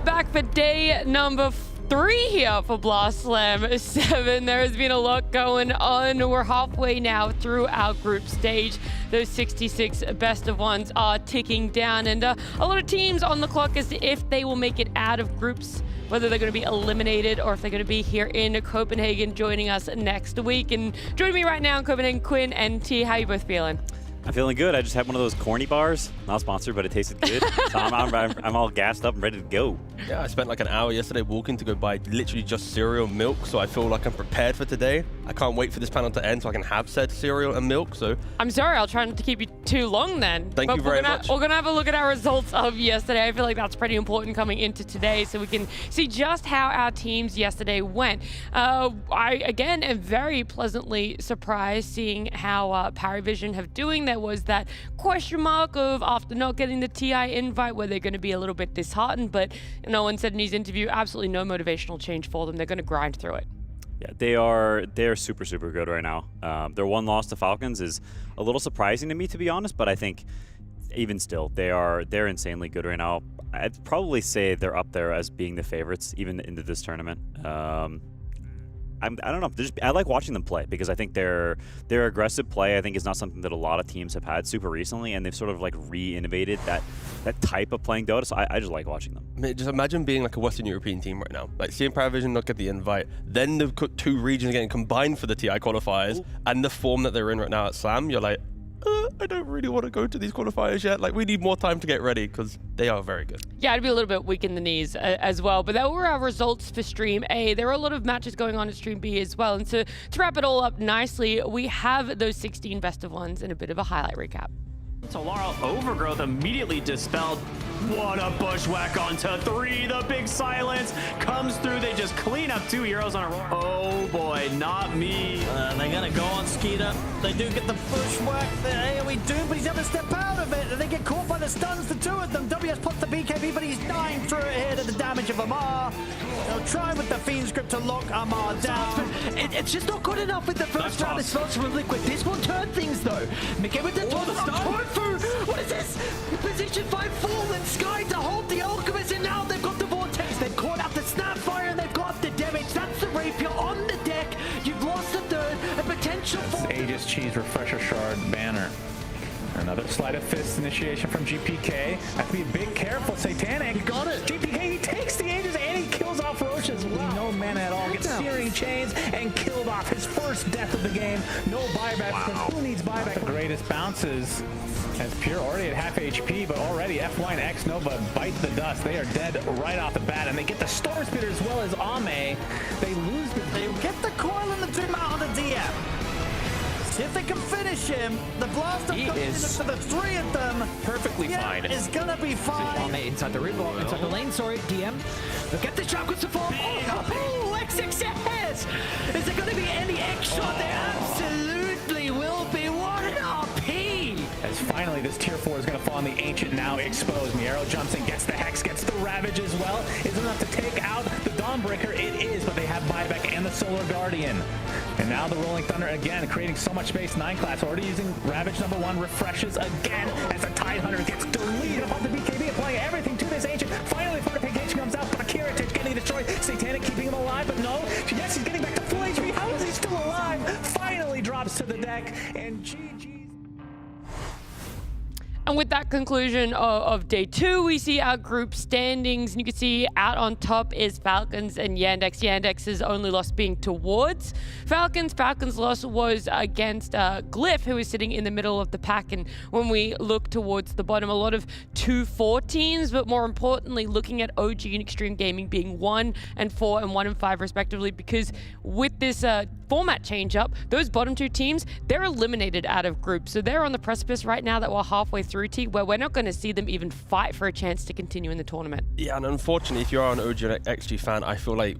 we're back for day number 3 here for Blast Slam 7. There has been a lot going on. We're halfway now through our group stage. Those 66 best of ones are ticking down, and a lot of teams on the clock as to if they will make it out of groups, whether they're going to be eliminated or if they're going to be here in Copenhagen joining us next week. And joining me right now in Copenhagen, Quinn and T, how are you both feeling? I'm feeling good. I just had one of those corny bars. Not sponsored, but it tasted good. So I'm all gassed up and ready to go. Yeah, I spent like an hour yesterday walking to go buy literally just cereal and milk, so I feel like I'm prepared for today. I can't wait for this panel to end so I can have said cereal and milk. So I'm sorry, I'll try not to keep you too long then. Thank you very much. We're going to have a look at our results of yesterday. I feel like that's pretty important coming into today so we can see just how our teams yesterday went. I, again, am very pleasantly surprised seeing how PARIVISION have doing. There was that question mark of after not getting the TI invite where they're going to be a little bit disheartened, but no one said in his interview, absolutely no motivational change for them. They're going to grind through it. Yeah, they're super, super good right now. Their one loss to Falcons is a little surprising to me, to be honest, but I think even still, they're insanely good right now. I'd probably say they're up there as being the favorites, even into this tournament. I don't know. I like watching them play because I think their aggressive play, I think, is not something that a lot of teams have had super recently, and they've sort of like re-innovated that type of playing Dota. So I just like watching them. I mean, just imagine being like a Western European team right now, like seeing PARIVISION not get the invite, then the 2 regions getting combined for the TI qualifiers, and the form that they're in right now at Slam. You're like, I don't really want to go to these qualifiers yet. Like, we need more time to get ready because they are very good. Yeah, I'd be a little bit weak in the knees as well. But that were our results for Stream A. There are a lot of matches going on at Stream B as well. And to wrap it all up nicely, we have those 16 best of ones and a bit of a highlight recap. Aurora Overgrowth immediately dispelled. What a bushwhack onto 3. The big silence comes through. They just clean up 2 heroes on Aurora. Oh boy, not me. They're going to go on Skeeter. They do get the bushwhack. AoE do, but he's able to step out of it. And they get caught by the stuns, the 2 of them. WS pops the BKB, but he's dying through it here to the damage of Amar. They'll try with the Fiend's Grip to lock Amar down. It's just not good enough with the first round of spells from Liquid. This will turn things though. Miguel with the Tofu. What is this? Position 5 and Sky to hold the Alchemist, and now they've got the Vortex. They've caught up the Snapfire and they've got the damage. That's the Rapier on the deck. You've lost the 3rd, a potential for Aegis Cheese Refresher Shard banner. Another Sleight of Fist initiation from GPK. Have to be a bit careful. Satanic. You got it. GPK, he takes the Aegis and he kills off Roche as well. No mana at all. Gets Searing Chains and killed off his first death of the game. No buyback. Wow. Who needs buyback? The greatest bounces. As Pure already at half HP, but already F1 and X Nova bite the dust. They are dead right off the bat, and they get the Storm Spitter as well as Ame. They lose the... They get the coil and the Doom out on the DM. See if they can finish him. The blast is for the 3 of them. Perfectly fine. It's gonna be fine. Ame inside the river, inside the lane, sorry, DM. They'll get the shot with support. Oh, XXS! Is there gonna be any X shot? There absolutely will be. What an RP! As finally this tier 4 is going to fall on the Ancient, now exposed. Miero jumps in, gets the Hex, gets the Ravage as well. Is enough to take out the Dawnbreaker? It is, but they have buyback and the Solar Guardian. And now the Rolling Thunder again, creating so much space. 9 class already using Ravage #1, refreshes again as the Tidehunter gets deleted upon the BKB, applying everything to this Ancient. Finally, Fortification comes out, but Akira is getting destroyed. Satanic keeping him alive, but no. Yes, he's getting back to full HP. How is he still alive? Finally drops to the deck, and GG. And with that conclusion of day 2, we see our group standings. And you can see out on top is Falcons and Yandex. Yandex's only loss being towards Falcons. Falcons' loss was against Glyph, who is sitting in the middle of the pack. And when we look towards the bottom, a lot of 2-4 teams, but more importantly, looking at OG and Xtreme Gaming being 1 and 4 and 1 and 5 respectively, because with this format change up, those bottom 2 teams, they're eliminated out of groups. So they're on the precipice right now that we're halfway through, T, where we're not going to see them even fight for a chance to continue in the tournament. Yeah, and unfortunately, if you are an OG and XG fan, I feel like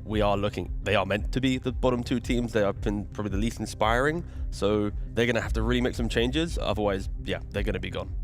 they are meant to be the bottom 2 teams. They have been probably the least inspiring. So they're going to have to really make some changes. Otherwise, yeah, they're going to be gone.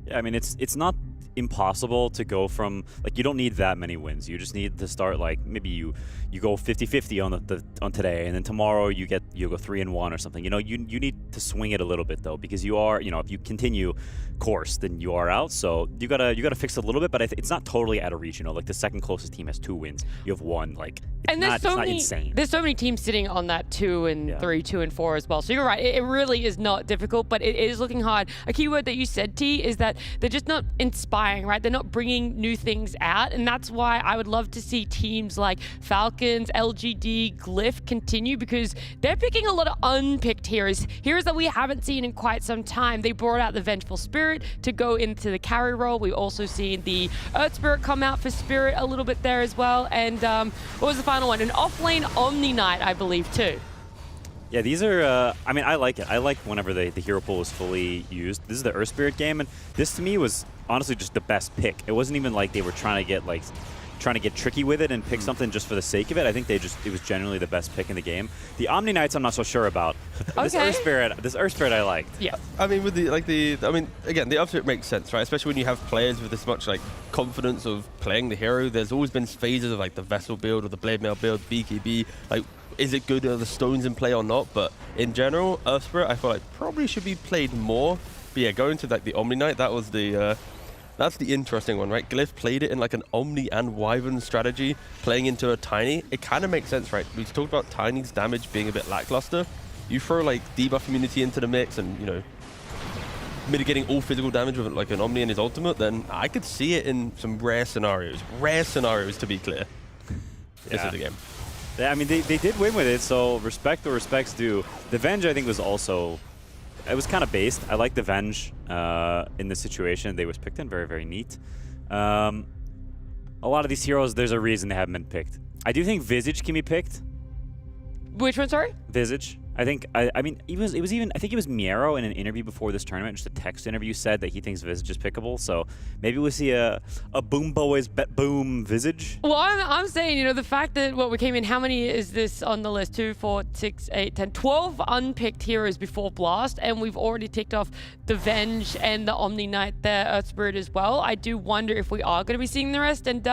Yeah, I mean, it's not impossible to go from, like, you don't need that many wins. You just need to start, like, maybe you go 50-50 on today, and then tomorrow you go 3-1 or something. You know, you need to swing it a little bit though, because you are, you know, if you continue course, then you are out. So you gotta fix it a little bit, but it's not totally out of reach. You know, like the second closest team has 2 wins. You have 1. Like it's not insane. There's so many teams sitting on that 2 and 3, 2 and 4 as well. So you're right. It really is not difficult, but it is looking hard. A key word that you said, T, is that they're just not inspiring, right? They're not bringing new things out, and that's why I would love to see teams like Falcons, LGD, Glyph continue, because they're picking a lot of unpicked heroes that we haven't seen in quite some time. They brought out the Vengeful Spirit to go into the carry role. We've also seen the Earth Spirit come out for Spirit a little bit there as well. And what was the final one? An off-lane Omni Knight, I believe, too. Yeah, these are, I mean, I like it. I like whenever the hero pool is fully used. This is the Earth Spirit game, and this to me was honestly just the best pick. It wasn't even like they were trying to get tricky with it and pick something just for the sake of it. I think it was generally the best pick in the game. The Omni Knights I'm not so sure about. This Earth Spirit I liked. Yeah. I mean, with again, the Earth Spirit makes sense, right? Especially when you have players with this much like confidence of playing the hero. There's always been phases of like the Vessel build or the Blade Mail build, BKB. Like, is it good? Are the stones in play or not? But in general, Earth Spirit I feel like probably should be played more. But yeah, going to like the Omni Knight, that was the that's the interesting one, right? Glyph played it in like an Omni and Wyvern strategy, playing into a Tiny. It kind of makes sense, right? We talked about Tiny's damage being a bit lackluster. You throw like debuff immunity into the mix and, you know, mitigating all physical damage with like an Omni and his ultimate, then I could see it in some rare scenarios. Rare scenarios, to be clear. This is the game. Yeah, I mean, they did win with it, so respect where respect's due. The Venge, I think, was also... It was kind of based. I like the Venge in this situation. They was picked in very, very neat. A lot of these heroes, there's a reason they haven't been picked. I do think Visage can be picked. Which one, sorry? Visage. I think, I mean, it was even, I think it was Miero in an interview before this tournament, just a text interview, said that he thinks Visage is pickable. So maybe we'll see a Boom Boys Bet Boom Visage. Well, I'm saying, you know, the fact that we came in, how many is this on the list? 2, 4, 6, 8, 10, 12 unpicked heroes before Blast, and we've already ticked off the Venge and the Omni Knight there, Earth Spirit as well. I do wonder if we are going to be seeing the rest. And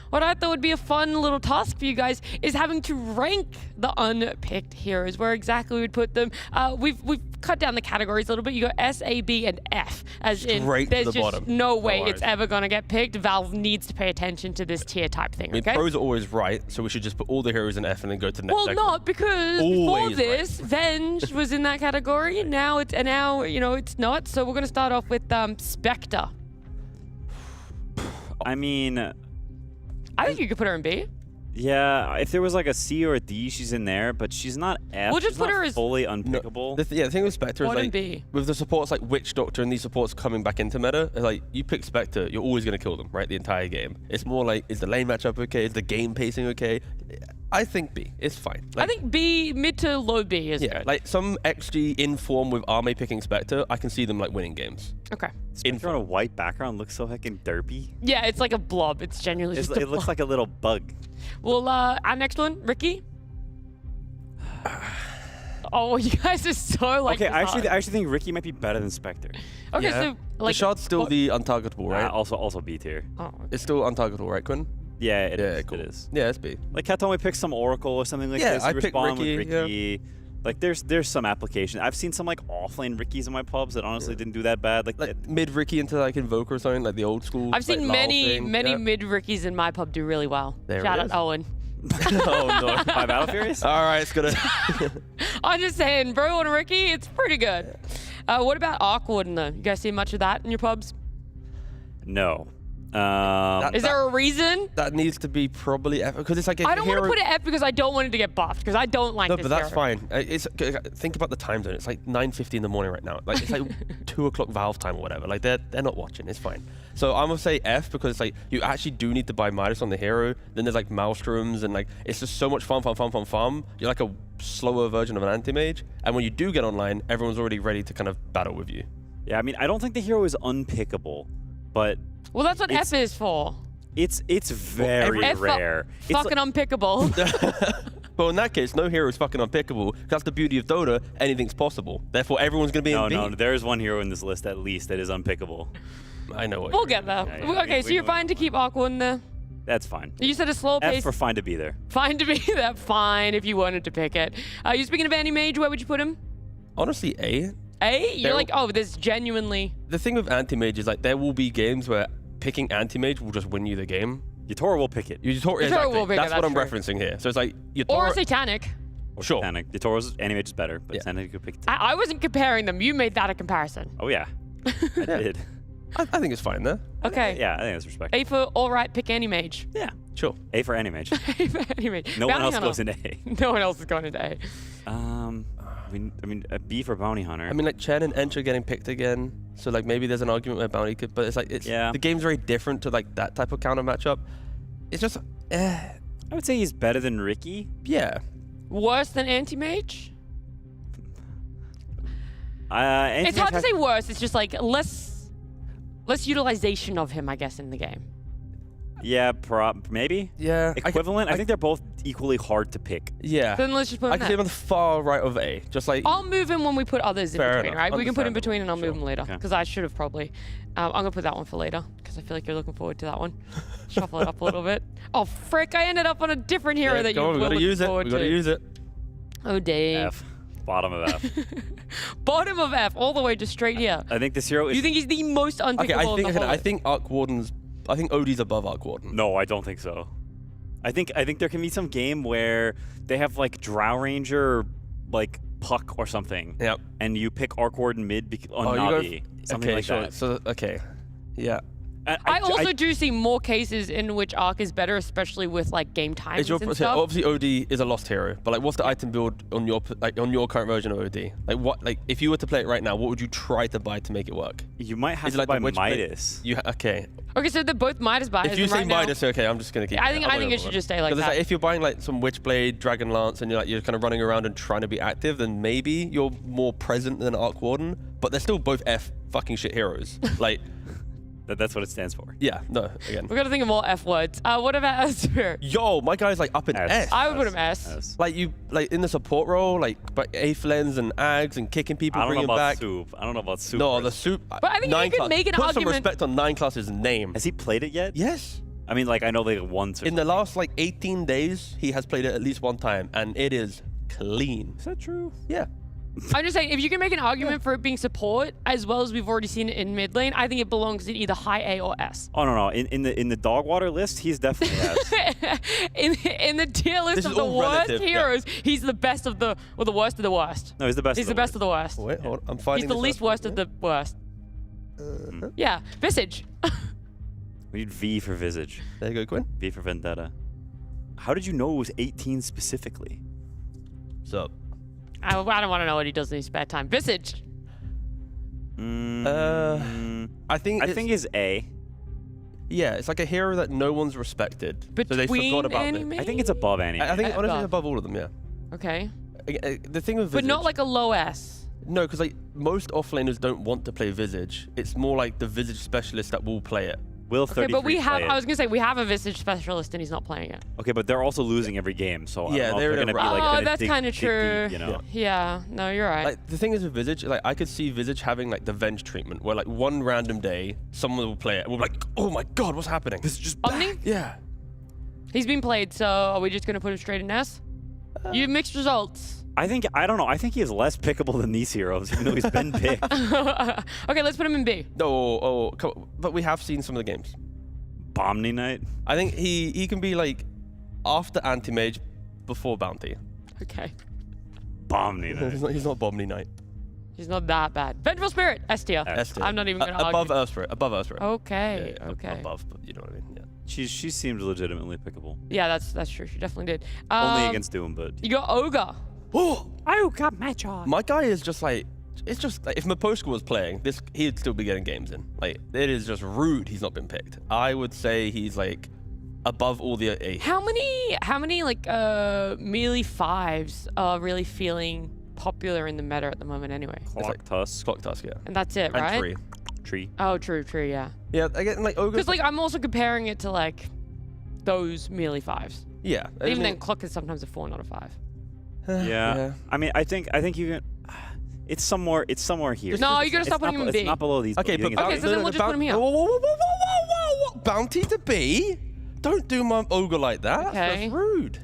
what I thought would be a fun little task for you guys is having to rank the unpicked heroes, where exactly we would put them. We've cut down the categories a little bit. You got S, A, B, and F, as in there's just no way it's ever going to get picked. Valve needs to pay attention to this tier type thing, okay? I mean, pros are always right, so we should just put all the heroes in F and then go to the next segment. Well, not, because before this, Venge was in that category. Now you know, it's not. So we're going to start off with Spectre. I mean... I think you could put her in B. Yeah, if there was like a C or a D, she's in there, but she's not F. We'll just put her as fully unpickable. No, the thing with Spectre is like, with the supports like Witch Doctor and these supports coming back into meta, it's like you pick Spectre, you're always going to kill them, right? The entire game. It's more like, is the lane matchup okay? Is the game pacing okay? I think B. It's fine. Like, I think B, mid to low B is good. Like some XG in form with Arme picking Spectre, I can see them like winning games. Okay. Spectre on a white background looks so heckin' derpy. Yeah, it's like a blob. It's genuinely just a blob. It looks like a little bug. Well, our next one, Ricky. Oh, you guys are so like. Okay, I actually think Ricky might be better than Spectre. Okay, so like. The shot's still the untargetable, right? Also B tier. Oh, okay. It's still untargetable, right, Quinn? Yeah, it is. Cool. It is. Yeah, it's B. Like Cat told me pick some Oracle or something like this. Yeah, I picked Ricky. With Ricky. Yeah. Like there's some application. I've seen some like offlane Rickies in my pubs that honestly didn't do that bad. Like mid Ricky into like Invoker or something, like the old school. I've seen many mid Rickies in my pub do really well. Shout out Owen. Oh no, my Battle Furies? All right, it's gonna. I'm just saying, bro and Ricky, it's pretty good. What about Awkward though? You guys see much of that in your pubs? No. Is there a reason? That needs to be probably F, because it's like a I don't want to put it F because I don't want it to get buffed, because I don't like this but that's hero. fine. Think about the time zone. It's like 9:50 in the morning right now. Like it's like 2 o'clock Valve time or whatever. Like they're not watching. It's fine. So I'm gonna say F because it's like you actually do need to buy Midas on the hero. Then there's like Maelstroms and like it's just so much fun. You're like a slower version of an anti-mage. And when you do get online, everyone's already ready to kind of battle with you. Yeah, I mean, I don't think the hero is unpickable, but... Well, that's what F is for. It's very rare. Fucking unpickable. But in that case, no hero is fucking unpickable. That's the beauty of Dota. Anything's possible. Therefore, everyone's going to be in B. No, there is one hero in this list at least that is unpickable. I know what we'll get there. Yeah, okay, so you're fine to keep Aqua in there? That's fine. You said a slow pace. F for fine to be there. Fine to be there. Fine if you wanted to pick it. You speaking of anti-mage, where would you put him? Honestly, A. A? You're like, oh, there's genuinely... The thing with anti-mage is like there will be games where picking anti-mage will just win you the game. Yatora will pick it. Exactly. will pick it, That's what I'm true. referencing here. So it's like Yatora. Or Satanic. Sure. Satanic. Yatora's anti-mage is better, but Satanic could pick it. I wasn't comparing them. You made that a comparison. Oh, yeah. I did. I think it's fine there. Okay. Yeah, I think that's respectable. A for all right, pick Anti-Mage. Yeah. Sure. A for anti-mage. A for Anti-Mage. No one Bounty else Hunter. goes into A. No one else is going into A. I mean, a B for Bounty Hunter. I mean, like Chen and Entra getting picked again. So like maybe there's an argument where Bounty could, but it's like the game's very different to like that type of counter matchup. It's just, I would say he's better than Ricky. yeah. Worse than Anti-Mage? Anti-Mage It's hard to has- say worse. It's just like less utilization of him, I guess, in the game. Yeah, maybe. Yeah. Equivalent. I think they're both equally hard to pick. Yeah. Then let's just put him I can see him there. on the far right of A. Just like. I'll move him when we put others in Fair between, enough. right? We can put in Understandable. between and I'll move Sure. them later. Okay. Because I should have probably. I'm going to put that one for later. Because I feel like you're looking forward to that one. Shuffle it up a little bit. Oh, frick. I ended up on a different hero that you go on, were we gotta looking use it. forward We gotta to. use it. Oh, dang. F. Bottom of F. Bottom of F, all the way to straight here. I think this hero is... You think he's the most unpickable Okay, in the whole I list? think Arc Warden's. I think OD's above Arc Warden. No, I don't think so. I think there can be some game where they have like Drow Ranger, like Puck or something. Yep. And you pick Arc Warden mid on Navi. Something okay, like sure. that. So okay, yeah. I also do see more cases in which Arc is better, especially with like game times and stuff. Obviously, OD is a lost hero, but like, what's the item build on your current version of OD? Like, what if you were to play it right now, what would you try to buy to make it work? You might have Is it to like buy the Witch Blade? Midas. Okay. Okay, so they're both Midas buys. If you say right now. Midas, okay, I'm just gonna keep. I think it should just stay like Because that. like, if you're buying like some Witchblade, Dragon Lance, and you're kind of running around and trying to be active, then maybe you're more present than Arc Warden. But they're still both F fucking shit heroes. Like, That's what it stands for. yeah, no, again. We've got to think of more F words. What about Spirit? Yo, my guy's like up in S. I would put him S. Like in the support role, like Aethelens and Ags and kicking people, I don't know bringing about back. Soup. I don't know about Soup. No, the Soup. But I think you could make an Put argument. some respect on 9class's name. Has he played it yet? Yes. I mean, like, I know they once or In the last like 18 days, he has played it at least one time, and it is clean. Is that true? Yeah. I'm just saying, if you can make an argument for it being support, as well as we've already seen it in mid lane, I think it belongs in either high A or S. Oh, no. In the Dogwater list, he's definitely S. in the tier list This of is the all worst relative, yeah. heroes, he's the best of the, or the worst of the worst. No, he's the best. He's the best of the worst. Wait, hold on. I'm finding He's the this least up. worst of the worst. Yeah, Visage. We need V for Visage. There you go, Quinn. V for Vendetta. How did you know it was 18 specifically? What's up? I don't want to know what he does in his spare time. Visage. I think is A. yeah, it's like a hero that no one's respected. So they Between forgot about anime? I think it's above anime. I think honestly Above. it's above all of them, yeah. Okay. The thing with Visage, But not like a low S. no, because like most offlaners don't want to play Visage. It's more like the Visage specialist that will play it. Will Okay, 33 but we have, play it? I was going to say, we have a Visage specialist and he's not playing it. Okay, but they're also losing every game, so I Yeah, don't know if they're they're in a gonna be like Oh, gonna that's dig- kind of dig true. deep, you know? Yeah, no, you're right. Like the thing is with Visage, like I could see Visage having like the Venge treatment, where like one random day someone will play it and we'll be like, oh my god, what's happening? This is just Omni? yeah. He's been played, so are we just going to put him straight in S? You have mixed results. I don't know. I think he is less pickable than these heroes, even though he's been picked. Okay, let's put him in B. No, but we have seen some of the games. Bomni Knight. I think he can be like after anti-mage, before bounty. Okay. Bomni Knight. He's not Bomni Knight. He's not that bad. Vengeful Spirit, S tier. S tier. I'm not even going to above argue. Earth Spirit. Above Earth Spirit. Okay, Yeah, okay. Above, but you know what I mean. Yeah. She seems legitimately pickable. Yeah, that's true. She definitely did. Only against Doom, but You got Ogre. Oh, Ogre Magi. my guy is just like. It's just like if Maposka was playing this, he'd still be getting games in. Like it is just rude he's not been picked. I would say he's like above all the eight. How many like melee fives are really feeling popular in the meta at the moment anyway? Clock Tusk. Clock Tusk, yeah. And that's it, And right? Tree. Oh, true, yeah. Yeah, again, like Ogre. Because like I'm also comparing it to like those melee fives. yeah. Even then, Clock is sometimes a 4, not a 5. Yeah. I mean, I think you can. It's somewhere here. No, you gotta stop putting him in B. It's not below these. Okay, but but Okay, so then we'll just put him here. Whoa. Bounty to B? Don't do my Ogre like that. Okay. That's rude.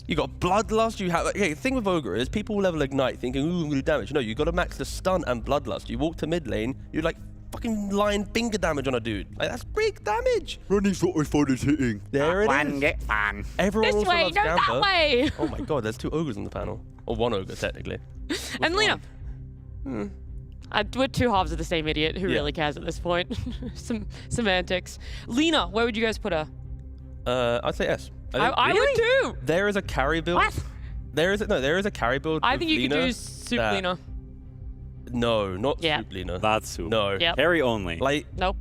You got Bloodlust. You have okay. The thing with Ogre is people level Ignite thinking, ooh, I'm gonna do damage. No, you got to max the stun and Bloodlust. You walk to mid lane, you're like fucking line finger damage on a dude. Like that's big damage. Running's what my phone is hitting. There it One is. get fun. Everyone This also way, loves no, that Gamper. way. Oh my god, there's 2 ogres on the panel, or 1 ogre technically. And Lena. We're 2 halves of the same idiot. Who Yeah. really cares at this point? Some semantics. Lena, where would you guys put her? I'd say S. think I would too. There is a carry build. What? There is a carry build. I with think you could Lena do Soup that- Lena. No, not Yeah. Soup Lena. That's soup. No. Yep. Carry only. Like Nope.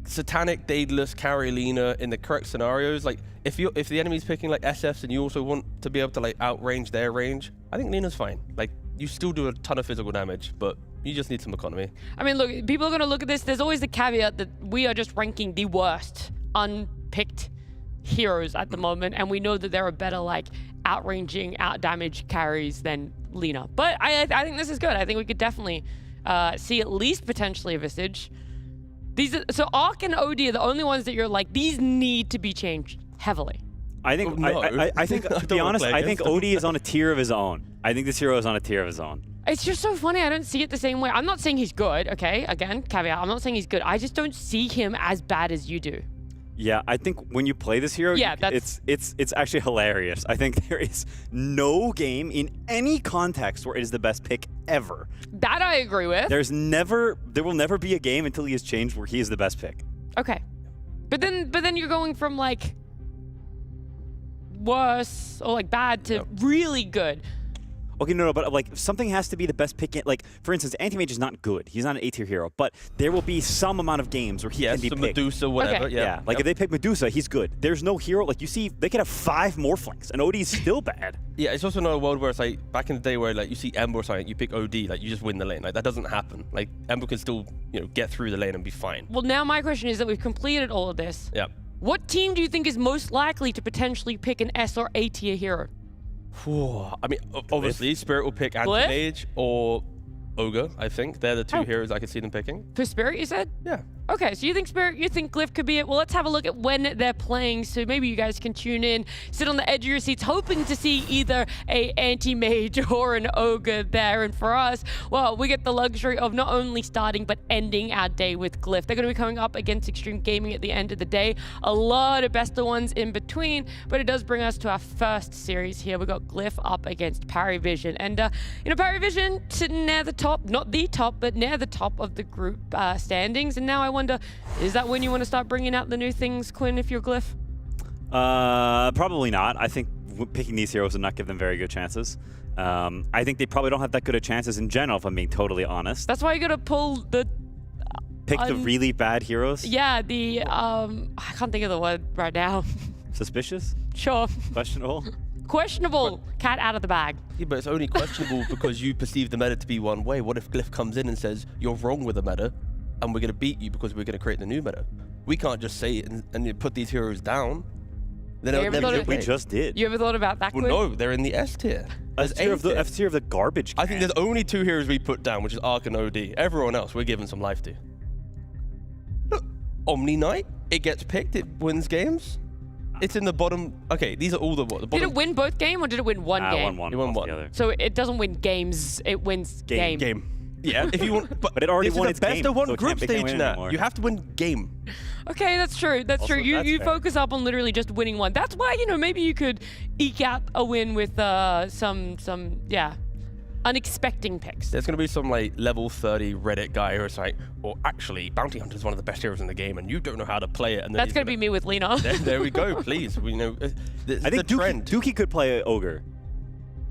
Satanic Daedalus carry Lena in the correct scenarios. Like if the enemy's picking like SFs and you also want to be able to like outrange their range, I think Lena's fine. Like you still do a ton of physical damage, but you just need some economy. I mean, look, people are going to look at this. There's always the caveat that we are just ranking the worst unpicked heroes at the moment, and we know that there are better like outranging, outdamage carries than Lena. But I think this is good. I think we could definitely see at least potentially a Visage. So Arc and OD are the only ones that you're like, these need to be changed heavily. I think No. I think I to be don't wanna honest, play I think against OD is on a tier of his own. I think this hero is on a tier of his own. It's just so funny. I don't see it the same way. I'm not saying he's good, okay? Again, caveat. I'm not saying he's good. I just don't see him as bad as you do. Yeah, I think when you play this hero, Yeah, that's- it's actually hilarious. I think there is no game in any context where it is the best pick ever. That I agree with. There will never be a game until he is changed where he is the best pick. Okay. But then you're going from like worse or like bad to really good. Okay, no, but like something has to be the best pick. Like for instance, Anti-Mage is not good. He's not an A-tier hero, but there will be some amount of games where he can be some picked. Medusa, whatever. Okay. Yeah, like if they pick Medusa, he's good. There's no hero, like you see, they could have 5 Morphlings, and OD's still bad. Yeah, it's also not a world where it's like back in the day where like you see Ember or something, you pick OD, like you just win the lane. Like that doesn't happen. Like Ember can still, get through the lane and be fine. Well, now my question is that we've completed all of this. Yeah. What team do you think is most likely to potentially pick an S or A tier hero? I mean, obviously, Spirit will pick Anti-Mage or Ogre, I think. They're the 2 heroes I could see them picking. For Spirit, you said? Yeah. Okay, so you think Spirit, you think Glyph could be it. Well, let's have a look at when they're playing. So maybe you guys can tune in, sit on the edge of your seats, hoping to see either a anti-mage or an ogre there. And for us, well, we get the luxury of not only starting but ending our day with Glyph. They're going to be coming up against Xtreme Gaming at the end of the day. A lot of best of ones in between, but it does bring us to our first series here. We got Glyph up against PARIVISION, and PARIVISION sitting near the top, not the top, but near the top of the group standings. And now I wonder, is that when you want to start bringing out the new things, Quinn, if you're Glyph? Probably not. I think picking these heroes would not give them very good chances. I think they probably don't have that good of chances in general, if I'm being totally honest. That's why you got to pull the... Pick the really bad heroes? Yeah, the... I can't think of the word right now. Suspicious? Sure. Questionable? Questionable. Cat out of the bag. Yeah, but it's only questionable because you perceive the meta to be one way. What if Glyph comes in and says, you're wrong with the meta, and we're going to beat you because we're going to create the new meta? We can't just say it and put these heroes down. Then Yeah, We just did. You ever thought about that, Well, Quinn? no, they're in the S tier. F tier of the garbage. I think there's only 2 heroes we put down, which is Arc and OD. Everyone else, we're giving some life to. Look, Omni Knight, it gets picked, it wins games. It's in the bottom. Okay, these are all the bottom. Did it win both game or did it win one game? Won You won one. altogether. So it doesn't win games, it wins game. Game. Yeah, if you want, But it already this won is its the best game, of one so it group can't- it can't stage win now. anymore. You have to win game. Okay, that's true. That's Also, true. You that's fair. focus up on literally just winning one. That's why, maybe you could eke out a win with some unexpected picks. There's gonna be some like level 30 Reddit guy who's like, well, actually, Bounty Hunter is one of the best heroes in the game, and you don't know how to play it. And then That's he's gonna be me with Lena. There we go. Please, we know. I think the trend. Dookie could play Ogre.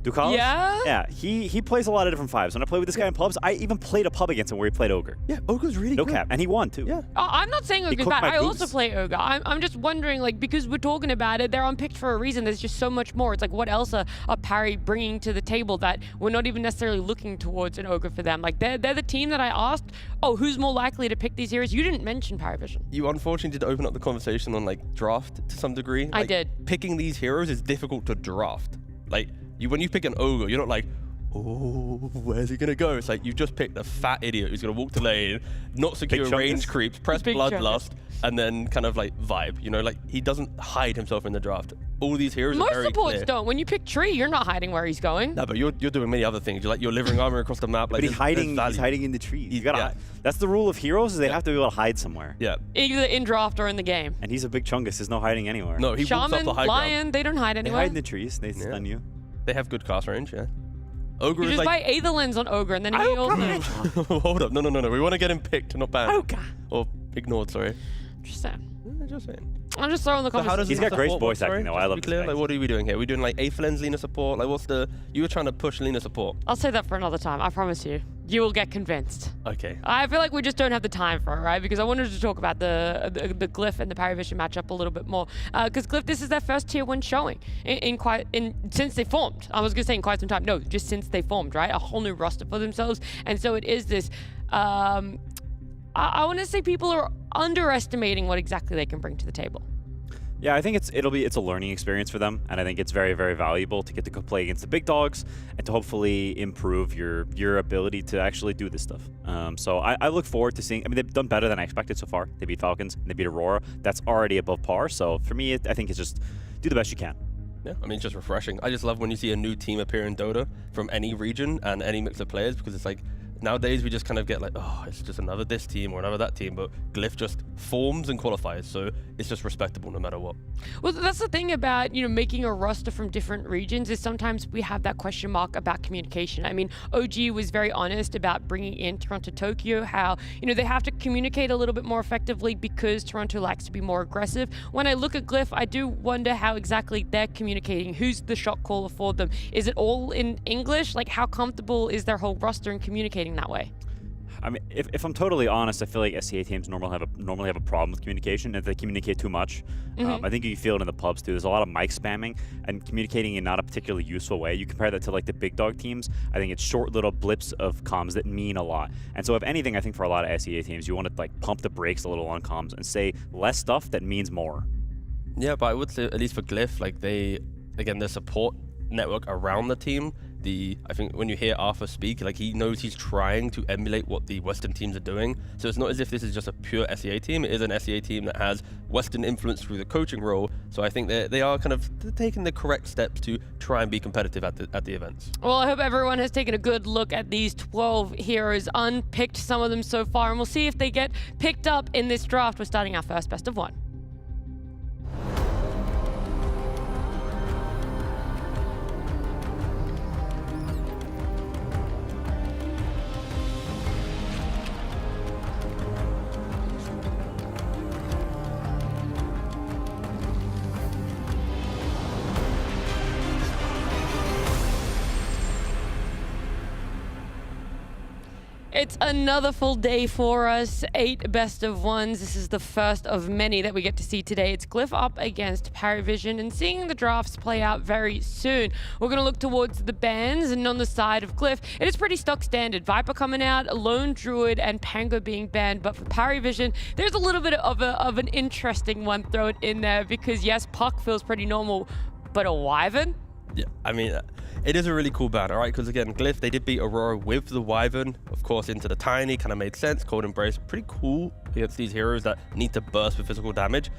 Ducalis? Yeah? Yeah, he plays a lot of different 5s. When I play with this guy in pubs, I even played a pub against him where he played Ogre. Yeah, Ogre's really No good. cap. And he won, too. Yeah. I'm not saying Ogre's cooked bad. my I also goose. play Ogre. I'm just wondering, like, because we're talking about it, they're unpicked for a reason. There's just so much more. It's like, what else are Parry bringing to the table that we're not even necessarily looking towards an Ogre for them? Like, they're the team that I asked, who's more likely to pick these heroes? You didn't mention PARIVISION. You unfortunately did open up the conversation on like draft to some degree. I Like, did. Picking these heroes is difficult to draft. Like when you pick an Ogre, you're not like, oh, where's he gonna go? It's like you just picked a fat idiot who's gonna walk the lane, not secure range creeps, press bloodlust, and then kind of like vibe. You know, like he doesn't hide himself in the draft. All these heroes are very supports clear. don't. When you pick Tree, you're not hiding where he's going. No, but you're doing many other things. You're living armor across the map. Like, but he's hiding in the trees. You gotta. Yeah. That's the rule of heroes. Is they have to be able to hide somewhere. Yeah. Either in draft or in the game. And he's a big chungus. There's no hiding anywhere. No, he walks up Shaman, the high Lion, ground. they don't hide They anywhere. hide in the trees. They stun you. They have good cast range. Yeah. Ogre You is just like. buy Aether Lens on Ogre and then he heals them. Hold up. No. We want to get him picked, not banned. Ogre. Or ignored. Sorry. Just saying. Just saying. I'm just throwing the So how comments. does He's this got great support voice work, acting, sorry? though. I Just to love be this clear, guy. like, what are we doing here? Are we doing like Aether Lens Lina support? Like, what's the? You were trying to push Lina support. I'll say that for another time. I promise you. You will get convinced. Okay. I feel like we just don't have the time for it, right? Because I wanted to talk about the Glyph and the PARIVISION matchup a little bit more. Because Glyph, this is their first tier 1 showing since they formed. I was going to say in quite some time. No, just since they formed, right? A whole new roster for themselves. And so it is this... I want to say people are underestimating what exactly they can bring to the table. Yeah, I think it's a learning experience for them, and I think it's very, very valuable to get to play against the big dogs and to hopefully improve your ability to actually do this stuff. So I look forward to seeing. I mean, they've done better than I expected so far. They beat Falcons and they beat Aurora. That's already above par. So for me, I think it's just do the best you can. Yeah, I mean, it's just refreshing. I just love when you see a new team appear in Dota from any region and any mix of players, because it's like, nowadays we just kind of get like, oh, it's just another this team or another that team, but Glyph just forms and qualifies, so it's just respectable no matter what. Well, that's the thing about, making a roster from different regions is sometimes we have that question mark about communication. I mean, OG was very honest about bringing in Toronto, Tokyo, how, they have to communicate a little bit more effectively because Toronto likes to be more aggressive. When I look at Glyph, I do wonder how exactly they're communicating. Who's the shot caller for them? Is it all in English? Like, how comfortable is their whole roster in communicating that way? I mean, if I'm totally honest, I feel like SCA teams normally have a problem with communication if they communicate too much. I think you feel it in the pubs too. There's a lot of mic spamming and communicating in not a particularly useful way. You compare that to like the big dog teams. I think it's short little blips of comms that mean a lot. And so if anything, I think for a lot of SCA teams, you want to like pump the brakes a little on comms and say less stuff that means more. Yeah, but I would say at least for Glyph, like their support network around the team. I think when you hear Arthur speak, like he knows he's trying to emulate what the Western teams are doing. So it's not as if this is just a pure SEA team. It is an SEA team that has Western influence through the coaching role. So I think they are kind of taking the correct steps to try and be competitive at the events. Well, I hope everyone has taken a good look at these 12 heroes, unpicked some of them so far, and we'll see if they get picked up in this draft. We're starting our first best of 1. It's another full day for us. 8 best of 1s. This is the first of many that we get to see today. It's Glyph up against PARIVISION, and seeing the drafts play out very soon. We're going to look towards the bans, and on the side of Glyph, it is pretty stock standard. Viper coming out, Lone Druid, and Pango being banned. But for PARIVISION, there's a little bit of an interesting one thrown in there, because yes, Puck feels pretty normal, but a Wyvern? Yeah, I mean, it is a really cool ban, all right? Because again, Glyph, they did beat Aurora with the Wyvern, of course, into the Tiny, kind of made sense. Cold Embrace, pretty cool against these heroes that need to burst with physical damage.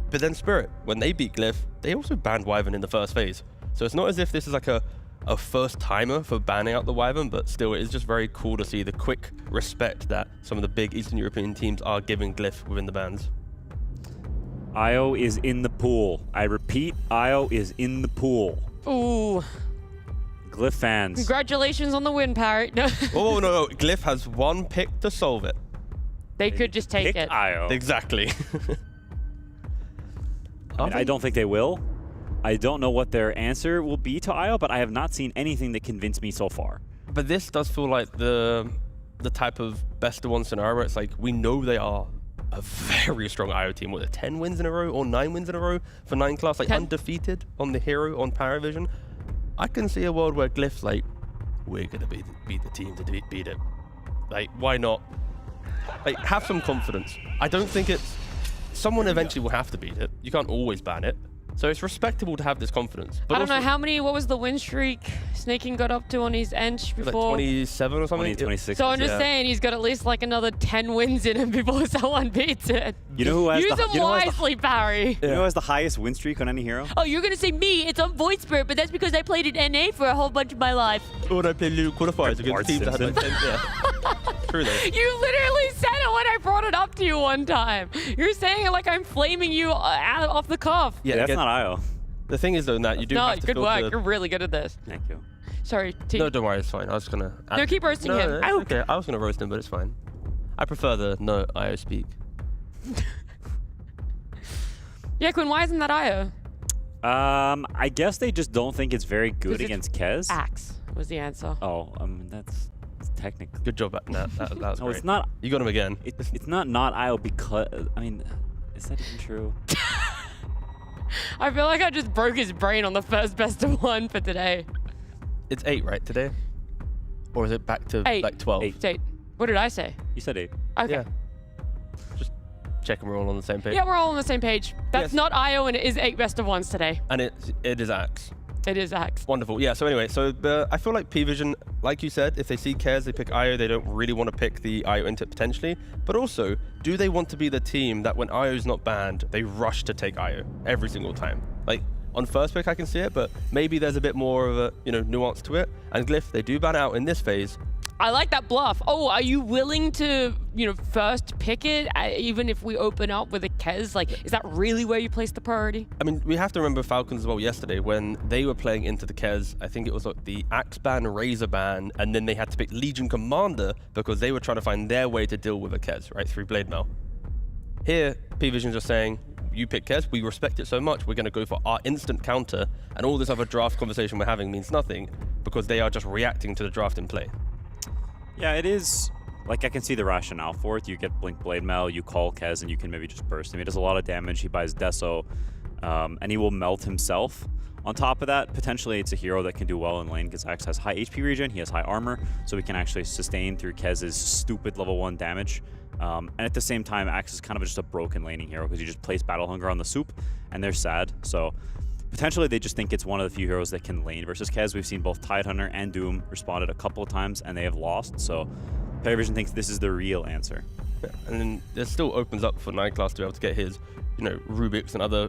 But then Spirit, when they beat Glyph, they also banned Wyvern in the first phase. So it's not as if this is like a first timer for banning out the Wyvern, but still, it is just very cool to see the quick respect that some of the big Eastern European teams are giving Glyph within the bans. IO is in the pool. I repeat, IO is in the pool. Ooh. Glyph fans. Congratulations on the win, Parrot. No. Oh, no. Glyph has one pick to solve it. They could just take Pick it. IO. Exactly. I don't think they will. I don't know what their answer will be to IO, but I have not seen anything that convinced me so far. But this does feel like the type of best of 1 scenario where it's like, we know they are a very strong IO team. What, 10 wins in a row or 9 wins in a row for 9 class? Like 10. Undefeated on the hero on PARIVISION. I can see a world where Glyph's like, we're going to beat the team to beat it. Like, why not? Like, have some confidence. I don't think it's... Someone eventually will have to beat it. You can't always ban it. So it's respectable to have this confidence. But I don't know also, how many, what was the win streak Snaking got up to on his Ench like before? 27 or something? 26. So I'm just Yeah. saying he's got at least like another 10 wins in him before someone beats it. You know who has Use the, them you know who has the- wisely, Barry. you know who has the highest win streak on any hero? Oh, you're gonna say me? It's on Void Spirit, but that's because I played in NA for a whole bunch of my life. Or I played Liquid qualifiers against Bart teams that had Simpson. like 10. Yeah. True though. You literally said it when I brought it up to you one time. You're saying it like I'm flaming you out off the cuff. Yeah, that's again, not IO. The thing is though, Nat, you do No, have to good filter. work. You're really good at this. Thank you. Sorry, T. No, don't worry, it's fine. I was gonna. No, keep roasting no, him. No, it's Ow. okay. I was gonna roast him, but it's fine. I prefer the no IO speak. Yeah, Quinn, why isn't that IO? I guess they just don't think it's very 'Cause good it's against Kez. Axe was the answer. Oh, that's technically. Good job, Nat. That was No, great. it's not. You got him again. It's not IO because I mean, is that even true? I feel like I just broke his brain on the first best of one for today. It's 8, right, today? Or is it back to 8. like 12? 8. Date. What did I say? You said 8. Okay. Yeah. Just checking we're all on the same page. Yeah, we're all on the same page. That's Yes. not IO, and it is 8 best of ones today. And it is Axe. It is Axe. Wonderful. Yeah, so anyway, I feel like PVision, like you said, if they see Cares, they pick IO, they don't really want to pick the IO intip potentially. But also, do they want to be the team that when IO's not banned, they rush to take IO every single time? Like, on first pick I can see it, but maybe there's a bit more of a, nuance to it. And Glyph, they do ban out in this phase. I like that bluff. Oh, are you willing to, first pick it, even if we open up with a Kez? Like, is that really where you place the priority? I mean, we have to remember Falcons as well yesterday when they were playing into the Kez. I think it was like the Axe ban, Razor ban, and then they had to pick Legion Commander because they were trying to find their way to deal with a Kez, right, through Blade Mail. Here, PVision's just saying, you pick Kez, we respect it so much, we're going to go for our instant counter, and all this other draft conversation we're having means nothing because they are just reacting to the draft in play. Yeah, it is. Like, I can see the rationale for it. You get Blink Blade Mail, you call Kez, and you can maybe just burst him. He does a lot of damage. He buys Deso, and he will melt himself. On top of that, potentially it's a hero that can do well in lane because Axe has high HP regen, he has high armor, so he can actually sustain through Kez's stupid level 1 damage. And at the same time, Axe is kind of just a broken laning hero because you just place Battle Hunger on the soup, and they're sad. So potentially they just think it's one of the few heroes that can lane versus Kez. We've seen both Tidehunter and Doom responded a couple of times, and they have lost. So PARIVISION thinks this is the real answer. Yeah. And then it still opens up for Nightclass to be able to get his, Rubik's and other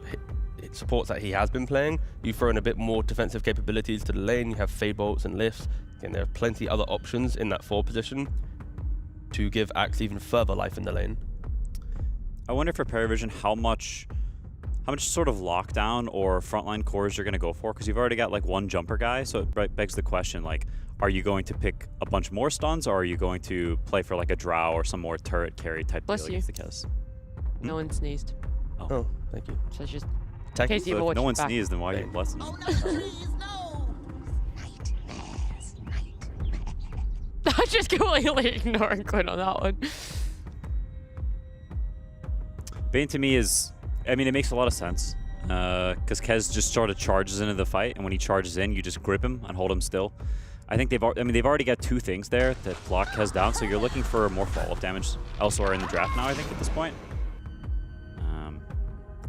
supports that he has been playing. You throw in a bit more defensive capabilities to the lane. You have Fade Bolts and Lifts. Again, there are plenty other options in that 4 position to give Axe even further life in the lane. I wonder for PARIVISION how much sort of lockdown or frontline cores you're going to go for, because you've already got like one jumper guy, so it begs the question, like, are you going to pick a bunch more stuns, or are you going to play for like a drow or some more turret carry type Bless deal you. against the Kez? No one sneezed. Oh, thank you. So it's just Tech- Casey, So ever if watched no one back. sneezed, then why are you blessing? Oh no, please, no! Nightmares. I just completely ignoring Quinn on that one. Bane to me is, I mean, it makes a lot of sense because Kez just sort of charges into the fight, and when he charges in, you just grip him and hold him still. I think they've already got 2 things there that block Kez down, so you're looking for more follow-up damage elsewhere in the draft now, I think, at this point.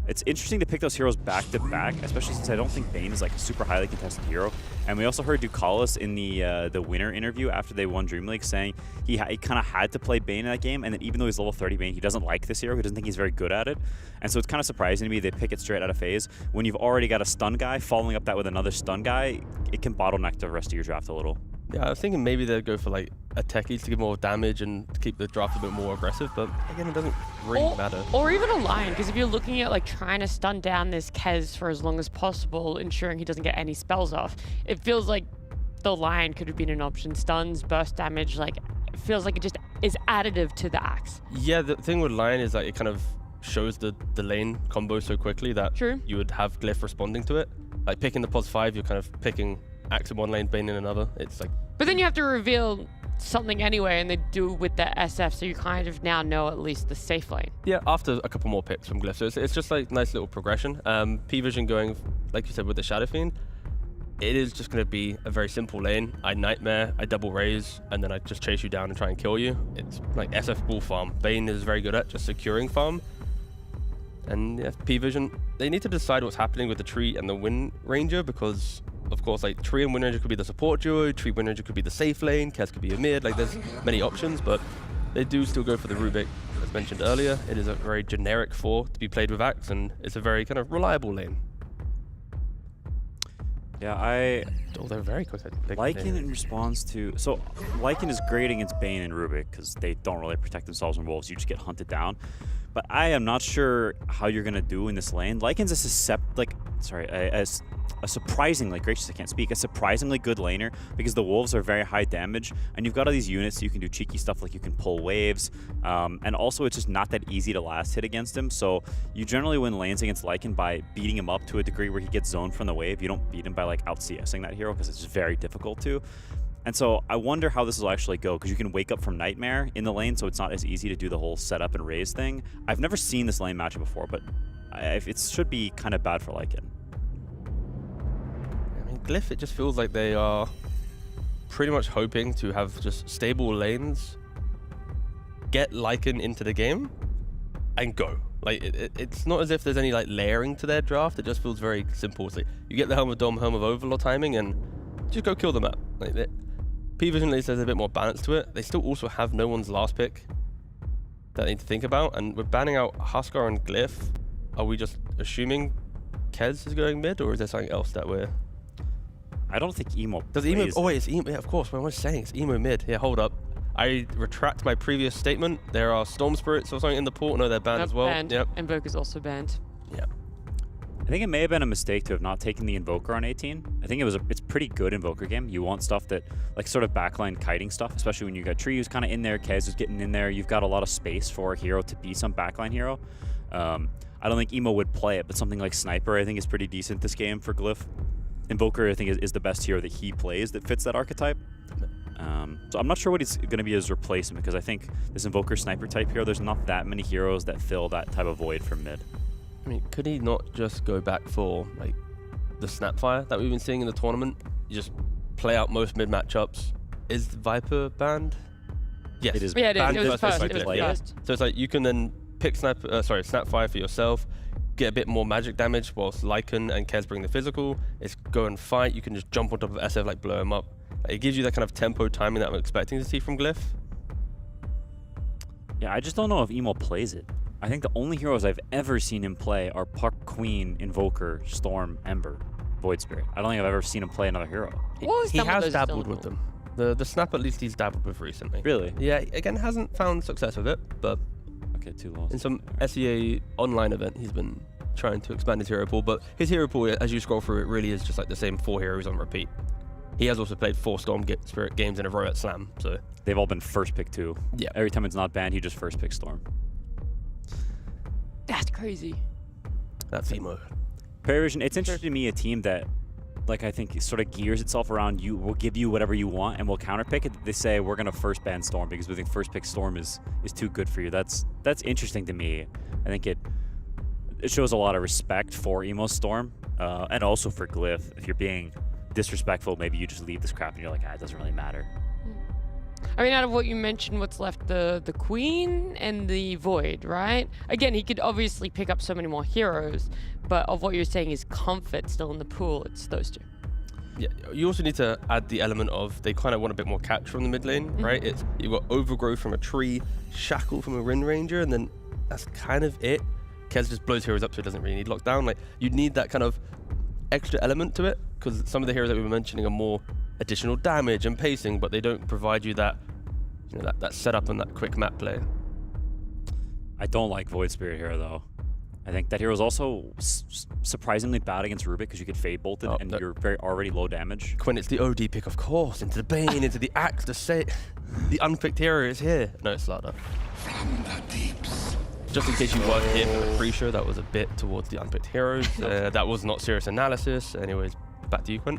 It's interesting to pick those heroes back to back, especially since I don't think Bane is like a super highly contested hero. And we also heard Ducalis in the winner interview after they won Dream League saying he kind of had to play Bane in that game, and that even though he's level 30 Bane, he doesn't like this hero. He doesn't think he's very good at it. And so it's kind of surprising to me they pick it straight out of phase. When you've already got a stun guy, following up that with another stun guy, it can bottleneck the rest of your draft a little. Yeah, I was thinking maybe they'd go for like a techies to give more damage and to keep the draft a bit more aggressive, but again, it doesn't really matter. Or even a Lion, because if you're looking at like trying to stun down this Kez for as long as possible, ensuring he doesn't get any spells off, it feels like the Lion could have been an option. Stuns, burst damage, like it feels like it just is additive to the Axe. Yeah, the thing with Lion is like it kind of shows the lane combo so quickly that True. you would have Glyph responding to it. Like picking the pos 5, you're kind of picking Axe in one lane, Bane in another. It's like... But then you have to reveal something anyway, and they do with the SF, so you kind of now know at least the safe lane. Yeah, after a couple more picks from Glyph. So it's just like nice little progression. PVision going, like you said, with the Shadow Fiend, it is just going to be a very simple lane. I Nightmare, I double raise, and then I just chase you down and try and kill you. It's like SF ball farm. Bane is very good at just securing farm. And yeah, PVision, they need to decide what's happening with the Tree and the Wind Ranger, because of course, like, Tree and Wind Ranger could be the support duo, Tree Wind Ranger could be the safe lane, Kez could be a mid, like there's many options, but they do still go for the Rubik. As mentioned earlier, it is a very generic 4 to be played with Axe, and it's a very kind of reliable lane. Yeah, Oh, they're very quick. Lycan in response to... So, Lycan is great against Bane and Rubik because they don't really protect themselves from wolves. You just get hunted down. But I am not sure how you're going to do in this lane. Lycan's a surprisingly, gracious, I can't speak, a surprisingly good laner because the wolves are very high damage and you've got all these units so you can do cheeky stuff like you can pull waves, and also it's just not that easy to last hit against him. So you generally win lanes against Lycan by beating him up to a degree where he gets zoned from the wave. You don't beat him by like out CSing that hero because it's just very difficult to. And so I wonder how this will actually go, because you can wake up from Nightmare in the lane, so it's not as easy to do the whole setup and raise thing. I've never seen this lane matchup before, but it should be kind of bad for Lycan. I mean, Glyph, it just feels like they are pretty much hoping to have just stable lanes, get Lycan into the game, and go. Like, it's not as if there's any like layering to their draft. It just feels very simple. It's like, you get the Helm of Dom, Helm of Overlord timing, and just go kill them up. Like, PVision at least has a bit more balance to it. They still also have no one's last pick that they need to think about, and we're banning out Huskar and Glyph. Are we just assuming Kez is going mid, or is there something else that we're... I don't think Emo Does Emo... Oh wait, it's Emo... Yeah, of course, what am I saying? It's Emo mid. Yeah, hold up. I retract my previous statement. There are Storm Spirits or something in the port. No, they're banned as well. Banned. Yep. Invoker's also banned. Yeah. I think it may have been a mistake to have not taken the Invoker on 18. I think it's pretty good Invoker game. You want stuff that, like, sort of backline kiting stuff, especially when you got Tree who's kind of in there, Kez is getting in there. You've got a lot of space for a hero to be some backline hero. I don't think Emo would play it, but something like Sniper I think is pretty decent this game for Glyph. Invoker I think is the best hero that he plays that fits that archetype. So I'm not sure what he's going to be his replacement, because I think this Invoker Sniper type hero, there's not that many heroes that fill that type of void from mid. I mean, could he not just go back for like the Snapfire that we've been seeing in the tournament? You just play out most mid matchups. Is Viper banned? Yes. It is. Yeah, banned it was first. It was yeah. first. So it's like you can then pick Snapfire for yourself, get a bit more magic damage whilst Lycan and Kez bring the physical. It's go and fight. You can just jump on top of SF, like blow him up. It gives you that kind of tempo timing that I'm expecting to see from Glyph. Yeah, I just don't know if Emo plays it. I think the only heroes I've ever seen him play are Puck, Queen, Invoker, Storm, Ember, Void Spirit. I don't think I've ever seen him play another hero. He has dabbled with them. The Snap at least he's dabbled with recently. Really? Yeah, again, hasn't found success with it, but Okay, 2 losses. in some SEA online event, he's been trying to expand his hero pool, but his hero pool, as you scroll through it, really is just like the same 4 heroes on repeat. He has also played 4 Storm Spirit games in a row at Slam, so... They've all been first pick too. Yeah. Every time it's not banned, he just first pick Storm. That's crazy. That's Emo. PARIVISION, it's interesting to me, a team that, like, I think sort of gears itself around you, will give you whatever you want and we'll counterpick it. They say we're going to first ban Storm because we think first pick Storm is too good for you. That's interesting to me. I think it shows a lot of respect for Emo Storm, and also for Glyph. If you're being disrespectful, maybe you just leave this crap and you're like, it doesn't really matter. I mean, out of what you mentioned, what's left? The Queen and the Void, right? Again, he could obviously pick up so many more heroes, but of what you're saying is comfort still in the pool, it's those 2. Yeah, you also need to add the element of they kind of want a bit more catch from the mid lane, right? You've got Overgrowth from a Tree, Shackle from a Wind Ranger, and then that's kind of it. Kez just blows heroes up, so it doesn't really need lockdown. Like, you need that kind of extra element to it, because some of the heroes that we were mentioning are more additional damage and pacing, but they don't provide you that, you know, that setup and that quick map play. I don't like Void Spirit here though. I think that hero is also surprisingly bad against Rubik because you get Fade Bolted and you're very already low damage. Quinn, it's the OD pick, of course, into the Bane, into the Axe, the unpicked hero is here. No, it's Slaughter. From the deeps. Just in case you weren't here for the pre-show, that was a bit towards the unpicked heroes. That was not serious analysis. Anyways, back to you, Quinn.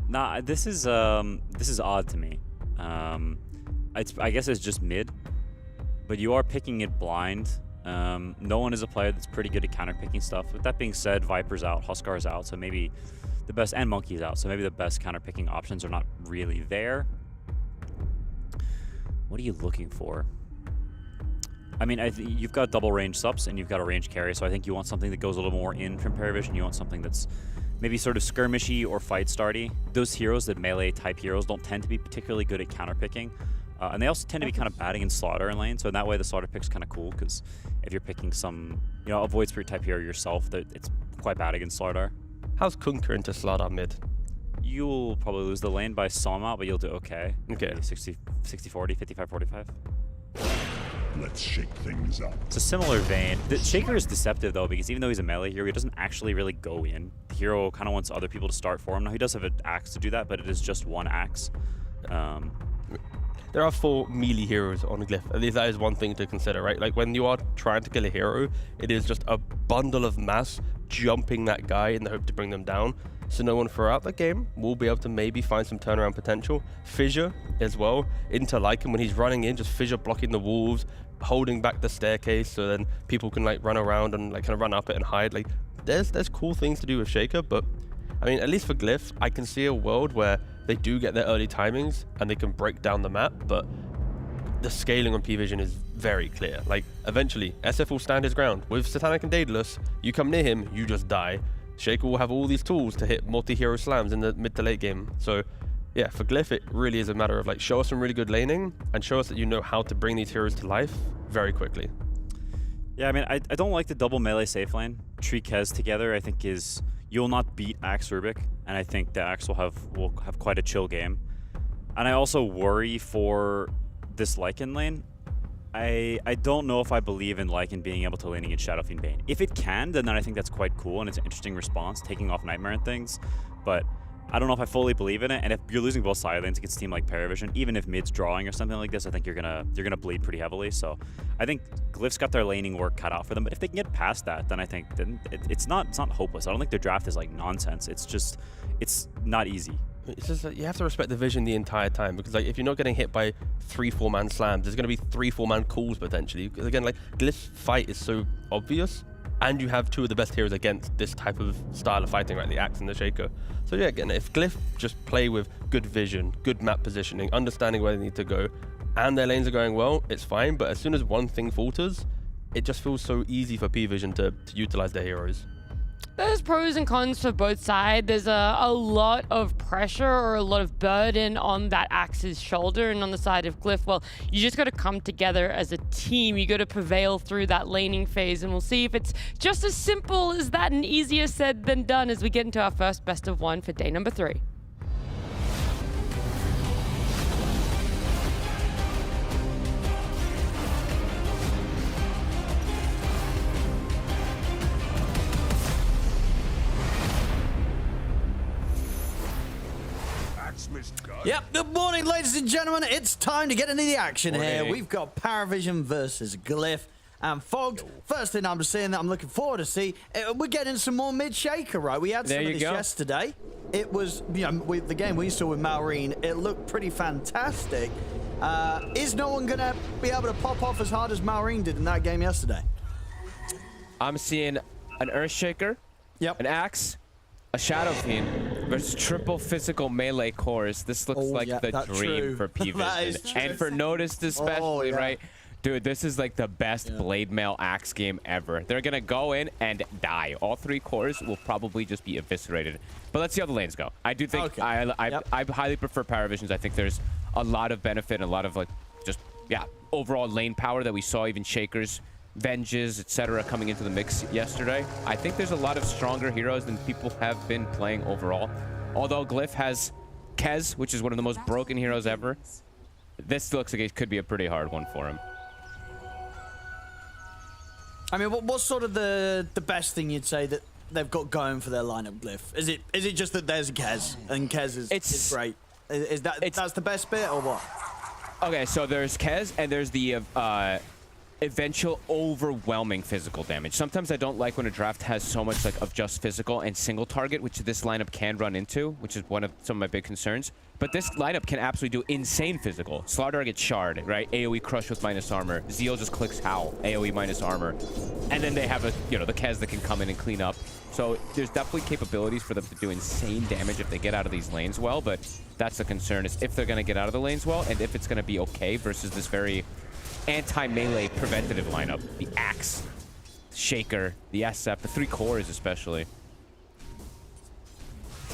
Nah, this is odd to me. I guess it's just mid, but you are picking it blind. No one is a player that's pretty good at counter-picking stuff. With that being said, Viper's out, Huskar's out, so maybe the best, and Monkey's out, so maybe the best counter-picking options are not really there. What are you looking for? I mean, you've got double range subs and you've got a range carry, so I think you want something that goes a little more in from PARIVISION. You want something that's maybe sort of skirmishy or fight starty. Those heroes, that melee type heroes, don't tend to be particularly good at counter picking. And they also tend to be kind of batting in slaughter in lane, so in that way the slaughter pick's kind of cool, because if you're picking some, you know, a Void Spirit type hero yourself, that it's quite bad against slaughter. How's Kunkka into slaughter mid? You'll probably lose the lane by some amount, but you'll do okay. Okay. 60-40, 55-45. Let's shake things up. It's a similar vein. The Shaker is deceptive though, because even though he's a melee hero, he doesn't actually really go in. The hero kind of wants other people to start for him. Now he does have an axe to do that, but it is just one axe. There are 4 melee heroes on Glyph. At least that is one thing to consider, right? Like when you are trying to kill a hero, it is just a bundle of mass jumping that guy in the hope to bring them down. So no one throughout the game will be able to maybe find some turnaround potential. Fissure as well, into Lycan when he's running in, just Fissure blocking the wolves, holding back the staircase so then people can like run around and like kind of run up it and hide. Like there's cool things to do with Shaker, but I mean, at least for Glyph, I can see a world where they do get their early timings and they can break down the map, but the scaling on PVision is very clear. Like eventually SF will stand his ground. With Satanic and Daedalus, you come near him, you just die. Shaker will have all these tools to hit multi-hero slams in the mid to late game. So yeah, for Glyph, it really is a matter of like, show us some really good laning and show us that you know how to bring these heroes to life very quickly. Yeah, I mean, I don't like the double melee safe lane. Tree Kez together, I think you'll not beat Axe Rubik, and I think the Axe will have quite a chill game. And I also worry for this Lycan lane. I don't know if I believe in Lycan being able to lane against Shadow Fiend Bane. If it can, then I think that's quite cool and it's an interesting response, taking off Nightmare and things. But I don't know if I fully believe in it. And if you're losing both side lanes against a team like PARIVISION, even if mid's drawing or something like this, I think you're gonna bleed pretty heavily. So I think Glyph's got their laning work cut out for them. But if they can get past that, then I think it's not hopeless. I don't think their draft is like nonsense. It's not easy. It's just that you have to respect the vision the entire time, because like if you're not getting hit by 3-4 man slams, there's going to be 3-4 man calls potentially. Because again, like Glyph's fight is so obvious, and you have 2 of the best heroes against this type of style of fighting, right? The Axe and the Shaker. So yeah, again, if Glyph just play with good vision, good map positioning, understanding where they need to go, and their lanes are going well, it's fine. But as soon as one thing falters, it just feels so easy for PVision to utilize their heroes. There's pros and cons for both sides. There's a lot of pressure or a lot of burden on that Axe's shoulder, and on the side of Glyph, well, you just got to come together as a team. You got to prevail through that laning phase, and we'll see if it's just as simple as that and easier said than done as we get into our first best of 1 for day number 3. Yep, good morning, ladies and gentlemen. It's time to get into the action here. We've got PARIVISION versus Glyph. And Fogged, first thing I'm seeing that I'm looking forward to see, we're getting some more mid-shaker, right? We had some of this yesterday. It was, you know, with the game we saw with Maureen, it looked pretty fantastic. Is no one going to be able to pop off as hard as Maureen did in that game yesterday? I'm seeing an Earthshaker, an Axe, a Shadow Fiend versus triple physical melee cores. This looks like the dream for PVision. And for Noticed especially, right? Dude, this is like the best Blade Mail Axe game ever. They're going to go in and die. All 3 cores will probably just be eviscerated. But let's see how the lanes go. I do think I highly prefer PARIVISION's. I think there's a lot of benefit and a lot of like just, overall lane power that we saw, even Shakers, Venges, etc. coming into the mix yesterday. I think there's a lot of stronger heroes than people have been playing overall. Although Glyph has Kez, which is one of the most broken heroes ever, this looks like it could be a pretty hard one for him. I mean, what's sort of the best thing you'd say that they've got going for their lineup, Glyph? Is it just that there's Kez and Kez is great? Is that's the best bit or what? Okay, so there's Kez and there's the eventual overwhelming physical damage. Sometimes I don't like when a draft has so much like of just physical and single target, which this lineup can run into, which is one of some of my big concerns. But this lineup can absolutely do insane physical. Slardar gets shard, right? AoE crush with minus armor. Zeal just clicks howl, AoE minus armor. And then they have a, the Kez that can come in and clean up. So there's definitely capabilities for them to do insane damage if they get out of these lanes well, but that's the concern, is if they're going to get out of the lanes well and if it's going to be okay versus this very anti-melee preventative lineup. The Axe, Shaker, the SF, the 3 cores especially.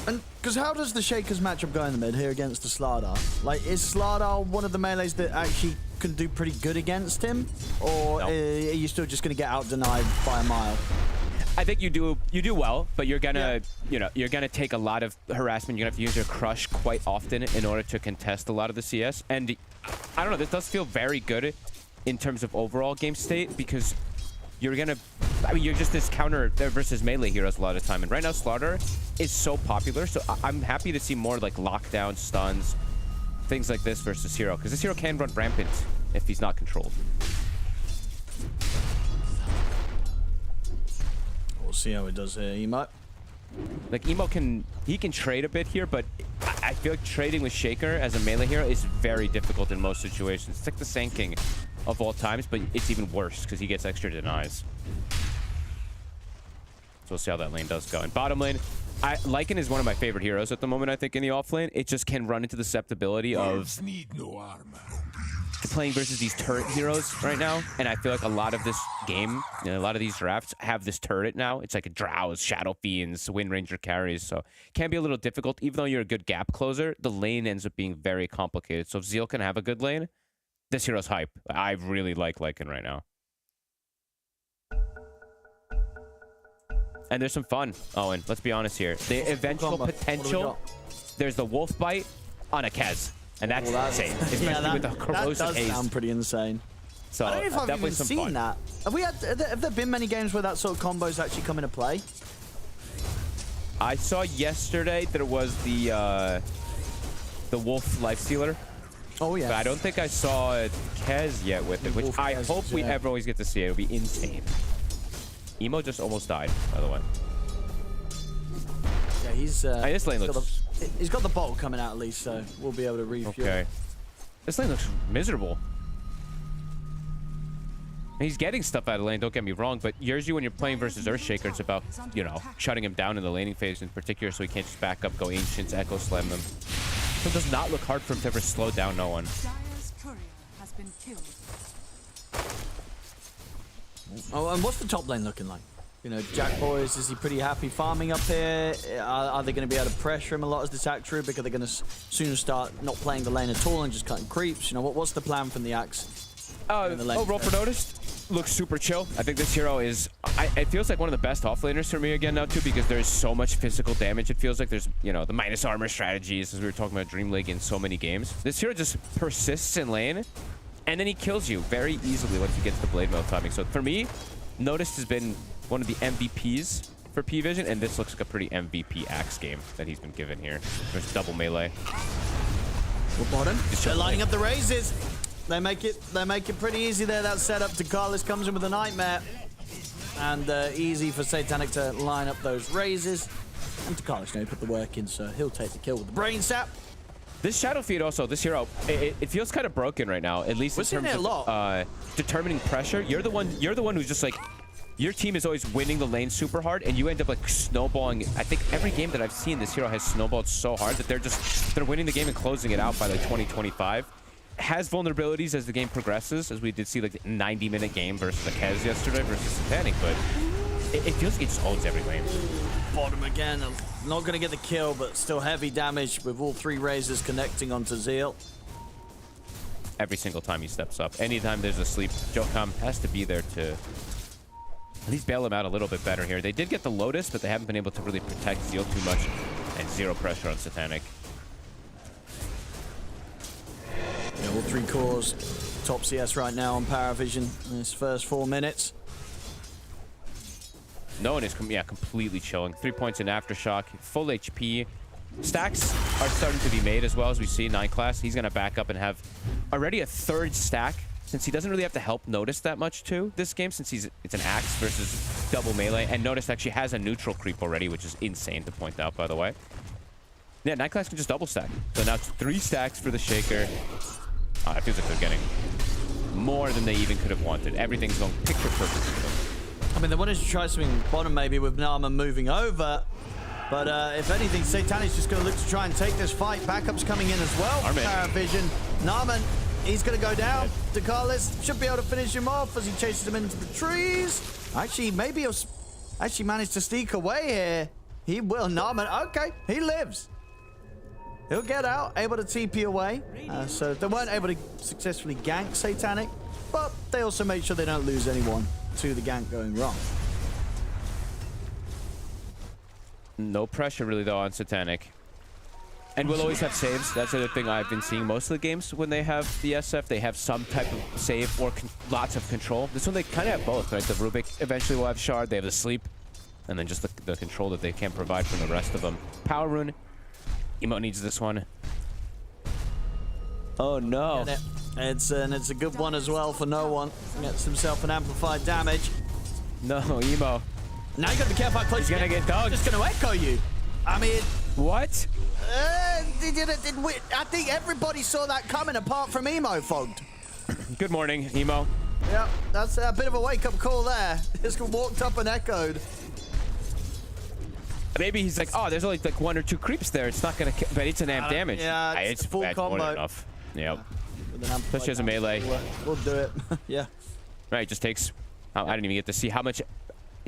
And because how does the Shakers matchup go in the mid here against the Slardar? Like, is Slardar one of the melees that actually can do pretty good against him, or are you still just going to get out denied by a mile? I think you do well, but you're gonna you're gonna take a lot of harassment. You're gonna have to use your crush quite often in order to contest a lot of the CS. And I don't know, this does feel very good in terms of overall game state, because you're just this counter versus melee heroes a lot of the time. And right now Slardar is so popular, so I'm happy to see more like lockdown, stuns, things like this versus hero, because this hero can run rampant if he's not controlled. We'll see how it does here, Emo. Like, Emo can trade a bit here, but I feel like trading with Shaker as a melee hero is very difficult in most situations. It's like the Sand King of all times, but it's even worse because he gets extra denies. So we'll see how that lane does go. And bottom lane, Lycan is one of my favorite heroes at the moment, I think, in the off lane. It just can run into the susceptibility of playing versus these turret heroes right now. And I feel like a lot of this game, a lot of these drafts have this turret now. It's like a Drows, Shadow Fiends, Wind Ranger carries. So it can be a little difficult. Even though you're a good gap closer, the lane ends up being very complicated. So if Zeal can have a good lane, this hero's hype. I really like Lycan right now. And there's some fun, Owen. Let's be honest here. The eventual potential, there's the Wolf Bite on a Kez. And that's insane, especially with the corrosive that does haze. sound pretty insane. So I don't know if I've definitely even some seen fun. that. Have there been many games where that sort of combos actually come into play? I saw yesterday there was the Wolf Lifestealer. Oh yeah. But I don't think I saw Kez yet with it, which I hope we ever always get to see. It would be insane. Emo just almost died, by the way. Yeah, he's. This lane looks. He's got the bottle coming out at least, so we'll be able to refuel. Okay. This lane looks miserable. He's getting stuff out of the lane, don't get me wrong, but usually when you're playing versus Earthshaker, it's about, shutting him down in the laning phase in particular, so he can't just back up, go Ancients, Echo Slam them. So it does not look hard for him to ever slow down no one. Oh, and what's the top lane looking like? Jack Boys, is he pretty happy farming up here? Are they going to be able to pressure him a lot as this Axe Rubic? Are they going to soon start not playing the lane at all and just cutting creeps? What's the plan from the Axe? Overall for Noticed, looks super chill. I think this hero is, it feels like one of the best offlaners for me again now too, because there's so much physical damage. It feels like there's, the minus armor strategies, as we were talking about Dream League in so many games. This hero just persists in lane, and then he kills you very easily once he gets the blade mail timing. So for me, Noticed has been one of the MVPs for PVision, and this looks like a pretty MVP Axe game that he's been given here. There's double melee. Well, bottom. They're lining up the raises. They make it pretty easy there. That setup. Takalis comes in with a nightmare, and easy for Satanic to line up those raises. And Takalis, put the work in, so he'll take the kill with the brain sap. This Shadow Feed also, this hero, it feels kind of broken right now, at least in terms of determining pressure. You're the one who's just like, your team is always winning the lane super hard, and you end up like snowballing. I think every game that I've seen, this hero has snowballed so hard that they're winning the game and closing it out by like 20-25. Has vulnerabilities as the game progresses, as we did see like the 90-minute game versus a Kez yesterday versus Satanic, but it feels like it just owns every lane. Bottom again, not going to get the kill, but still heavy damage with all 3 razors connecting onto Zeal. Every single time he steps up. Anytime there's a sleep, Jokam has to be there to at least bail him out a little bit better here. They did get the Lotus, but they haven't been able to really protect Zeal too much, and 0 pressure on Satanic. Yeah, all 3 cores, top CS right now on PARIVISION in his first 4 minutes. No one is completely chilling. 3 points in Aftershock, full HP. Stacks are starting to be made as well, as we see 9 class. He's going to back up and have already a 3rd stack, since he doesn't really have to help Notice that much too this game, since it's an Axe versus double melee. And Notice actually has a neutral creep already, which is insane to point out, by the way. Yeah, 9 class can just double stack. So now it's 3 stacks for the Shaker. Oh, it feels like they're getting more than they even could have wanted. Everything's going picture perfect for them. I mean, they wanted to try something bottom maybe with Narman moving over. But if anything, Satanic's just going to look to try and take this fight. Backups coming in as well. PARIVISION. Narman he's going to go down. DeCarlis should be able to finish him off as he chases him into the trees. Actually, maybe he'll actually manage to sneak away here. He will. Narman, okay, he lives. He'll get out, able to TP away. So they weren't able to successfully gank Satanic, but they also make sure they don't lose anyone to the gank going wrong. No pressure really though on Satanic. And we'll always have saves. That's the other thing I've been seeing most of the games when they have the SF. They have some type of save or lots of control. This one they kind of have both, right? The Rubik eventually will have Shard. They have the Sleep. And then just the control that they can't provide from the rest of them. Power Rune. Emo needs this one. Oh no. It's a good one as well for no one. Gets himself an amplified damage. No, Emo. Now you got to be careful how close He's gonna get dogged. Just gonna echo you. I mean, what? I think everybody saw that coming apart from Emo, Fogged. Good morning, Emo. Yep, that's a bit of a wake-up call there. Just walked up and echoed. Maybe he's like, oh, there's only like 1 or 2 creeps there. It's not gonna, but it's an amp damage. Yeah, it's full combo. More than enough. Yep. Yeah, especially as a melee. We'll do it. Yeah. Right, it just takes. I didn't even get to see how much.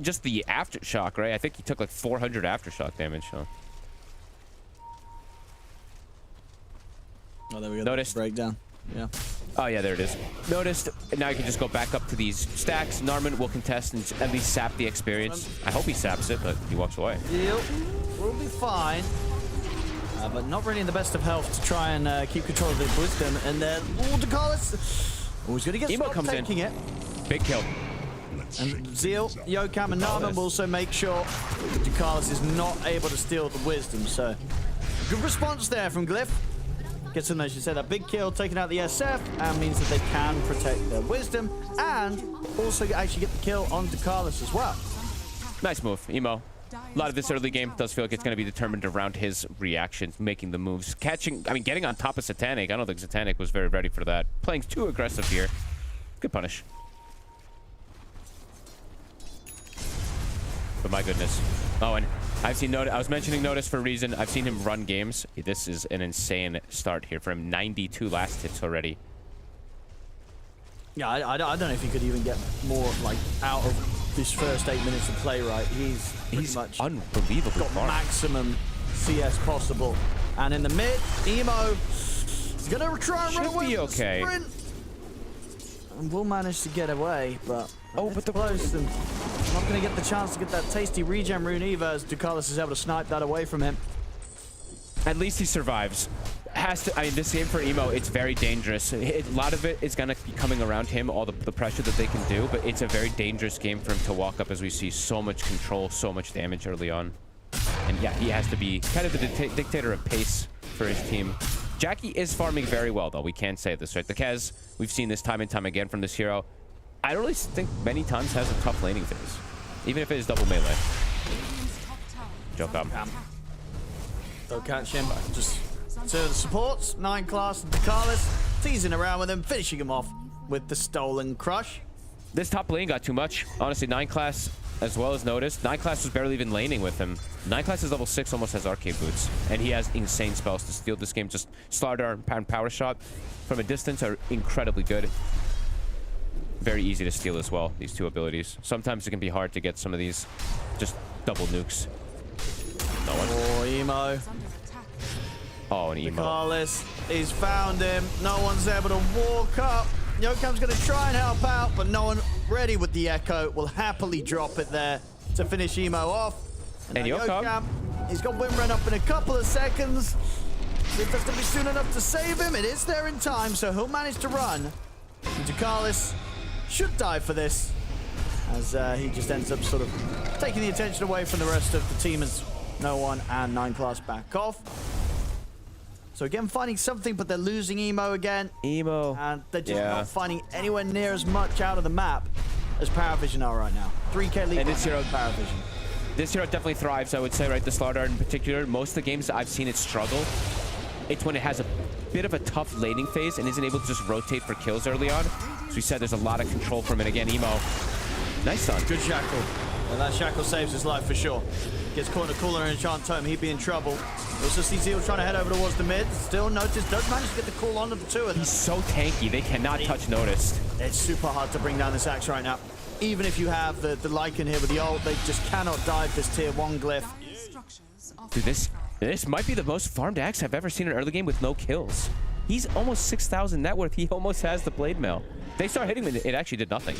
Just the aftershock, right? I think he took like 400 aftershock damage. So. Oh, there we go. Noticed. Breakdown. Yeah. Oh, yeah, there it is. Noticed. Now you can just go back up to these stacks. Narman will contest and at least sap the experience. I hope he saps it, but he walks away. Yep. We'll be fine. But not really in the best of health to try and keep control of the Wisdom. And then, DeCarlis. He's going to get Emo comes taking in. it. Big kill. And Zeal, Yokam, and Narman will also make sure DeCarlis is not able to steal the Wisdom. So, good response there from Glyph. Gets them, as you said, a big kill, taking out the SF, and means that they can protect their Wisdom, and also actually get the kill on DeCarlis as well. Nice move, Emo. A lot of this early game does feel like it's going to be determined around his reactions, making the moves, getting on top of Satanic. I don't think Satanic was very ready for that. Playing too aggressive here. Good punish. But my goodness. Oh, and I've seen Notice. I was mentioning Notice for a reason. I've seen him run games. This is an insane start here for him. 92 last hits already. Yeah, I don't know if he could even get more like out of this first 8 minutes of play. Right, he's pretty much unbelievable. Got maximum CS possible, and in the mid, Emo is gonna try and run away. Should be okay. And will manage to get away, but but the close. And not gonna get the chance to get that tasty regen rune either, as DeCarlis is able to snipe that away from him. At least he survives. I mean, this game for Emo, it's very dangerous. A lot of it is going to be coming around him, all the pressure that they can do, but it's a very dangerous game for him to walk up as we see so much control, so much damage early on. And yeah, he has to be kind of the dictator of pace for his team. Jackie is farming very well, though. We can't say this, right? The Kez, we've seen this time and time again from this hero. I don't really think many times has a tough laning phase, even if it is double melee. Joke up. Don't catch him. Just to the supports, 9 class and DeCarlis, teasing around with him, finishing him off with the stolen crush. This top lane got too much. Honestly, 9 class as well as Notice. 9 class was barely even laning with him. 9 class is level 6, almost has arcade boots, and he has insane spells to steal this game. Just Slaughter and Power Shot from a distance are incredibly good. Very easy to steal as well, these two abilities. Sometimes it can be hard to get some of these just double nukes. No one. Oh, Emo. Oh, an Emo. DeCarlis, he's found him. No one's able to walk up. Yokam's going to try and help out, but no one ready with the echo. Will happily drop it there to finish Emo off. And Yokam, he's got Wimren up in a couple of seconds. See if that's going to be soon enough to save him. It is there in time, so he'll manage to run. And DeCarlis should die for this, as he just ends up sort of taking the attention away from the rest of the team as no one and 9 class back off. So again, finding something, but they're losing Emo again. Emo. And they're just not finding anywhere near as much out of the map as PARIVISION are right now. 3K lead. And this hero, PARIVISION. This hero definitely thrives, I would say, right? The Slaughter in particular. Most of the games that I've seen it struggle, it's when it has a bit of a tough laning phase and isn't able to just rotate for kills early on. So we said there's a lot of control from it. Again, Emo. Nice stun. Good shackle. And that shackle saves his life for sure. Gets caught in a cooler and enchant tome. He'd be in trouble. Also see Zeal trying to head over towards the mid. Still Notice does manage to get the call onto the two of them. He's so tanky. They cannot touch Noticed. It's super hard to bring down this Axe right now. Even if you have the Lycan here with the ult, they just cannot dive this tier 1 glyph. Dude, this might be the most farmed Axe I've ever seen in early game with no kills. He's almost 6,000 net worth. He almost has the blade mail. They start hitting him, it actually did nothing.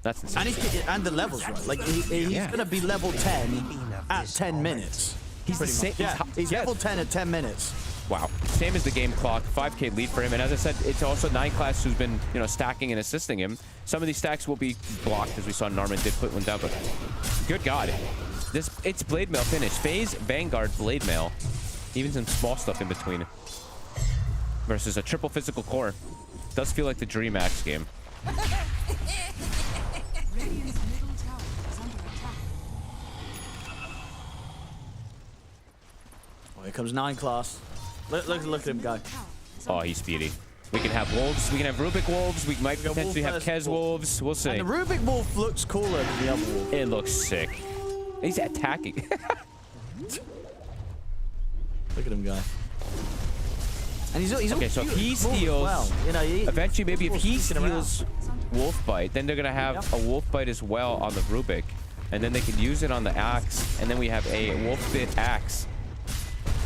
That's insane. And the levels, right? Like, he's going to be level 10 at 10 minutes. He's the same. Yeah, he's level 10 at 10 minutes. Wow. Same as the game clock. 5K lead for him. And as I said, it's also 9 class who's been, stacking and assisting him. Some of these stacks will be blocked, as we saw Norman did put one down, but good God. It's blade mail finish. Phase, Vanguard, blade mail. Even some small stuff in between. Versus a triple physical core. Does feel like the Dream Axe game. Here comes 9 class. Look at him go. Oh, he's speedy. We can have wolves. We can have Rubik wolves. We might potentially have Kez wolves. We'll see. And the Rubik wolf looks cooler than the other wolf. It looks sick. He's attacking. Look at him go. And he's okay, so if he steals, well. eventually maybe if he steals Wolf Bite, then they're going to have a Wolf Bite as well on the Rubik. And then they can use it on the Axe, and then we have a Wolf Bit Axe.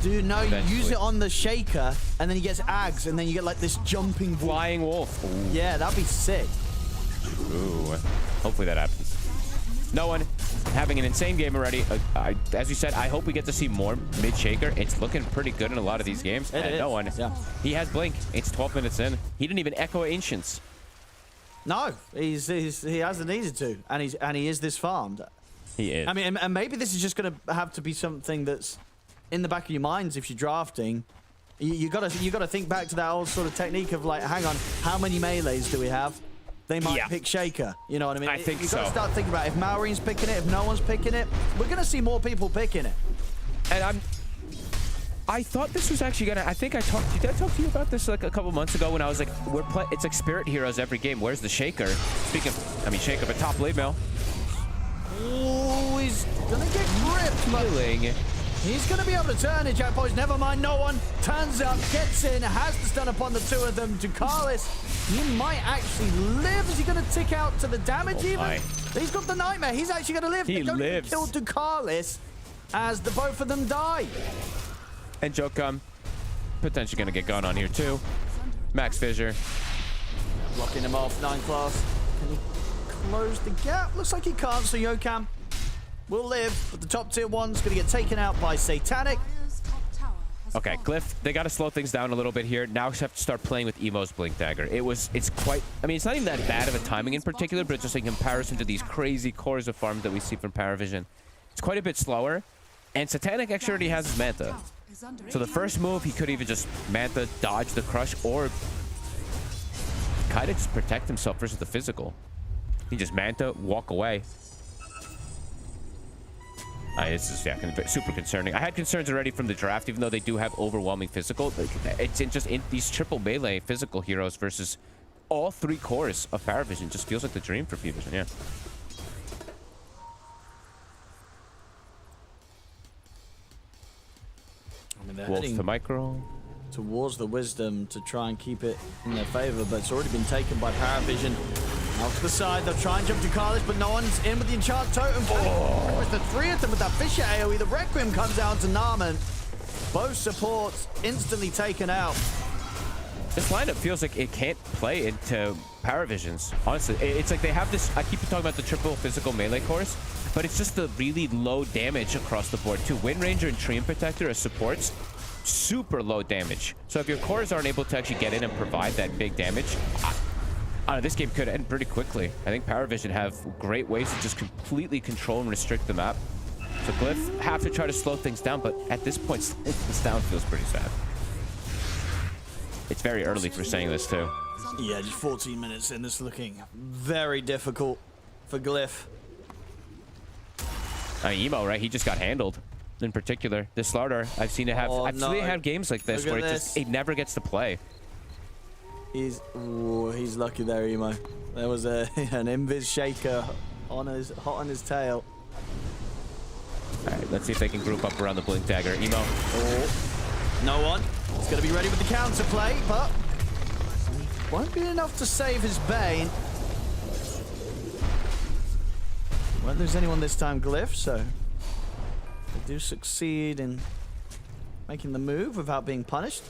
Dude, no, you use it on the Shaker, and then he gets Ags, and then you get like this jumping flying wolf. Ooh. Yeah, that'd be sick. Ooh, hopefully that happens. No one having an insane game already. As you said, I hope we get to see more mid Shaker. It's looking pretty good in a lot of these games. It is. No one. Yeah. He has Blink. It's 12 minutes in. He didn't even echo Ancients. No, he hasn't needed to, and he is this farmed. He is. I mean, and maybe this is just gonna have to be something that's in the back of your minds if you're drafting. You gotta think back to that old sort of technique of like, hang on, how many melees do we have? They might pick Shaker. You know what I mean? I think You've got to start thinking about it. If Maureen's picking it, if no one's picking it, we're gonna see more people picking it. And I thought this was actually gonna. I think did I talk to you about this like a couple months ago when I was like, it's like Spirit Heroes every game. Where's the Shaker? Speaking of, I mean, Shaker, but top blade mail. Oh, he's gonna get gripped. Feeling. He's going to be able to turn it, Jack Boys. Never mind, no one turns up, gets in, has the stun upon the two of them. Ducalis, he might actually live. Is he going to tick out to the damage even? He's got the Nightmare. He's actually going to live. He lives. Kill Ducalis as the both of them die. And Jokum potentially going to get gone on here too. Max Fissure. Blocking him off, 9 class. Can he close the gap? Looks like he can't, so Yokam will live, but the top tier one's going to get taken out by Satanic. Okay, Glyph, they got to slow things down a little bit here. Now we have to start playing with Emo's Blink Dagger. It's quite, I mean, it's not even that bad of a timing in particular, but just in comparison to these crazy cores of farms that we see from PARIVISION, it's quite a bit slower. And Satanic actually already has his Manta. So the first move, he could even just Manta, dodge the Crush, or kind of just protect himself versus the physical. He just Manta, walk away. This is super concerning. I had concerns already from the draft, even though they do have overwhelming physical. It's just in these triple melee physical heroes versus all 3 cores of PARIVISION. Just feels like the dream for PARIVISION, yeah. I mean, Wolf to micro. Towards the Wisdom to try and keep it in their favor, but it's already been taken by PARIVISION. Out to the side, they'll try and jump to Carlos, but no one's in with the Enchant Totem. With the 3 of them with that Fisher AoE, the Requiem comes down to Narman. Both supports instantly taken out. This lineup feels like it can't play into PARIVISION's. Honestly, it's like they have this, I keep talking about the triple physical melee cores, but it's just the really low damage across the board too. Wind Ranger and Treant Protector as supports, super low damage. So if your cores aren't able to actually get in and provide that big damage, I don't know, this game could end pretty quickly. I think PARIVISION have great ways to just completely control and restrict the map. So Glyph have to try to slow things down, but at this point, this down feels pretty sad. It's very early for saying this too. Yeah, just 14 minutes in. This is looking very difficult for Glyph. Emo, right? He just got handled. In particular, the Slardar, I've seen it have. I've seen it have games like this where it never gets to play. He's lucky there, Emo. There was an Invis Shaker hot on his tail. All right, let's see if they can group up around the Blink Dagger. Emo. Oh, no one. He's going to be ready with the counterplay, but won't be enough to save his Bane. Won't lose anyone this time, Glyph, so they do succeed in making the move without being punished.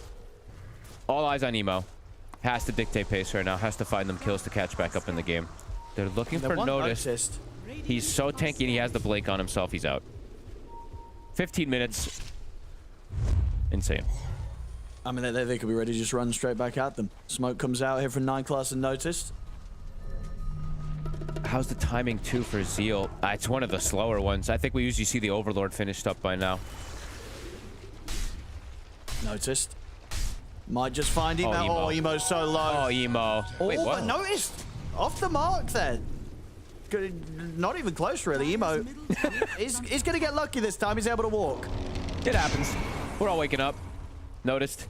All eyes on Emo. Has to dictate pace right now. Has to find them kills to catch back up in the game. They're looking for notice. He's so tanky and he has the Blink on himself. He's out. 15 minutes. Insane. I mean, they could be ready to just run straight back at them. Smoke comes out here from 9 class and noticed. How's the timing, too, for Zeal? It's one of the slower ones. I think we usually see the Overlord finished up by now. Noticed. Might just find him. Oh, Emo. Oh, Emo's so low. Oh, Emo. Wait, but what? noticed. Off the mark there. Not even close, really. Emo. he's going to get lucky this time. He's able to walk. It happens. We're all waking up. Noticed.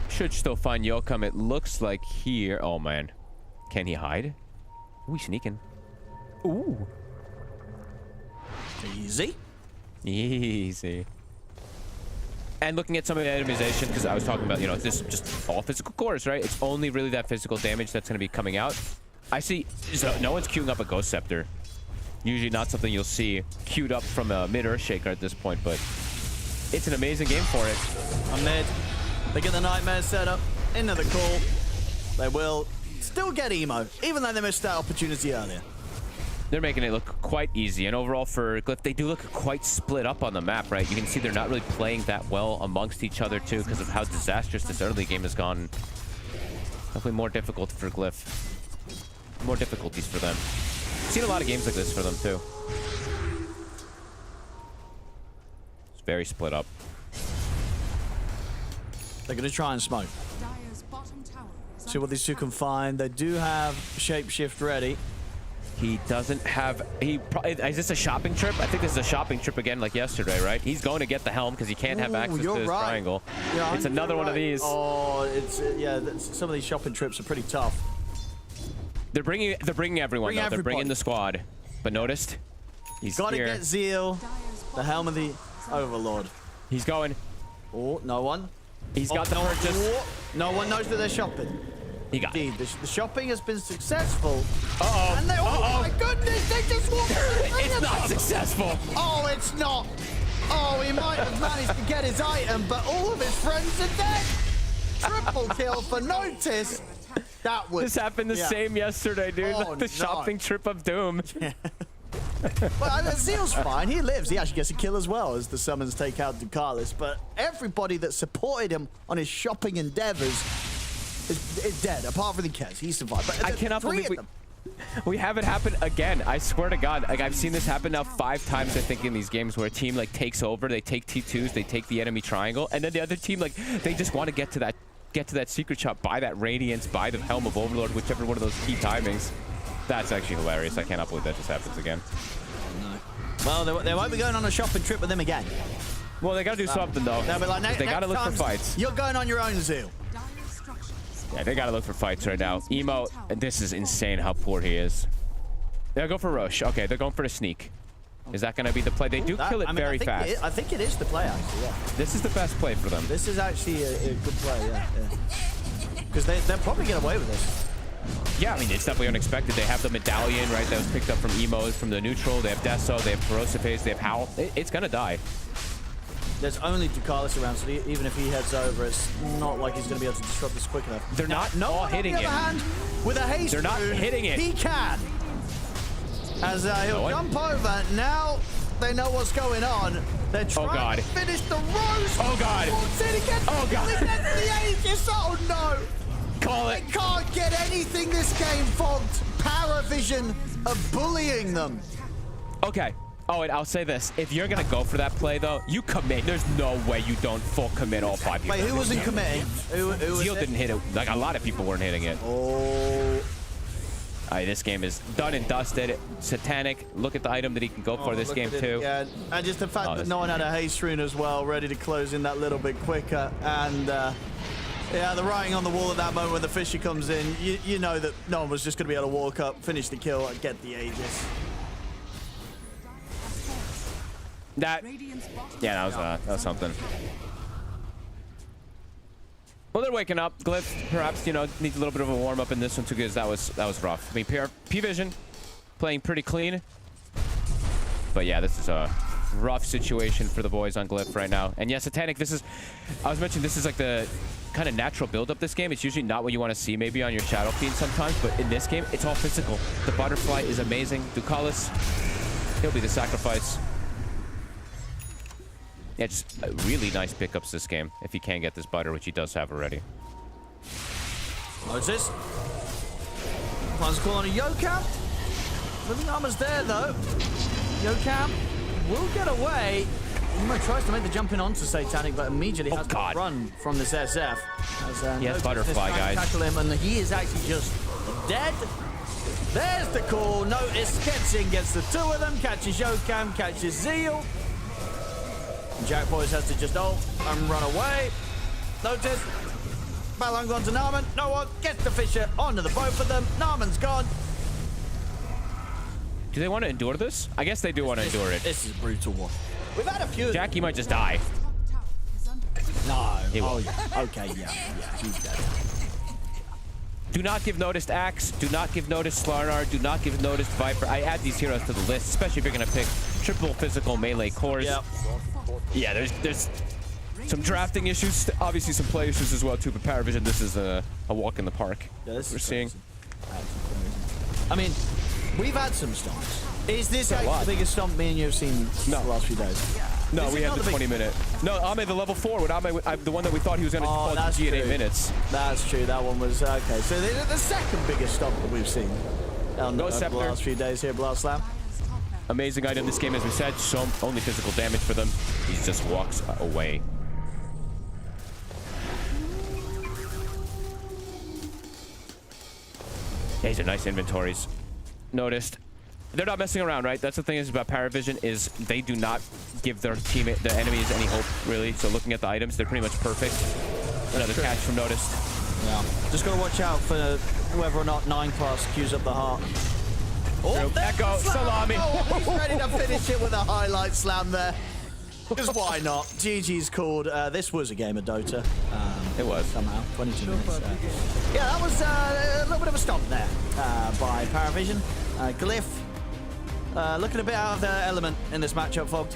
Should still find Yokum. It looks like here. Oh, man. Can he hide? Ooh, he's sneaking. Ooh. Easy. Easy. And looking at some of the itemization, because I was talking about, you know, this just all physical cores, right? It's only really that physical damage that's going to be coming out. I see, so no one's queuing up a Ghost Scepter. Usually not something you'll see queued up from a mid-Earthshaker at this point, but it's an amazing game for it. On mid, they get the Nightmare set up into the call. They will still get Emo, even though they missed that opportunity earlier. They're making it look quite easy, and overall for Glyph, they do look quite split up on the map, right? You can see they're not really playing that well amongst each other, too, because of how disastrous this early game has gone. Definitely more difficult for Glyph. More difficulties for them. I've seen a lot of games like this for them, too. It's very split up. They're going to try and smoke. See what these two can find. They do have Shapeshift ready. He doesn't have... Is this a shopping trip? I think this is a shopping trip again like yesterday, right? He's going to get the helm because he can't have access to his triangle. Yeah, it's another one of these. Oh, it's... yeah, some of these shopping trips are pretty tough. They're bringing everyone, though. They're bringing the squad. But noticed? He's Gotta get Zeal. The helm of the Overlord. He's going. Oh, no one. He's got the purchase. Oh, no one knows that they're shopping. He got it. The shopping has been successful. Uh-oh. And they, oh my goodness, they just walked It's not successful. Oh, it's not. Oh, he might have managed to get his item, but all of his friends are dead. Triple kill for Notice. That was... This happened the same yesterday, dude. Oh, the shopping trip of doom. Yeah. Well, Zeal's fine. He lives. He actually gets a kill as well as the summons take out Ducalis. But everybody that supported him on his shopping endeavors is dead, apart from the Kez. He survived. But I cannot believe we have it happen again. I swear to God. Like, I've seen this happen now 5 times, I think, in these games where a team, like, takes over. They take T2s. They take the enemy triangle. And then the other team, like, they just want to get to that secret shot, buy that Radiance, buy the Helm of Overlord, whichever one of those key timings. That's actually hilarious. I cannot believe that just happens again. No. Well, they won't be going on a shopping trip with them again. Well, they got to do something, though. They'll be like, they got to look for fights. You're going on your own, Zeal. Yeah, they got to look for fights right now. Emo, this is insane how poor he is. They'll go for Rush. Okay, they're going for a sneak. Is that going to be the play? They do kill it very fast. I think it is the play, actually, yeah. This is the best play for them. This is actually a good play, yeah. Because they'll probably get away with this. Yeah, I mean, it's definitely unexpected. They have the medallion, right, that was picked up from Emo's from the neutral. They have Deso, they have Corrosive Haze, they have Howl. It's going to die. There's only Ducalis around, so even if he heads over, it's not like he's going to be able to disrupt this quick enough. They're not all hitting it. On the other hand, with a haste they're not hitting it. He can. As he'll jump over. Now they know what's going on. They're trying to finish the roast. Oh, God. Oh, God. He gets the Aegis. Oh, no. Call it. They can't get anything this game, fogged. PARIVISION are bullying them. Okay. Oh, and I'll say this. If you're going to go for that play, though, you commit. There's no way you don't full commit all 5 Wait, who wasn't committing? Who Zeal didn't hit it. Like, a lot of people weren't hitting it. Oh. This game is done and dusted. Satanic. Look at the item that he can go for this game, too. Yeah, and just the fact that no one had a haste rune as well, ready to close in that little bit quicker. And, yeah, the writing on the wall at that moment when the Fisher comes in, you know that no one was just going to be able to walk up, finish the kill, and get the Aegis. That was something. Well, they're waking up. Glyph, perhaps, you know, needs a little bit of a warm up in this one too, because that was rough. I mean, PARIVISION playing pretty clean, but yeah, this is a rough situation for the boys on Glyph right now. And yeah, Satanic, I was mentioning this is like the kind of natural build-up this game. It's usually not what you want to see maybe on your Shadow Fiend sometimes, but in this game, it's all physical. The butterfly is amazing. Ducalis, he'll be the sacrifice. Yeah, just really nice pickups this game if he can get this butter, which he does have already. Moses. One's calling a Yokam. Living Armor's there though. Yokam will get away. He tries to make the jump in onto Satanic, but immediately has to run from this SF. He has butterfly, guys. Tackle him, and he is actually just dead. There's the call. Notice gets in, gets the two of them, catches Yokam, catches Zeal. Jack Boys has to just ult and run away. Notice. Balon gone to Narman. No one gets the Fisher onto the both of them. Narman's gone. Do they want to endure this? I guess they do want to endure it. This is a brutal one. We've had a few. Jackie might just die. No. He will. Oh, yeah. Okay, yeah. He's dead. Do not give notice to Axe. Do not give notice to Slarnar. Do not give notice to Viper. I add these heroes to the list, especially if you're going to pick triple physical melee cores. Yep. Yeah, there's some drafting issues, obviously some play issues as well too, but PARIVISION, this is a walk in the park. Yeah, this we're is seeing. I mean, we've had some stomps. Is this the biggest stomp me and you have seen the last few days? No, we had the 20-minute. No, Ame the level 4 with Ame, the one that we thought he was going to call GG at 8 minutes. That's true. That one was okay. So the second biggest stomp that we've seen on the last few days here, Blast Slam. Amazing item this game, as we said. So only physical damage for them. He just walks away. Yeah, these are nice inventories. Noticed. They're not messing around, right? That's the thing is about PARIVISION is they do not give their teammate, the enemies, any hope, really. So looking at the items, they're pretty much perfect. Another catch from Noticed. Yeah. Just got to watch out for whether or not 9 class queues up the heart. Oh, Echo, salami. Oh, he's ready to finish it with a highlight slam there. Because why not? GG's called. This was a game of Dota. It was. Somehow. 22 minutes. Yeah, that was a little bit of a stomp there by PARIVISION. Glyph looking a bit out of their element in this matchup, Fogged.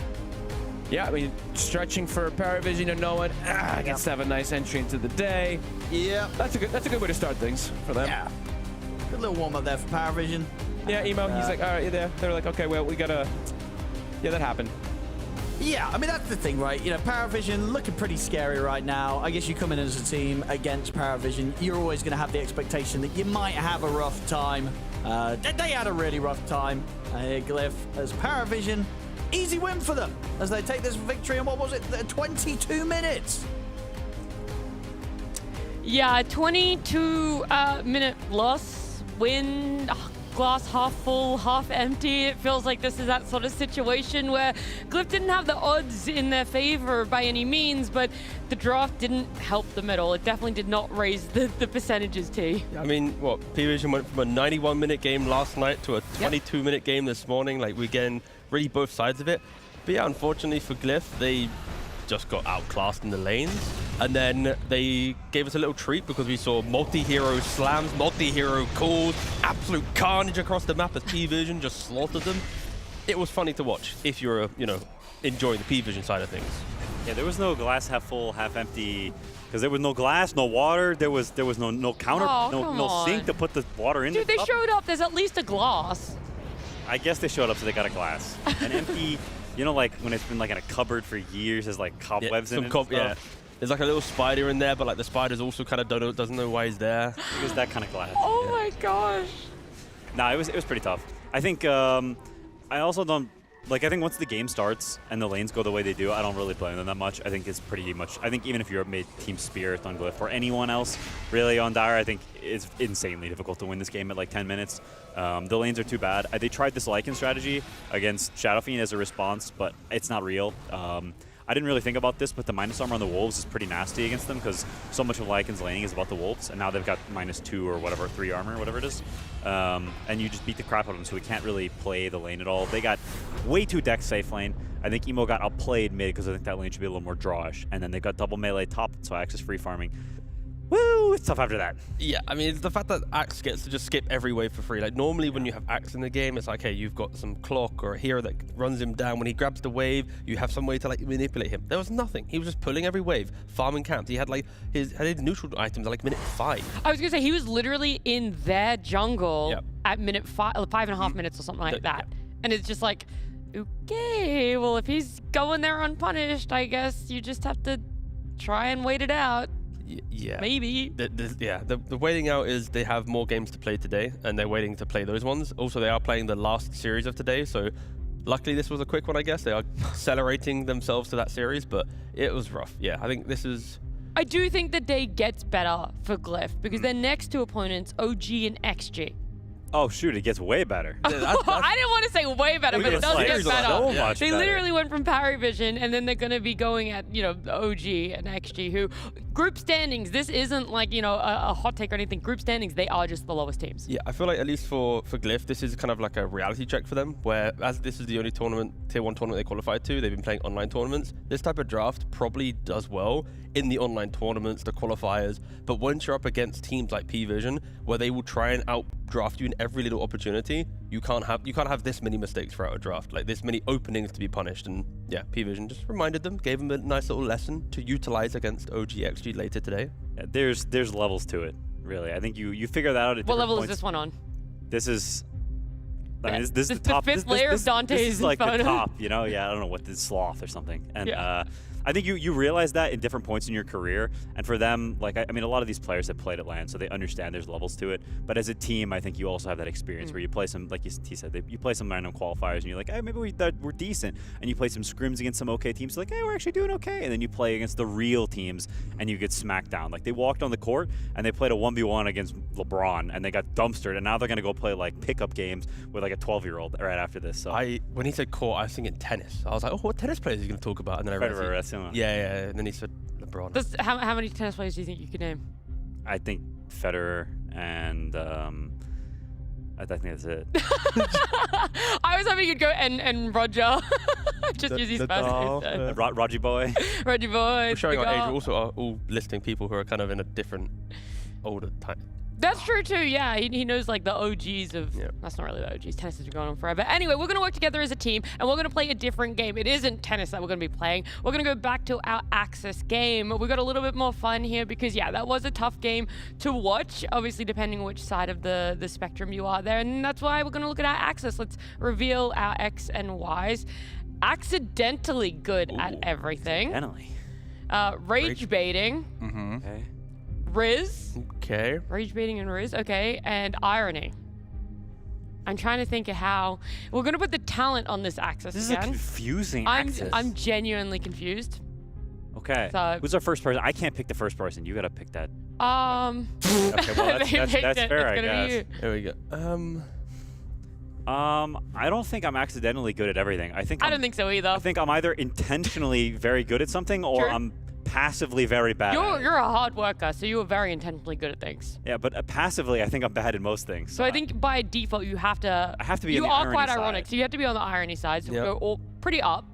Yeah, I mean, stretching for PARIVISION and no one gets to have a nice entry into the day. Yeah. That's a good way to start things for them. Yeah. Good little warm-up there for PARIVISION. Yeah, Emo, he's like, all right, you're there. They're like, okay, well, we gotta... Yeah, that happened. Yeah, I mean, that's the thing, right? You know, PARIVISION looking pretty scary right now. I guess you come in as a team against PARIVISION, you're always going to have the expectation that you might have a rough time. They had a really rough time. Glyph as PARIVISION. Easy win for them as they take this victory in, what was it, 22 minutes? Yeah, 22-minute loss, win. Glass half full, half empty. It feels like this is that sort of situation where Glyph didn't have the odds in their favor by any means, but the draft didn't help them at all. It definitely did not raise the percentages, T. I mean, what, PARIVISION went from a 91-minute game last night to a 22-minute game this morning. Like, we're getting really both sides of it. But yeah, unfortunately for Glyph, they just got outclassed in the lanes, and then they gave us a little treat because we saw multi-hero slams, multi-hero calls, absolute carnage across the map as PARIVISION just slaughtered them. It was funny to watch if you're, enjoying the PARIVISION side of things. Yeah, there was no glass half full, half empty, because there was no glass, no water. There was no counter, no sink to put the water in. Dude, they showed up. There's at least a glass. I guess they showed up, so they got a glass. An empty. You know, like when it's been like in a cupboard for years, there's like cobwebs in it. Yeah, there's like a little spider in there, but like the spider's also kind of doesn't know why he's there. It was that kind of glass. Oh my gosh. Nah, it was pretty tough. I think I also don't like. I think once the game starts and the lanes go the way they do, I don't really blame them that much. I think it's pretty much. I think even if you're made Team Spirit on Glyph or anyone else really on Dire, I think it's insanely difficult to win this game at like 10 minutes. The lanes are too bad. They tried this Lycan strategy against Shadow Fiend as a response, but it's not real. I didn't really think about this, but the minus armor on the Wolves is pretty nasty against them because so much of Lycan's laning is about the Wolves, and now they've got -2 or whatever, 3 armor, whatever it is. and you just beat the crap out of them, so we can't really play the lane at all. They got way too deck safe lane. I think Emo got outplayed mid because I think that lane should be a little more drawish, and then they got double melee top, so Axe is free farming. Woo! It's tough after that. Yeah, I mean, it's the fact that Axe gets to just skip every wave for free. Like, normally when you have Axe in the game, it's like, hey, you've got some clock or a hero that runs him down. When he grabs the wave, you have some way to, like, manipulate him. There was nothing. He was just pulling every wave, farming camps. He had, like, his neutral items at, like, minute 5. I was going to say, he was literally in their jungle at minute 5.5 minutes or something like that. And it's just like, okay, well, if he's going there unpunished, I guess you just have to try and wait it out. Yeah. Maybe. The waiting out is they have more games to play today, and they're waiting to play those ones. Also, they are playing the last series of today, so luckily this was a quick one, I guess. They are accelerating themselves to that series, but it was rough. Yeah, I think this is... I do think the day gets better for Glyph, because their next two opponents, OG and XG. Oh shoot, it gets way better. I didn't want to say way better, but it does get better. So much they better. literally went from PARIVISION, and then they're going to be going at, you know, OG and XG, who group standings, this isn't like, you know, a hot take or anything. Group standings, they are just the lowest teams. Yeah, I feel like at least for Glyph, this is kind of like a reality check for them, where as this is the only tournament, tier 1 tournament they qualified to, they've been playing online tournaments. This type of draft probably does well in the online tournaments, the qualifiers, but once you're up against teams like P-Vision, where they will try and outdraft you in every little opportunity, you can't have this many mistakes throughout a draft, like this many openings to be punished. And yeah, P-Vision just reminded them, gave them a nice little lesson to utilize against OG.CET later today. Yeah, there's levels to it, really. I think you figure that out at What level points. is this one on? This is... I mean, this is the top. fifth layer of Dante's This is like photo. the top, you know? Yeah, I don't know what this sloth or something. And I think you realize that in different points in your career. And for them, like, I mean, a lot of these players have played at LAN, so they understand there's levels to it. But as a team, I think you also have that experience where you play some, like he said, you play some random qualifiers and you're like, hey, maybe we're decent. And you play some scrims against some okay teams, like, hey, we're actually doing okay. And then you play against the real teams and you get smacked down. Like, they walked on the court and they played a 1v1 against LeBron and they got dumpstered. And now they're going to go play, like, pickup games with, like, a 12-year-old right after this. So when he said court, I was thinking tennis. I was like, oh, what tennis players are you going to talk about? And then I realized, yeah. And then he said LeBron. How many tennis players do you think you could name? I think Federer and I think that's it. I was hoping you'd go and Roger. Just use his first name instead. Roger boy. Roger boy. We're showing our age. We also are all listing people who are kind of in a different, older time. That's true too, yeah. He knows like the OGs of... Yep. That's not really the OGs. Tennis has been going on forever. Anyway, we're going to work together as a team, and we're going to play a different game. It isn't tennis that we're going to be playing. We're going to go back to our Axis game. We got a little bit more fun here because, yeah, that was a tough game to watch, obviously depending on which side of the spectrum you are there. And that's why we're going to look at our Axis. Let's reveal our X and Ys. Accidentally good at everything. Accidentally. Rage baiting. Okay. Riz. Okay. Rage baiting and Riz. Okay. And irony. I'm trying to think of how we're going to put the talent on this Axis This again. is a confusing Axis. I'm genuinely confused. Okay. So, who's our first person? I can't pick the first person. You got to pick that. Okay, well, that's fair, I guess. There we go. I don't think I'm accidentally good at everything. I don't think so either. I think I'm either intentionally very good at something or I'm passively very bad. You're a hard worker, so you are very intentionally good at things. Yeah, but passively, I think I'm bad at most things. So I think by default, you have to. I have to be. You on the are quite irony ironic, side. so you have to be on the irony side. So we'll go all pretty up,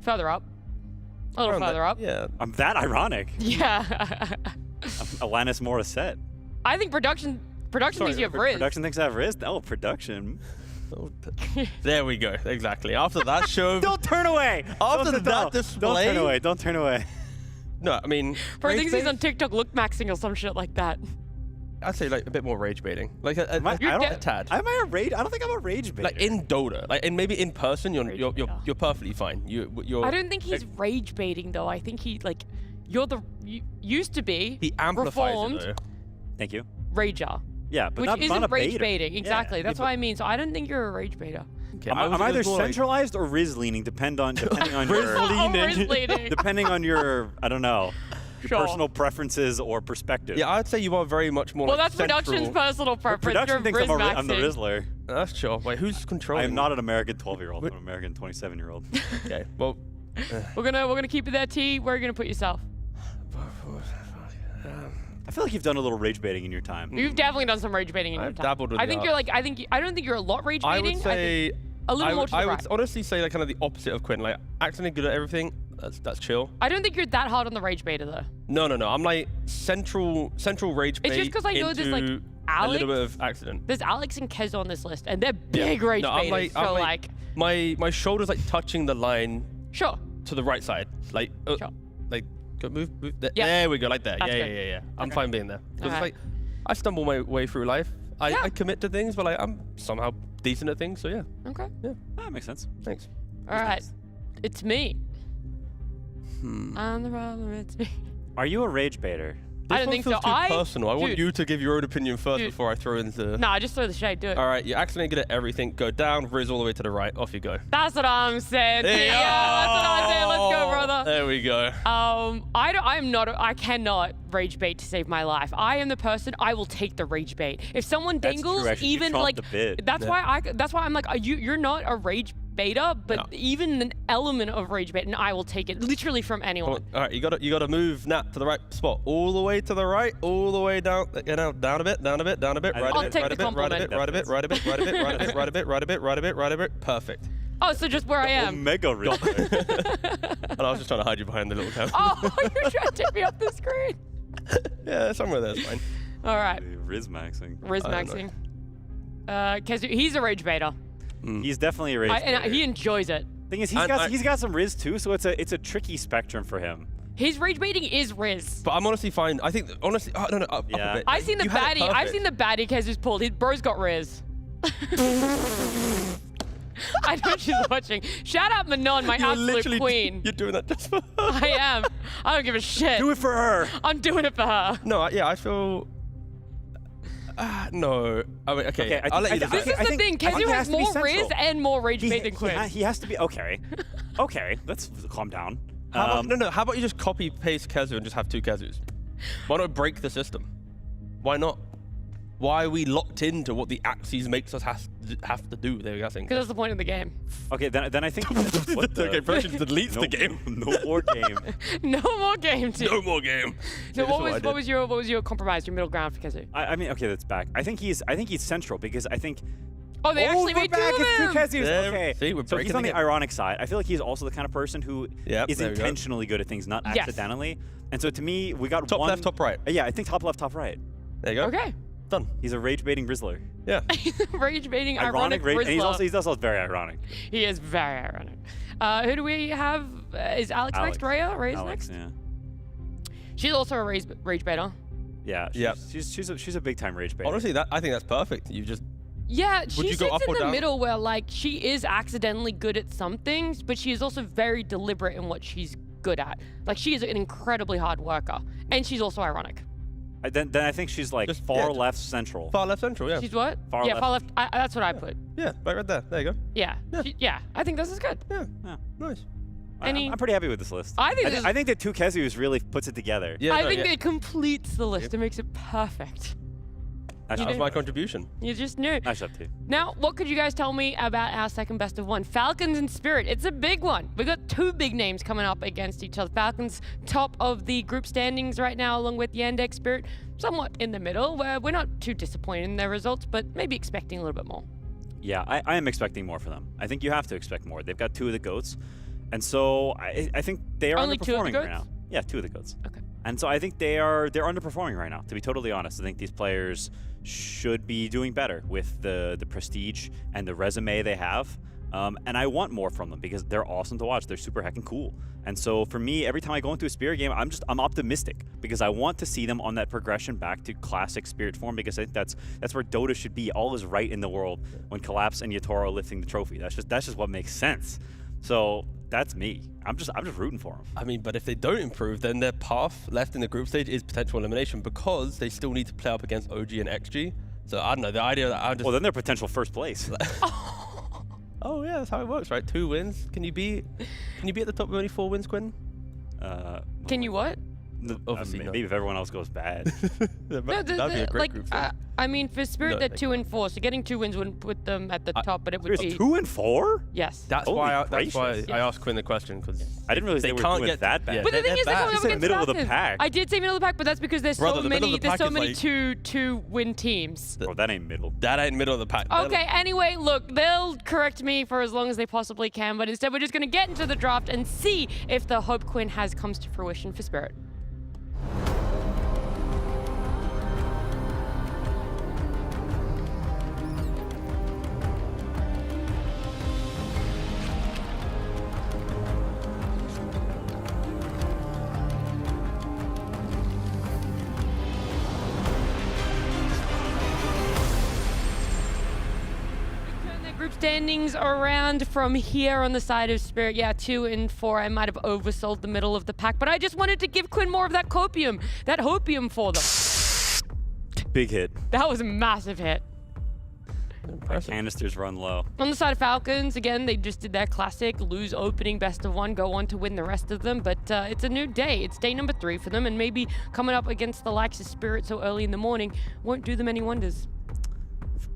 further up, a little further up. Yeah. I'm that ironic. Yeah. Alanis Morissette. I think production thinks you have Riz. Production thinks I have Riz. Oh, production. There we go. Exactly. After that show. Don't turn away. After that display. Don't turn away. Don't turn away. No, I mean. For things he's on TikTok look maxing or some shit like that. I'd say like a bit more rage baiting, like a tad. Am I a rage? I don't think I'm a rage baiter. Like in Dota, like and maybe in person, you're perfectly fine. You're. I don't think he's rage baiting though. I think he like you used to be. He amplifies reformed it though. Thank you. Rager. Yeah, but which isn't rage baiting. Exactly. Yeah. That's what I mean. So I don't think you're a rage baiter. Okay, I'm either centralized or Riz leaning, depending on your depending on your I don't know. Your personal preferences or perspective. Yeah, I'd say you are very much more. Well, like that's production's personal preference. Production thinks I'm the Rizzler. That's sure. Wait, who's controlling? I am not an American 12-year-old. I'm an American 27-year-old. Okay. Well, we're gonna keep it there. T. Where are you gonna put yourself? I feel like you've done a little rage baiting in your time. You've definitely done some rage baiting in your I've time. dabbled with I think that. you're like, I don't think you're a lot rage baiting. I would say a little more to the I right. would honestly say like kind of the opposite of Quinn. Like accidentally good at everything. That's chill. I don't think you're that hard on the rage baiter though. No. I'm like central rage bait. It's just because I know there's like into Alex. a little bit of accident. There's Alex and Kez on this list, and they're big rage No, baiters. So like, my shoulder's like touching the line sure. to the right side. Like Sure. like go move. Yeah. There we go, like that. That's good. Yeah. I'm Okay. fine being there. Because Alright. it's like I stumble my way through life. I commit to things, but like I'm somehow decent at things. So yeah. Okay. That makes sense. Thanks. All right. It's me. I'm the problem. It's me. Are you a rage baiter? I This don't one think so. feels too personal. I want Dude. you to give your own opinion first Dude. before I throw into. Nah, just throw the shade. Do it. All right, you're accidentally good at everything. Go down, Riz all the way to the right. Off you go. That's what I'm saying. There you Yeah, that's what I'm saying. Let's go, brother. There we go. I cannot rage bait to save my life. I am the person. I will take the rage bait. If someone That's dangles, true, actually. You even trumped like the bit. that's why I'm like, you're not a rage baiter, but No. even an element of rage bait, and I will take it literally from Come anyone. on. All right, you gotta move Nat to the right spot, all the way to the right, all the way down. Down a bit, right I'll a bit, take right the a bit, compliment. right a bit, right a bit, right a bit, right a bit, right a bit, right a bit, right a bit, right a bit. Perfect. Oh, so just where I am. Omega rage baiter. And I was just trying to hide you behind the little camera. Oh, you're trying to take me off the screen. Yeah, somewhere there's fine. All right, Riz maxing. Riz I don't maxing. Kezu, he's a rage baiter, He's definitely a rage baiter. and he enjoys it. Thing is, And he's got some Riz too, so it's a tricky spectrum for him. His rage baiting is Riz. But I'm honestly fine. I think honestly, no, up Yeah. a bit. I've seen the You had it baddie. I've perfect. seen the baddie Kezu's pulled. His bro's got Riz. I know she's watching. Shout out Manon, my You're absolute literally queen. You're doing that just for her. I am. I don't give a shit. Do it for her. I'm doing it for her. No, yeah, I feel. No. I mean, okay. Okay, I'll let you I This decide. is the think- thing. I think Kezu he has has to be more Riz central. and more rage bait than Quinn. He has to be okay. Okay, let's calm down. How about, no. How about you just copy paste Kezu and just have two Kezus? Why not break the system? Why not? Why are we locked into what the axes makes us have to do? There we go. Because that's the point of the game. Okay, then I think. What the? Okay, Persian deletes the game. No more game. No more game, too. No more game. So Yeah, that's what was your compromise, your middle ground for Kezu? I mean, okay, that's back. I think he's central because I think. Oh, they actually we're made back. two It's two of them. Kezus. There- Okay. see, we're so he's breaking on the the game. ironic side. I feel like he's also the kind of person who Yep, is there we go. intentionally good at things, not Yes. accidentally. And so to me, we got Top one. left, top right. Yeah, I think top left, top right. There you go. Okay. Done. He's a rage baiting Rizzler. Yeah. Rage baiting, ironic rage, and Rizzler. he's also very ironic. He is very ironic. Who do we have? Is Alex next? Rhea? Rhea's Alex, next? yeah. She's also a rage baiter. Yeah. Yep. She's a big time rage baiter. Honestly, I think that's perfect. You just. Yeah, Would she you go sits up in or the down? middle where like she is accidentally good at some things, but she is also very deliberate in what she's good at. Like she is an incredibly hard worker, and she's also ironic. Then I think she's like Just- far yeah, left central. Far left central, yeah. She's what? Far yeah, left. far left. That's what I put. Yeah, right there. There you go. Yeah, Yeah. I think this is good. Yeah. Yeah. Nice. Any- I'm pretty happy with this list. I think this- I think that two Kezus really puts it together. Yeah, I no, think yeah. it completes the list. It makes it perfect. That was my contribution. You just knew. Nice up to you. Now, what could you guys tell me about our second best of one? Falcons and Spirit. It's a big one. We got two big names coming up against each other. Falcons top of the group standings right now, along with Yandex. Spirit somewhat in the middle, where we're not too disappointed in their results, but maybe expecting a little bit more. Yeah, I am expecting more for them. I think you have to expect more. They've got two of the GOATs. And so I think they are Only two of the underperforming right GOATs? now. Yeah, two of the GOATs. Okay. And so I think they're underperforming right now, to be totally honest. I think these players should be doing better with the prestige and the resume they have. And I want more from them because they're awesome to watch. They're super heckin' cool. And so for me, every time I go into a Spirit game, I'm optimistic because I want to see them on that progression back to classic Spirit form because I think that's where Dota should be. All is right in the world when Collapse and Yatoro are lifting the trophy. That's just what makes sense. So that's me. I'm just rooting for them. I mean, but if they don't improve, then their path left in the group stage is potential elimination because they still need to play up against OG and XG. So I don't know, the idea that I'm just... Well, then they're potential first place. Oh yeah, that's how it works, right? 2 wins. Can you be at the top with only 4 wins, Quinn? Can you what? Obviously, maybe if everyone else goes bad. That'd be a great group stage. I mean, for Spirit, they're 2 and 4, so getting 2 wins wouldn't put them at the top, but it would be 2 and 4. Yes. That's why Holy I asked Quinn the question, because I didn't realize they were doing that bad. But the thing is, they're going up against middle of the Falcons. pack. I did say middle of the pack, but that's because there's so many. There's so many like, two-win teams. Oh, that ain't middle. That ain't middle of the pack. Okay. Anyway, look, they'll correct me for as long as they possibly can, but instead we're just going to get into the draft and see if the hope Quinn has comes to fruition for Spirit. Group standings around from here on the side of Spirit. Yeah, 2 and 4. I might have oversold the middle of the pack, but I just wanted to give Quinn more of that copium, that hopium for them. Big hit. That was a massive hit. Canisters run low. On the side of Falcons, again, they just did their classic lose opening best of 1, go on to win the rest of them. But it's a new day. It's day number 3 for them, and maybe coming up against the likes of Spirit so early in the morning won't do them any wonders.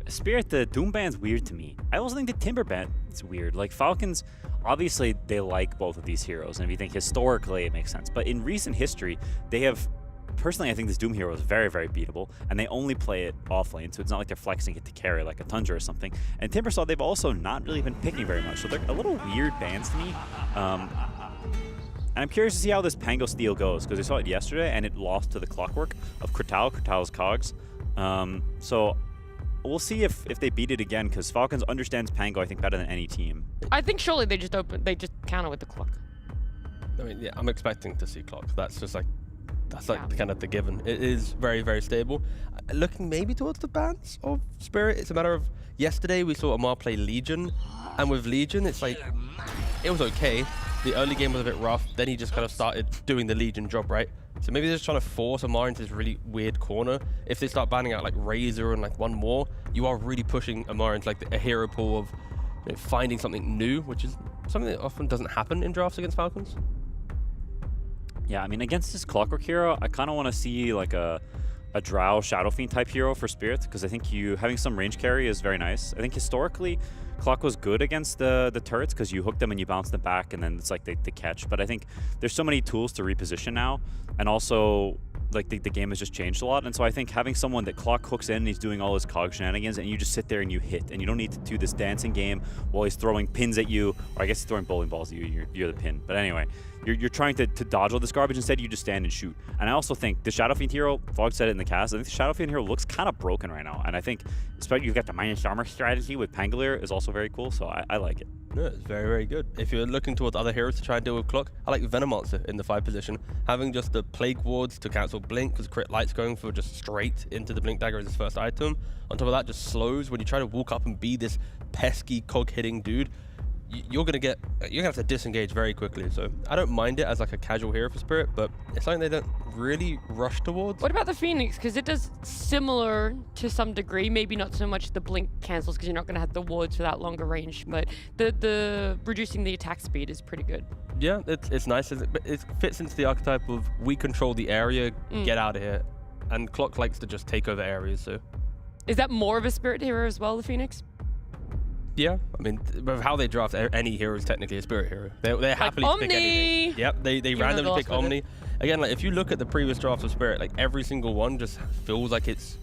Spirit, the Doom band's weird to me. I also think the Timber band's weird. Like Falcons, obviously they like both of these heroes, and if you think historically it makes sense. But in recent history, they have, personally I think this Doom hero is very, very beatable, and they only play it off lane, so it's not like they're flexing it to carry like a Tundra or something. And Timbersaw, they've also not really been picking very much, so they're a little weird bands to me. And I'm curious to see how this Pango Steel goes, because I saw it yesterday, and it lost to the Clockwork of Kratal's Cogs. So we'll see if they beat it again, because Falcons understands Pango, I think, better than any team. I think surely they just counter with the clock. I mean, yeah, I'm expecting to see clock. That's just like, kind of the given. It is very, very stable. Looking maybe towards the bans of Spirit. It's a matter of, yesterday we saw Amar play Legion, and with Legion, it's like, it was okay. The early game was a bit rough. Then he just kind of started doing the Legion job, right? So maybe they're just trying to force Amar into this really weird corner. If they start banning out like Razor and like one more, you are really pushing Amar into like a hero pool of finding something new, which is something that often doesn't happen in drafts against Falcons. Yeah, I mean, against this Clockwork hero, I kind of want to see like a Drow Shadow Fiend type hero for Spirit, because I think having some range carry is very nice. I think historically, Clock was good against the turrets, because you hook them and you bounce them back, and then it's like they catch. But I think there's so many tools to reposition now, and also like the game has just changed a lot. And so I think having someone that Clock hooks in and he's doing all his cog shenanigans, and you just sit there and you hit, and you don't need to do this dancing game while he's throwing pins at you, or I guess he's throwing bowling balls at you. You're the pin. But anyway, you're trying to dodge all this garbage. Instead, you just stand and shoot. And I also think the Shadow Fiend hero, Fog said it in the cast, I think the Shadow Fiend hero looks kind of broken right now. And I think, especially you've got the minus armor strategy with Pangolier is also very cool. So I like it. No, it's very, very good. If you're looking towards other heroes to try and deal with Clock, I like Venomancer in the 5 position. Having just the Plague Wards to cancel Blink, because Crit Light's going for just straight into the Blink Dagger as his first item. On top of that, just slows. When you try to walk up and be this pesky cog hitting dude, you're gonna have to disengage very quickly. So I don't mind it as like a casual hero for Spirit, but it's something they don't really rush towards. What about the Phoenix? Because it does similar to some degree, maybe not so much the blink cancels, because you're not gonna have the wards for that longer range, but the reducing the attack speed is pretty good. Yeah, it's nice. It fits into the archetype of we control the area, get out of here, and Clock likes to just take over areas. So is that more of a Spirit hero as well, the Phoenix? Yeah, I mean, with how they draft, any hero is technically a Spirit hero. They happily pick anything. Yep, they randomly pick Omni. Again, like if you look at the previous drafts of Spirit, like every single one just feels like it's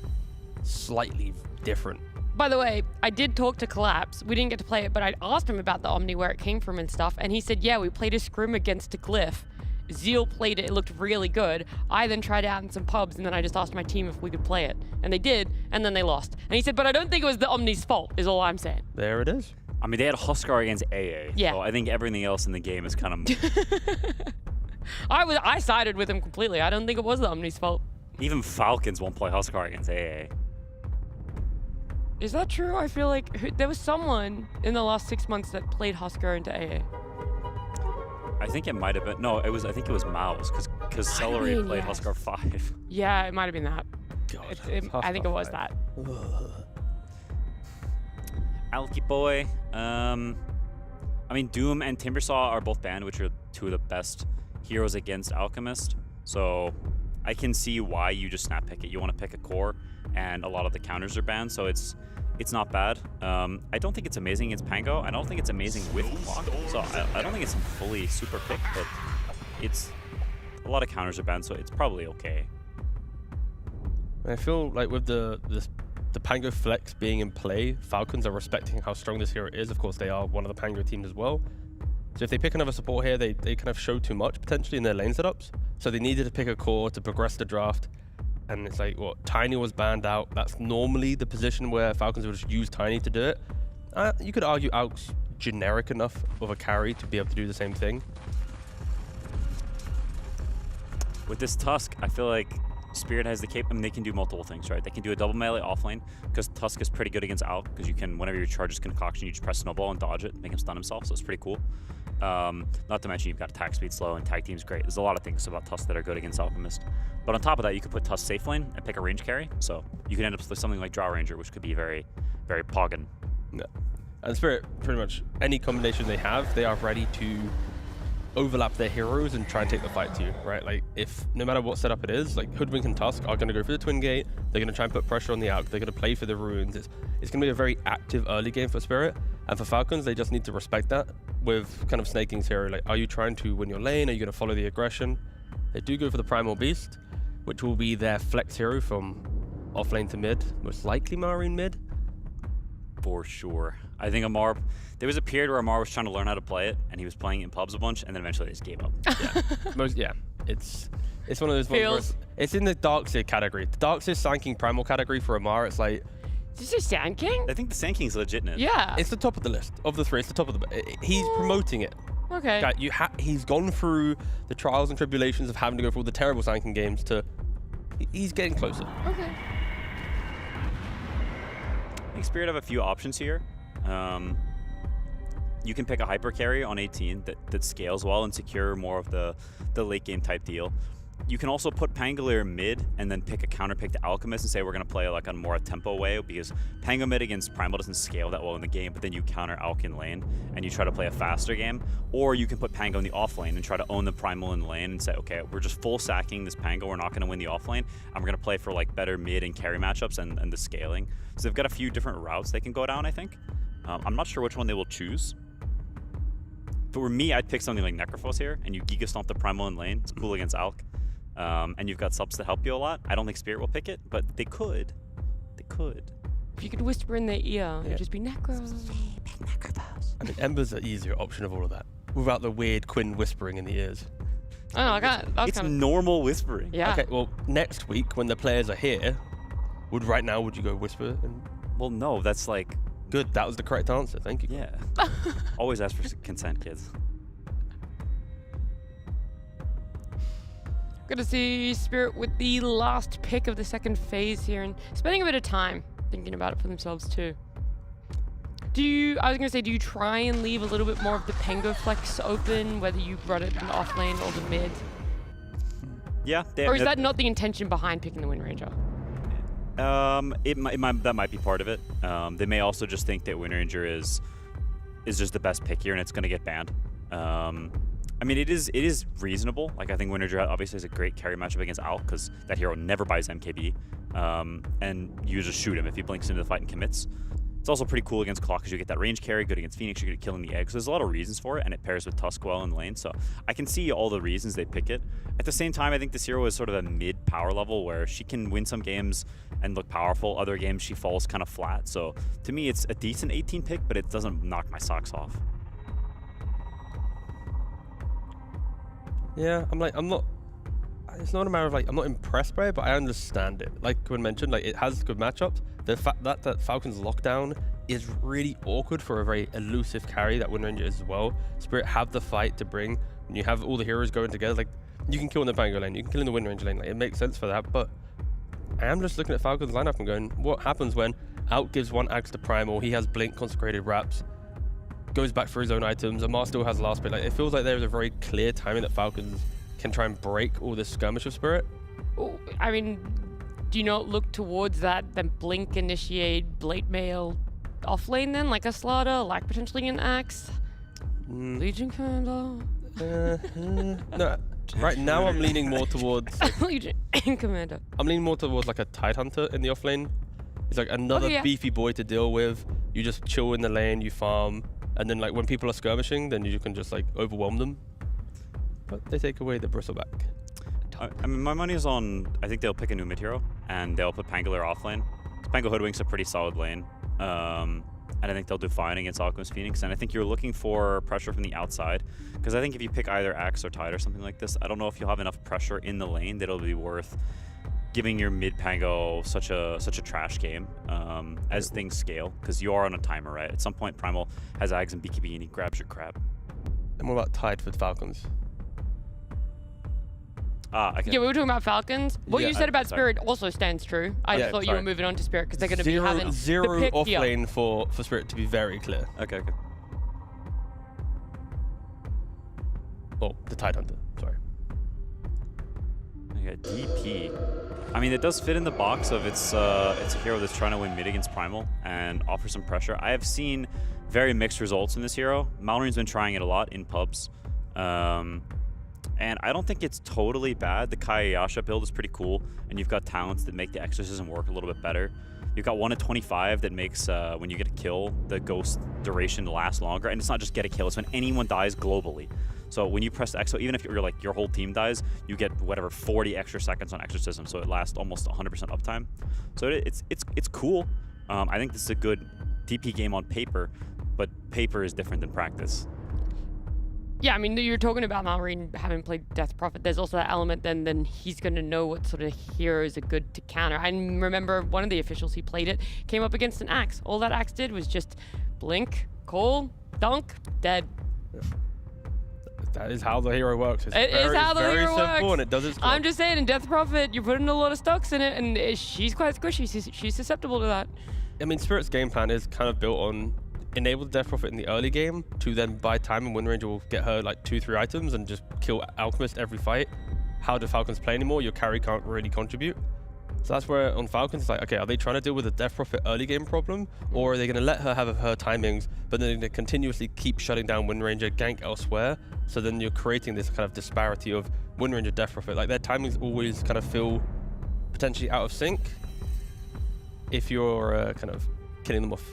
slightly different. By the way, I did talk to Collapse. We didn't get to play it, but I asked him about the Omni, where it came from and stuff, and he said, yeah, we played a scrim against a Glyph. Zeal played it, it looked really good. I then tried it out in some pubs, and then I just asked my team if we could play it. And they did, and then they lost. And he said, but I don't think it was the Omni's fault, is all I'm saying. There it is. I mean, they had Huskar against AA. Yeah. So I think everything else in the game is kind of... I sided with him completely. I don't think it was the Omni's fault. Even Falcons won't play Huskar against AA. Is that true? I feel like there was someone in the last 6 months that played Huskar into AA. I think it might have been. No, I think it was Mouse, because Celery played yes. Huskar 5. Yeah, it might have been that. God, I think it was that. Alky boy. I mean, Doom and Timbersaw are both banned, which are two of the best heroes against Alchemist. So I can see why you just snap pick it. You want to pick a core, and a lot of the counters are banned, so it's not bad. I don't think it's amazing against Pango. I don't think it's amazing with Clock. So I don't think it's fully super pick, but it's a lot of counters are banned, so it's probably okay. I feel like with the Pango flex being in play, Falcons are respecting how strong this hero is. Of course, they are one of the Pango teams as well. So if they pick another support here, they kind of show too much potentially in their lane setups. So they needed to pick a core to progress the draft. And it's like, what, Tiny was banned out. That's normally the position where Falcons would just use Tiny to do it. You could argue Alk's generic enough of a carry to be able to do the same thing. With this Tusk, I feel like Spirit has the cape. I mean, they can do multiple things, right? They can do a double melee offlane, because Tusk is pretty good against Alk, because you can, whenever your charge is concoction, you just press snowball and dodge it, make him stun himself, so it's pretty cool. Not to mention you've got attack speed slow, and tag team's great. There's a lot of things about Tusk that are good against Alchemist. But on top of that, you could put Tusk safe lane and pick a range carry, so you could end up with something like Draw Ranger, which could be very, very poggin. Yeah. And Spirit, pretty much any combination they have, they are ready to overlap their heroes and try and take the fight to you, right? Like, if no matter what setup it is, like Hoodwink and Tusk are going to go for the Twin Gate, they're going to try and put pressure on the Alk, they're going to play for the runes. It's going to be a very active early game for Spirit, and for Falcons, they just need to respect that with kind of snaking's hero. Like, are you trying to win your lane? Are you going to follow the aggression? They do go for the Primal Beast, which will be their flex hero from off lane to mid, most likely Marine mid. For sure. I think Amar, there was a period where Amar was trying to learn how to play it, and he was playing it in pubs a bunch, and then eventually they just gave up. Yeah, it's one of those ones where it's in the Dark.CET category. The Dark.CET Sand King Primal category for Amar, it's like... Is this a Sand King? I think the Sand King's legit in it. Yeah. It's the top of the list. Of the three, it's the top of the... He's promoting it. Okay. He's gone through the trials and tribulations of having to go through all the terrible Sand King games to... He's getting closer. Okay. I think Spirit have a few options here. You can pick a hyper carry on 18 that scales well and secure more of the late game type deal. You can also put Pangolier mid and then pick a counter pick to Alchemist and say we're going to play like on more a tempo way, because Pango mid against Primal doesn't scale that well in the game, but then you counter Alk in lane and you try to play a faster game. Or you can put Pango in the off lane and try to own the Primal in lane and say, okay, we're just full sacking this Pango, we're not going to win the off lane, and we're going to play for like better mid and carry matchups and the scaling. So they've got a few different routes they can go down, I think. I'm not sure which one they will choose. If it were me, I'd pick something like Necrophos here, and you Giga Stomp the Primal in lane. It's cool against Alk. And you've got subs that help you a lot. I don't think Spirit will pick it, but they could. They could. If you could whisper in their ear, it'd just be Necrophos. I mean, Ember's an easier option of all of that, without the weird Quinn whispering in the ears. Oh, I got it. It's normal whispering. Yeah. Okay, well, next week when the players are here, would you go whisper? Well, no, that's like... Good, that was the correct answer. Thank you. Yeah. Always ask for consent, kids. Good to see Spirit with the last pick of the second phase here and spending a bit of time thinking about it for themselves too. Do you try and leave a little bit more of the Pango flex open, whether you run it in the off lane or the mid? Yeah. Or is that not the intention behind picking the Wind Ranger? That might be part of it. They may also just think that Wind Ranger is just the best pick here and it's going to get banned. I mean, it is reasonable. Like, I think Wind Ranger obviously has a great carry matchup against Alk, because that hero never buys MKB. And you just shoot him if he blinks into the fight and commits. It's also pretty cool against Clock, because you get that range carry, good against Phoenix, you're good at killing the egg. So there's a lot of reasons for it, and it pairs with Tusk well in lane. So I can see all the reasons they pick it. At the same time, I think this hero is sort of a mid-power level where she can win some games and look powerful. Other games, she falls kind of flat. So to me, it's a decent 18 pick, but it doesn't knock my socks off. Yeah, it's not a matter of I'm not impressed by it, but I understand it. Like Quinn mentioned, it has good matchups. The fact that Falcons lockdown is really awkward for a very elusive carry that Wind Ranger is as well. Spirit have the fight to bring, and you have all the heroes going together. You can kill in the Pango lane, you can kill in the Wind Ranger lane. It makes sense for that, but I am just looking at Falcons lineup and going, what happens when Out gives one axe to Primal, he has Blink, Consecrated Wraps, goes back for his own items, Amar still has last bit. It feels like there is a very clear timing that Falcons can try and break all this skirmish of Spirit. Well, I mean, do you not look towards that, then Blink, initiate, Blade Mail off lane then, like a Slaughter, like potentially an Axe? Legion Commander? No, Right now, I'm leaning more towards. Legion and Commander. I'm leaning more towards like a Tidehunter in the off lane. He's like another beefy boy to deal with. You just chill in the lane, you farm, and then like when people are skirmishing, then you can just like overwhelm them. But they take away the bristleback. I mean, my money is on. I think they'll pick a new mid hero and they'll put Pangolier off lane. Pango Hoodwink's a pretty solid lane. And I think they'll do fine against Alchemist Phoenix. And I think you're looking for pressure from the outside. Because I think if you pick either Axe or Tide or something like this, I don't know if you'll have enough pressure in the lane that it'll be worth giving your mid Pango such a trash game as things scale. Because you are on a timer, right? At some point, Primal has Ags and BKB and he grabs your crab. And what about Tide for Falcons? Yeah, we were talking about Falcons. What you said about sorry. Spirit also stands true. I thought you were moving on to Spirit because they're going to be having zero the pick off here. lane for Spirit to be very clear. Okay. Oh, the Tidehunter. Sorry. I got DP. I mean, it does fit in the box of it's a hero that's trying to win mid against Primal and offer some pressure. I have seen very mixed results in this hero. Mallory's been trying it a lot in pubs. And I don't think it's totally bad. The Kayasha build is pretty cool, and you've got talents that make the exorcism work a little bit better. You've got 1 in 25 that makes, when you get a kill, the ghost duration last longer. And it's not just get a kill, it's when anyone dies globally. So when you press Exo, even if you're like your whole team dies, you get whatever 40 extra seconds on exorcism, so it lasts almost 100% uptime. So it's cool. I think this is a good DP game on paper, but paper is different than practice. Yeah, I mean, you're talking about Mallory having played Death Prophet. There's also that element then he's going to know what sort of heroes are good to counter. I remember one of the officials, he played it, came up against an Axe. All that Axe did was just blink, call, dunk, dead. That is how the hero works. It is how the hero works. Very simple, and it does its job. I'm just saying, in Death Prophet, you're putting a lot of stocks in it, and she's quite squishy. She's susceptible to that. I mean, Spirit's game plan is kind of built on enable the Death Prophet in the early game to then buy time, and Windranger will get her like 2-3 items and just kill Alchemist every fight. How do Falcons play anymore? Your carry can't really contribute. So that's where on Falcons it's like, okay, are they trying to deal with the Death Prophet early game problem, or are they going to let her have her timings, but then they continuously keep shutting down Windranger, gank elsewhere? So then you're creating this kind of disparity of Windranger, Death Prophet. Like their timings always kind of feel potentially out of sync if you're kind of killing them off.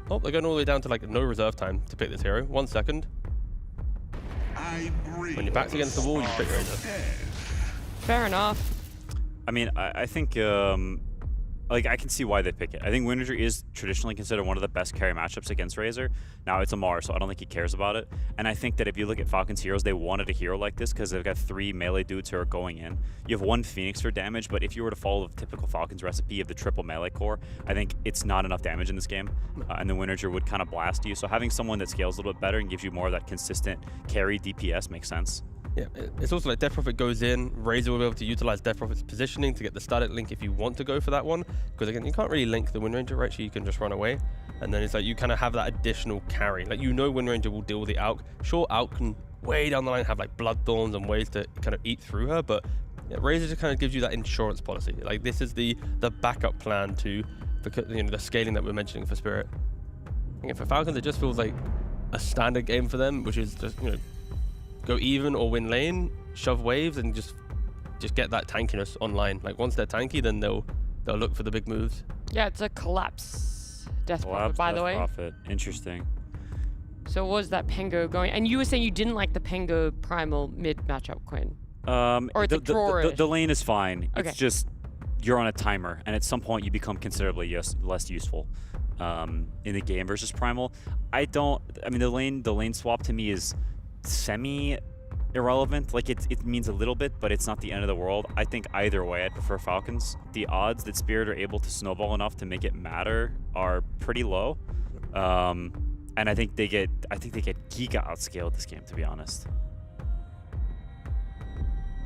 Oh, they're going all the way down to like no reserve time to pick this hero. 1 second. When your back's against the wall, you pick Ranger. Fair enough. I mean, I think, like, I can see why they pick it. I think Windranger is traditionally considered one of the best carry matchups against Razor. Now, it's a Mars, so I don't think he cares about it. And I think that if you look at Falcons heroes, they wanted a hero like this because they've got 3 melee dudes who are going in. You have 1 Phoenix for damage, but if you were to follow the typical Falcons recipe of the triple melee core, I think it's not enough damage in this game. And the Windranger would kind of blast you. So having someone that scales a little bit better and gives you more of that consistent carry DPS makes sense. Yeah, it's also like Death Prophet goes in, Razor will be able to utilize Death Prophet's positioning to get the static link if you want to go for that one. Because again, you can't really link the Windranger, right? So you can just run away. And then it's like you kind of have that additional carry. Like you know Windranger will deal with the Alk. Sure, Alk can way down the line have like Blood Thorns and ways to kind of eat through her, but yeah, Razor just kind of gives you that insurance policy. Like this is the backup plan to the scaling that we're mentioning for Spirit. Again, for Falcons, it just feels like a standard game for them, which is just, go even or win lane, shove waves, and just get that tankiness online. Like once they're tanky, then they'll look for the big moves. Yeah, it's a collapse Death Prophet, by the way. Prophet. Interesting. So what was that Pengo going? And you were saying you didn't like the Pengo Primal mid matchup, Quinn. Or it's the lane is fine. Okay. It's just you're on a timer, and at some point you become considerably less useful in the game versus Primal. I mean, the lane swap to me is semi-irrelevant. Like it means a little bit, but it's not the end of the world. I think either way, I'd prefer Falcons. The odds that Spirit are able to snowball enough to make it matter are pretty low, and I think they get giga outscaled this game, to be honest.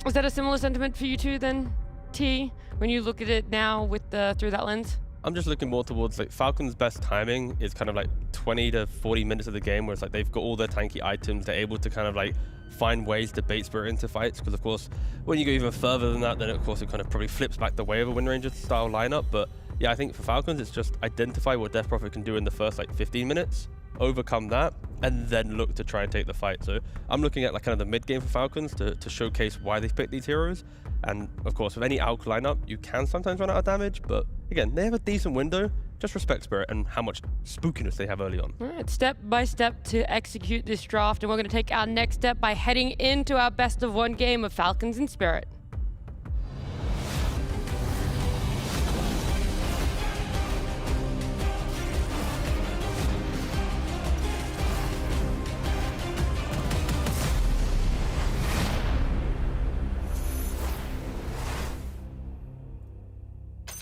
Is that a similar sentiment for you two then, T? When you look at it now with through that lens? I'm just looking more towards like Falcon's best timing is kind of like 20 to 40 minutes of the game where it's like they've got all their tanky items. They're able to kind of like find ways to bait Spirit into fights. Because of course, when you go even further than that, then of course it kind of probably flips back the way of a Windranger style lineup. But yeah, I think for Falcons, it's just identify what Death Prophet can do in the first like 15 minutes, overcome that, and then look to try and take the fight. So I'm looking at like kind of the mid game for Falcons to showcase why they've picked these heroes. And of course, with any ALK lineup, you can sometimes run out of damage, but again, they have a decent window. Just respect Spirit and how much spookiness they have early on. All right, step by step to execute this draft, and we're going to take our next step by heading into our best of one game of Falcons and Spirit.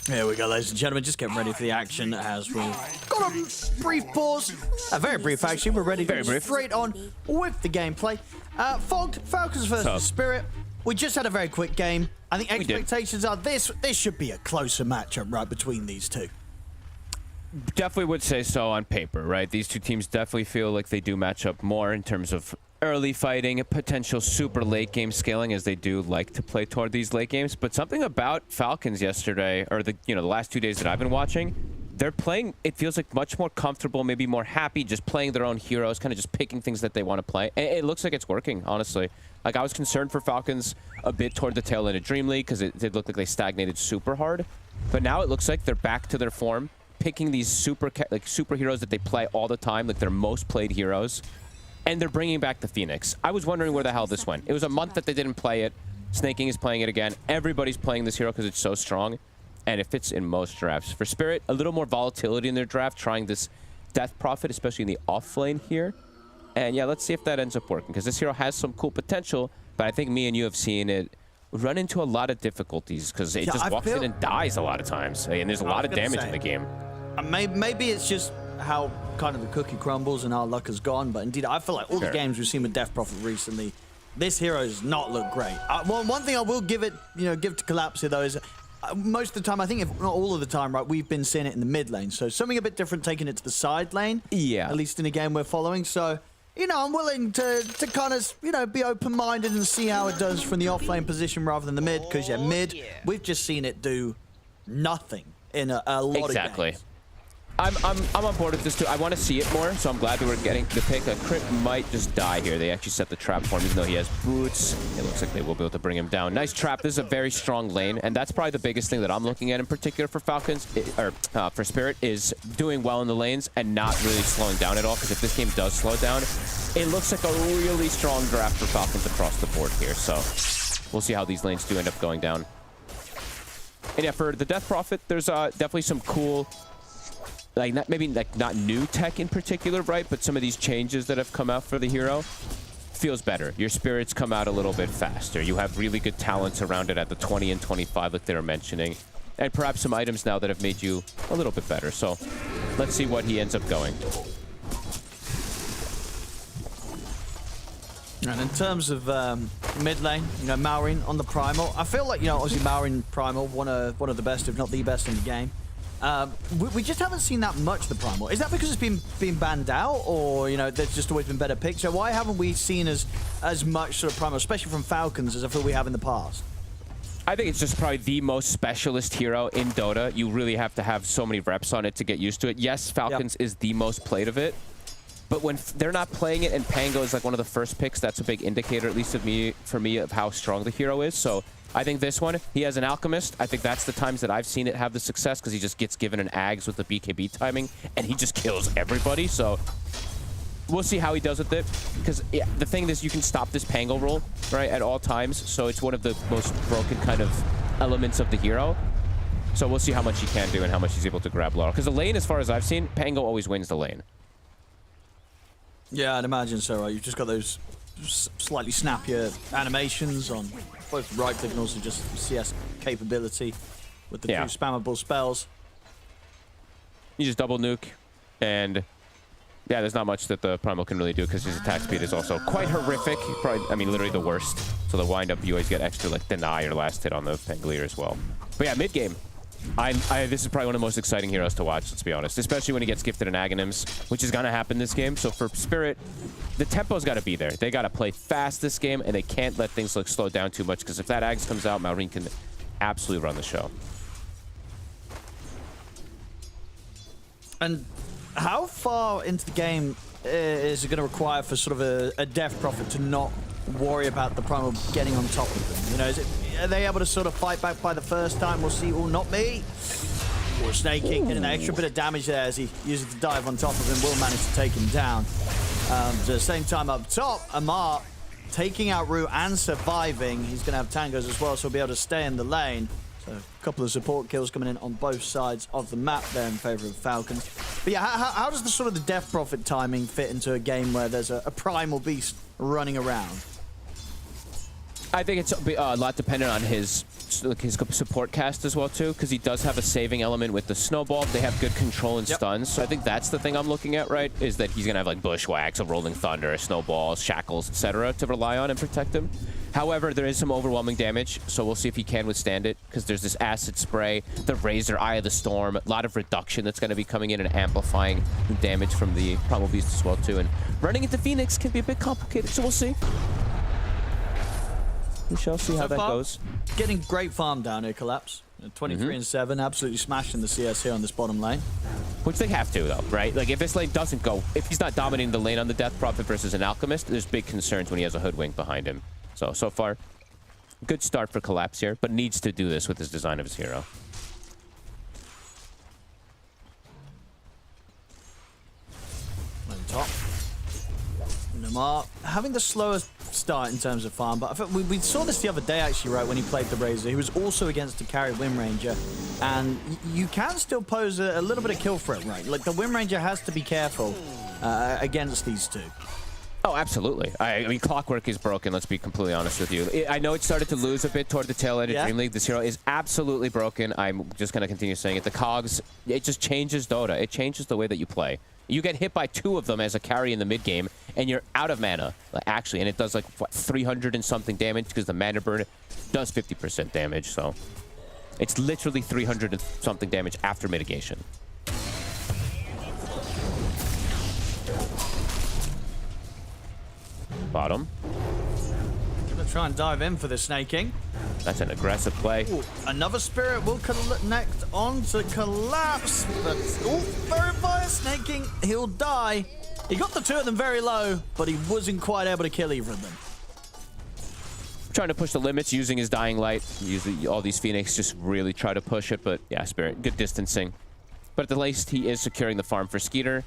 Here we go, ladies and gentlemen. Just getting ready for the action as we've got a brief pause. Very brief, actually. We're ready to go straight on with the gameplay. Falcons versus Spirit. We just had a very quick game. I think expectations are this should be a closer matchup right between these two. Definitely would say so on paper, right? These two teams definitely feel like they do match up more in terms of early fighting, potential super late game scaling, as they do like to play toward these late games. But something about Falcons yesterday, or the last 2 days that I've been watching, they're playing, it feels like much more comfortable, maybe more happy, just playing their own heroes, kind of just picking things that they want to play. And it looks like it's working, honestly. Like, I was concerned for Falcons a bit toward the tail end of Dream League because it did look like they stagnated super hard. But now it looks like they're back to their form, picking these superheroes that they play all the time, like their most played heroes. And they're bringing back the Phoenix. I was wondering where the hell this went. It was a month that they didn't play it. Snaking is playing it again. Everybody's playing this hero because it's so strong. And it fits in most drafts. For Spirit, a little more volatility in their draft, trying this Death Prophet, especially in the off lane here. And yeah, let's see if that ends up working, because this hero has some cool potential, but I think me and you have seen it run into a lot of difficulties because it just walks in and dies a lot of times. And there's a lot of damage in the game. Maybe it's just how kind of the cookie crumbles and our luck has gone, but indeed I feel like all the games we've seen with Death Prophet recently, this hero does not look great. Well, one thing I will give to Collapse here though is most of the time, I think if not all of the time, right, we've been seeing it in the mid lane. So something a bit different, taking it to the side lane. Yeah. At least in a game we're following. So, I'm willing to kind of, be open-minded and see how it does from the off-lane position rather than the mid. Because, mid, we've just seen it do nothing in a lot of games. I'm on board with this too. I want to see it more, so I'm glad that we're getting the pick. A crit might just die here. They actually set the trap for him, even though he has boots. It looks like they will be able to bring him down. Nice trap. This is a very strong lane, and that's probably the biggest thing that I'm looking at in particular for Falcons, for Spirit, is doing well in the lanes and not really slowing down at all, because if this game does slow down, it looks like a really strong draft for Falcons across the board here. So we'll see how these lanes do end up going down. And yeah, for the Death Prophet, there's definitely some cool, maybe not new tech in particular, right? But some of these changes that have come out for the hero feels better. Your spirits come out a little bit faster. You have really good talents around it at the 20 and 25 like they were mentioning. And perhaps some items now that have made you a little bit better. So let's see what he ends up going. And in terms of mid lane, Maureen on the Primal, I feel like, obviously Maureen Primal, one of the best, if not the best in the game. We just haven't seen that much of the Primal. Is that because it's been banned out, or there's just always been better picks? So why haven't we seen as much sort of Primal, especially from Falcons, as I feel we have in the past? I think it's just probably the most specialist hero in Dota. You really have to have so many reps on it to get used to it. Yes, Falcons is the most played of it, but when they're not playing it and Pango is like one of the first picks, that's a big indicator, at least for me, of how strong the hero is. So I think this one, he has an Alchemist. I think that's the times that I've seen it have the success, because he just gets given an Ags with the BKB timing, and he just kills everybody. So we'll see how he does with it, because the thing is, you can stop this Pango roll, right, at all times. So it's one of the most broken kind of elements of the hero. So we'll see how much he can do and how much he's able to grab Laura. Because the lane, as far as I've seen, Pango always wins the lane. Yeah, I'd imagine so, right? You've just got those slightly snappier animations on both right click and also just CS capability with the two spammable spells. You just double nuke, and yeah, there's not much that the Primal can really do because his attack speed is also quite horrific. Probably, I mean, literally the worst. So the wind up, you always get extra deny or last hit on the Pangolier as well. But yeah, mid game, this is probably one of the most exciting heroes to watch, let's be honest, especially when he gets gifted an Aghanims, which is going to happen this game. So for Spirit, the tempo's got to be there. They got to play fast this game, and they can't let things slow down too much, because if that Ags comes out, Maureen can absolutely run the show. And how far into the game is it going to require for sort of a Death Prophet to not worry about the Primal getting on top of them? You know, are they able to sort of fight back by the first time? We'll see. Oh, not me. Or Snake King getting an extra bit of damage there as he uses the dive on top of him. Will manage to take him down. At the same time up top, Amar taking out Rue and surviving. He's going to have tangos as well, so he'll be able to stay in the lane. So a couple of support kills coming in on both sides of the map there in favor of Falcons. But yeah, how does the sort of the Death Prophet timing fit into a game where there's a primal beast running around? I think it's a lot dependent on his support cast as well too, because he does have a saving element with the snowball. They have good control and stuns, so I think that's the thing I'm looking at, right? Is that he's gonna have like bushwhacks, a rolling thunder, snowballs, shackles, etc. to rely on and protect him. However, there is some overwhelming damage, so we'll see if he can withstand it, because there's this acid spray, the Razor, Eye of the Storm, a lot of reduction that's going to be coming in and amplifying the damage from the Primal Beast as well too. And running into Phoenix can be a bit complicated, so we'll see. We shall see how that goes. Getting great farm down here, Collapse. 23 and 7, absolutely smashing the CS here on this bottom lane. Which they have to, though, right? Like, if this lane doesn't go, if he's not dominating the lane on the Death Prophet versus an Alchemist, there's big concerns when he has a Hoodwink behind him. So far, good start for Collapse here, but needs to do this with his design of his hero. On top. Namar having the slowest start in terms of farm, but I think we saw this the other day actually, right, when he played the Razor. He was also against the carry Wind Ranger, and you can still pose a little bit of kill threat, right? Like, the Wind Ranger has to be careful against these two. Oh, absolutely. I mean, Clockwork is broken, let's be completely honest with you. I know it started to lose a bit toward the tail end of Dream League. This hero is absolutely broken. I'm just going to continue saying it. The cogs, it just changes Dota. It changes the way that you play. You get hit by 2 of them as a carry in the mid game, and you're out of mana, actually. And it does, like, what, 300 and something damage, because the mana burn does 50% damage. So it's literally 300 and something damage after mitigation. Bottom. Gonna try and dive in for the Snake King. That's an aggressive play. Ooh, another Spirit will connect on to Collapse, but very fire Snake King. He'll die. He got the 2 of them very low, but he wasn't quite able to kill either of them. Trying to push the limits using his Dying Light. Usually all these Phoenix just really try to push it, but yeah, Spirit, good distancing. But at least he is securing the farm for Skeeter.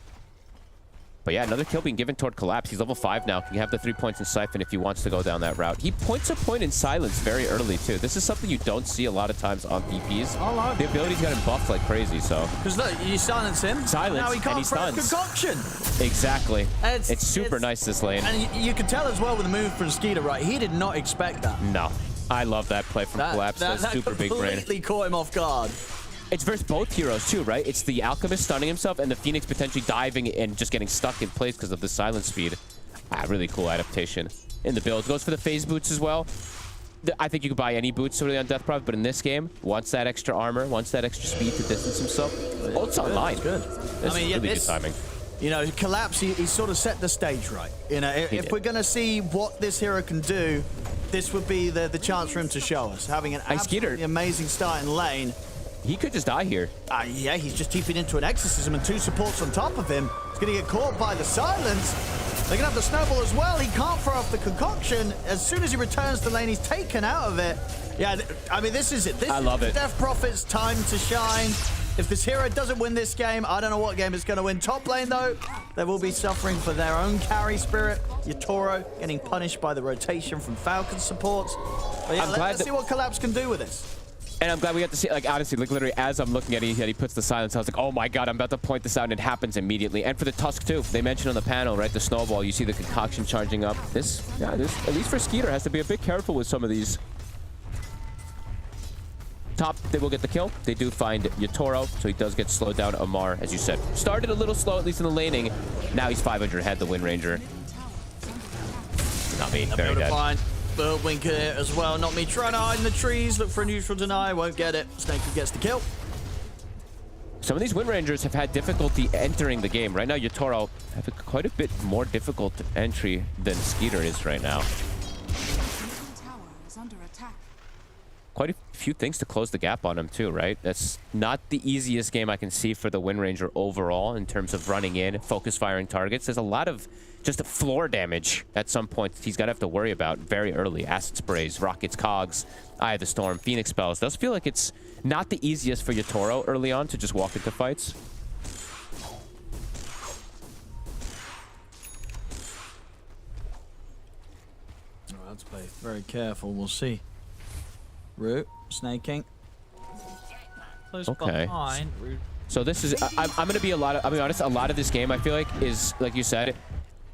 But yeah, another kill being given toward Collapse. He's level 5 now. Can have the 3 points in Siphon if he wants to go down that route. He points a point in Silence very early, too. This is something you don't see a lot of times on PPs. The ability's got him buffed like crazy, so... Because look, you silence him. Silence, now he can't and he stuns. Concoction. Exactly. It's super nice this lane. And you can tell as well with the move from Skeeter, right? He did not expect that. No. I love that play from Collapse. That's super big brain. That completely caught him off guard. It's versus both heroes too, right? It's the Alchemist stunning himself and the Phoenix potentially diving and just getting stuck in place because of the silence speed. Really cool adaptation in the build. Goes for the phase boots as well. I think you could buy any boots really on Death Prophet, but in this game, wants that extra armor, wants that extra speed to distance himself. Ult's online. Good. This is really good timing. You know, Collapse, he sort of set the stage right. You know, if we're going to see what this hero can do, this would be the chance for him to show us. Having an absolutely amazing start in lane. He could just die here. Yeah, he's just TP'd into an Exorcism and 2 supports on top of him. He's going to get caught by the silence. They're going to have the snowball as well. He can't throw off the concoction. As soon as he returns to lane, he's taken out of it. Yeah, I mean, this is it. This is Death Prophet's time to shine. If this hero doesn't win this game, I don't know what game it's going to win. Top lane, though, they will be suffering for their own carry Spirit. Yatoro getting punished by the rotation from Falcons supports. But yeah, let's see what Collapse can do with this. And I'm glad we got to see, like, honestly, like, literally, as I'm looking at it, he puts the silence. I was like, oh my god, I'm about to point this out, and it happens immediately. And for the Tusk, too. They mentioned on the panel, right, the snowball. You see the concoction charging up. This, at least for Skeeter, has to be a bit careful with some of these. Top, they will get the kill. They do find Yatoro, so he does get slowed down. Amar, as you said, started a little slow, at least in the laning. Now he's 500 ahead, the Wind Ranger. Not me, very dead. Wink here as well. Not me trying to hide in the trees. Look for a neutral deny. Won't get it. Snakey gets the kill. Some of these Wind Rangers have had difficulty entering the game. Right now, Yatoro have quite a bit more difficult entry than Skeeter is right now. quite a few things to close the gap on him too, right? That's not the easiest game I can see for the Wind Ranger overall in terms of running in, focus firing targets. There's a lot of just floor damage at some point he's got to have to worry about very early. Acid sprays, rockets, cogs, Eye of the Storm, Phoenix spells. Does feel like it's not the easiest for Yatoro early on to just walk into fights. Let's play very careful. We'll see. Root, snaking. Close behind. So this is, I'm going to be I'll be honest, a lot of this game I feel like is, like you said,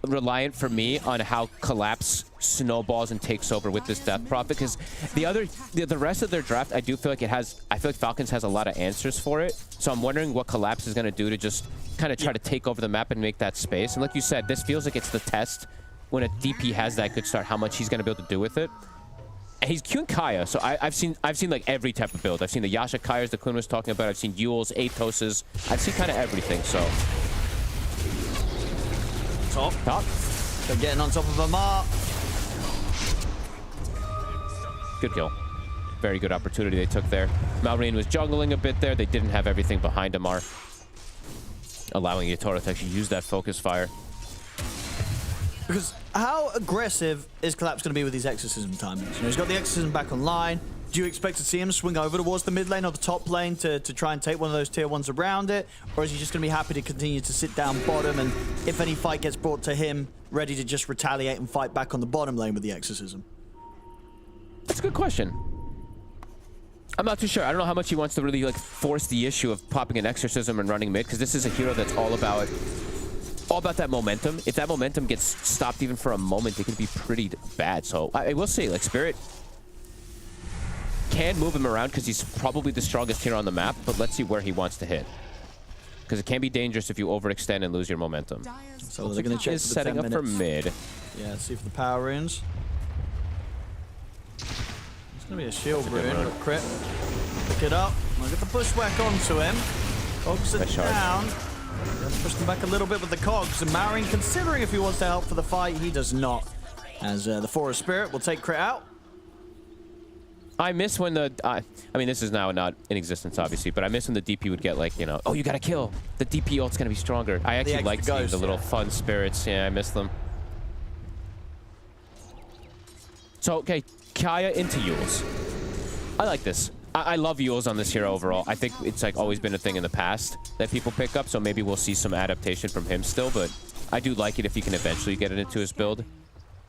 reliant for me on how Collapse snowballs and takes over with this Death Prophet, because the rest of their draft, I do feel like I feel like Falcons has a lot of answers for it. So I'm wondering what Collapse is going to do to just kind of try to take over the map and make that space. And like you said, this feels like it's the test when a DP has that good start, how much he's going to be able to do with it. And he's queuing Kaya, so I've seen like every type of build. I've seen the Yasha Kayas that Quinn was talking about. I've seen Yules, Athoses. I've seen kind of everything, so. Top. They're getting on top of Amar. Good kill. Very good opportunity they took there. Malrine was jungling a bit there. They didn't have everything behind Amar, allowing Yatoro to actually use that focus fire. Because how aggressive is Collapse going to be with these exorcism timings? You know, he's got the exorcism back online. Do you expect to see him swing over towards the mid lane or the top lane to try and take one of those tier 1s around it? Or is he just going to be happy to continue to sit down bottom, and if any fight gets brought to him, ready to just retaliate and fight back on the bottom lane with the exorcism? That's a good question. I'm not too sure. I don't know how much he wants to really like force the issue of popping an exorcism and running mid, because this is a hero that's all about that momentum. If that momentum gets stopped even for a moment, it can be pretty bad. So I will say, like, Spirit can move him around because he's probably the strongest hero on the map, but let's see where he wants to hit, because it can be dangerous if you overextend and lose your momentum. So they're going to check setting up for mid. Yeah, see for the power runes. It's going to be a shield rune, but crit. Pick it up. I'll get the bushwhack onto him. Cogs it down. Let's push them back a little bit with the cogs. And Marin, considering if he wants to help for the fight, he does not. As the Forest Spirit will take crit out. I miss when the, I mean, this is now not in existence, obviously, but I miss when the DP would get like, you know, oh, you got to kill. The DP ult's going to be stronger. I actually like seeing the little fun spirits. Yeah, I miss them. So, okay, Kaya into Yules. I like this. I love Yules on this hero overall. I think it's like always been a thing in the past that people pick up, so maybe we'll see some adaptation from him still, but I do like it if he can eventually get it into his build.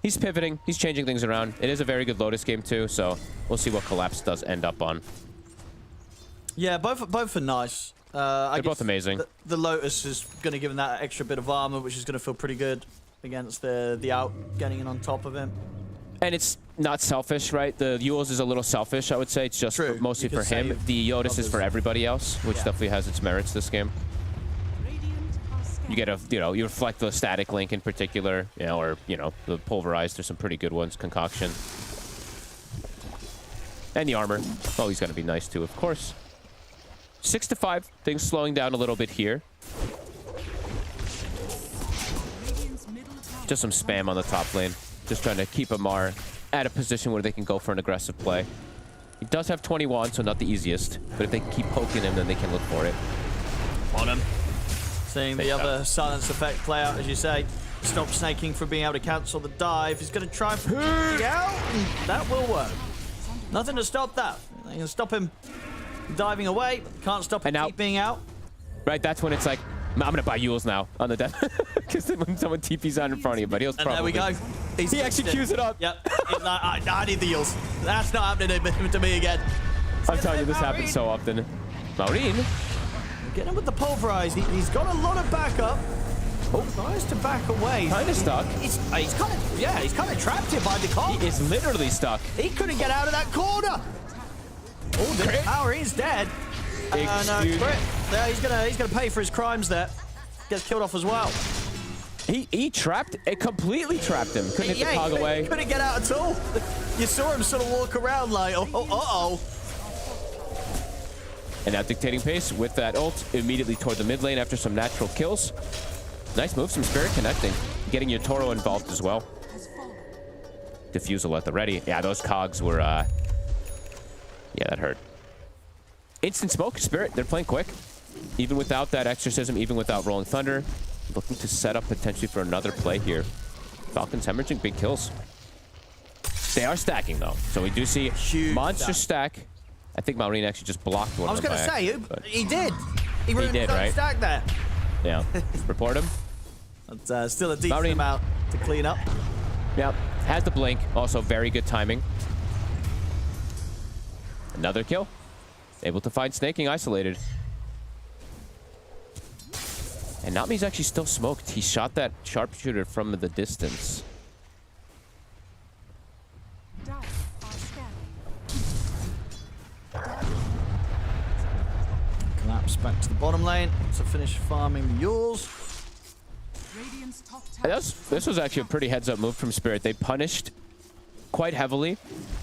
He's pivoting. He's changing things around. It is a very good Lotus game too, so we'll see what Collapse does end up on. Yeah, both are nice. They're both amazing. The Lotus is going to give him that extra bit of armor, which is going to feel pretty good against the out getting in on top of him. And it's not selfish, right? The Yules is a little selfish, I would say. It's just mostly for him. The Lotus is for everybody else, which definitely has its merits this game. You get a, you know, you reflect the static link in particular, you know, or, you know, the pulverized. There's some pretty good ones. Concoction. And the armor. Oh, he's going to be nice too, of course. 6 to 5. Things slowing down a little bit here. Just some spam on the top lane. Just trying to keep Amar at a position where they can go for an aggressive play. He does have 21, so not the easiest. But if they can keep poking him, then they can look for it. On him. Seeing the other silence effect play out, as you say. Stop snaking from being able to cancel the dive. He's going to try and out. That will work. Nothing to stop that. They can stop him diving away. Can't stop him keeping out. Right, that's when it's like, I'm going to buy Yules now on the death. Because when someone TP's out in front of you, but he'll probably... there we go. He actually queues it up. Yep. Like, I need the Yules. That's not happening to me again. I'm telling you, this happens so often. Maureen. Getting him with the pulverize. He's got a lot of backup. Oh, tries to back away. Kind of stuck. He's kind of, yeah, he's kind of trapped here by the cog. He is literally stuck. He couldn't get out of that corner. Oh, the power, he's dead. Yeah, he's gonna pay for his crimes there. Gets killed off as well. He trapped, it completely trapped him. Couldn't hit the cog away. He couldn't get out at all. You saw him sort of walk around like, uh-oh. And now dictating pace with that ult immediately toward the mid lane after some natural kills. Nice move, some Spirit connecting. Getting your Toro involved as well. Diffusal at the ready. Yeah, those cogs were Yeah, that hurt. Instant smoke, Spirit. They're playing quick. Even without that exorcism, even without Rolling Thunder. Looking to set up potentially for another play here. Falcons hemorrhaging big kills. They are stacking, though. So we do see huge monster stack. I think Maureen actually just blocked one I was of them. going to say, he did. He did, right? Stack there. Yeah. Report him. But still a decent amount to clean up. Yep. Has the blink. Also very good timing. Another kill. Able to find Snaking isolated. And Nami's actually still smoked. He shot that sharpshooter from the distance. Collapse back to the bottom lane to finish farming the Yules. This was actually a pretty heads-up move from Spirit. They punished quite heavily,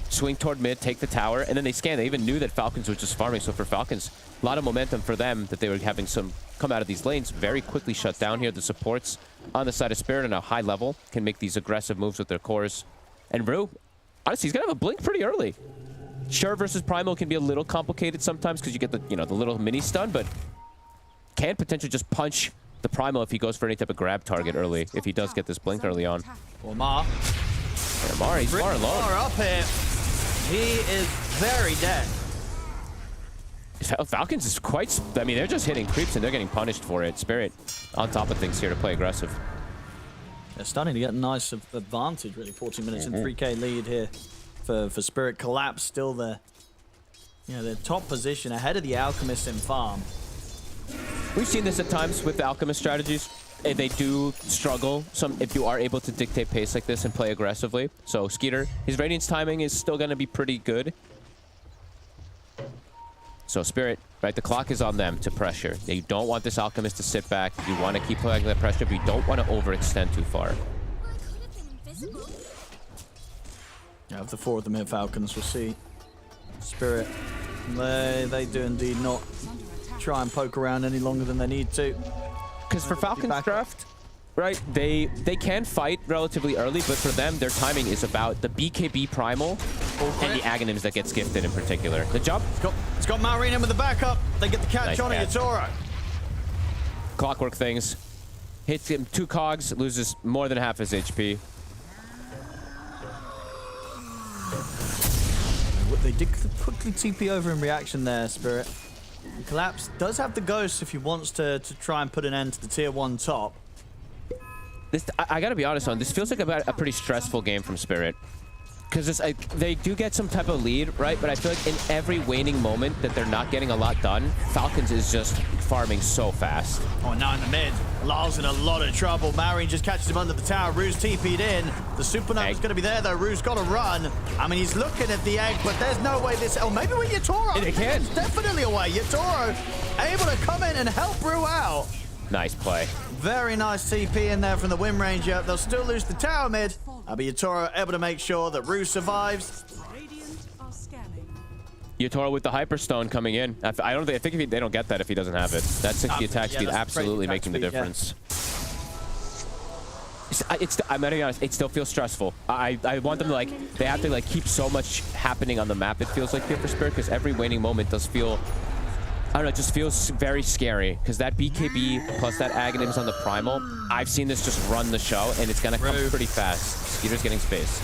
swing toward mid, take the tower, and then they scanned. They even knew that Falcons was just farming. So for Falcons, a lot of momentum for them that they were having some come out of these lanes. Very quickly shut down here. The supports on the side of Spirit on a high level can make these aggressive moves with their cores. And Rue, honestly, he's gonna have a blink pretty early. Sure, versus Primal can be a little complicated sometimes because you get the the little mini stun, but can potentially just punch the Primal if he goes for any type of grab target early, if he does get this blink early on. Well, Mar. Yeah, Mar, he's far alone. Mar up here. He is very dead. Falcons is quite... I mean, they're just hitting creeps and they're getting punished for it. Spirit on top of things here to play aggressive. They're starting to get a nice advantage, really. 14 minutes and 3K lead here for Spirit. Collapse still their top position ahead of the Alchemist in farm. We've seen this at times with the Alchemist strategies. They do struggle if you are able to dictate pace like this and play aggressively. So Skeeter, his Radiance timing is still going to be pretty good. So Spirit, right, the clock is on them to pressure. You don't want this Alchemist to sit back. You want to keep playing that pressure, but you don't want to overextend too far. Yeah, of the four of them here, Falcons, we'll see. Spirit, they do indeed not try and poke around any longer than they need to. Because for Falcons draft, right, they can fight relatively early, but for them, their timing is about the BKB Primal and the Aghanims that gets gifted in particular. The jump. It's got Maureen in with the backup. They get the catch on it, Aurora. Clockwork things. Hits him 2 cogs, loses more than half his HP. They did quickly TP over in reaction there, Spirit. Collapse does have the ghost if he wants to try and put an end to the tier 1 top. I gotta be honest on this. Feels like a pretty stressful game from Spirit. Because they do get some type of lead, right? But I feel like in every waning moment that they're not getting a lot done, Falcons is just farming so fast. Oh, now in the mid. Lar's in a lot of trouble. Maureen just catches him under the tower. Rue's TP'd in. The Supernova's going to be there, though. Rue's got to run. I mean, he's looking at the egg, but there's no way this... Oh, maybe with Yatoro. They can. It's definitely a way. Yatoro able to come in and help Rue out. Nice play. Very nice TP in there from the Wind Ranger. They'll still lose the tower mid. But Yatoro able to make sure that Rue survives. Yatoro with the Hyperstone coming in. I think if they don't get that if he doesn't have it. That 60 attack speed absolutely making the difference. Yeah. I'm gonna be honest, it still feels stressful. I want them to they have to keep so much happening on the map. It feels like here for Spirit because every waning moment does feel, I don't know, it just feels very scary because that BKB plus that Aghanims on the Primal, I've seen this just run the show and it's gonna come pretty fast. Skeeter's getting space.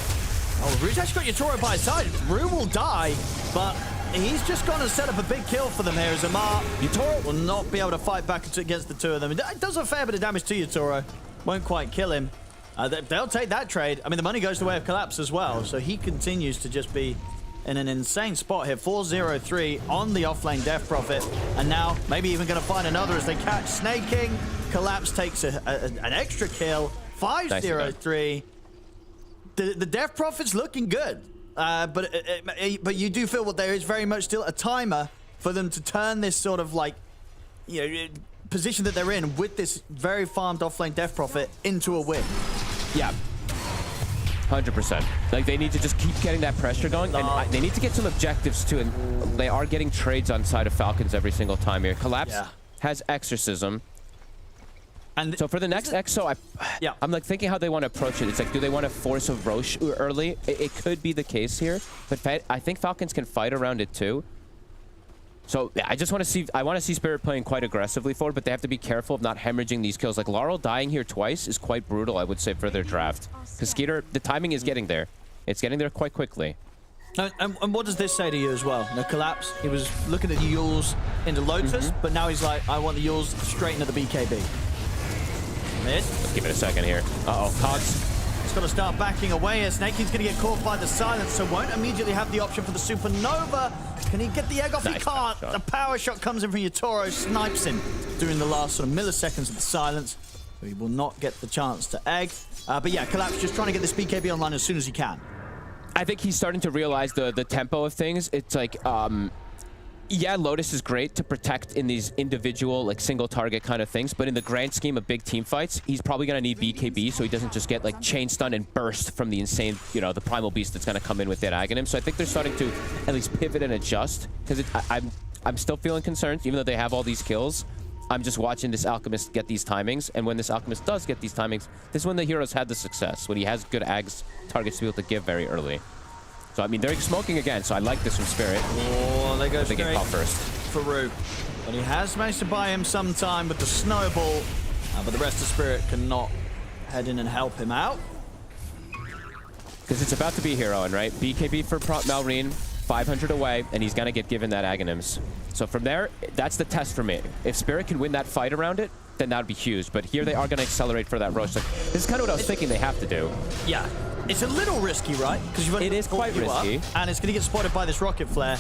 Oh, Rue's actually got Yatoro by his side. Rue will die, but he's just going to set up a big kill for them here as Amar. Yatoro will not be able to fight back against the two of them. It does a fair bit of damage to Yatoro. Won't quite kill him. They'll take that trade. I mean, the money goes the way of Collapse as well, so he continues to just be in an insane spot here. 4-0-3 on the offlane Death Prophet, and now maybe even going to find another as they catch Snaking. Collapse takes an extra kill. 5-0-3. The Death Prophet's looking good, but you do feel there is very much still a timer for them to turn this sort of position that they're in with this very farmed offlane Death Prophet into a win. Yeah. 100%. They need to just keep getting that pressure going, and they need to get some objectives too, and they are getting trades on side of Falcons every single time here. Collapse has Exorcism. And so for the next EXO, I'm like thinking how they want to approach it. It's like, do they want to force a Roche early? It could be the case here, but I think Falcons can fight around it too. So I just want to see, I want to see Spirit playing quite aggressively forward, but they have to be careful of not hemorrhaging these kills. Like Laurel dying here twice is quite brutal, I would say, for their draft. Because Skeeter, the timing is getting there. It's getting there quite quickly. And what does this say to you as well? The collapse, he was looking at the Yules into Lotus, but now he's like, I want the Yules straight into the BKB. Mid. Let's give it a second here. Uh-oh, Cogs. He's got to start backing away as Snaky's going to get caught by the silence, so won't immediately have the option for the Supernova. Can he get the egg off? Nice. He can't. The power shot comes in from Yatoro, snipes him during the last sort of milliseconds of the silence. So he will not get the chance to egg. But yeah, Collapse just trying to get this BKB online as soon as he can. I think he's starting to realize the tempo of things. It's like, yeah, Lotus is great to protect in these individual, like, single target kind of things, but in the grand scheme of big team fights, he's probably going to need BKB so he doesn't just get, like, chain stun and burst from the insane, you know, the primal beast that's going to come in with that Aghanim. So I think they're starting to at least pivot and adjust, because I'm still feeling concerned, even though they have all these kills. I'm just watching this Alchemist get these timings, and when this Alchemist does get these timings, this is when the heroes had the success, when he has good Ags targets to be able to give very early. So, I mean, they're smoking again, so I like this from Spirit. Oh, they go straight get caught first. For Rue. But he has managed to buy him some time with the snowball, but the rest of Spirit cannot head in and help him out. Because it's about to be heroing, right? BKB for Malrine, 500 away, and he's going to get given that Aghanims. So from there, that's the test for me. If Spirit can win that fight around it, then that would be huge. But here they are going to accelerate for that Roche. So this is kind of what I was thinking they have to do. Yeah. It's a little risky, right? Because it is quite risky. And it's going to get spotted by this rocket flare.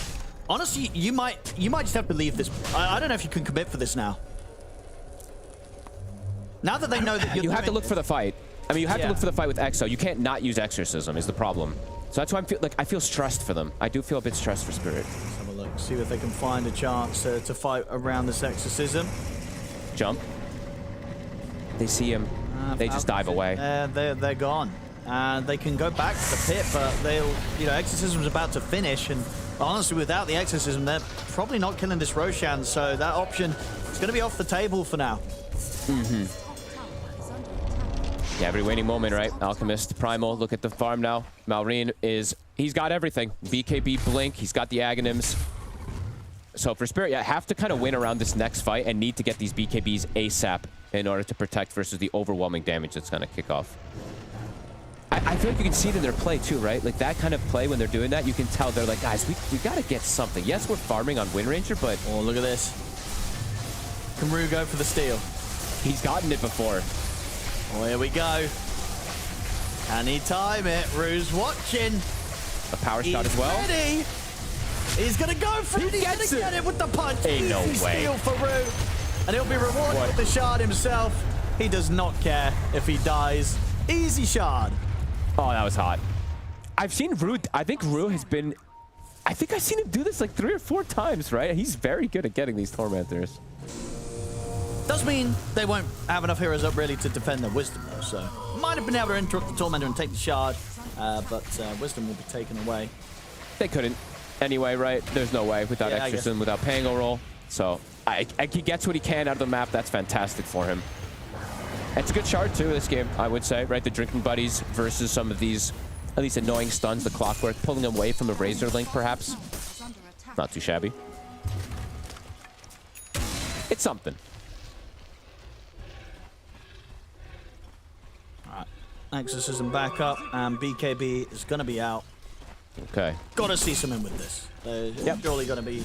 Honestly, you might just have to leave this. I don't know if you can commit for this now. Now that they know that you have to look for the fight. I mean, you have to look for the fight with Exo. You can't not use Exorcism is the problem. So that's why I feel stressed for them. I do feel a bit stressed for Spirit. Let's have a look. See if they can find a chance to fight around this Exorcism. Jump. They see him. They just dive away. They're gone. And they can go back to the pit, but they'll, you know, Exorcism's about to finish, and honestly, without the Exorcism, they're probably not killing this Roshan, so that option is going to be off the table for now. Yeah, every waning moment, right? Alchemist, Primal, look at the farm now. Malrine he's got everything. BKB, Blink, he's got the Aghanims. So for Spirit, yeah, have to kind of win around this next fight and need to get these BKBs ASAP in order to protect versus the overwhelming damage that's going to kick off. I feel like you can see it in their play too, right? Like that kind of play when they're doing that, you can tell they're like, guys, we got to get something. Yes, we're farming on Wind Ranger, but... Oh, look at this. Can Rue go for the steal? He's gotten it before. Oh, here we go. Can he time it? Rue's watching. A power shot as well. Ready. He's going to go for it. He's going to get it with the punch. Ain't no way. Steal for Rue. And he'll be rewarded with the shard himself. He does not care if he dies. Easy shard. Oh, that was hot. I've seen Rue. I think Rue has been... I think I've seen him do this like 3 or 4 times, right? He's very good at getting these Tormentors. Does mean they won't have enough heroes up really to defend their Wisdom, though, so... Might have been able to interrupt the Tormentor and take the shard, but Wisdom will be taken away. They couldn't. Anyway, right? There's no way without Exorcism, without Pango roll. So, he gets what he can out of the map. That's fantastic for him. It's a good shard, too, this game, I would say, right? The Drinking Buddies versus some of these, at least annoying stuns, the Clockwork, pulling them away from a Razor Link, perhaps. Not too shabby. It's something. All right. Exorcism back up, and BKB is going to be out. Okay. Got to see something with this. They're surely going to be...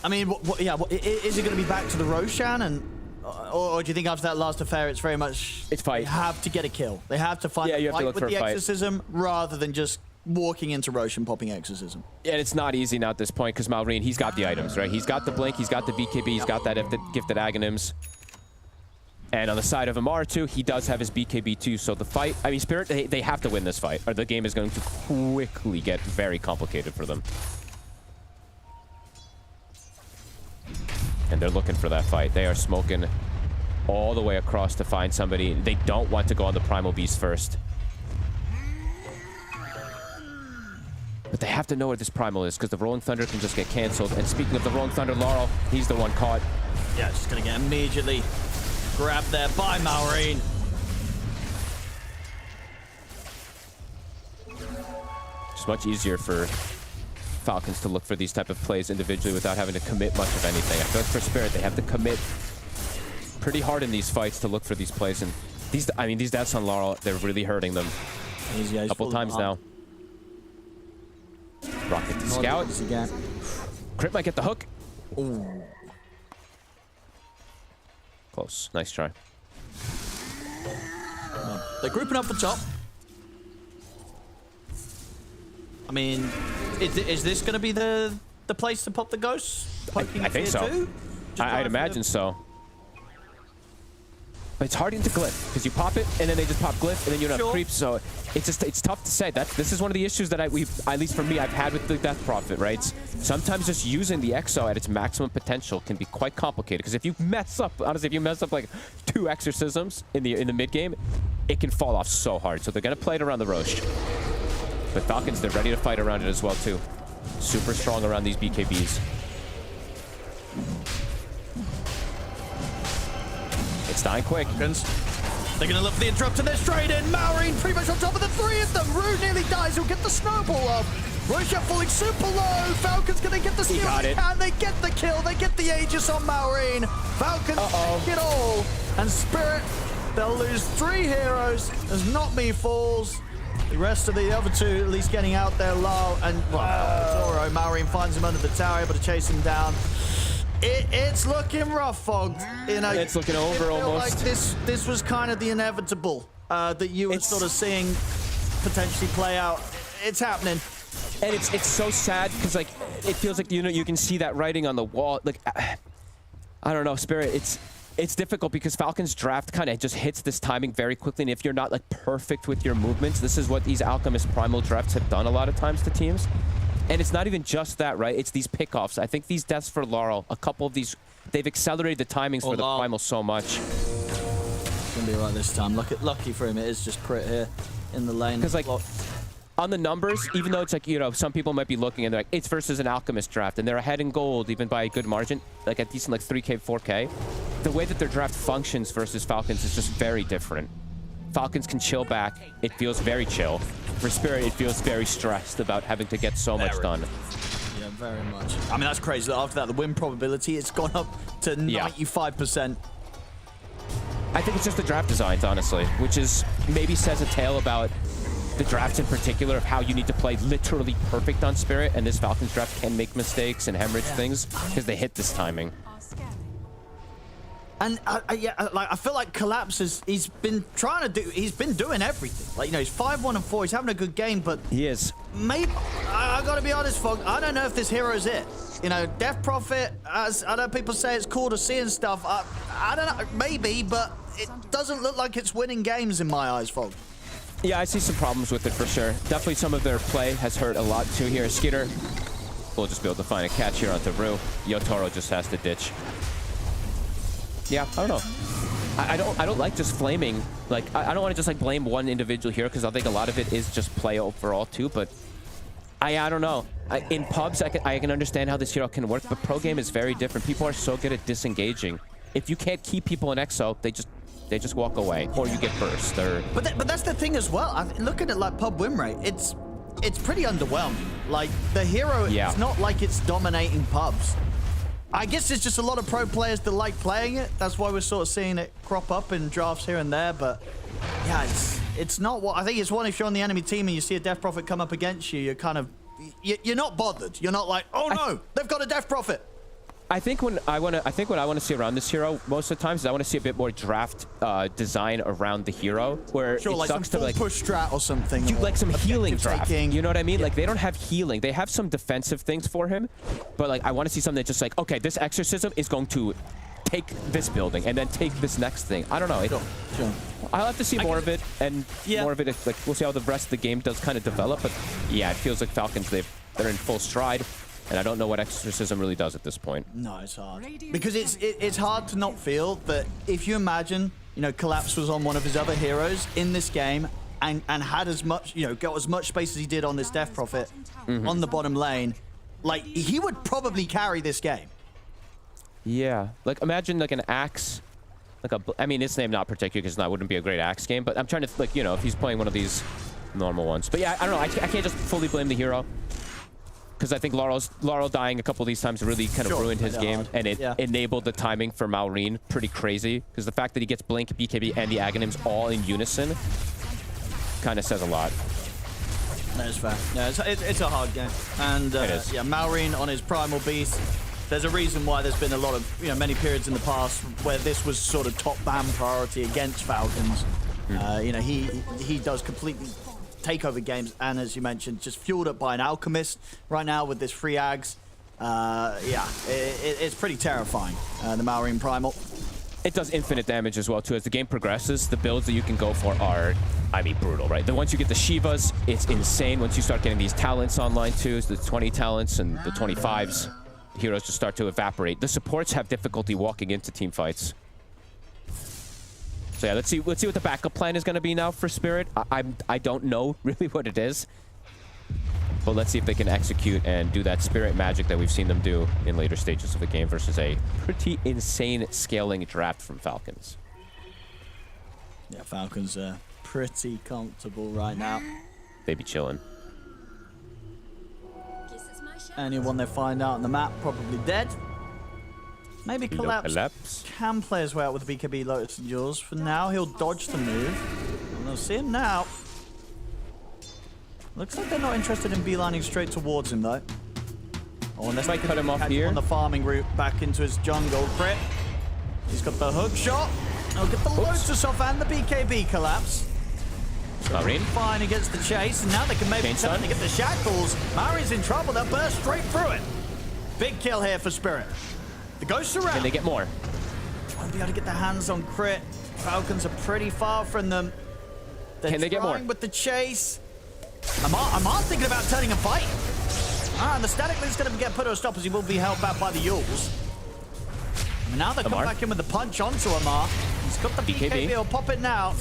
I mean, is it going to be back to the Roshan and... Or do you think after that last affair, it's very much... It's fight. They have to get a kill. They have to find a fight with the Exorcism rather than just walking into Roche and popping Exorcism. Yeah, and it's not easy now at this point because Malrine, he's got the items, right? He's got the Blink, he's got the BKB, he's got that gifted Aghanims. And on the side of Amar, too, he does have his BKB, too. So the fight... I mean, Spirit, they have to win this fight, or the game is going to quickly get very complicated for them. And they're looking for that fight. They are smoking all the way across to find somebody. They don't want to go on the Primal Beast first. But they have to know where this Primal is, because the Rolling Thunder can just get canceled. And speaking of the Rolling Thunder, Laurel, he's the one caught. Yeah, just going to get immediately Grabbed there by Maureen. It's much easier for Falcons to look for these type of plays individually without having to commit much of anything. I feel like for Spirit, they have to commit pretty hard in these fights to look for these plays. And these, I mean, these deaths on Laurel, they're really hurting them. A couple times now. Rocket to scout. Crit might get the hook. Ooh. Close. Nice try. They're grouping up the top. I mean, is this going to be the place to pop the ghosts? I think so. I'd imagine so. But it's hard into glyph because you pop it and then they just pop glyph and then you don't have creeps. So it's tough to say. This is one of the issues that at least for me, I've had with the Death Prophet, right? Sometimes just using the Exo at its maximum potential can be quite complicated because if you mess up, honestly, if you mess up like 2 exorcisms in the mid game, it can fall off so hard. So they're gonna play it around the Roche. But Falcons, they're ready to fight around it as well too. Super strong around these BKBs. It's dying quick. They're going to look for the interrupt and they're straight in. Maureen pretty much on top of the 3 of them. Rue nearly dies. He'll get the snowball off. Rocha falling super low. Falcons going to get the steal. And they get the kill. They get the Aegis on Maureen. Falcons take it all. And Spirit, they'll lose 3 heroes as Not Me falls. The rest of the other 2 at least getting out there low. And Aurora, Maureen finds him under the tower, able to chase him down. It's looking rough, Fog. You know, it's looking over almost. Like this was kind of the inevitable that you were sort of seeing potentially play out. It's happening. And it's so sad because like it feels like you can see that writing on the wall. Like I don't know, Spirit. It's difficult because Falcons draft kind of just hits this timing very quickly, and if you're not like perfect with your movements, this is what these Alchemist Primal drafts have done a lot of times to teams. And it's not even just that, right? It's these pickoffs. I think these deaths for Laurel, a couple of these, they've accelerated the timings for the Primal so much. It's gonna be right this time. Lucky for him, it is just crit here in the lane. Because like on the numbers, even though it's like, you know, some people might be looking and they're like, it's versus an Alchemist draft, and they're ahead in gold even by a good margin, like a decent like 3K, 4K. The way that their draft functions versus Falcons is just very different. Falcons can chill back. It feels very chill. For Spirit, it feels very stressed about having to get so much done. Yeah, very much. I mean, that's crazy. After that, the win probability, it's gone up to 95%. I think it's just the draft designs, honestly, which is maybe says a tale about the drafts in particular of how you need to play literally perfect on Spirit, and this Falcons draft can make mistakes and hemorrhage things because they hit this timing. And like I feel like Collapse he's been doing everything. Like, you know, he's 5-1-4. He's having a good game, but he is. Maybe I gotta be honest, Fog. I don't know if this hero's it. You know, Death Prophet, as I know people say it's cool to see and stuff. I don't know, maybe, but it doesn't look like it's winning games in my eyes, Fog. Yeah, I see some problems with it for sure. Definitely some of their play has hurt a lot too here. Skitter will just be able to find a catch here onto Rue. Yotaro just has to ditch. Yeah, I don't know. I don't like just flaming. Like, I don't want to just like blame one individual here because I think a lot of it is just play overall too. But I don't know. In pubs, I can understand how this hero can work, but pro game is very different. People are so good at disengaging. If you can't keep people in exo, they just walk away, or you get burst. Or but that's the thing as well. Looking at like pub win rate, it's pretty underwhelming. Like the hero, it's not like it's dominating pubs. I guess it's just a lot of pro players that like playing it. That's why we're sort of seeing it crop up in drafts here and there. But yeah, it's not what I think it's one. If you're on the enemy team and you see a Death Prophet come up against you, you're kind of you're not bothered. You're not like, oh no, they've got a Death Prophet. I think what I want to see around this hero most of the times is I want to see a bit more draft design around the hero, where it like sucks some to like push strat or something. Like some healing draft. Taking. You know what I mean? Yeah. Like they don't have healing. They have some defensive things for him, but like I want to see something that's just like, okay, this exorcism is going to take this building and then take this next thing. I don't know. Sure. I'll have to see more of it and more of it. Like we'll see how the rest of the game does kind of develop. But yeah, it feels like Falcons they're in full stride. And I don't know what exorcism really does at this point. No, it's hard. Because it's hard to not feel that if you imagine, you know, Collapse was on one of his other heroes in this game and had as much, you know, got as much space as he did on this Death Prophet on the bottom lane, like he would probably carry this game. Yeah. Like imagine like an Axe I mean, its name not particular because that wouldn't be a great Axe game, but I'm trying to, like, you know, if he's playing one of these normal ones. But yeah, I don't know. I can't just fully blame the hero. Because I think Laurel dying a couple of these times really kind of ruined his game, and it enabled the timing for Maureen pretty crazy. Because the fact that he gets Blink, BKB, and the Aghanims all in unison kind of says a lot. That's fair. Yeah, it's a hard game. And yeah, Maureen on his Primal Beast. There's a reason why there's been a lot of, you know, many periods in the past where this was sort of top ban priority against Falcons. You know, he does completely takeover games, and as you mentioned, just fueled up by an Alchemist right now with this free Ags. Yeah, it's pretty terrifying, the Maureen Primal. It does infinite damage as well, too. As the game progresses, the builds that you can go for are, I mean, brutal, right? Then once you get the Shivas, it's insane. Once you start getting these talents online, too, the 20 talents and the 25s, heroes just start to evaporate. The supports have difficulty walking into team fights. So yeah, let's see what the backup plan is going to be now for Spirit. I don't know really what it is, but let's see if they can execute and do that Spirit magic that we've seen them do in later stages of the game versus a pretty insane scaling draft from Falcons. Yeah, Falcons are pretty comfortable right now. They be chilling. Anyone they find out on the map probably dead. Maybe Collapse can play his way out with the BKB Lotus and Jaws. For now, he'll dodge the move. And they'll see him now. Looks like they're not interested in beelining straight towards him, though. Oh, unless might cut him off here. On the farming route back into his jungle. Crit. He's got the hook shot. He'll get the Lotus off and the BKB Collapse. Maureen fine against the chase, and now they can maybe turn to get the shackles. Maureen's in trouble. They'll burst straight through it. Big kill here for Spirit. The ghosts around. Can they get more? Won't be able to get their hands on Crit. Falcons are pretty far from them. Can they get more? With the chase. Amar thinking about turning and fighting. And the Static Link's going to get put to a stop as he will be held back by the Yules. And now they come back in with the punch onto Amar. He's got the BKB. He'll pop it now.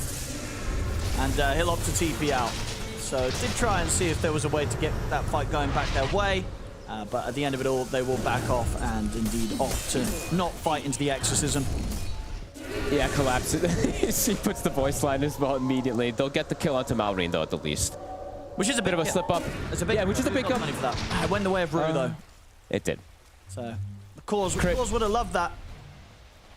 And he'll opt to TP out. So did try and see if there was a way to get that fight going back their way. But at the end of it all, they will back off and indeed opt to not fight into the exorcism. Yeah, Collapse. He puts the voice line as well immediately. They'll get the kill onto Maureen, though, at the least. Which is a bit of a slip up. It's a big, which is a big up. It went the way of Rue, though. It did. So the cause would have loved that.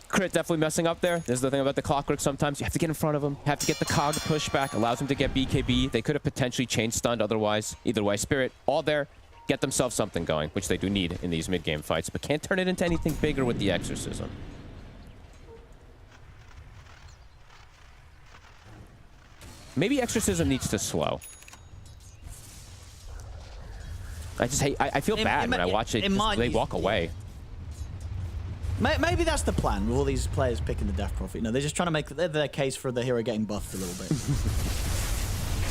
Crit definitely messing up there. There's the thing about the Clockwork. Sometimes you have to get in front of him. You have to get the cog pushback. Allows him to get BKB. They could have potentially chain stunned otherwise. Either way, Spirit all there. Get themselves something going, which they do need in these mid-game fights, but can't turn it into anything bigger with the Exorcism. Maybe Exorcism needs to slow. I just hate. I feel bad when I watch it. They walk away. Maybe that's the plan with all these players picking the Death Prophet. You know, they're just trying to make their case for the hero getting buffed a little bit.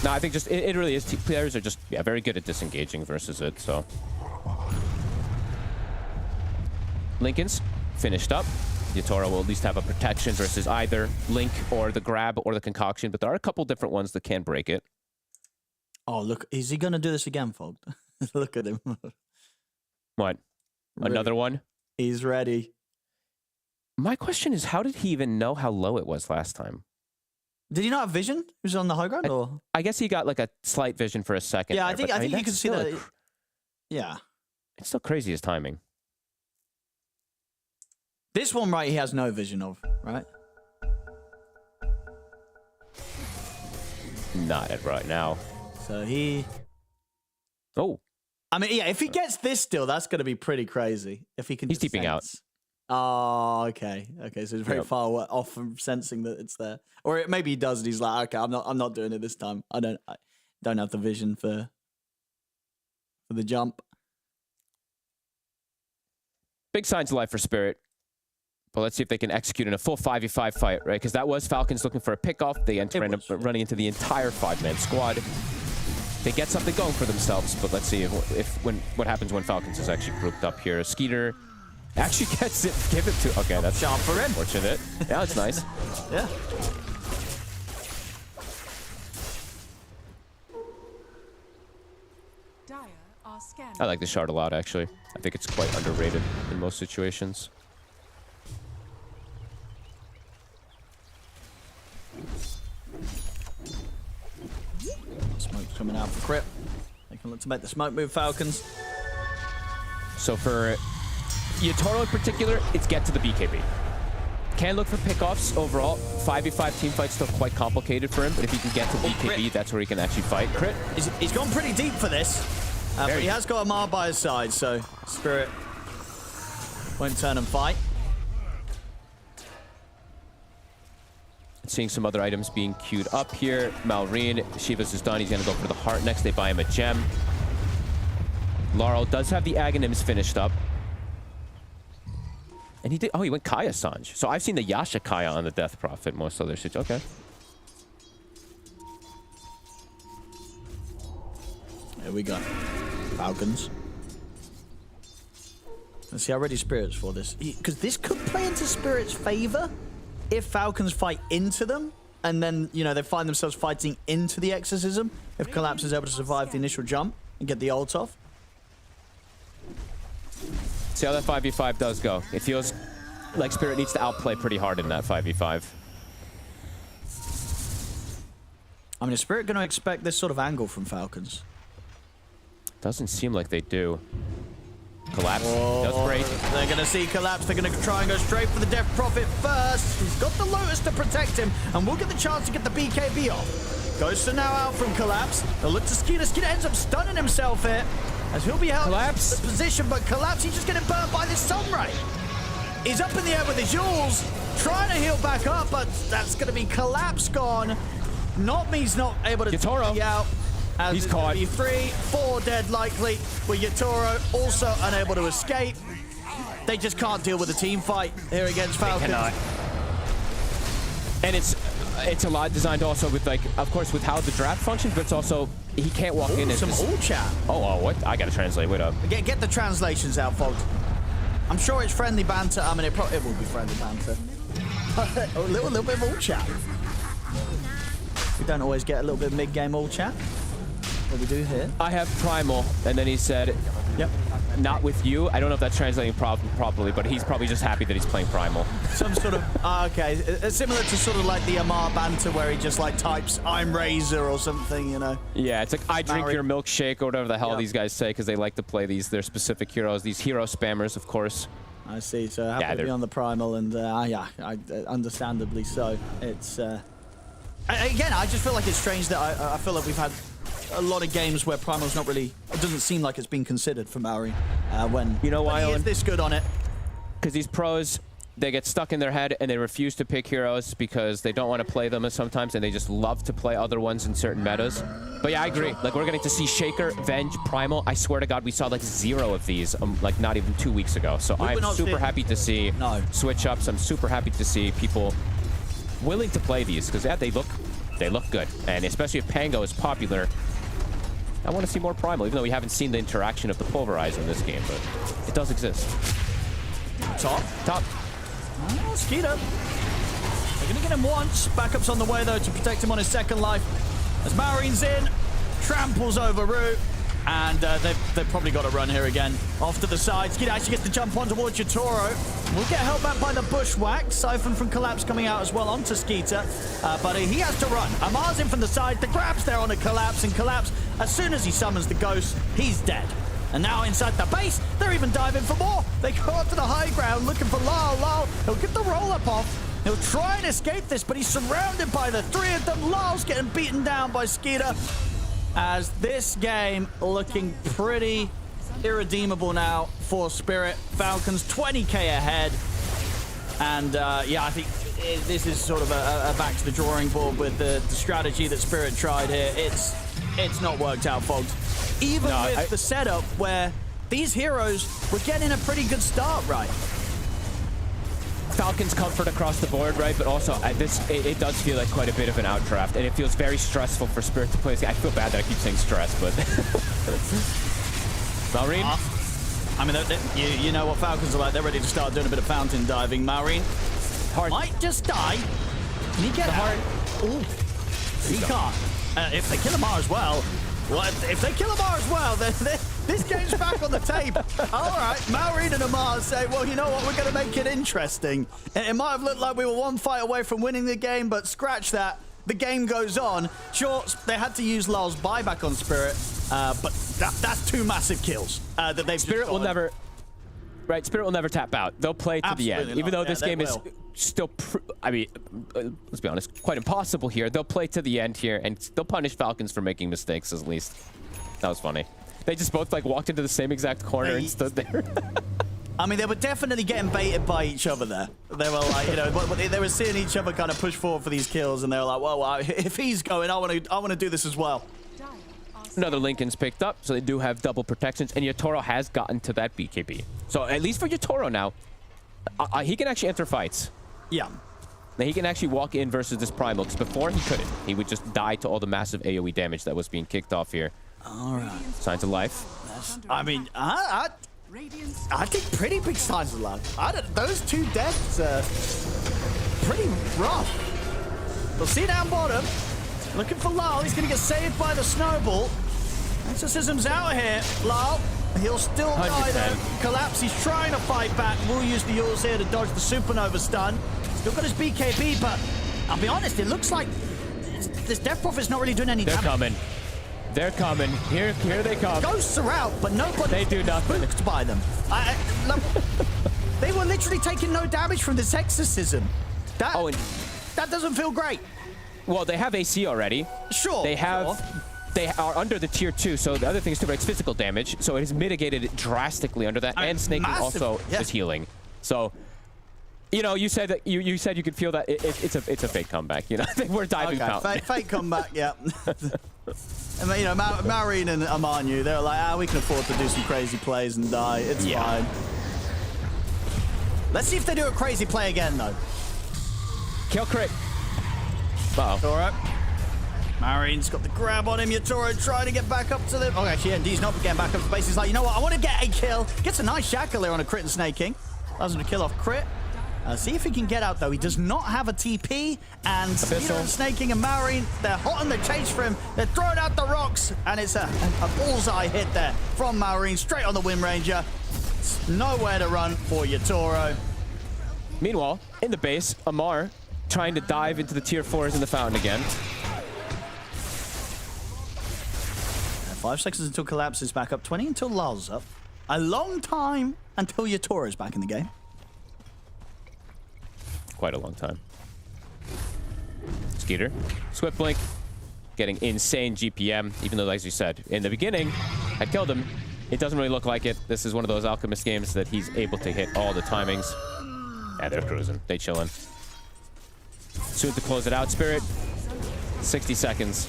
No, I think just it really is. Players are just very good at disengaging versus it. So Lincoln's finished up. Yatora will at least have a protection versus either Link or the grab or the concoction, but there are a couple different ones that can break it. Oh, look, is he gonna do this again, Fog? Look at him. What? Another one? He's ready. My question is, how did he even know how low it was last time? Did he not have vision? He was on the high ground, or? I guess he got like a slight vision for a second. Yeah, there, I think you can see that. Yeah. It's still crazy his timing. This one, right, he has no vision of, right? Not at right now. So he... Oh. I mean, yeah, if he gets this still, that's going to be pretty crazy. If he can He's deeping out. Oh, okay. Okay, so he's very far off from sensing that it's there. Or maybe he does, and he's like, okay, I'm not doing it this time. I don't have the vision for the jump. Big signs of life for Spirit. But let's see if they can execute in a full 5v5 fight, right? Because that was Falcons looking for a pickoff. They end up running into the entire 5-man squad. They get something going for themselves, but let's see what happens when Falcons is actually grouped up here. Skeeter actually gets it, give it to. Okay, that's shot for him. Unfortunate. Yeah, it's nice. Yeah. I like the shard a lot, actually. I think it's quite underrated in most situations. Smoke's coming out for Crypt. They can look to make the smoke move, Falcons. So for Yatoro in particular, it's get to the BKB. Can look for pickoffs overall. 5v5 team fight's still quite complicated for him, but if he can get to BKB, that's where he can actually fight. Crit. He's gone pretty deep for this, but he has got Amar by his side, so Spirit won't turn and fight. Seeing some other items being queued up here. Malrine, Shivas is done. He's going to go for the heart next. They buy him a gem. Laurel does have the Aghanims finished up. And he did. Oh, he went Kaya Sanj. So I've seen the Yasha Kaya on the Death Prophet. Most other shit. Okay. Here we go. Falcons. Let's see how ready Spirit's for this. Because this could play into Spirit's favor if Falcons fight into them. And then, you know, they find themselves fighting into the Exorcism. If Collapse is able to survive the initial jump and get the ult off. See how that 5v5 does go. It feels like Spirit needs to outplay pretty hard in that 5v5. I mean, is Spirit going to expect this sort of angle from Falcons? Doesn't seem like they do. Collapse does break. They're going to see Collapse. They're going to try and go straight for the Death Prophet first. He's got the Lotus to protect him, and we'll get the chance to get the BKB off. Ghosts are now out from Collapse. They'll look to Skeeter. Skeeter ends up stunning himself here, as he'll be held in the position, but Collapse, he's just getting burnt by this Sunray. He's up in the air with his Jules, trying to heal back up, but that's going to be Collapse gone. Notme's not able to take out. As he's caught. 3, 4 dead likely, with Yatoro also unable to escape. They just can't deal with the team fight here against Falcons. And it's a lot designed also with, like, of course, with how the draft functions, but it's also he can't walk in and some ult chat. Oh, what? I gotta translate. Wait up. Get the translations out, folks. I'm sure it's friendly banter. I mean, it will be friendly banter. a little bit of ult chat. We don't always get a little bit of mid-game ult chat. What we do here. I have Primal, and then he said, "Yep, not with you." I don't know if that's translating properly, but he's probably just happy that he's playing Primal. Some sort of okay, similar to sort of like the Amar banter where he just like types "I'm Razor" or something, you know. Yeah, it's like I drink your milkshake or whatever the hell these guys say because they like to play their specific heroes, these hero spammers, of course. I see. So happy to be on the Primal, and understandably so. It's again, I just feel like it's strange that I feel like we've had a lot of games where Primal's not really, it doesn't seem like it's been considered for Maori when you know why he is this good on it. Because these pros, they get stuck in their head and they refuse to pick heroes because they don't want to play them sometimes, and they just love to play other ones in certain metas. But yeah, I agree. Like, we're getting to see Shaker, Venge, Primal. I swear to God, we saw like 0 of these like not even 2 weeks ago. So I'm super happy to see switch ups. I'm super happy to see people willing to play these because they look good, and especially if Pango is popular. I want to see more Primal, even though we haven't seen the interaction of the Pulverize in this game, but it does exist. Top. Oh, Skeeter. They're going to get him once. Backup's on the way, though, to protect him on his second life. As Maurine's in, tramples over Root, and they've probably got to run here again. Off to the side. Skeeter actually gets the jump on towards Yatoro. We'll get held back by the Bushwhack. Siphon from Collapse coming out as well onto Skeeter, but he has to run. Amar's in from the side. The grab's there on a Collapse, and Collapse, as soon as he summons the Ghost, he's dead. And now inside the base, they're even diving for more. They go up to the high ground looking for Lal. Lal, he'll get the roll-up off. He'll try and escape this, but he's surrounded by the 3 of them. Lal's getting beaten down by Skeeter. As this game looking pretty irredeemable now for Spirit. Falcons 20k ahead. And yeah, I think this is sort of a back to the drawing board with the strategy that Spirit tried here. It's not worked out, folks. Even with the setup where these heroes were getting a pretty good start, right? Falcons comfort across the board, right? But also, it does feel like quite a bit of an outdraft, and it feels very stressful for Spirit to play this game. I feel bad that I keep saying stress, but... Malrine? I mean, you know what Falcons are like. They're ready to start doing a bit of fountain diving. Malrine might just die. Can he get out? Ooh, he can't. If they kill Amar as well, if they kill Amar as well, then this game's back on the tape. All right, Malrine and Amar say, well, you know what, we're going to make it interesting. It might have looked like we were one fight away from winning the game, but scratch that. the game goes on. Sure, they had to use Lal's buyback on Spirit, but that's 2 massive kills that they've Spirit will never... Right, Spirit will never tap out. They'll play to the end. Even though this game is still, I mean, let's be honest, quite impossible here. They'll play to the end here, and they'll punish Falcons for making mistakes, at least. That was funny. They just both, like, walked into the same exact corner and stood there. I mean, they were definitely getting baited by each other there. They were like, you know, they were seeing each other kind of push forward for these kills, and they were like, well, if he's going, I want to do this as well. Another Lincoln's picked up, so they do have double protections, and Yatoro has gotten to that BKB. So at least for Yatoro now, he can actually enter fights. Yeah. Now he can actually walk in versus this Primal, because before he couldn't. He would just die to all the massive AoE damage that was being kicked off here. All right. Signs of life. I think pretty big signs of life. Those 2 deaths are pretty rough. We'll see down bottom. Looking for Lal. He's going to get saved by the snowball. Exorcism's out here. Lal, he'll still die there. Collapse. He's trying to fight back. We'll use the Yules here to dodge the supernova stun. Still got his BKB, but I'll be honest, it looks like this Death Prophet's not really doing any damage. They're coming. They're coming. Here they come. Ghosts are out, but nobody. They do nothing. Spooked by them. They were literally taking no damage from this exorcism. That doesn't feel great. Well, they have AC already. Sure. They have. They are under the tier 2, so the other thing is too, it's physical damage, so it has mitigated drastically under that, and Snaking also is healing. So, you know, you said that you said you could feel that it's a fake comeback. You know, we're diving fountain. Fake comeback. Yeah. And, you know, Marine and Amanyu, they're like, we can afford to do some crazy plays and die. It's fine. Let's see if they do a crazy play again, though. Kill crit. Uh-oh. All right. Marine's got the grab on him. Yatoro trying to get back up to the... Oh, actually, ND's not getting back up to base. He's like, you know what? I want to get a kill. Gets a nice shackle there on a crit and snaking. Allows him to kill off crit. See if he can get out, though. He does not have a TP. And snaking and Marine, they're hot on the chase for him. They're throwing out the rocks. And it's a bullseye hit there from Marine. Straight on the Wind Ranger. It's nowhere to run for Yatoro. Meanwhile, in the base, Amar trying to dive into the tier 4s in the fountain again. 5 seconds until Collapse is back up. 20 until Lal's up. A long time until Yatoro's back in the game. Quite a long time. Skeeter. Swift Blink. Getting insane GPM, even though, as you said, in the beginning, I killed him. It doesn't really look like it. This is one of those Alchemist games that he's able to hit all the timings. Yeah, they're cruising. They chilling. Soon to close it out, Spirit. 60 seconds.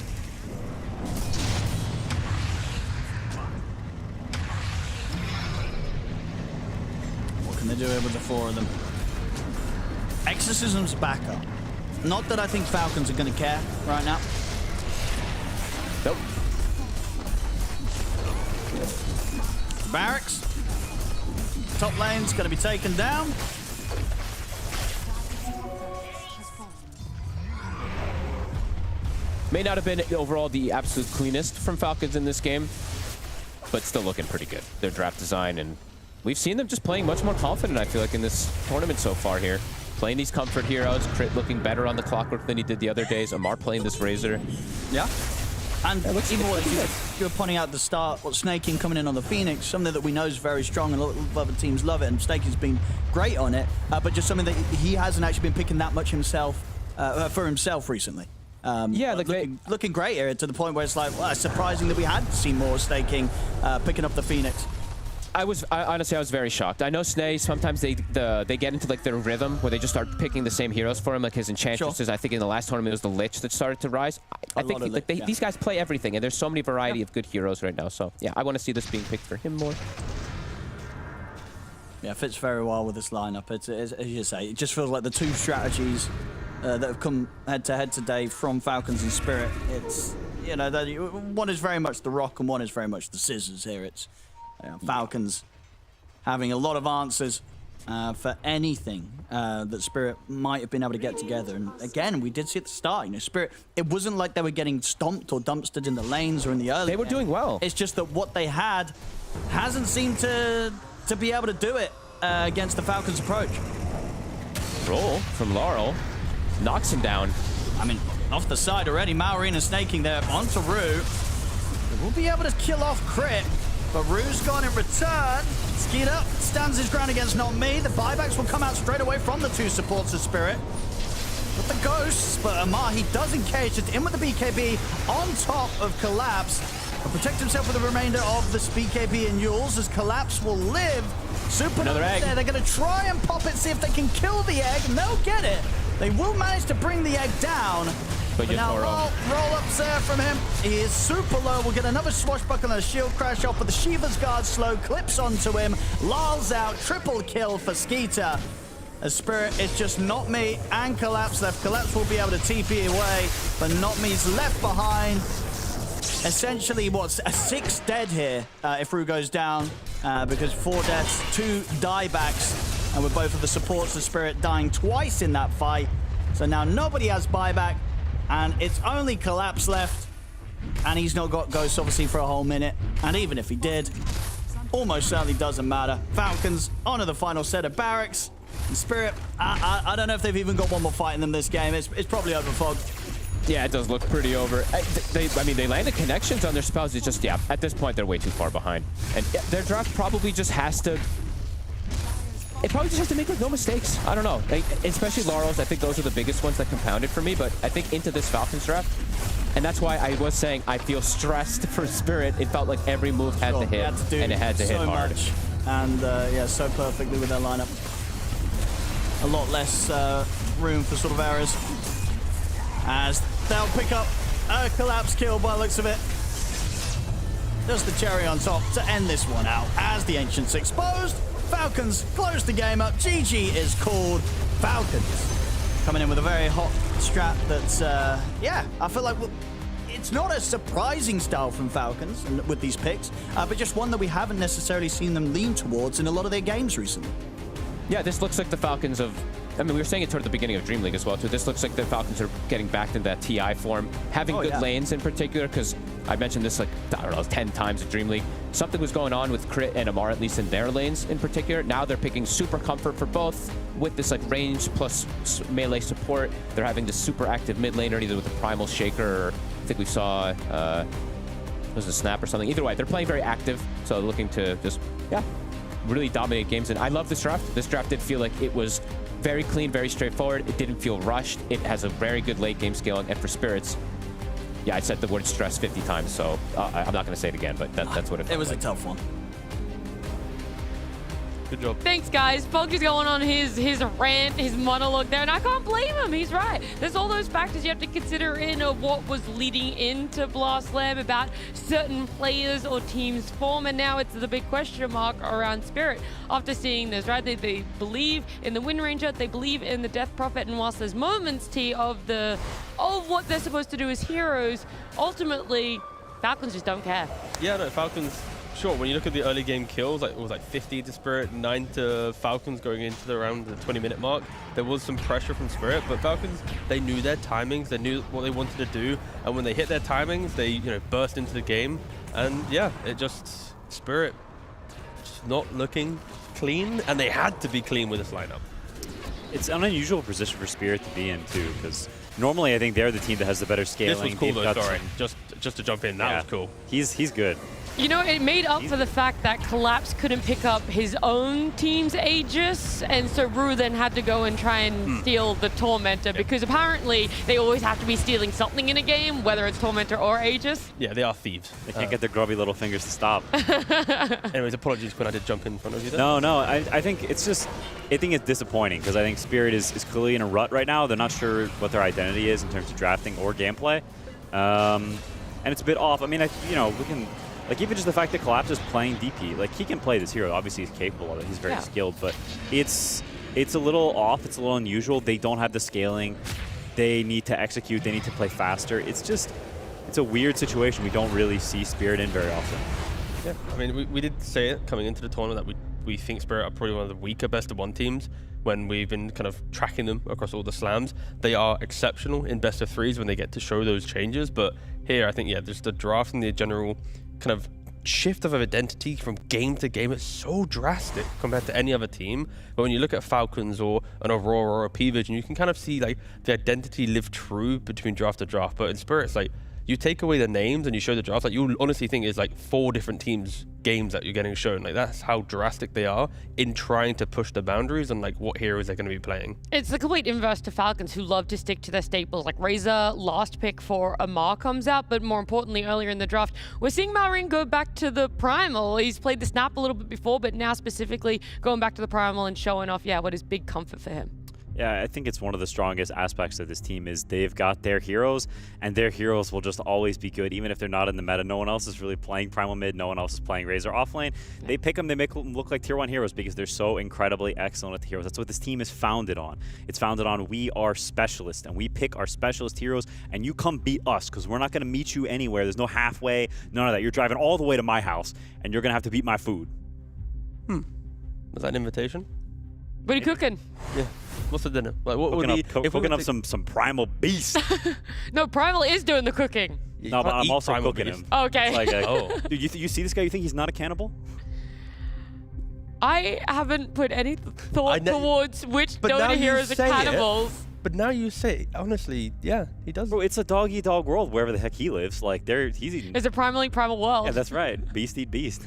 What can they do here with the 4 of them? Exorcism's back up. Not that I think Falcons are going to care right now. Nope. Barracks. Top lane's going to be taken down. May not have been overall the absolute cleanest from Falcons in this game, but still looking pretty good. Their draft design, and we've seen them just playing much more confident, I feel like, in this tournament so far here. Playing these comfort heroes, Crit looking better on the Clockwork than he did the other days. Amar playing this Razor. Yeah. And even what you were pointing out at the start, what Snaking coming in on the Phoenix, something that we know is very strong and a lot of other teams love it, and Snaking's been great on it, but just something that he hasn't actually been picking that much himself for himself recently. Yeah, like looking great here to the point where it's like, well, it's surprising that we had seen more Snaking picking up the Phoenix. Honestly, I was very shocked. I know Snay, sometimes they get into like their rhythm where they just start picking the same heroes for him, like his Enchantresses. Sure. I think in the last tournament it was the Lich that started to rise. I think like, these guys play everything, and there's so many variety of good heroes right now. So yeah, I want to see this being picked for him more. Yeah, fits very well with this lineup. It's as you say, it just feels like the 2 strategies that have come head-to-head today from Falcons and Spirit. It's, you know, one is very much the rock and one is very much the scissors here. It's Falcons having a lot of answers for anything that Spirit might have been able to get together. And again, we did see at the start, you know, Spirit, it wasn't like they were getting stomped or dumpstered in the lanes or in the early They were game. doing well. It's just that what they had hasn't seemed to be able to do it against the Falcons' approach. Roll from Laurel. Knocks him down. I mean, Off the side already, Maureen snaking there onto Rue. They will be able to kill off Crit, but Rue's gone in return. Skeeter stands his ground against Not Me. The buybacks will come out straight away from the 2 supports of Spirit. With the ghosts, but Amar, he does engage, just in with the BKB on top of Collapse. But protect himself with the remainder of the BKB and Yules as Collapse will live. Super Another egg. There. They're going to try and pop it, see if they can kill the egg, and they'll get it. They will manage to bring the egg down. But now roll-ups there from him. He is super low. We'll get another swashbuckle and a shield crash off, but the Shiva's Guard slow clips onto him. Lulls out, triple kill for Skeeter. As Spirit, it's just Not Me and Collapse left. Collapse will be able to TP away, but Not Me's left behind. Essentially, what's a 6 dead here if Rue goes down, because 4 deaths, 2 diebacks, and with both of the supports of Spirit dying twice in that fight. So now nobody has buyback, and it's only Collapse left, and he's not got Ghost, obviously, for a whole minute. And even if he did, almost certainly doesn't matter. Falcons onto the final set of barracks. And Spirit, I don't know if they've even got one more fight in them this game. It's probably over, Fog. Yeah, it does look pretty over. I mean, they landed connections on their spells. It's just, yeah, at this point, they're way too far behind. And their draft probably just has to... It probably just has to make like no mistakes. I don't know. Like, especially Laurels, I think those are the biggest ones that compounded for me. But I think into this Falcons draft, and that's why I was saying I feel stressed for Spirit. It felt like every move had to hit, and it had to hit hard. Much. And yeah, so perfectly with their lineup. A lot less room for sort of errors. As they'll pick up a Collapse kill by the looks of it. Just the cherry on top to end this one out. As the Ancients exposed, Falcons close the game up. GG is called. Falcons coming in with a very hot strat that's, yeah, I feel like it's not a surprising style from Falcons with these picks, but just one that we haven't necessarily seen them lean towards in a lot of their games recently. Yeah, this looks like the Falcons of... I mean, we were saying it toward the beginning of Dream League as well, too. This looks like the Falcons are getting back into that TI form, having good lanes in particular, because I mentioned this, like, I don't know, 10 times at Dream League. Something was going on with Crit and Amar, at least in their lanes in particular. Now they're picking super comfort for both with this, like, range plus melee support. They're having this super active mid laner, either with the Primal Shaker or I think we saw... it was a Snap or something. Either way, they're playing very active, so looking to just, yeah, really dominate games. And I love this draft. This draft did feel like it was very clean, very straightforward. It didn't feel rushed. It has a very good late game scaling. And for Spirits, yeah, I said the word stress 50 times, so I'm not going to say it again, but that's what it felt. It was like a tough one. Good job. Thanks, guys. Fog is going on his rant, his monologue there, and I can't blame him. He's right. There's all those factors you have to consider in what was leading into Blast Lab about certain players or teams' form, and now it's the big question mark around Spirit after seeing this, right? They believe in the Wind Ranger, they believe in the Death Prophet, and whilst there's moments, T, of what they're supposed to do as heroes, ultimately, Falcons just don't care. Yeah, no, Falcons... Sure, when you look at the early game kills, like it was like 50 to Spirit, 9 to Falcons going into around the 20-minute mark. There was some pressure from Spirit, but Falcons, they knew their timings, they knew what they wanted to do, and when they hit their timings, they burst into the game. And yeah, it just Spirit just not looking clean, and they had to be clean with this lineup. It's an unusual position for Spirit to be in too, because normally I think they're the team that has the better scaling. This was cool though, sorry. Just to jump in, that was cool. He's good. You know, it made up for the fact that Collapse couldn't pick up his own team's Aegis, and so Rue then had to go and try and steal the Tormentor, because apparently they always have to be stealing something in a game, whether it's Tormentor or Aegis. Yeah, they are thieves. They can't get their grubby little fingers to stop. Anyways, apologies when I did jump in front of you there. No, I think it's just, I think it's disappointing, because I think Spirit is clearly in a rut right now. They're not sure what their identity is in terms of drafting or gameplay. And it's a bit off. I mean, we can... Like, even just the fact that Collapse is playing DP, like, he can play this hero. Obviously, he's capable of it. He's very skilled, but it's a little off. It's a little unusual. They don't have the scaling. They need to execute. They need to play faster. It's just, it's a weird situation. We don't really see Spirit in very often. Yeah, I mean, we did say it coming into the tournament that we think Spirit are probably one of the weaker best-of-1 teams when we've been kind of tracking them across all the slams. They are exceptional in best-of-3s when they get to show those changes, but here, I think, yeah, there's the draft and the general kind of shift of identity from game to game is so drastic compared to any other team. But when you look at Falcons or an Aurora or a PARIVISION, you can kind of see like the identity live true between draft to draft. But in Spirit, it's like you take away the names and you show the drafts, like you'll honestly think it's like 4 different teams games that you're getting shown. Like that's how drastic they are in trying to push the boundaries and like what heroes they're going to be playing. It's the complete inverse to Falcons, who love to stick to their staples. Like Razor, last pick for Amar comes out, but more importantly, earlier in the draft, we're seeing Malrine go back to the Primal. He's played the Snap a little bit before, but now specifically going back to the Primal and showing off, what is big comfort for him. Yeah, I think it's one of the strongest aspects of this team is they've got their heroes, and their heroes will just always be good, even if they're not in the meta. No one else is really playing Primal mid. No one else is playing Razor offlane. They pick them, they make them look like tier 1 heroes because they're so incredibly excellent at the heroes. That's what this team is founded on. It's founded on we are specialists, and we pick our specialist heroes, and you come beat us because we're not going to meet you anywhere. There's no halfway, none of that. You're driving all the way to my house, and you're going to have to beat my food. Was that an invitation? What are you cooking? Yeah. What's for dinner? Like, what would be cooking up some primal beast? No, Primal is doing the cooking. No, but I'm also cooking him. Oh, okay. Like, dude, you see this guy? You think he's not a cannibal? I haven't put any thought towards which Dota heroes are cannibals. But now you say, honestly, yeah, he does. Bro, it's a dog-eat-dog world wherever the heck he lives. Like, he's eating. It's a primal world. Yeah, that's right. Beast eat beast.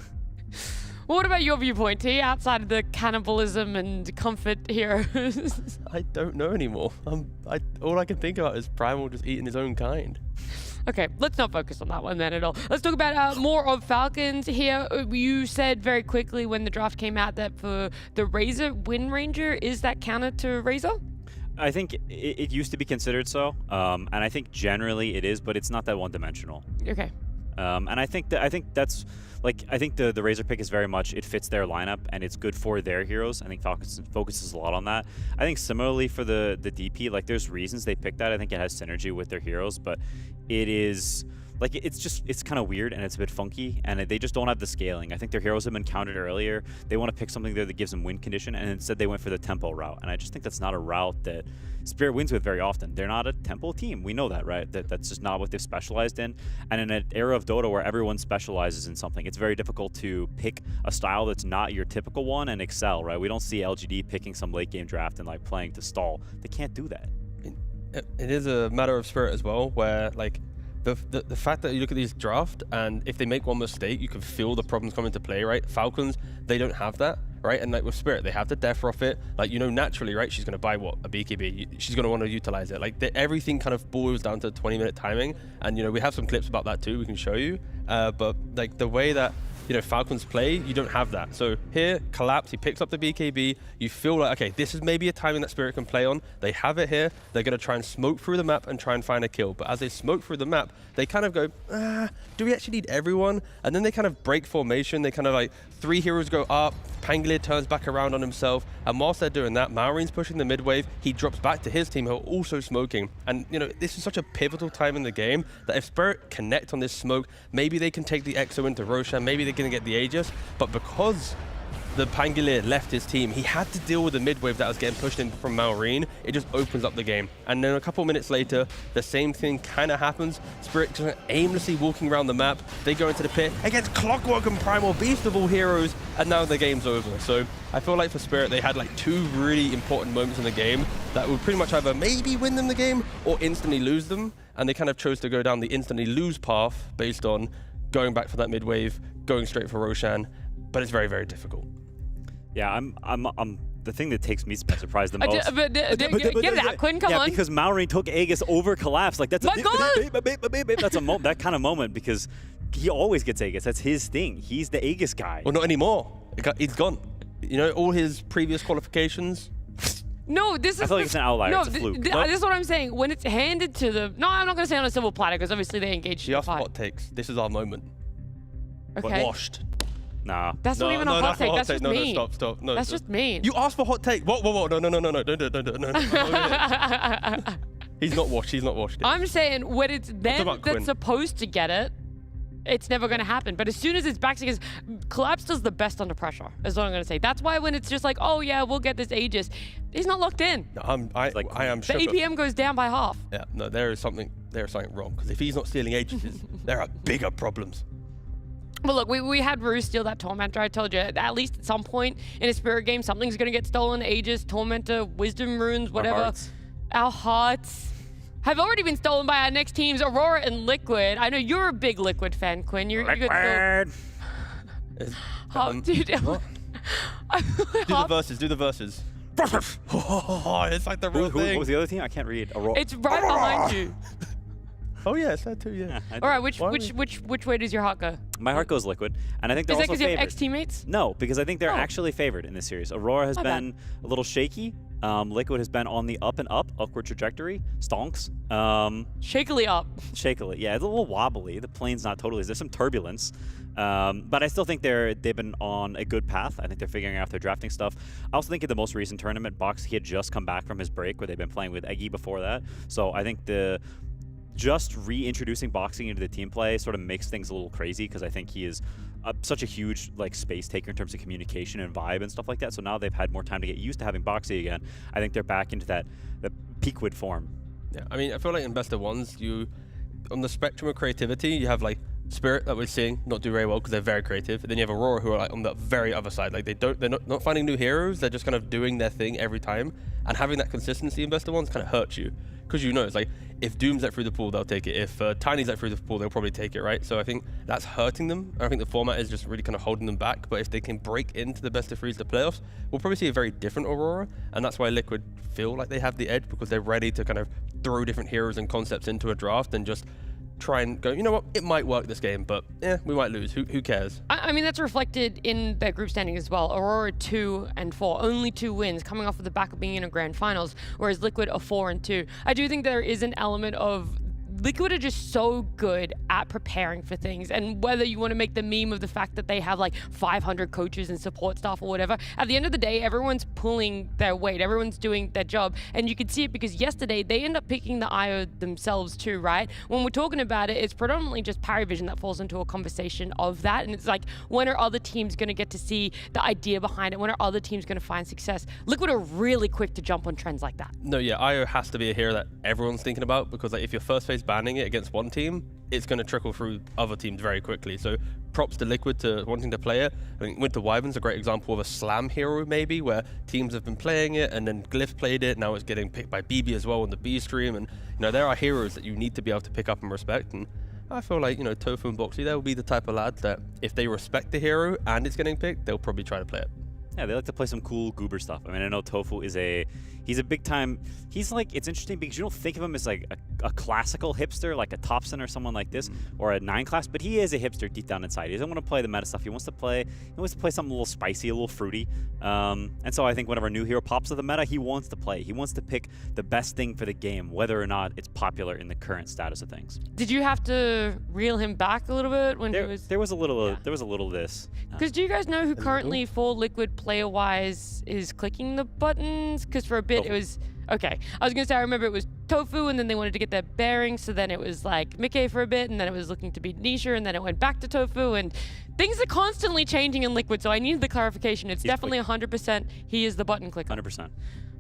Well, what about your viewpoint, T, outside of the cannibalism and comfort heroes? I don't know anymore. All I can think about is Primal just eating his own kind. Okay, let's not focus on that one then at all. Let's talk about more of Falcons here. You said very quickly when the draft came out that for the Razor, Wind Ranger, is that counter to Razor? I think it used to be considered so, and I think generally it is, but it's not that one-dimensional. Okay. And I think that's like I think the Razor pick is very much it fits their lineup and it's good for their heroes. I think Falcons focuses a lot on that. I think similarly for the DP, like there's reasons they picked that. I think it has synergy with their heroes, but it is like it's kind of weird and it's a bit funky and they just don't have the scaling. I think their heroes have been counted earlier. They want to pick something there that gives them win condition, and instead they went for the tempo route. And I just think that's not a route that Spirit wins with very often. They're not a tempo team. We know that, right? That's just not what they've specialized in. And in an era of Dota where everyone specializes in something, it's very difficult to pick a style that's not your typical one and excel, right? We don't see LGD picking some late game draft and like playing to stall. They can't do that. It is a matter of Spirit as well, where like the fact that you look at these draft and if they make one mistake, you can feel the problems come into play, right? Falcons, they don't have that, right? And like with Spirit, they have the death it. Like, you know, naturally, right? She's going to buy what? A BKB. She's going to want to utilize it. Like everything kind of boils down to 20-minute timing. And, you know, we have some clips about that too we can show you. But like the way that, you know, Falcons play, you don't have that. So here, Collapse, he picks up the BKB. You feel like, okay, this is maybe a timing that Spirit can play on. They have it here. They're going to try and smoke through the map and try and find a kill. But as they smoke through the map, they kind of go, do we actually need everyone? And then they kind of break formation. They kind of like 3 heroes go up. Pangolier turns back around on himself. And whilst they're doing that, Malrine's pushing the mid wave. He drops back to his team who are also smoking. And, you know, this is such a pivotal time in the game that if Spirit connect on this smoke, maybe they can take the EXO into Roshan. Maybe they're going to get the Aegis. But because the Pangolier left his team, he had to deal with the mid wave that was getting pushed in from Malrine. It just opens up the game. And then a couple minutes later, the same thing kind of happens. Spirit just aimlessly walking around the map. They go into the pit against Clockwork and Primal, beast of all heroes, and now the game's over. So I feel like for Spirit, they had like 2 really important moments in the game that would pretty much either maybe win them the game or instantly lose them. And they kind of chose to go down the instantly lose path based on going back for that mid wave, going straight for Roshan, but it's very, very difficult. Yeah, I'm the thing that takes me by surprise the most. Get it out, Quinn, come on. Yeah, because Malrine took Aegis over Collapse. Like that's that's that kind of moment because he always gets Aegis. That's his thing. He's the Aegis guy. Well, not anymore. He's gone. You know, all his previous qualifications. No, this is. I feel like it's an outlier. No, it's a fluke. This is what I'm saying. When it's handed to them. No, I'm not going to say on a civil platter because obviously they engaged. She asked for hot takes. This is our moment. Okay. Washed. Nah. That's not even a hot take. That's just mean. No, stop. No, that's just mean. You asked for hot take. Whoa. No. Don't do it. He's not washed. He's not washed. I'm saying when it's them that's Quinn. supposed to get it, it's never going to happen. But as soon as it's back, because Collapse does the best under pressure, is what I'm going to say. That's why when it's just like, oh yeah, we'll get this Aegis, he's not locked in. No, I am sure. The EPM goes down by half. Yeah, no, there is something wrong. Because if he's not stealing Aegises, there are bigger problems. Well, look, we had Ruse steal that Tormentor. I told you, at least at some point in a Spirit game, something's going to get stolen. Aegis, Tormentor, Wisdom Runes, whatever. Our hearts have already been stolen by our next teams, Aurora and Liquid. I know you're a big Liquid fan, Quinn. You're good. Dude, do the verses. Do the verses. Oh, it's like the real thing. What was the other team? I can't read. Aurora. It's right behind you. Oh yeah, it's that too. Yeah. All right, which way does your heart go? My heart goes Liquid, and I think they're also favored. Is that because you have ex-teammates? No, because I think they're actually favored in this series. Aurora has been a little shaky. Liquid has been on the up and up, upward trajectory. Stonks. Shakily up. Shakily, yeah. It's a little wobbly. The plane's not totally. There's some turbulence. But I still think they've been on a good path. I think they're figuring out their drafting stuff. I also think in the most recent tournament, Box, he had just come back from his break where they've been playing with Eggy before that. So I think just reintroducing boxing into the team play sort of makes things a little crazy because I think he is such a huge space taker in terms of communication and vibe and stuff like that. So now they've had more time to get used to having boxing again. I think they're back into the peakwid form. Yeah, I mean, I feel like in best of ones, on the spectrum of creativity, you have Spirit that we're seeing not do very well because they're very creative. And then you have Aurora who are on the very other side. They're not finding new heroes. They're just kind of doing their thing every time. And having that consistency in best of ones kind of hurts you because it's like if Doom's let through the pool, they'll take it. If Tiny's let through the pool, they'll probably take it, right? So I think that's hurting them. I think the format is just really kind of holding them back. But if they can break into the best of threes, the playoffs, we'll probably see a very different Aurora. And that's why Liquid feel like they have the edge because they're ready to kind of throw different heroes and concepts into a draft and just try and go, you know what, it might work this game, but we might lose. Who cares? I mean, that's reflected in their group standing as well. Aurora 2 and 4, only 2 wins, coming off of the back of being in a grand finals, whereas Liquid are 4 and 2. I do think there is an element of Liquid are just so good at preparing for things, and whether you want to make the meme of the fact that they have 500 coaches and support staff or whatever, at the end of the day, everyone's pulling their weight, everyone's doing their job, and you could see it because yesterday they end up picking the IO themselves too, right? When we're talking about it, it's predominantly just PARIVISION that falls into a conversation of that, and it's like, when are other teams going to get to see the idea behind it? When are other teams going to find success? Liquid are really quick to jump on trends like that. No, yeah, IO has to be a hero that everyone's thinking about because if your first phase banning it against one team, it's going to trickle through other teams very quickly. So props to Liquid to wanting to play it. I think Winter Wyvern's a great example of a slam hero maybe, where teams have been playing it and then Glyph played it. Now it's getting picked by BB as well on the B stream. And there are heroes that you need to be able to pick up and respect. And I feel like, Tofu and Boxy, they'll be the type of lads that if they respect the hero and it's getting picked, they'll probably try to play it. Yeah, they like to play some cool goober stuff. I mean, I know Tofu is he's a big time, it's interesting because you don't think of him as a classical hipster, like a Thompson or someone like this, or a 9 class, but he is a hipster deep down inside. He doesn't want to play the meta stuff. He wants to play something a little spicy, a little fruity. And so I think whenever a new hero pops to the meta, he wants to play. He wants to pick the best thing for the game, whether or not it's popular in the current status of things. Did you have to reel him back a little bit when he was? There was a little of this. Because do you guys know who currently for Liquid player-wise is clicking the buttons? Because for a bit it was... Okay, I was going to say, I remember it was Tofu, and then they wanted to get their bearings, so then it was Mickey for a bit, and then it was looking to be Nisha, and then it went back to Tofu, and things are constantly changing in Liquid, so I need the clarification. It's definitely 100% he is the button clicker. 100%.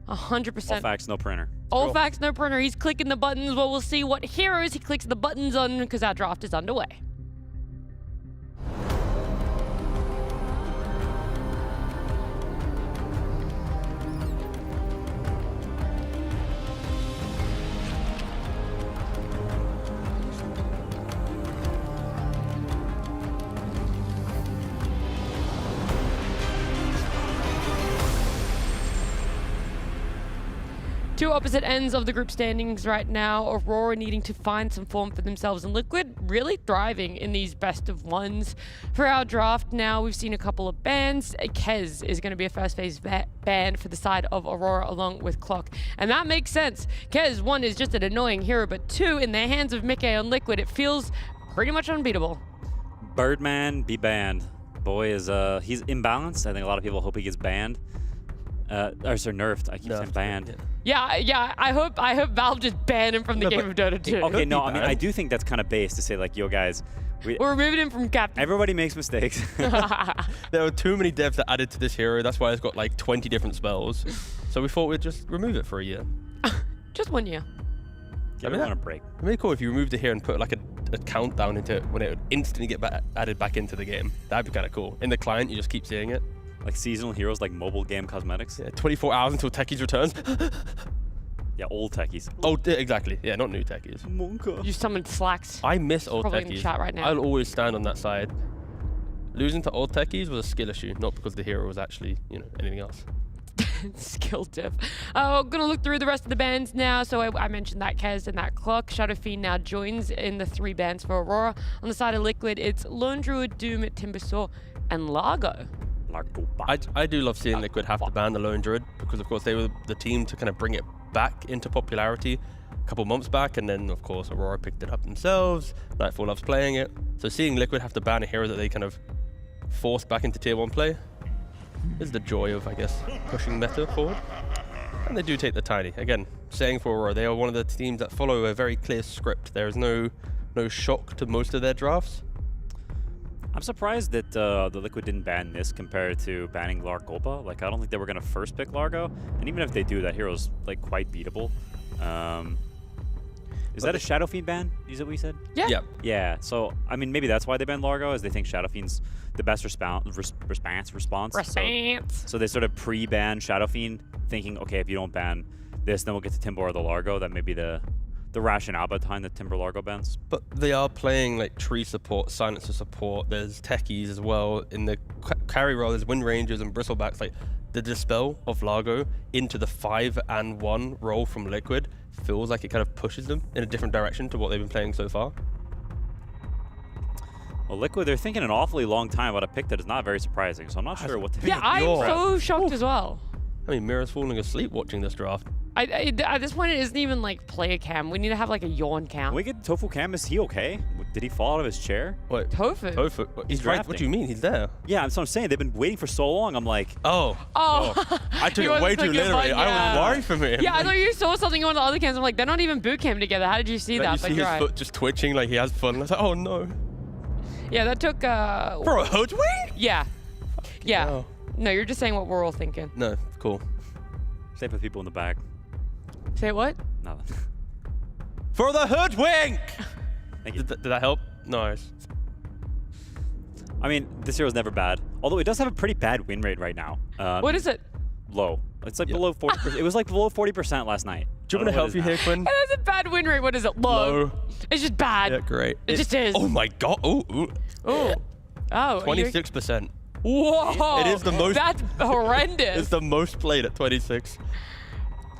100%. All facts, no printer. All facts, no printer. He's clicking the buttons. Well, we'll see what heroes he clicks the buttons on, because our draft is underway. Two opposite ends of the group standings right now. Aurora needing to find some form for themselves, and Liquid really thriving in these best of ones. For our draft now, we've seen a couple of bans. Kez is going to be a first phase ban for the side of Aurora along with Clock. And that makes sense. Kez, 1, is just an annoying hero, but 2, in the hands of Mickey on Liquid, it feels pretty much unbeatable. Birdman, be banned. Boy is, he's imbalanced. I think a lot of people hope he gets banned. Nerfed. I keep saying banned. Yeah. I hope Valve just ban him from the game of Dota 2. Okay, no, I mean, I do think that's kind of base to say, yo, guys, we're removing him from captain. Everybody makes mistakes. There were too many devs that added to this hero. That's why it's got 20 different spells. So we thought we'd just remove it for a year. Just 1 year. Give everyone a break. It'd be cool if you removed it here and put a a countdown into it when it would instantly get added back into the game. That'd be kind of cool. In the client, you just keep seeing it. Like seasonal heroes, like mobile game cosmetics. Yeah, 24 hours until Techies returns. Yeah, old techies. Oh, exactly. Yeah, not new Techies. Monka. You summoned Slacks. I miss old Probably in Techies. the chat right now. I'll always stand on that side. Losing to old Techies was a skill issue, not because the hero was actually, you know, anything else. Skill diff. We're gonna look through the rest of the bans now. So I mentioned that Kez and that Clock. Shadow Fiend now joins in the 3 bans for Aurora. On the side of Liquid, it's Lone Druid, Doom, Timbersaw, and Largo. I do love seeing Liquid have to ban the Lone Druid because, of course, they were the team to kind of bring it back into popularity a couple months back, and then, of course, Aurora picked it up themselves. Nightfall loves playing it. So seeing Liquid have to ban a hero that they kind of forced back into tier 1 play is the joy of, I guess, pushing meta forward. And they do take the tiny. Again, saying for Aurora, they are one of the teams that follow a very clear script. There is no shock to most of their drafts. I'm surprised that the Liquid didn't ban this compared to banning Larkolpa. Like, I don't think they were going to first pick Largo. And even if they do, that hero's, like, quite beatable. Is that a Shadow Fiend ban? Is that what you said? Yeah. Yep. Yeah, so, I mean, maybe that's why they banned Largo, is they think Shadow Fiend's the best response. So they sort of pre-ban Shadow Fiend, thinking, okay, if you don't ban this, then we'll get to Timber or the Largo. That may be the rationale behind the Timber Largo bans. But they are playing like tree support, silencer support. There's techies as well. In the carry role, there's Wind Rangers and Bristlebacks. Like the dispel of Largo into the 5 and 1 role from Liquid feels like it kind of pushes them in a different direction to what they've been playing so far. Well, Liquid, they're thinking an awfully long time about a pick that is not very surprising, so I'm not sure what to Yeah, I'm so shocked as well. I mean, Mira's falling asleep watching this draft. At this point, it isn't even like player cam. We need to have like a yawn count. Can we get Tofu Cam? Is he okay? Did he fall out of his chair? Wait, Tofu? Tofu? He's right. What do you mean? He's there. Yeah, that's what I'm saying. They've been waiting for so long. I'm like, Oh. I took it way too literally. I was worried for him. Yeah, I thought you saw something on the other cams. I'm like, they're not even boot cam together. How did you see that? You see his foot just twitching like he has fun. I was like, oh no. Yeah, that took For a hoodwink? Yeah. Yeah. hell. No, you're just saying what we're all thinking. No, cool. safe with people in the back. Say what? Nothing. For the hoodwink! Thank you. Did that help? Nice. I mean, this hero's never bad. Although it does have a pretty bad win rate right now. What is it? Low. It's like below 40%. It was like below 40% last night. Do you want me to help you here, Quinn? It has a bad win rate. What is it? Low. It's just bad. Yeah, great. It just is. Oh my god. Ooh. Oh. Oh. 26%. Whoa. It is the most. That's horrendous. It's the most played at 26.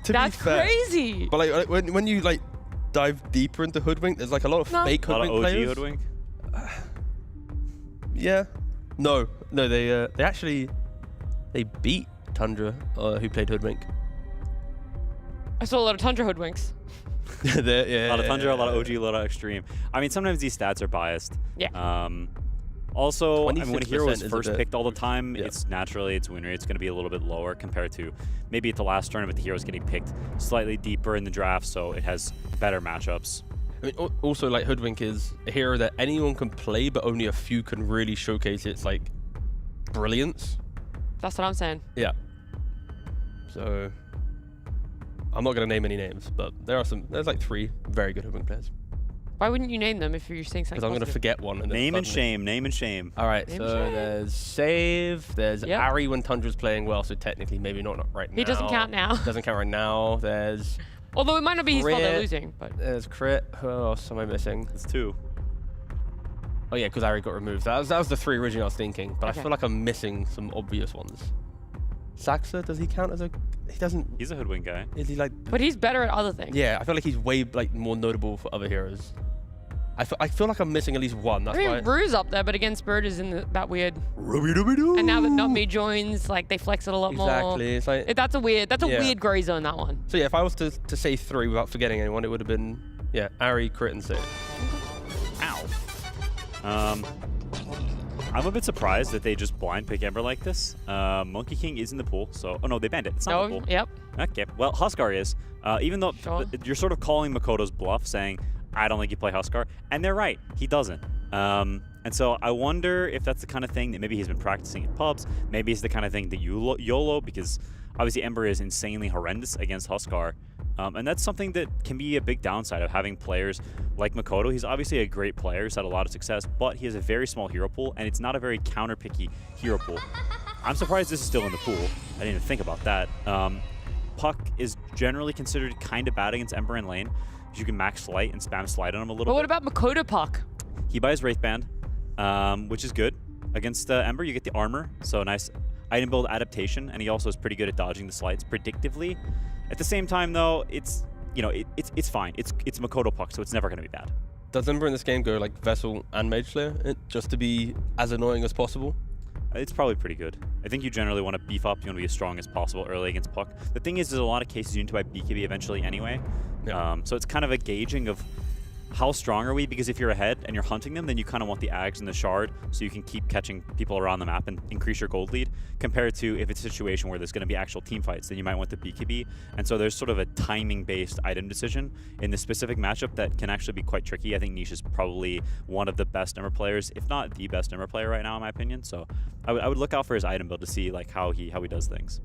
That's be fair, crazy. But like when you like dive deeper into hoodwink, there's like a lot of fake A lot hoodwink of OG players. hoodwink. Yeah. No, they actually beat Tundra, who played hoodwink. I saw a lot of Tundra hoodwinks. Yeah, A lot of Tundra, a lot of OG, a lot of Xtreme. I mean, sometimes these stats are biased. Yeah. Also, I mean, when a hero is 26% first picked all the time, its win rate is going to be a little bit lower compared to maybe at the last tournament, the hero's getting picked slightly deeper in the draft, so it has better matchups. I mean, also, like, hoodwink is a hero that anyone can play, but only a few can really showcase its, like, brilliance. That's what I'm saying. Yeah. So, I'm not going to name any names, but there's like 3 very good hoodwink players. Why wouldn't you name them if you're saying something? Because I'm going to forget one. And then Name and suddenly- shame, name and shame. All right, Name so shame. there's Save, there's Yep. Ari when Tundra's playing well, so technically maybe not right now. He doesn't count now. Doesn't count right now. There's Although it might not be his fault they're Crit. losing, but There's Crit. Who else am I missing? It's 2. Oh yeah, because Ari got removed. That was the 3 originally I was thinking, but Okay. I feel like I'm missing some obvious ones. Saxa, does he count as a? He doesn't. He's a hoodwink guy. Is he like? but he's better at other things. Yeah, I feel like he's way like more notable for other heroes. I feel like I'm missing at least one. That's I why. mean, Rue's up there, but again, Spirit is in that weird. And now that Not Me joins, like they flex it a lot more. Exactly. It's like. That's a weird Yeah. weird gray zone, that one. So yeah, if I was to say 3 without forgetting anyone, it would have been Ari, Crit, and Save. Ow. I'm a bit surprised that they just blind pick Ember like this. Monkey King is in the pool, so... Oh, no, they banned it. It's not in the pool. Yep. Okay, well, Huskar is. Even though Sure. you're sort of calling Makoto's bluff, saying, I don't think you play Huskar. And they're right. He doesn't. And so I wonder if that's the kind of thing that maybe he's been practicing in pubs. Maybe it's the kind of thing that you YOLO, because obviously Ember is insanely horrendous against Huskar. And that's something that can be a big downside of having players like Makoto. He's obviously a great player, he's had a lot of success, but he has a very small hero pool, and it's not a very counter-picky hero pool. I'm surprised this is still in the pool. I didn't even think about that. Puck is generally considered kind of bad against Ember in lane, because you can max flight and spam slide on him a little bit. But what about Makoto Puck? He buys Wraithband, which is good. Against Ember, you get the armor, so nice item build adaptation, and he also is pretty good at dodging the slides predictively. At the same time, though, it's it's fine. It's Makoto Puck, so it's never going to be bad. Does Ember in this game go like Vessel and Mage Slayer just to be as annoying as possible? It's probably pretty good. I think you generally want to beef up. You want to be as strong as possible early against Puck. The thing is, there's a lot of cases you need to buy BKB eventually anyway. Yeah. So it's kind of a gauging of how strong are we, because if you're ahead and you're hunting them, then you kind of want the Ags and the Shard so you can keep catching people around the map and increase your gold lead, compared to if it's a situation where there's going to be actual team fights, then you might want the BKB. And so there's sort of a timing-based item decision in this specific matchup that can actually be quite tricky. I think Niche is probably one of the best Ember players, if not the best Ember player right now, in my opinion. So I would look out for his item build to see like how he does things.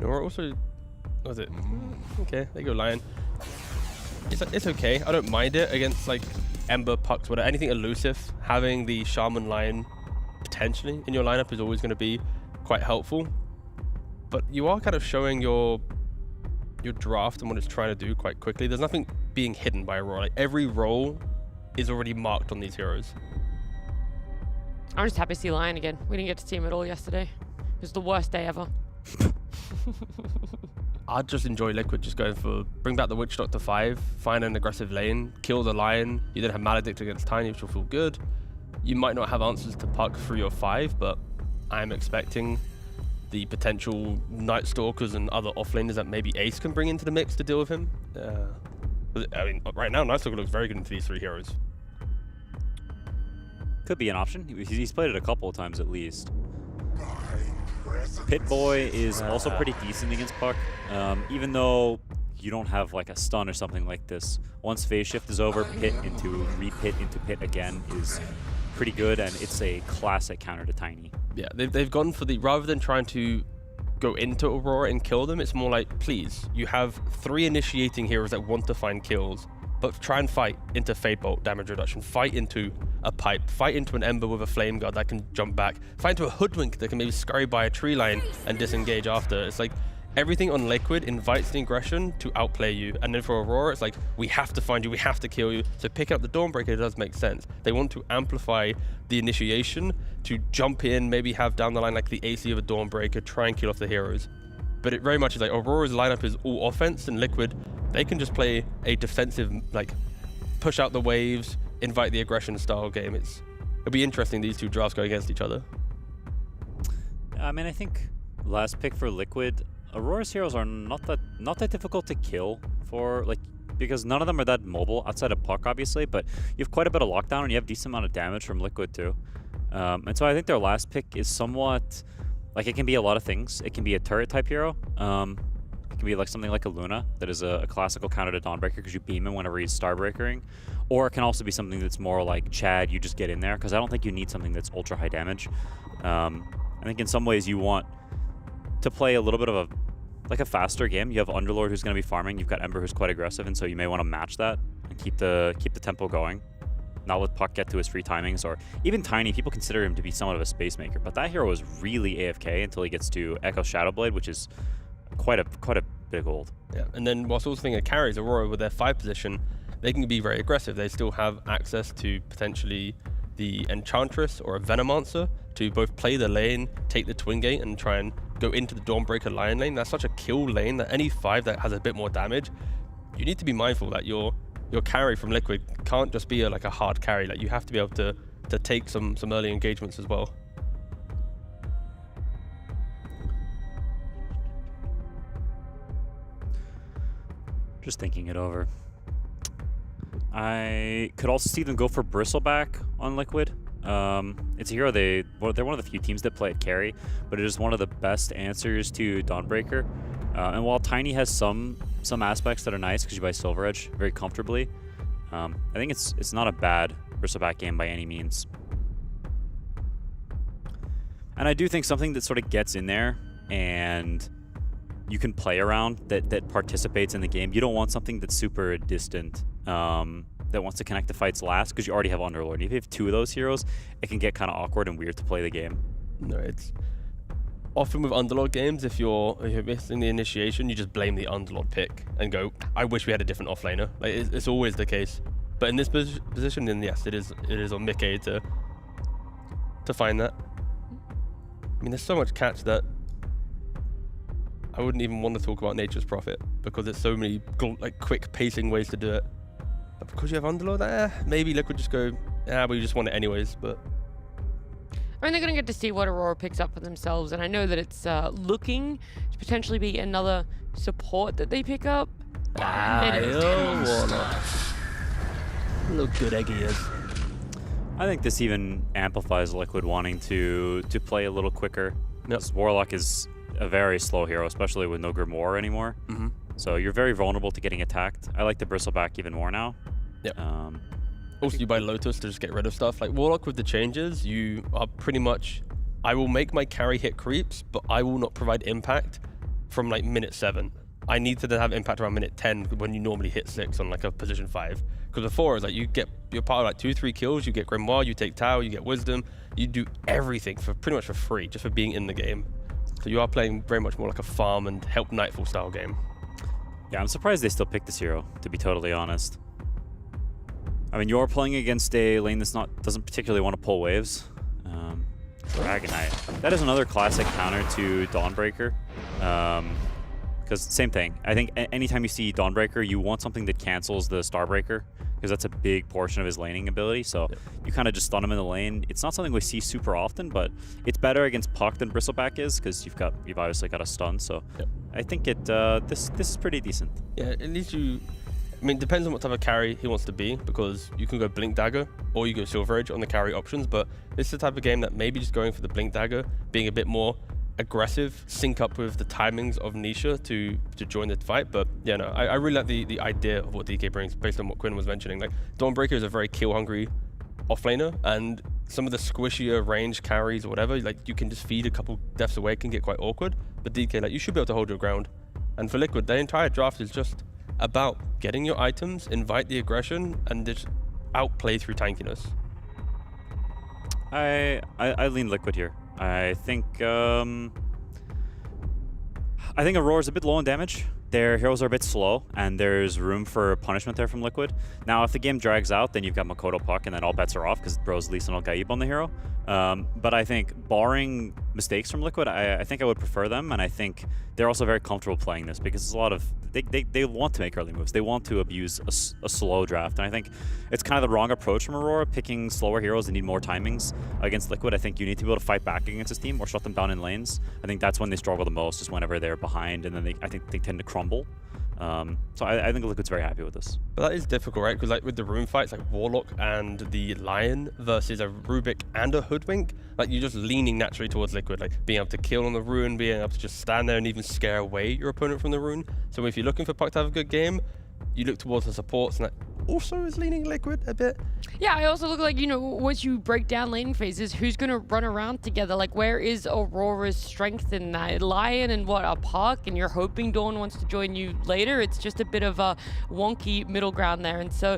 Aurora also, what was it? Okay, there you go, Lion. It's okay. I don't mind it against like Ember, Pucks, whatever. Anything elusive, having the Shaman Lion potentially in your lineup is always going to be quite helpful. But you are kind of showing your draft and what it's trying to do quite quickly. There's nothing being hidden by Aurora. Like, every role is already marked on these heroes. I'm just happy to see Lion again. We didn't get to see him at all yesterday. It was the worst day ever. I'd just enjoy Liquid just going for bring back the Witch Doctor 5, find an aggressive lane, kill the Lion. You then have Maledict against Tiny, which will feel good. You might not have answers to Puck 3 or 5, but I'm expecting the potential Night Stalkers and other offlaners that maybe Ace can bring into the mix to deal with him. I mean, right now, Night Stalker looks very good into these 3 heroes. Could be an option. He's played it a couple of times at least. Pit-Boy is also pretty decent against Puck, even though you don't have like a stun or something like this. Once phase shift is over, Pit into re-Pit into Pit again is pretty good, and it's a classic counter to Tiny. Yeah, they've gone for the, rather than trying to go into Aurora and kill them, it's more like, please, you have 3 initiating heroes that want to find kills, but try and fight into Fade Bolt damage reduction, fight into a Pipe, fight into an Ember with a Flame Guard that can jump back, fight into a Hoodwink that can maybe scurry by a tree line and disengage after. It's like everything on Liquid invites the aggression to outplay you, and then for Aurora, it's like, we have to find you, we have to kill you. So picking up the Dawnbreaker does make sense. They want to amplify the initiation to jump in, maybe have down the line like the AC of a Dawnbreaker, try and kill off the heroes. But it very much is like Aurora's lineup is all offense, and Liquid, they can just play a defensive, like, push out the waves, invite the aggression style game. It'll be interesting, these 2 drafts go against each other. I mean, I think last pick for Liquid, Aurora's heroes are not that difficult to kill for, like, because none of them are that mobile outside of Puck, obviously, but you have quite a bit of lockdown and you have a decent amount of damage from Liquid too. And so I think their last pick is somewhat, like, it can be a lot of things. It can be a turret type hero. It can be like something like a Luna that is a classical counter to Dawnbreaker because you beam him whenever he's Starbreakering. Or it can also be something that's more like Chad, you just get in there, because I don't think you need something that's ultra high damage. I think in some ways you want to play a little bit of a faster game. You have Underlord who's going to be farming, you've got Ember who's quite aggressive, and so you may want to match that and keep the tempo going. Not let Puck get to his free timings, or even Tiny. People consider him to be somewhat of a space maker, but that hero is really AFK until he gets to Echo Shadowblade, which is quite a bit of gold. Yeah, and then whilst also thinking of carries, Aurora with their 5 position, they can be very aggressive. They still have access to potentially the Enchantress or a Venomancer to both play the lane, take the Twin Gate, and try and go into the Dawnbreaker Lion lane. That's such a kill lane that any 5 that has a bit more damage, you need to be mindful that your carry from Liquid can't just be like a hard carry. Like, you have to be able to take some early engagements as well. Just thinking it over. I could also see them go for Bristleback on Liquid. It's a hero they're one of the few teams that play at carry, but it is one of the best answers to Dawnbreaker. And while Tiny has some aspects that are nice because you buy Silver Edge very comfortably, I think it's not a bad Bristleback game by any means. And I do think something that sort of gets in there and you can play around that participates in the game. You don't want something that's super distant, that wants to connect the fights last, because you already have Underlord. If you have 2 of those heroes, it can get kind of awkward and weird to play the game. No, it's often with Underlord games, if you're missing the initiation, you just blame the Underlord pick and go, I wish we had a different offlaner. Like, it's always the case. But in this position, then yes, it is on Mickey to find that. I mean, there's so much catch that I wouldn't even want to talk about Nature's Prophet, because there's so many like quick pacing ways to do it. But because you have Underlord there, maybe Liquid just go, we just want it anyways. But I mean, they're going to get to see what Aurora picks up for themselves, and I know that it's looking to potentially be another support that they pick up. Look good Eggy is. I think this even amplifies Liquid wanting to play a little quicker. Because Warlock is a very slow hero, especially with no Grimoire anymore. So you're very vulnerable to getting attacked. I like the Bristleback even more now. Also, you buy Lotus to just get rid of stuff. Like Warlock with the changes, you are pretty much, I will make my carry hit creeps, but I will not provide impact from like minute 7. I need to then have impact around minute 10 when you normally hit 6 on like a position 5. Because before, it's like you're part of like 2-3 kills, you get Grimoire, you take Tower, you get Wisdom, you do everything for pretty much for free, just for being in the game. So you are playing very much more like a farm and help Nightfall style game. Yeah, I'm surprised they still picked this hero, to be totally honest. I mean, you're playing against a lane that's doesn't particularly want to pull waves. Dragonite. That is another classic counter to Dawnbreaker. Because same thing. I think anytime you see Dawnbreaker, you want something that cancels the Starbreaker, because that's a big portion of his laning ability. So you kind of just stun him in the lane. It's not something we see super often, but it's better against Puck than Bristleback is, because you've obviously got a stun. So I think this is pretty decent. Yeah, at least you. I mean, it depends on what type of carry he wants to be, because you can go Blink Dagger or you go Silver Edge on the carry options, but this is the type of game that maybe just going for the Blink Dagger, being a bit more aggressive, sync up with the timings of Nisha to join the fight. But yeah, no, I really like the idea of what DK brings based on what Quinn was mentioning. Like, Dawnbreaker is a very kill-hungry offlaner, and some of the squishier range carries or whatever, like you can just feed a couple deaths away, can get quite awkward. But DK, like, you should be able to hold your ground. And for Liquid, their entire draft is just about getting your items, invite the aggression, and just outplay through tankiness. I lean Liquid here. I think Aurora's a bit low on damage. Their heroes are a bit slow, and there's room for punishment there from Liquid. Now, if the game drags out, then you've got Makoto Puck, and then all bets are off, because Bro's Lee Sin Gaib on the hero. But I think, barring mistakes from Liquid, I think I would prefer them, and I think they're also very comfortable playing this, because there's a lot of... They want to make early moves. They want to abuse a slow draft, and I think it's kind of the wrong approach from Aurora, picking slower heroes that need more timings against Liquid. I think you need to be able to fight back against this team or shut them down in lanes. I think that's when they struggle the most, is whenever they're behind, and then I think they tend to crumble. So I think Liquid's very happy with this. But that is difficult, right? Because like with the rune fights, like Warlock and the Lion versus a Rubik and a Hoodwink, like you're just leaning naturally towards Liquid, like being able to kill on the rune, being able to just stand there and even scare away your opponent from the rune. So if you're looking for Puck to have a good game, you look towards the supports, and that also is leaning Liquid a bit. Yeah, I also look like, you know, once you break down laning phases, who's going to run around together? Like, where is Aurora's strength in that? Lion and what, a Puck, and you're hoping Dawn wants to join you later? It's just a bit of a wonky middle ground there. And so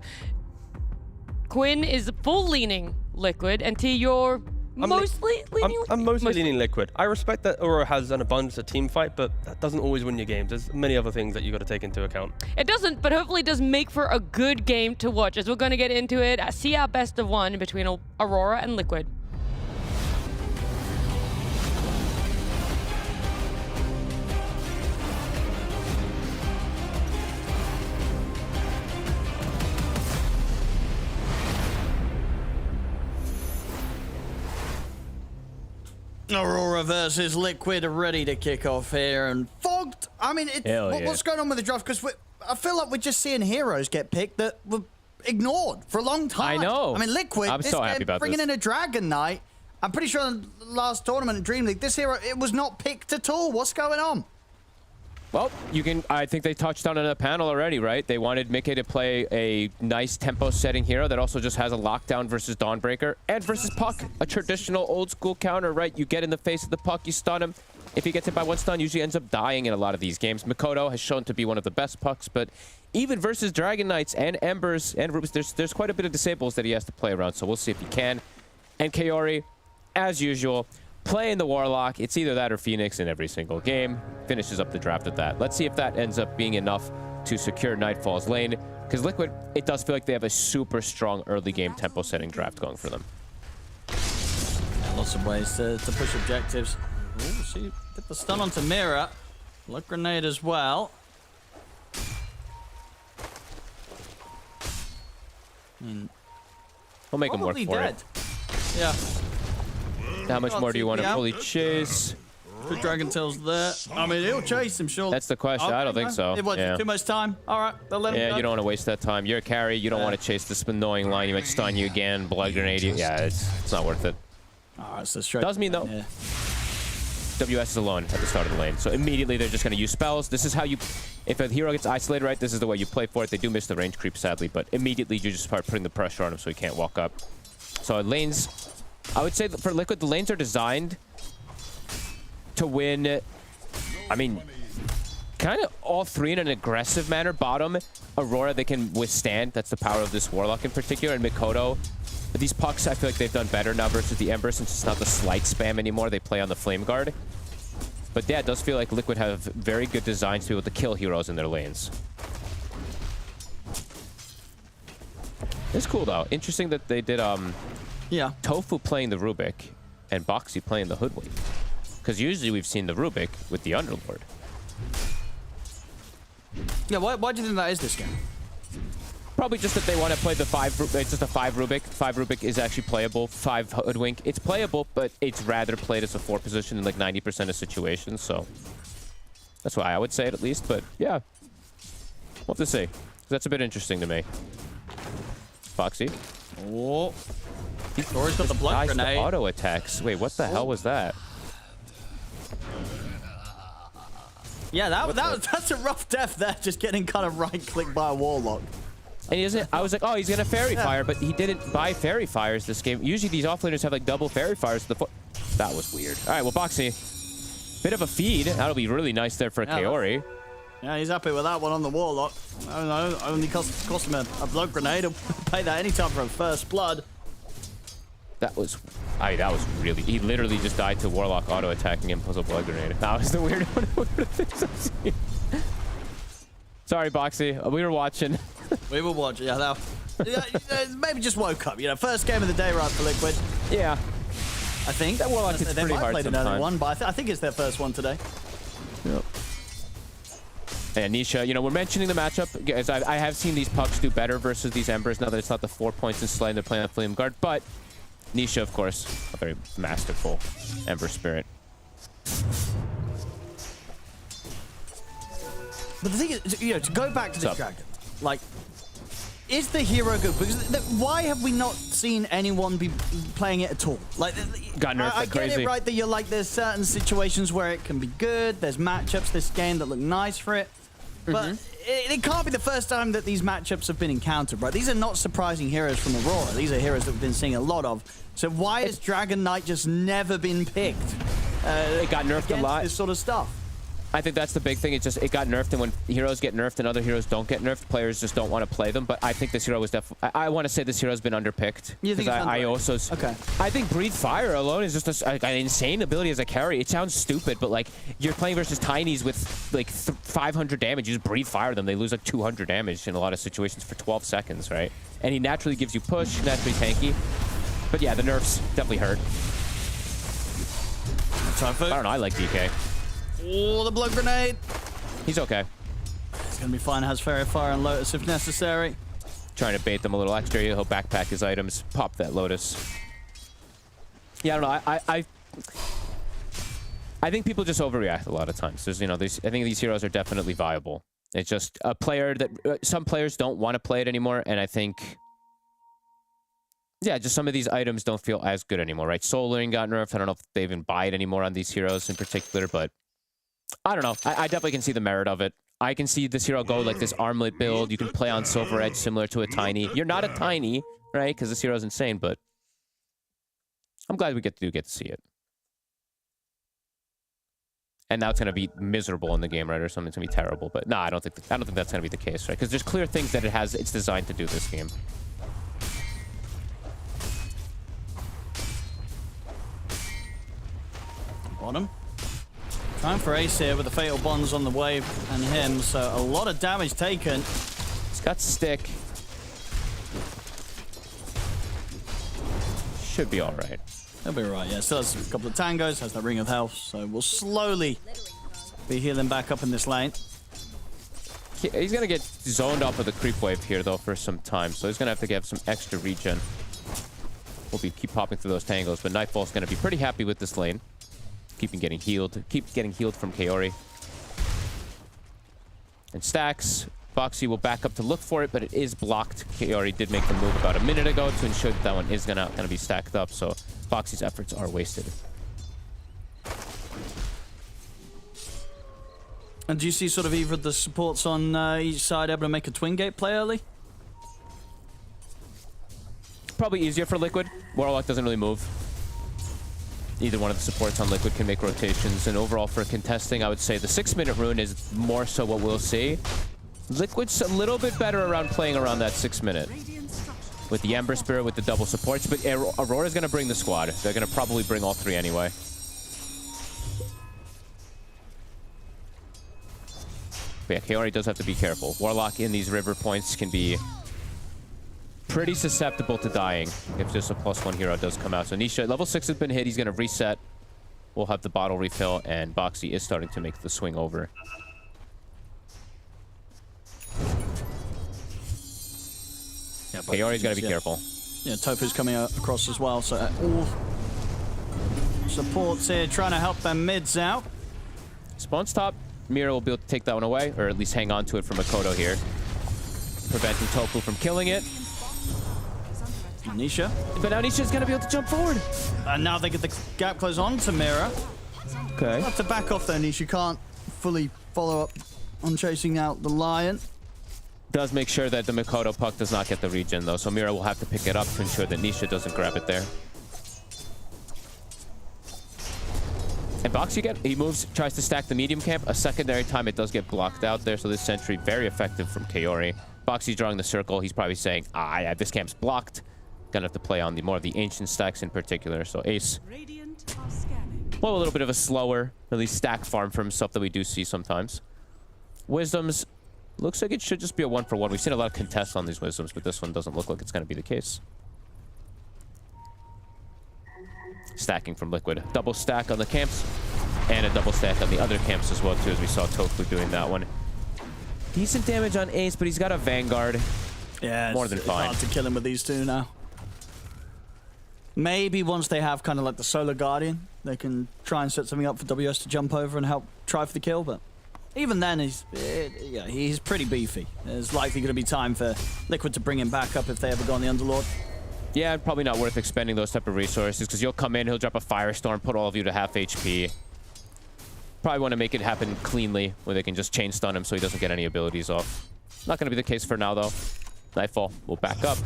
Quinn is full leaning Liquid, and T, you're mostly leaning I'm mostly leaning Liquid. I respect that Aurora has an abundance of team fight, but that doesn't always win your games. There's many other things that you got to take into account. It doesn't, but hopefully it does make for a good game to watch, as we're going to get into it. See our best of one between Aurora and Liquid. Aurora versus Liquid are ready to kick off here, and Fogged. I mean, what's going on with the draft? Because I feel like we're just seeing heroes get picked that were ignored for a long time. I know. I mean, Liquid. I'm so happy about bringing this. in a Dragon Knight. I'm pretty sure in the last tournament in Dream League, this hero it was not picked at all. What's going on? Well, I think they touched on it in the panel already, right? They wanted Mickey to play a nice tempo setting hero that also just has a lockdown versus Dawnbreaker and versus Puck, a traditional old school counter, right? You get in the face of the Puck, you stun him, if he gets hit by one stun, usually ends up dying in a lot of these games. Mikoto has shown to be one of the best pucks, but even versus Dragon Knights and Embers and Rubis, there's quite a bit of disables that he has to play around, so we'll see if he can. And Kaori, as usual, playing the Warlock. It's either that or Phoenix in every single game. Finishes up the draft at that. Let's see if that ends up being enough to secure Nightfall's lane, because Liquid, it does feel like they have a super strong early game tempo setting draft going for them. Lots of ways to push objectives. Ooh, she did the stun onto Mira. Look, grenade as well. We'll make him work for dead. it. Yeah. How much more do you want to fully chase? The Dragon Tail's there. I mean, he'll chase him, surely. That's the question. I don't think so. It was too much time. All right, they'll let him go. Yeah, you don't want to waste that time. You're a carry. You don't want to chase this annoying line. You might stun you again, blood grenade you. Yeah, it's not worth it. All right, so straight. Does mean, though, WS is alone at the start of the lane. So immediately they're just going to use spells. This is how you... If a hero gets isolated right, this is the way you play for it. They do miss the range creep, sadly, but immediately you just start putting the pressure on him so he can't walk up. So lanes... I would say that for Liquid, the lanes are designed to win... I mean, kind of all three in an aggressive manner. Bottom, Aurora, they can withstand. That's the power of this Warlock in particular. And Mikoto, these pucks, I feel like they've done better now versus the Ember, since it's not the slight spam anymore. They play on the Flame Guard. But yeah, it does feel like Liquid have very good designs to be able to kill heroes in their lanes. It's cool, though. Interesting that they did Tofu playing the Rubik and Boxy playing the Hoodwink. Because usually we've seen the Rubik with the Underlord. Yeah, why do you think that is this game? Probably just that they want to play the 5... It's just a 5 Rubik. 5 Rubik is actually playable. 5 Hoodwink. It's playable, but it's rather played as a 4 position in like 90% of situations, so... That's why I would say it, at least, but yeah. We'll have to see. That's a bit interesting to me. Foxy. Oh. Aurora's got the blood grenade. Auto attacks. Wait, what the hell was that? Yeah, that's a rough death there, just getting kind of right-clicked by a Warlock. And he isn't. I was like, oh, he's gonna Fairy Fire, but he didn't buy Fairy Fires this game. Usually these offlaners have like double Fairy Fires to the That was weird. All right, well, Boxy, bit of a feed. That'll be really nice there for Kaori. Yeah, he's happy with that one on the Warlock. I don't know, only cost him a blood grenade. He'll pay that anytime for a first blood. That was really... He literally just died to Warlock auto-attacking him plus a blood grenade. That was the weird one of the things I've seen. Sorry, Boxy. We were watching. We were watching, yeah. Maybe just woke up, you know. First game of the day, right, for Liquid. Yeah. I think. That Warlock is pretty hard sometimes. Another one, but I think it's their first one today. Yep. And Nisha, you know, we're mentioning the matchup. Guys, I have seen these pucks do better versus these Embers now that it's not the 4 points in Slay and they're playing on Flame Guard, but Nisha, of course, a very masterful Ember Spirit. But the thing is, you know, to go back to this Dragon, like, is the hero good? Because why have we not seen anyone be playing it at all? Like, got nerfed I crazy. get it, right, that you're like, there's certain situations where it can be good. There's matchups this game that look nice for it. But it can't be the first time that these matchups have been encountered, right? These are not surprising heroes from Aurora. These are heroes that we've been seeing a lot of. So why has Dragon Knight just never been picked? It got nerfed a lot. This sort of stuff. I think that's the big thing. It's just it got nerfed, and when heroes get nerfed and other heroes don't get nerfed, players just don't want to play them. But I think this hero was definitely... I want to say this hero's been underpicked. You think I also... Okay. I think Breathe Fire alone is just an insane ability as a carry. It sounds stupid, but like you're playing versus Tinies with like 500 damage. You just Breathe Fire them. They lose like 200 damage in a lot of situations for 12 seconds, right? And he naturally gives you push, naturally tanky. But yeah, the nerfs definitely hurt. I don't know. I like DK. Oh, the blood grenade. He's okay. He's going to be fine. Has Fairy Fire and Lotus if necessary. Trying to bait them a little extra. He'll backpack his items. Pop that Lotus. Yeah, I don't know. I think people just overreact a lot of times. There's, you know, I think these heroes are definitely viable. It's just a player that... some players don't want to play it anymore, and I think... Yeah, just some of these items don't feel as good anymore, right? Soul Ring got nerfed. I don't know if they even buy it anymore on these heroes in particular, but... I don't know. I definitely can see the merit of it. I can see this hero go like this armlet build. You can play on Silver Edge similar to a Tiny. You're not a Tiny, right? Because this hero's insane, but I'm glad we get to see it. And now it's going to be miserable in the game, right? Or something's going to be terrible. But no, I don't think that's going to be the case, right? Because there's clear things that it's designed to do this game. Bottom. Time for Ace here with the Fatal Bonds on the wave and him. So a lot of damage taken. He's got stick. Should be all right. He'll be right, yeah. Still has a couple of tangos, has that ring of health, so we'll slowly be healing back up in this lane. He's gonna get zoned off of the creep wave here though for some time, so he's gonna have to get some extra regen. We'll keep popping through those tangos, but Nightfall's gonna be pretty happy with this lane. Keep getting healed from Kaori. And stacks. Boxy will back up to look for it, but it is blocked. Kaori did make the move about a minute ago to ensure that that one is gonna be stacked up, so Boxy's efforts are wasted. And do you see sort of either of the supports on each side able to make a twin gate play early? Probably easier for Liquid. Warlock doesn't really move. Either one of the supports on Liquid can make rotations, and overall for contesting, I would say the 6-minute rune is more so what we'll see. Liquid's a little bit better around playing around that 6-minute. With the Ember Spirit, with the double supports, but Aurora's going to bring the squad. They're going to probably bring all 3 anyway. But yeah, Kaori does have to be careful. Warlock in these river points can be pretty susceptible to dying if just a +1 hero does come out. So Nisha, level 6 has been hit. He's going to reset. We'll have the bottle refill, and Boxy is starting to make the swing over. Yeah, Kaori's got to be careful. Yeah, Tofu's coming across as well, so all supports here trying to help their mids out. Spawns top. Mira will be able to take that one away, or at least hang on to it from Makoto here. Preventing Tofu from killing it. Nisha. But now Nisha's going to be able to jump forward. And now they get the gap close on to Mira. Okay. Have to back off there, Nisha. Can't fully follow up on chasing out the Lion. Does make sure that the Makoto puck does not get the regen, though. So Mira will have to pick it up to ensure that Nisha doesn't grab it there. And Boxy he moves, tries to stack the medium camp. A secondary time, it does get blocked out there. So this sentry, very effective from Kaori. Boxy's drawing the circle. He's probably saying, yeah, this camp's blocked. Gonna have to play on more of the ancient stacks in particular. So Ace, well, a little bit of a slower, at least stack farm for himself that we do see sometimes. Wisdoms, looks like it should just be a 1-for-1. We've seen a lot of contests on these Wisdoms, but this one doesn't look like it's gonna be the case. Stacking from Liquid. Double stack on the camps, and a double stack on the other camps as well, too, as we saw Tofu doing that one. Decent damage on Ace, but he's got a Vanguard. Yeah, more than fine. Hard to kill him with these two now. Maybe once they have kind of like the Solar Guardian, they can try and set something up for WS to jump over and help try for the kill, but even then, he's pretty beefy. There's likely going to be time for Liquid to bring him back up if they ever go on the Underlord. Yeah, probably not worth expending those type of resources, because you'll come in, he'll drop a Firestorm, put all of you to half HP. Probably want to make it happen cleanly, where they can just chain stun him so he doesn't get any abilities off. Not going to be the case for now, though. Nightfall will back up,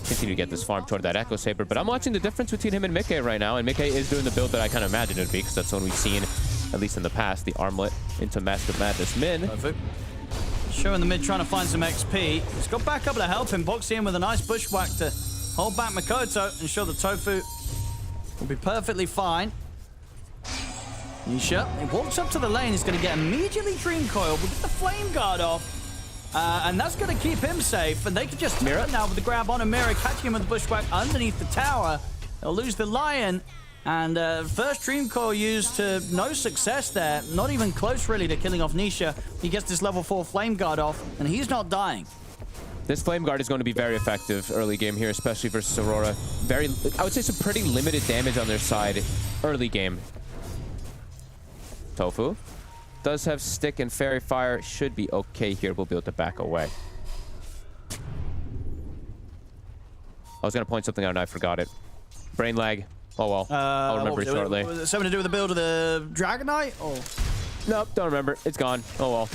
continue to get this farm toward that Echo Saber, but I'm watching the difference between him and Mickey right now, and Mickey is doing the build that I kind of imagined it would be, because that's one we've seen, at least in the past, the Armlet into Mask of Madness Min. Perfect. Show in the mid trying to find some XP. He's got back up to help him, Boxy in with a nice bushwhack to hold back Makoto and show the Tofu will be perfectly fine. Nisha, he walks up to the lane, he's going to get immediately Dream Coil, we'll get the Flame Guard off. And that's going to keep him safe, and they can just Mira now with the grab on a Mira, catching him with the bushwhack underneath the tower. They'll lose the Lion, and first Dream Coil used to no success there, not even close really to killing off Nisha. He gets this level 4 Flame Guard off, and he's not dying. This Flame Guard is going to be very effective early game here, especially versus Aurora. I would say some pretty limited damage on their side early game. Tofu does have stick and fairy fire, should be okay here. We'll be able to back away. I was going to point something out and I forgot it. Brain lag. Oh well, I'll remember it shortly. Was it something to do with the build of the Dragon Knight? Or? Nope, don't remember. It's gone. Oh well.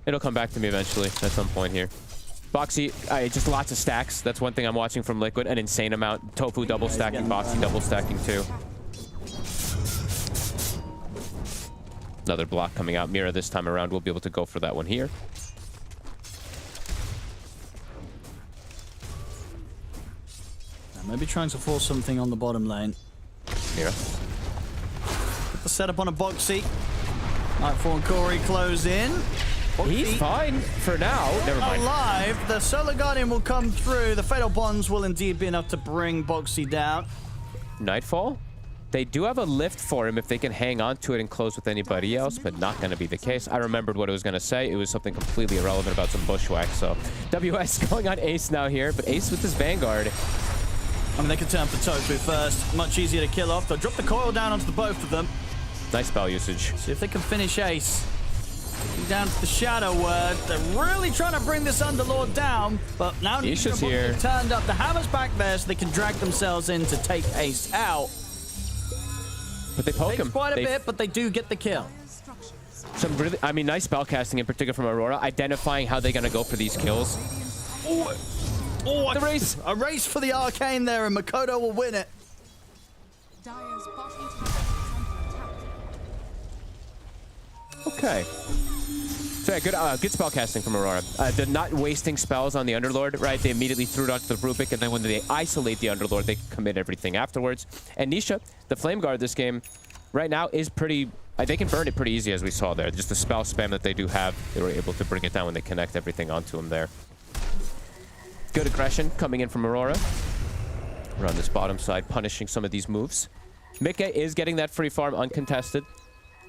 It'll come back to me eventually at some point here. Boxy, just lots of stacks. That's one thing I'm watching from Liquid. An insane amount. Tofu double stacking, Boxy double stacking too. Another block coming out. Mira this time around will be able to go for that one here. Maybe trying to force something on the bottom lane. Mira. Put the setup on a Boxy. Nightfall and Corey close in. He's fine for now. Never mind. Alive. The Solar Guardian will come through. The Fatal Bonds will indeed be enough to bring Boxy down. Nightfall. They do have a lift for him if they can hang on to it and close with anybody else, but not going to be the case. I remembered what I was going to say. It was something completely irrelevant about some bushwhack. So WS going on Ace now here, but Ace with his Vanguard. I mean, they could turn for Tofu first. Much easier to kill off. They'll drop the coil down onto the both of them. Nice spell usage. See if they can finish Ace. Down to the Shadow Word. They're really trying to bring this Underlord down, but now Nisha's here. Turned up. The Hammer's back there, so they can drag themselves in to take Ace out. But they poke him. Quite a bit, but they do get the kill. Some really, I mean, nice spell casting in particular from Aurora, identifying how they're going to go for these kills. Oh, the race! A race for the Arcane there, and Makoto will win it. Okay. So yeah, good spell casting from Aurora. They're not wasting spells on the Underlord, right? They immediately threw it onto the Rubik, and then when they isolate the Underlord, they commit everything afterwards. And Nisha, the Flame Guard this game, right now is pretty... they can burn it pretty easy, as we saw there. Just the spell spam that they do have, they were able to bring it down when they connect everything onto him there. Good aggression coming in from Aurora. Around this bottom side, punishing some of these moves. Mikke is getting that free farm uncontested.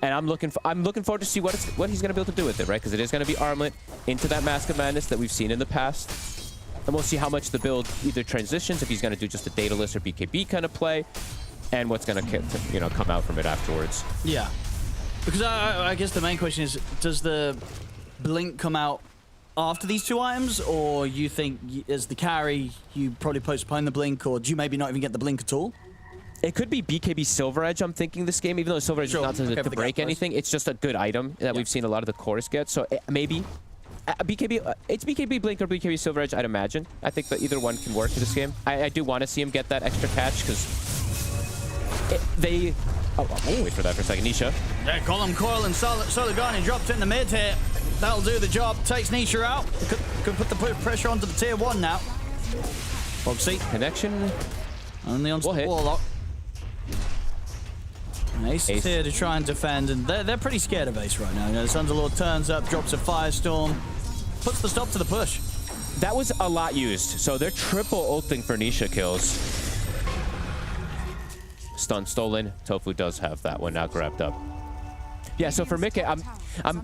And I'm looking forward to see what he's going to be able to do with it, right? Because it is going to be armlet into that Mask of Madness that we've seen in the past. And we'll see how much the build either transitions, if he's going to do just a Daedalus or BKB kind of play, and what's going to come out from it afterwards. Yeah. Because I guess the main question is, does the Blink come out after these two items, or you think as the carry you probably postpone the Blink, or do you maybe not even get the Blink at all? It could be BKB Silver Edge, I'm thinking, this game, even though Silver Edge is not to break anything. It's just a good item that we've seen a lot of the cores get. So maybe BKB, it's BKB Blink or BKB Silver Edge, I'd imagine. I think that either one can work in this game. I do want to see him get that extra catch, because they... Oh, I'll wait for that for a second. Nisha. Yeah, Column Coil and Solar Guardian dropped in the mid here. That'll do the job. Takes Nisha out. Could put the pressure onto the tier 1 now. Boxy. Connection. Only onto the Warlock. Ace is here to try and defend, and they're pretty scared of Ace right now. You know, this Underlord turns up, drops a Firestorm, puts the stop to the push. That was a lot used, so they're triple ulting for Nisha kills. Stun stolen. Tofu does have that one now grabbed up. Yeah, so for Mikke,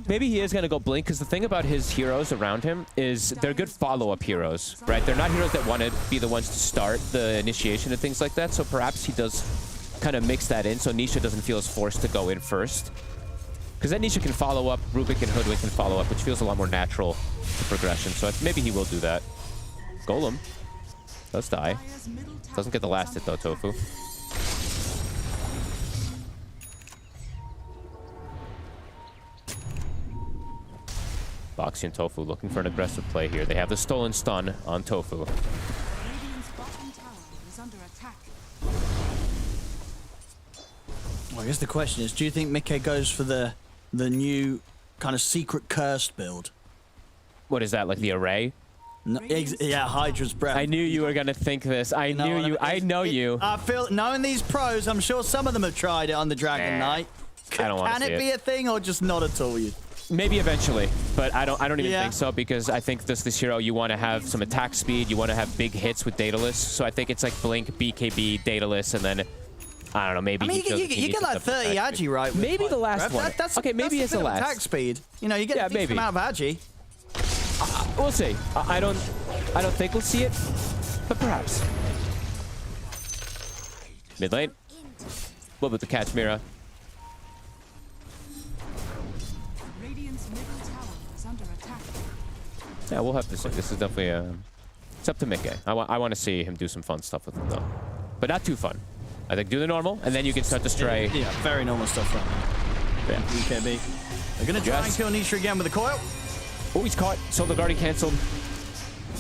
maybe he is going to go Blink, because the thing about his heroes around him is they're good follow-up heroes, right? They're not heroes that want to be the ones to start the initiation and things like that, so perhaps he does kind of mix that in so Nisha doesn't feel as forced to go in first. Because then Nisha can follow up, Rubik and Hoodwink can follow up, which feels a lot more natural to progression, so maybe he will do that. Golem does die. Doesn't get the last hit though, Tofu. Boxy and Tofu looking for an aggressive play here. They have the stolen stun on Tofu. Well, I guess the question is, do you think Mikke goes for the new kind of secret cursed build? What is that, like the array? No, yeah, Hydra's breath. I knew you were going to think this. I know you. I feel, knowing these pros, I'm sure some of them have tried it on the Dragon Knight. I don't want to see it. Can it be a thing or just not at all? Maybe eventually, but I don't even think so, because I think this hero, you want to have some attack speed, you want to have big hits with Daedalus, so I think it's like Blink, BKB, Daedalus, and then, I don't know, maybe I mean, you get like 30 Agi, right? Maybe the last one. Okay, maybe it's the last. Attack speed. You know, you get a decent amount of Agi. We'll see. I don't think we'll see it, but perhaps. Mid lane. What about the catch, Mira? Yeah, we'll have to see. This is definitely it's up to Mikke. I want to see him do some fun stuff with it though, but not too fun. I think do the normal, and then you can start to stray. Yeah, very normal stuff right now. Yeah, BKB. They're gonna try and kill Nisha again with the coil. Oh, he's caught. Solar Guardian cancelled.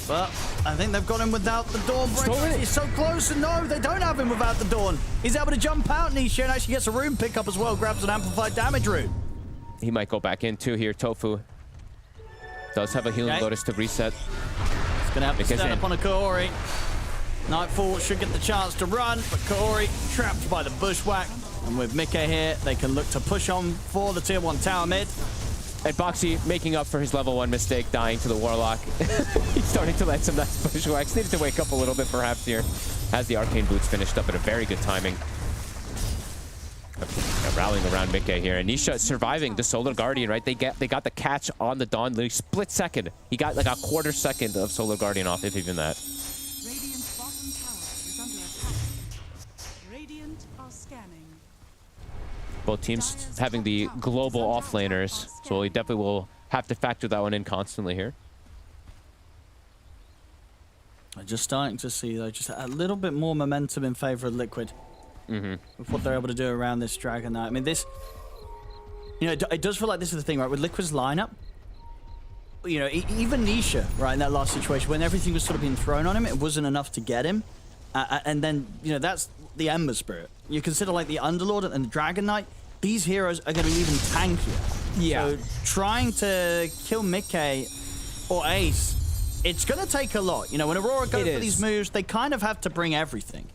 But I think they've got him without the Dawn break. He's so close, and no, they don't have him without the Dawn. He's able to jump out, Nisha, and actually gets a rune pickup as well. Grabs an amplified damage rune. He might go back in too here. Tofu does have a healing lotus to reset. He's going to have to stand up on a Kaori. Nightfall should get the chance to run, but Kaori trapped by the bushwhack. And with Mickey here, they can look to push on for the tier 1 tower mid. And Boxy making up for his level 1 mistake, dying to the Warlock. He's starting to let some nice bushwhacks. Needed to wake up a little bit perhaps here. Has the Arcane Boots finished up at a very good timing. Rallying around Mickey here. And Nisha surviving the Solar Guardian, right? They got the catch on the Dawn, literally split second. He got like a quarter second of Solar Guardian off, if even that. Radiant's bottom tower is under attack. Radiant are scanning. Both teams having the global offlaners, so we definitely will have to factor that one in constantly here. I'm just starting to see, though, just a little bit more momentum in favor of Liquid. With what they're able to do around this Dragon Knight. I mean, this... You know, it does feel like this is the thing, right? With Liquid's lineup, you know, even Nisha, right, in that last situation, when everything was sort of being thrown on him, it wasn't enough to get him. And then, you know, that's the Ember Spirit. You consider, like, the Underlord and the Dragon Knight, these heroes are going to be even tankier. Yeah. So trying to kill Mickey or Ace, it's going to take a lot. You know, when Aurora goes for these moves, they kind of have to bring everything.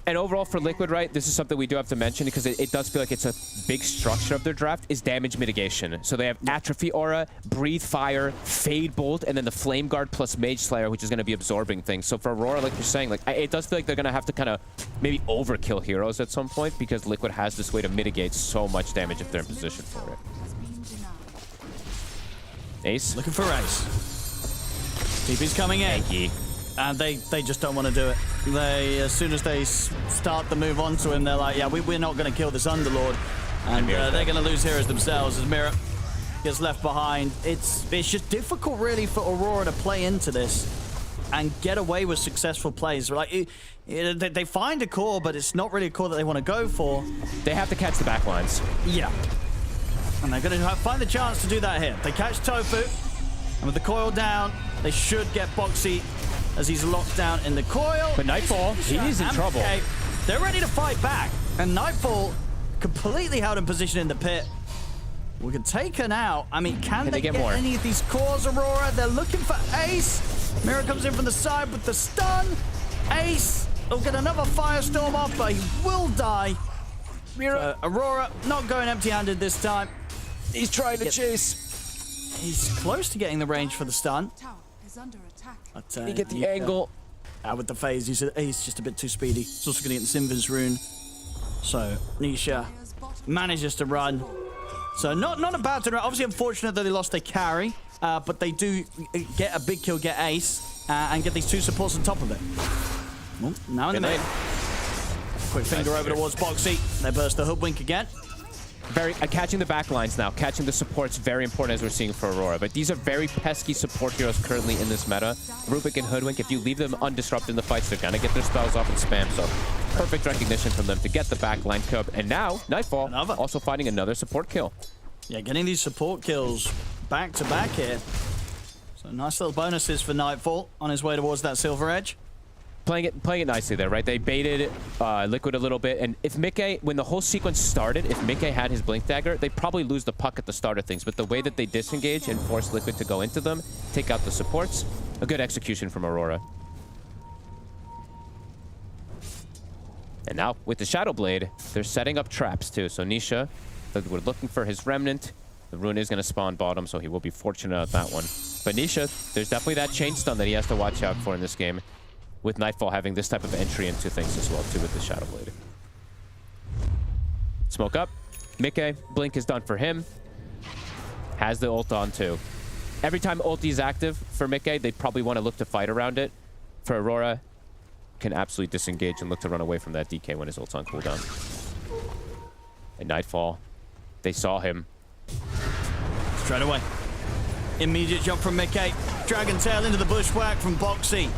And overall for Liquid, right, this is something we do have to mention because it does feel like it's a big structure of their draft, is damage mitigation. So they have Atrophy Aura, Breathe Fire, Fade Bolt, and then the Flame Guard plus Mage Slayer, which is going to be absorbing things. So for Aurora, like you're saying, like it does feel like they're going to have to kind of maybe overkill heroes at some point because Liquid has this way to mitigate so much damage if they're in position for it. Ace? Looking for Ace. TP's coming in. Thank you. And they just don't want to do it. They, as soon as they start the move onto him, they're like, yeah, we're not going to kill this Underlord. And they're going to lose heroes themselves as Mira gets left behind. It's just difficult, really, for Aurora to play into this and get away with successful plays. Like, they find a core, but it's not really a core that they want to go for. They have to catch the backlines. Yeah. And they're going to find the chance to do that here. They catch Tofu, and with the coil down, they should get Boxy as he's locked down in the coil. But Nightfall, he's in trouble. They're ready to fight back. And Nightfall completely held in position in the pit. We can take her now. I mean, can they get any of these cores, Aurora? They're looking for Ace. Mira comes in from the side with the stun. Ace will get another Firestorm off, but he will die. Mira, Aurora not going empty-handed this time. He's trying to chase. He's close to getting the range for the stun. Can he get the angle? With the phase, he's just a bit too speedy. He's also going to get the Sinvin's rune. So, Nisha manages to run. So, not a bad turn. Obviously, unfortunate that they lost their carry, but they do get a big kill, get Ace, and get these two supports on top of it. Well, now in the mid. Quick finger over towards Boxy. They burst the hoodwink again. Catching the back lines now. Catching the support's very important as we're seeing for Aurora. But these are very pesky support heroes currently in this meta. Rubik and Hoodwink, if you leave them undisrupted in the fights, they're going to get their spells off and spam. So perfect recognition from them to get the back line kill. And now, Nightfall also finding another support kill. Yeah, getting these support kills back to back here. So nice little bonuses for Nightfall on his way towards that Silver Edge. Playing it nicely there, right? They baited Liquid a little bit, and if Mickey, when the whole sequence started, if Mickey had his Blink Dagger, they'd probably lose the puck at the start of things, but the way that they disengage and force Liquid to go into them, take out the supports, a good execution from Aurora. And now, with the Shadow Blade, they're setting up traps too, so Nisha, we're looking for his Remnant. The Rune is going to spawn bottom, so he will be fortunate at that one. But Nisha, there's definitely that chain stun that he has to watch out for in this game, with Nightfall having this type of entry into things as well, too, with the Shadow Blade. Smoke up. Mickey, Blink is done for him. Has the ult on, too. Every time ulti is active for Mickey, they probably want to look to fight around it. For Aurora, can absolutely disengage and look to run away from that DK when his ult's on cooldown. And Nightfall, they saw him. Straight away. Immediate jump from Mickey. Dragon Tail into the bushwhack from Boxy.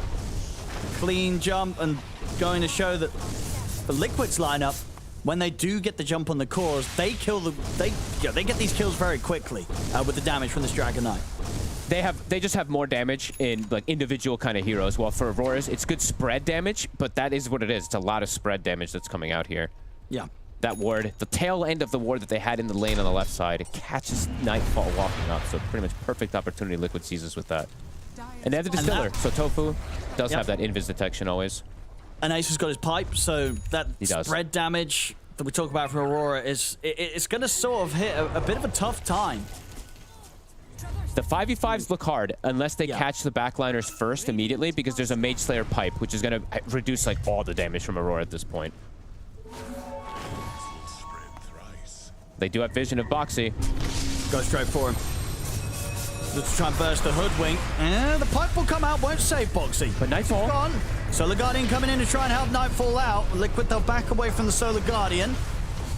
Clean jump, and going to show that the Liquid's lineup, when they do get the jump on the cores, they kill they get these kills very quickly with the damage from this Dragon Knight. They just have more damage in like individual kind of heroes. While for Aurora's, it's good spread damage, but that is what it is. It's a lot of spread damage that's coming out here. Yeah. that ward, the tail end of the ward that they had in the lane on the left side. It catches Nightfall walking up, so pretty much perfect opportunity Liquid seizes with that. And they have the Distiller, so Tofu does have that invis detection always. And Ace has got his pipe, so that spread damage that we talk about for Aurora is it's going to sort of hit a bit of a tough time. The 5v5s look hard unless they catch the backliners first immediately, because there's a Mage Slayer pipe, which is going to reduce like all the damage from Aurora at this point. They do have vision of Boxy. Go straight for him. Let's try and burst the hoodwink. And the pipe will come out, won't save Boxy. But Nightfall. Gone. Solar Guardian coming in to try and help Nightfall out. Liquid, they'll back away from the Solar Guardian.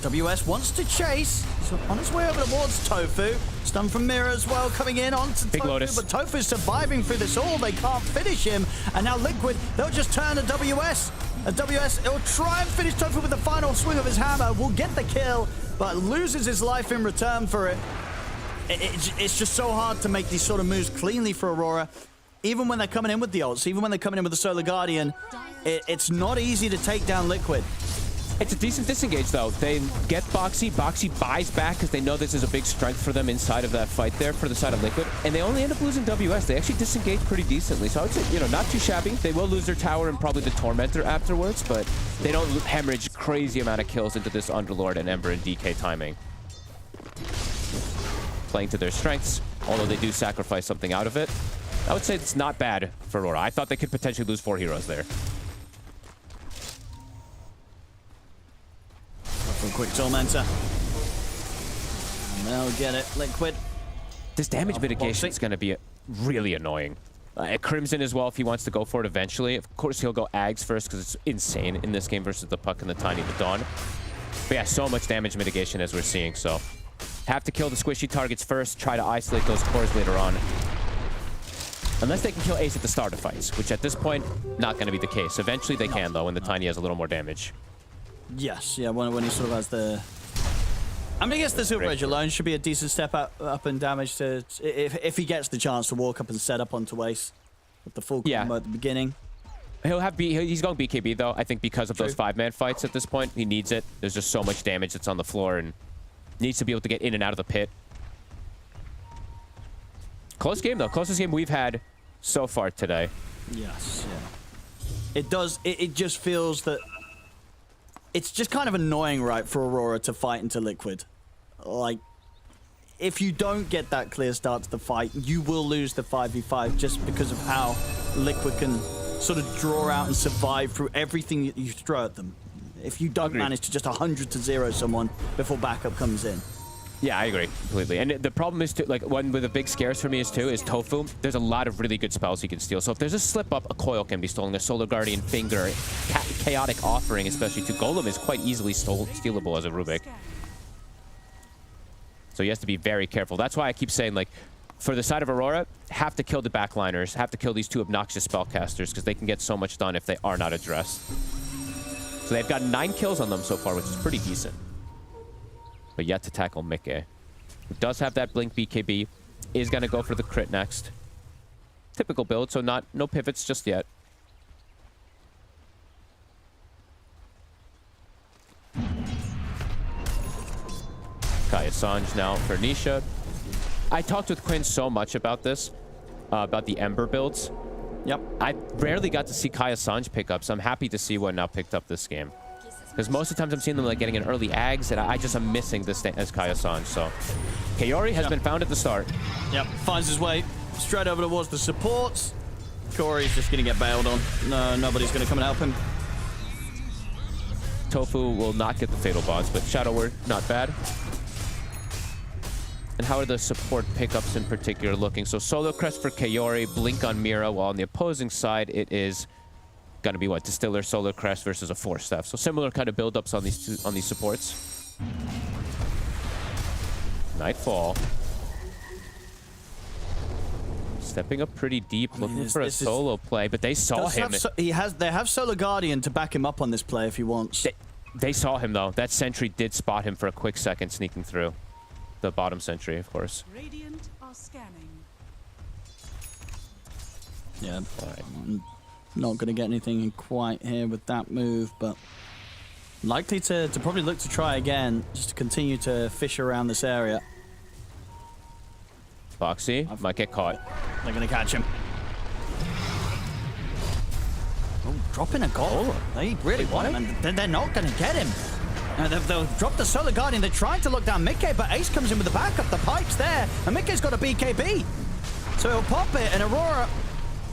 WS wants to chase. So on his way over towards Tofu. Stun from Mira as well coming in onto Big Tofu. Lotus. But Tofu's surviving through this all. They can't finish him. And now Liquid, they'll just turn to WS. And WS, he'll try and finish Tofu with the final swing of his hammer. Will get the kill, but loses his life in return for it. It's just so hard to make these sort of moves cleanly for Aurora. Even when they're coming in with the ults, even when they're coming in with the Solar Guardian, it's not easy to take down Liquid. It's a decent disengage, though. They get Boxy. Boxy buys back because they know this is a big strength for them inside of that fight there for the side of Liquid. And they only end up losing WS. They actually disengage pretty decently. So I would say, you know, not too shabby. They will lose their tower and probably the Tormentor afterwards, but they don't hemorrhage crazy amount of kills into this Underlord and Ember and DK timing. Playing to their strengths, although they do sacrifice something out of it. I would say it's not bad for Aurora. I thought they could potentially lose 4 heroes there. A quick Tormentor. And they'll get it. Liquid. This damage mitigation is going to be really annoying. Crimson as well, if he wants to go for it eventually. Of course, he'll go Ags first because it's insane in this game versus the Puck and the Tiny, the Dawn. But yeah, so much damage mitigation as we're seeing, so... Have to kill the squishy targets first, try to isolate those cores later on. Unless they can kill Ace at the start of fights, which at this point, not going to be the case. Eventually they can, though, when the Tiny has a little more damage. Yes, yeah, when he sort of has the... I mean, I guess the Super Edge alone should be a decent step up in damage to... If he gets the chance to walk up and set up onto Ace with the full combo at the beginning. He's going BKB, though, I think because of those 5-man fights at this point. He needs it. There's just so much damage that's on the floor, and... needs to be able to get in and out of the pit. Close game, though. Closest game we've had so far today. Yes, yeah. It does. It just feels that... It's just kind of annoying, right, for Aurora to fight into Liquid. Like, if you don't get that clear start to the fight, you will lose the 5v5 just because of how Liquid can sort of draw out and survive through everything that you throw at them. If you don't manage to just 100-0 someone before backup comes in. Yeah, I agree completely. And the problem is, too, like, one with the big scares for me is, too, is Tofu. There's a lot of really good spells he can steal. So if there's a slip-up, a Coil can be stolen. A Solar Guardian Finger, Chaotic Offering, especially to Golem, is quite easily stealable as a Rubik. So he has to be very careful. That's why I keep saying, like, for the side of Aurora, have to kill the backliners, have to kill these 2 obnoxious spellcasters, because they can get so much done if they are not addressed. So they've got 9 kills on them so far, which is pretty decent. But yet to tackle Mikke, who does have that Blink BKB, is going to go for the crit next. Typical build, so no pivots just yet. Kaya Sanj now for Nisha. I talked with Quinn so much about this, about the Ember builds. Yep. I rarely got to see Kaya Sanj pick up, so I'm happy to see one now picked up this game. Because most of the times I'm seeing them like getting an early Ags, and I just am missing this as Kaya Sanj. So Kaori has been found at the start. Yep, finds his way straight over towards the supports. Corey's just going to get bailed on. No, nobody's going to come and help him. Tofu will not get the Fatal Bonds, but Shadow Word, not bad. And how are the support pickups in particular looking? So Solo Crest for Kaori, Blink on Mira, while on the opposing side it is going to be what? Distiller, Solar Crest versus a Force Staff. So similar kind of build-ups on these supports. Nightfall. Stepping up pretty deep, looking for a solo play, but they saw him. They have Solar Guardian to back him up on this play if he wants. They saw him, though. That sentry did spot him for a quick second, sneaking through. The bottom sentry, of course. Radiant are scanning. Yeah, not going to get anything quite here with that move, but Likely to probably look to try again, just to continue to fish around this area. Foxy might get caught. They're going to catch him. Oh, dropping a goal. They really want him, and they're not going to get him. They'll drop the Solar Guardian. They're trying to look down Mickey, but Ace comes in with the backup. The pipe's there, and Mickey's got a BKB. So he'll pop it, and Aurora,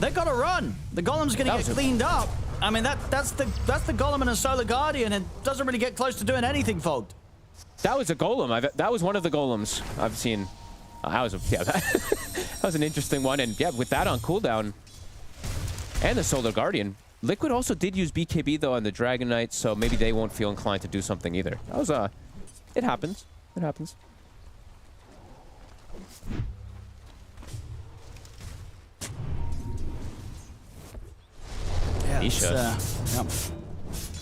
they've got to run. The Golem's going to get cleaned up. I mean, that's the Golem and a Solar Guardian. It doesn't really get close to doing anything, Fogged. That was a Golem. That was one of the Golems I've seen. That was an interesting one. And yeah, with that on cooldown and the Solar Guardian, Liquid also did use BKB though on the Dragon Knight, so maybe they won't feel inclined to do something either. That was it happens. It happens. Yeah, Nisha.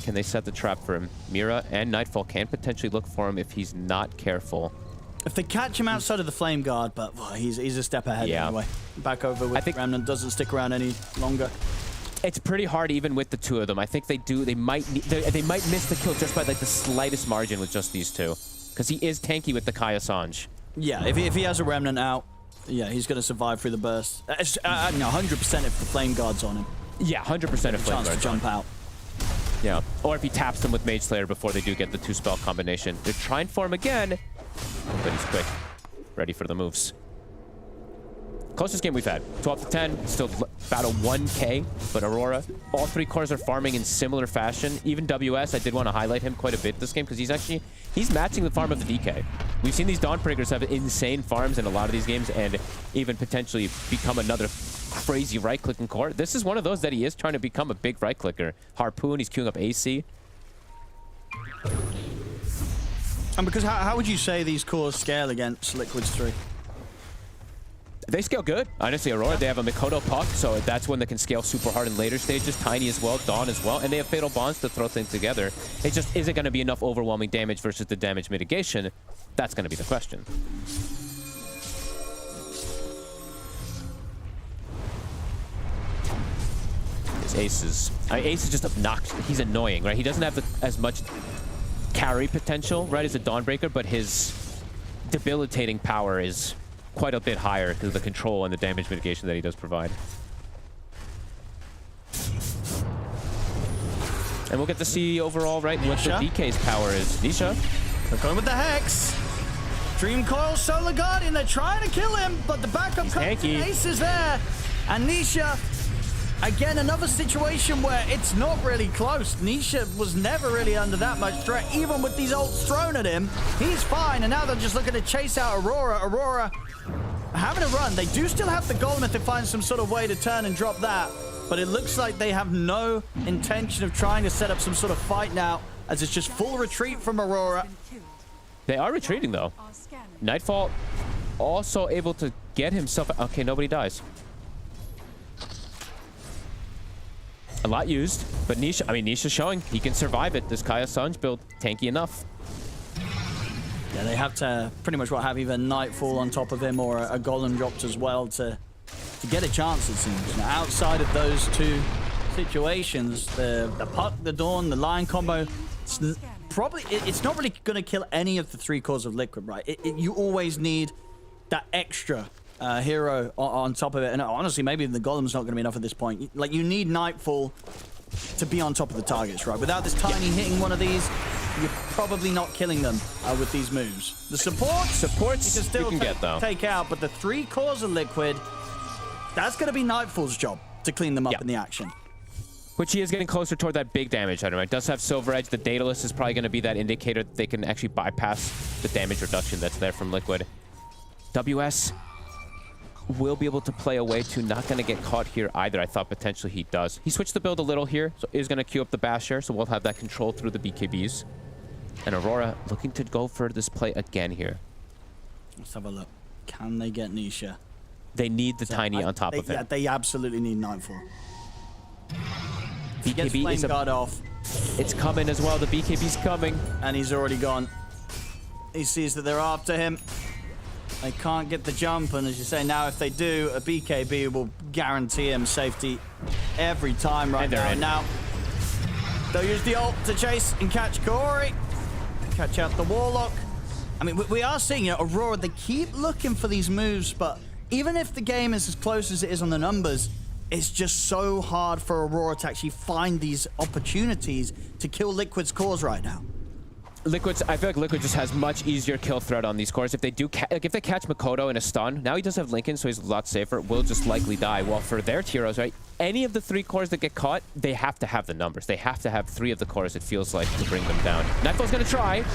Can they set the trap for him? Mira and Nightfall can potentially look for him if he's not careful. If they catch him outside of the Flame Guard, but he's a step ahead anyway. Back over with Remnant, doesn't stick around any longer. It's pretty hard even with the two of them. I think they might miss the kill just by like the slightest margin with just these two. Because he is tanky with the Kai Assange. Yeah, if he has a Remnant out, yeah, he's going to survive through the burst. 100% if the Flame Guard's on him. Yeah, 100% if Flame Guard's to jump out. Yeah, or if he taps them with Mage Slayer before they do get the 2-spell combination. They're trying for him again, but he's quick. Ready for the moves. Closest game we've had. 12 to 10, still about a 1K, but Aurora, all three cores are farming in similar fashion. Even WS, I did want to highlight him quite a bit this game because he's matching the farm of the DK. We've seen these Dawnbreakers have insane farms in a lot of these games and even potentially become another crazy right-clicking core. This is one of those that he is trying to become a big right-clicker. Harpoon, he's queuing up AC. And because how would you say these cores scale against Liquid's 3? They scale good. Honestly, Aurora, they have a Mikoto puck, so that's one that can scale super hard in later stages. Tiny as well, Dawn as well, and they have Fatal Bonds to throw things together. It just isn't going to be enough overwhelming damage versus the damage mitigation. That's going to be the question. His Ace is just obnoxious. He's annoying, right? He doesn't have as much carry potential, right, as a Dawnbreaker, but his debilitating power is quite a bit higher because of the control and the damage mitigation that he does provide. And we'll get to see overall, right, what the DK's power is. Nisha. They're going with the Hex. Dream Coil, Solar Guardian, they're trying to kill him, but the backup comes in. Ace is there. And Nisha, again, another situation where it's not really close. Nisha was never really under that much threat, even with these ults thrown at him. He's fine, and now they're just looking to chase out Aurora. Aurora having a run. They do still have the Golem if they find some sort of way to turn and drop that, but it looks like they have no intention of trying to set up some sort of fight now, as it's just full retreat from Aurora. They are retreating, though. Nightfall also able to get himself... Okay, nobody dies. A lot used, but Nisha's showing he can survive it. This Kaya Sanj build, tanky enough. Yeah, they have to pretty much have either Nightfall on top of him or a Golem dropped as well to get a chance, it seems. Now, outside of those two situations, the Puck, the Dawn, the Lion combo, it's not really going to kill any of the three cores of Liquid, right? You always need that extra hero on top of it. And honestly, maybe the Golem's not going to be enough at this point. Like, you need Nightfall to be on top of the targets, right? Without this Tiny hitting one of these, you're probably not killing them with these moves. The supports you can still take out, but the three cores of Liquid, that's going to be Nightfall's job to clean them up in the action. Which he is getting closer toward that big damage item. It does have Silver Edge. The Daedalus is probably going to be that indicator that they can actually bypass the damage reduction that's there from Liquid. WS will be able to play away to not going to get caught here either. I thought potentially he does. He switched the build a little here, so is going to queue up the Basher, so we'll have that control through the BKBs. And Aurora looking to go for this play again here. Let's have a look. Can they get Nisha? They need the Tiny on top of him. Yeah, they absolutely need Nightfall. BKB is off. It's coming as well. The BKB's coming. And he's already gone. He sees that they're after him. They can't get the jump, and as you say, now if they do, a BKB will guarantee him safety every time right now. And now, They'll use the ult to chase and catch Corey. Catch out the Warlock. I mean, we are seeing, Aurora, they keep looking for these moves, but even if the game is as close as it is on the numbers, it's just so hard for Aurora to actually find these opportunities to kill Liquid's cores right now. I feel like Liquid just has much easier kill threat on these cores. If they do, if they catch Makoto in a stun, now he does have Lincoln, so he's a lot safer. Will just likely die. Well, for their heroes, right? Any of the 3 cores that get caught, they have to have the numbers. They have to have 3 of the cores, it feels like, to bring them down. Nightfall's gonna try.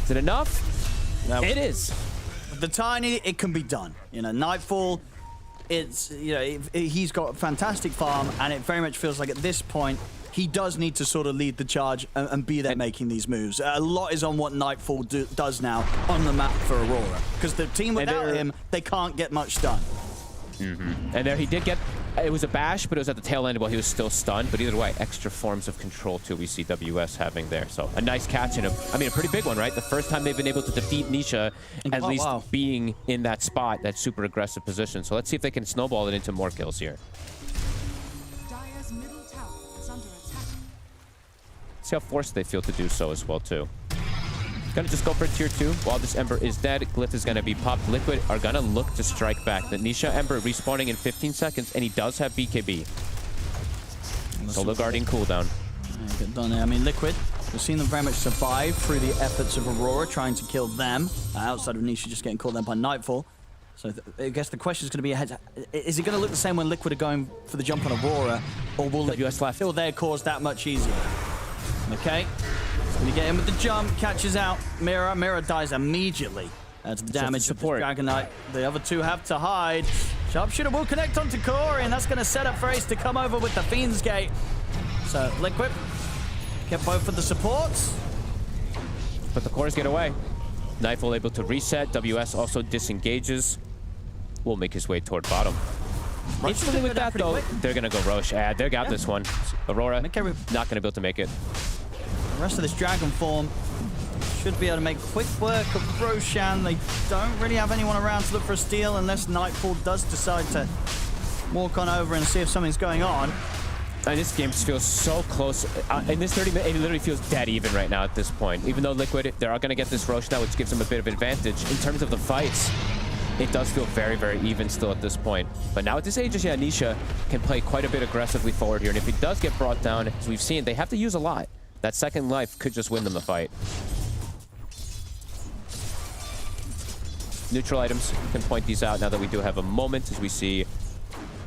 Is it enough? It is. The Tiny, it can be done. Nightfall, it's, he's got fantastic farm, and it very much feels like at this point, he does need to sort of lead the charge and be there making these moves. A lot is on what Nightfall does now on the map for Aurora. Because the team without him, they can't get much done. And there he did get, it was a bash, but it was at the tail end while he was still stunned. But either way, extra forms of control too we see WS having there. So a nice catch and a pretty big one, right? The first time they've been able to defeat Nisha, at least being in that spot, that super aggressive position. So let's see if they can snowball it into more kills here. See how forced they feel to do so as well too. Gonna just go for tier 2 while this Ember is dead. Glyph is gonna be popped. Liquid are gonna look to strike back. The Nisha Ember respawning in 15 seconds, and he does have BKB. Solo Guardian cooldown. Yeah, good done there. I mean, Liquid, we've seen them very much survive through the efforts of Aurora trying to kill them, outside of Nisha just getting caught down by Nightfall. So I guess the question is going to be, is it going to look the same when Liquid are going for the jump on Aurora, or will WS left kill their cause that much easier? Okay, gonna get in with the jump, catches out Mira. Mira dies immediately to the damage support. Dragon Knight. The other 2 have to hide. Sharpshooter will connect onto Corey, and that's gonna set up for Ace to come over with the Fiend's Gate. So Liquid get both of the supports. But the cores get away. Nightfall able to reset. WS also disengages. Will make his way toward bottom. Instantly with that though, they're gonna go Roche. They got this one. Aurora not gonna be able to make it. The rest of this Dragon form should be able to make quick work of Roshan. They don't really have anyone around to look for a steal unless Nightfall does decide to walk on over and see if something's going on. And this game just feels so close. In this 30 minutes, it literally feels dead even right now at this point. Even though Liquid, they are going to get this Roche now, which gives them a bit of advantage. In terms of the fights, it does feel very, very even still at this point. But now at this age, Nisha can play quite a bit aggressively forward here. And if he does get brought down, as we've seen, they have to use a lot. That second life could just win them the fight. Neutral items, can point these out now that we do have a moment, as we see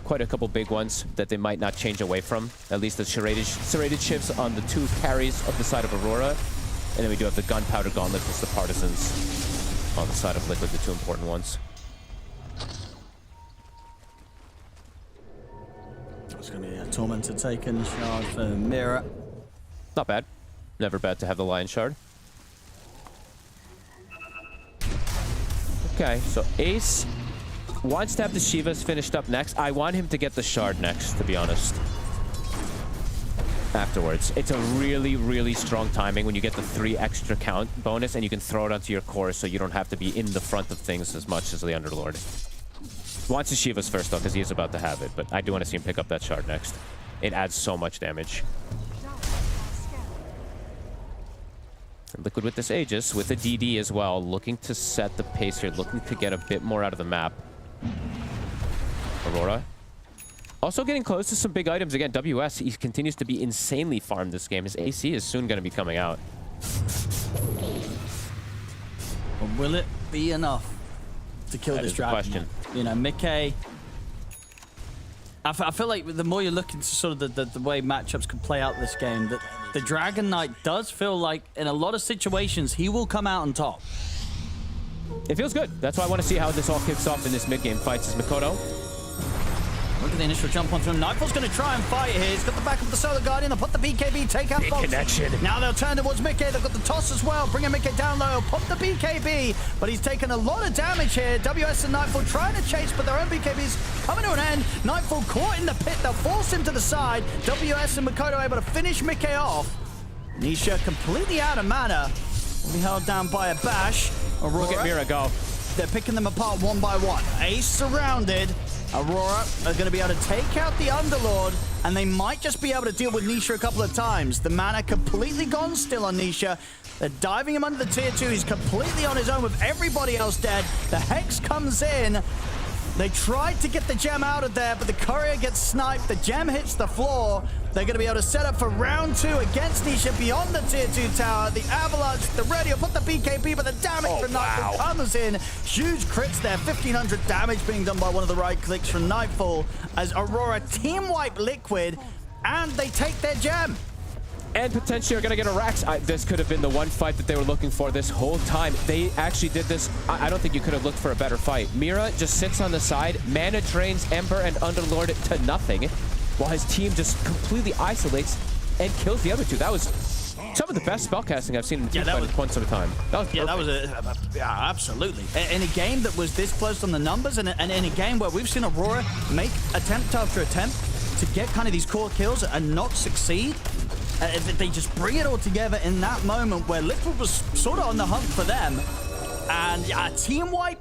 quite a couple big ones that they might not change away from. At least the serrated shifts on the 2 carries of the side of Aurora. And then we do have the Gunpowder Gauntlet plus the Partisans on the side of Liquid, the 2 important ones. It's going to be a Tormentor taken, shard for Mira. Not bad. Never bad to have the Lion Shard. Okay, so Ace wants to have the Shivas finished up next. I want him to get the Shard next, to be honest. Afterwards. It's a really, really strong timing when you get the 3 extra count bonus and you can throw it onto your core so you don't have to be in the front of things as much as the Underlord. Wants his Shivas first, though, because he is about to have it, but I do want to see him pick up that Shard next. It adds so much damage. Liquid with this Aegis, with the DD as well, looking to set the pace here, looking to get a bit more out of the map. Aurora. Also getting close to some big items. Again, WS, he continues to be insanely farmed this game. His AC is soon going to be coming out. But will it be enough to kill this dragon? Question. Mickey. I feel like the more you look into sort of the way matchups can play out this game, that the Dragon Knight does feel like in a lot of situations he will come out on top. It feels good. That's why I want to see how this all kicks off in this mid-game fights. Is Makoto. Look at the initial jump onto him. Nightfall's going to try and fight here. He's got the back of the Solar Guardian. They'll put the BKB, take out Fox. Connection. Now they'll turn towards Mickey. They've got the toss as well. Bringing Mickey down low. Pop the BKB. But he's taken a lot of damage here. WS and Nightfall trying to chase, but their own BKB's coming to an end. Nightfall caught in the pit. They'll force him to the side. WS and Makoto able to finish Mickey off. Nisha completely out of mana. Will be held down by a bash. Aurora. Look at Mira go. They're picking them apart one by one. Ace surrounded. Aurora are going to be able to take out the Underlord, and they might just be able to deal with Nisha a couple of times. The mana completely gone still on Nisha. They're diving him under the tier 2. He's completely on his own with everybody else dead. The Hex comes in. They tried to get the gem out of there, but the courier gets sniped. The gem hits the floor. They're going to be able to set up for round 2 against Nisha beyond the tier 2 tower. The Avalanche, the radio, put the BKB, but the damage from Nightfall comes in. Huge crits there. 1,500 damage being done by one of the right clicks from Nightfall as Aurora team wipe Liquid, and they take their gem. And potentially are going to get a Rax. This could have been the one fight that they were looking for this whole time. They actually did this. I don't think you could have looked for a better fight. Mira just sits on the side, mana drains Ember and Underlord to nothing, while his team just completely isolates and kills the other two. That was some of the best spellcasting I've seen in the team fight points at a time. That was perfect. That was yeah, absolutely. In a game that was this close on the numbers, and in a game where we've seen Aurora make attempt after attempt to get kind of these core kills and not succeed. They just bring it all together in that moment where Liquid was sort of on the hunt for them. And a team wipe,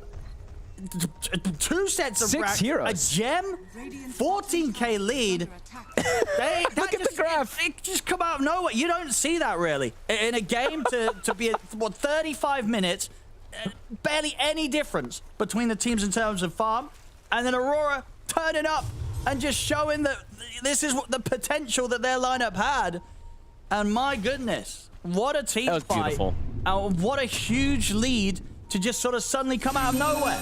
2 sets of 6 heroes. A gem, 14k lead. Look at the graph. It just come out of nowhere. You don't see that really. In a game to be, what, 35 minutes, barely any difference between the teams in terms of farm. And then Aurora turning up and just showing that this is what the potential that their lineup had. And my goodness, what a team fight. That was beautiful. What a huge lead to just sort of suddenly come out of nowhere.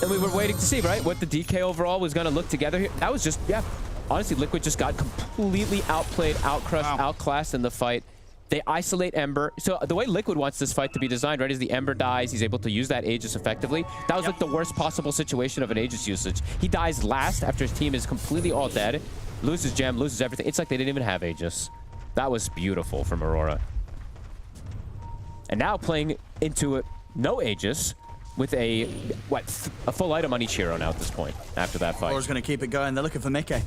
And we were waiting to see, right, what the DK overall was going to look together here. That was just, yeah, honestly, Liquid just got completely outplayed, outcrushed, outclassed in the fight. They isolate Ember. So the way Liquid wants this fight to be designed, right, is the Ember dies. He's able to use that Aegis effectively. That was like the worst possible situation of an Aegis usage. He dies last after his team is completely all dead. Loses gem, loses everything. It's like they didn't even have Aegis. That was beautiful from Aurora. And now playing into it, no Aegis with a full item on each hero now at this point after that fight. Aurora's going to keep it going. They're looking for Mickey.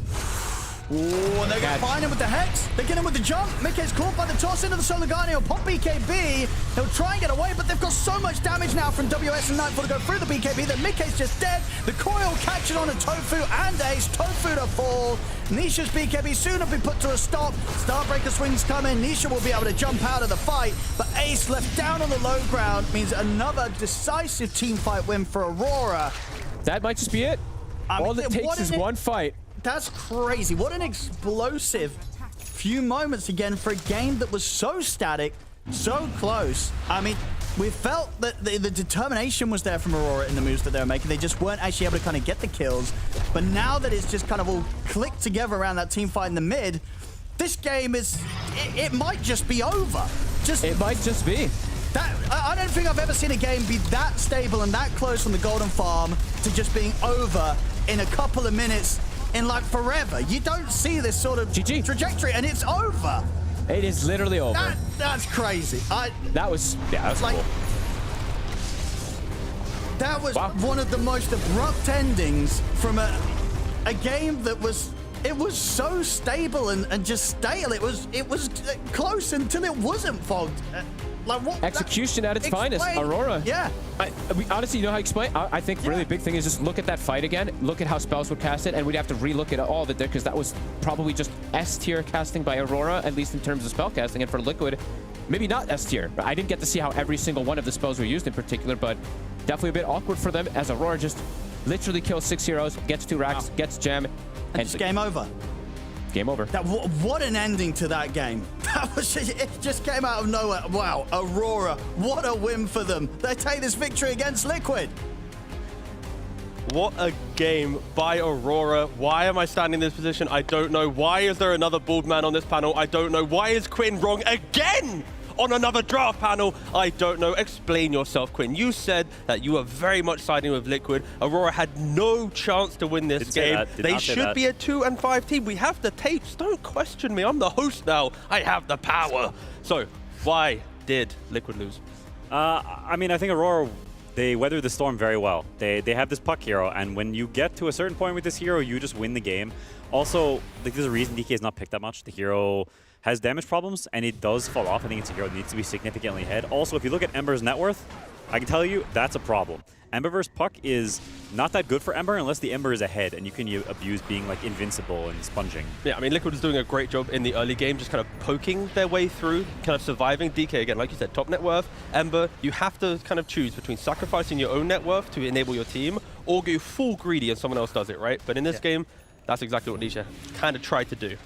Ooh, and they're going to find him with the Hex. They get him with the jump. Mickey's caught by the toss into the Solar Guardian. He'll pop BKB. He'll try and get away, but they've got so much damage now from WS and Nightfall to go through the BKB that Mickey's just dead. The coil catches on to Tofu and Ace. Tofu to fall. Nisha's BKB soon will be put to a stop. Starbreaker swings come in. Nisha will be able to jump out of the fight, but Ace left down on the low ground means another decisive team fight win for Aurora. That might just be it. All it takes is one fight. That's crazy. What an explosive few moments again for a game that was so static, so close. I mean, we felt that the determination was there from Aurora in the moves that they were making. They just weren't actually able to kind of get the kills. But now that it's just kind of all clicked together around that team fight in the mid, this game is, it might just be over. It might just be. I don't think I've ever seen a game be that stable and that close from the Golden Farm to just being over in a couple of minutes in like forever. You don't see this sort of trajectory, and it's over. It is literally over. That's crazy. That was like, cool. That was one of the most abrupt endings from a game that was, it was so stable and just stale. It was close until it wasn't fogged. Like what? Execution at its finest, Aurora. Yeah. Honestly, you know how you explain? I think really big thing is just look at that fight again. Look at how spells would cast it, and we'd have to relook at all of it there because that was probably just S tier casting by Aurora, at least in terms of spell casting. And for Liquid, maybe not S tier. I didn't get to see how every single one of the spells were used in particular, but definitely a bit awkward for them as Aurora just literally kills 6 heroes, gets 2 racks, gets gem, and it's game over. Game over. What an ending to that game. That was it just came out of nowhere. Wow, Aurora, what a win for them. They take this victory against Liquid. What a game by Aurora. Why am I standing in this position? I don't know. Why is there another bald man on this panel? I don't know. Why is Quinn wrong again on another draft panel? I don't know. Explain yourself, Quinn. You said that you were very much siding with Liquid. Aurora had no chance to win this game. They should be a 2-5 team. We have the tapes. Don't question me. I'm the host now. I have the power. So why did Liquid lose? I mean, I think Aurora, they weather the storm very well. They have this puck hero, and when you get to a certain point with this hero, you just win the game. Also, like, there's a reason DK is not picked that much. The hero has damage problems, and it does fall off. I think it's a hero that needs to be significantly ahead. Also, if you look at Ember's net worth, I can tell you that's a problem. Ember versus Puck is not that good for Ember unless the Ember is ahead and you can abuse being like invincible and sponging. Yeah, I mean, Liquid is doing a great job in the early game, just kind of poking their way through, kind of surviving. DK, again, like you said, top net worth. Ember, you have to kind of choose between sacrificing your own net worth to enable your team or go full greedy and someone else does it, right? But in this game, that's exactly what Nisha kind of tried to do.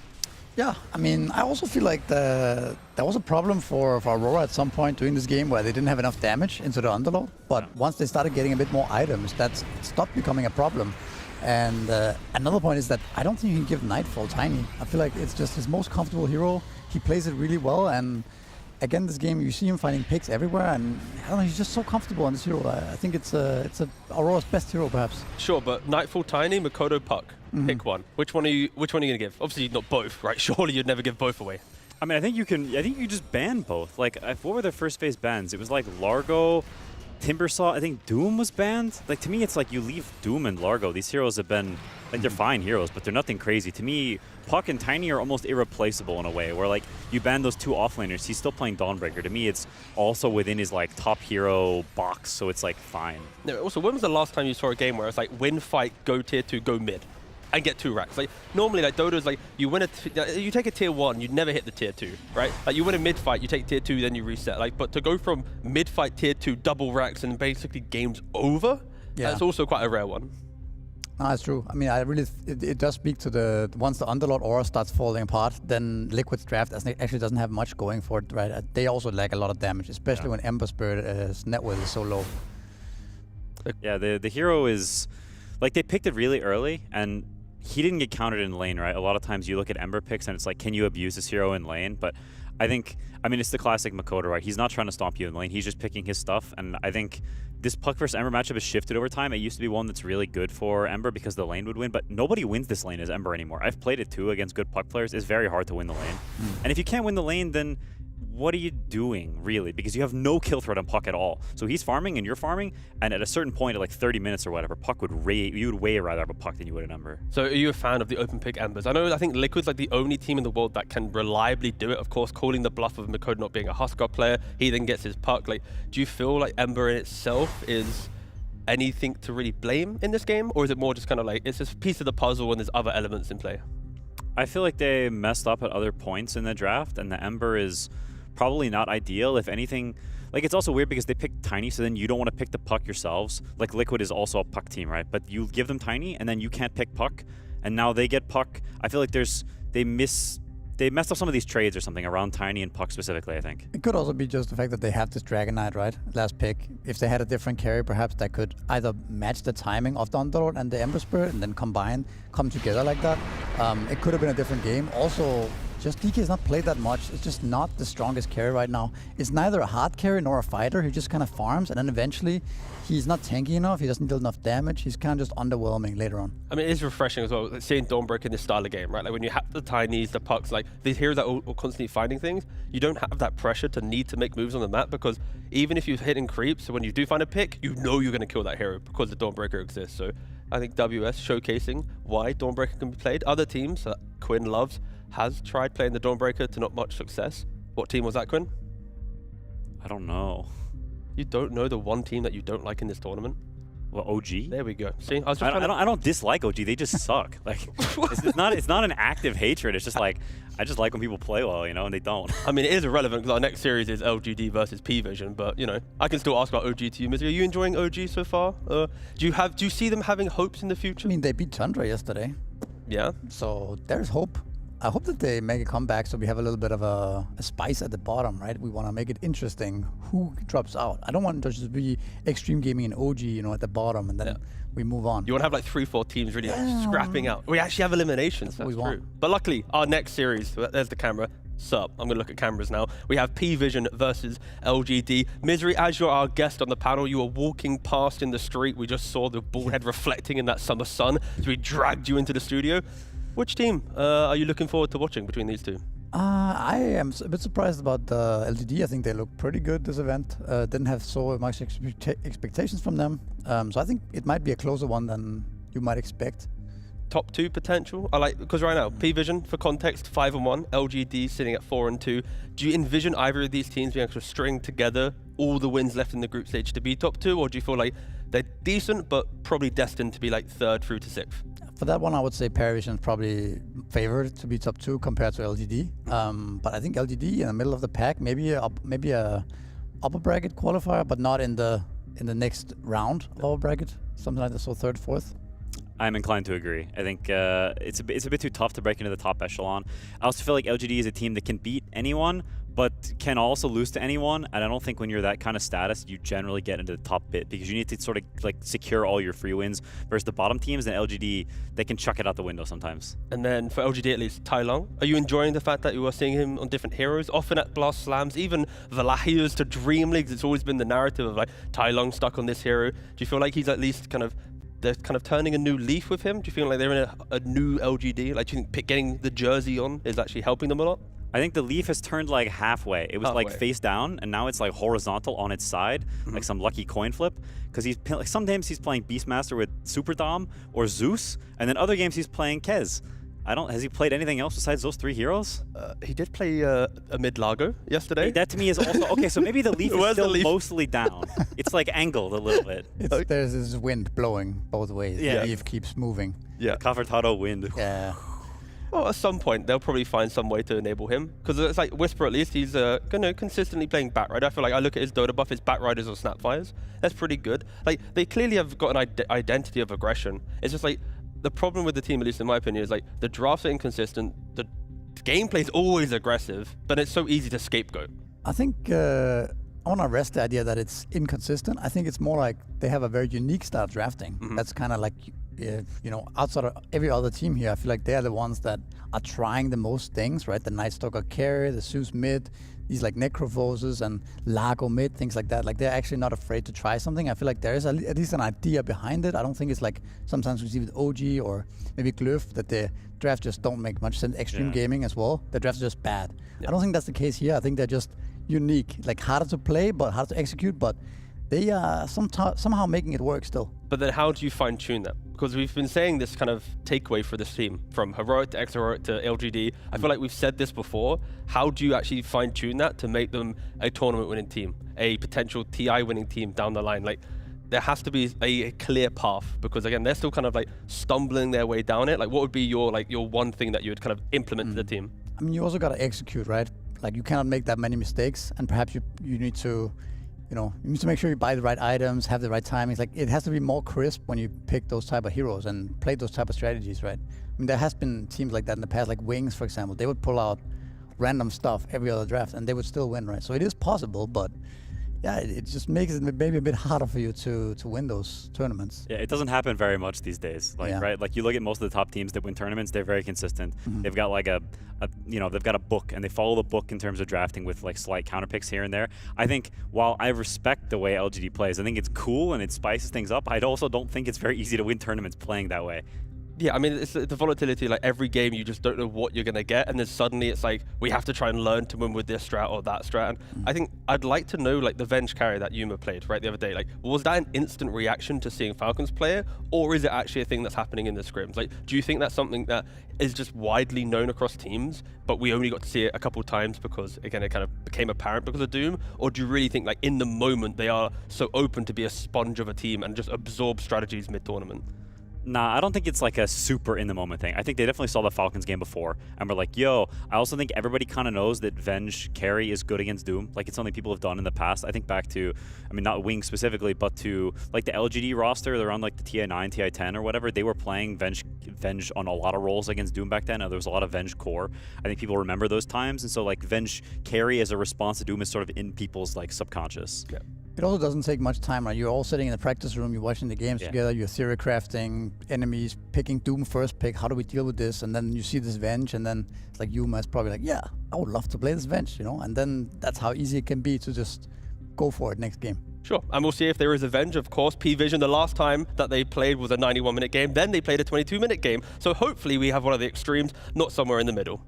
Yeah, I mean, I also feel like there was a problem for Aurora at some point during this game where they didn't have enough damage into the underlord. But once they started getting a bit more items, that stopped becoming a problem. And another point is that I don't think you can give Nightfall Tiny. I feel like it's just his most comfortable hero. He plays it really well, and again, this game, you see him finding picks everywhere, and I don't know, he's just so comfortable on this hero. I think it's Aurora's best hero, perhaps. Sure, but Nightfall Tiny, Mikoto Puck. Pick one. Which one are you gonna give? Obviously not both, right? Surely you'd never give both away. I mean, I think you just ban both. Like, what were their first phase bans? It was like Largo, Timbersaw. I think Doom was banned. Like, to me, it's like you leave Doom and Largo. These heroes have been like, they're fine heroes, but they're nothing crazy. To me, Puck and Tiny are almost irreplaceable in a way. Where like you ban those two offlaners, he's still playing Dawnbreaker. To me, it's also within his like top hero box, so it's like fine. No, also, when was the last time you saw a game where it's like win fight, go tier 2, go mid? And get 2 racks. Like normally, like Dota is like you win you take a tier 1, you'd never hit the tier 2, right? Like you win a mid fight, you take tier 2, then you reset. Like, but to go from mid fight tier 2 double racks and basically game's over, that's also quite a rare one. No, that's true. I mean, it does speak to once the Underlord aura starts falling apart, then Liquid's draft actually doesn't have much going for it, right? They also lack a lot of damage, especially when Ember Spirit's net worth is so low. Yeah, the hero is like they picked it really early and he didn't get countered in lane, right? A lot of times you look at Ember picks and it's like, can you abuse this hero in lane? But I mean, it's the classic Mikoto, right? He's not trying to stomp you in lane. He's just picking his stuff. And I think this Puck versus Ember matchup has shifted over time. It used to be one that's really good for Ember because the lane would win, but nobody wins this lane as Ember anymore. I've played it too against good Puck players. It's very hard to win the lane. And if you can't win the lane, then what are you doing, really? Because you have no kill threat on Puck at all. So he's farming and you're farming, and at a certain point, at like 30 minutes or whatever, Puck you would way rather have a Puck than you would an Ember. So are you a fan of the open pick Embers? I think Liquid's like the only team in the world that can reliably do it. Of course, calling the bluff of Mikoto not being a Huskar player, he then gets his Puck. Like, do you feel like Ember in itself is anything to really blame in this game? Or is it more just kind of like, it's just a piece of the puzzle and there's other elements in play? I feel like they messed up at other points in the draft, and the Ember is probably not ideal. If anything, like it's also weird because they picked Tiny, so then you don't want to pick the Puck yourselves. Like Liquid is also a Puck team, right? But you give them Tiny and then you can't pick Puck, and now they get Puck. I feel like they messed up some of these trades or something around Tiny and Puck specifically, I think. It could also be just the fact that they have this Dragon Knight, right? Last pick. If they had a different carry, perhaps that could either match the timing of the Underlord and the Ember Spirit and then come together like that. It could have been a different game. Also, just DK has not played that much. It's just not the strongest carry right now. It's neither a hard carry nor a fighter. He just kind of farms, and then eventually he's not tanky enough. He doesn't deal enough damage. He's kind of just underwhelming later on. I mean, it is refreshing as well, like seeing Dawnbreaker in this style of game, right? Like when you have the Tinies, the Pucks, like these heroes that are constantly finding things, you don't have that pressure to need to make moves on the map, because even if you're hitting creeps, so when you do find a pick, you know you're going to kill that hero because the Dawnbreaker exists. So I think WS showcasing why Dawnbreaker can be played. Other teams that Quinn loves has tried playing the Dawnbreaker to not much success. What team was that, Quinn? I don't know. You don't know the one team that you don't like in this tournament? Well, OG? There we go. See, I don't dislike OG. They just suck. Like, it's not an active hatred. It's just like, I just like when people play well, you know, and they don't. I mean, it is irrelevant because our next series is LGD versus PARIVISION, but you know, I can still ask about OG to you, Misery. Are you enjoying OG so far? Do you see them having hopes in the future? I mean, they beat Tundra yesterday. Yeah. So there's hope. I hope that they make a comeback so we have a little bit of a spice at the bottom, right? We want to make it interesting who drops out. I don't want it to just be Xtreme Gaming and OG, you know, at the bottom, and then we move on. You want to have like 3-4 teams really like scrapping out. We actually have eliminations. That's true. But luckily, our next series, there's the camera. Sup, I'm going to look at cameras now. We have PARIVISION versus LGD. Misery, as you're our guest on the panel, you were walking past in the street. We just saw the bald head reflecting in that summer sun as we dragged you into the studio. Which team are you looking forward to watching between these two? I am a bit surprised about the LGD. I think they look pretty good this event. Didn't have so much expectations from them. So I think it might be a closer one than you might expect. Top 2 potential? I like, because right now, PARIVISION, for context, 5-1, LGD sitting at 4-2. Do you envision either of these teams being able to string together all the wins left in the group stage to be top 2, or do you feel like they're decent, but probably destined to be like 3rd through to 6th. For that one, I would say PARIVISION is probably favored to be top 2 compared to LGD. But I think LGD in the middle of the pack, maybe a upper bracket qualifier, but not in the next round of upper bracket, something like that. So 3rd, 4th. I'm inclined to agree. I think it's a bit too tough to break into the top echelon. I also feel like LGD is a team that can beat anyone, but can also lose to anyone. And I don't think when you're that kind of status, you generally get into the top bit, because you need to sort of like secure all your free wins versus the bottom teams. And LGD, they can chuck it out the window sometimes. And then for LGD at least, Tai Long, are you enjoying the fact that you are seeing him on different heroes, often at Blast Slams, even Valahias to Dream Leagues? It's always been the narrative of like Tai Long stuck on this hero. Do you feel like he's at least they're kind of turning a new leaf with him? Do you feel like they're in a new LGD? Like, do you think getting the jersey on is actually helping them a lot? I think the leaf has turned like halfway. It was like face down, and now it's like horizontal on its side, like some lucky coin flip. Because he's like, sometimes he's playing Beastmaster with Super Dom or Zeus, and then other games he's playing Kez. Has he played anything else besides those 3 heroes? He did play a mid Largo yesterday. That to me is also okay. So maybe the leaf is still mostly down. It's like angled a little bit. There's this wind blowing both ways. Yeah. The leaf keeps moving. Yeah. Cafartado wind. Yeah. Well, at some point, they'll probably find some way to enable him. Because it's like Whisper, at least, he's consistently playing Batrider. I feel like I look at his Dota buff, his Batriders or Snapfires. That's pretty good. Like, they clearly have got an identity of aggression. It's just like, the problem with the team, at least in my opinion, is like the drafts are inconsistent, the gameplay is always aggressive, but it's so easy to scapegoat. I think I want to rest the idea that it's inconsistent. I think it's more like they have a very unique style of drafting. That's kind of like, outside of every other team here, I feel like they're the ones that are trying the most things, right? The Nightstalker carry, the Zeus mid, these like Necrovoses and Largo mid, things like that. Like, they're actually not afraid to try something. I feel like there is at least an idea behind it. I don't think it's like sometimes we see with OG or maybe Glyph that the drafts just don't make much sense. Xtreme Gaming as well. The drafts are just bad. I don't think that's the case here. I think they're just unique, like harder to play, but harder to execute, but they are somehow making it work still. But then how do you fine tune that? Because we've been saying this kind of takeaway for this team, from Heroic to X-Heroic to LGD. I feel like we've said this before. How do you actually fine tune that to make them a tournament winning team, a potential TI winning team down the line? Like, there has to be a clear path, because again, they're still kind of like stumbling their way down it. Like, what would be your one thing that you would kind of implement to the team? I mean, you also got to execute, right? Like, you cannot make that many mistakes, and perhaps you need to, you need to make sure you buy the right items, have the right timings. Like, it has to be more crisp when you pick those type of heroes and play those type of strategies, right? I mean, there has been teams like that in the past, like Wings, for example. They would pull out random stuff every other draft, and they would still win, right? So it is possible, but yeah, it just makes it maybe a bit harder for you to win those tournaments. Yeah, it doesn't happen very much these days. Like, right? Like, you look at most of the top teams that win tournaments, they're very consistent. They've got like they've got a book, and they follow the book in terms of drafting with like slight counter picks here and there. I think while I respect the way LGD plays, I think it's cool and it spices things up. I also don't think it's very easy to win tournaments playing that way. Yeah, I mean, it's the volatility. Like, every game, you just don't know what you're going to get. And then suddenly it's like, we have to try and learn to win with this strat or that strat. And I think I'd like to know, like, the Venge carry that Yuma played, right, the other day. Like, was that an instant reaction to seeing Falcons play it? Or is it actually a thing that's happening in the scrims? Like, do you think that's something that is just widely known across teams, but we only got to see it a couple times because, again, it kind of became apparent because of Doom? Or do you really think, like, in the moment, they are so open to be a sponge of a team and just absorb strategies mid-tournament? Nah, I don't think it's like a super in the moment thing. I think they definitely saw the Falcons game before and were like, yo, I also think everybody kind of knows that Venge carry is good against Doom. Like, it's something people have done in the past. I think back to, I mean, not Wing specifically, but to like the LGD roster. They're on like the TI9, TI10 or whatever. They were playing Venge on a lot of roles against Doom back then. There was a lot of Venge core. I think people remember those times. And so like Venge carry as a response to Doom is sort of in people's like subconscious. Yeah. It also doesn't take much time, right? You're all sitting in the practice room, you're watching the games together, you're theory crafting, enemies, picking Doom first pick, how do we deal with this? And then you see this Venge, and then it's like Yuma is probably like, yeah, I would love to play this Venge, And then that's how easy it can be to just go for it next game. Sure, and we'll see if there is a Venge, of course. PVision, the last time that they played was a 91-minute game, then they played a 22-minute game. So hopefully we have one of the extremes, not somewhere in the middle.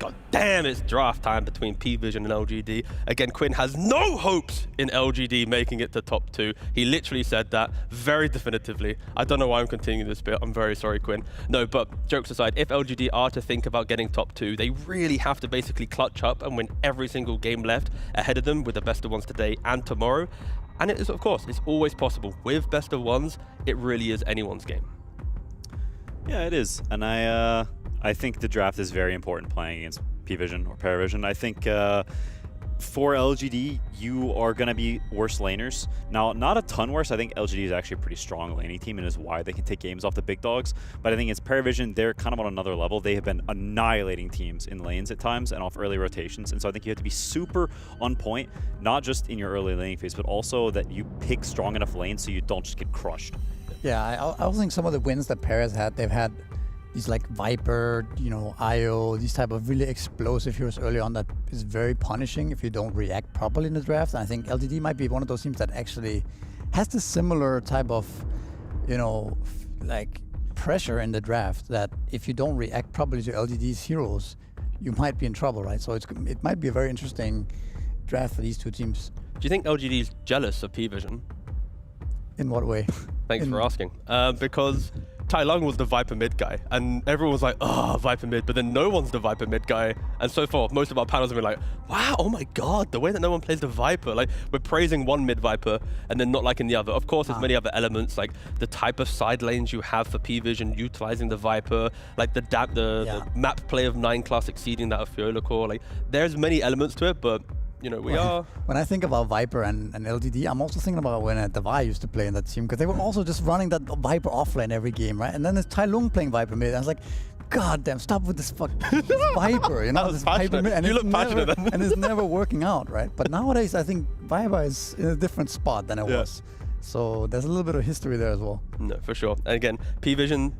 God damn, it's draft time between PVision and LGD. Again, Quinn has no hopes in LGD making it to top 2. He literally said that very definitively. I don't know why I'm continuing this bit. I'm very sorry, Quinn. No, but jokes aside, if LGD are to think about getting top 2, they really have to basically clutch up and win every single game left ahead of them with the best of ones today and tomorrow. And it is, of course, it's always possible. With best of ones, it really is anyone's game. Yeah, it is. And I think the draft is very important playing against PVision or PARIVISION. I think for LGD, you are going to be worse laners. Now, not a ton worse. I think LGD is actually a pretty strong laning team and is why they can take games off the big dogs. But I think it's PARIVISION, they're kind of on another level. They have been annihilating teams in lanes at times and off early rotations. And so I think you have to be super on point, not just in your early laning phase, but also that you pick strong enough lanes so you don't just get crushed. Yeah, I also think some of the wins that Paris has had, they've had these like Viper, you know, IO, these type of really explosive heroes early on that is very punishing if you don't react properly in the draft. And I think LGD might be one of those teams that actually has this similar type of, you know, like pressure in the draft that if you don't react properly to LGD's heroes, you might be in trouble, right? So it might be a very interesting draft for these two teams. Do you think LGD is jealous of PVision? In what way? Thanks for asking. Because Tai Lung was the Viper mid guy, and everyone was like, oh, Viper mid, but then no one's the Viper mid guy. And so far, most of our panels have been like, wow, oh my God, the way that no one plays the Viper. Like, we're praising one mid Viper and then not liking the other. Of course, there's many other elements, like the type of side lanes you have for PVision utilizing the Viper, like the map play of 9 class exceeding that of Fiola Core. Like, there's many elements to it, but you know, when I think about Viper and LGD, I'm also thinking about when Devi used to play in that team, because they were also just running that Viper offlane every game, right? And then there's Tai Lung playing Viper mid. I was like, God damn, stop with this fucking Viper, you know, this Viper mid, and you look passionate. And it's never working out, right? But nowadays, I think Viper is in a different spot than it was. So there's a little bit of history there as well. No, for sure. And again, PVision,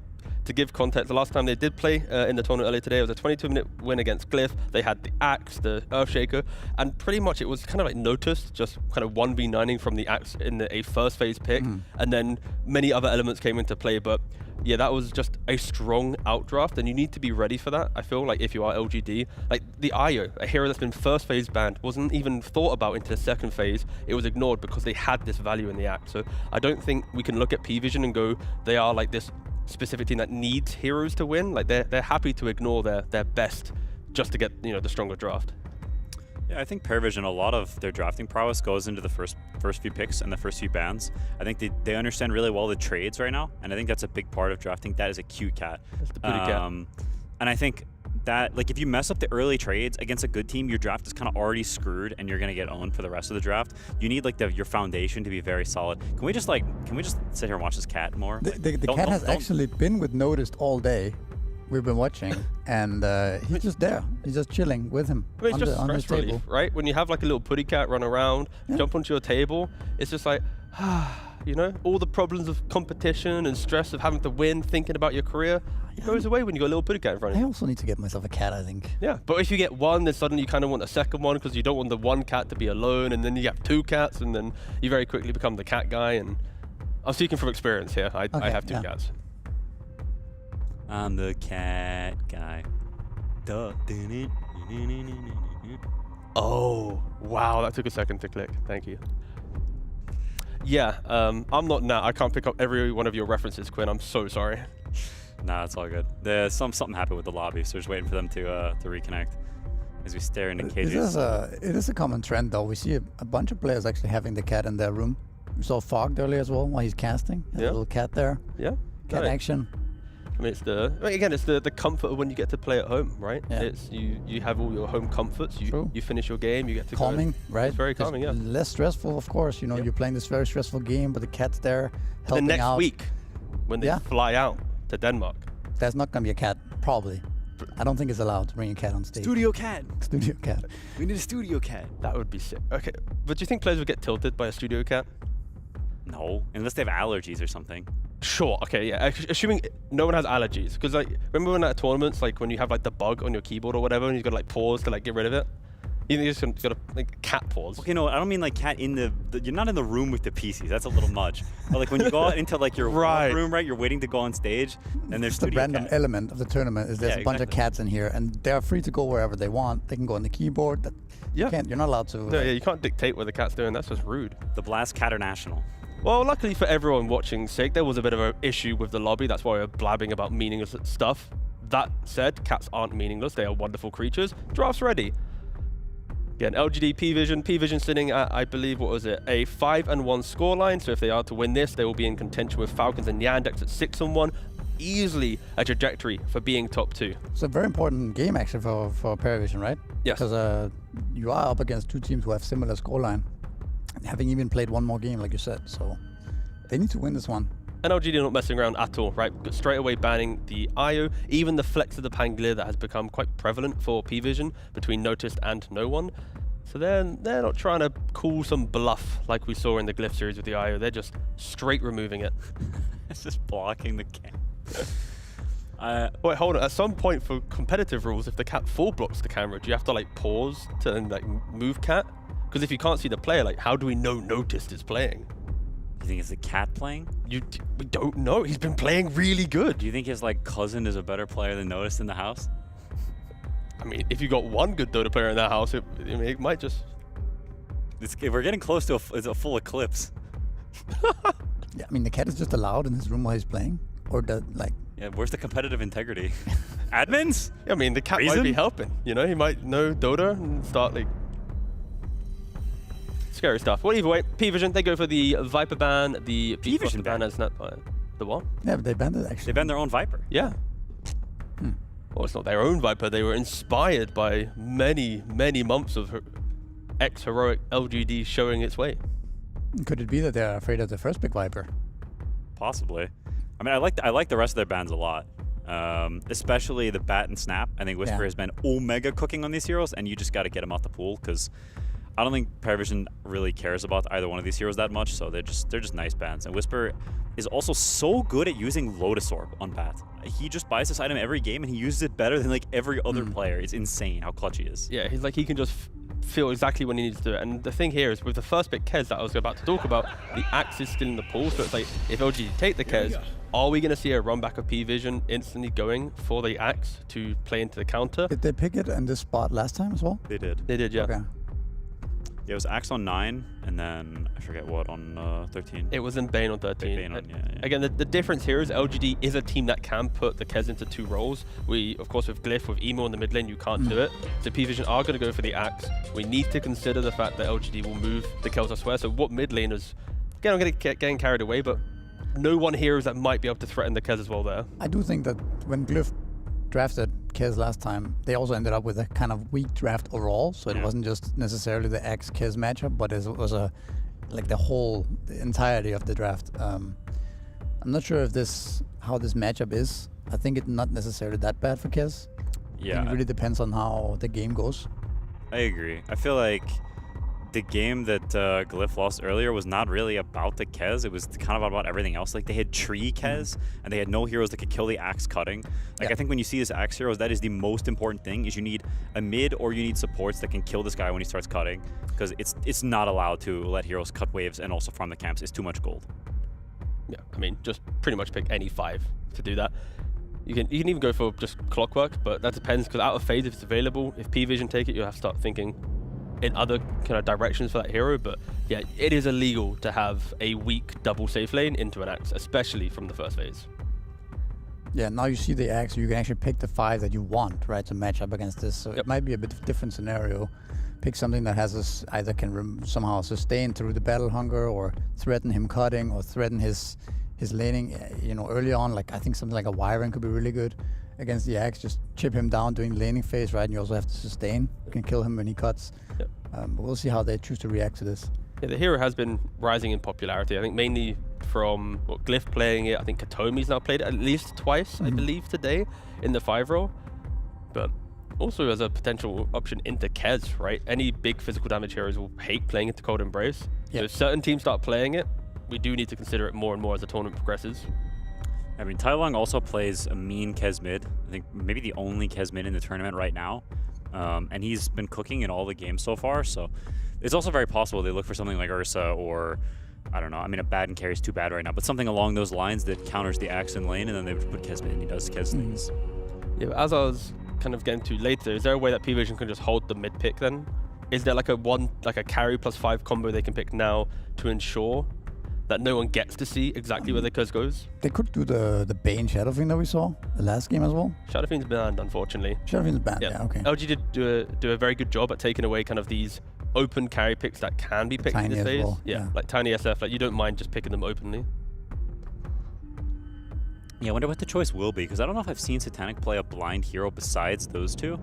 to give context, the last time they did play in the tournament earlier today, it was a 22-minute win against Glyph. They had the Axe, the Earthshaker, and pretty much it was kind of like noticed, just kind of 1v9ing from the Axe in a first phase pick, and then many other elements came into play. But yeah, that was just a strong outdraft, and you need to be ready for that. I feel like if you are LGD, like the IO, a hero that's been first phase banned, wasn't even thought about into the second phase. It was ignored because they had this value in the Axe. So I don't think we can look at PVision and go, they are like this specific team that needs heroes to win. Like they're happy to ignore their best just to get, you know, the stronger draft. Yeah, I think PARIVISION, a lot of their drafting prowess goes into the first few picks and the first few bans. I think they understand really well the trades right now, and I think that's a big part of drafting. That is a cute cat. That's the booty cat. And I think that, like, if you mess up the early trades against a good team, your draft is kind of already screwed, and you're gonna get owned for the rest of the draft. You need like your foundation to be very solid. Can we just sit here and watch this cat more? The cat has actually been with Noticed all day. We've been watching, and he's just there. He's just chilling with him it's just stress relief, right? When you have like a little putty cat run around, jump onto your table, it's just like, you know, all the problems of competition and stress of having to win, thinking about your career, it goes away when you got a little putty cat in front of you. I also need to get myself a cat, I think. Yeah, but if you get one, then suddenly you kind of want a second one because you don't want the one cat to be alone, and then you have 2 cats, and then you very quickly become the cat guy. And I'm speaking from experience here. I have 2 cats. I'm the cat guy. Duh. Oh, wow, that took a second to click. Thank you. Yeah, I'm not Nat. I can't pick up every one of your references, Quinn. I'm so sorry. Nah, it's all good. There's something happened with the lobby, so just waiting for them to reconnect as we stare into cages. It is a common trend, though. We see a bunch of players actually having the cat in their room. We saw Fog earlier as well while he's casting. A little cat there. Yeah. Cat action. I mean, it's the comfort of when you get to play at home, right? Yeah. It's you have all your home comforts. You finish your game, you get to calming, right? It's very calming, yeah. Less stressful, of course. You know, you're playing this very stressful game, but the cat's there helping out. The next out. week, when they fly out to Denmark, there's not gonna be a cat, probably. I don't think it's allowed to bring a cat on stage. Studio cat. Studio cat. We need a studio cat. That would be sick. Okay, but do you think players would get tilted by a studio cat? No, unless they have allergies or something. Sure, okay, yeah. Assuming no one has allergies. Because, like, remember when at tournaments, like, when you have, like, the bug on your keyboard or whatever, and you've got to, like, pause to, like, get rid of it? You think you just got to like cat pause? Okay, no, I don't mean like cat in the you're not in the room with the PCs. That's a little much. But like when you go out into like your room, right? You're waiting to go on stage, and there's the random element of the tournament is there's a bunch of cats in here, and they're free to go wherever they want. They can go on the keyboard. You're not allowed to. No, you can't dictate what the cat's doing. That's just rude. The Blast Caternational. Well, luckily for everyone watching SIG, there was a bit of an issue with the lobby. That's why we're blabbing about meaningless stuff. That said, cats aren't meaningless. They are wonderful creatures. Draft's ready. Again, LGD PVision sitting at, I believe, what was it, a 5-1 scoreline. So if they are to win this, they will be in contention with Falcons and Yandex at 6-1. Easily a trajectory for being top 2. It's a very important game actually for PARIVISION, right? Yes. Because you are up against 2 teams who have similar scoreline, having even played one more game, like you said. So they need to win this one. And LGD are not messing around at all, right? Straight away banning the IO, even the flex of the Pangolier that has become quite prevalent for PVision between Noticed and No One. So they're not trying to call some bluff like we saw in the Glyph series with the IO. They're just straight removing it. It's just blocking the camera. Wait, hold on. At some point for competitive rules, if the cat full blocks the camera, do you have to like pause to like move cat? Because if you can't see the player, like how do we know Noticed is playing? You think it's the cat playing? We don't know. He's been playing really good. Do you think his like cousin is a better player than Noticed in the house? I mean, if you got one good Dota player in that house, it might just. We're getting close to a full eclipse. Yeah, I mean the cat is just allowed in his room while he's playing, or Yeah, where's the competitive integrity? Admins? I mean, the cat might be helping. You know, he might know Dota and start like. Scary stuff. Well, either way, PVision, they go for the Viper ban, the PVision ban as not the what? Yeah, but they banned it actually. They banned their own Viper. Yeah. Well, it's not their own Viper. They were inspired by many, many months of ex-heroic LGD showing its way. Could it be that they're afraid of the first big Viper? Possibly. I mean, I like the rest of their bans a lot. Especially the Bat and Snap. I think Whisper has been omega cooking on these heroes, and you just got to get them out the pool because I don't think PARIVISION really cares about either one of these heroes that much, so they're just nice bans. And Whisper is also so good at using Lotus Orb on Bat. He just buys this item every game, and he uses it better than like every other player. It's insane how clutch he is. Yeah, he's like he can just feel exactly when he needs to do it. And the thing here is with the first bit Kez that I was about to talk about, the Axe is still in the pool, so it's like if LGD take the Kez, are we going to see a run back of PVision instantly going for the Axe to play into the counter? Did they pick it in this spot last time as well? They did. They did, yeah. Okay. Yeah, it was Axe on 9, and then I forget what on 13. It was in Bane on 13. Bane on, yeah. Again, the difference here is LGD is a team that can put the Kez into 2 roles. We, of course, with Glyph, with Emo in the mid lane, you can't do it. So PVision are going to go for the Axe. We need to consider the fact that LGD will move the kills elsewhere. So what mid laners, again, I'm getting carried away, but no one here is that might be able to threaten the Kez as well there. I do think that when Glyph drafted Kez last time, they also ended up with a kind of weak draft overall, so it wasn't just necessarily the Axe-Kez matchup, but it was like the entirety of the draft. I'm not sure if how this matchup is. I think it's not necessarily that bad for Kez. Yeah. It really depends on how the game goes. I agree. I feel like the game that Glyph lost earlier was not really about the Kez. It was kind of about everything else. Like they had tree Kez, and they had no heroes that could kill the Axe cutting. Like I think when you see this Axe heroes, that is the most important thing. Is you need a mid or you need supports that can kill this guy when he starts cutting, because it's not allowed to let heroes cut waves and also farm the camps. It's too much gold. Yeah, I mean, just pretty much pick any 5 to do that. You can even go for just Clockwork, but that depends because out of phase, if it's available, if PVision take it, you'll have to start thinking in other kind of directions for that hero. But yeah, it is illegal to have a weak double safe lane into an Axe, especially from the first phase. Yeah, now you see the Axe, you can actually pick the 5 that you want, right, to match up against this. So it might be a bit of a different scenario. Pick something that has this, either can somehow sustain through the battle hunger, or threaten him cutting, or threaten his laning, early on. Like I think something like a Wyvern could be really good against the Axe. Just chip him down during laning phase, right? And you also have to sustain. You can kill him when he cuts. Yep. But we'll see how they choose to react to this. Yeah, the hero has been rising in popularity. I think mainly from Glyph playing it. I think Katomi's now played it at least twice, I believe, today in the 5 role. But also as a potential option into Kez, right? Any big physical damage heroes will hate playing into Cold Embrace. So if certain teams start playing it, we do need to consider it more and more as the tournament progresses. I mean, Tai Long also plays a mean Kez mid. I think maybe the only Kez mid in the tournament right now. and he's been cooking in all the games so far. So it's also very possible they look for something like Ursa or, I don't know, I mean, a Baden carry is too bad right now, but something along those lines that counters the Axe in lane, and then they would put Kez in. He does Kez things. Yeah, but as I was kind of getting to later, is there a way that PARIVISION can just hold the mid pick then? Is there like a carry +5 combo they can pick now to ensure that no one gets to see exactly where the Kez goes? They could do the Bane Shadow thing that we saw the last game as well. Shadow Fiend's banned, unfortunately. Shadow Fiend's banned, yeah, okay. LG did do a very good job at taking away kind of these open carry picks that can be picked Tiny in this phase. well, Yeah, like Tiny SF, like you don't mind just picking them openly. Yeah, I wonder what the choice will be, because I don't know if I've seen Satanic play a blind hero besides those two.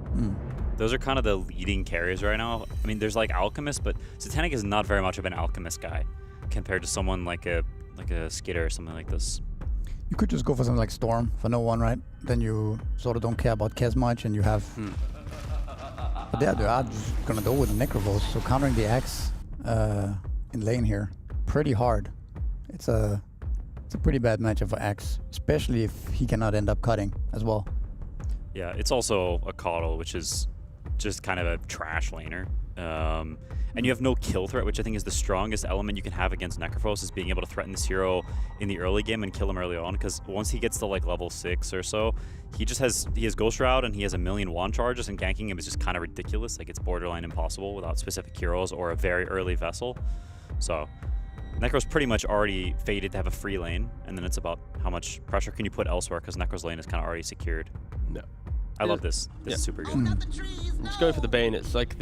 Those are kind of the leading carries right now. I mean, there's like Alchemist, but Satanic is not very much of an Alchemist guy compared to someone like a Skitter or something like this. You could just go for something like Storm for no one, right? Then you sort of don't care about Kez much, and you have... But yeah, they are just gonna go with the Necrovos, so countering the Axe in lane here, pretty hard. It's a pretty bad matchup for Axe, especially if he cannot end up cutting as well. Yeah, it's also a Coddle, which is just kind of a trash laner. And you have no kill threat, which I think is the strongest element you can have against Necrophos, is being able to threaten this hero in the early game and kill him early on, because once he gets to like level 6 or so, he has Ghost Shroud and he has a million wand charges, and ganking him is just kind of ridiculous. Like, it's borderline impossible without specific heroes or a very early vessel. So Necro's pretty much already fated to have a free lane, and then it's about how much pressure can you put elsewhere, because Necro's lane is kind of already secured. No. I love this. This is super good. Just going for the Bane, it's like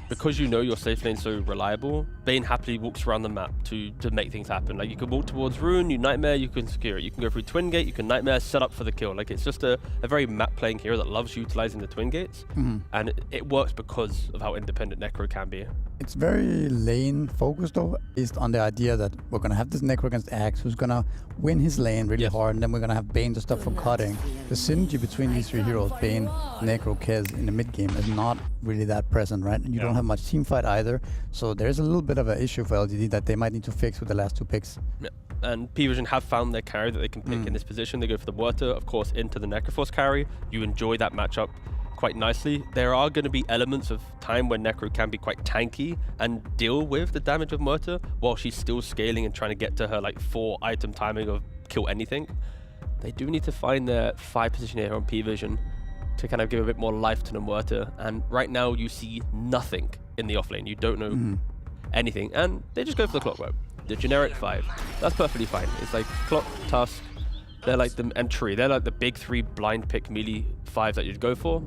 because you know your safe lane's so reliable, Bane happily walks around the map to make things happen. Like, you can walk towards Rune, you Nightmare, you can secure it. You can go through Twin Gate, you can Nightmare, set up for the kill. Like, it's just a very map-playing hero that loves utilizing the Twin Gates, and it works because of how independent Necro can be. It's very lane-focused, though, based on the idea that we're going to have this Necro against Axe, who's going to win his lane really hard, and then we're going to have Bane to stop from cutting. The synergy between these three heroes, Bane, Necro, Kez, in the mid-game is not really that present, right? And you don't have much team fight either, so there's a little bit of an issue for LGD that they might need to fix with the last two picks. Yeah. And PARIVISION have found their carry that they can pick in this position. They go for the Wurter, of course, into the Necrophos carry. You enjoy that matchup quite nicely. There are going to be elements of time where Necro can be quite tanky and deal with the damage of Murta while she's still scaling and trying to get to her like 4 item timing of kill anything. They do need to find their 5 position here on PARIVISION to kind of give a bit more life to the Murta. And right now you see nothing in the offlane. You don't know anything, and they just go for the Clockwork, the generic 5. That's perfectly fine. It's like Clock, Tusk, they're like the entry. They're like the big 3 blind pick melee 5 that you'd go for.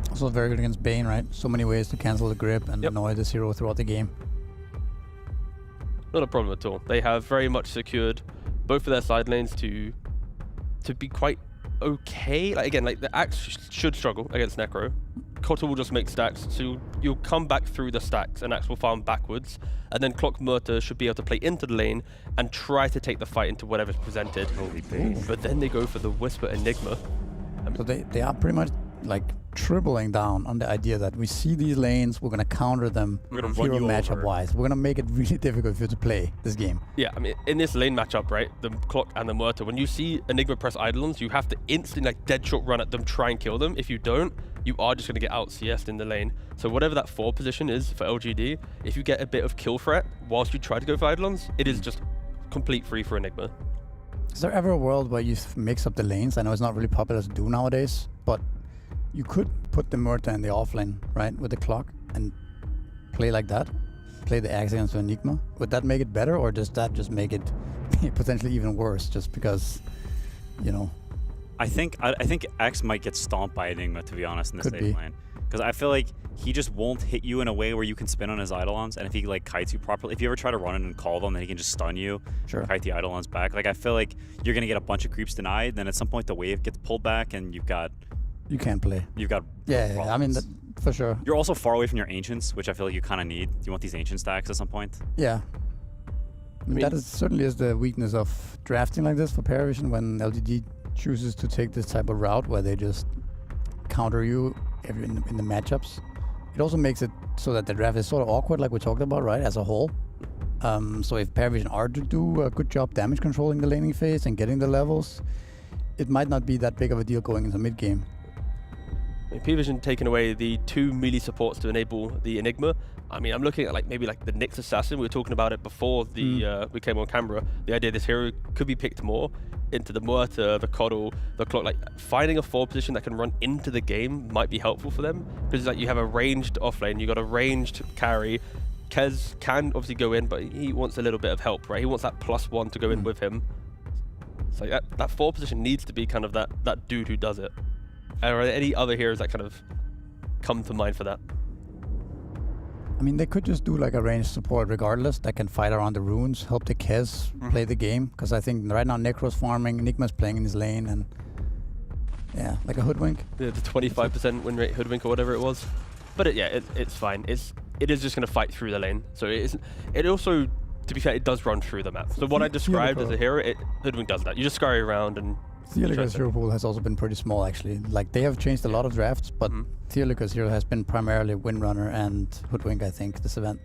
Also very good against Bane, right? So many ways to cancel the grip and annoy this hero throughout the game. Not a problem at all. They have very much secured both of their side lanes to be quite okay. Like, again, like the Axe should struggle against Necro. Kotter will just make stacks, so you'll come back through the stacks and Axe will farm backwards, and then Clock Murta should be able to play into the lane and try to take the fight into whatever's presented. But then they go for the Whisper Enigma. So they are pretty much like tripling down on the idea that we see these lanes, we're going to counter them hero matchup wise. We're going to make it really difficult for you to play this game. Yeah, I mean, in this lane matchup, right, the Clock and the Murta, when you see Enigma press Eidolons, you have to instantly like dead shot run at them, try and kill them. If you don't, you are just going to get out CS'd in the lane. So whatever that 4 position is for LGD, if you get a bit of kill threat whilst you try to go for Eidolons, it is just complete free for Enigma. Is there ever a world where you mix up the lanes? I know it's not really popular to do nowadays, but you could put the Murta in the offlane, right, with the Clock, and play like that. Play the Axe against the Enigma. Would that make it better, or does that just make it potentially even worse, just because, you know? I think Axe might get stomped by Enigma, to be honest, in this safe lane. Because I feel like he just won't hit you in a way where you can spin on his Eidolons, and if he like kites you properly, if you ever try to run in and call them, then he can just stun you, kite the Eidolons back. Like, I feel like you're gonna get a bunch of creeps denied, then at some point the wave gets pulled back, and you've got... You can't play. You've got I mean, for sure. You're also far away from your Ancients, which I feel like you kind of need. You want these Ancient stacks at some point. Yeah. I mean, that certainly is the weakness of drafting like this for PARIVISION, when LGD chooses to take this type of route where they just counter you in the matchups. It also makes it so that the draft is sort of awkward, like we talked about, right, as a whole. So if PARIVISION are to do a good job damage controlling the laning phase and getting the levels, it might not be that big of a deal going into mid-game. PARIVISION taking away the 2 melee supports to enable the Enigma. I mean, I'm looking at maybe the Nyx Assassin. We were talking about it before the we came on camera. The idea this hero could be picked more into the Muerta, the Coddle, the Clock. Finding a forward position that can run into the game might be helpful for them, because you have a ranged offlane, you got a ranged carry. Kez can obviously go in, but he wants a little bit of help, right? He wants that +1 to go in with him. So that forward position needs to be kind of that dude who does it. Are there any other heroes that kind of come to mind for that? I mean, they could just do a ranged support regardless that can fight around the runes, help the Kez play the game, because I think right now Necro's farming, Enigma's playing in his lane, and yeah, like a Hoodwink. The 25% win rate Hoodwink or whatever it was. But it's fine. It is just going to fight through the lane. So it also, to be fair, it does run through the map. So what I described as a hero, Hoodwink does that. You just scurry around and... Theolica's hero pool has also been pretty small, actually. They have changed a lot of drafts, but Theolica's hero has been primarily Windrunner and Hoodwink, I think, this event.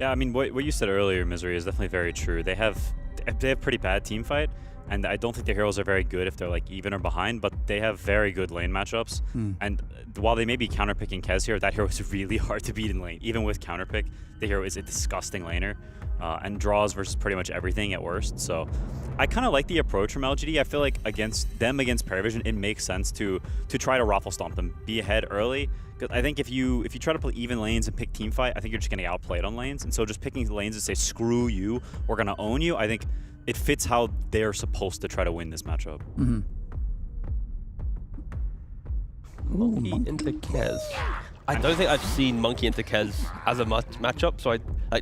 Yeah, I mean, what you said earlier, Misery, is definitely very true. They have pretty bad team fight, and I don't think the heroes are very good if they're even or behind, but they have very good lane matchups. And while they may be counterpicking Kez here, that hero is really hard to beat in lane. Even with counterpick, the hero is a disgusting laner. And draws versus pretty much everything at worst. So I kind of like the approach from LGD. I feel like against PARIVISION, it makes sense to try to raffle stomp them, be ahead early. Because I think if you try to play even lanes and pick team fight, I think you're just going to get outplayed on lanes. And so just picking lanes and say, screw you, we're going to own you, I think it fits how they're supposed to try to win this matchup. Monkey into Kez. I don't think I've seen Monkey into Kez as a matchup. So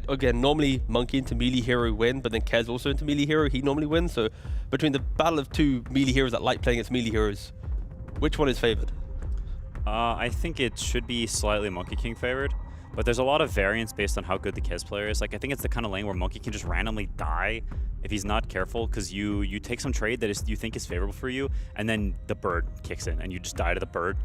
again, normally Monkey into melee hero win, but then Kez also into melee hero, he normally wins. So between the battle of 2 melee heroes that like playing against melee heroes, which one is favored? I think it should be slightly Monkey King favored, but there's a lot of variance based on how good the Kez player is. I think it's the kind of lane where Monkey can just randomly die if he's not careful, because you take some trade that you think is favorable for you, and then the bird kicks in and you just die to the bird.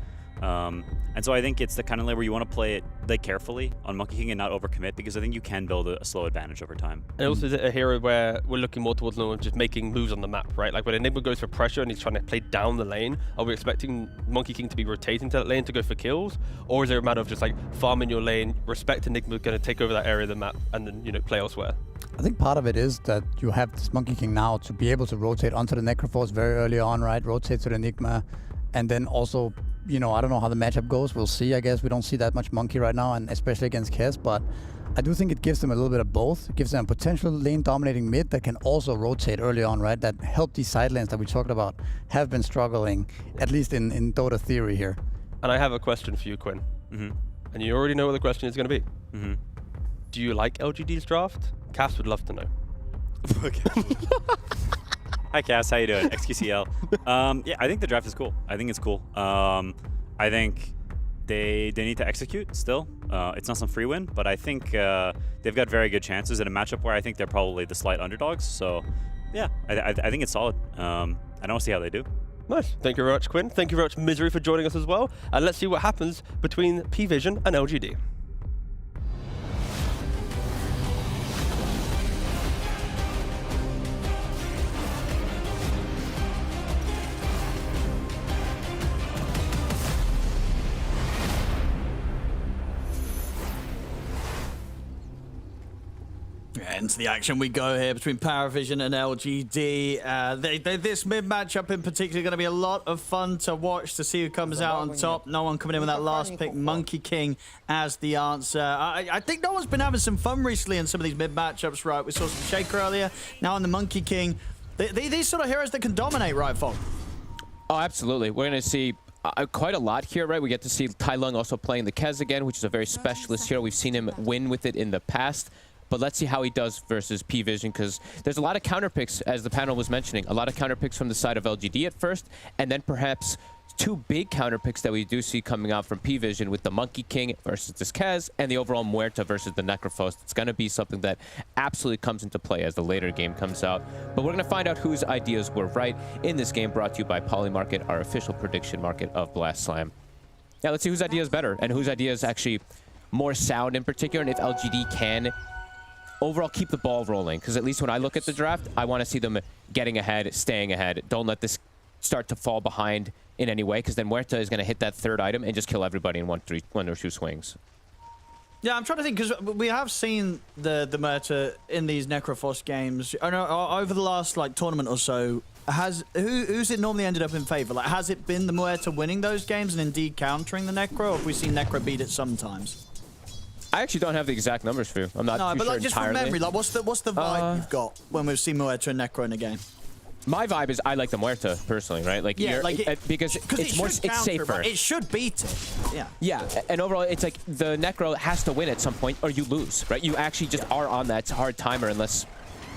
And so I think it's the kind of lane where you want to play it carefully on Monkey King and not overcommit, because I think you can build a slow advantage over time. And also is it a hero where we're looking more towards just making moves on the map, right? When Enigma goes for pressure and he's trying to play down the lane, are we expecting Monkey King to be rotating to that lane to go for kills? Or is there a matter of just farming your lane, respect Enigma going to take over that area of the map, and then play elsewhere? I think part of it is that you have this Monkey King now to be able to rotate onto the Necrophos very early on, right? Rotate to the Enigma, and then also, I don't know how the matchup goes. We'll see, I guess. We don't see that much Monkey right now, and especially against Kez, but I do think it gives them a little bit of both. It gives them a potential lane-dominating mid that can also rotate early on, right? That help these side lanes that we talked about have been struggling, at least in Dota theory here. And I have a question for you, Quinn. And you already know what the question is going to be. Do you like LGD's draft? Cass would love to know. Hi Cass, how you doing? XQCL. Yeah, I think the draft is cool. I think it's cool. I think they need to execute still. It's not some free win, but I think they've got very good chances in a matchup where I think they're probably the slight underdogs. So yeah, I think it's solid. I don't see how they do. Nice. Thank you very much, Quinn. Thank you very much, Misery, for joining us as well. And let's see what happens between PARIVISION and LGD. Into the action we go here between PARIVISION and LGD. This mid matchup in particular going to be a lot of fun to watch, to see who comes out on top. No one coming in with that last pick, Monkey King, as the answer. I think no one's been having some fun recently in some of these mid matchups, right? We saw some Shaker earlier, now on the Monkey King. These sort of heroes that can dominate, right, Fog? Oh, absolutely. We're going to see quite a lot here, right? We get to see Tai Lung also playing the Kez again, which is a very specialist hero. We've seen him win with it in the past. But let's see how he does versus PARIVISION, because there's a lot of counter picks, as the panel was mentioning. A lot of counter picks from the side of LGD at first, and then perhaps 2 big counter picks that we do see coming out from PARIVISION with the Monkey King versus this Kez, and the overall Muerta versus the Necrophos. It's going to be something that absolutely comes into play as the later game comes out. But we're going to find out whose ideas were right in this game, brought to you by Polymarket, our official prediction market of Blast Slam. Yeah, let's see whose idea is better, and whose idea is actually more sound in particular, and if LGD can overall keep the ball rolling, because at least when I look at the draft, I want to see them getting ahead, staying ahead. Don't let this start to fall behind in any way, because then Muerta is going to hit that third item and just kill everybody in one or two swings. Yeah, I'm trying to think, because we have seen the Muerta in these Necrophos games. I know over the last like tournament or so. Who's it normally ended up in favor? Like, has it been the Muerta winning those games and indeed countering the Necro, or have we seen Necro beat it sometimes? I actually don't have the exact numbers for you. I'm not too but sure like just entirely. from memory, like what's the vibe you've got when we've seen Muerta and Necro in a game? My vibe is I like the Muerta personally, right? Like, yeah, because it's more, it's safer. It should beat it. Yeah. Yeah, and overall, it's like the Necro has to win at some point, or you lose, right? You actually just are on that hard timer unless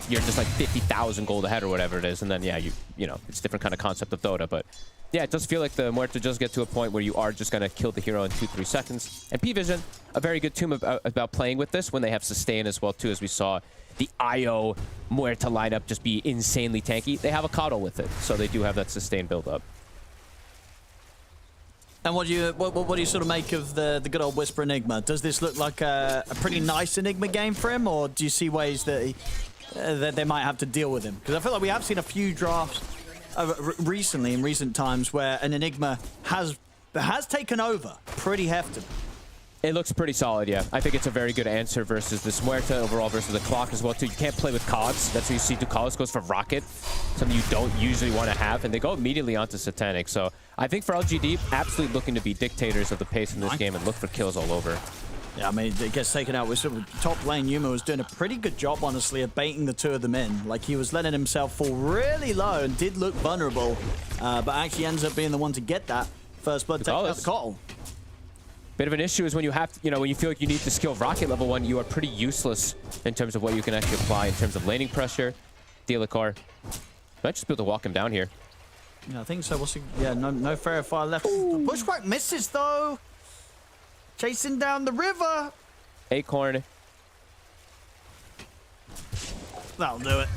you're just like 50,000 gold ahead or whatever it is, and then yeah, you know, it's a different kind of concept of Dota, but yeah, it does feel like the Muerta does get to a point where you are just gonna kill the hero in 2-3 seconds. And PVision, a very good team about playing with this when they have sustain as well too, as we saw the IO Muerta lineup just be insanely tanky. They have a coddle with it, so they do have that sustain build up. And what do you sort of make of the good old Whisper Enigma? Does this look like a pretty nice Enigma game for him, or do you see ways that that they might have to deal with him? Because I feel like we have seen a few drafts recently in recent times where an Enigma has taken over pretty heftily. It looks pretty solid, yeah. I think it's a very good answer versus this Muerta overall versus the clock as well too. You can't play with cogs. That's what you see. Ducalis goes for rocket, something you don't usually want to have, and they go immediately onto Satanic. So I think for LGD, absolutely looking to be dictators of the pace in this game and look for kills all over. Yeah, I mean, it gets taken out with sort of top lane. Yuma was doing a pretty good job, honestly, of baiting the two of them in. Like, he was letting himself fall really low and did look vulnerable, but actually ends up being the one to get that first blood taken out the Cottle. Bit of an issue is when you have to, you know, when you feel like you need the skill rocket level 1, you are pretty useless in terms of what you can actually apply in terms of laning pressure. Dealicor. Might just be able to walk him down here. Yeah, I think so. What's he, yeah, no fair fire left. Bushwhack misses though. Chasing down the river. Acorn. That'll do it.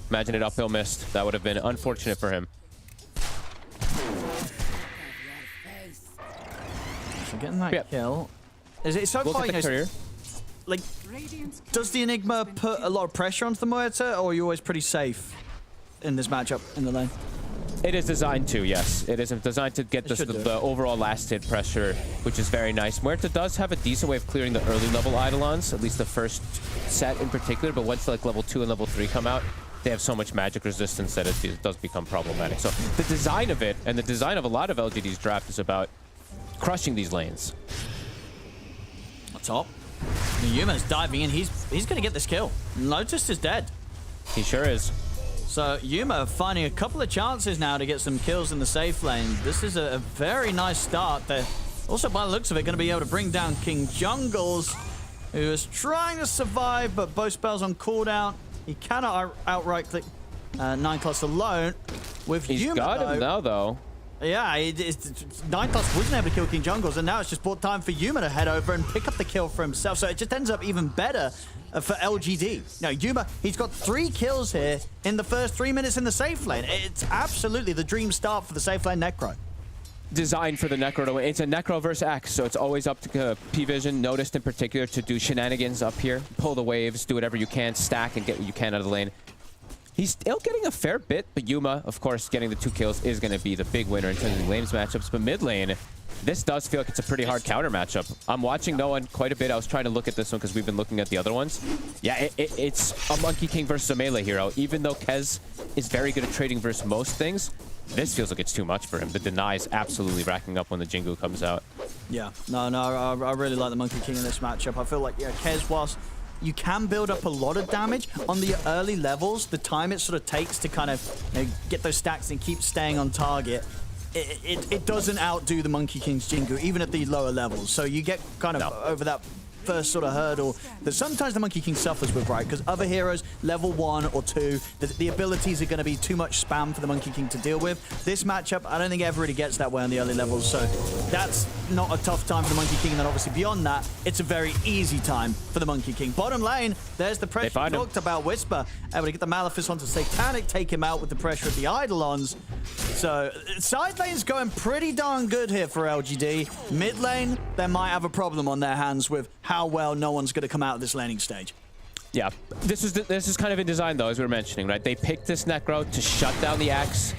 Imagine it uphill missed. That would have been unfortunate for him. So getting that kill. Is it so far, you know, like, does the Enigma put a lot of pressure onto the Muerta, or are you always pretty safe in this matchup in the lane? It is designed to, yes. It is designed to get the overall last hit pressure, which is very nice. Muerta does have a decent way of clearing the early level Eidolons, at least the first set in particular, but once like level 2 and level 3 come out, they have so much magic resistance that it does become problematic. So the design of it, and the design of a lot of LGD's draft, is about crushing these lanes. On top. Yuma's diving in. He's going to get this kill. Lotus is dead. He sure is. So Yuma finding a couple of chances now to get some kills in the safe lane. This is a very nice start. They're also, by the looks of it, going to be able to bring down King Jungles, who is trying to survive, but both spells on cooldown. He cannot outright click 9+ alone. With He's Yuma, got him now, though. Yeah, 9+ wasn't able to kill King Jungles, and now it's just bought time for Yuma to head over and pick up the kill for himself. So it just ends up even better for LGD. Now, Yuma, he's got 3 kills here in the first 3 minutes in the safe lane. It's absolutely the dream start for the safe lane Necro. Designed for the Necro to win. It's a Necro versus X, so it's always up to PVision, noticed in particular, to do shenanigans up here. Pull the waves, do whatever you can, stack and get what you can out of the lane. He's still getting a fair bit, but Yuma, of course, getting the 2 kills is going to be the big winner in terms of lanes matchups. But mid lane, this does feel like it's a pretty hard counter matchup. I'm watching no one quite a bit. I was trying to look at this one because we've been looking at the other ones. Yeah, it's a Monkey King versus a melee hero. Even though Kez is very good at trading versus most things, this feels like it's too much for him. The deny is absolutely racking up when the Jingu comes out. Yeah, no, I really like the Monkey King in this matchup. I feel like, yeah, Kez, whilst you can build up a lot of damage on the early levels, the time it sort of takes to kind of, you know, get those stacks and keep staying on target, it doesn't outdo the Monkey King's Jingu, even at the lower levels. So you get kind of over that first sort of hurdle that sometimes the Monkey King suffers with, right? Because other heroes, level 1 or 2, the abilities are going to be too much spam for the Monkey King to deal with. This matchup, I don't think it ever really gets that way on the early levels, so that's not a tough time for the Monkey King. And then obviously beyond that, it's a very easy time for the Monkey King. Bottom lane, there's the pressure we talked about. Whisper able to get the Malefice onto Satanic, take him out with the pressure of the Eidolons. So side lane's going pretty darn good here for LGD. Mid lane, they might have a problem on their hands with how well no one's going to come out of this laning stage. Yeah, this is kind of in design though, as we were mentioning, right? They picked this Necro to shut down the Axe.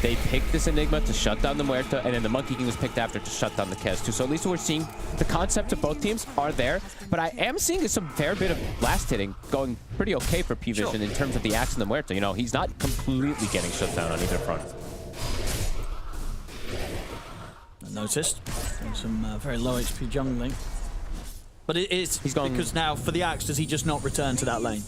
they picked this Enigma to shut down the Muerta, and then the Monkey King was picked after to shut down the Kez too. So at least we're seeing the concepts of both teams are there, but I am seeing some fair bit of blast hitting going pretty okay for PARIVISION in terms of the Axe and the Muerta. You know, he's not completely getting shut down on either front. Noticed some very low HP jungling. But he's going because now for the Axe, does he just not return to that lane?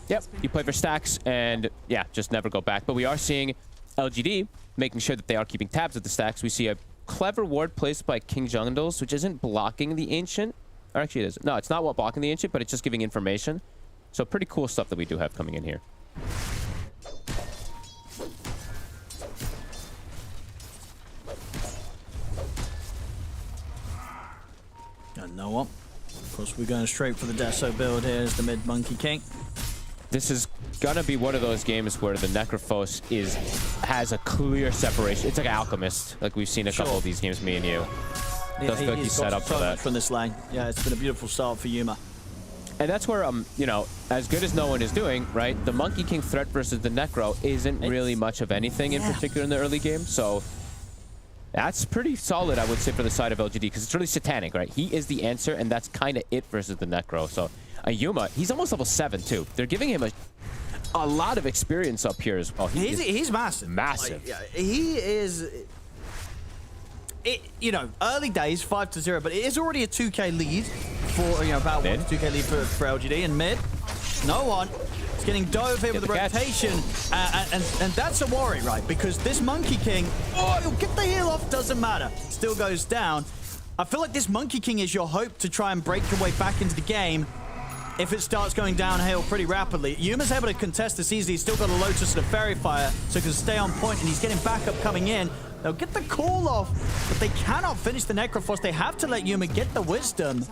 Yep, you play for stacks and yeah, just never go back. But we are seeing LGD making sure that they are keeping tabs of the stacks. We see a clever ward placed by King Jungles, which isn't blocking the Ancient. Or actually it is. No, it's not what blocking the Ancient, but it's just giving information. So pretty cool stuff that we do have coming in here. And no one. Of course, we're going straight for the Deso build here as the mid Monkey King. This is gonna be one of those games where the Necrophos has a clear separation. It's like an Alchemist, like we've seen a couple of these games, me and you. Does feel like he's set up for that. From this lane. Yeah, it's been a beautiful start for Yuma. And that's where, you know, as good as no one is doing, right? The Monkey King threat versus the Necro isn't really much of anything in particular in the early game. So that's pretty solid, I would say, for the side of LGD, because it's really satanic, right? He is the answer, and that's kind of it versus the Necro. So Yuma, he's almost level 7 too. They're giving him a lot of experience up here as well. He's massive. Massive. Like, he is. You know, early days, 5-0, but it is already a 2K lead for, you know, about mid. 2K lead for LGD. And mid, no one. It's getting dove here with the rotation, and that's a worry, right? Because this Monkey King, oh, he'll get the heal off, doesn't matter. Still goes down. I feel like this Monkey King is your hope to try and break your way back into the game if it starts going downhill pretty rapidly. Yuma's able to contest this easily. He's still got a Lotus and a Fairy Fire, so he can stay on point, and he's getting backup coming in. They'll get the call off, but they cannot finish the Necrophos. They have to let Yuma get the Wisdom.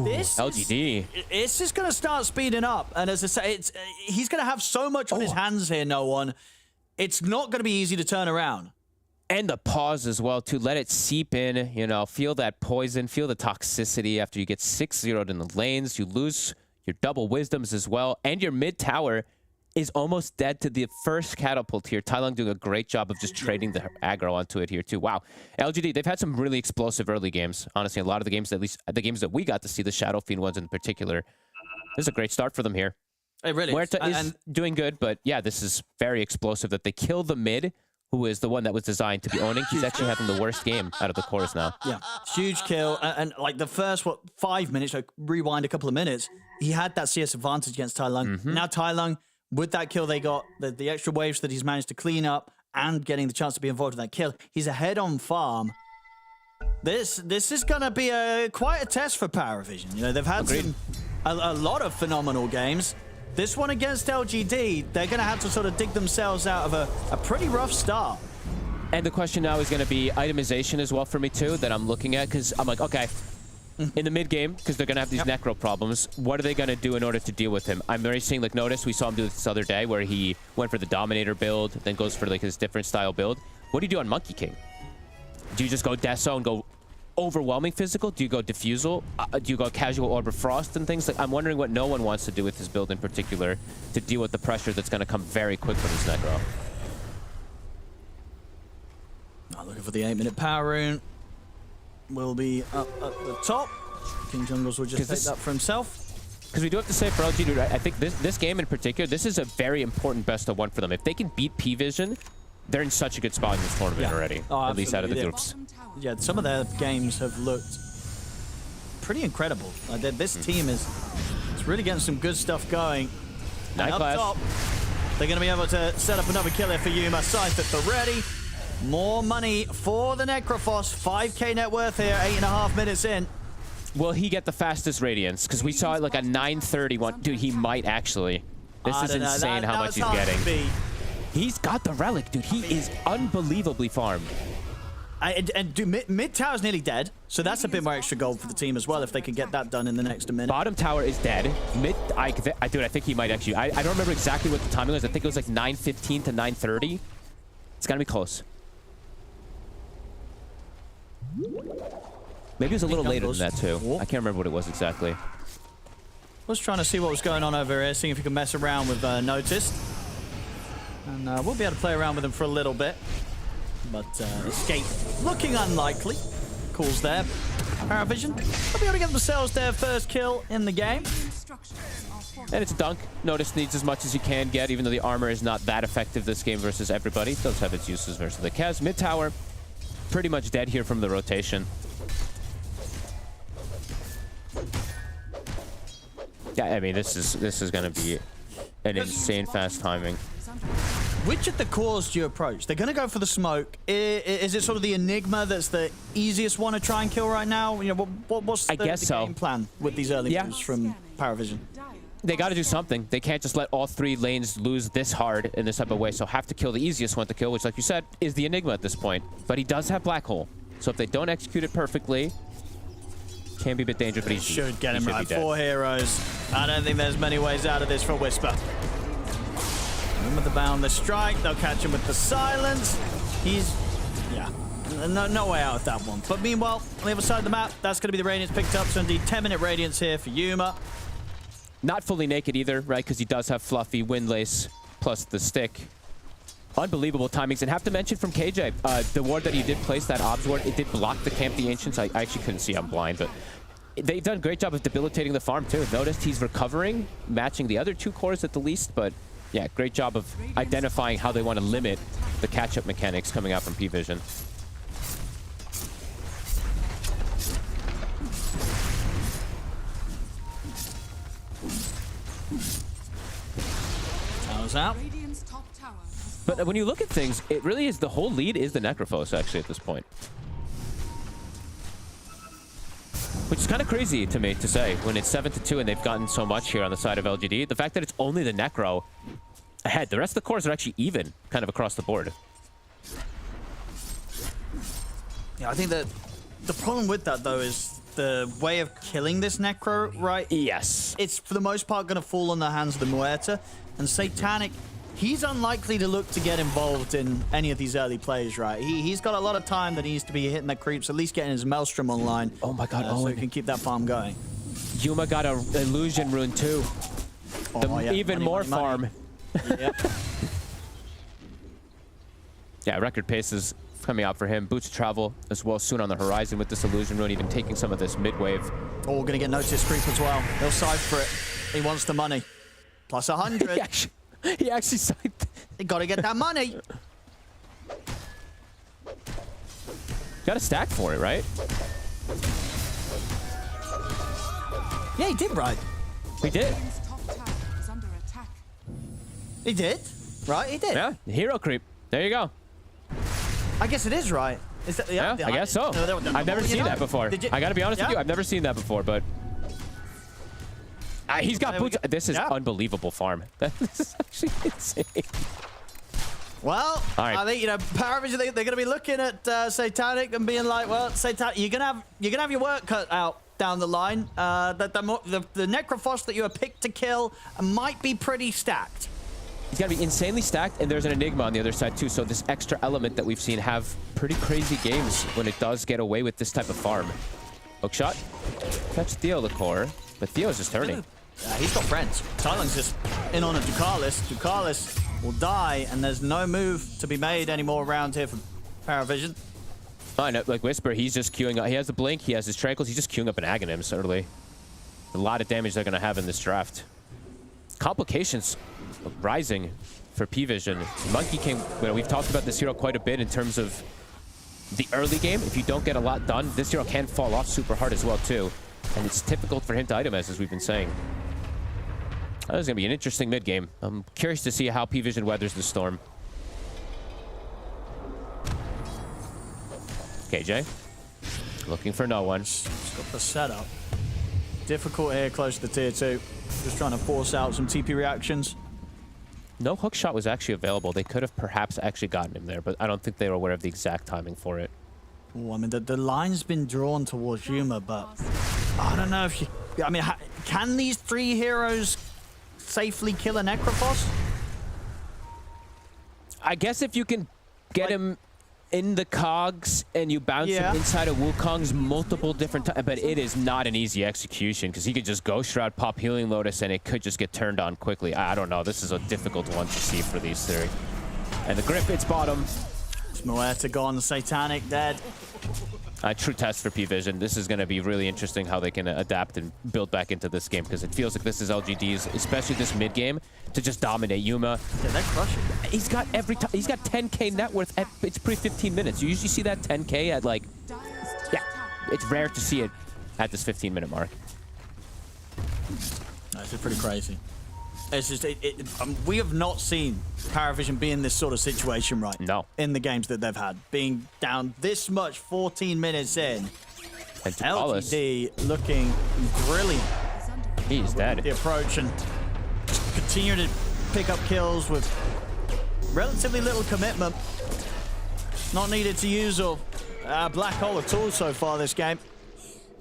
This LGD. It's just going to start speeding up. And as I say, he's going to have so much on his hands here, no one. It's not going to be easy to turn around. And the pause as well, to let it seep in, you know, feel that poison, feel the toxicity after you get 6-0'd in the lanes. You lose your double wisdoms as well, and your mid tower is almost dead to the first catapult here. Tylung doing a great job of just trading the aggro onto it here too. Wow. LGD, they've had some really explosive early games. Honestly, a lot of the games, at least the games that we got to see, the Shadow Fiend ones in particular, this is a great start for them here. It really Muerta is doing good, but yeah, this is very explosive that they kill the mid, who is the one that was designed to be owning. He's actually having the worst game out of the cores now. Yeah, huge kill. And like the first, 5 minutes, like rewind a couple of minutes, he had that CS advantage against Tylung. Now Tylung, with that kill they got, the extra waves that he's managed to clean up and getting the chance to be involved in that kill, he's ahead on farm. This is going to be quite a test for PARIVISION. You know, they've had a lot of phenomenal games. This one against LGD, they're going to have to sort of dig themselves out of a pretty rough start. And the question now is going to be itemization as well for me too, that I'm looking at, because I'm like, okay, in the mid game, because they're going to have these Necro problems, what are they going to do in order to deal with him? I'm already seeing, like, notice we saw him do this other day where he went for the Dominator build, then goes for like his different style build. What do you do on Monkey King? Do you just go Deso and go overwhelming physical? Do you go Diffusal? Do you go Casual Orb of Frost and things? Like, I'm wondering what no one wants to do with his build in particular to deal with the pressure that's going to come very quick from this Necro. Looking for the 8-minute power rune. Will be up at the top. King Jungles will just take that for himself. Because we do have to say for LGD, I think this game in particular, this is a very important best of one for them. If they can beat PARIVISION, they're in such a good spot in this tournament already, at least out of the groups. Yeah, some of their games have looked pretty incredible. This team is really getting some good stuff going. Night up class. top, they're going to be able to set up another kill here for Yuma. Scythe at the ready. More money for the Necrophos. 5K net worth here, 8.5 minutes in. Will he get the fastest Radiance? Because we saw it like a 9:31. Dude, he might actually. This is insane how much he's getting. He's got the relic, dude. He is unbelievably farmed. And dude, mid tower's nearly dead, so that's a bit more extra gold for the team as well if they can get that done in the next minute. Bottom tower is dead. Mid, dude, I think he might actually. I don't remember exactly what the timing was. I think it was like 9:15 to 9:30. It's gonna be close. Maybe it was a little later than that too. I can't remember what it was exactly. Was trying to see what was going on over here, seeing if we can mess around with Noticed. And we'll be able to play around with him for a little bit. but escape looking unlikely. Calls there. PARIVISION will be able to get themselves their first kill in the game. And it's a dunk. Notice needs as much as you can get, even though the armor is not that effective this game versus everybody. It does have its uses versus the Kaz. Mid tower, pretty much dead here from the rotation. Yeah, I mean, this is going to be an insane fast timing. Which of the cores do you approach? They're going to go for the smoke. Is it sort of the Enigma that's the easiest one to try and kill right now? You know, what's the game plan with these early moves from PARIVISION? They got to do something. They can't just let all 3 lanes lose this hard in this type of way, so have to kill the easiest one to kill, which, like you said, is the Enigma at this point. But he does have Black Hole, so if they don't execute it perfectly, can be a bit dangerous, but he should get him right. 4 heroes. I don't think there's many ways out of this for Whisper. With the boundless strike, they'll catch him with the silence. He's, yeah, no way out of that one. But meanwhile, on the other side of the map, that's going to be the Radiance picked up. So indeed, 10-minute Radiance here for Yuma. Not fully naked either, right? Because he does have Fluffy, Windlace, plus the stick. Unbelievable timings. And have to mention from KJ, the ward that he did place, that Obs ward, it did block the camp the Ancients. I actually couldn't see, I'm blind, but they've done a great job of debilitating the farm too. Noticed he's recovering, matching the other 2 cores at the least, but yeah, great job of identifying how they want to limit the catch-up mechanics coming out from PVision. Towers out. But when you look at things, it really is the whole lead is the Necrophos actually at this point. Which is kind of crazy to me to say when it's 7-2 and they've gotten so much here on the side of LGD. The fact that it's only the Necro ahead. The rest of the cores are actually even kind of across the board. Yeah, I think that the problem with that though is the way of killing this Necro, right? Yes. It's for the most part going to fall on the hands of the Muerta. And Satanic, he's unlikely to look to get involved in any of these early plays, right? He's got a lot of time that he needs to be hitting the creeps, at least getting his Maelstrom online. Oh my god, so he can keep that farm going. Yuma got an Illusion Rune too. Yeah, even more farm. Yep. Yeah, record paces coming out for him. Boots of Travel as well soon on the horizon with this Illusion Rune, even taking some of this mid-wave. Oh, gonna get Notice Creep as well. He'll side for it. He wants the money. Plus 100. He actually signed. You gotta get that money. Got a stack for it, right? Yeah, he did, right? He did. He did? Right, he did. Yeah, hero creep. There you go. I guess it is right. Is that, yeah, I guess so. I've never seen that before. I gotta be honest with you, I've never seen that before, but he's got boots. This is unbelievable farm. This is actually insane. Well, I think, you know, PARIVISION, they're going to be looking at Satanic and being like, well, Satanic, you're gonna have your work cut out down the line. The Necrophos that you are picked to kill might be pretty stacked. He's got to be insanely stacked, and there's an Enigma on the other side too, so this extra element that we've seen have pretty crazy games when it does get away with this type of farm. Hookshot. Catch Theo the core, but Theo's just turning. He's got friends. Silence is in on a Ducalis. Ducalis will die, and there's no move to be made anymore around here for PARIVISION. Oh, no, like Whisper, he's just queuing up. He has the blink, he has his tranquils, he's just queuing up an Aghanims early. A lot of damage they're going to have in this draft. Complications rising for PVision. Monkey King, you know, we've talked about this hero quite a bit in terms of the early game. If you don't get a lot done, this hero can fall off super hard as well too. And it's difficult for him to itemize, as we've been saying. This is going to be an interesting mid-game. I'm curious to see how PVision weathers the storm. KJ, looking for no one. He's got the setup. Difficult here close to tier 2. Just trying to force out some TP reactions. No hook shot was actually available. They could have perhaps actually gotten him there, but I don't think they were aware of the exact timing for it. Oh, I mean, the line's been drawn towards Yuma, but I don't know if you... I mean, can these 3 heroes safely kill a Necrophos? I guess if you can get him in the cogs and you bounce him inside of Wukong's multiple different times, but it is not an easy execution because he could just Ghost Shroud, pop Healing Lotus, and it could just get turned on quickly. I don't know. This is a difficult one to see for these 3. And the grip, it's bottom. Muerta gone, Satanic dead. True test for P-Vision. This is going to be really interesting how they can adapt and build back into this game, because it feels like this is LGD's, especially this mid game, to just dominate Yuma. Yeah, they're crushing. He's got he's got 10k net worth at it's pre-15 minutes. You usually see that 10k at like, yeah, it's rare to see it at this 15-minute mark. This is pretty crazy. It's just we have not seen PARIVISION be in this sort of situation in the games that they've had, being down this much 14 minutes in. And LGD looking brilliant. He's dead. The approach and continue to pick up kills with relatively little commitment. Not needed to use a black hole at all so far this game.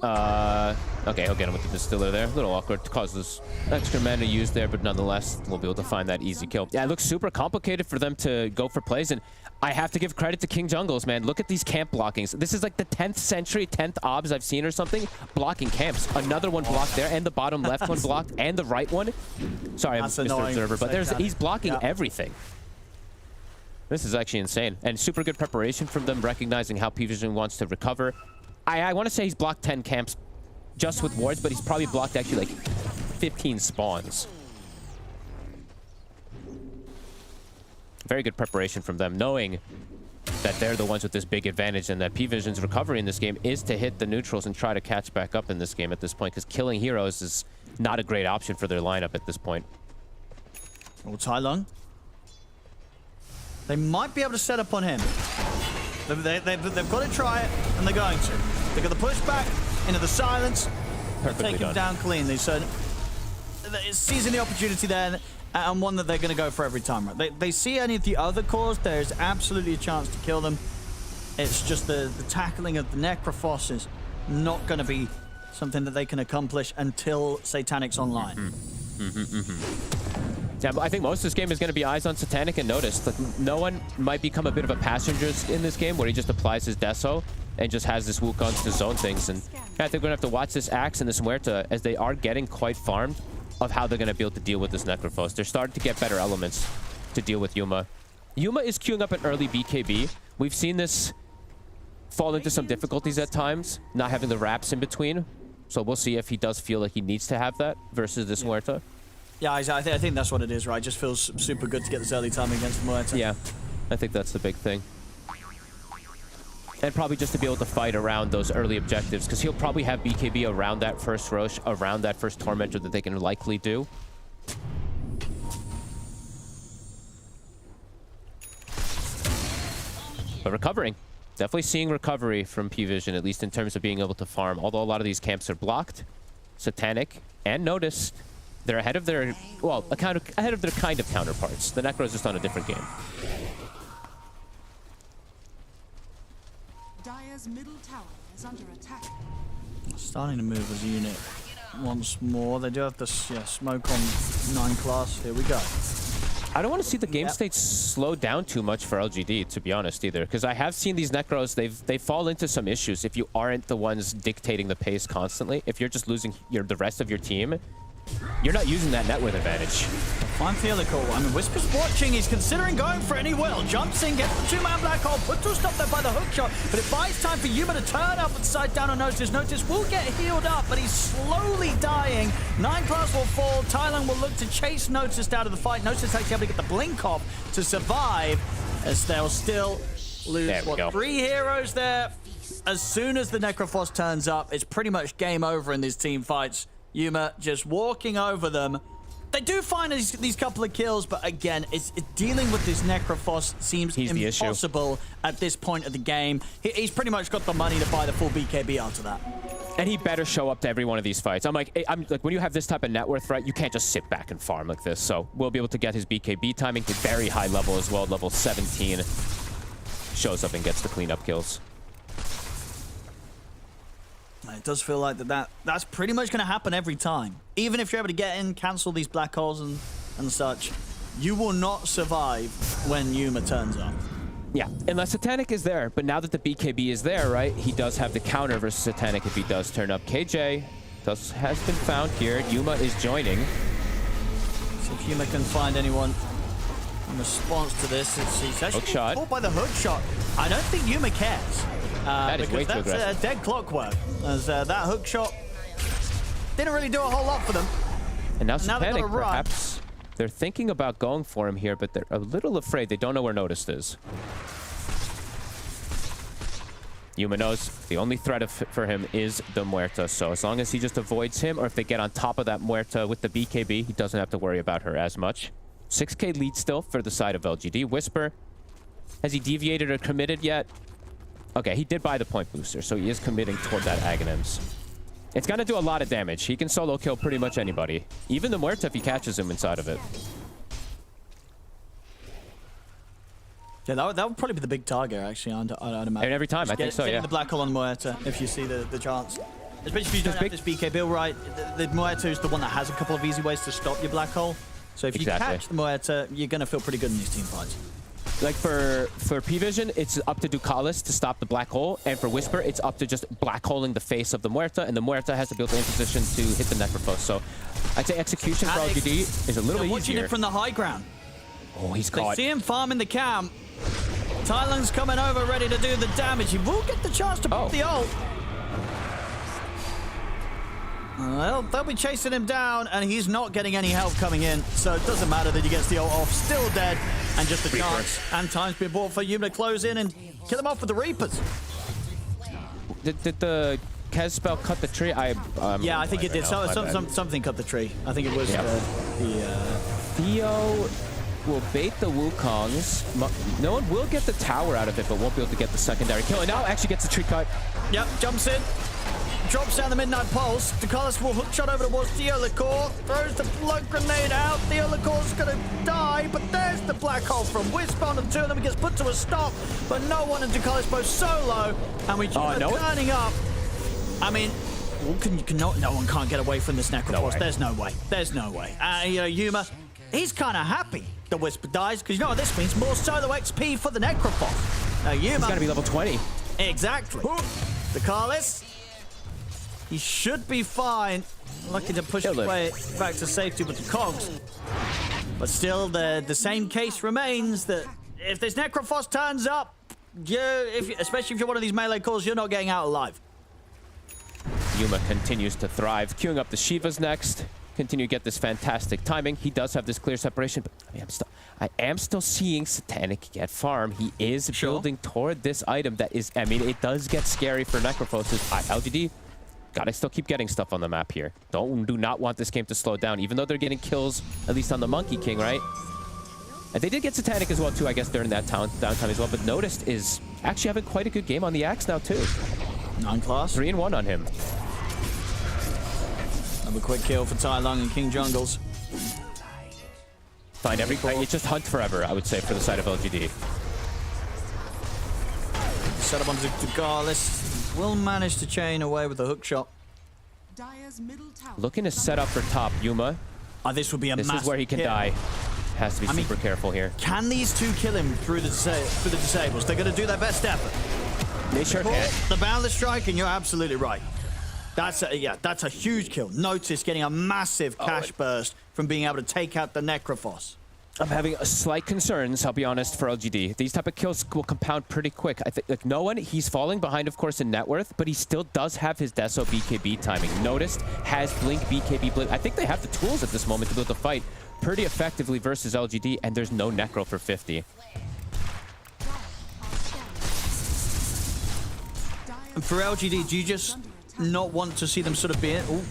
Okay, he'll get him with the distiller there. A little awkward, causes extra mana to use there, but nonetheless, we'll be able to find that easy kill. Yeah, it looks super complicated for them to go for plays, and I have to give credit to King Jungles, man. Look at these camp blockings. This is like the 10th century, 10th obs I've seen or something, blocking camps. Another one blocked there, and the bottom left one blocked, and the right one. Sorry, I'm Mr. Observer, but he's blocking everything. This is actually insane, and super good preparation from them, recognizing how P-Vision wants to recover. I want to say he's blocked 10 camps just with wards, but he's probably blocked actually like 15 spawns. Very good preparation from them, knowing that they're the ones with this big advantage, and that P-Vision's recovery in this game is to hit the neutrals and try to catch back up in this game at this point, because killing heroes is not a great option for their lineup at this point. Oh, Tai Lung. They might be able to set up on him. They've got to try it, and they're going to. They've got the pushback into the silence. Take him down cleanly. So it's seizing the opportunity there, and one that they're going to go for every time. Right? They see any of the other cores, there's absolutely a chance to kill them. It's just the tackling of the Necrophos is not going to be something that they can accomplish until Satanic's online. Yeah, but I think most of this game is going to be eyes on Satanic and Notice. Like, no one might become a bit of a passenger in this game where he just applies his Deso and just has this Wukong to zone things. And I think we're going to have to watch this Axe and this Muerta, as they are getting quite farmed, of how they're going to be able to deal with this Necrophos. They're starting to get better elements to deal with Yuma. Yuma is queuing up an early BKB. We've seen this fall into some difficulties at times, not having the wraps in between. So we'll see if he does feel like he needs to have that versus this Muerta. Yeah, I think that's what it is, right? It just feels super good to get this early time against Muerta. Yeah, I think that's the big thing. And probably just to be able to fight around those early objectives, because he'll probably have BKB around that first Rosh, around that first Tormentor that they can likely do. But recovering. Definitely seeing recovery from P-Vision, at least in terms of being able to farm. Although a lot of these camps are blocked, Satanic and Notice, they're ahead of their, well, ahead of their kind of counterparts. The Necro's just on a different game. Dire's middle tower is under attack. Starting to move as a unit once more. They do have this smoke on 9 class. Here we go. I don't want to see the game state slow down too much for LGD, to be honest, either. Because I have seen these Necros, they fall into some issues if you aren't the ones dictating the pace constantly. If you're just losing the rest of your team, you're not using that net worth advantage. Fine Theolical. I mean, Whisper's watching. He's considering going for it, and he will. Jumps in, gets the 2-man black hole, puts to a stop there by the hook shot, but it buys time for Yuma to turn up with sight down on Notice. Notice will get healed up, but he's slowly dying. 9 class will fall. Thailand will look to chase Notice out of the fight. Notice actually able to get the blink off to survive, as they'll still lose, 3 heroes there. As soon as the Necrophos turns up, it's pretty much game over in these team fights. Yuma just walking over them. They do find these couple of kills, but again, it's dealing with this Necrophos seems impossible at this point of the game. He's pretty much got the money to buy the full BKB out of that. And he better show up to every one of these fights. I'm like, when you have this type of net worth, right, you can't just sit back and farm like this. So we'll be able to get his BKB timing to very high level as well, level 17. Shows up and gets the cleanup kills. It does feel like that's pretty much going to happen every time. Even if you're able to get in, cancel these black holes and such, you will not survive when Yuma turns up. Yeah, unless Satanic is there. But now that the BKB is there, right, he does have the counter versus Satanic if he does turn up. KJ has been found here. Yuma is joining. See if Yuma can find anyone In response to this, he's actually Hook shot. caught by the hook shot. I don't think Yuma cares. That is way too Because that's dead clockwork. As that hook shot didn't really do a whole lot for them. And now Now they've panic, got to run. perhaps. They're thinking about going for him here, but they're a little afraid. They don't know where Noticed is. Yuma knows the only threat for him is the Muerta, so as long as he just avoids him, or if they get on top of that Muerta with the BKB, he doesn't have to worry about her as much. 6k lead still for the side of LGD. Whisper, has he deviated or committed yet? Okay, he did buy the point booster, so he is committing toward that Aghanims. It's gonna do a lot of damage. He can solo kill pretty much anybody. Even the Muerta if he catches him inside of it. Yeah, that would probably be the big target, actually, I'd imagine. And every time, I think so, yeah. the black hole on Muerta, if you see the chance. Especially if you don't have this BK build right. The Muerta is the one that has a couple of easy ways to stop your black hole. So if you catch the Muerta, you're going to feel pretty good in these team fights. Like for PARIVISION, it's up to Ducalis to stop the black hole, and for Whisper, it's up to just black holing the face of the Muerta, and the Muerta has to be able to in position to hit the Necrophos. So I'd say execution for LGD is a little watching easier. it from the high ground. Oh, he's They caught. see him farming the camp. Tylung's coming over, ready to do the damage. He will get the chance to put the ult. Well, they'll be chasing him down, and he's not getting any help coming in, so it doesn't matter that he gets the ult off. Still dead, and just a chance. And time's been bought for Yuma to close in and kill him off with the Reapers. Did the Kez spell cut the tree? Yeah, I think it did. Something cut the tree. I think it was Theo will bait the Wukongs. No one will get the tower out of it, but won't be able to get the secondary kill. And now actually gets the tree cut. Yep, jumps in. Drops down the Midnight Pulse. Ducalis will hook shot over towards Theolicore. Throws the blood grenade out. Theolicore's going to die, but there's the black hole from Whisper on the two of them. He gets put to a stop, but no one in Ducalis both solo. And we are turning up. I mean, no one can't get away from this Necrophos. There's no way. There's no way. You know, Yuma, he's kind of happy the Whisper dies, because you know what this means? More solo XP for the Necrophos. Now, Yuma... He's got to be level 20. Exactly. Ducalis... He should be fine. Lucky to push his way back to safety with the cogs. But still, the same case remains that if this Necrophos turns up, especially if you're one of these melee calls, you're not getting out alive. Yuma continues to thrive, queuing up the Shivas next. Continue to get this fantastic timing. He does have this clear separation, but I am still seeing Satanic get farm. He is building toward this item that is, I mean, it does get scary for Necrophos. LGD gotta still keep getting stuff on the map here. Do not want this game to slow down, even though they're getting kills, at least on the Monkey King, right? And they did get Satanic as well, too, I guess, during that downtime as well. But Noticed is actually having quite a good game on the Axe now, too. Non-class. 3-1 on him. Another quick kill for Tai Lung and King Jungles. Find every... It's just hunt forever, I would say, for the side of LGD. Set up onto Ducalis. Will manage to chain away with the hook shot. Looking to set up for top, Yuma. This would be a massive This is where he can die. Has to be super careful here. Can these two kill him through the disables? They're going to do their best effort. They sure can. The Boundless Strike, and you're absolutely right. That's a huge kill. Notice getting a massive cash burst from being able to take out the Necrophos. I'm having slight concerns, I'll be honest, for LGD. These type of kills will compound pretty quick. I think, like, no one, he's falling behind, of course, in net worth, but he still does have his Deso BKB timing. Noticed, has Blink, BKB, Blink. I think they have the tools at this moment to be able to fight pretty effectively versus LGD, and there's no Necro for 50. And for LGD, do you just not want to see them sort of be it? Ooh.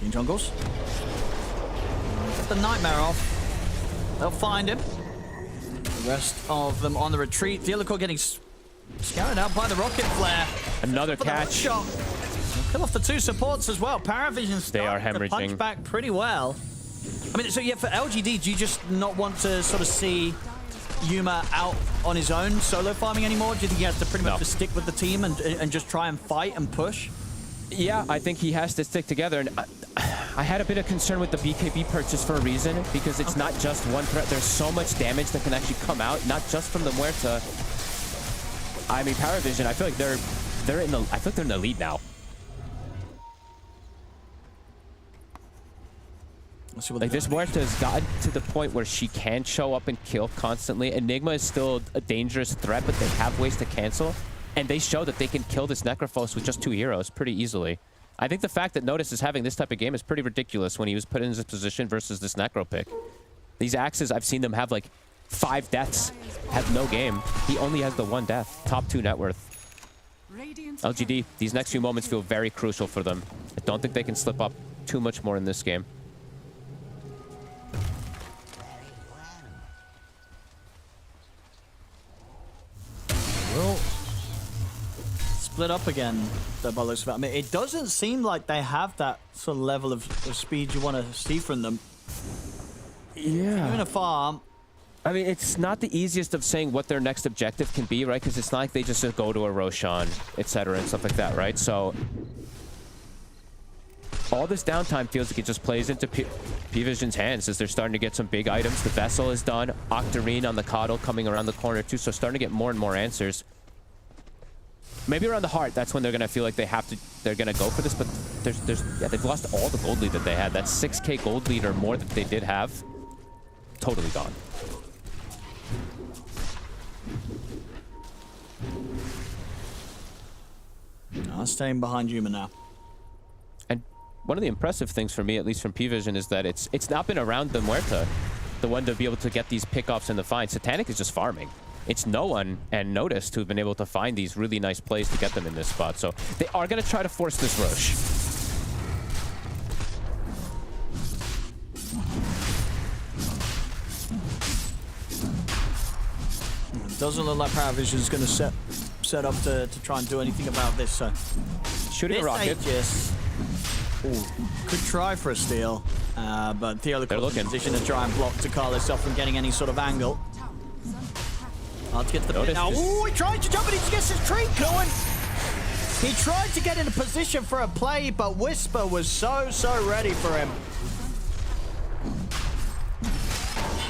King Jungles. Get the Nightmare off. They'll find him. The rest of them on the retreat. Theolicore getting scouted out by the rocket flare. Another catch. Shot. Kill off the two supports as well. PARIVISION They are hemorrhaging. Punch back pretty well. I mean, so yeah, for LGD, do you just not want to sort of see Yuma out on his own solo farming anymore? Do you think he has to pretty much just stick with the team and just try and fight and push? Yeah, I think he has to stick together. And I had a bit of concern with the BKB purchase for a reason, because it's not just one threat. There's so much damage that can actually come out, not just from the Muerta. I mean, PARIVISION, I feel like they're in the lead now. Like, this Muerta has gotten to the point where she can show up and kill constantly. Enigma is still a dangerous threat, but they have ways to cancel. And they show that they can kill this Necrophos with just 2 heroes pretty easily. I think the fact that Notice is having this type of game is pretty ridiculous when he was put in this position versus this Necro pick. These Axes, I've seen them have like 5 deaths, have no game. He only has the 1 death, top 2 net worth. LGD, these next few moments feel very crucial for them. I don't think they can slip up too much more in this game. Well, split up again, the Bollocks. I mean, it doesn't seem like they have that sort of level of speed you want to see from them. Yeah. Even a farm. I mean, it's not the easiest of saying what their next objective can be, right? Because it's not like they just go to a Roshan, etc. and stuff like that, right? So all this downtime feels like it just plays into PARIVISION's hands as they're starting to get some big items. The Vessel is done. Octarine on the Coddle coming around the corner too, so starting to get more and more answers. Maybe around the heart, that's when they're gonna feel like they're gonna go for this, but yeah, they've lost all the gold lead that they had. That 6K gold lead or more that they did have, totally gone. I'm staying behind Yuma now. And one of the impressive things for me, at least from PARIVISION, is that it's not been around the Muerta, the one to be able to get these pickoffs in the find. Satanic is just farming. It's no one and Noticed who've been able to find these really nice plays to get them in this spot. So they are going to try to force this rush. Doesn't look like PARIVISION's going to set up to try and do anything about this. So shooting a rocket. Could try for a steal, but Theo in position to try and block Takala off from getting any sort of angle. Hard to get to the pit now. Ooh, he tried to jump and he gets his tree going. He tried to get in a position for a play, but Whisper was so ready for him.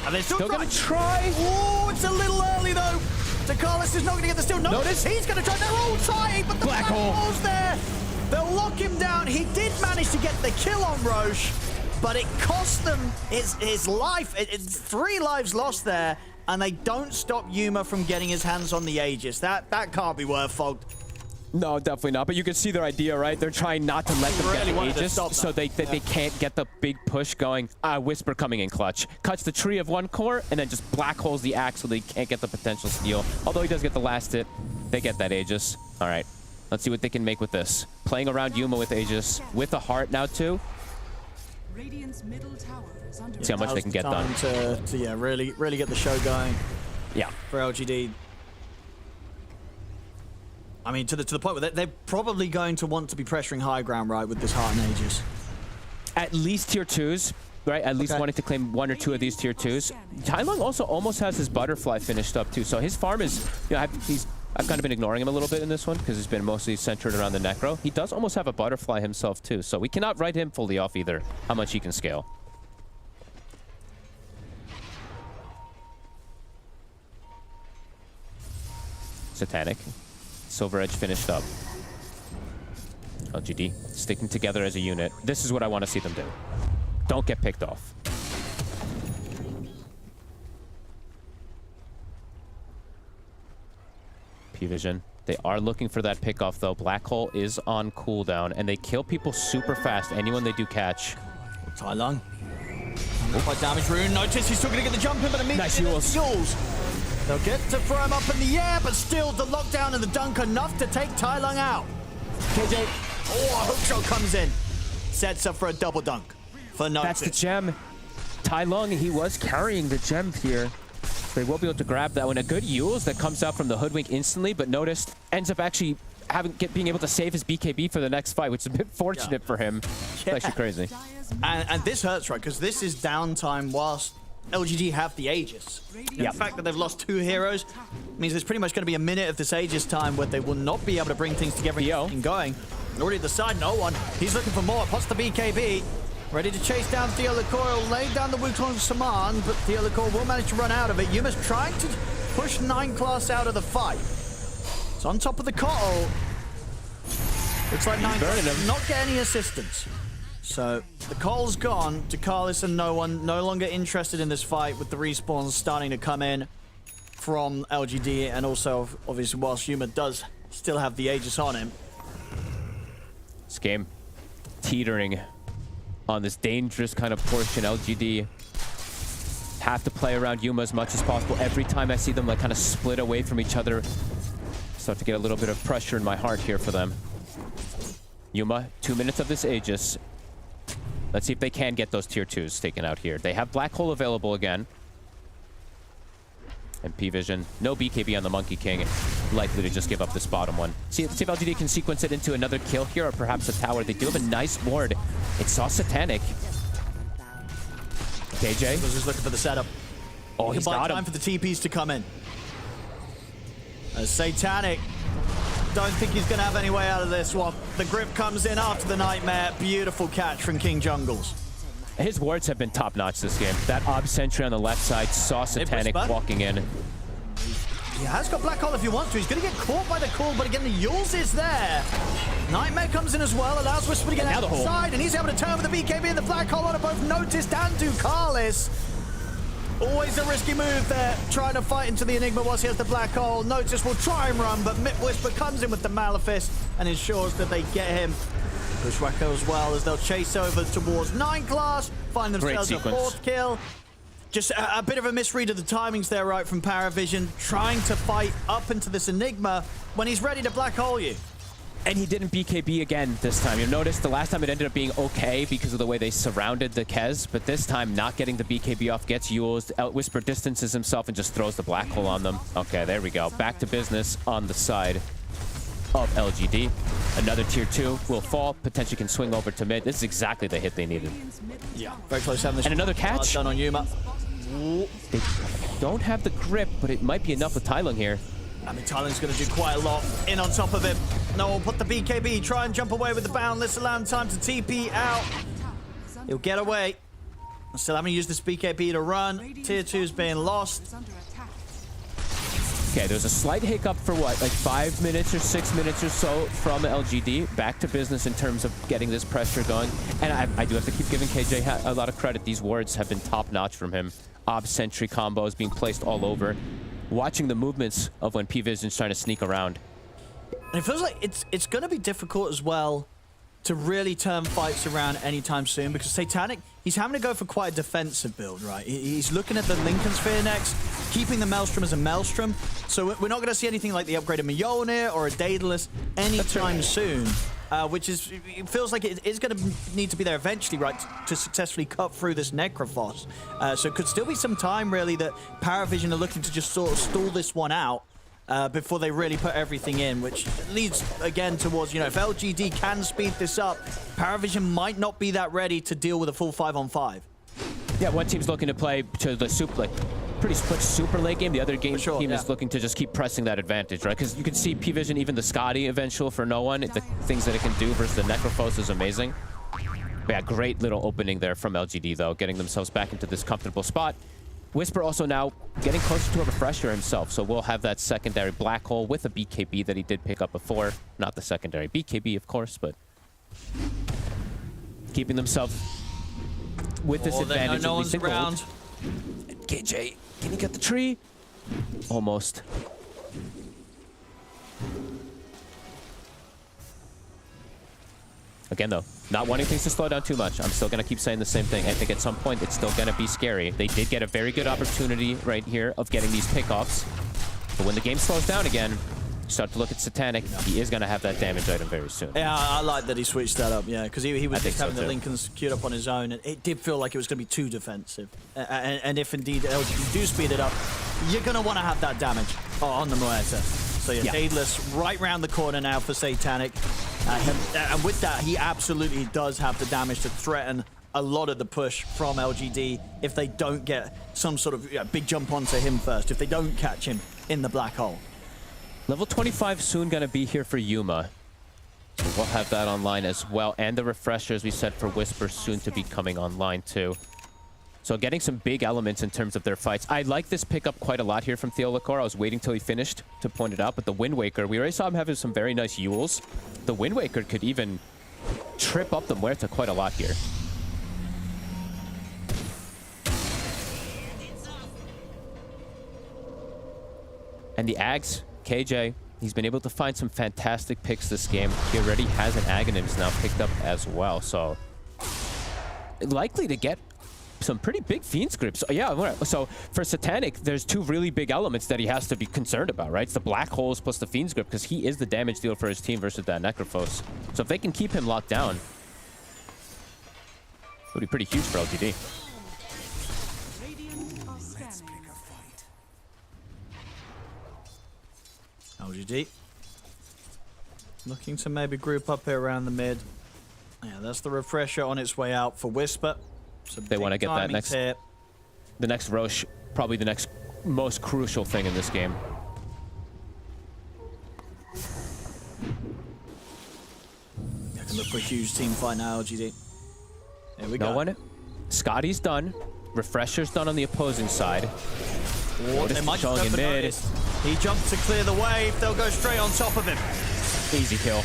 And they're still gonna try. Ooh, it's a little early though. Takalis is not gonna get the steal. Notice he's gonna try. They're all trying, but the black hole's there. They'll lock him down. He did manage to get the kill on Roche, but it cost them his life. It's 3 lives lost there, and they don't stop Yuma from getting his hands on the Aegis. That can't be worth fogged. No, definitely not. But you can see their idea, right? They're trying not to let them get the Aegis, so they can't get the big push going. Whisper coming in clutch. Cuts the tree of 1 core, and then just black holes the axe so they can't get the potential steal. Although he does get the last hit. They get that Aegis. All right. Let's see what they can make with this. Playing around Yuma with Aegis. With a heart now, too. See how much they can get done. To yeah, really get the show going. Yeah. For LGD. I mean, to the point where they're probably going to want to be pressuring high ground, right, with this heart and Aegis. At least tier 2s, right? At least wanting to claim 1 or 2 of these tier 2s. Tailong also almost has his butterfly finished up too. So his farm is, you know, I've kind of been ignoring him a little bit in this one because he's been mostly centered around the Necro. He does almost have a butterfly himself too. So we cannot write him fully off either, how much he can scale. Satanic. Silver Edge finished up. LGD sticking together as a unit. This is what I want to see them do. Don't get picked off. PARIVISION. They are looking for that pickoff though. Black Hole is on cooldown and they kill people super fast. Anyone they do catch. Tailong. Quite damage rune. Notice he's still going to get the jump in, but immediately nice Yules. They'll get to throw him up in the air, but still the lockdown and the dunk enough to take Tailong out. KJ. Oh, a hook shot comes in. Sets up for a double dunk for Notice. That's the gem. Tailong, he was carrying the gem here. They will be able to grab that one. A good Yules that comes out from the Hoodwink instantly, but Notice ends up actually being able to save his BKB for the next fight, which is a bit fortunate for him. It's actually crazy. And this hurts, right? Because this is downtime whilst LGD have the Aegis. The fact that they've lost 2 heroes means there's pretty much going to be a minute of this Aegis time where they will not be able to bring things together and going. Already at the side, no one. He's looking for more. Pots the BKB. Ready to chase down Theo Lecoil, lay down the Wukong Saman, but Theo Lecoil will manage to run out of it. Yuma's trying to push 9 class out of the fight. It's on top of the Cottle. Looks like 9 class not get any assistance. So The coal's gone. Ducalis and no one no longer interested in this fight with the respawns starting to come in from LGD, and also obviously whilst Yuma does still have the Aegis on him. This game teetering on this dangerous kind of portion. LGD have to play around Yuma as much as possible. Every time I see them like kind of split away from each other, start to get a little bit of pressure in my heart here for them. Yuma, 2 minutes of this Aegis. Let's see if they can get those tier 2s taken out here. They have Black Hole available again. And PARIVISION, no BKB on the Monkey King. Likely to just give up this bottom one. See if LGD can sequence it into another kill here, or perhaps a tower. They do have a nice ward. It saw Satanic. KJ. Was just looking for the setup. Oh, he's got him. Time for the TPs to come in. As Satanic, don't think he's going to have any way out of this one. The grip comes in after the Nightmare. Beautiful catch from King Jungles. His wards have been top-notch this game. That Ob Sentry on the left side saw Satanic walking in. He has got Black Hole if he wants to. He's going to get caught by the call, but again, the Yules is there. Nightmare comes in as well, allows Whisper to get outside, and he's able to turn with the BKB and the Black Hole on both Noticed and Ducalis. Always a risky move there, trying to fight into the Enigma whilst he has the Black Hole. Notice will try and run, but Whisper comes in with the Malefice and ensures that they get him. Bushwhacker as well, as they'll chase over towards 9 class, find themselves a 4th kill. Just a bit of a misread of the timings there, right, from PARIVISION, trying to fight up into this Enigma when he's ready to Black Hole you. And he didn't BKB again this time. You'll notice the last time it ended up being okay because of the way they surrounded the Kez, but this time not getting the BKB off, gets used. Whisper distances himself and just throws the Black Hole on them. Okay, there we go. Back to business on the side of LGD. Another tier 2 will fall, potentially can swing over to mid. This is exactly the hit they needed. Yeah, very close. And another catch. Done on Yuma. They don't have the grip, but it might be enough with Tylung here. I mean, Tylung's going to do quite a lot. In on top of him. No, put the BKB, try and jump away with the Boundless, allow him time to TP out. He'll get away. Still having to use this BKB to run. Tier 2's being lost. Okay, there's a slight hiccup for what, like 5 minutes or 6 minutes or so from LGD. Back to business in terms of getting this pressure going. And I do have to keep giving KJ a lot of credit. These wards have been top-notch from him. Ob Sentry combos being placed all over. Watching the movements of when PARIVISION's trying to sneak around. And it feels like it's going to be difficult as well to really turn fights around anytime soon, because Satanic, he's having to go for quite a defensive build, right? He's looking at the Lincoln Sphere next, keeping the Maelstrom as a Maelstrom. So we're not going to see anything like the upgraded Mjolnir or a Daedalus anytime soon, which is, it feels like it is going to need to be there eventually, right, to successfully cut through this Necrophos. So it could still be some time, really, that PARIVISION are looking to just sort of stall this one out before they really put everything in, which leads again towards, you know, if LGD can speed this up, PARIVISION might not be that ready to deal with a full 5-on-5. Yeah, one team's looking to play to the super, like, pretty much super late game. The other team is looking to just keep pressing that advantage, right? Because you can see PARIVISION, even the Scotty eventual for no one, the things that it can do versus the Necrophos is amazing. But yeah, great little opening there from LGD, though, getting themselves back into this comfortable spot. Whisper also now getting closer to a refresher himself, so we'll have that secondary Black Hole with a BKB that he did pick up before. Not the secondary BKB, of course, but keeping themselves with this advantage. No one's around. KJ, can he get the tree? Almost. Again, though, not wanting things to slow down too much. I'm still going to keep saying the same thing. I think at some point it's still going to be scary. They did get a very good opportunity right here of getting these pickoffs. But when the game slows down again, you start to look at Satanic. He is going to have that damage item very soon. Yeah, I like that he switched that up, yeah, because he was just having the Lincolns queued up on his own, and it did feel like it was going to be too defensive. And if indeed LGD do speed it up, you're going to want to have that damage on the Muerta. So yeah, Daedalus right round the corner now for Satanic. And with that, he absolutely does have the damage to threaten a lot of the push from LGD if they don't get some sort of big jump onto him first, if they don't catch him in the Black Hole. Level 25 soon going to be here for Yuma. So we'll have that online as well. And the refresher, as we said, for Whisper soon to be coming online too. So getting some big elements in terms of their fights. I like this pickup quite a lot here from Theolacor. I was waiting till he finished to point it out, but the Wind Waker, we already saw him having some very nice Yules. The Wind Waker could even trip up the Muerta quite a lot here. And the Ags, KJ, he's been able to find some fantastic picks this game. He already has an Aghanims now picked up as well, so likely to get some pretty big Fiend scripts. Yeah, so for Satanic, there's two really big elements that he has to be concerned about, right? It's the Black Holes plus the Fiend script, because he is the damage dealer for his team versus that Necrophos. So if they can keep him locked down, it would be pretty huge for LGD. LGD looking to maybe group up here around the mid. Yeah, that's the refresher on its way out for Whisper. So they want to get that next, hit. The next Roche, probably the next most crucial thing in this game. They can look for a huge team fight now, LGD. There we go. No one. Scotty's done. Refresher's done on the opposing side. Oh, they might just go for notice. He jumps to clear the wave. They'll go straight on top of him. Easy kill.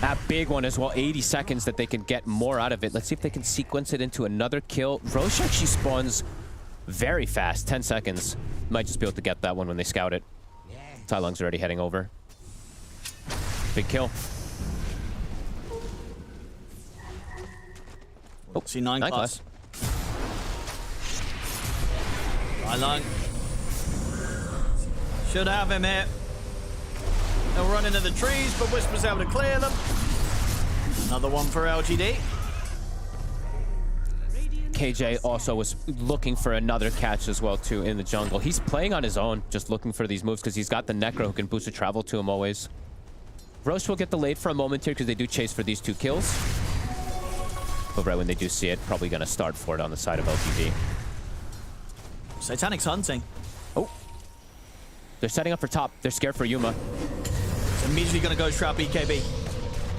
That big one as well. 80 seconds that they can get more out of it. Let's see if they can sequence it into another kill. Roche actually spawns very fast. 10 seconds. Might just be able to get that one when they scout it. Tai Lung's already heading over. Big kill. Oh, see 9 class. Tai Lung should have him here. They'll run into the trees, but Whisper's able to clear them. Another one for LGD. KJ also was looking for another catch as well, too, in the jungle. He's playing on his own, just looking for these moves, because he's got the Necro who can boost the travel to him always. Roche will get delayed for a moment here, because they do chase for these 2 kills. But right when they do see it, probably going to start for it on the side of LGD. Satanic's hunting. Oh. They're setting up for top. They're scared for Yuma. It's immediately going to go trap BKB.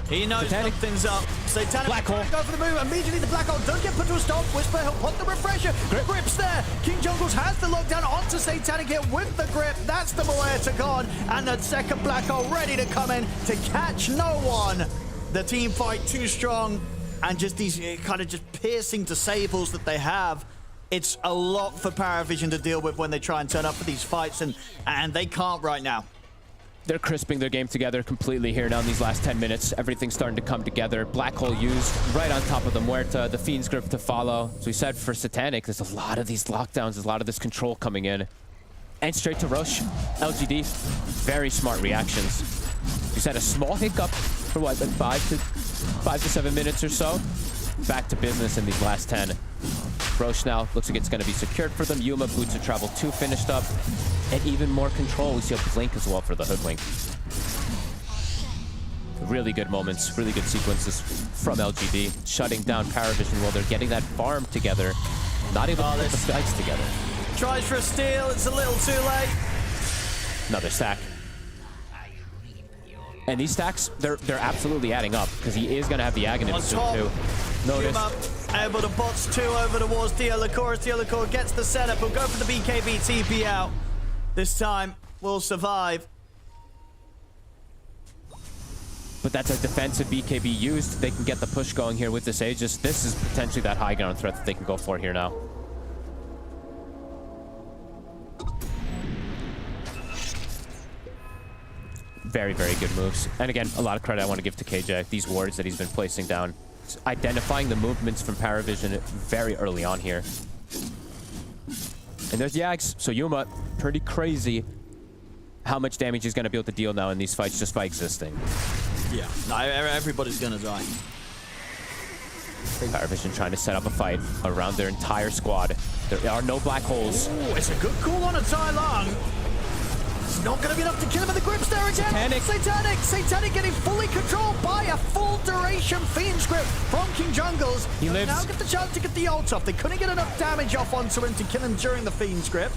He knows something's up. Satanic Black Hole. Go for the move. Immediately the Black Hole don't get put to a stop. Whisper, he'll put the refresher. Grip's there. King Jungles has the lockdown onto Satanic here with the grip. That's the Moea to God. And the second Black Hole ready to come in to catch no one. The team fight too strong. And just these kind of just piercing disables that they have. It's a lot for PARIVISION to deal with when they try and turn up for these fights, and they can't right now. They're crisping their game together completely here now in these last 10 minutes. Everything's starting to come together. Black Hole used right on top of the Muerta. The Fiend's grip to follow. As we said, for Satanic, there's a lot of these lockdowns. There's a lot of this control coming in. And straight to Roche. LGD, very smart reactions. We said a small hiccup for what, like 5 to 7 minutes or so. Back to business in these last 10. Roche now looks like it's going to be secured for them. Yuma, Boots of Travel 2 finished up. And even more control. We see a blink as well for the Hoodwink. Really good moments, really good sequences from LGD. Shutting down PARIVISION while they're getting that farm together. Not able to put the fights together. Tries for a steal, it's a little too late. Another stack. And these stacks, they're absolutely adding up, because he is going to have the Aghanims soon too. Notice. Able to bots 2 over towards Dialacor. As Dialacor gets the setup, he'll go for the BKB TP out. This time, will survive. But that's a defensive BKB used. They can get the push going here with this Aegis. This is potentially that high ground threat that they can go for here now. Very, very good moves. And again, a lot of credit I want to give to KJ. These wards that he's been placing down. Identifying the movements from PARIVISION very early on here. And there's the Ags. So Yuma, pretty crazy how much damage he's going to be able to deal now in these fights just by existing. Yeah, no, everybody's going to die. PARIVISION trying to set up a fight around their entire squad. There are no black holes. Ooh, it's a good call on a Tai Lung. It's not going to be enough to kill him, but the grip's there again. Satanic getting fully controlled by a full duration Fiend's grip from King Jungles. He lives. Now get the chance to get the ult off. They couldn't get enough damage off onto him to kill him during the Fiend's grip.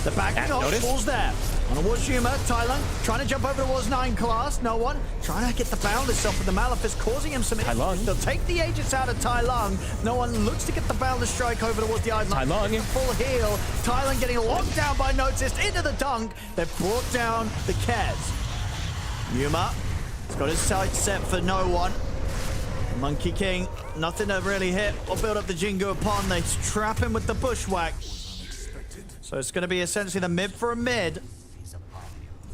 The backing off falls there. On towards Yuma, Tai Lung trying to jump over towards 9 class. No one. Trying to get the Boundless off with the Malefice, causing him some issues. They'll take the Aegis out of Tai Lung. No one looks to get the Boundless strike over towards the Idol. Tai Lung. Full heal. Tai Lung getting locked down by Noticed into the dunk. They've brought down the Kez. Yuma has got his sights set for no one. Monkey King, nothing to really hit or build up the Jingu upon. They trap him with the Bushwhack. So it's going to be essentially the mid for a mid.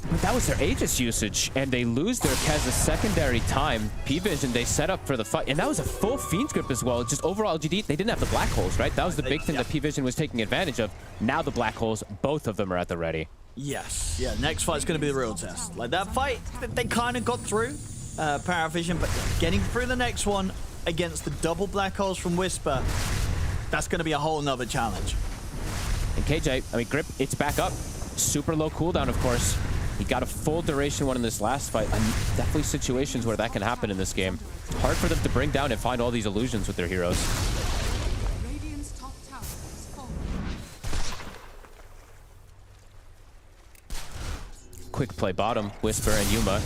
But that was their Aegis usage, and they lose their Kez secondary time. PARIVISION, they set up for the fight, and that was a full Fiend's Grip as well. Just overall LGD, they didn't have the black holes, right? That was the big thing that PARIVISION was taking advantage of. Now the black holes, both of them are at the ready. Yes, yeah, next fight's going to be the real test. Like that fight, they kind of got through PARIVISION, but getting through the next one against the double black holes from Whisper, that's going to be a whole nother challenge. And KJ, I mean, Grip, it's back up. Super low cooldown, of course. He got a full duration one in this last fight. And definitely situations where that can happen in this game. Hard for them to bring down and find all these illusions with their heroes. Radiant's top tower is falling. Quick play bottom, Whisper and Yuma.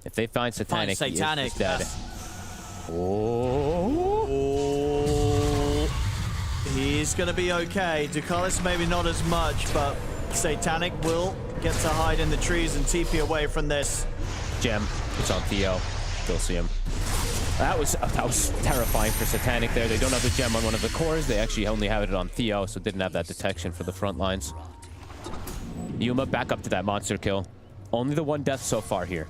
If they find Satanic, he is dead. Oh, he's going to be okay. Ducalis maybe not as much, but Satanic will get to hide in the trees and TP away from this. Gem, it's on Theo. Still see him. That was terrifying for Satanic there. They don't have the gem on one of the cores. They actually only have it on Theo, so didn't have that detection for the front lines. Yuma back up to that monster kill. Only the one death so far here.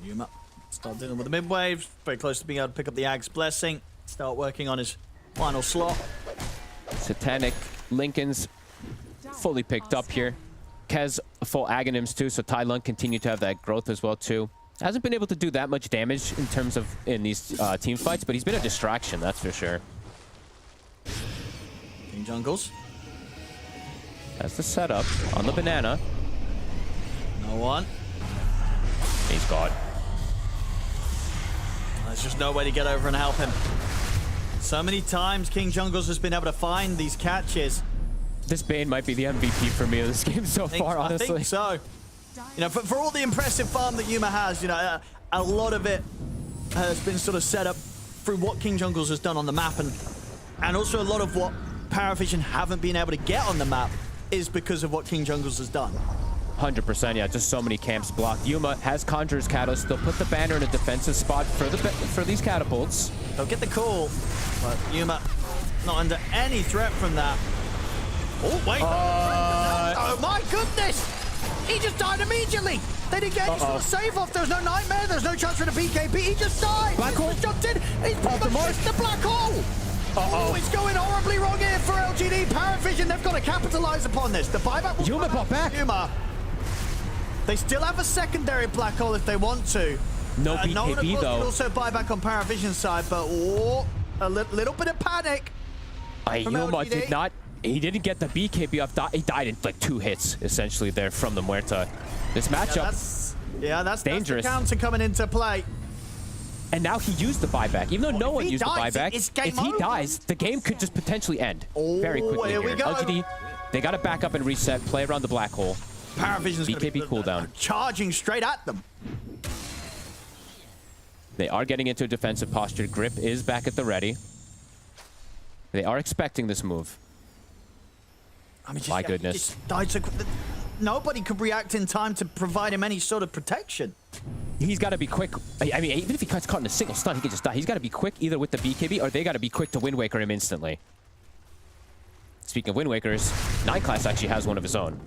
Yuma start dealing with the mid waves. Very close to being able to pick up the Ag's Blessing. Start working on his final slot. Satanic, Lincoln's fully picked up here. Kez full Aghanim's too, so Tai Lung continued to have that growth as well too. Hasn't been able to do that much damage in terms of in these team fights, but he's been a distraction, that's for sure. King Jungles. That's the setup on the banana. No one. He's gone. There's just no way to get over and help him. So many times King Jungles has been able to find these catches. This Bane might be the MVP for me of this game so far, honestly. I think so. You know, for all the impressive farm that Yuma has, you know, a lot of it has been sort of set up through what King Jungles has done on the map, and also a lot of what PARIVISION haven't been able to get on the map is because of what King Jungles has done. 100%, yeah, just so many camps blocked. Yuma has Conjurer's Catalyst. They'll put the banner in a defensive spot for these catapults. They'll get the call, but Yuma not under any threat from that. Oh, wait. Oh, my goodness. He just died immediately. They didn't get any sort of save off. There's no Nightmare. There's no chance for the BKB. He just died. Black hole. Jumped in. He's probably missed the black hole. Oh, it's going horribly wrong here for LGD. PARIVISION, they've got to capitalize upon this. The buyback will Yuma bought back. Yuma. They still have a secondary black hole if they want to. No BKB, no one, of course, though. can also buy back on PARIVISION's side, but a little bit of panic. Yuma did not. He didn't get the BKB off. He died in like 2 hits, essentially, there from the Muerta. This matchup, that's dangerous. That's the counter coming into play. And now he used the buyback. Even though no one used the buyback, if he over. dies, the game could just potentially end very quickly here. We go. LGD, they got to back up and reset, play around the black hole. PARIVISION's BKB cooldown. Charging straight at them. They are getting into a defensive posture. Grip is back at the ready. They are expecting this move. I mean, My goodness. Just died so quick. Nobody could react in time to provide him any sort of protection. He's got to be quick. I mean, even if he gets caught in a single stun, he could just die. He's got to be quick either with the BKB or they got to be quick to Wind Waker him instantly. Speaking of Wind Wakers, 9 Class actually has one of his own.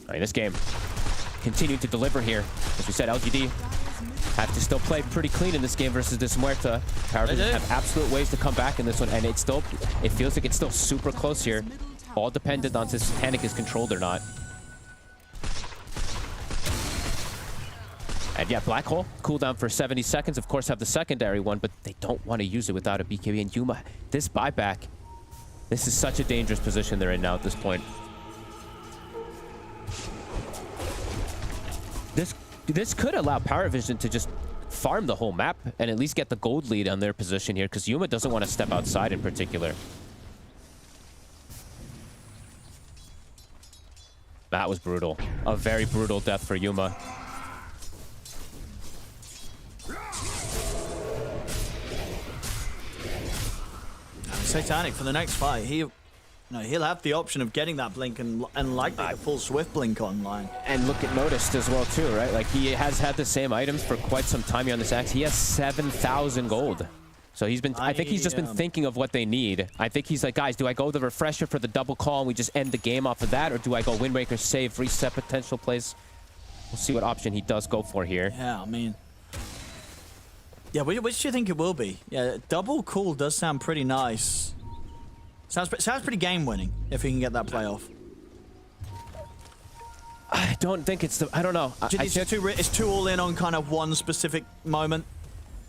I mean, this game continued to deliver here. As we said, LGD have to still play pretty clean in this game versus this Muerta. PARIVISION have absolute ways to come back in this one, and it feels like it's still super close here. All dependent on if Satanic is controlled or not. And yeah, Black Hole, cooldown for 70 seconds. Of course, have the secondary one, but they don't want to use it without a BKB. And Yuma, this buyback, this is such a dangerous position they're in now at this point. This could allow PARIVISION to just farm the whole map and at least get the gold lead on their position here, because Yuma doesn't want to step outside in particular. That was brutal. A very brutal death for Yuma. Satanic for the next fight. He No, he'll have the option of getting that blink and likely the full Swift blink online. And look at Noticed as well too, right? Like he has had the same items for quite some time here on this Axe. He has 7,000 gold. So he's been, I think he's just been thinking of what they need. I think he's like, guys, do I go the refresher for the double call and we just end the game off of that? Or do I go Windbreaker, save, reset potential plays? We'll see what option he does go for here. Yeah, I mean... Yeah, which do you think it will be? Yeah, double call does sound pretty nice. Sounds pretty game-winning if he can get that play off. I don't think it's the... I don't know. It's too all in on kind of one specific moment.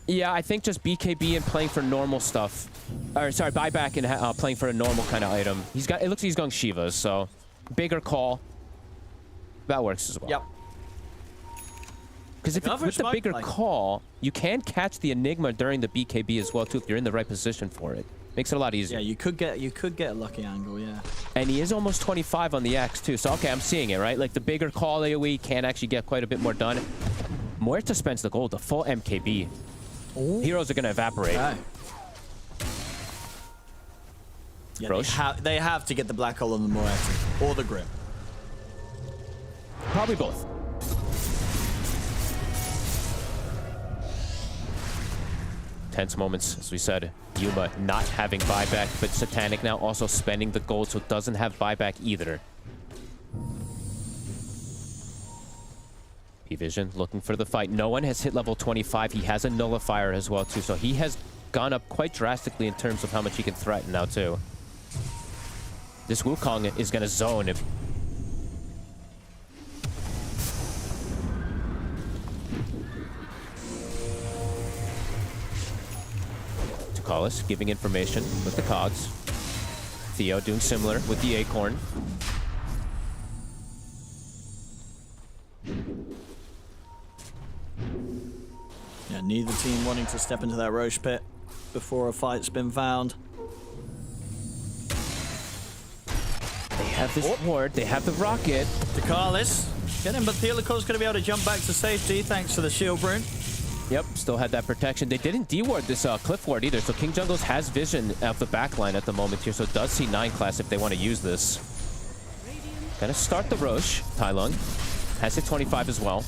Yeah, I think just BKB and playing for normal stuff. Or sorry, buyback and playing for a normal kind of item. He's got. It looks like he's going Shivas, so bigger call. That works as well. Yep. Because if with the bigger call, you can catch the Enigma during the BKB as well too if you're in the right position for it. Makes it a lot easier. Yeah, you could get a lucky angle, yeah. And he is almost 25 on the Axe too, so okay, I'm seeing it, right? Like the bigger call AoE can actually get quite a bit more done. Muerta spends the gold, the full MKB. Ooh. Heroes are going to evaporate. Okay. Yeah, they have to get the black hole on the Muerta or the grip. Probably both. Tense moments, as we said. Yuma not having buyback, but Satanic now also spending the gold, so doesn't have buyback either. Vision looking for the fight. No one has hit level 25. He has a nullifier as well too, so he has gone up quite drastically in terms of how much he can threaten now too. This Wukong is going to zone him. Tukalis giving information with the cogs. Theo doing similar with the Acorn. Yeah, neither team wanting to step into that Roche pit before a fight's been found. They have this ward, they have the rocket. Tukalis, get him, but Theolico's going to be able to jump back to safety thanks to the shield rune. Yep, still had that protection. They didn't de-ward this cliff ward either, so King Jungles has vision of the backline at the moment here, so does see 9 class if they want to use this. Gonna start the Roche. Tai Lung has hit 25 as well.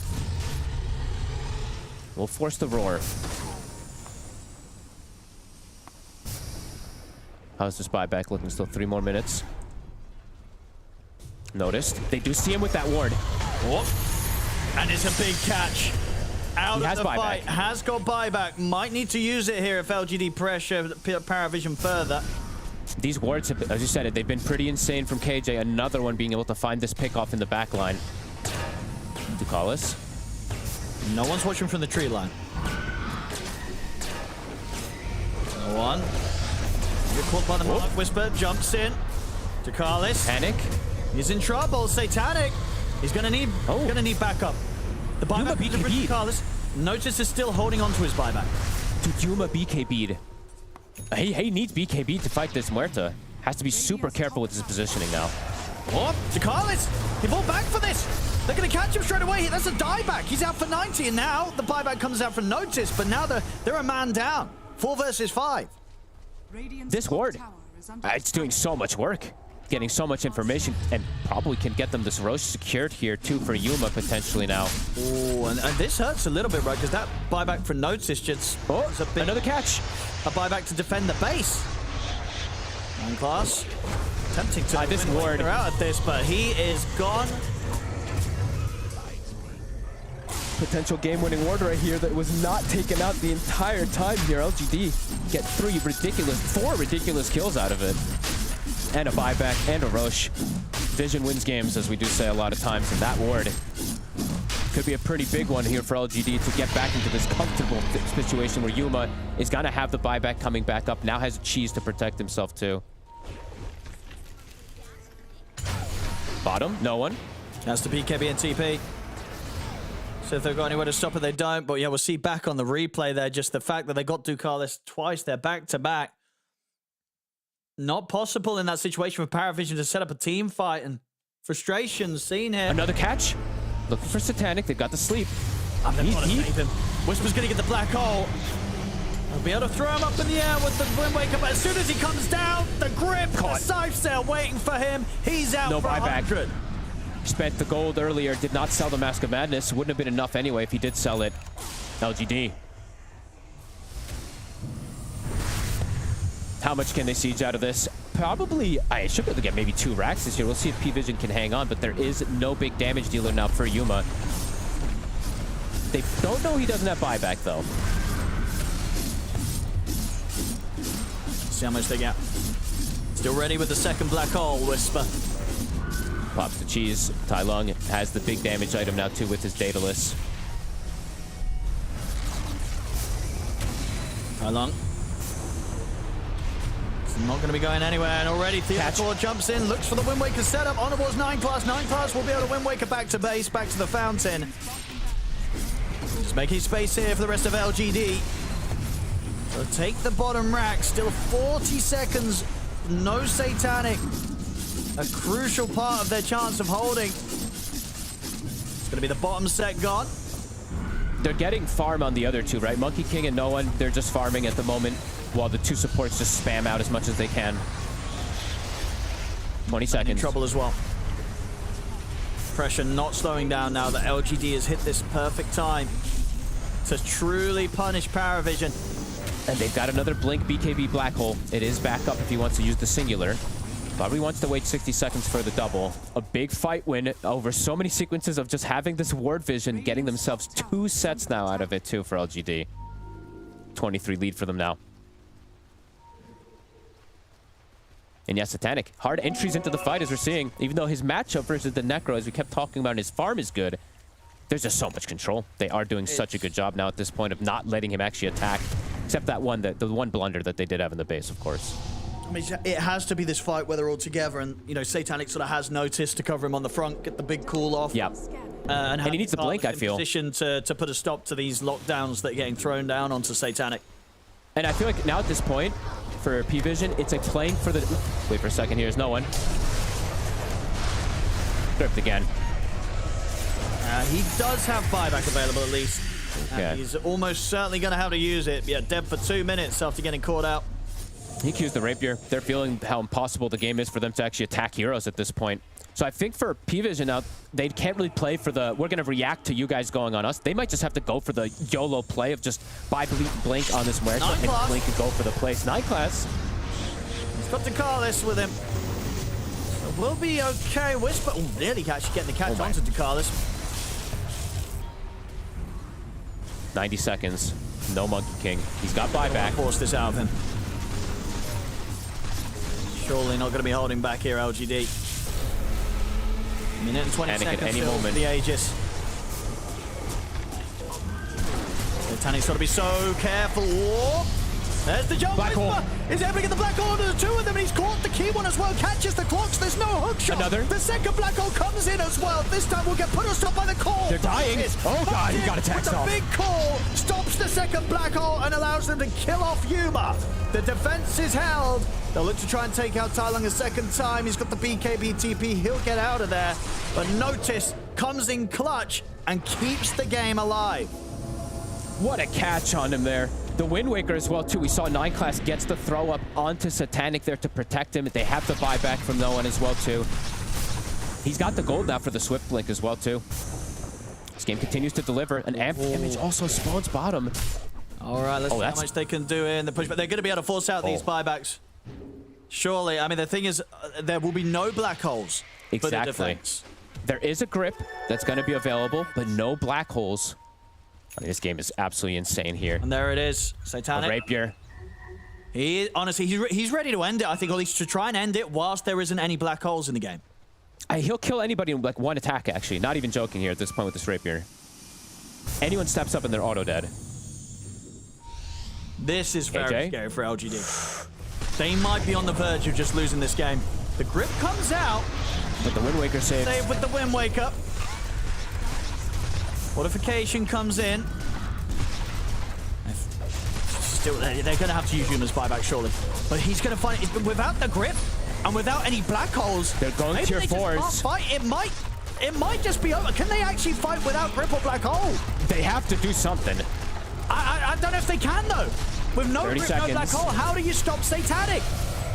We'll force the roar. How's this buyback looking? Still 3 more minutes. Noticed. They do see him with that ward. Whoop. And it's a big catch. Out of the fight. Has got buyback. Might need to use it here if LGD pressure PARIVISION further. These wards, have, as you said, they've been pretty insane from KJ. Another one being able to find this pick off in the back line. Tukalis. No one's watching from the tree line. No one. You're caught by the Mark Whisper. Jumps in. Tukalis. Panic. He's in trouble. Satanic. He's gonna need backup. The buyback from Tukalis. Notice is still holding on to his buyback. Dude, Yuma BKB'd. He needs BKB to fight this Muerta. Has to be super careful with his positioning now. Oh, Tukalis. He fought back for this. They're going to catch him straight away. That's a dieback. He's out for 90, and now the buyback comes out for Notice, but now they're a man down. 4 versus 5. This ward, it's doing so much work. Getting so much information, and probably can get them this Roche secured here, too, for Yuma, potentially now. Oh, and this hurts a little bit, right? Because that buyback for Notice just... Oh, another catch. A buyback to defend the base. One class. Tempting to this ward out of this, but he is gone. Potential game-winning ward right here that was not taken out the entire time here. LGD get 4 ridiculous kills out of it. And a buyback and a Roche. Vision wins games, as we do say a lot of times, and that ward could be a pretty big one here for LGD to get back into this comfortable situation where Yuma is going to have the buyback coming back up. Now has a cheese to protect himself too. Bottom, no one. That's the BKB and TP. So if they've got anywhere to stop it, they don't. But yeah, we'll see back on the replay there, just the fact that they got Tukalis twice. They're back-to-back. Not possible in that situation for PARIVISION to set up a team fight, and frustration seen here. Another catch. Looking for Satanic. They've got the sleep. They've got to save him. Whisper's going to get the black hole. They'll be able to throw him up in the air with the Wind Waker, but as soon as he comes down, the grip, the scythes there waiting for him. He's out for 100. Spent the gold earlier, did not sell the Mask of Madness. Wouldn't have been enough anyway if he did sell it. LGD. How much can they siege out of this? Probably, I should be able to get maybe 2 racks this year. We'll see if PARIVISION can hang on, but there is no big damage dealer now for Yuma. They don't know he doesn't have buyback, though. See how much they get. Still ready with the second black hole, Whisper. Pops the cheese. Tai Lung has the big damage item now, too, with his Daedalus. Tai Lung. It's not going to be going anywhere, and already Theodore jumps in, looks for the Wind Waker setup. Honorable's 9 class. 9 class will be able to Wind Waker back to base, back to the fountain. Just making space here for the rest of LGD. So take the bottom rack. Still 40 seconds. No Satanic. A crucial part of their chance of holding. It's going to be the bottom set gone. They're getting farm on the other 2, right? Monkey King and No One, they're just farming at the moment, while the 2 supports just spam out as much as they can. 20 seconds. In trouble as well. Pressure not slowing down now that LGD has hit this perfect time to truly punish PARIVISION. And they've got another Blink BKB Black Hole. It is back up if he wants to use the singular. Probably wants to wait 60 seconds for the double. A big fight win over so many sequences of just having this ward vision, getting themselves 2 sets now out of it too for LGD. 23 lead for them now. And yes, Satanic. Hard entries into the fight as we're seeing. Even though his matchup versus the Necro, as we kept talking about, and his farm is good, there's just so much control. They are doing such a good job now at this point of not letting him actually attack. Except that one, the one blunder that they did have in the base, of course. I mean, it has to be this fight where they're all together, and, you know, Satanic sort of has notice to cover him on the front, get the big cool off. Yeah. And he needs the blink, I feel. Position to put a stop to these lockdowns that are getting thrown down onto Satanic. And I feel like now at this point, for PARIVISION, it's like playing for the... Wait for a second, here's No One. Gripped again. He does have buyback available at least. Yeah. He's almost certainly going to have to use it. Yeah, dead for 2 minutes after getting caught out. He cues the rapier. They're feeling how impossible the game is for them to actually attack heroes at this point. So I think for PARIVISION now, they can't really play for the, we're going to react to you guys going on us. They might just have to go for the YOLO play of just buy blink on this Muerto and blink and go for the place. 9 class. He's got Dakalis with him. So we'll be okay. Whisper, oh, nearly actually getting the catch onto Dakalis. 90 seconds. No Monkey King. He's got buyback. Force this out of him. Surely not going to be holding back here, LGD. Minute and 20 Panic seconds at any moment. for the Aegis. Tanic's got to be so careful. Whoa. There's the jump. Black hole. Is able to get the black hole to the 2 of them, and he's caught the key one as well. Catches the clocks. There's no hook shot. Another. The second black hole comes in as well. This time we'll get put on stop by the call. They're dying. Oh god, he got attacked off. The big call stops the second black hole and allows them to kill off Yuma. The defense is held. They'll look to try and take out Tai Lung a second time. He's got the BKB TP. He'll get out of there. But Notice comes in clutch and keeps the game alive. What a catch on him there. The Wind Waker as well, too. We saw 9 class gets the throw up onto Satanic there to protect him. They have the buyback from No One as well, too. He's got the gold now for the Swift Blink as well, too. This game continues to deliver. An amp damage also spawns bottom. All right, let's see how much they can do in the push. But they're going to be able to force out these buybacks. Surely. I mean, the thing is, there will be no black holes for the defense. There is a grip that's going to be available, but no black holes. I mean, this game is absolutely insane here. And there it is. Satanic. A rapier. Honestly, he's ready to end it, I think, or at least to try and end it whilst there isn't any black holes in the game. He'll kill anybody in like 1 attack, actually. Not even joking here at this point with this rapier. Anyone steps up and they're auto dead. This is very scary for LGD. They might be on the verge of just losing this game. The grip comes out. But the Wind Waker saves. Save with the Wind Waker. Fortification comes in. Still, they're going to have to use Yuma's buyback, surely. But he's going to find it. Without the grip and without any black holes, they're going tier 4s. Fight. It might just be over. Can they actually fight without grip or black hole? They have to do something. I don't know if they can, though. With no 30 grip, no black seconds. hole, how do you stop Satanic?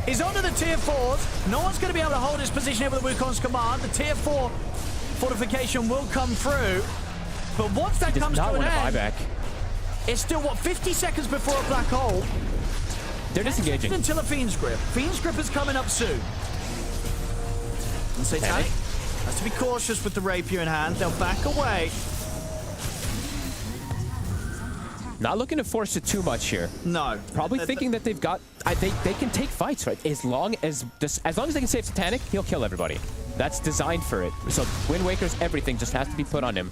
He's onto the tier 4s. No one's going to be able to hold his position here with the Wukong's command. The tier 4 fortification will come through. But once that comes to an end, buyback. it's still, what, 50 seconds before a black hole? They're disengaging. Until a Fiend's Grip. Fiend's Grip is coming up soon. And Satanic has to be cautious with the rapier in hand. They'll back away. Not looking to force it too much here. No. Probably thinking that they've got... they can take fights, right? As long as they can save Satanic, he'll kill everybody. That's designed for it. So Wind Waker's everything just has to be put on him.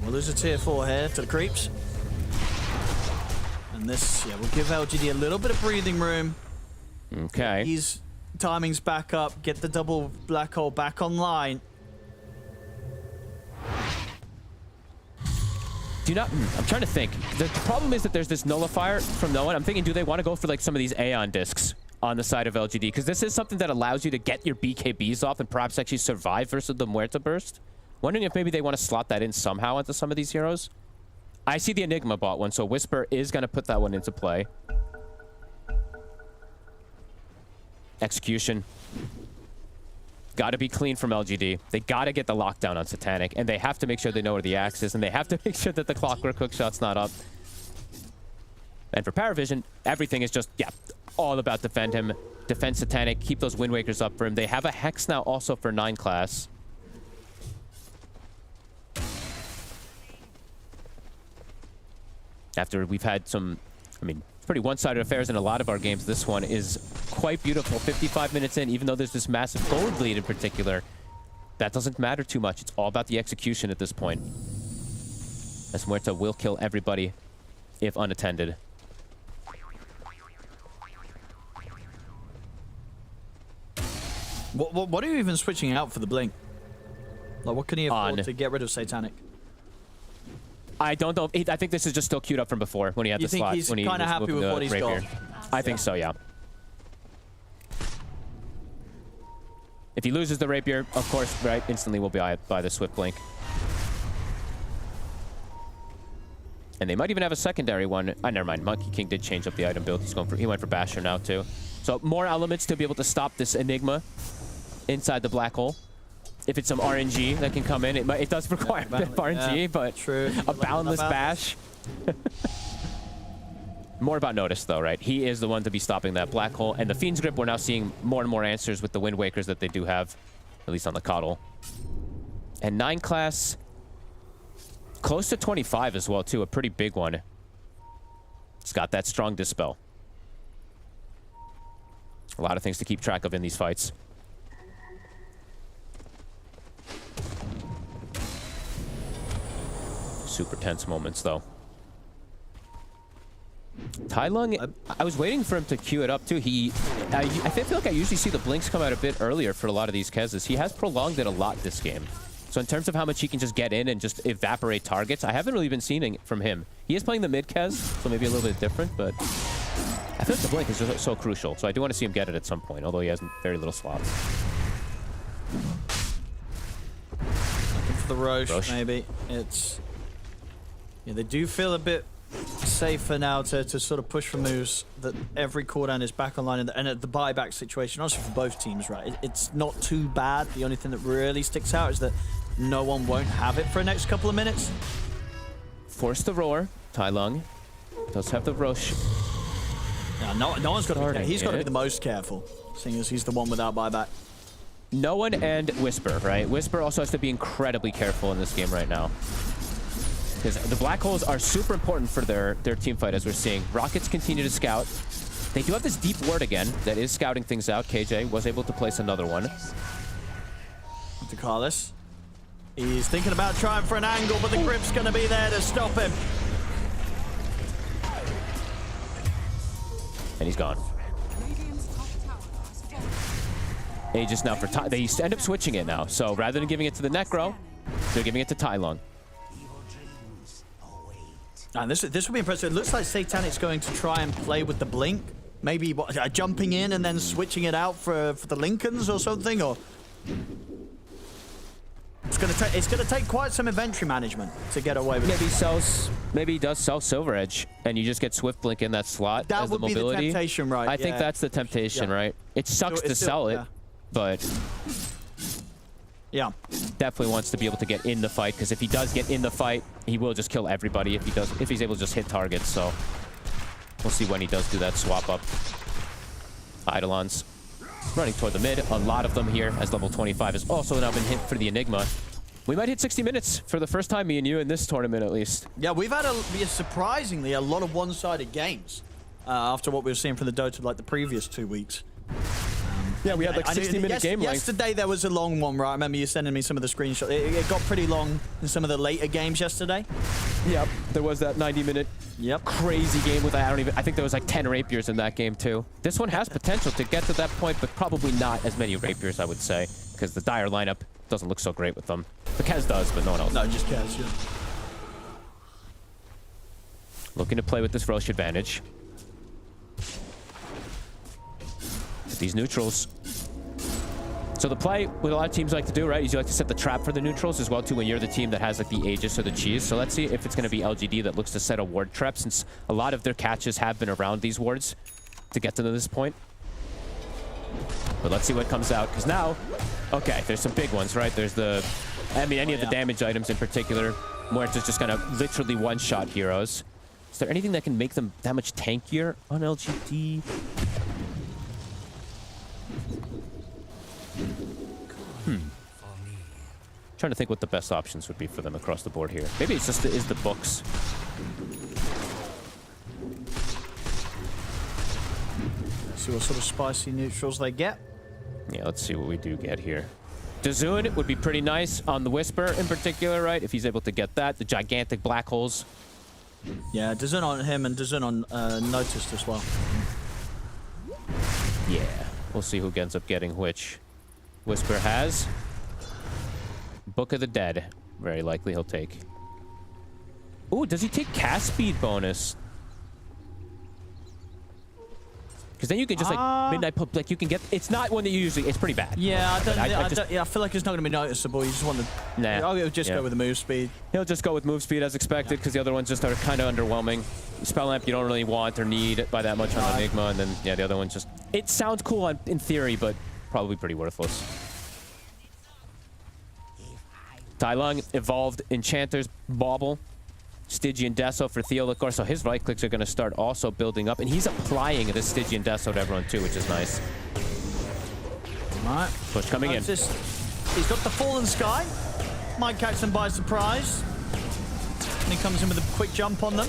We'll lose a tier 4 here to the creeps. And this, yeah, will give LGD a little bit of breathing room. Okay. His timing's back up. Get the double black hole back online. I'm trying to think. The problem is that there's this nullifier from no one. I'm thinking, do they want to go for like some of these Aeon discs on the side of LGD? Because this is something that allows you to get your BKBs off and perhaps actually survive versus the Muerta burst. Wondering if maybe they want to slot that in somehow into some of these heroes. I see the Enigma bought one, so Whisper is going to put that one into play. Execution. Got to be clean from LGD. They got to get the lockdown on Satanic, and they have to make sure they know where the axe is, and they have to make sure that the Clockwork hookshot's not up. And for PARIVISION, everything is just, yeah, all about defend him, defend Satanic, keep those Wind Wakers up for him. They have a Hex now also for 9 class. After we've had some, pretty one-sided affairs in a lot of our games, this one is quite beautiful. 55 minutes in, even though there's this massive gold lead in particular, that doesn't matter too much. It's all about the execution at this point. As Muerta will kill everybody if unattended. What are you even switching out for the blink? Like, what can he afford to get rid of Satanic? I don't know. I think this is just still queued up from before when he had the slot. You think he's kind of happy with what he's got? I think so, yeah. If he loses the rapier, of course, right, instantly we'll be by the Swift Blink. And they might even have a secondary one. Never mind. Monkey King did change up the item build. He went for Basher now, too. So more elements to be able to stop this Enigma inside the black hole. If it's some RNG that can come in, it does require a bit of RNG, but a boundless bash. More about Notice, though, right? He is the one to be stopping that black hole. And the Fiend's Grip, we're now seeing more and more answers with the Wind Wakers that they do have, at least on the Coddle. And 9 class, close to 25 as well, too. A pretty big one. It's got that strong Dispel. A lot of things to keep track of in these fights. Super tense moments, though. Tai Lung, I was waiting for him to queue it up, too. I feel like I usually see the blinks come out a bit earlier for a lot of these Kezes. He has prolonged it a lot this game. So in terms of how much he can just get in and just evaporate targets, I haven't really been seeing it from him. He is playing the mid Kez, so maybe a little bit different, but I feel like the blink is just so crucial. So I do want to see him get it at some point, although he has very little slots. Looking for the Roche. Maybe. It's... Yeah, they do feel a bit safer now to sort of push for moves that every cooldown is back online and at the buyback situation, also for both teams, right? It's not too bad. The only thing that really sticks out is that no one won't have it for the next couple of minutes. Force the roar. Tai Lung does have the Roche. Yeah, no one's got to be. He's got to be the most careful, seeing as he's the one without buyback. No one and Whisper, right? Whisper also has to be incredibly careful in this game right now. Because the black holes are super important for their team fight, as we're seeing. Rockets continue to scout. They do have this deep ward again that is scouting things out. KJ was able to place another one. To Carlos. He's thinking about trying for an angle, but the grip's going to be there to stop him. And he's gone. Aegis now for Tai. They end up switching it now. So rather than giving it to the Necro, they're giving it to Tai Lung. And this will be impressive. It looks like Satanic's going to try and play with the blink. Maybe jumping in and then switching it out for the Lincolns or something. Or gonna take quite some inventory management to get away with. Maybe he does sell Silver Edge, and you just get Swift Blink in that slot That as the would be mobility. the temptation, right? I think that's the temptation, right? It sucks to sell it, but yeah, definitely wants to be able to get in the fight, because if he does get in the fight, he will just kill everybody if he's able to just hit targets. So we'll see when he does do that swap up. Eidolons running toward the mid. A lot of them here, as level 25 has also now been hit for the Enigma. We might hit 60 minutes for the first time, me and you, in this tournament at least. Yeah, we've had surprisingly a lot of one-sided games after what we were seeing from the Dota like the previous 2 weeks. Yeah, we had like 60-minute game length. Yesterday there was a long one, right? I remember you sending me some of the screenshots. It got pretty long in some of the later games yesterday. Yep, there was that 90-minute crazy game with I think there was like 10 rapiers in that game too. This one has potential to get to that point, but probably not as many rapiers, I would say, because the Dire lineup doesn't look so great with them. The Kez does, but no one else. No, just Kez, yeah. Looking to play with this Roche advantage. These neutrals. So the play what a lot of teams like to do, right, is you like to set the trap for the neutrals as well too when you're the team that has like the Aegis or the Cheese. So let's see if it's going to be LGD that looks to set a ward trap, since a lot of their catches have been around these wards to get to this point. But let's see what comes out, because now, okay, there's some big ones, right? There's the, I mean, any of the damage items in particular, where it's just kind of literally one-shot heroes. Is there anything that can make them that much tankier on LGD? Trying to think what the best options would be for them across the board here. Maybe it's just the books. See what sort of spicy neutrals they get. Yeah, let's see what we do get here. Dazun would be pretty nice on the Whisper in particular, right? If he's able to get that. The gigantic black holes. Yeah, Dazun on him and Dazun on Noticed as well. Yeah, we'll see who ends up getting which. Whisper has Book of the Dead. Very likely he'll take. Ooh, does he take cast speed bonus? Because then you can just like midnight pop, like you can get. It's not one that you usually. It's pretty bad. Yeah, I feel like it's not going to be noticeable. You just want to. Nah. I'll just go with the move speed. He'll just go with move speed as expected, because the other ones just are kind of underwhelming. Spell Lamp you don't really want or need by that much on Enigma, and then yeah, the other ones just. It sounds cool in theory, but probably pretty worthless. Tai Lung evolved Enchanter's Bauble. Stygian Deso for Theolicor, so his right clicks are going to start also building up, and he's applying this Stygian Deso to everyone too, which is nice. Alright. Push coming in. He's got the Fallen Sky. Might catch them by surprise. And he comes in with a quick jump on them.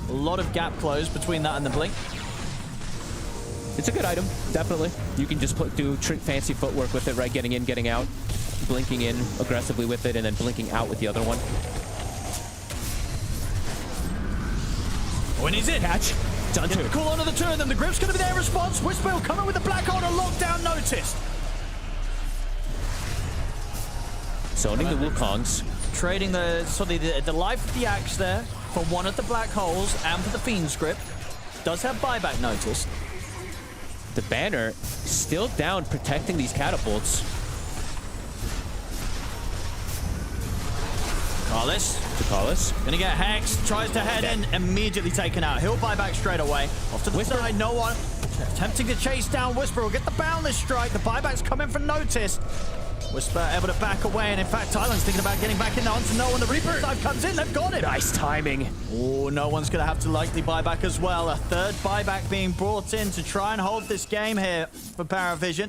A lot of gap close between that and the blink. It's a good item, definitely. You can just do fancy footwork with it, right? Getting in, getting out, blinking in aggressively with it, and then blinking out with the other one. When he's in. Catch. Done too. Cool onto the two of them. The grip's going to be their response. Whisper will come in with the black hole to lock down Noticed. Zoning the Wukongs. Trading the life of the axe there for one of the black holes and for the Fiend's grip. Does have buyback Noticed. The banner still down protecting these catapults. Carlos. Gonna get hexed, tries to head in, immediately taken out. He'll buy back straight away. Off to the side, no one. Attempting to chase down Whisper will get the boundless strike. The buyback's coming from Noticed. Whisper able to back away, and in fact, Tylen's thinking about getting back in there onto no one. The Reaper dive comes in, they've got him. Nice timing. Oh, no one's gonna have to likely buy back as well. A third buyback being brought in to try and hold this game here for PARIVISION.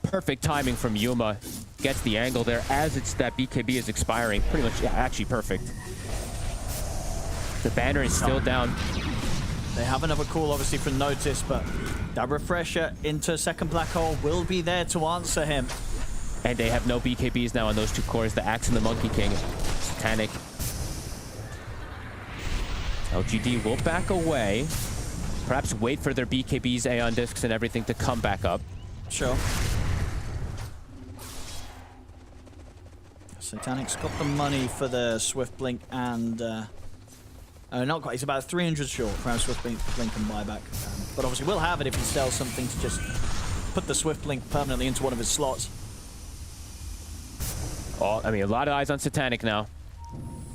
Perfect timing from Yuma. Gets the angle there as that BKB is expiring. Pretty much, yeah, actually perfect. The banner is still down. They have another call, obviously, from Noticed, but that refresher into second black hole will be there to answer him. And they have no BKBs now on those two cores, the Axe and the Monkey King. Satanic. LGD will back away. Perhaps wait for their BKBs, Aeon Discs, and everything to come back up. Sure. Satanic's got the money for the Swift Blink and... not quite. He's about 300 short from Swift Blink and buyback. But obviously we'll have it if he sells something to just put the Swift Blink permanently into one of his slots. I mean, a lot of eyes on Satanic now,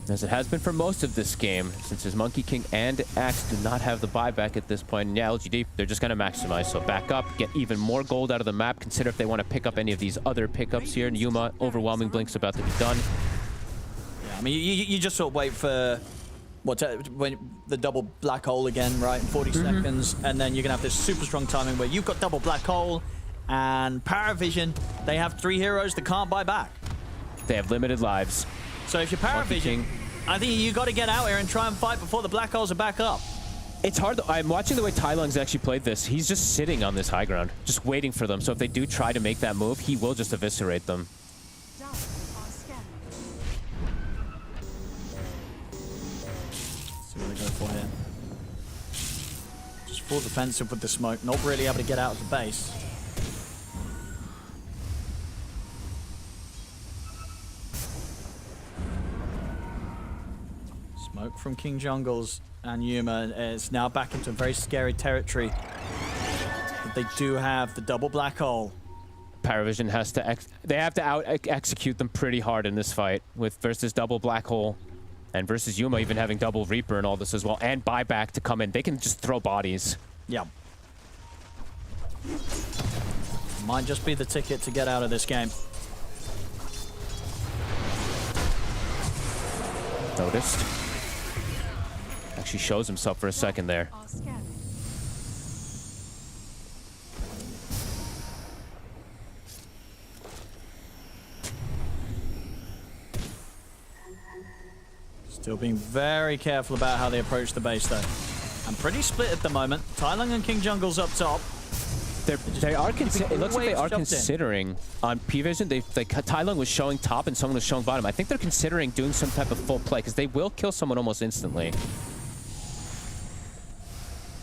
as it has been for most of this game, since his Monkey King and Axe do not have the buyback at this point. And yeah, LGD, they're just going to maximize. So back up, get even more gold out of the map. Consider if they want to pick up any of these other pickups here. And Yuma, overwhelming Blink's about to be done. Yeah, I mean, you just sort of wait for when the double black hole again, right, in 40 seconds. And then you're going to have this super strong timing where you've got double black hole and PARIVISION. They have 3 heroes that can't buy back. They have limited lives. So if you're PARIVISION, I think you got to get out here and try and fight before the black holes are back up. It's hard, though. I'm watching the way Tylung's actually played this. He's just sitting on this high ground, just waiting for them. So if they do try to make that move, he will just eviscerate them. See what they go for here. Just full defensive with the smoke, not really able to get out of the base. Smoke from King Jungles and Yuma is now back into very scary territory. But they do have the double black hole. PARIVISION has to they have to out-execute them pretty hard in this fight with versus double black hole and versus Yuma even having double Reaper and all this as well, and buyback to come in. They can just throw bodies. Yeah. Might just be the ticket to get out of this game. Noticed. Actually shows himself for a second there. Still being very careful about how they approach the base, though. I'm pretty split at the moment. Tylung and King Jungle's up top. They are. It looks like they are considering on P-Vision. Tylung was showing top and someone was showing bottom. I think they're considering doing some type of full play because they will kill someone almost instantly.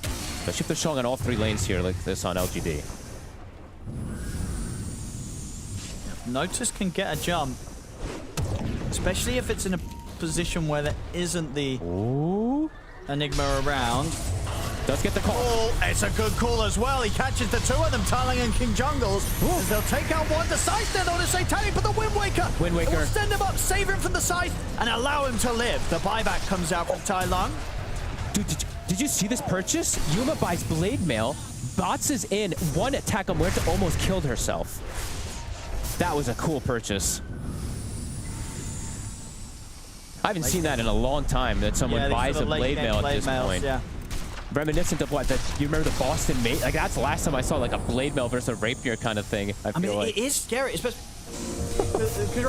Especially if they're showing on all 3 lanes here like this on LGD. Notice can get a jump, especially if it's in a position where there isn't the Enigma around. Does get the call. Oh, it's a good call as well. He catches the 2 of them, Tylung and King Jungles. As they'll take out one. The Scythe then on a Satanic, but the Wind Waker. Wind Waker. Will send him up, save him from the Scythe, and allow him to live. The buyback comes out from Tylung. Dude, did you see this purchase? Yuma buys Blade Mail, bots is in, 1 attack on Muerta almost killed herself. That was a cool purchase. I haven't seen that in a long time, that someone buys a Blade Mail at this point. Yeah. Reminiscent of what, you remember the Boston Mate? Like, that's the last time I saw like a Blade Mail versus a Rapier kind of thing, I feel like. It is scary, especially...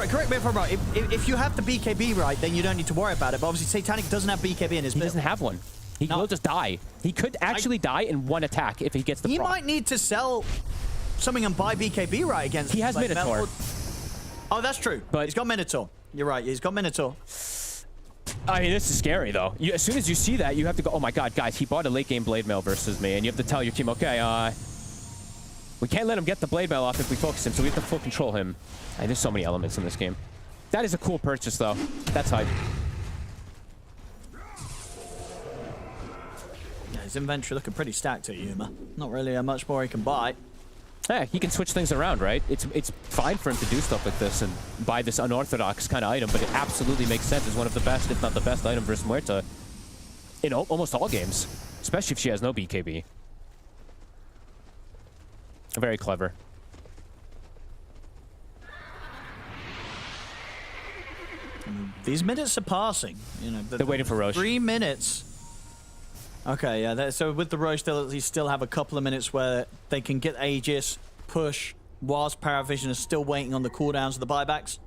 Correct me if I'm wrong. If you have the BKB right, then you don't need to worry about it. But obviously, Satanic doesn't have BKB in his build. He doesn't have one. He will just die. He could actually die in 1 attack if he gets the He proc. might need to sell something and buy BKB right against... He has like, Minotaur. Oh, that's true. But he's got Minotaur. You're right. He's got Minotaur. I mean, this is scary, though. As soon as you see that, you have to go, oh my god, guys, he bought a late-game Blade Mail versus me, and you have to tell your team, okay, we can't let him get the Blade Mail off if we focus him, so we have to full control him. And there's so many elements in this game. That is a cool purchase, though. That's hype. Yeah, his inventory looking pretty stacked at Yuma. Not really much more he can buy. Yeah, he can switch things around, right? It's fine for him to do stuff like this and buy this unorthodox kind of item, but it absolutely makes sense as one of the best, if not the best item versus Muerta in almost all games, especially if she has no BKB. Very clever. These minutes are passing. You know, they're waiting for Roche. 3 minutes. Okay, yeah. So with the Roche, they'll at least still have a couple of minutes where they can get Aegis, push, whilst PARIVISION is still waiting on the cooldowns of the buybacks.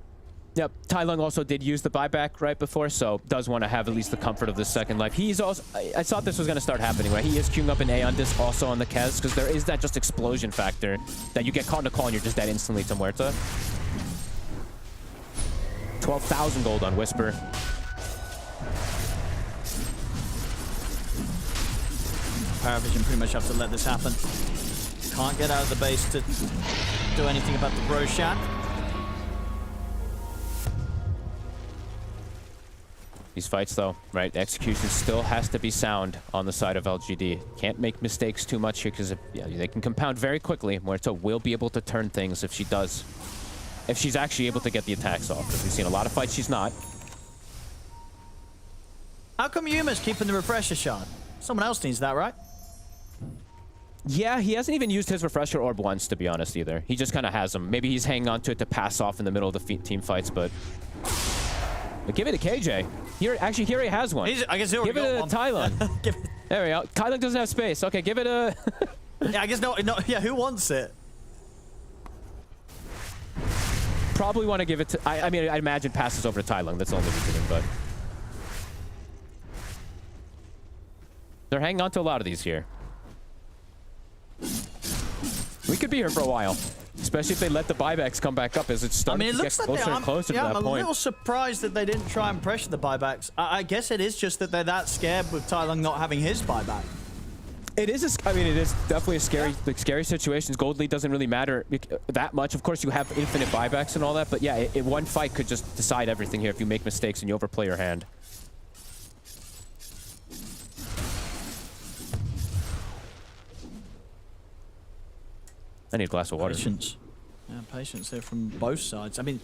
Yep, Tylung also did use the buyback right before, so does want to have at least the comfort of the second life. He's also, I thought this was going to start happening, right? He is queuing up an Aeon Disc also on the Kez, because there is that just explosion factor that you get caught in a call and you're just dead instantly to Muerta. 12,000 gold on Whisper. PARIVISION pretty much have to let this happen. Can't get out of the base to do anything about the Roshan. These fights, though, right? Execution still has to be sound on the side of LGD. Can't make mistakes too much here because they can compound very quickly. Muerta will be able to turn things if she does. if she's actually able to get the attacks off. Because we've seen a lot of fights she's not. How come Yuma's keeping the refresher shard? Someone else needs that, right? Yeah, he hasn't even used his refresher orb once, to be honest, either. He just kind of has them. Maybe he's hanging on to it to pass off in the middle of the team fights, but give it to KJ. Here he has one. I guess he'll give it to Tylon. There we go. Tylon doesn't have space. Okay, give it a... Yeah, I guess no. Yeah, who wants it? Probably want to give it to... I mean, I imagine passes over to Tylon. That's the only reason, but... They're hanging on to a lot of these here. We could be here for a while, especially if they let the buybacks come back up as it's starting to get closer and closer to that point. I'm a little surprised that they didn't try and pressure the buybacks. I guess it is just that they're that scared with Tylon not having his buyback. It is. I mean, it is definitely a scary, scary situation. Gold lead doesn't really matter that much. Of course, you have infinite buybacks and all that, but yeah, one fight could just decide everything here if you make mistakes and you overplay your hand. I need a glass of water. Patience. Yeah, patience there from both sides. I mean,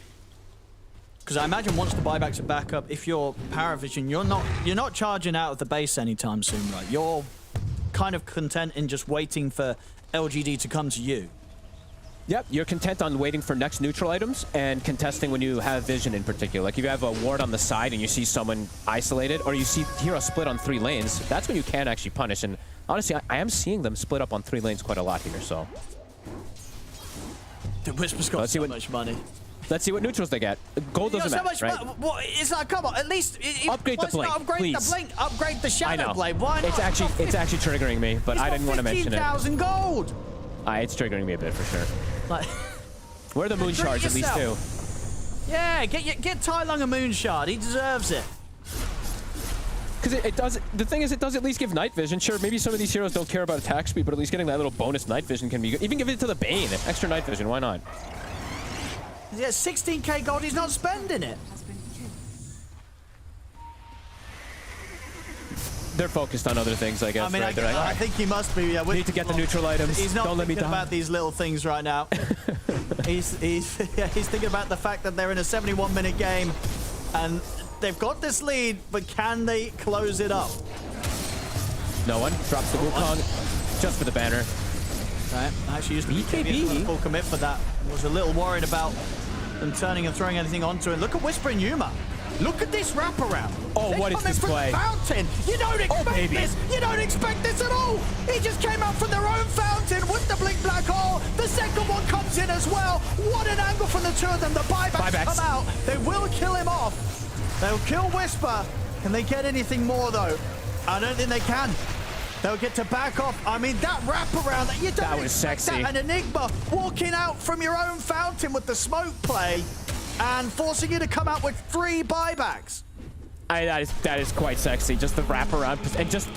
because I imagine once the buybacks are back up, if you're PARIVISION, you're not charging out of the base anytime soon, right? You're kind of content in just waiting for LGD to come to you. Yep, you're content on waiting for next neutral items and contesting when you have vision in particular. Like if you have a ward on the side and you see someone isolated, or you see hero split on 3 lanes, that's when you can actually punish. And honestly, I am seeing them split up on 3 lanes quite a lot here, so... Dude, Whisper's got so much money. Let's see what neutrals they get. Gold doesn't matter, right? What, it's like, come on, at least... upgrade the blink, please. Upgrade the Shadow Blade, why not? It's actually triggering me, but I didn't want to mention it. 15,000 gold! It's triggering me a bit, for sure. Like, where are the moon shards, at least, too? Yeah, get Tylung a moon shard. He deserves it. Because it does. The thing is, it does at least give night vision. Sure, maybe some of these heroes don't care about attack speed, but at least getting that little bonus night vision can be good. Even give it to the Bane. Extra night vision, why not? Yeah, 16k gold, he's not spending it. They're focused on other things, I guess. I mean, right? I think he must be. Yeah, need to get the neutral items. He's not don't let me thinking down. about these little things right now. he's thinking about the fact that they're in a 71-minute game, and they've got this lead, but can they close it up? No one drops the Wukong just for the banner. Right, actually used BKB full commit for that. Was a little worried about them turning and throwing anything onto it. Look at Whisper and Yuma. Look at this wraparound. Oh, what is this play? Fountain. You don't expect this. You don't expect this at all. He just came out from their own fountain with the blink black hole. The second one comes in as well. What an angle from the two of them. The buybacks come out. They will kill him off. They'll kill Whisper. Can they get anything more though? I don't think they can. They'll get to back off. I mean, that wraparound, you don't that was sexy. That, an Enigma walking out from your own fountain with the smoke play and forcing you to come out with 3 buybacks. That is quite sexy. Just the wraparound and just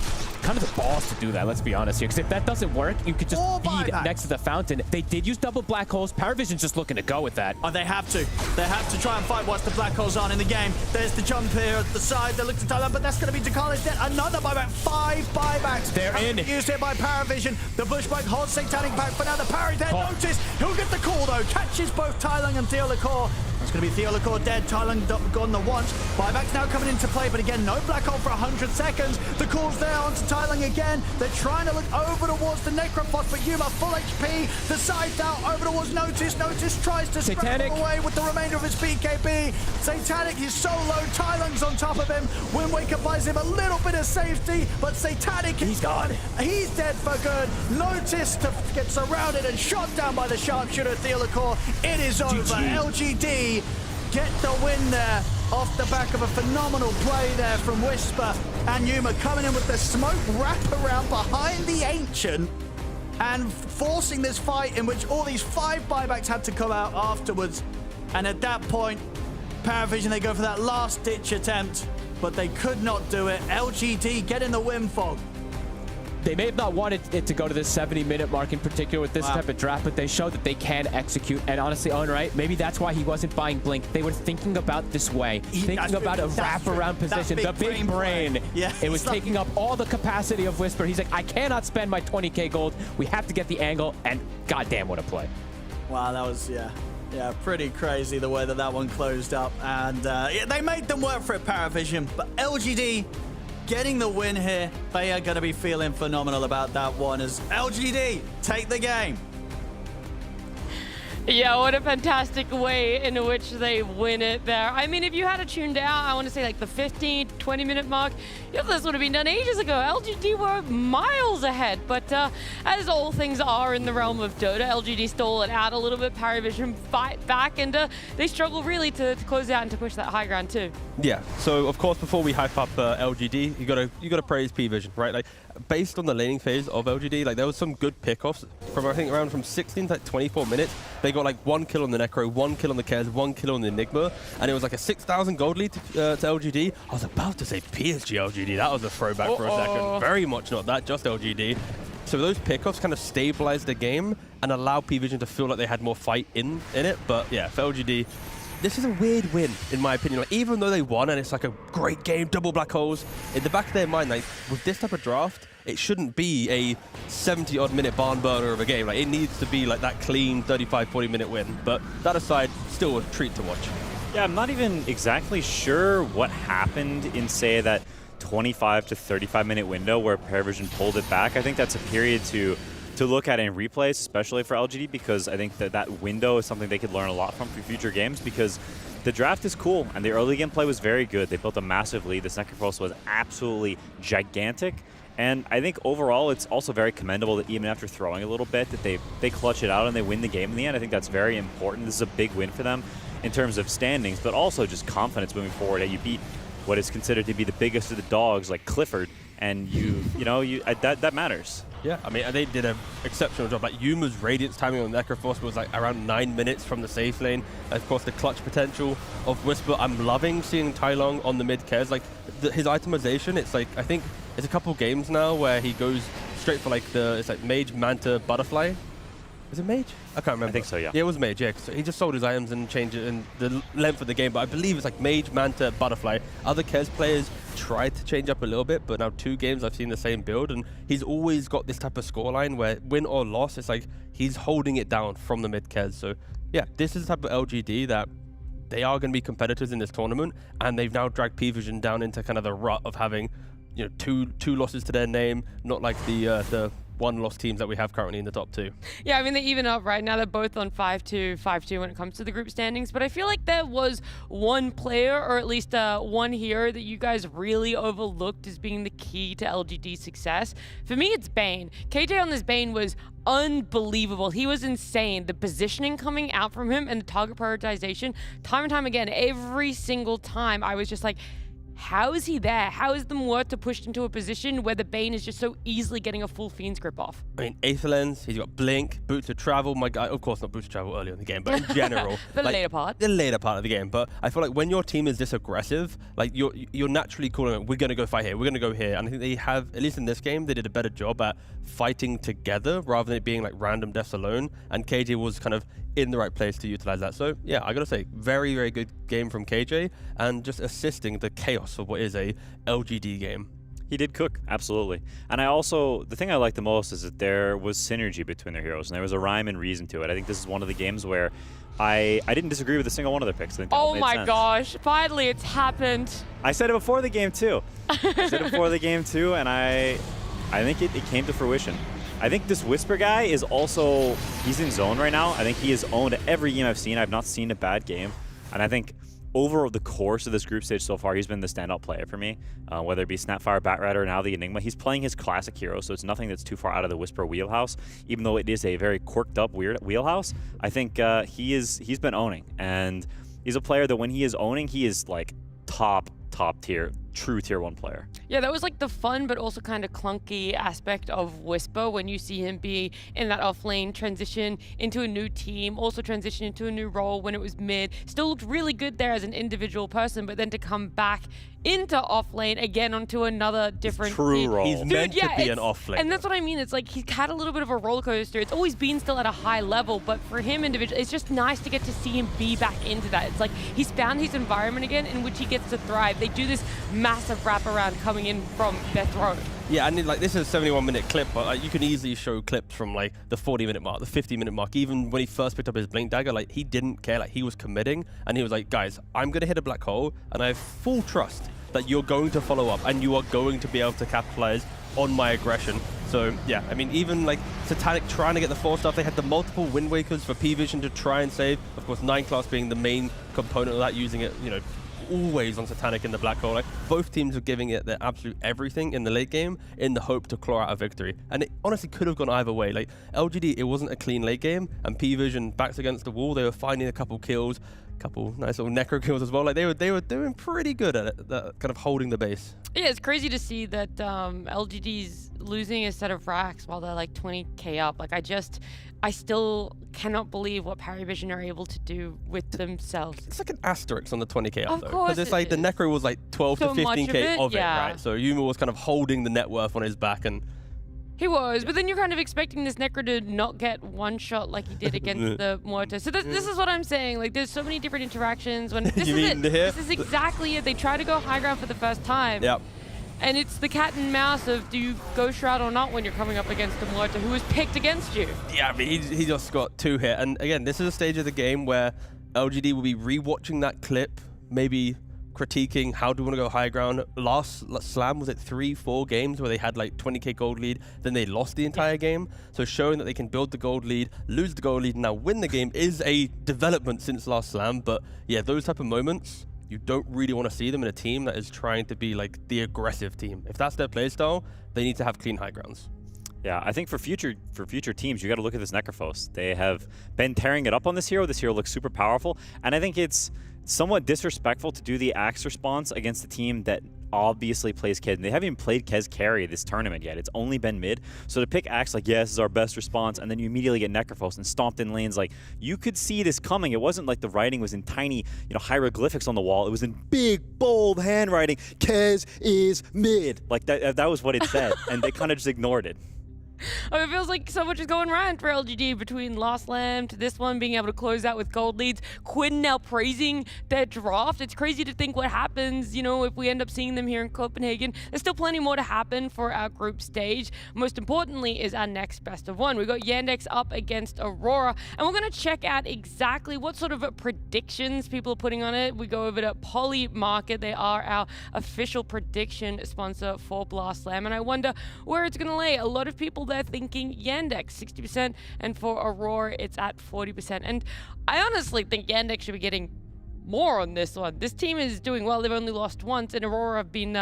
kind of the balls to do that, let's be honest here. Because if that doesn't work, you could just feed next to the fountain. They did use double black holes. PARIVISION's just looking to go with that. Oh, they have to. They have to try and fight whilst the black holes aren't in the game. There's the jump here at the side. They look to Tyler, but that's going to be Jakala's dead. Another buyback. 5 buybacks. They're in. Used here by PARIVISION. The bushback holds Satanic back, but now the parry there. Notice he'll get the call though. Catches both Tylung and Theolacore. It's going to be Theolacore dead. Tylung gone the once. Buybacks now coming into play, but again, no black hole for 100 seconds. The call's there onto Tylung again. They're trying to look over towards the Necrophos, but Yuma full HP. The side out over towards Notice. Notice tries to scramble away with the remainder of his BKB. Satanic is so low. Tylung's on top of him. Wind Waker buys him a little bit of safety, but Satanic he's gone. He's dead for good. Notice to get surrounded and shot down by the sharpshooter Theolacore. It is over. LGD get the win there off the back of a phenomenal play there from Whisper, and Yuma coming in with the smoke wraparound behind the Ancient and forcing this fight in which all these 5 buybacks had to come out afterwards. And at that point, PARIVISION, they go for that last ditch attempt, but they could not do it. LGD get in the wind fog. They may have not wanted it to go to this 70-minute mark in particular with this type of draft, but they showed that they can execute. And honestly, Owen, right? Maybe that's why he wasn't buying Blink. They were thinking about this way, thinking about a wraparound position, the big brain. Yeah, it was taking up all the capacity of Whisper. He's like, I cannot spend my 20k gold. We have to get the angle, and goddamn, what a play. Wow, that was, yeah. Yeah, pretty crazy the way that that one closed up. And they made them work for it, PARIVISION. But LGD getting the win here. They are going to be feeling phenomenal about that one as LGD take the game. Yeah, what a fantastic way in which they win it there. I mean, if you had to tune down, I want to say like the 15, 20-minute mark, this would have been done ages ago. LGD were miles ahead, but as all things are in the realm of Dota, LGD stole it out a little bit. PARIVISION fight back, and they struggle really to close out and to push that high ground too. Yeah, so of course, before we hype up LGD, you gotta praise PVision, right? Like, based on the laning phase of LGD, like there was some good pickoffs from I think around from 16 to like 24 minutes. They got like 1 kill on the Necro, 1 kill on the Kez, 1 kill on the Enigma, and it was like a 6,000 gold lead to LGD. I was about to say PSG LGD. That was a throwback for a second. Very much not that, just LGD. So those pickoffs kind of stabilized the game and allowed PVision to feel like they had more fight in it. But yeah, for LGD, this is a weird win, in my opinion. Like, even though they won and it's like a great game, double black holes, in the back of their mind, like with this type of draft, it shouldn't be a 70-odd minute barn burner of a game. Like, it needs to be like that clean 35, 40-minute win. But that aside, still a treat to watch. Yeah, I'm not even exactly sure what happened in, say, that 25 to 35-minute window where PARIVISION pulled it back. I think that's a period to look at in replays, especially for LGD, because I think that window is something they could learn a lot from for future games, because the draft is cool and the early game play was very good. They built a massive lead. The second pulse was absolutely gigantic. And I think overall it's also very commendable that even after throwing a little bit that they clutch it out and they win the game in the end. I think that's very important. This is a big win for them in terms of standings, but also just confidence moving forward. You beat what is considered to be the biggest of the dogs, like Clifford, and that matters. Yeah, I mean, they did an exceptional job. Like, Yuma's Radiance timing on Necroforce was like around 9 minutes from the safe lane. Of course, the clutch potential of Whisper. I'm loving seeing Tai Long on the mid Kez. Like, his itemization, it's like, I think it's a couple games now where he goes straight for like it's like Mage, Manta, Butterfly. Is it Mage? I can't remember. I think so, yeah. Yeah, it was Mage, yeah. So he just sold his items and changed it in the length of the game, but I believe it's like Mage, Manta, Butterfly. Other Kez players tried to change up a little bit, but now 2 games I've seen the same build, and he's always got this type of scoreline where win or loss, it's like he's holding it down from the mid Kez. So yeah, this is the type of LGD that they are going to be competitors in this tournament, and they've now dragged PVision down into kind of the rut of having, you know, two losses to their name, not like the one-loss teams that we have currently in the top 2. Yeah, I mean, they're even up right now. They're both on 5-2, 5-2 when it comes to the group standings. But I feel like there was one player, or at least one hero, that you guys really overlooked as being the key to LGD's success. For me, it's Bane. KJ on this Bane was unbelievable. He was insane. The positioning coming out from him and the target prioritization, time and time again, every single time, I was just like, how is he there? How is the Muerta pushed into a position where the Bane is just so easily getting a full Fiend's grip off? I mean, Aether Lens, he's got Blink, Boots of Travel, my guy. Of course, not Boots of Travel earlier in the game, but in general. The later part. The later part of the game. But I feel like when your team is this aggressive, like you're naturally calling, we're going to go fight here, we're going to go here. And I think they have, at least in this game, they did a better job at fighting together rather than it being like random deaths alone. And KJ was kind of in the right place to utilize that. So yeah, I gotta say, very, very good game from KJ and just assisting the chaos of what is a LGD game. He did cook, absolutely. And the thing I like the most is that there was synergy between their heroes and there was a rhyme and reason to it. I think this is one of the games where I didn't disagree with a single one of their picks. I think oh my gosh, finally it's happened. I said it before the game too. And I think it came to fruition. I think this Whisper guy is also, he's in zone right now. I think he has owned every game I've seen. I've not seen a bad game. And I think over the course of this group stage so far, he's been the standout player for me. Whether it be Snapfire, Batrider, or now the Enigma. He's playing his classic hero, so it's nothing that's too far out of the Whisper wheelhouse. Even though it is a very quirked up, weird wheelhouse, I think he's been owning. And he's a player that when he is owning, he is like top tier, true tier 1 player. Yeah, that was like the fun but also kind of clunky aspect of Whisper when you see him be in that offlane, transition into a new team, also transition into a new role when it was mid. Still looked really good there as an individual person, but then to come back into offlane again onto another different true role. He's meant to be an offlane. And that's what I mean. It's like he's had a little bit of a roller coaster. It's always been still at a high level, but for him individually, it's just nice to get to see him be back into that. It's like he's found his environment again in which he gets to thrive. They do this massive wraparound coming in from their throne. Yeah, and like this is a 71-minute clip, but like, you can easily show clips from like the 40-minute mark, the 50-minute mark. Even when he first picked up his Blink Dagger, like he didn't care, like he was committing, and he was like, guys, I'm gonna hit a black hole, and I have full trust that you're going to follow up, and you are going to be able to capitalize on my aggression. So yeah, I mean, even like Satanic trying to get the 4 stuff, they had the multiple Wind Wakers for PARIVISION to try and save. Of course, 9 class being the main component of that, using it, you know, always on Satanic in the black hole. Like both teams are giving it their absolute everything in the late game in the hope to claw out a victory. And it honestly could have gone either way. Like LGD, it wasn't a clean late game, and PARIVISION backs against the wall. They were finding a couple kills, couple nice little necro kills as well. Like they were doing pretty good at it, kind of holding the base. Yeah, it's crazy to see that LGD's losing a set of racks while they're like 20k up. Like I still cannot believe what PARIVISION are able to do with themselves. It's like an asterisk on the 20k up, of though. course, because it's like the necro was like 12 so to 15k of it, yeah. right? So Yuma was kind of holding the net worth on his back, and he was, but then you're kind of expecting this Necro to not get one shot like he did against the Mortar. So this is what I'm saying. Like, there's so many different interactions. When this is it. This is exactly it. They try to go high ground for the first time. Yep. And it's the cat and mouse of do you go Shroud or not when you're coming up against a Mortar who was picked against you. Yeah, I mean, he just got 2 hit. And again, this is a stage of the game where LGD will be rewatching that clip, maybe critiquing how do we want to go high ground. Last Slam, was it 3-4 games where they had like 20k gold lead, then they lost the entire game. So showing that they can build the gold lead, lose the gold lead, and now win the game is a development since last Slam. But yeah, those type of moments, you don't really want to see them in a team that is trying to be like the aggressive team. If that's their playstyle, they need to have clean high grounds. Yeah, I think for future teams, you got to look at this Necrophos. They have been tearing it up on this hero. This hero looks super powerful, and I think it's somewhat disrespectful to do the Axe response against a team that obviously plays Kez. And they haven't even played Kez carry this tournament yet. It's only been mid. So to pick Axe like, yeah, this is our best response, and then you immediately get Necrophos and stomped in lanes, like, you could see this coming. It wasn't like the writing was in tiny, hieroglyphics on the wall. It was in big, bold handwriting. Kez is mid. Like, that was what it said, and they kind of just ignored it. It feels like so much is going right for LGD between last Slam to this one, being able to close out with gold leads. Quinn now praising their draft. It's crazy to think what happens, if we end up seeing them here in Copenhagen. There's still plenty more to happen for our group stage. Most importantly is our next best of one. We've got Yandex up against Aurora, and we're going to check out exactly what sort of predictions people are putting on it. We go over to Poly Market. They are our official prediction sponsor for Blast Slam, and I wonder where it's going to lay. A lot of people they're thinking Yandex 60%, and for Aurora it's at 40%. And I honestly think Yandex should be getting more on this one. This team is doing well. They've only lost once, and Aurora have been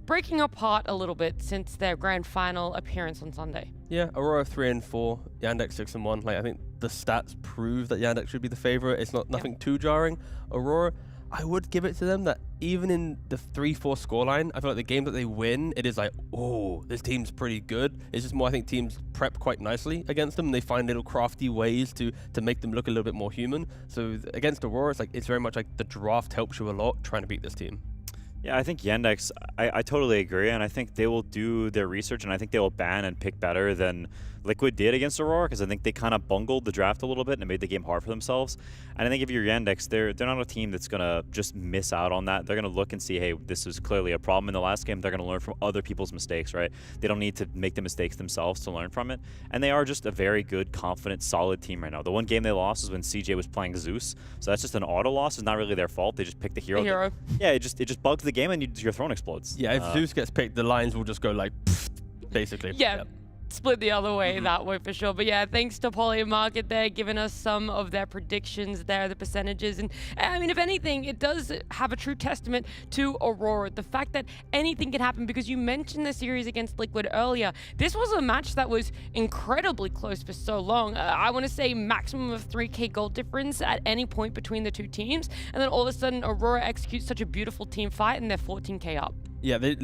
breaking apart a little bit since their grand final appearance on Sunday. Yeah, Aurora 3-4, Yandex 6-1. Like, I think the stats prove that Yandex should be the favorite. It's nothing too jarring. Aurora, I would give it to them that even in the 3-4 scoreline, I feel like the game that they win, it is like, oh, this team's pretty good. It's just more, I think teams prep quite nicely against them, and they find little crafty ways to make them look a little bit more human. So against Aurora, it's very much like the draft helps you a lot trying to beat this team. Yeah, I think Yandex, I totally agree, and I think they will do their research, and I think they will ban and pick better than Liquid did against Aurora, because I think they kind of bungled the draft a little bit and it made the game hard for themselves. And I think if you're Yandex, they're not a team that's going to just miss out on that. They're going to look and see, hey, this is clearly a problem in the last game. They're going to learn from other people's mistakes, right? They don't need to make the mistakes themselves to learn from it. And they are just a very good, confident, solid team right now. The one game they lost was when CJ was playing Zeus. So that's just an auto loss. It's not really their fault. They just picked the hero. Yeah, it just bugs the game and your throne explodes. Yeah, if Zeus gets picked, the lines will just go like, basically. Yeah. Yep. Split the other way that way for sure. But yeah, thanks to Poly Market there, giving us some of their predictions there, the percentages. And I mean, if anything, it does have a true testament to Aurora. The fact that anything can happen, because you mentioned the series against Liquid earlier. This was a match that was incredibly close for so long. I want to say maximum of 3k gold difference at any point between the two teams. And then all of a sudden, Aurora executes such a beautiful team fight and they're 14k up. Yeah, they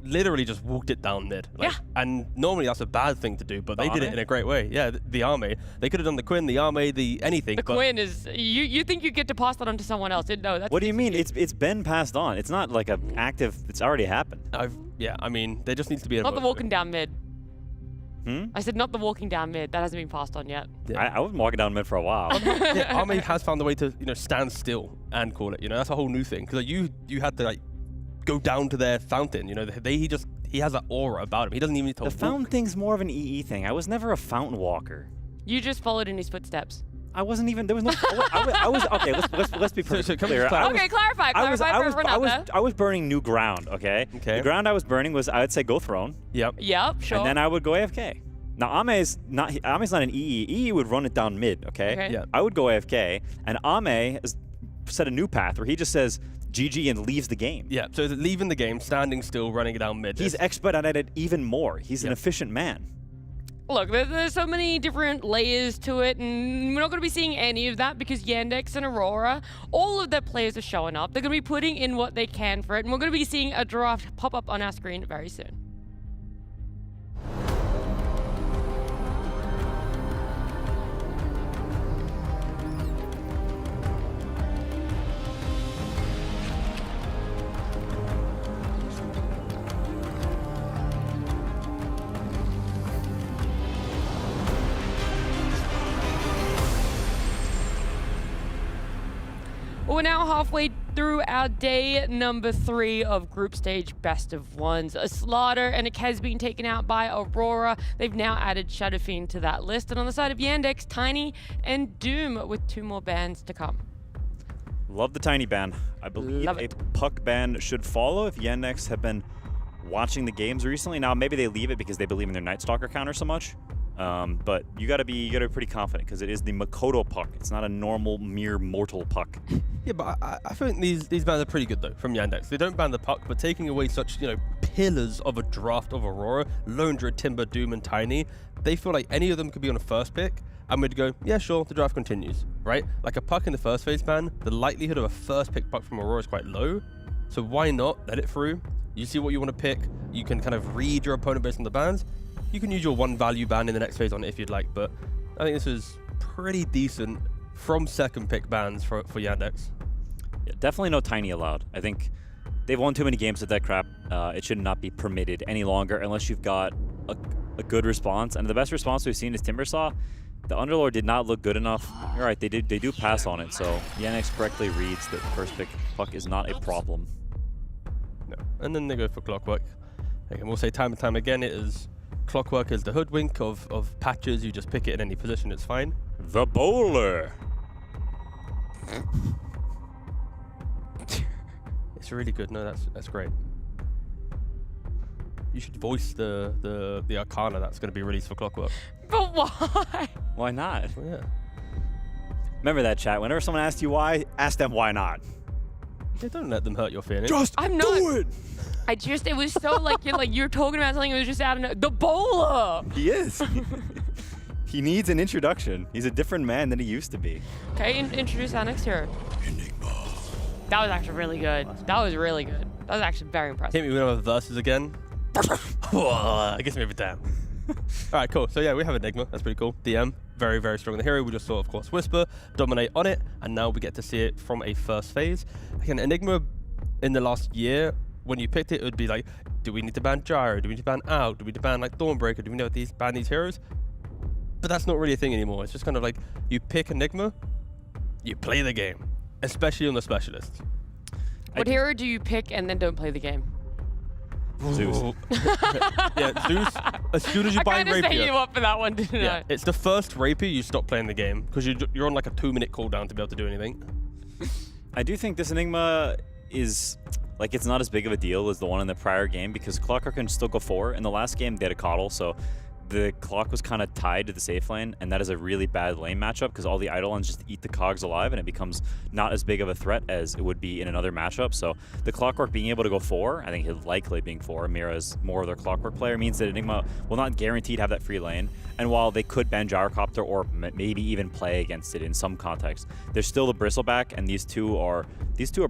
literally just walked it down mid. Yeah. And normally that's a bad thing to do, but they did it in a great way. Yeah, the Arme. They could have done the Quinn, the Arme, the anything. The Quinn is, you think you get to pass that on to someone else. No, that's... What do you mean? It's been passed on. It's not like an active, it's already happened. Yeah, I mean, there just needs to be a... Not the walking down mid. I said not the walking down mid. That hasn't been passed on yet. Yeah. I was walking down mid for a while. Yeah, Arme has found a way to, stand still and call it. That's a whole new thing. Because you had to, go down to their fountain. He he has that aura about him. He doesn't even need to The walk. fountain thing's more of an EE thing. I was never a fountain walker. You just followed in his footsteps. I wasn't even. There was no. I was okay. Let's be pretty clear. Okay, clarify for everyone out there. I was burning new ground. Okay. Okay. The ground I was burning was, I would say, go throne. Yep. Yep, sure. And then I would go AFK. Now Ame's not an EE. EE would run it down mid. Okay. Yeah. I would go AFK, and Ame has set a new path where he just says GG and leaves the game. Yeah. So leaving the game, standing still, running it down mid. He's expedited it even more. He's an efficient man. Look, there's so many different layers to it, and we're not going to be seeing any of that because Yandex and Aurora, all of their players are showing up. They're going to be putting in what they can for it, and we're going to be seeing a draft pop up on our screen very soon. We're now halfway through our day number 3 of group stage best of ones. A Slaughter and a Kez being taken out by Aurora. They've now added Shadow Fiend to that list. And on the side of Yandex, Tiny and Doom with 2 more bans to come. Love the Tiny ban. I believe a puck ban should follow if Yandex have been watching the games recently. Now maybe they leave it because they believe in their Night Stalker counter so much. But you gotta be pretty confident because it is the Makoto puck. It's not a normal mere mortal puck. Yeah, but I think these bans are pretty good though from Yandex. They don't ban the puck, but taking away such pillars of a draft of Aurora, Lone Druid, Timber, Doom, and Tiny, they feel like any of them could be on a first pick, and we'd go, yeah, sure, the draft continues, right? Like a puck in the first phase ban, the likelihood of a first pick puck from Aurora is quite low, so why not let it through? You see what you want to pick. You can kind of read your opponent based on the bans. You can use your 1 value ban in the next phase on it if you'd like, but I think this is pretty decent from second pick bans for Yandex. Yeah, definitely no Tiny allowed. I think they've won too many games with that crap. It should not be permitted any longer unless you've got a good response. And the best response we've seen is Timbersaw. The Underlord did not look good enough. You're right, they do pass on it, so Yandex correctly reads that first pick puck is not a problem. No, and then they go for Clockwork. Again, we'll say time and time again, it is Clockwork is the hoodwink of patches. You just pick it in any position, it's fine. The bowler. It's really good. No, that's great. You should voice the Arcana that's going to be released for Clockwork. But why? Why not? Well, yeah. Remember that, chat. Whenever someone asks you why, ask them why not. Yeah, don't let them hurt your feelings. Just I'm not. do it. It was so like you're talking about something. It was just out of the bowler. He is. He needs an introduction. He's a different man than he used to be. Okay, introduce our next hero. That was actually really good. That was really good. That was actually very impressive. Hit me with another verses again. It gets me every time. All right, cool. So yeah, we have Enigma. That's pretty cool. DM, very, very strong in the hero. We just saw, of course, Whisper dominate on it, and now we get to see it from a first phase. Again, Enigma in the last year, when you picked it, it would be like, do we need to ban Gyro? Do we need to ban Out? Do we need to ban like Thornbreaker? Do we know ban these heroes? But that's not really a thing anymore. It's just kind of like, you pick Enigma, you play the game, especially on the specialists. What hero do you pick and then don't play the game? Zeus. Yeah, Zeus, as soon as you buy Rapier. I kind of set you up for that one, didn't I? It's the first Rapier you stop playing the game, because you're on like a 2-minute cooldown to be able to do anything. I do think this Enigma is, like, it's not as big of a deal as the one in the prior game, because Clockwork can still go 4. In the last game, they had a Coddle, so the clock was kind of tied to the safe lane, and that is a really bad lane matchup because all the Eidolons just eat the cogs alive, and it becomes not as big of a threat as it would be in another matchup. So the Clockwork being able to go 4, I think he'll likely being 4. Mira's more of their Clockwork player, means that Enigma will not guaranteed have that free lane. And while they could ban Gyrocopter or maybe even play against it in some context, there's still the Bristleback, and these two are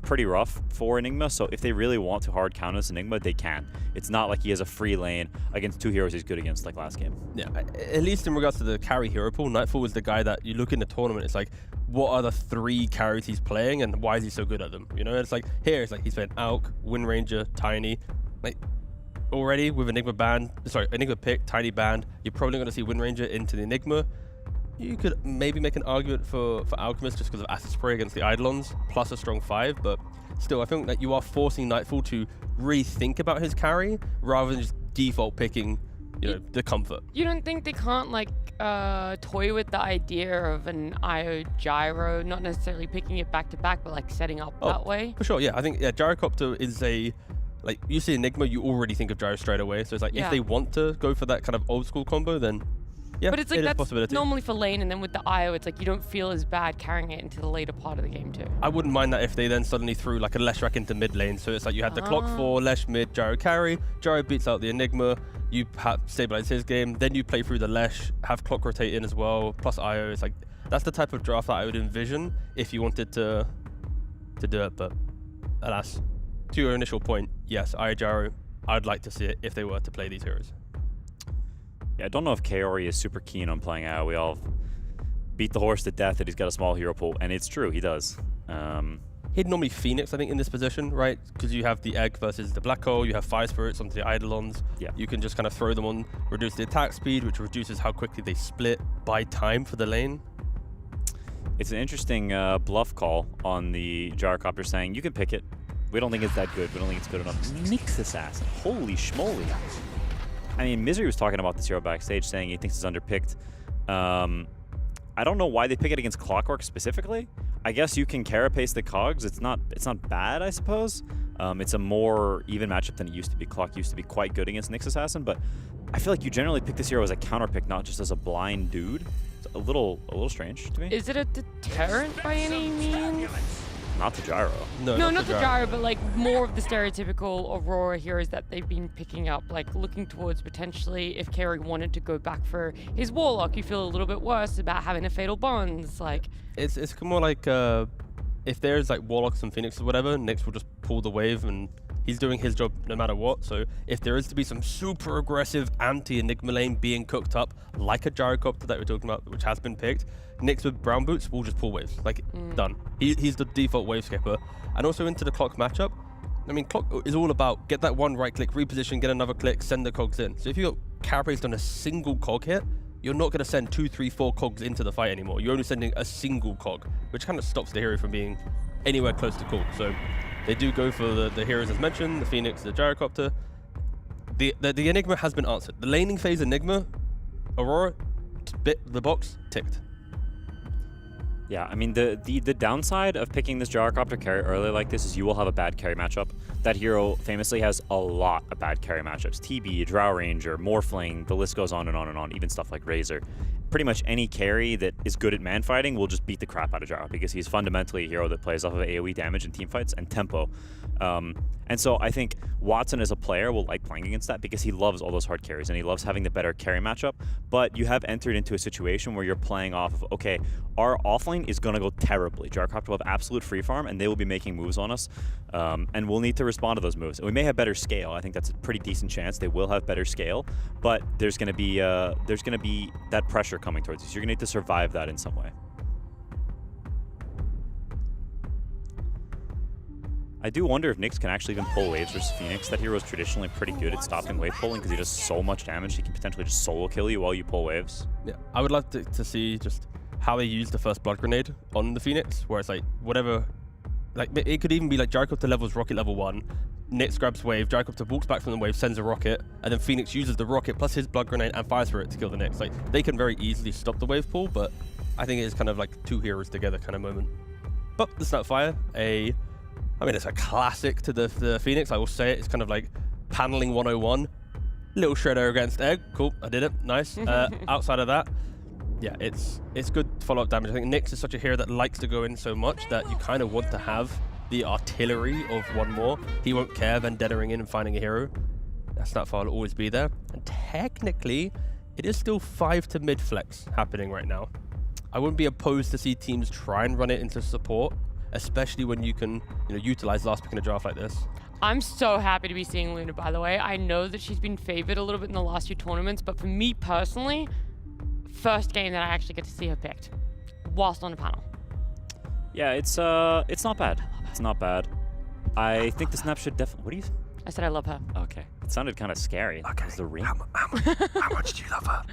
pretty rough for Enigma. So if they really want to hard counter this Enigma, they can. It's not like he has a free lane against 2 heroes he's good against like last game. Yeah, at least in regards to the carry hero pool, Nightfall is the guy that you look in the tournament, it's like, what are the 3 carries he's playing and why is he so good at them? You know, it's like, here, it's like he's playing Auk, Wind Ranger, Tiny. Like, already with Enigma pick, Tiny banned, you're probably going to see Wind Ranger into the Enigma. You could maybe make an argument for Alchemist just because of Acid Spray against the Eidolons, plus a strong 5, but still, I think that you are forcing Nightfall to rethink about his carry rather than just default picking, you know, the comfort. You don't think they can't like toy with the idea of an IO gyro, not necessarily picking it back to back, but like setting up that way? For sure, yeah. I think Gyrocopter is a, like, you see Enigma, you already think of gyro straight away. So it's like, if they want to go for that kind of old school combo, then yeah, but it's like it is a that's possibility. normally for lane, and then with the IO, it's like you don't feel as bad carrying it into the later part of the game too. I wouldn't mind that if they then suddenly threw like a Lesh rack into mid lane. So it's like you had the clock 4, Lesh mid, gyro carry, gyro beats out the Enigma, you stabilize his game, then you play through the Lesh, have clock rotate in as well, plus IO. It's like, that's the type of draft that I would envision if you wanted to do it, but alas. To your initial point, yes, IO gyro, I'd like to see it if they were to play these heroes. Yeah, I don't know if Kaori is super keen on playing IO. We all beat the horse to death that he's got a small hero pool, and it's true, he does. He'd normally Phoenix, I think, in this position, right? Because you have the Egg versus the Black Hole, you have Fire Spirits onto the Eidolons. Yeah. You can just kind of throw them on, reduce the attack speed, which reduces how quickly they split, buy time for the lane. It's an interesting bluff call on the Gyrocopter saying, you can pick it. We don't think it's that good. We don't think it's good enough. Nyx Assassin. Holy schmoly. I mean, Misery was talking about this hero backstage, saying he thinks it's underpicked. I don't know why they pick it against Clockwork specifically. I guess you can carapace the cogs. It's not bad, I suppose. It's a more even matchup than it used to be. Clock used to be quite good against Nyx Assassin, but I feel like you generally pick this hero as a counter pick, not just as a blind dude. It's a little strange to me. Is it a deterrent by any means? Not the gyro. No, not the gyro, but like more of the stereotypical Aurora heroes that they've been picking up, like looking towards potentially if Kaori wanted to go back for his Warlock, you feel a little bit worse about having a Fatal Bonds. Like it's more like if there's like Warlocks and Phoenix or whatever, Nyx will just pull the wave and he's doing his job no matter what. So if there is to be some super aggressive anti-Enigma lane being cooked up, like a Gyrocopter that we're talking about, which has been picked, Nyx with brown boots will just pull waves. Like, done. He's the default wave skipper. And also into the Clock matchup, I mean, Clock is all about get that one right click, reposition, get another click, send the cogs in. So if you're carapaced on a single cog hit, you're not going to send 2, 3, 4 cogs into the fight anymore. You're only sending a single cog, which kind of stops the hero from being anywhere close to cool. So they do go for the heroes as mentioned, the Phoenix, the Gyrocopter. The Enigma has been answered. The laning phase Enigma, Aurora, bit the box, ticked. Yeah, I mean, the downside of picking this Gyrocopter carry early like this is you will have a bad carry matchup. That hero famously has a lot of bad carry matchups. TB, Drow Ranger, Morphling, the list goes on and on and on, even stuff like Razor. Pretty much any carry that is good at man fighting will just beat the crap out of Gyro because he's fundamentally a hero that plays off of AoE damage in teamfights and tempo. And so I think Watson as a player will like playing against that because he loves all those hard carries and he loves having the better carry matchup. But you have entered into a situation where you're playing off of, okay, our offlane is going to go terribly. Gyrocopter will have absolute free farm and they will be making moves on us. And we'll need to respond to those moves. And we may have better scale. I think that's a pretty decent chance. They will have better scale, but there's going to be that pressure coming towards you. So you're going to need to survive that in some way. I do wonder if Nyx can actually even pull waves versus Phoenix. That hero is traditionally pretty good at stopping wave pulling because he does so much damage. He can potentially just solo kill you while you pull waves. Yeah, I would love to see just how they use the first blood grenade on the Phoenix, where it's like whatever, like it could even be like Gyrocopter levels rocket level 1, Nyx grabs wave, Gyrocopter walks back from the wave, sends a rocket, and then Phoenix uses the rocket plus his blood grenade and Fire Spirit to kill the Nyx. Like they can very easily stop the wave pool, but I think it is kind of like two heroes together kind of moment. But the Snapfire, I mean, it's a classic to the Phoenix, I will say it. It's kind of like paneling 101. Little shredder against Egg. Cool, I did it. Nice. Outside of that, yeah, it's good follow-up damage. I think Nyx is such a hero that likes to go in so much that you kind of want to have the artillery of one more. He won't care Vendettaing in and finding a hero. That Snapfire will always be there. And technically, it is still 5 to mid flex happening right now. I wouldn't be opposed to see teams try and run it into support, especially when you can, utilize last pick in a draft like this. I'm so happy to be seeing Luna, by the way. I know that she's been favored a little bit in the last few tournaments, but for me personally, first game that I actually get to see her picked whilst on the panel. Yeah, it's not bad. It's not bad. I think the snap should definitely. What do you? I said I love her. Okay, it sounded kind of scary. Okay, the ring. How much do you love her?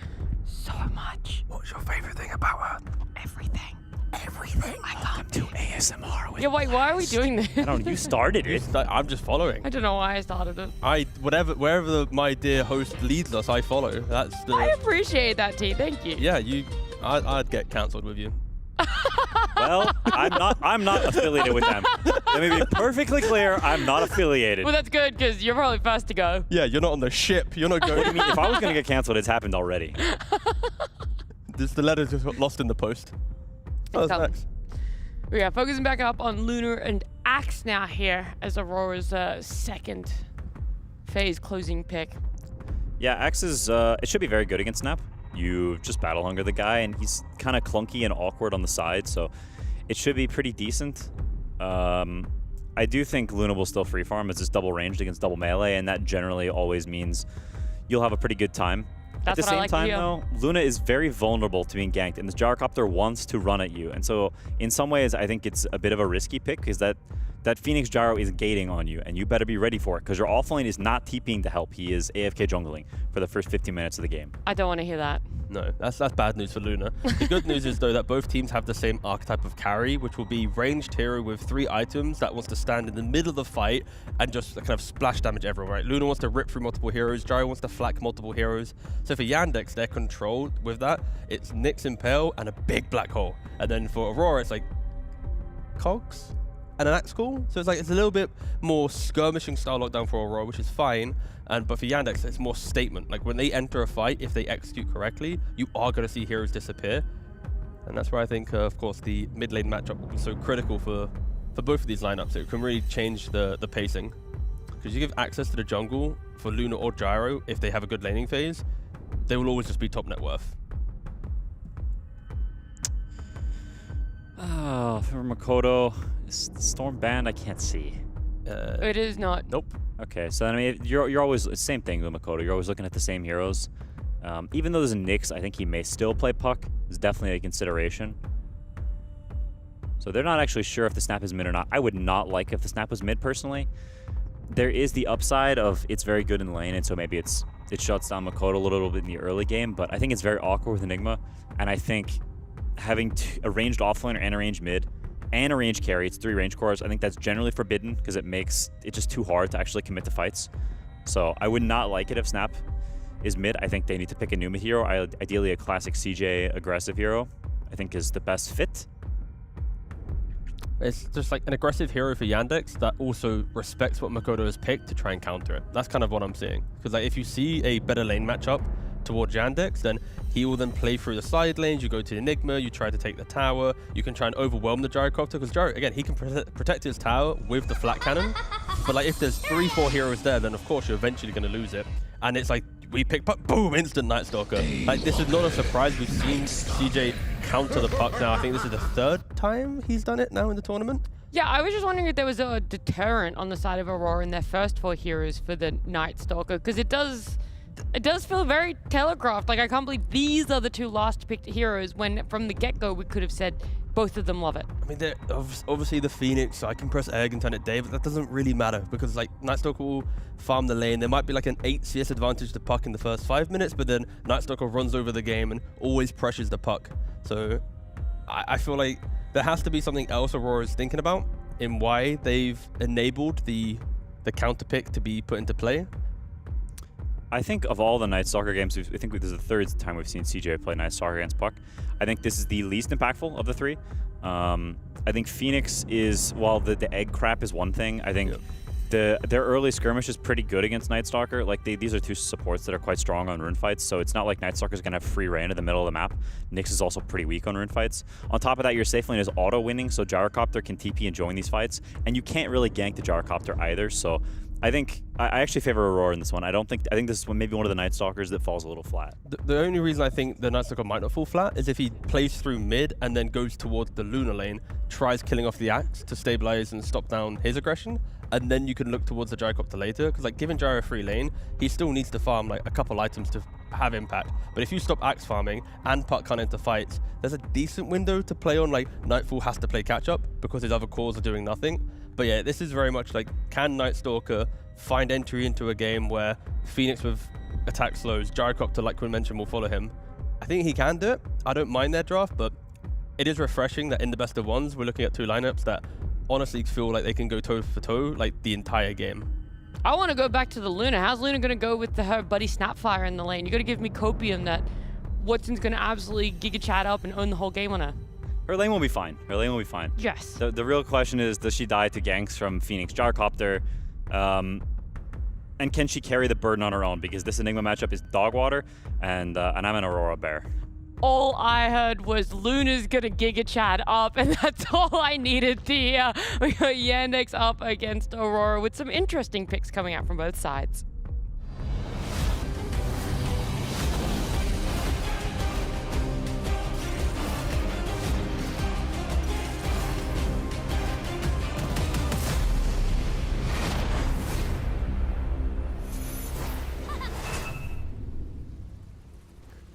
So much. What's your favorite thing about her? Everything. Everything. I can't do ASMR. Yeah, wait, why are we doing this? I don't know. You started it. I'm just following. I don't know why I started it. Wherever my dear host leads us, I follow. That's the. I appreciate that, T. Thank you. Yeah, I'd get cancelled with you. Well, I'm not affiliated with them. Let me be perfectly clear. I'm not affiliated. Well, that's good because you're probably first to go. Yeah, you're not on the ship. You're not going. What do you mean? If I was going to get canceled, it's happened already. The letter just got lost in the post. Oh, that's next. We are focusing back up on Lunar and Axe now here as Aurora's second phase closing pick. Yeah, Axe is, it should be very good against Snap. You just battle hunger the guy, and he's kind of clunky and awkward on the side, so it should be pretty decent. I do think Luna will still free farm as it's double ranged against double melee, and that generally always means you'll have a pretty good time. That's at the same time, though, Luna is very vulnerable to being ganked, and this gyrocopter wants to run at you. And so, in some ways, I think it's a bit of a risky pick, because that Phoenix Gyro is gating on you, and you better be ready for it, because your offlane is not TPing to help. He is AFK jungling for the first 15 minutes of the game. I don't want to hear that. No, that's bad news for Luna. The good news is, though, that both teams have the same archetype of carry, which will be ranged hero with 3 items that wants to stand in the middle of the fight and just kind of splash damage everywhere, right? Luna wants to rip through multiple heroes, Gyro wants to flak multiple heroes. So for Yandex, they're controlled with that. It's Nyx Impale and a big black hole. And then for Aurora, it's like cogs and an axe call. So it's a little bit more skirmishing style lockdown for Aurora, which is fine. But for Yandex, it's more statement. Like when they enter a fight, if they execute correctly, you are going to see heroes disappear. And that's where I think, of course, the mid lane matchup will be so critical for both of these lineups. It can really change the pacing. Because you give access to the jungle for Luna or Gyro, if they have a good laning phase, they will always just be top net worth. Oh, for Makoto, Storm banned, I can't see. It is not. Nope. Okay, so I mean, you're always same thing with Makoto. You're always looking at the same heroes. Even though there's a Nyx, I think he may still play Puck. It's definitely a consideration. So they're not actually sure if the snap is mid or not. I would not like if the snap was mid personally. There is the upside of it's very good in lane, and so maybe it shuts down Makoto a little bit in the early game. But I think it's very awkward with Enigma, and I think having a ranged offlaner and a ranged mid and a range carry, it's 3 range cores. I think that's generally forbidden because it makes it just too hard to actually commit to fights. So I would not like it if Snap is mid. I think they need to pick a Numa hero, ideally a classic CJ aggressive hero, I think is the best fit. It's just like an aggressive hero for Yandex that also respects what Makoto has picked to try and counter it. That's kind of what I'm seeing. Because like if you see a better lane matchup towards Yandex, then he will then play through the side lanes. You go to Enigma, you try to take the tower, you can try and overwhelm the gyrocopter, because Gyro, again, he can protect his tower with the flat cannon. But like if there's 3-4 heroes there, then of course you're eventually going to lose it. And it's like, we pick Puck, boom, instant Night Stalker. Like this is not a surprise. We've seen CJ counter the Puck now. I think this is the 3rd time he's done it now in the tournament. Yeah, I was just wondering if there was a deterrent on the side of Aurora in their first 4 heroes for the Night Stalker, because it does feel very telegraphed. Like, I can't believe these are the 2 last picked heroes when from the get-go we could have said both of them love it. I mean, they're obviously the Phoenix, so I can press egg and turn it day, but that doesn't really matter because, like, Night Stalker will farm the lane. There might be like an 8 CS advantage to Puck in the first 5 minutes, but then Night Stalker runs over the game and always pressures the Puck. So I feel like there has to be something else Aurora is thinking about in why they've enabled the counter pick to be put into play. I think of all the Night Stalker games, I think this is the 3rd time we've seen CJ play Night Stalker against Puck. I think this is the least impactful of the 3. I think Phoenix is, while the egg crap is one thing, I think their early skirmish is pretty good against Night Stalker. Like these are 2 supports that are quite strong on rune fights, so it's not like Night Stalker's gonna have free reign in the middle of the map. Nyx is also pretty weak on rune fights. On top of that, your safe lane is auto winning, so Gyrocopter can TP and join these fights, and you can't really gank the Gyrocopter either. So I think I actually favor Aurora in this one. I think this is maybe one of the Night Stalkers that falls a little flat. The only reason I think the Night Stalker might not fall flat is if he plays through mid and then goes towards the Luna lane, tries killing off the Axe to stabilize and stop down his aggression, and then you can look towards the Gyrocopter later. Because like giving Gyro a free lane, he still needs to farm like a couple items to have impact. But if you stop Axe farming and Puck can't enter fights, there's a decent window to play on. Like Nightfall has to play catch up because his other cores are doing nothing. But yeah, this is very much like, can Night Stalker find entry into a game where Phoenix with attack slows, Gyrocopter, like we mentioned, will follow him? I think he can do it. I don't mind their draft, but it is refreshing that in the best of ones, we're looking at 2 lineups that honestly feel like they can go toe for toe like the entire game. I want to go back to the Luna. How's Luna going to go with her buddy Snapfire in the lane? You got to give me Copium that Watson's going to absolutely Giga Chat up and own the whole game on her. Her lane will be fine. Her lane will be fine. Yes. The real question is, does she die to ganks from Phoenix Gyrocopter? And can she carry the burden on her own? Because this Enigma matchup is dog water, and I'm an Aurora bear. All I heard was Luna's gonna Giga Chat up, and that's all I needed to hear. We got Yandex up against Aurora with some interesting picks coming out from both sides.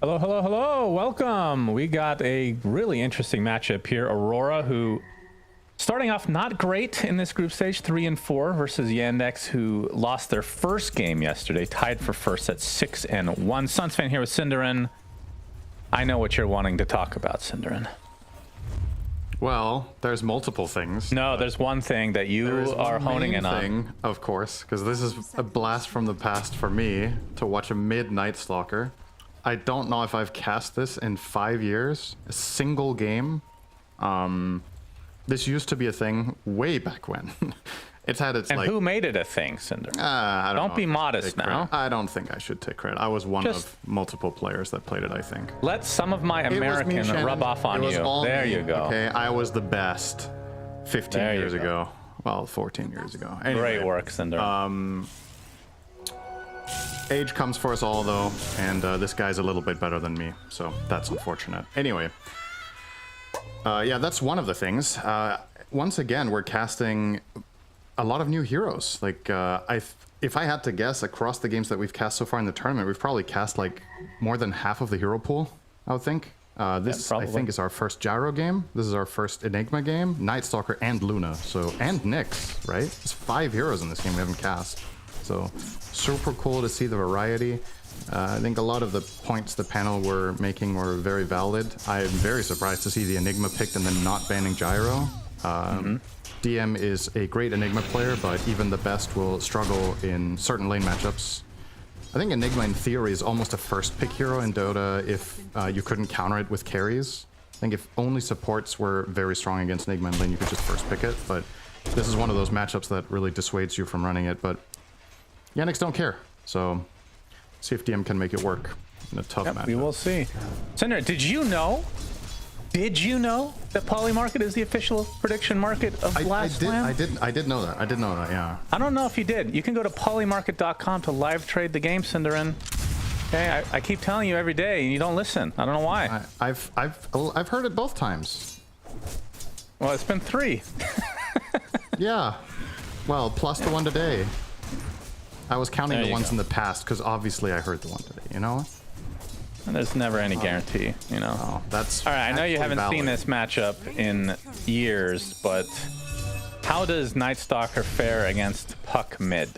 Hello, hello, hello. Welcome. We got a really interesting matchup here. Aurora, who starting off not great in this group stage, 3-4 versus Yandex, who lost their first game yesterday, tied for first at 6-1. Suns fan here with Cinderin. I know what you're wanting to talk about, Cinderin. Well, there's multiple things. No, there's one thing that you are honing in on. Of course, because this is a blast from the past for me to watch a mid-Night Stalker. I don't know if I've cast this in 5 years, a single game. This used to be a thing way back when. It's had its and who made it a thing, Cinder? I don't know be modest now. I don't think I should take credit. I was one of multiple players that played it, I think. Let some of my American rub off on you. There you go. Okay, I was the best 15 years ago. Well, 14 years ago. Anyway, great work, Cinder. Age comes for us all, though, and this guy's a little bit better than me, so that's unfortunate. Anyway, yeah, that's one of the things. Once again, we're casting a lot of new heroes. Like, if I had to guess, across the games that we've cast so far in the tournament, we've probably cast like more than half of the hero pool, I would think. This, I think, is our first Gyro game. This is our first Enigma game, Night Stalker, and Luna. So, and Nyx, right? There's 5 heroes in this game we haven't cast. So, super cool to see the variety. I think a lot of the points the panel were making were very valid. I'm very surprised to see the Enigma picked and then not banning Gyro. DM is a great Enigma player, but even the best will struggle in certain lane matchups. I think Enigma in theory is almost a first pick hero in Dota if you couldn't counter it with carries. I think if only supports were very strong against Enigma in lane, you could just first pick it, but this is one of those matchups that really dissuades you from running it, but Yandex don't care, so see if DM can make it work in a tough matchup. We will see. Cinder, did you know that Poly Market is the official prediction market of Last Slam? I did know that. I did know that, yeah. I don't know if you did. You can go to polymarket.com to live trade the game, Cinderin. Okay, I keep telling you every day, and you don't listen. I don't know why. I've heard it both times. Well, it's been 3. Yeah. Well, plus the one today. I was counting the ones in the past because obviously I heard the one today, you know? And there's never any guarantee, you know? Oh, that's all right, I know you haven't seen this matchup in years, but how does Night Stalker fare against Puck mid?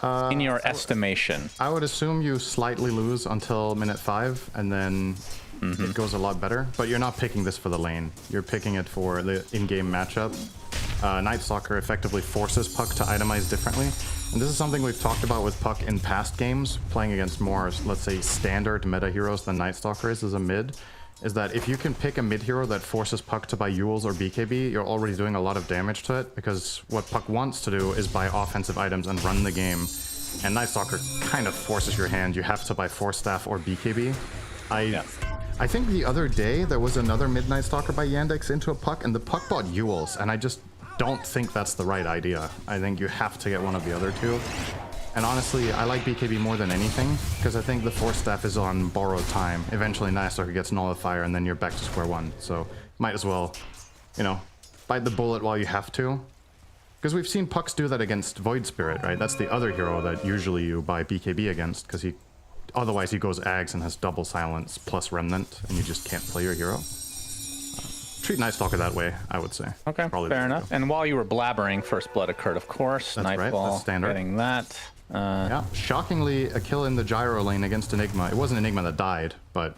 In your estimation? I would assume you slightly lose until minute 5, and then it goes a lot better. But you're not picking this for the lane. You're picking it for the in-game matchup. Night Stalker effectively forces Puck to itemize differently. And this is something we've talked about with Puck in past games, playing against more, let's say, standard meta heroes than Night Stalker is as a mid, is that if you can pick a mid hero that forces Puck to buy Yules or BKB, you're already doing a lot of damage to it, because what Puck wants to do is buy offensive items and run the game. And Night Stalker kind of forces your hand. You have to buy Force Staff or BKB. I think the other day there was another Midnight Stalker by Yandex into a Puck, and the Puck bought Yules, and I just don't think that's the right idea. I think you have to get one of the other two. And honestly, I like BKB more than anything, because I think the Force Staff is on borrowed time. Eventually Night Stalker gets Nullifier, and then you're back to square one. So might as well, you know, bite the bullet while you have to. Because we've seen Pucks do that against Void Spirit, right? That's the other hero that usually you buy BKB against, because otherwise he goes Ags and has double silence plus Remnant, and you just can't play your hero. Treat Night Stalker that way, I would say. Okay, fair enough. And while you were blabbering, First Blood occurred, of course. That's Nightfall, right, that's standard. Getting that. Yeah, shockingly, a kill in the Gyro lane against Enigma. It wasn't Enigma that died, but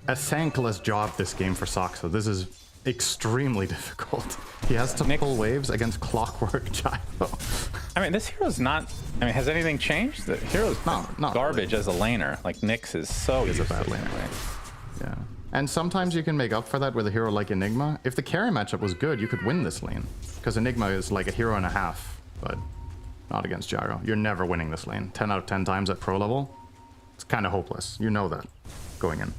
a thankless job this game for Soxa. This is extremely difficult. He has to pull waves against clockwork gyro. I mean, this hero's not. I mean, has anything changed? The hero's not garbage really. As a laner. Like Nyx is so. He's a bad laner. Yeah. And sometimes you can make up for that with a hero like Enigma. If the carry matchup was good, you could win this lane. Because Enigma is like a hero and a half, but not against Gyro. You're never winning this lane. 10 out of 10 times at pro level. It's kind of hopeless. You know that going in.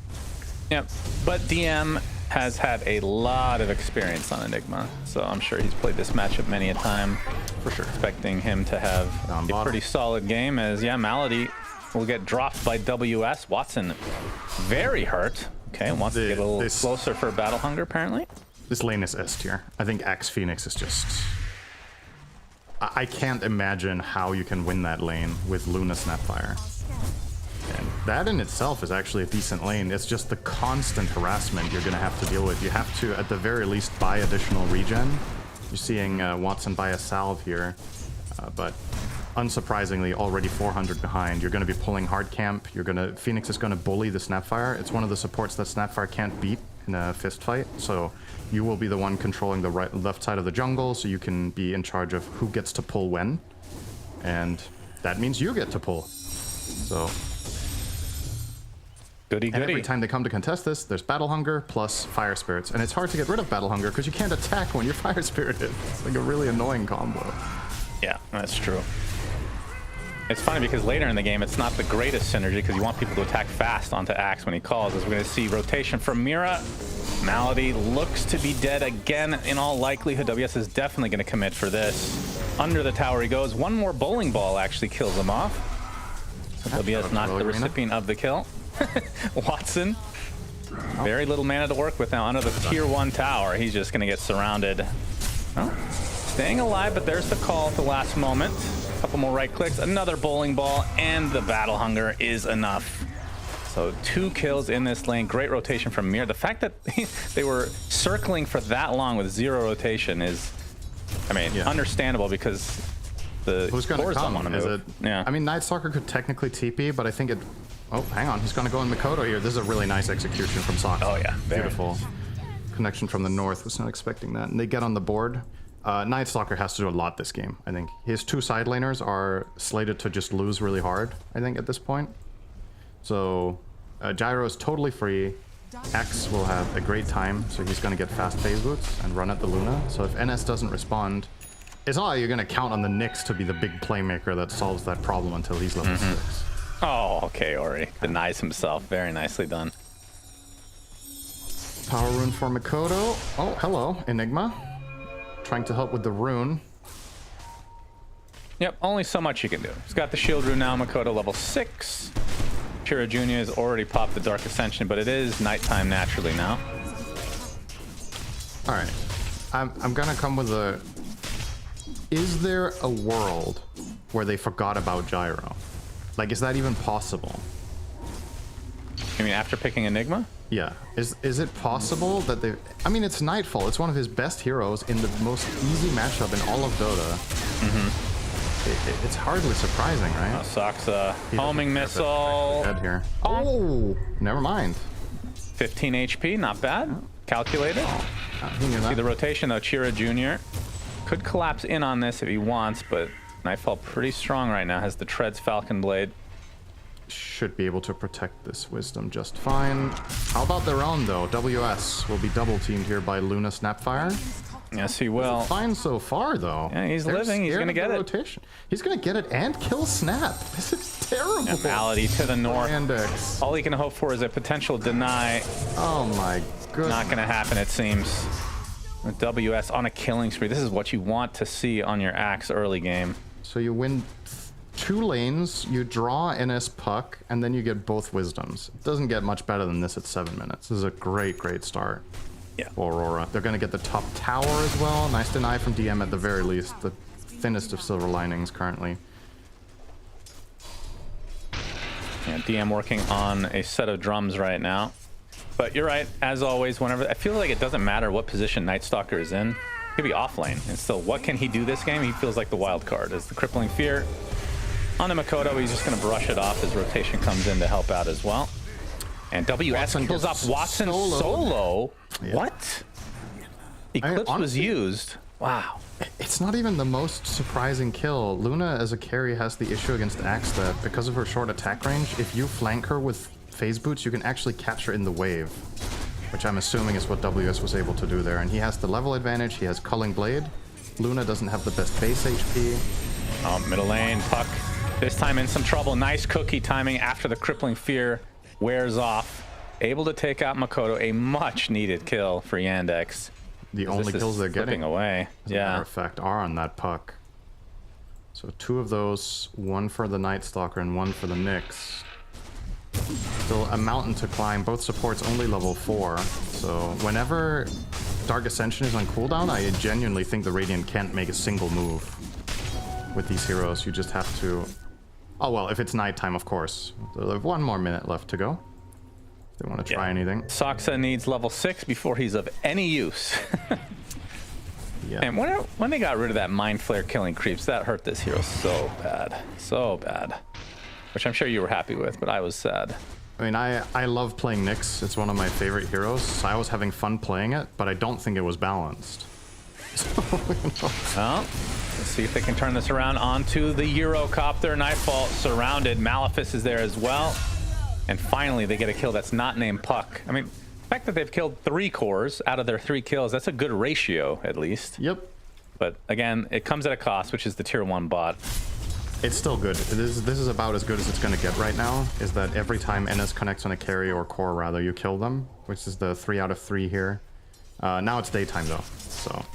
Yep. But DM has had a lot of experience on Enigma, so I'm sure he's played this matchup many a time. For sure. Expecting him to have a pretty solid game as, yeah, Malady will get dropped by WS. Watson very hurt. Okay, wants to get a little closer for Battle Hunger, apparently. This lane is S tier. I think Axe Phoenix is just... I can't imagine how you can win that lane with Luna Snapfire. And that in itself is actually a decent lane. It's just the constant harassment you're going to have to deal with. You have to, at the very least, buy additional regen. You're seeing Watson buy a salve here, but unsurprisingly, already 400 behind. You're going to be pulling hard camp. Phoenix is going to bully the Snapfire. It's one of the supports that Snapfire can't beat in a fist fight. So you will be the one controlling the left side of the jungle, so you can be in charge of who gets to pull when. And that means you get to pull. So goody. Every time they come to contest this, there's Battle Hunger plus Fire Spirits. And it's hard to get rid of Battle Hunger because you can't attack when you're Fire Spirited. It's like a really annoying combo. Yeah, that's true. It's funny because later in the game, it's not the greatest synergy because you want people to attack fast onto Axe when he calls. As we're going to see rotation from Mira. Malady looks to be dead again in all likelihood. WS is definitely going to commit for this. Under the tower he goes. One more bowling ball actually kills him off. So WS not the recipient of the kill. Watson. Very little mana to work with now under the tier 1 tower. He's just going to get surrounded. Well, staying alive, but there's the call at the last moment. Couple more right clicks, another bowling ball, and the Battle Hunger is enough. So 2 kills in this lane. Great rotation from Mir. The fact that they were circling for that long with 0 rotation is, I mean, understandable because the who's going to come? Is it? Yeah. I mean, Night Stalker could technically TP, but I think it. Oh, hang on. He's going to go in Mikoto here. This is a really nice execution from Sox. Oh yeah, beautiful. Nice. Connection from the north. Was not expecting that, and they get on the board. Night Stalker has to do a lot this game, I think. His 2 side laners are slated to just lose really hard, I think, at this point. So, Gyro is totally free. X will have a great time, so he's going to get fast phase boots and run at the Luna. So if NS doesn't respond, it's not like you're going to count on the Nyx to be the big playmaker that solves that problem until he's level 6. Oh, okay, Ori. Denies himself. Very nicely done. Power rune for Mikoto. Oh, hello, Enigma. Trying to help with the rune. Yep, only so much you can do. He's got the shield rune now, Mikoto level 6. Chira Jr. has already popped the Dark Ascension, but it is nighttime naturally now. Alright. I'm gonna come with a... Is there a world where they forgot about Gyro? Like, is that even possible? You mean after picking Enigma? Yeah. Is it possible that they... I mean, it's Nightfall. It's one of his best heroes in the most easy matchup in all of Dota. It's hardly surprising, right? Soxa, homing missile. Dead here. Oh, never mind. 15 HP, not bad. Calculated. See the rotation though. Chira Jr. could collapse in on this if he wants, but Nightfall pretty strong right now. Has the Treads Falcon Blade. Should be able to protect this Wisdom just fine. How about their own though? WS will be double teamed here by Luna Snapfire. Yes, he will. Fine so far though. Yeah, he's living. He's gonna get it. Rotation. He's gonna get it and kill Snap. This is terrible. Yeah, Malady to the north. Yandex. All he can hope for is a potential deny. Oh my goodness. Not gonna happen, it seems. With WS on a killing spree. This is what you want to see on your Axe early game. So you win 2 lanes, you draw NS Puck, and then you get both Wisdoms. It doesn't get much better than this at 7 minutes. This is a great, great start. Yeah. For Aurora. They're going to get the top tower as well. Nice deny from DM at the very least. The thinnest of silver linings currently. Yeah, DM working on a set of drums right now. But you're right, as always, whenever... I feel like it doesn't matter what position Night Stalker is in. He could be off lane. And still, what can he do this game? He feels like the wild card. As the Crippling Fear on the Mikoto, he's just going to brush it off as rotation comes in to help out as well. And WS pulls up Watson solo. Yeah. What? Eclipse was used. Wow. It's not even the most surprising kill. Luna as a carry has the issue against Axe that because of her short attack range, if you flank her with phase boots, you can actually catch her in the wave, which I'm assuming is what WS was able to do there. And he has the level advantage, he has Culling Blade. Luna doesn't have the best base HP. Middle lane, Puck. This time in some trouble. Nice cookie timing after the crippling fear wears off. Able to take out Makoto. A much needed kill for Yandex. The only kills they're getting away. As a matter of fact, are on that Puck. So 2 of those, 1 for the Night Stalker and 1 for the Nyx. Still a mountain to climb. Both supports only level 4. So whenever Dark Ascension is on cooldown, I genuinely think the Radiant can't make a single move with these heroes. You just have to... Oh well, if it's nighttime, of course. They'll have 1 more minute left to go. If they want to try anything. Soxa needs level 6 before he's of any use. Yeah. And when they got rid of that Mind Flare killing creeps, that hurt this hero so bad. So bad. Which I'm sure you were happy with, but I was sad. I mean, I love playing Nyx. It's one of my favorite heroes. So I was having fun playing it, but I don't think it was balanced. Well, let's see if they can turn this around onto the Eurocopter. Nightfall surrounded. Malefice is there as well. And finally, they get a kill that's not named Puck. I mean, the fact that they've killed 3 cores out of their 3 kills, that's a good ratio, at least. Yep. But again, it comes at a cost, which is the tier 1 bot. It's still good. This is about as good as it's going to get right now, is that every time NS connects on a carry or core, rather, you kill them, which is the 3 out of 3 here. Now it's daytime, though, so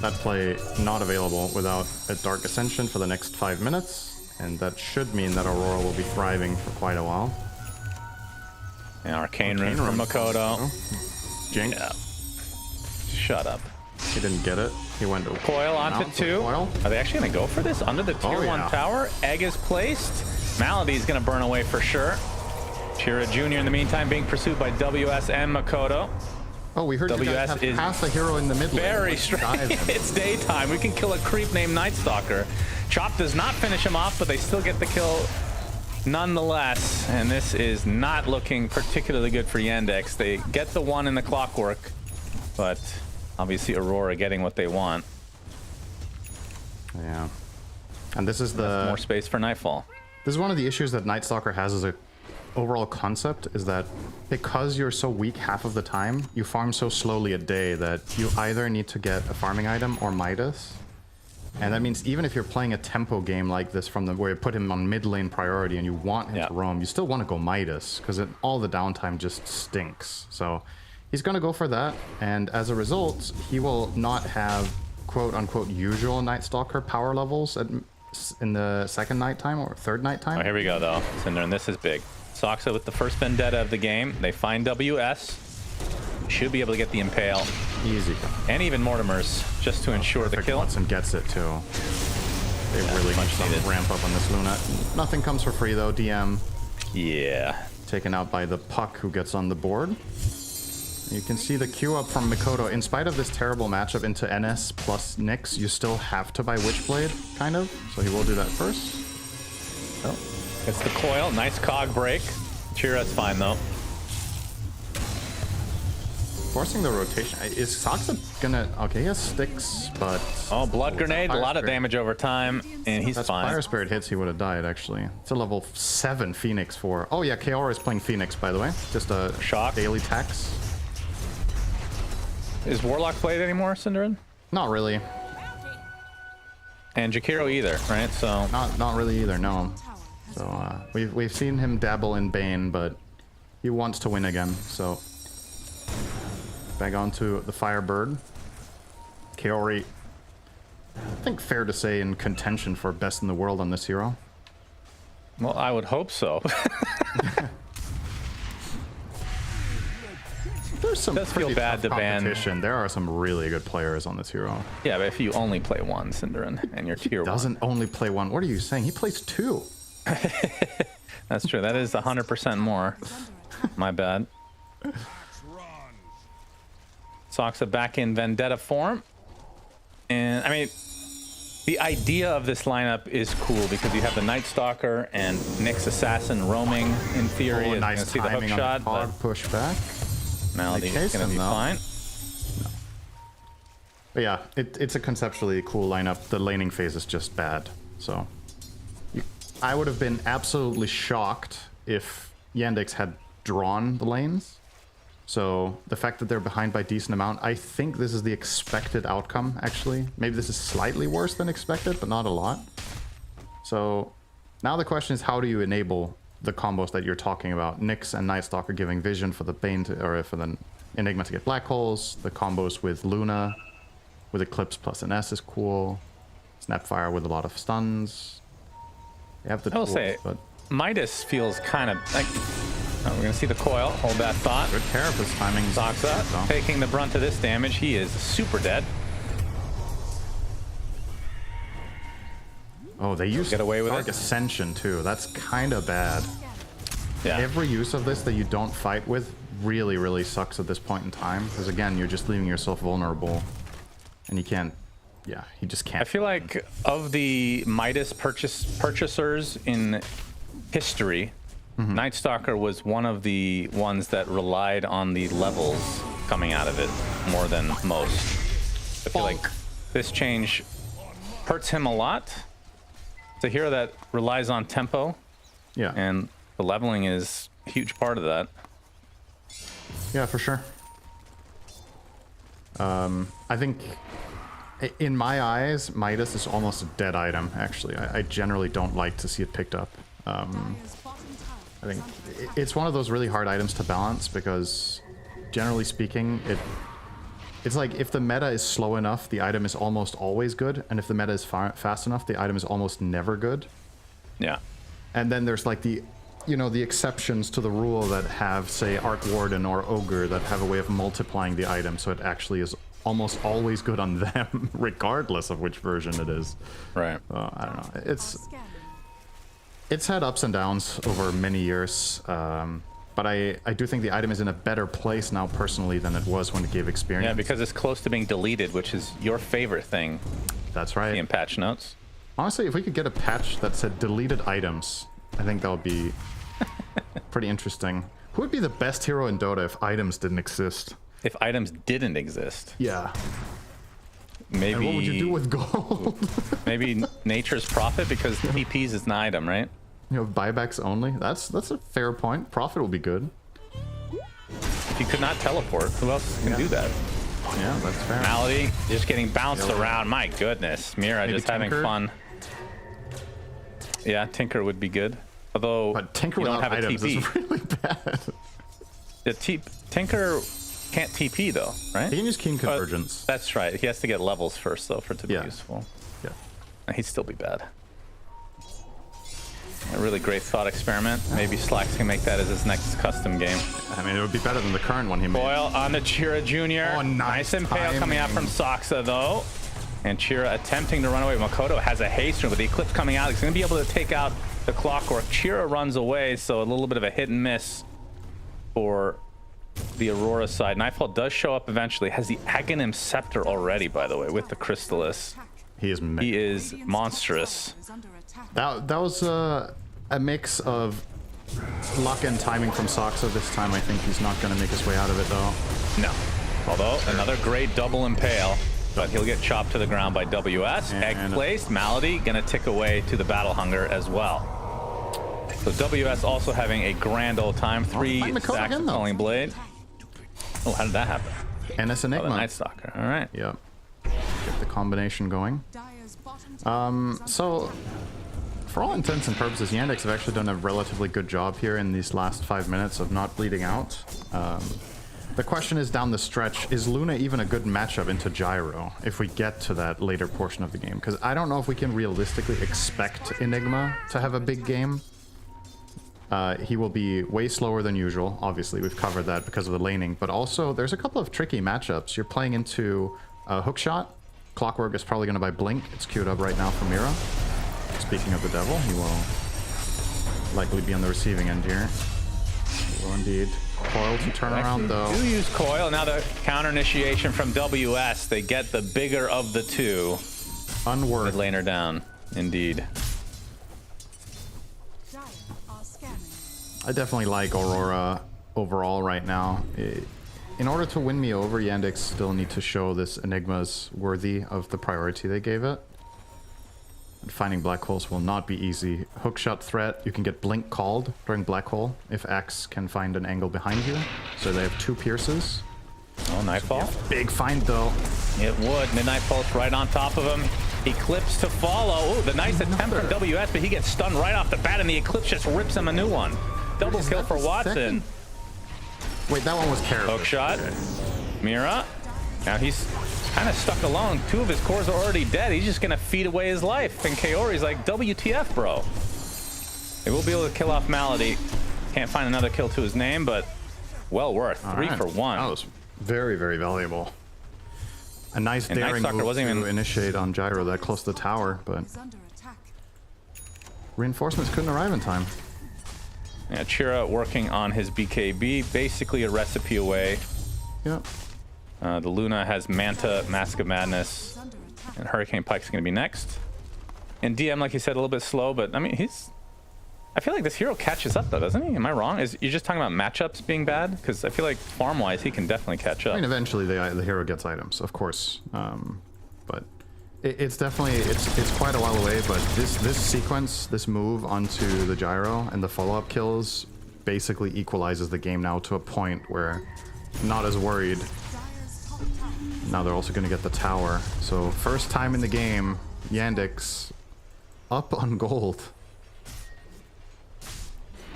that play not available without a Dark Ascension for the next 5 minutes, and that should mean that Aurora will be thriving for quite a while. And Arcane Rune from Makoto. Jinx. Yeah. Shut up. He didn't get it. He went to Coil onto 2. Are they actually going to go for this under the tier 1 tower? Egg is placed. Malady's going to burn away for sure. Chira Jr. in the meantime being pursued by WS and Makoto. Oh, we heard WS is half a hero in the mid lane. Very strange. It's daytime. We can kill a creep named Night Stalker. Chop does not finish him off, but they still get the kill nonetheless. And this is not looking particularly good for Yandex. They get the 1 in the clockwork, but obviously Aurora getting what they want. Yeah. And this is the... more space for Nightfall. This is one of the issues that Night Stalker has as a overall concept, is that because you're so weak half of the time, you farm so slowly a day that you either need to get a farming item or Midas. And that means even if you're playing a tempo game like this from where you put him on mid lane priority and you want him to roam, you still want to go Midas because all the downtime just stinks. So he's going to go for that, and as a result, he will not have quote-unquote usual Night Stalker power levels in the second nighttime or third nighttime. Oh, here we go, though. Cinder, and this is big. Soxa with the first vendetta of the game. They find WS. Should be able to get the Impale. Easy. And even Mortimer's, just to ensure the kill. Watson gets it, too. They really need some ramp up on this Luna. Nothing comes for free, though. DM. Yeah. Taken out by the Puck, who gets on the board. You can see the queue up from Makoto. In spite of this terrible matchup into NS plus Nyx, you still have to buy Witchblade, kind of. So he will do that first. Oh, it's the coil. Nice cog break. Chira's fine, though. Forcing the rotation. Is Soxa gonna... Okay, he has sticks, but... Oh, Blood Grenade. A lot of damage over time, and he's fine. Fire Spirit hits, he would have died, actually. It's a level 7 Phoenix for... Oh, yeah, Kaora is playing Phoenix, by the way. Just a shock daily tax. Is Warlock played anymore, Cinderin? Not really. And Jakiro either, right? So not really either, no. So we've seen him dabble in Bane, but he wants to win again. So back onto the Firebird. Kaori, I think fair to say, in contention for best in the world on this hero. Well, I would hope so. There's some pretty bad tough to ban. competition. There are some really good players on this hero. Yeah, but if you only play one, Cinderin, and you're tier 1. Doesn't only play one. What are you saying? He plays 2. That's true. That is 100% more. My bad. Soxa back in Vendetta form. And, I mean, The idea of this lineup is cool because you have the Night Stalker and Nyx Assassin roaming in theory. Oh, Is nice gonna see the hook timing shot, on the hard push back. Malady is going to be fine. No. But yeah, it's a conceptually cool lineup. The laning phase is just bad. So I would have been absolutely shocked if Yandex had drawn the lanes. So the fact that they're behind by a decent amount, I think this is the expected outcome, actually. Maybe this is slightly worse than expected, but not a lot. So now the question is, how do you enable the combos that you're talking about? Nyx and Night Stalker giving vision for the Bane to, or for the Enigma to get black holes. The combos with Luna with Eclipse plus an S is cool. Snapfire with a lot of stuns. You have the I will tools, say, but Midas feels kind of like... Oh, we're going to see the coil. Hold that thought. Good Carapace timing. Zoxa taking the brunt of this damage. He is super dead. Oh, they use Get away with Dark it. Ascension too. That's kind of bad. Yeah. Every use of this that you don't fight with really, really sucks at this point in time. Because again, you're just leaving yourself vulnerable. And you can't... Yeah, you just can't. I feel like of the Midas purchasers in history, Night Stalker was one of the ones that relied on the levels coming out of it more than most. I feel like this change hurts him a lot. It's a hero that relies on tempo. Yeah. And the leveling is a huge part of that. Yeah, for sure. I think in my eyes, Midas is almost a dead item, actually. I generally don't like to see it picked up. I think it's one of those really hard items to balance because, generally speaking, it's like if the meta is slow enough, the item is almost always good, and if the meta is fast enough, the item is almost never good. Yeah. And then there's like the, you know, the exceptions to the rule that have, say, Arc Warden or Ogre that have a way of multiplying the item, so it actually is almost always good on them, regardless of which version it is. Right. I don't know. It's had ups and downs over many years, but I do think the item is in a better place now personally than it was when it gave experience. Yeah, because it's close to being deleted, which is your favorite thing. That's right. In patch notes. Honestly, if we could get a patch that said deleted items, I think that would be pretty interesting. Who would be the best hero in Dota if items didn't exist? If items didn't exist. Yeah. Maybe. And what would you do with gold? Maybe Nature's Prophet, because TPs is an item, right? You know, buybacks only. That's a fair point. Profit will be good. If you could not teleport, who else can do that? Yeah, that's fair. Malady just getting bounced around. My goodness, Mira Maybe just Tinker? having fun. Yeah, Tinker would be good. Although But Tinker you don't without have a items TP. is really bad. The Tinker can't TP though, right? He can use Keen Convergence. That's right. He has to get levels first though for it to be Yeah. useful. Yeah. And he'd still be bad. A really great thought experiment. Maybe Slacks can make that as his next custom game. I mean, it would be better than the current one he made. Boyle on the Chira Jr. Oh, nice Impale coming out from timing. Soxa though. And Chira attempting to run away. Makoto has a haste rune, but the Eclipse coming out. He's going to be able to take out the Clockwork. Chira runs away, so a little bit of a hit and miss for the Aurora side. Nightfall does show up eventually. Has the Aghanim Scepter already, by the way, with the Crystallis. He is monstrous. That was a mix of luck and timing from Soxa. This time I think he's not going to make his way out of it though. No. Although another great double impale, but he'll get chopped to the ground by WS. Egg placed. Malady gonna tick away to the Battle Hunger as well. So WS also having a grand old time. 3 stacks of Calling Blade. Oh, how did that happen? And it's Enigma. Oh, the Night Stalker. All right. Yep. Get the combination going. So for all intents and purposes, Yandex have actually done a relatively good job here in these last 5 minutes of not bleeding out. The question is down the stretch, is Luna even a good matchup into Gyro if we get to that later portion of the game? Because I don't know if we can realistically expect Enigma to have a big game. He will be way slower than usual. Obviously, we've covered that because of the laning. But also, there's a couple of tricky matchups. You're playing into Hookshot. Clockwork is probably going to buy Blink. It's queued up right now for Mira. Speaking of the devil, he will likely be on the receiving end here. He will indeed. Coil to turn around though. Do use Coil. Now the counter initiation from WS. They get the bigger of the two. Unworth. Mid laner down, indeed. I definitely like Aurora overall right now. In order to win me over, Yandex still need to show this Enigma's worthy of the priority they gave it. And finding black holes will not be easy. Hookshot threat, you can get blink called during black hole if Axe can find an angle behind you. So they have 2 pierces. Oh, Nightfall. Big find though. It would. Midnight Pulse right on top of him. Eclipse to follow. Oh, the nice attempt from WS, but he gets stunned right off the bat, and the Eclipse just rips him a new one. Double kill for Watson. Wait, that one was careful. Hook shot. Mira. Now he's kind of stuck alone. 2 of his cores are already dead. He's just going to feed away his life. And Kaori's like, WTF, bro. They will be able to kill off Malady. Can't find another kill to his name, but well worth. 3 for 1. That was very, very valuable. A nice daring move wasn't to even initiate on Gyro that close to the tower, but reinforcements couldn't arrive in time. Yeah, Chira working on his BKB, basically a recipe away. Yep. The Luna has Manta, Mask of Madness, and Hurricane Pike's going to be next. And DM, like you said, a little bit slow, but I mean, I feel like this hero catches up though, doesn't he? Am I wrong? You're just talking about matchups being bad? Because I feel like farm-wise, he can definitely catch up. I mean, eventually the hero gets items, of course. But it's definitely, it's quite a while away, but this sequence, this move onto the Gyro and the follow-up kills basically equalizes the game now to a point where I'm not as worried. Now they're also going to get the tower. So first time in the game, Yandex up on gold.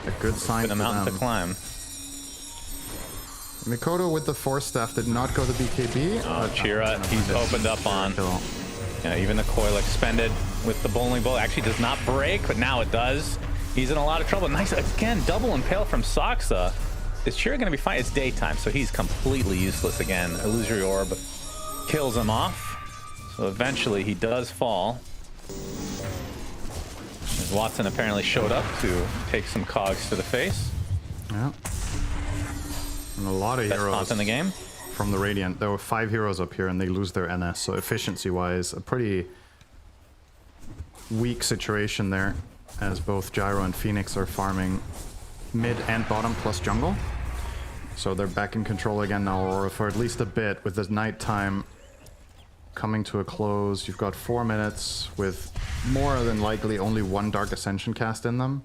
A good sign for a mountain them. to climb. Mikoto with the Force Staff did not go the BKB. Oh, Chira, he's opened up on. Yeah, even the coil expended with the bowling ball actually does not break, but now it does. He's in a lot of trouble. Nice, again, double impale from Saksa. Is Chira going to be fine? It's daytime, so he's completely useless again. Illusory Orb kills him off. So eventually he does fall. As Watson apparently showed up to take some cogs to the face. Yeah. And a lot of heroes in the game from the Radiant. There were 5 heroes up here and they lose their NS. So efficiency-wise, a pretty weak situation there as both Gyro and Phoenix are farming mid and bottom plus jungle. So they're back in control again now, Aurora, for at least a bit with this nighttime coming to a close. You've got 4 minutes with more than likely only 1 Dark Ascension cast in them.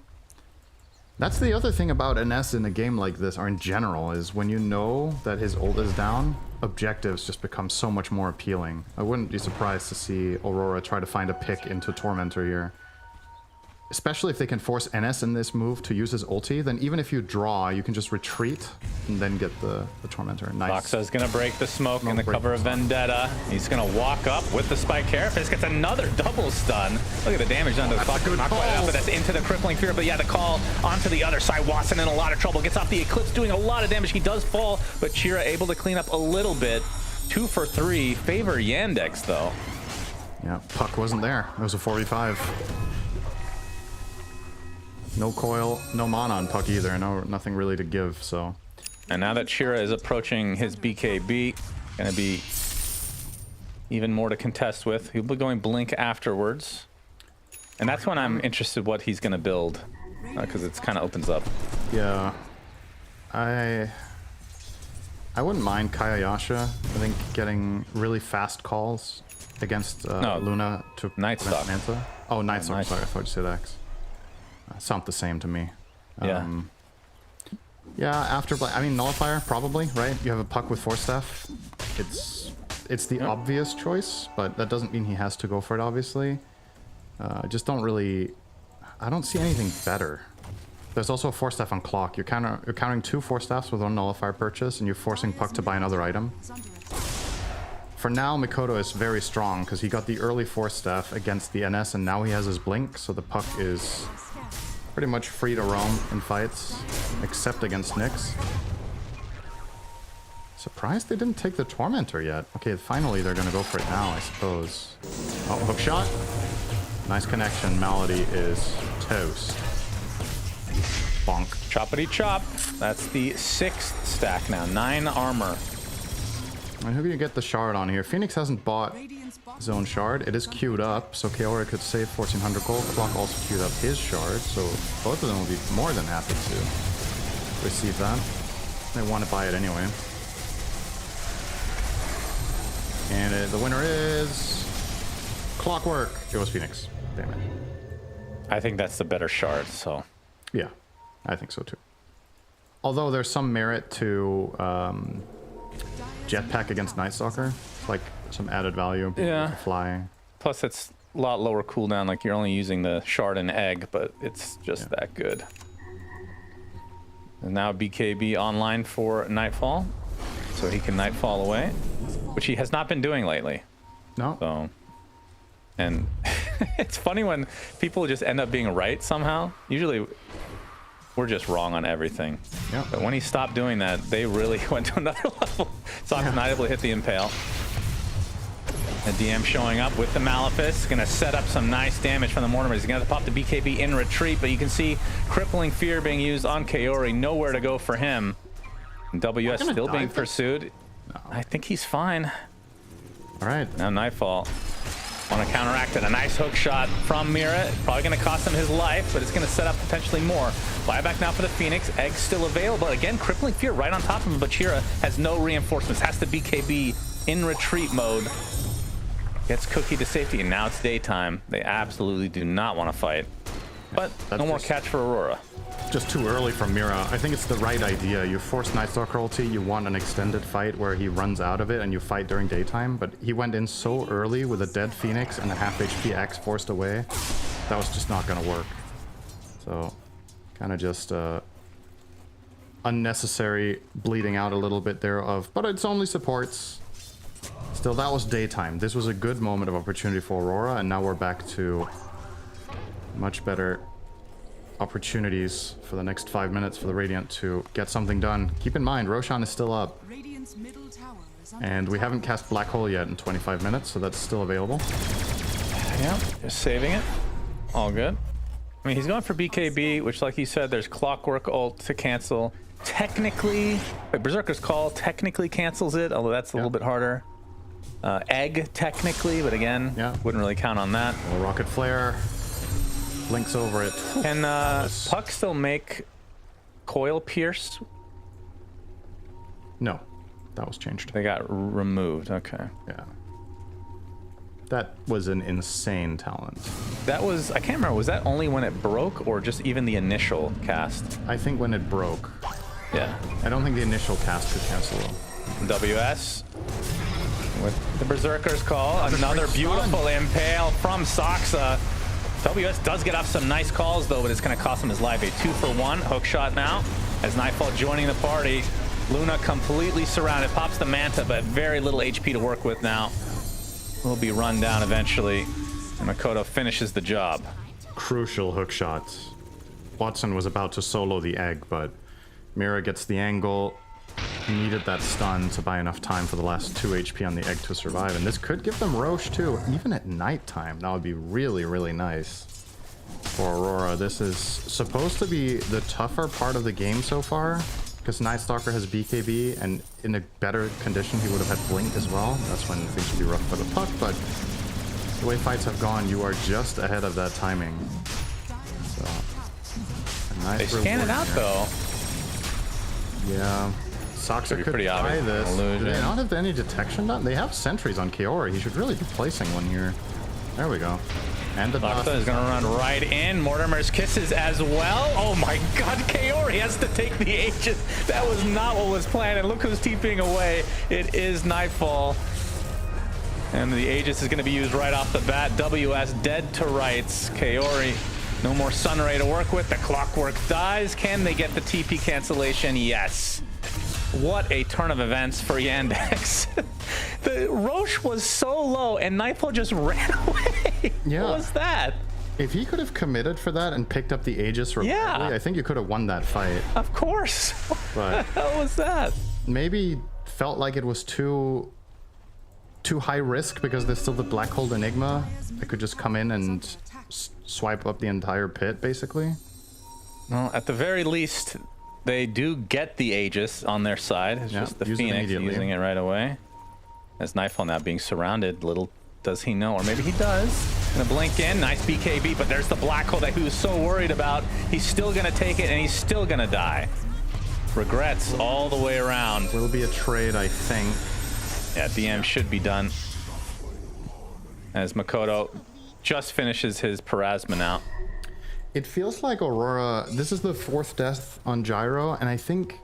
That's the other thing about NS in a game like this, or in general, is when you know that his ult is down, objectives just become so much more appealing. I wouldn't be surprised to see Aurora try to find a pick into Tormentor here. Especially if they can force NS in this move to use his ulti, then even if you draw, you can just retreat and then get the Tormentor. Nice. Boxa's gonna break the smoke in the cover of Vendetta. He's gonna walk up with the Spike Carapace, gets another double stun. Look at the damage done to the clock. Not quite out, but that's into the Crippling Fear. But yeah, the call onto the other side. Watson in a lot of trouble. Gets off the Eclipse, doing a lot of damage. He does fall, but Chira able to clean up a little bit. 2 for 3. Favor Yandex, though. Yeah, Puck wasn't there. It was a 4v5. No coil, no mana on Puck either. Nothing really to give, so. And now that Chira is approaching his BKB, gonna be even more to contest with. He'll be going Blink afterwards. And that's when I'm interested what he's gonna build, because it kind of opens up. Yeah. I wouldn't mind Kayayasha. I think getting really fast calls against Luna to Nightstalk. Manta. Oh, Nightstalk, sorry, I thought you said X. Sound the same to me. Yeah. Yeah, after I mean Nullifier probably, right? You have a Puck with Force Staff. It's the obvious choice, but that doesn't mean he has to go for it. Obviously, I don't see anything better. There's also a Force Staff on Clock. You're countering 2 Force Staffs with 1 Nullifier purchase, and you're forcing Puck to buy another item. For now, Mikoto is very strong because he got the early Force Staff against the NS, and now he has his Blink, so the Puck is pretty much free to roam in fights, except against Nyx. Surprised they didn't take the Tormentor yet. Okay, finally they're gonna go for it now, I suppose. Oh, hook shot. Nice connection. Malady is toast. Bonk. Choppity chop. That's the 6th stack now. 9 armor. And who can you get the shard on here? Phoenix hasn't bought his own shard. It is queued up, so Aurora could save 1,400 gold. Clock also queued up his shard, so both of them will be more than happy to receive that. They want to buy it anyway. And the winner is Clockwork. It was Phoenix. Damn it. I think that's the better shard, so. Yeah, I think so too. Although there's some merit to jetpack against Night Stalker, like some added value. Yeah. Fly. Plus, it's a lot lower cooldown. Like you're only using the shard and egg, but it's just that good. And now BKB online for Nightfall, so he can Nightfall away, which he has not been doing lately. No. So, and it's funny when people just end up being right somehow. Usually, we're just wrong on everything. Yeah. But when he stopped doing that, they really went to another level. Sock's not able to hit the Impale. The DM showing up with the Malefice, gonna set up some nice damage from the Mortimer. He's gonna pop the BKB in retreat, but you can see Crippling Fear being used on Kaori. Nowhere to go for him. And WS still being pursued. No. I think he's fine. All right. Now Nightfall. Want to counteract it. A nice hook shot from Mira. Probably going to cost him his life, but it's going to set up potentially more. Buyback now for the Phoenix. Egg still available. Again, Crippling Fear right on top of him, but Chira has no reinforcements. Has the BKB in retreat mode. Gets Cookie to safety, and now it's daytime. They absolutely do not want to fight. But no more catch for Aurora. Just too early from Mira. I think it's the right idea. You force Night Stalker ulti, you want an extended fight where he runs out of it and you fight during daytime, but he went in so early with a dead Phoenix and a half HP Axe forced away. That was just not gonna work. So, kind of just unnecessary bleeding out a little bit there but it's only supports. Still, that was daytime. This was a good moment of opportunity for Aurora, and now we're back to much better opportunities for the next 5 minutes for the Radiant to get something done. Keep in mind, Roshan is still up. And we haven't cast Black Hole yet in 25 minutes, so that's still available. Yeah, just saving it. All good. I mean, he's going for BKB, which, like you said, there's Clockwork ult to cancel. Technically, Berserker's Call technically cancels it, although that's a little bit harder. Egg, technically, but again, wouldn't really count on that. Rocket Flare. Links over it. Can Puck still make Coil Pierce? No, that was changed. They got removed. Okay. Yeah. That was an insane talent. That was, I can't remember, was that only when it broke or just even the initial cast? I think when it broke. Yeah. I don't think the initial cast could cancel it. WS with the Berserker's Call. Another beautiful impale from Soxa. WS does get off some nice calls though, but it's going to cost him his life. A 2-for-1 hook shot now as Nightfall joining the party. Luna completely surrounded, pops the Manta, but very little HP to work with now. Will be run down eventually, and Makoto finishes the job. Crucial hook shots. Watson was about to solo the egg, but Mira gets the angle. He needed that stun to buy enough time for the last 2 HP on the egg to survive, and this could give them Roche too, even at nighttime. That would be really, really nice for Aurora. This is supposed to be the tougher part of the game so far, because Night Stalker has BKB, and in a better condition he would have had Blink as well. That's when things would be rough for the Puck, but the way fights have gone, you are just ahead of that timing. So, a nice they scan it out here. though. Yeah. Soxa could pretty try obvious. this. Illusion. Do they not have any detection done? They have sentries on Kaori. He should really be placing one here. There we go. And the Soxa is gonna run right in. Mortimer's Kisses as well. Oh my god, Kaori has to take the Aegis. That was not what was planned. And look who's TPing away. It is Nightfall. And the Aegis is gonna be used right off the bat. WS dead to rights. Kaori, no more Sunray to work with. The Clockwork dies. Can they get the TP cancellation? Yes. What a turn of events for Yandex. The Roche was so low and Nightfall just ran away. Yeah. What was that? If he could have committed for that and picked up the Aegis reliably, I think you could have won that fight. Of course. But what the hell was that? Maybe felt like it was too high risk because there's still the Black Hole Enigma that could just come in and swipe up the entire pit, basically. Well, at the very least, they do get the Aegis on their side. It's just the Phoenix using it right away. As Nightfall now being surrounded, little does he know, or maybe he does. Gonna blink in, nice BKB, but there's the black hole that he was so worried about. He's still gonna take it, and he's still gonna die. Regrets all the way around. Will be a trade, I think. Yeah, DM should be done. As Makoto just finishes his Parasma now. It feels like Aurora, this is the 4th death on Gyro, and I think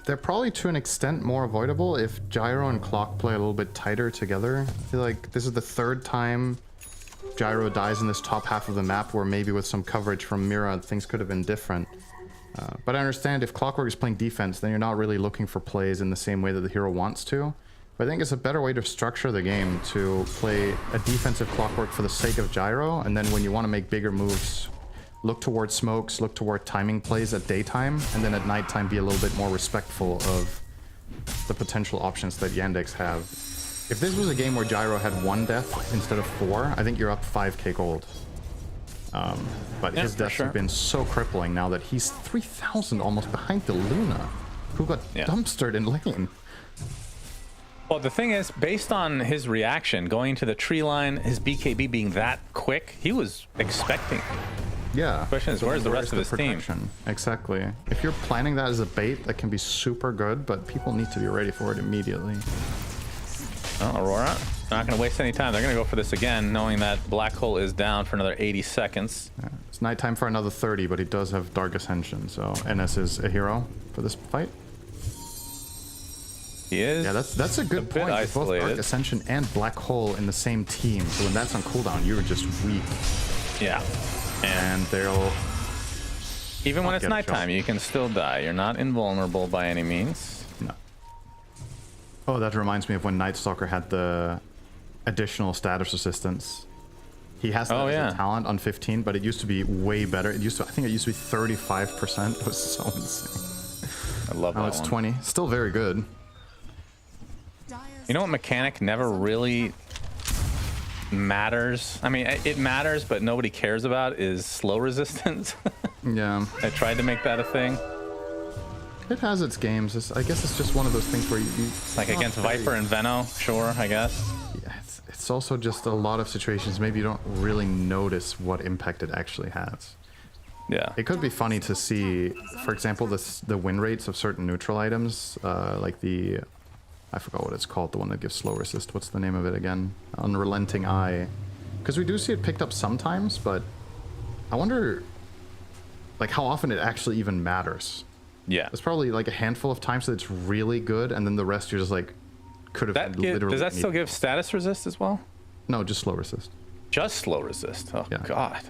they're probably to an extent more avoidable if Gyro and Clock play a little bit tighter together. I feel like this is the 3rd time Gyro dies in this top half of the map, where maybe with some coverage from Mira, things could have been different. But I understand if Clockwork is playing defense, then you're not really looking for plays in the same way that the hero wants to. But I think it's a better way to structure the game to play a defensive Clockwork for the sake of Gyro, and then when you want to make bigger moves, look towards smokes, look toward timing plays at daytime, and then at nighttime be a little bit more respectful of the potential options that Yandex have. If this was a game where Gyro had 1 death instead of 4, I think you're up 5k gold. But his deaths have been so crippling now that he's 3,000 almost behind the Luna, who got dumpstered in lane. Well, the thing is, based on his reaction, going to the tree line, his BKB being that quick, he was expecting. Yeah. The question is, where's the rest of his team? Exactly. If you're planning that as a bait, that can be super good, but people need to be ready for it immediately. Well, Aurora, not going to waste any time. They're going to go for this again, knowing that Black Hole is down for another 80 seconds. Yeah, it's nighttime for another 30, but he does have Dark Ascension, so NS is a hero for this fight. He is. Yeah, that's a good point. Both Dark Ascension and Black Hole in the same team, so when that's on cooldown, you're just weak. Yeah. And they'll... Even when it's nighttime, you can still die. You're not invulnerable by any means. No. Oh, that reminds me of when Night Stalker had the additional status resistance. He has that as a talent on 15, but it used to be way better. It used to, I think it used to be 35%. It was so insane. I love that one. Now it's 20. Still very good. You know what mechanic never really matters? I mean, it matters, but nobody cares about is slow resistance. Yeah. I tried to make that a thing. It has its games. I guess it's just one of those things where you... It's like against Viper and Veno, sure, I guess. Yeah, it's also just a lot of situations maybe you don't really notice what impact it actually has. Yeah. It could be funny to see, for example, the win rates of certain neutral items, like the... I forgot what it's called, the one that gives slow resist. What's the name of it again? Unrelenting Eye. Because we do see it picked up sometimes, but I wonder like how often it actually even matters. Yeah. There's probably like a handful of times that it's really good, and then the rest you're just like, could have literally... Does that still give status resist as well? No, just slow resist. Just slow resist? Oh, yeah. God.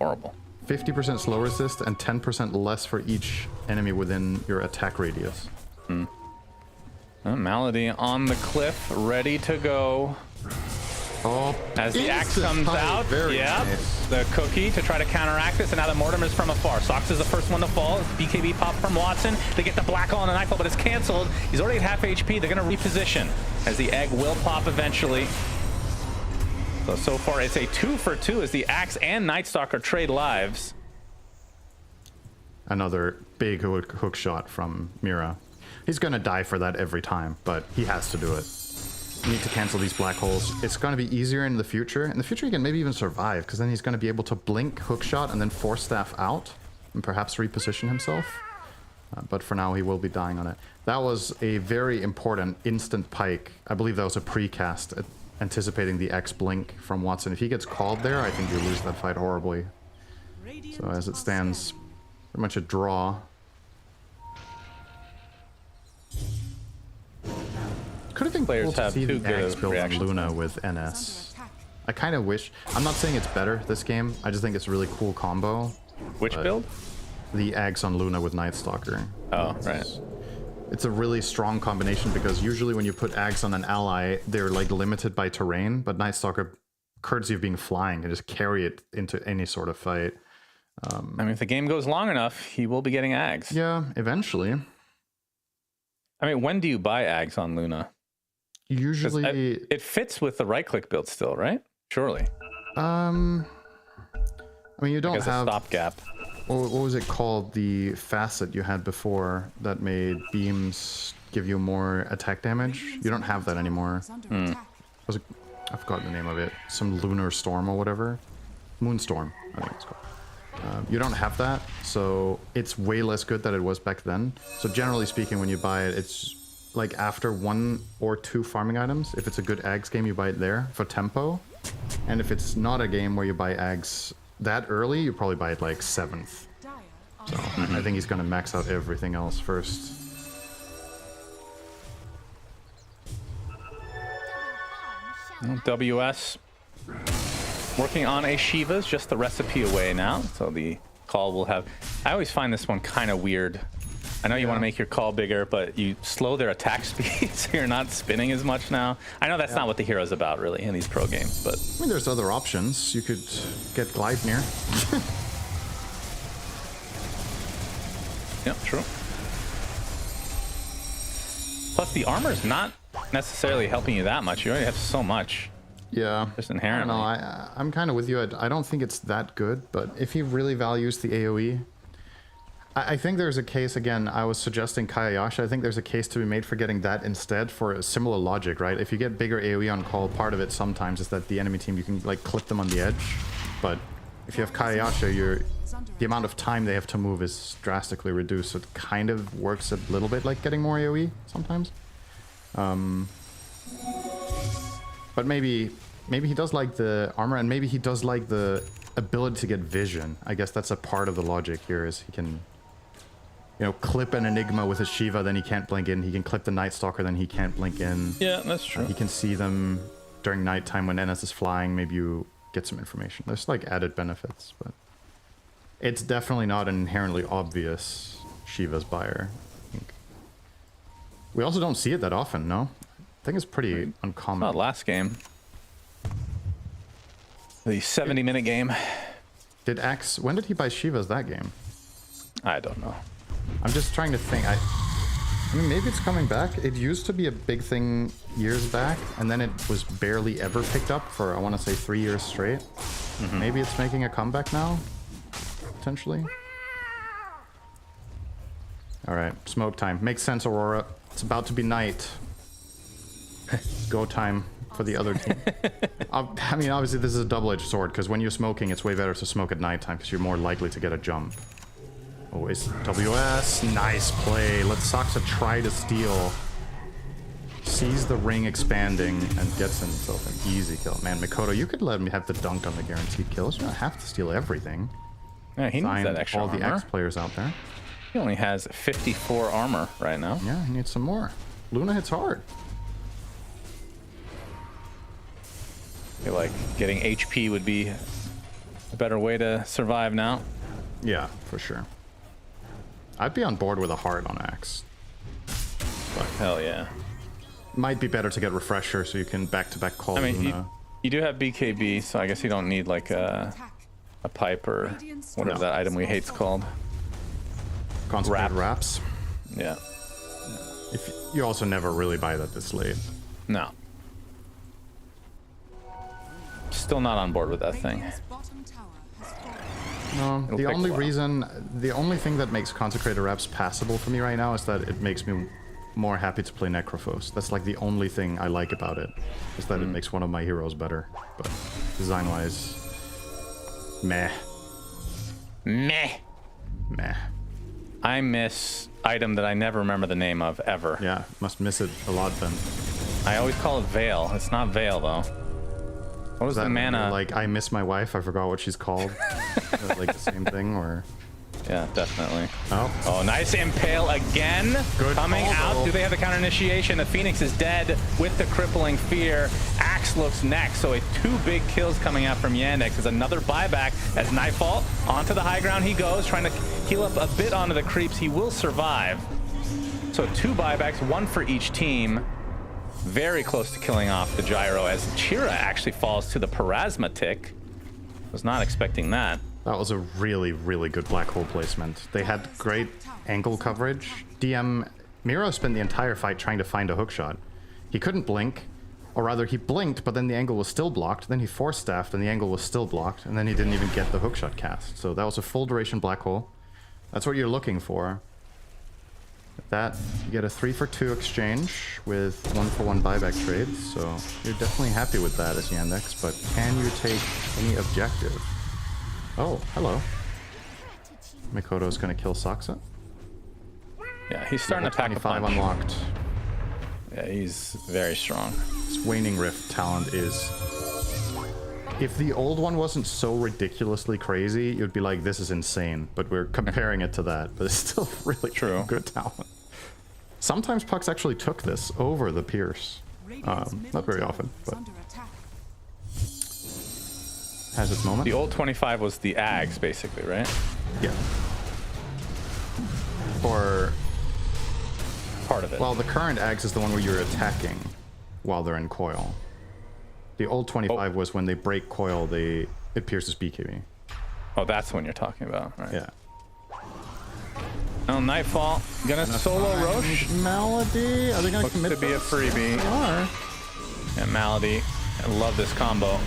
Horrible. 50% slow resist and 10% less for each enemy within your attack radius. Hmm. Malady on the cliff, ready to go. Oh, as the axe comes out, nice. The cookie to try to counteract this, and now the Mortimer's from afar. Sox is the first one to fall. BKB pop from Watson. They get the black hole on the Nightfall, but it's canceled. He's already at half HP. They're going to reposition as the egg will pop eventually. So far it's a 2 for 2 as the axe and Night Stalker trade lives. Another big hook shot from Mira. He's going to die for that every time, but he has to do it. You need to cancel these black holes. It's going to be easier in the future. In the future, he can maybe even survive, because then he's going to be able to blink, hookshot, and then force staff out, and perhaps reposition himself. But for now, he will be dying on it. That was a very important instant pike. I believe that was a precast, anticipating the X blink from Watson. If he gets called there, I think you lose that fight horribly. So as it stands, pretty much a draw. Could have been cool to see the Axe build on Luna with NS. I kind of wish... I'm not saying it's better, this game. I just think it's a really cool combo. Which build? The Axe on Luna with Night Stalker. Oh, right. It's a really strong combination because usually when you put Axe on an ally, they're like limited by terrain, but Night Stalker, courtesy of being flying, can just carry it into any sort of fight. I mean, if the game goes long enough, he will be getting Ags. Yeah, eventually. I mean, when do you buy Ags on Luna? Usually... It fits with the right-click build still, right? Surely. I mean, you don't have... a stopgap. What was it called? The facet you had before that made beams give you more attack damage. You don't have that anymore. I forgot the name of it. Some lunar storm or whatever. Moonstorm, I think it's called. You don't have that, so it's way less good than it was back then. So generally speaking, when you buy it, it's like after 1 or 2 farming items. If it's a good Ags game, you buy it there for tempo. And if it's not a game where you buy Ags that early, you probably buy it like 7th. So I think he's gonna max out everything else first. WS working on a Shiva's just the recipe away now, so the call will have. I always find this one kind of weird. I know you want to make your call bigger, but you slow their attack speed, so you're not spinning as much now. I know that's not what the hero's about, really, in these pro games, but... I mean, there's other options. You could get GLYPH.CET. Yep, true. Plus, the armor's not necessarily helping you that much. You already have so much. Yeah. Just inherently. I don't know. I'm kind of with you. I don't think it's that good, but if he really values the AoE... I think there's a case, again, I was suggesting Kayayashi. I think there's a case to be made for getting that instead for a similar logic, right? If you get bigger AoE on call, part of it sometimes is that the enemy team, you can like clip them on the edge. But if you have Kayayashi, the amount of time they have to move is drastically reduced. So it kind of works a little bit like getting more AoE sometimes. But maybe he does like the armor, and maybe he does like the ability to get vision. I guess that's a part of the logic here, is he can... You know, clip an Enigma with a Shiva, then he can't blink in. He can clip the Night Stalker, then he can't blink in. Yeah, that's true. He can see them during nighttime when NS is flying. Maybe you get some information. There's like added benefits, but it's definitely not an inherently obvious Shiva's buyer. I think. We also don't see it that often, no? I think it's pretty uncommon. Not last game. The 70-minute game. Did Axe... When did he buy Shiva's that game? I don't know. I'm just trying to think. I mean, maybe it's coming back. It used to be a big thing years back, and then it was barely ever picked up for, I want to say, 3 years straight. Maybe it's making a comeback now, potentially. All right, smoke time. Makes sense, Aurora. It's about to be night. Go time for the other team. I mean, obviously, this is a double-edged sword, because when you're smoking, it's way better to smoke at nighttime, because you're more likely to get a jump. Always WS, nice play. Let's Saksa try to steal. Sees the ring expanding and gets himself an easy kill. Man, Mikoto, you could let him have the dunk on the guaranteed kills. You don't have to steal everything. Yeah, he needs that extra all armor. the X players out there. He only has 54 armor right now. Yeah, he needs some more. Luna hits hard. I feel like getting HP would be a better way to survive now. Yeah, for sure. I'd be on board with a heart on Axe. But hell yeah. Might be better to get refresher so you can back-to-back call Luna. You do have BKB, so I guess you don't need like a pipe or whatever that item we hate's called. Concentrated wraps. Yeah. If you also never really buy that this late. No. Still not on board with that thing. No, the only thing that makes Consecrated Wraps passable for me right now is that it makes me more happy to play Necrophos. That's like the only thing I like about it, is that it makes one of my heroes better. But design-wise, meh. Meh. Meh. I miss item that I never remember the name of, ever. Yeah, must miss it a lot then. I always call it Veil. It's not Veil, though. What was the mana? Like, I miss my wife. I forgot what she's called. Like the same thing, or... Yeah, definitely. Oh, nice impale again. Good coming out. though. Do they have the counter initiation? The Phoenix is dead with the crippling fear. Axe looks next. So 2 big kills coming out from Yandex. There's another buyback as Nightfall onto the high ground he goes, trying to heal up a bit onto the creeps. He will survive. So 2 buybacks, 1 for each team. Very close to killing off the gyro as Chira actually falls to the Parasma tick. Was not expecting that. That was a really, really good black hole placement. They had great angle coverage. Miro spent the entire fight trying to find a hookshot. He couldn't blink, or rather he blinked, but then the angle was still blocked. Then he force staffed and the angle was still blocked, and then he didn't even get the hookshot cast. So that was a full duration black hole. That's what you're looking for. That, you get a 3-for-2 exchange with 1-for-1 buyback trades, so you're definitely happy with that as Yandex, but can you take any objective? Oh, hello. Mikoto's gonna kill Saksa. Yeah, he's starting to pack a 25 punch. unlocked. Yeah, he's very strong. This Waning Rift talent is... If the old one wasn't so ridiculously crazy, you'd be like, this is insane. But we're comparing it to that, but it's still really true. Good talent. Sometimes Pucks actually took this over the Pierce. Not very often, but has its moment. The old 25 was the Ags, basically, right? Yeah. Or part of it. Well, the current Ags is the one where you're attacking while they're in coil. The old 25 was when they break coil, it pierces BKB. Oh, that's when you're talking about, right? Yeah. Oh, Nightfall. Gonna solo Roche. Malady. Are they gonna Looks commit to be a freebie. They are. And Malady. I love this combo.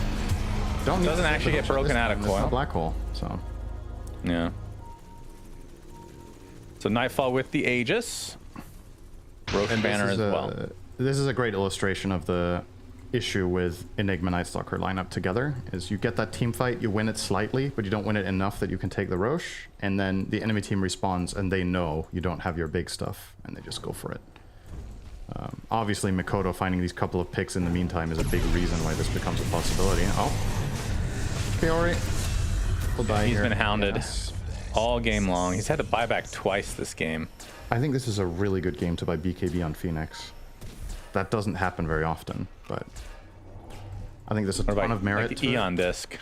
Doesn't actually get broken out of coil. It's a black hole, so. Yeah. So Nightfall with the Aegis. Roche banner as well. This is a great illustration of the issue with Enigma Night Stalker lineup together, is you get that team fight, you win it slightly, but you don't win it enough that you can take the Roche, and then the enemy team respawns and they know you don't have your big stuff, and they just go for it. Obviously, Mikoto finding these couple of picks in the meantime is a big reason why this becomes a possibility. Oh. Fiori. Will die He's here. been hounded Yes. all game long. He's had to buy back twice this game. I think this is a really good game to buy BKB on Phoenix. That doesn't happen very often, but I think there's a ton of merit like to Eon it. Disc.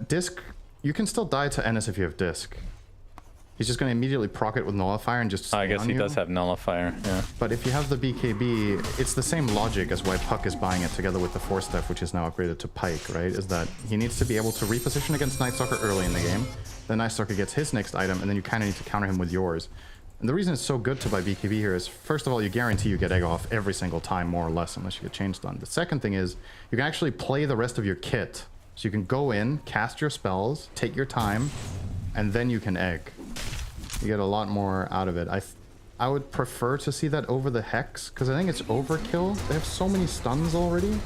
Disc, you can still die to Ennis if you have Disc. He's just going to immediately proc it with Nullifier and just stay I guess on he you. does have Nullifier, yeah. But if you have the BKB, it's the same logic as why Puck is buying it together with the Force Staff, which is now upgraded to Pike, right? Is that he needs to be able to reposition against Night Stalker early in the game. Then Night Stalker gets his next item, and then you kind of need to counter him with yours. And the reason it's so good to buy BKB here is, first of all, you guarantee you get egg off every single time, more or less, unless you get chains done. The second thing is, you can actually play the rest of your kit. So you can go in, cast your spells, take your time, and then you can egg. You get a lot more out of it. I would prefer to see that over the Hex, because I think it's overkill. They have so many stuns already.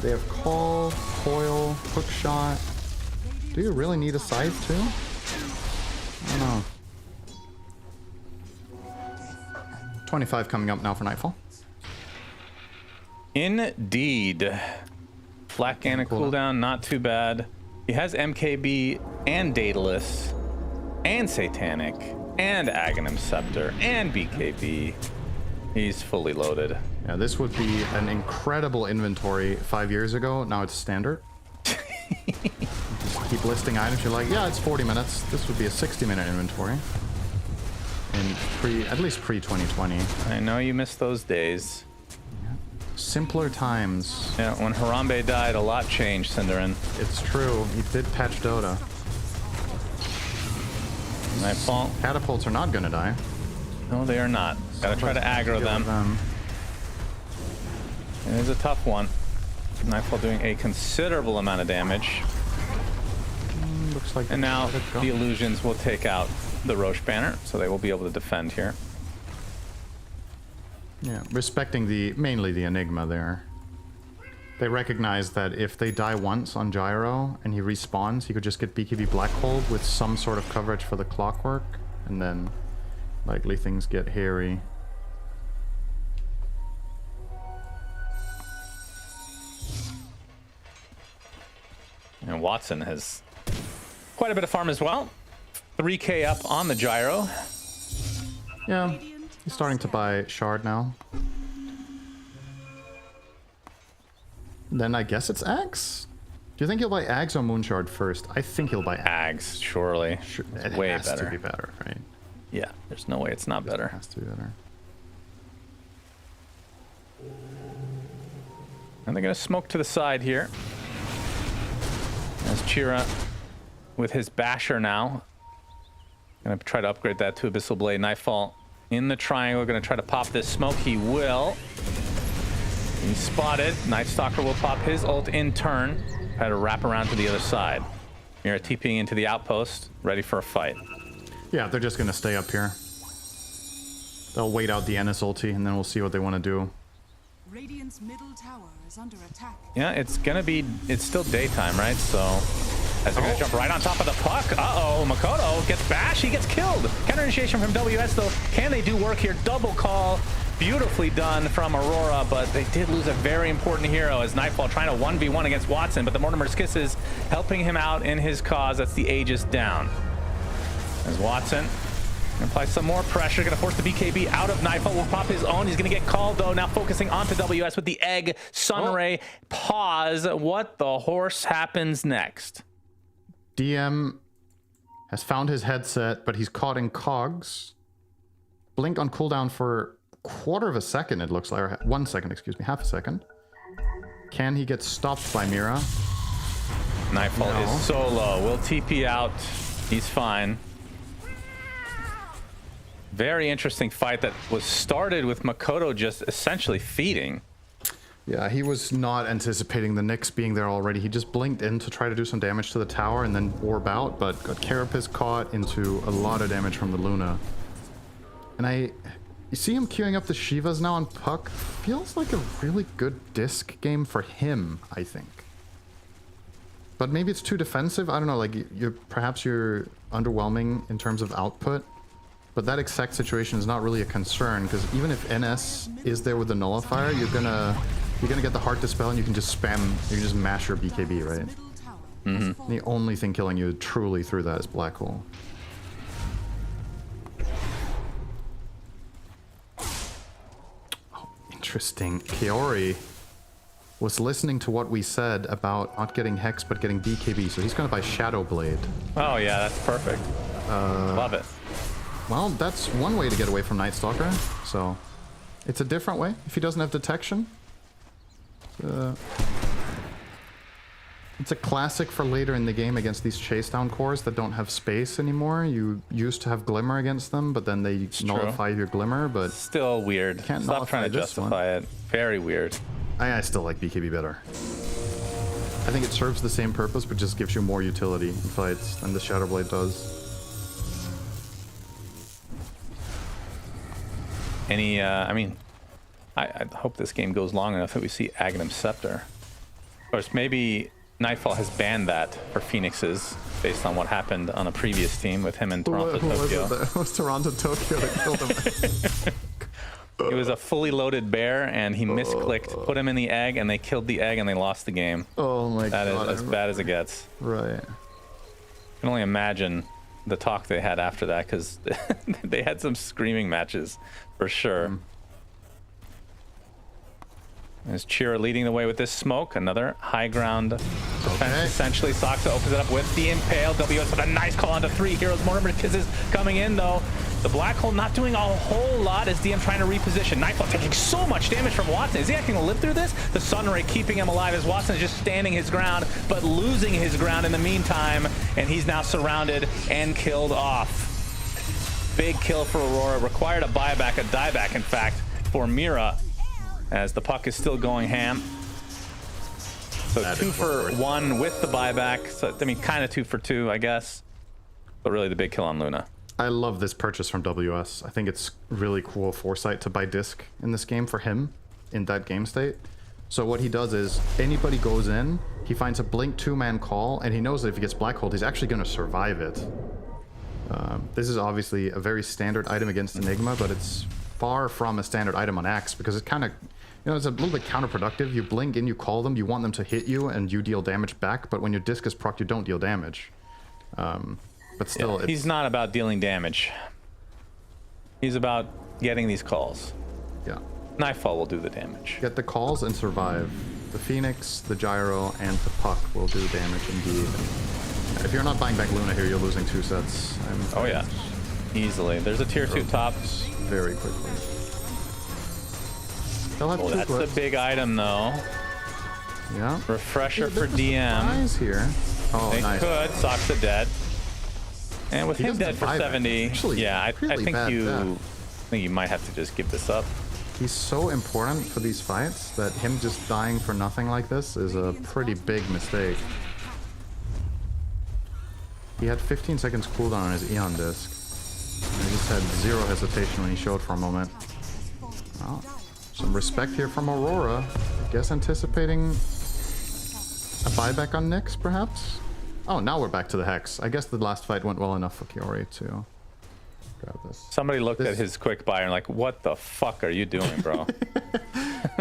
They have Call, Coil, Hook Shot. Do you really need a Scythe too? I don't know. 25 coming up now for Nightfall. Indeed. Flat Ganna cooldown, not too bad. He has MKB and Daedalus and Satanic and Aghanim Scepter and BKB. He's fully loaded. Yeah, this would be an incredible inventory 5 years ago. Now it's standard. Just keep listing items. You're like, yeah, it's 40 minutes. This would be a 60-minute inventory. At least pre-2020. I know you miss those days. Simpler times. Yeah, when Harambe died, a lot changed, Cinderin. It's true. He did patch Dota. Nightfall. Catapults are not gonna die. No, they are not. Gotta try to aggro them. It is a tough one. Nightfall doing a considerable amount of damage. Looks like. And now the illusions will take out the Roche banner, so they will be able to defend here. Yeah, respecting mainly the Enigma there. They recognize that if they die once on Gyro and he respawns, he could just get BKB Black Hole with some sort of coverage for the Clockwork, and then likely things get hairy. And Watson has quite a bit of farm as well. 3k up on the Gyro. Yeah, he's starting to buy Shard now. Then I guess it's Axe? Do you think he'll buy Axe or Moonshard first? I think he'll buy Axe, surely. It way has better. to be better, right? Yeah, there's no way it's not better. It has to be better. And they're gonna smoke to the side here. As Chira with his Basher now. Gonna try to upgrade that to Abyssal Blade. Nightfall in the triangle, gonna try to pop this smoke. He will. He's spotted. Night Stalker will pop his ult in turn. Try to wrap around to the other side. Mira TPing into the outpost, ready for a fight. Yeah, they're just gonna stay up here. They'll wait out the NS ulti, and then we'll see what they want to do. Radiant's middle tower is under attack. Yeah, it's still daytime, right? So as they're gonna jump right on top of the puck. Uh-oh, Makoto gets bashed, he gets killed. Counter initiation from WS though. Can they do work here? Double call. Beautifully done from Aurora, but they did lose a very important hero as Nightfall trying to 1v1 against Watson, but the Mortimer's Kisses helping him out in his cause. That's the Aegis down. As Watson gonna apply some more pressure, gonna force the BKB out of Nightfall, will pop his own. He's gonna get called though, now focusing onto WS with the egg, Sunray, pause. What the horse happens next? DM has found his headset, but he's caught in cogs. Blink on cooldown for quarter of a second, it looks like, or 1 second, excuse me, half a second. Can he get stopped by Mira? Nightfall is so low. Will TP out. He's fine. Very interesting fight that was started with Makoto just essentially feeding. Yeah, he was not anticipating the Nyx being there already. He just blinked in to try to do some damage to the tower and then orb out, but got Carapace caught into a lot of damage from the Luna. And you see him queuing up the Shivas now on Puck. Feels like a really good disc game for him, I think. But maybe it's too defensive. I don't know, like perhaps you're underwhelming in terms of output. But that exact situation is not really a concern, because even if NS is there with the nullifier, you're gonna get the Heart Dispel and you can just spam, you can just mash your BKB, right? The only thing killing you truly through that is Black Hole. Interesting. Kaori was listening to what we said about not getting Hex but getting BKB, so he's going to buy Shadow Blade. Oh yeah, that's perfect. Love it. Well, that's one way to get away from Night Stalker, so it's a different way if he doesn't have detection. It's a classic for later in the game against these chase down cores that don't have space anymore. You used to have Glimmer against them, but then they nullify your Glimmer, but... Still weird. Can't Stop trying to justify it. Very weird. I still like BKB better. I think it serves the same purpose, but just gives you more utility in fights than the Shadow Blade does. Any, I mean, I hope this game goes long enough that we see Aghanim Scepter. Of course, maybe Nightfall has banned that for Phoenixes based on what happened on a previous team with him in Toronto, Tokyo. It was Toronto, Tokyo that killed him. It was a fully loaded bear, and he misclicked, put him in the egg, and they killed the egg, and they lost the game. Oh my god. That is as bad as it gets. Right. I can only imagine the talk they had after that, because they had some screaming matches, for sure. There's Chira leading the way with this smoke. Another high ground defense. Essentially, Soxa opens it up with the Impale. WS with a nice call onto 3 heroes. Mortimer Kisses coming in, though. The Black Hole not doing a whole lot as DM trying to reposition. Nightfall taking so much damage from Watson. Is he actually going to live through this? The Sunray keeping him alive as Watson is just standing his ground, but losing his ground in the meantime. And he's now surrounded and killed off. Big kill for Aurora. Required a buyback, a dieback, in fact, for Mira, as the puck is still going ham. So that 2 for 1 with the buyback. So, I mean, kind of 2 for 2, I guess. But really the big kill on Luna. I love this purchase from WS. I think it's really cool foresight to buy disc in this game for him in that game state. So what he does is, anybody goes in, he finds a blink 2-man call, and he knows that if he gets Black Hold, he's actually going to survive it. This is obviously a very standard item against Enigma, but it's far from a standard item on Axe, because it's kind of, you know, it's a little bit counterproductive. You blink in, you call them, you want them to hit you, and you deal damage back, but when your disc is procced, you don't deal damage. But still, yeah, he's not about dealing damage. He's about getting these calls. Yeah. Nightfall will do the damage. Get the calls and survive. The Phoenix, the Gyro, and the Puck will do damage indeed. If you're not buying back Luna here, you're losing 2 sets. Oh yeah, easily. There's a tier 2 top. Very quickly. Oh, that's a big item though. Yeah. Refresher for DM. Here. Oh, they nice. could. Soxa dead. And with him dead for 70, actually, yeah, I think you might have to just give this up. He's so important for these fights that him just dying for nothing like this is a pretty big mistake. He had 15 seconds cooldown on his Eon disc. And just had zero hesitation when he showed for a moment. Well, some respect here from Aurora. I guess anticipating a buyback on Nyx, perhaps? Oh, now we're back to the Hex. I guess the last fight went well enough for Kiori to grab this. Somebody looked at his quick buy and like, what the fuck are you doing, bro?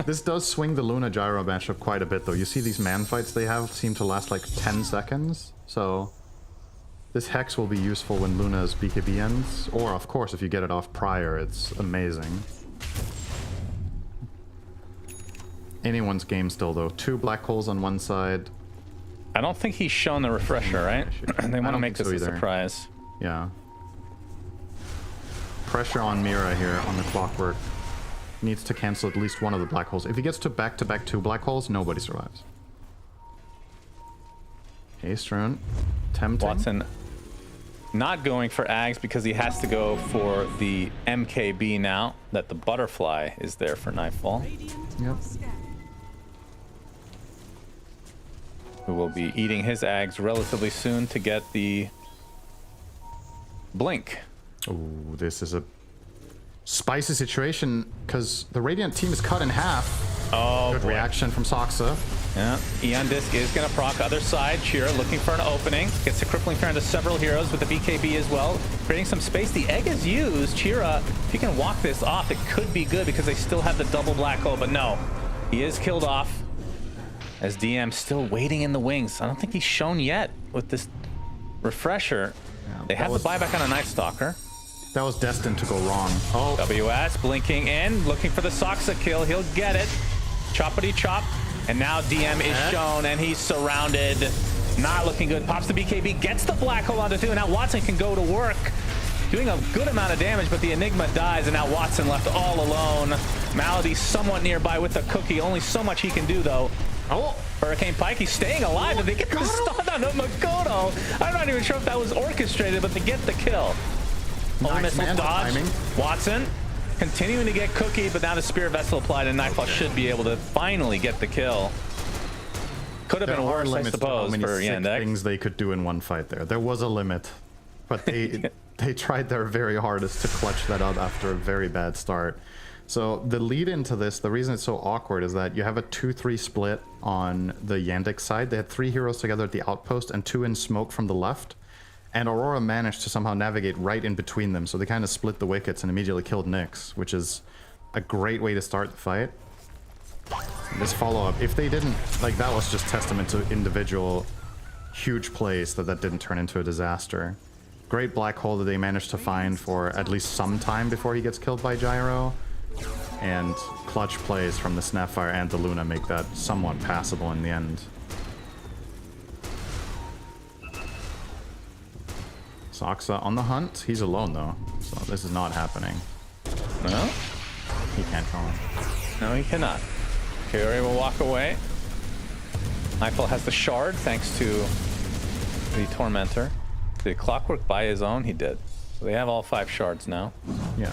This does swing the Luna Gyro matchup quite a bit, though. You see these man fights they have seem to last like 10 seconds. So this Hex will be useful when Luna's BKB ends. Or, of course, if you get it off prior, it's amazing. Anyone's game still, though. 2 black holes on one side. I don't think he's shown the refresher, right? They want to make this a surprise. Yeah. Pressure on Mira here on the clockwork. Needs to cancel at least one of the black holes. If he gets to back-to-back 2 black holes, nobody survives. Hey, Strun. Tempting. Watson not going for Ags because he has to go for the MKB now that the butterfly is there for Nightfall. Yep. Who will be eating his Ags relatively soon to get the blink. Oh, this is a spicy situation because the Radiant team is cut in half. Oh, good reaction from Soxa. Yeah, Eon Disc is going to proc other side. Chira looking for an opening. Gets a crippling fear into several heroes with the BKB as well. Creating some space. The egg is used. Chira, if you can walk this off, it could be good because they still have the double black hole. But no, he is killed off. As DM still waiting in the wings. I don't think he's shown yet with this refresher. Yeah, they have the buyback on a Night Stalker. That was destined to go wrong. Oh, WS blinking in, looking for the Soxa kill. He'll get it. Choppity chop. And now DM is shown and he's surrounded. Not looking good. Pops the BKB, gets the black hole onto 2. And now Watson can go to work. Doing a good amount of damage, but the Enigma dies and now Watson left all alone. Malady somewhat nearby with the cookie. Only so much he can do though. Oh, Hurricane Pike, he's staying alive. Did they get the stun on Makoto? I'm not even sure if that was orchestrated, but they get the kill. Nice missile dodge. Timing. Watson continuing to get cookie, but now the Spirit Vessel applied and Nightfall should be able to finally get the kill. Could have been worse, I suppose, for Yandex. Things they could do in one fight there. There was a limit, but they tried their very hardest to clutch that out after a very bad start. So the lead into this, the reason it's so awkward is that you have a 2-3 split on the Yandex side. They had 3 heroes together at the outpost and 2 in smoke from the left. And Aurora managed to somehow navigate right in between them. So they kind of split the wickets and immediately killed Nyx, which is a great way to start the fight. This follow-up, if they didn't, like, that was just testament to individual huge plays that didn't turn into a disaster. Great black hole that they managed to find for at least some time before he gets killed by Gyro. And clutch plays from the Snapfire and the Luna make that somewhat passable in the end. Soxa on the hunt. He's alone though, so this is not happening. No? He can't call him. No, he cannot. Kiori will walk away. Nightfall has the shard thanks to the Tormentor. Did Clockwork buy his own? He did. So they have all 5 shards now. Yeah.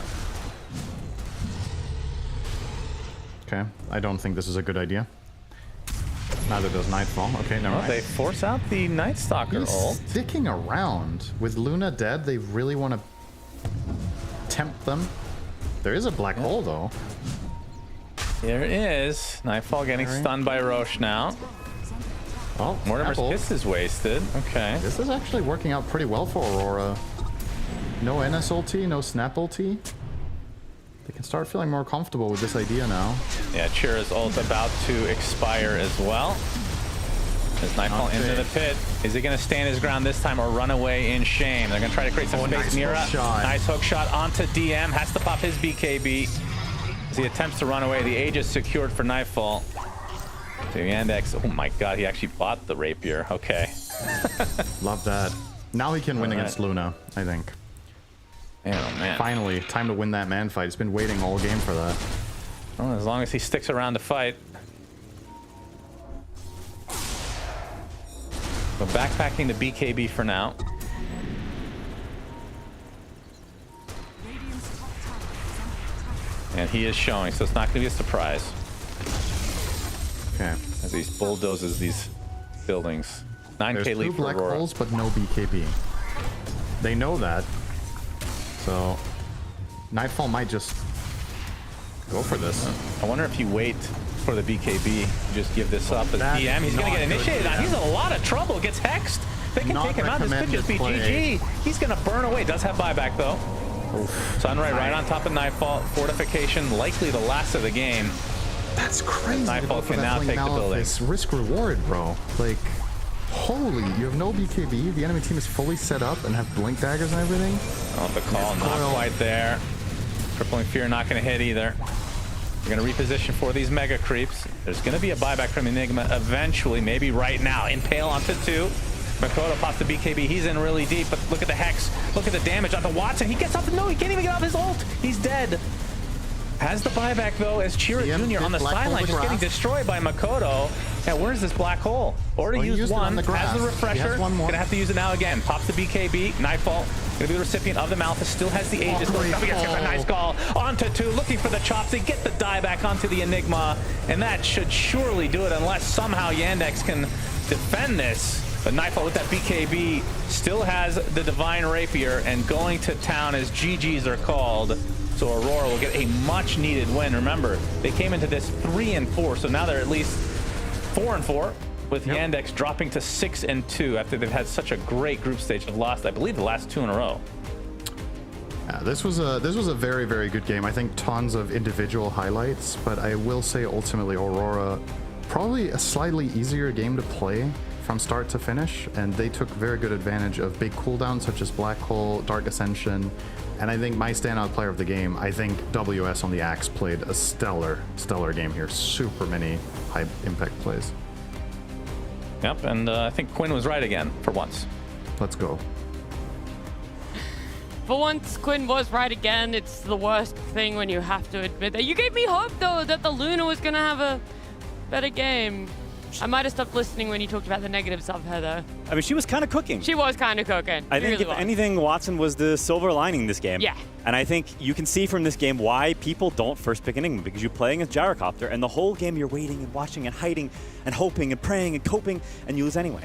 Okay, I don't think this is a good idea. Neither does Nightfall. Okay, never mind. They force out the Night Stalker ult. Sticking around. With Luna dead, they really want to tempt them. There is a black hole, though. There is. Nightfall getting stunned by Roche now. Oh, Mortimer's Kiss is wasted. Okay. This is actually working out pretty well for Aurora. No NS ulti, no Snap ulti. They can start feeling more comfortable with this idea now. Yeah, Chira's ult about to expire as well. As Nightfall into the pit. Is he going to stand his ground this time or run away in shame? They're going to try to create some space. Mira, nice hook shot onto DM. Has to pop his BKB. As he attempts to run away, the Age is secured for Nightfall. To Yandex. Oh my god, he actually bought the rapier. Okay. Love that. Now he can win against Luna, I think. Man, oh man. Finally, time to win that man fight. He's been waiting all game for that. Well, as long as he sticks around to fight. But backpacking the BKB for now. And he is showing, so it's not going to be a surprise. Okay. As he bulldozes these buildings. 9k lead for Aurora. There's 2 black holes, but no BKB. They know that. So Nightfall might just go for this. I wonder if you wait for the BKB, just give this up as DM. He's going to get initiated. He's in a lot of trouble. Gets hexed. They can take him out. This could just be GG. He's going to burn away. Does have buyback, though. Sunray right on top of Nightfall. Fortification, likely the last of the game. That's crazy. Nightfall can now take the building. Risk reward, bro. Like, holy, you have no BKB. The enemy team is fully set up and have blink daggers and everything. Oh, the call not quite there. Crippling Fear not going to hit either. We're going to reposition for these mega creeps. There's going to be a buyback from Enigma eventually, maybe right now. Impale onto 2. Makoto pops the BKB. He's in really deep, but look at the Hex. Look at the damage onto Watson. He gets off. No, he can't even get off his ult. He's dead. Has the buyback, though, as Chira Jr. on the sideline just getting destroyed by Makoto. Yeah, where's this black hole? Already used one. Has the refresher. Gonna have to use it now again. Pops the BKB. Nightfall. Gonna be the recipient of the Malthus. Still has the Aegis. A nice call. Onto 2. Looking for the chops. They get the dieback onto the Enigma. And that should surely do it unless somehow Yandex can defend this. But Nightfall with that BKB still has the Divine Rapier. And going to town as GGs are called. So Aurora will get a much-needed win. Remember, they came into this 3-4, so now they're at least 4-4, with Yandex dropping to 6-2 after they've had such a great group stage. They've lost, I believe, the last 2 in a row. Yeah, this was a very, very good game. I think tons of individual highlights, but I will say ultimately Aurora probably a slightly easier game to play from start to finish, and they took very good advantage of big cooldowns such as Black Hole, Dark Ascension. And I think my standout player of the game, I think WS on the Axe played a stellar game here. Super many high impact plays. Yep, and I think Quinn was right again for once. Let's go. For once, Quinn was right again. It's the worst thing when you have to admit that. You gave me hope, though, that the Luna was going to have a better game. I might have stopped listening when you talked about the negatives of her, though. I mean, she was kind of cooking. She was kind of cooking. I think if anything, Watson was the silver lining this game. Yeah. And I think you can see from this game why people don't first pick Enigma, because you're playing as Gyrocopter, and the whole game you're waiting and watching and hiding and hoping and praying and coping, and you lose anyway.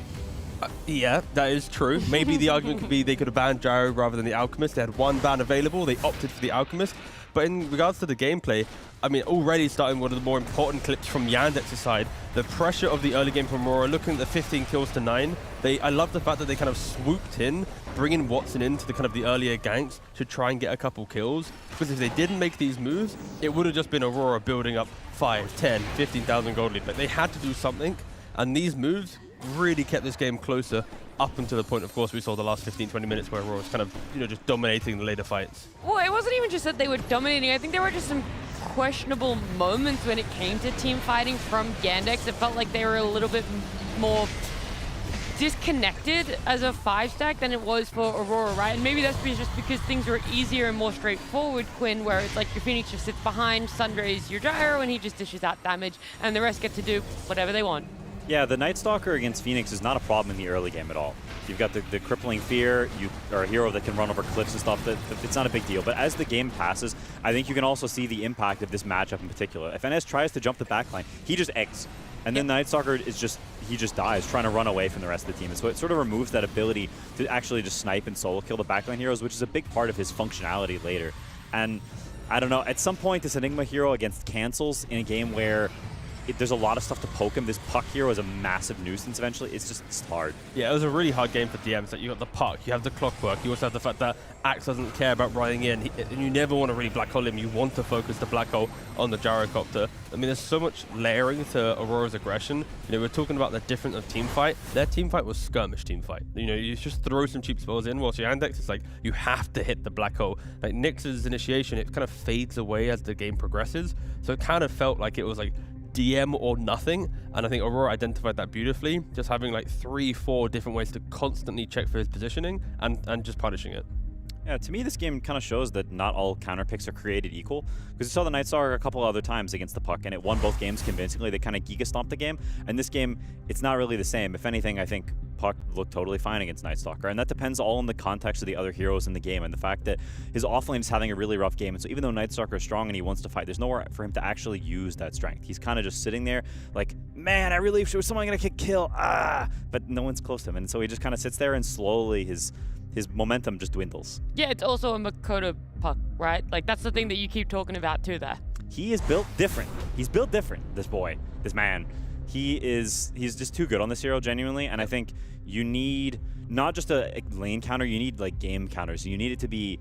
Yeah, that is true. Maybe the argument could be they could have banned Gyro rather than the Alchemist. They had one ban available. They opted for the Alchemist. But in regards to the gameplay, I mean, already starting one of the more important clips from Yandex's side, the pressure of the early game from Aurora, looking at the 15 kills to 9. I love the fact that they kind of swooped in, bringing Watson into the kind of the earlier ganks to try and get a couple kills. Because if they didn't make these moves, it would have just been Aurora building up 5, 10, 15,000 gold lead. But they had to do something, and these moves really kept this game closer up until the point, of course, we saw the last 15-20 minutes where Aurora was kind of, just dominating the later fights. Well, it wasn't even just that they were dominating. I think there were just some questionable moments when it came to team fighting from Yandex. It felt like they were a little bit more disconnected as a 5-stack than it was for Aurora, right? And maybe that's just because things were easier and more straightforward, Quinn, where it's like your Phoenix just sits behind, Sundray's your Gyro, and he just dishes out damage, and the rest get to do whatever they want. Yeah, the Night Stalker against Phoenix is not a problem in the early game at all. You've got the crippling fear, you are a hero that can run over cliffs and stuff, it's not a big deal. But as the game passes, I think you can also see the impact of this matchup in particular. If NS tries to jump the backline, he just eggs. And then the Night Stalker he just dies trying to run away from the rest of the team. And so it sort of removes that ability to actually just snipe and solo kill the backline heroes, which is a big part of his functionality later. And I don't know, at some point this Enigma hero against cancels in a game where there's a lot of stuff to poke him. This Puck hero is a massive nuisance eventually. It's hard. Yeah, it was a really hard game for DMs. Like, you got the Puck, you have the Clockwork, you also have the fact that Axe doesn't care about running in, and you never want to really black hole him. You want to focus the black hole on the Gyrocopter. I mean, there's so much layering to Aurora's aggression. We're talking about the difference of team fight. Their team fight was skirmish team fight. You just throw some cheap spells in, whilst Yandex, it's like, you have to hit the black hole. Like, Nyx's initiation, it kind of fades away as the game progresses. So it kind of felt like it was like DM or nothing, and I think Aurora identified that beautifully, just having like 3-4 different ways to constantly check for his positioning and just punishing it. Yeah, to me, this game kind of shows that not all counter picks are created equal. Because you saw the Night Stalker a couple other times against the Puck, and it won both games convincingly. They kind of Giga stomped the game. And this game, it's not really the same. If anything, I think Puck looked totally fine against Night Stalker. And that depends all on the context of the other heroes in the game and the fact that his offlane is having a really rough game. And so even though Night Stalker is strong and he wants to fight, there's nowhere for him to actually use that strength. He's kind of just sitting there like, man, I really wish there was someone going to kill. But no one's close to him. And so he just kind of sits there, and slowly his his momentum just dwindles. Yeah, it's also a Makoto puck, right? Like, that's the thing that you keep talking about too there. He is built different. He's built different, this boy, this man. He's just too good on this hero, genuinely, and I think you need not just a lane counter, you need like game counters. You need it to be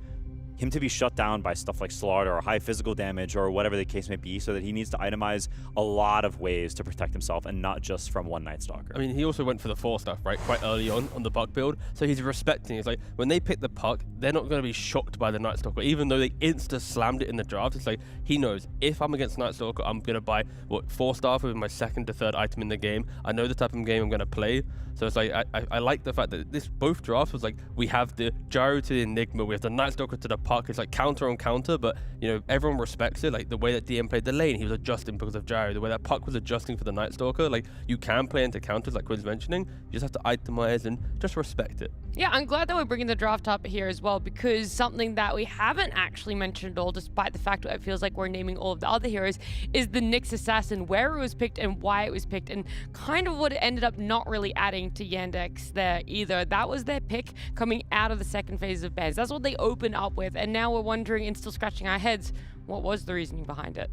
him to be shut down by stuff like slaughter or high physical damage or whatever the case may be, so that he needs to itemize a lot of ways to protect himself and not just from one Night Stalker. I mean, he also went for the 4 stuff, right, quite early on the puck build, so he's respecting. It's like, when they pick the puck, they're not going to be shocked by the Night Stalker, even though they insta-slammed it in the draft. It's like, he knows, if I'm against Night Stalker, I'm going to buy, 4 star with my 2nd to 3rd item in the game. I know the type of game I'm going to play, so it's like, I like the fact that this both drafts was like, we have the Gyro to the Enigma, we have the Night Stalker to the puck. It's like counter on counter, but you know, everyone respects it. Like the way that DM played the lane, he was adjusting because of Gyro. The way that puck was adjusting for the Night Stalker, like you can play into counters like Quinn's mentioning. You just have to itemize and just respect it. Yeah, I'm glad that we're bringing the draft up here as well, because something that we haven't actually mentioned at all, despite the fact that it feels like we're naming all of the other heroes, is the Nyx Assassin, where it was picked and why it was picked, and kind of what it ended up not really adding to Yandex there either. That was their pick coming out of the 2nd phase of bans. That's what they opened up with, and now we're wondering and still scratching our heads, what was the reasoning behind it?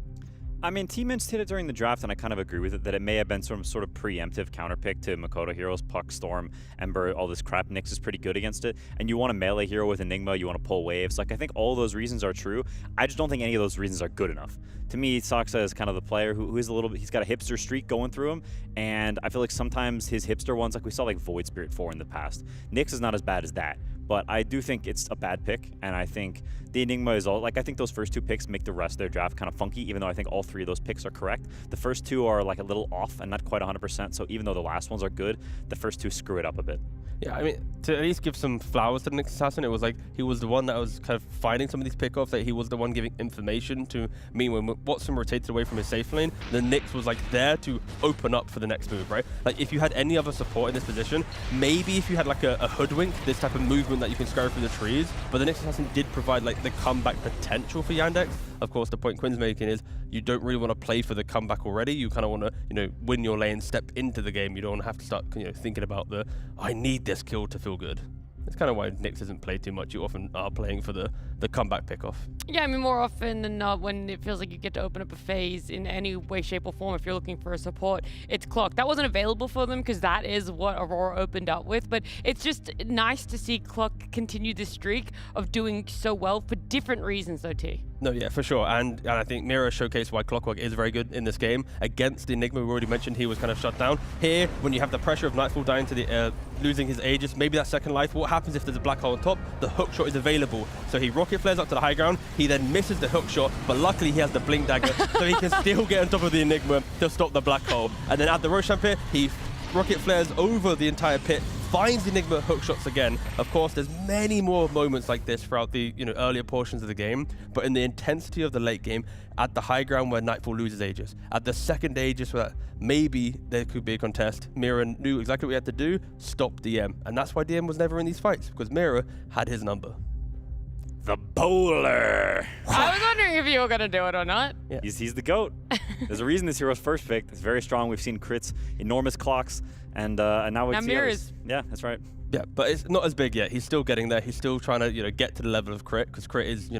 I mean, Team Mints hit it during the draft, and I kind of agree with it, that it may have been some sort of preemptive counterpick to Makoto heroes, Puck, Storm, Ember, all this crap. Nyx is pretty good against it, and you want a melee hero with Enigma, you want to pull waves. Like, I think all those reasons are true. I just don't think any of those reasons are good enough. To me, Saksa is kind of the player who is a little bit, he's got a hipster streak going through him, and I feel like sometimes his hipster ones, like we saw like Void Spirit 4 in the past. Nyx is not as bad as that, but I do think it's a bad pick, and I think the Enigma is all, like, I think those first 2 picks make the rest of their draft kind of funky, even though I think all 3 of those picks are correct. The first 2 are like a little off and not quite 100%, so even though the last ones are good, the first 2 screw it up a bit. Yeah, I mean, to at least give some flowers to the Nyx Assassin, it was like he was the one that was kind of finding some of these pickoffs, that he was the one giving information to me when Watson rotated away from his safe lane. The Nyx was like there to open up for the next move, right? Like if you had any other support in this position, maybe if you had like a hoodwink, this type of movement that you can scurry through the trees, but the Nyx Assassin did provide like the comeback potential for Yandex. Of course, the point Quinn's making is you don't really want to play for the comeback already. You kind of want to, you know, win your lane, step into the game. You don't want to have to start, you know, thinking about the, I need this kill to feel good. It's kind of why Nyx isn't played too much. You often are playing for the comeback pickoff. Yeah, I mean, more often than not, when it feels like you get to open up a phase in any way, shape, or form, if you're looking for a support, it's Clock. That wasn't available for them because that is what Aurora opened up with, but it's just nice to see Clock continue this streak of doing so well for different reasons, though, T. No, yeah, for sure. And I think Mira showcased why Clockwork is very good in this game. Against the Enigma, we already mentioned he was kind of shut down. Here, when you have the pressure of Nightfall dying to the losing his Aegis, maybe that second life, what happens if there's a black hole on top? The hook shot is available. So he rocket flares up to the high ground. He then misses the hook shot, but luckily he has the blink dagger, so he can still get on top of the Enigma to stop the black hole. And then at the Roshan pit, he rocket flares over the entire pit, finds the Enigma hook shots again. Of course, there's many more moments like this throughout the earlier portions of the game, but in the intensity of the late game, at the high ground where Nightfall loses Aegis, at the second Aegis where maybe there could be a contest, Mira knew exactly what he had to do, stop DM. And that's why DM was never in these fights, because Mira had his number. The bowler. I was wondering if you were going to do it or not. Yeah. He's the GOAT. There's a reason this hero's first pick. It's very strong. We've seen crits, enormous clocks, and now we see Mira's. Yeah, that's right. Yeah, but it's not as big yet. He's still getting there. He's still trying to, get to the level of crit, because crit is,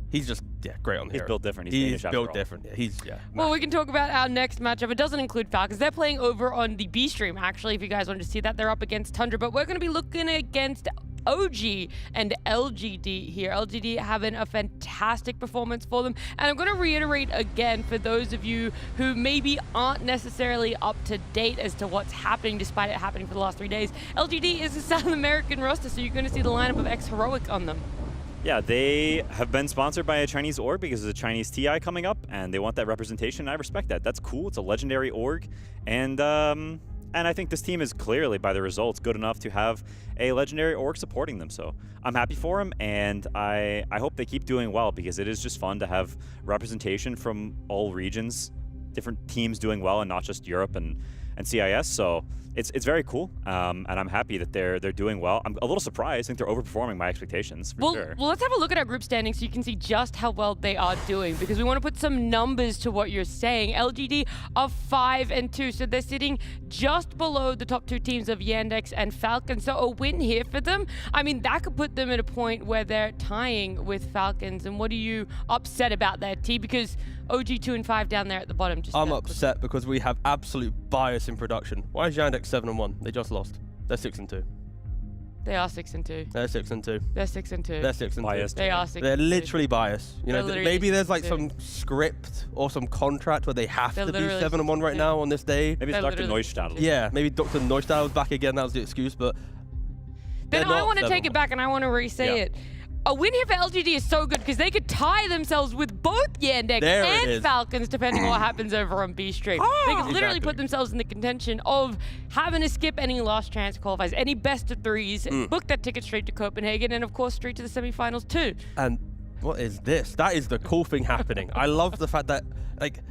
he's just, great on the hero. He's built different. He's built different. Yeah, Well, we can talk about our next matchup. It doesn't include Falcons. They're playing over on the B stream, actually, if you guys want to see that. They're up against Tundra, but we're going to be looking against OG and LGD here. LGD having a fantastic performance for them. And I'm going to reiterate again for those of you who maybe aren't necessarily up to date as to what's happening despite it happening for the last 3 days. LGD is a South American roster, so you're going to see the lineup of X-Heroic on them. Yeah, they have been sponsored by a Chinese org because of the Chinese TI coming up, and they want that representation. I respect that. That's cool. It's a legendary org, and I think this team is clearly, by the results, good enough to have a legendary org supporting them. So I'm happy for them, and I hope they keep doing well, because it is just fun to have representation from all regions, different teams doing well, and not just Europe and and CIS. So it's very cool, and I'm happy that they're doing well. I'm a little surprised. I think they're overperforming my expectations for sure. Well, let's have a look at our group standings so you can see just how well they are doing, because we want to put some numbers to what you're saying. LGD are 5-2, so they're sitting just below the top 2 teams of Yandex and Falcons. So a win here for them, I mean, that could put them at a point where they're tying with Falcons. And what are you upset about there, T? Because OG 2-5 down there at the bottom. I'm upset because we have absolute bias in production. Why is Yandex 7-1? They just lost. They're 6-2. They are 6-2. They're 6-2. They're 6-2. They're 6-2. Biased. They are 6-2. They're literally biased. You know, maybe there's like 6-2. some script or some contract where they have to be 7-1 right 6-2. now on this day. Maybe it's Dr. Neustadl. Yeah, maybe Dr. Neustadl's back again. That was the excuse, but then I want to take it back and I want to re-say it. A win here for LGD is so good because they could tie themselves with both Yandex and Falcons, depending on what happens over on B-Stream. They could literally put themselves in the contention of having to skip any last chance qualifiers, any best of 3s, book that ticket straight to Copenhagen, and of course straight to the semifinals too. And what is this? That is the cool thing happening. I love the fact that like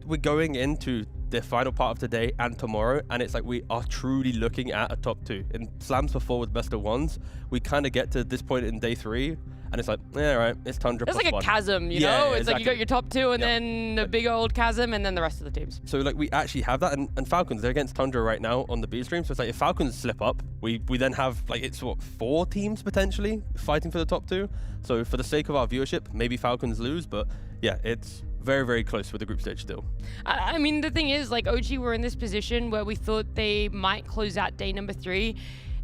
we're going into the final part of today and tomorrow, and it's like we are truly looking at a top 2. In slams before with best of 1s, we kind of get to this point in day 3, and it's like, yeah, right, it's Tundra. It's like a chasm, you know? It's like you got your top 2 and then a big old chasm and then the rest of the teams. So like we actually have that, and Falcons, they're against Tundra right now on the B stream. So it's like if Falcons slip up, we then have like, it's what, 4 teams potentially fighting for the top 2. So for the sake of our viewership, maybe Falcons lose, but yeah, it's very, very close with the group stage still. I mean, the thing is, like, OG were in this position where we thought they might close out day number 3,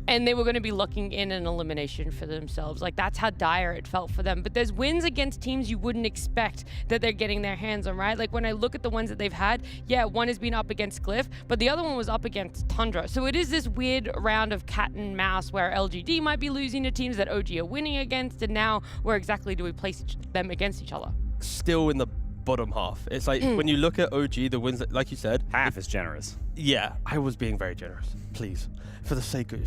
and they were going to be looking in an elimination for themselves. Like, that's how dire it felt for them. But there's wins against teams you wouldn't expect that they're getting their hands on, right? Like, when I look at the ones that they've had, yeah, one has been up against Glyph, but the other one was up against Tundra. So it is this weird round of cat and mouse where LGD might be losing to teams that OG are winning against, and now where exactly do we place them against each other? Still in the bottom half. It's like when you look at OG, the wins that, like you said, half is generous. Yeah, I was being very generous. Please, for the sake of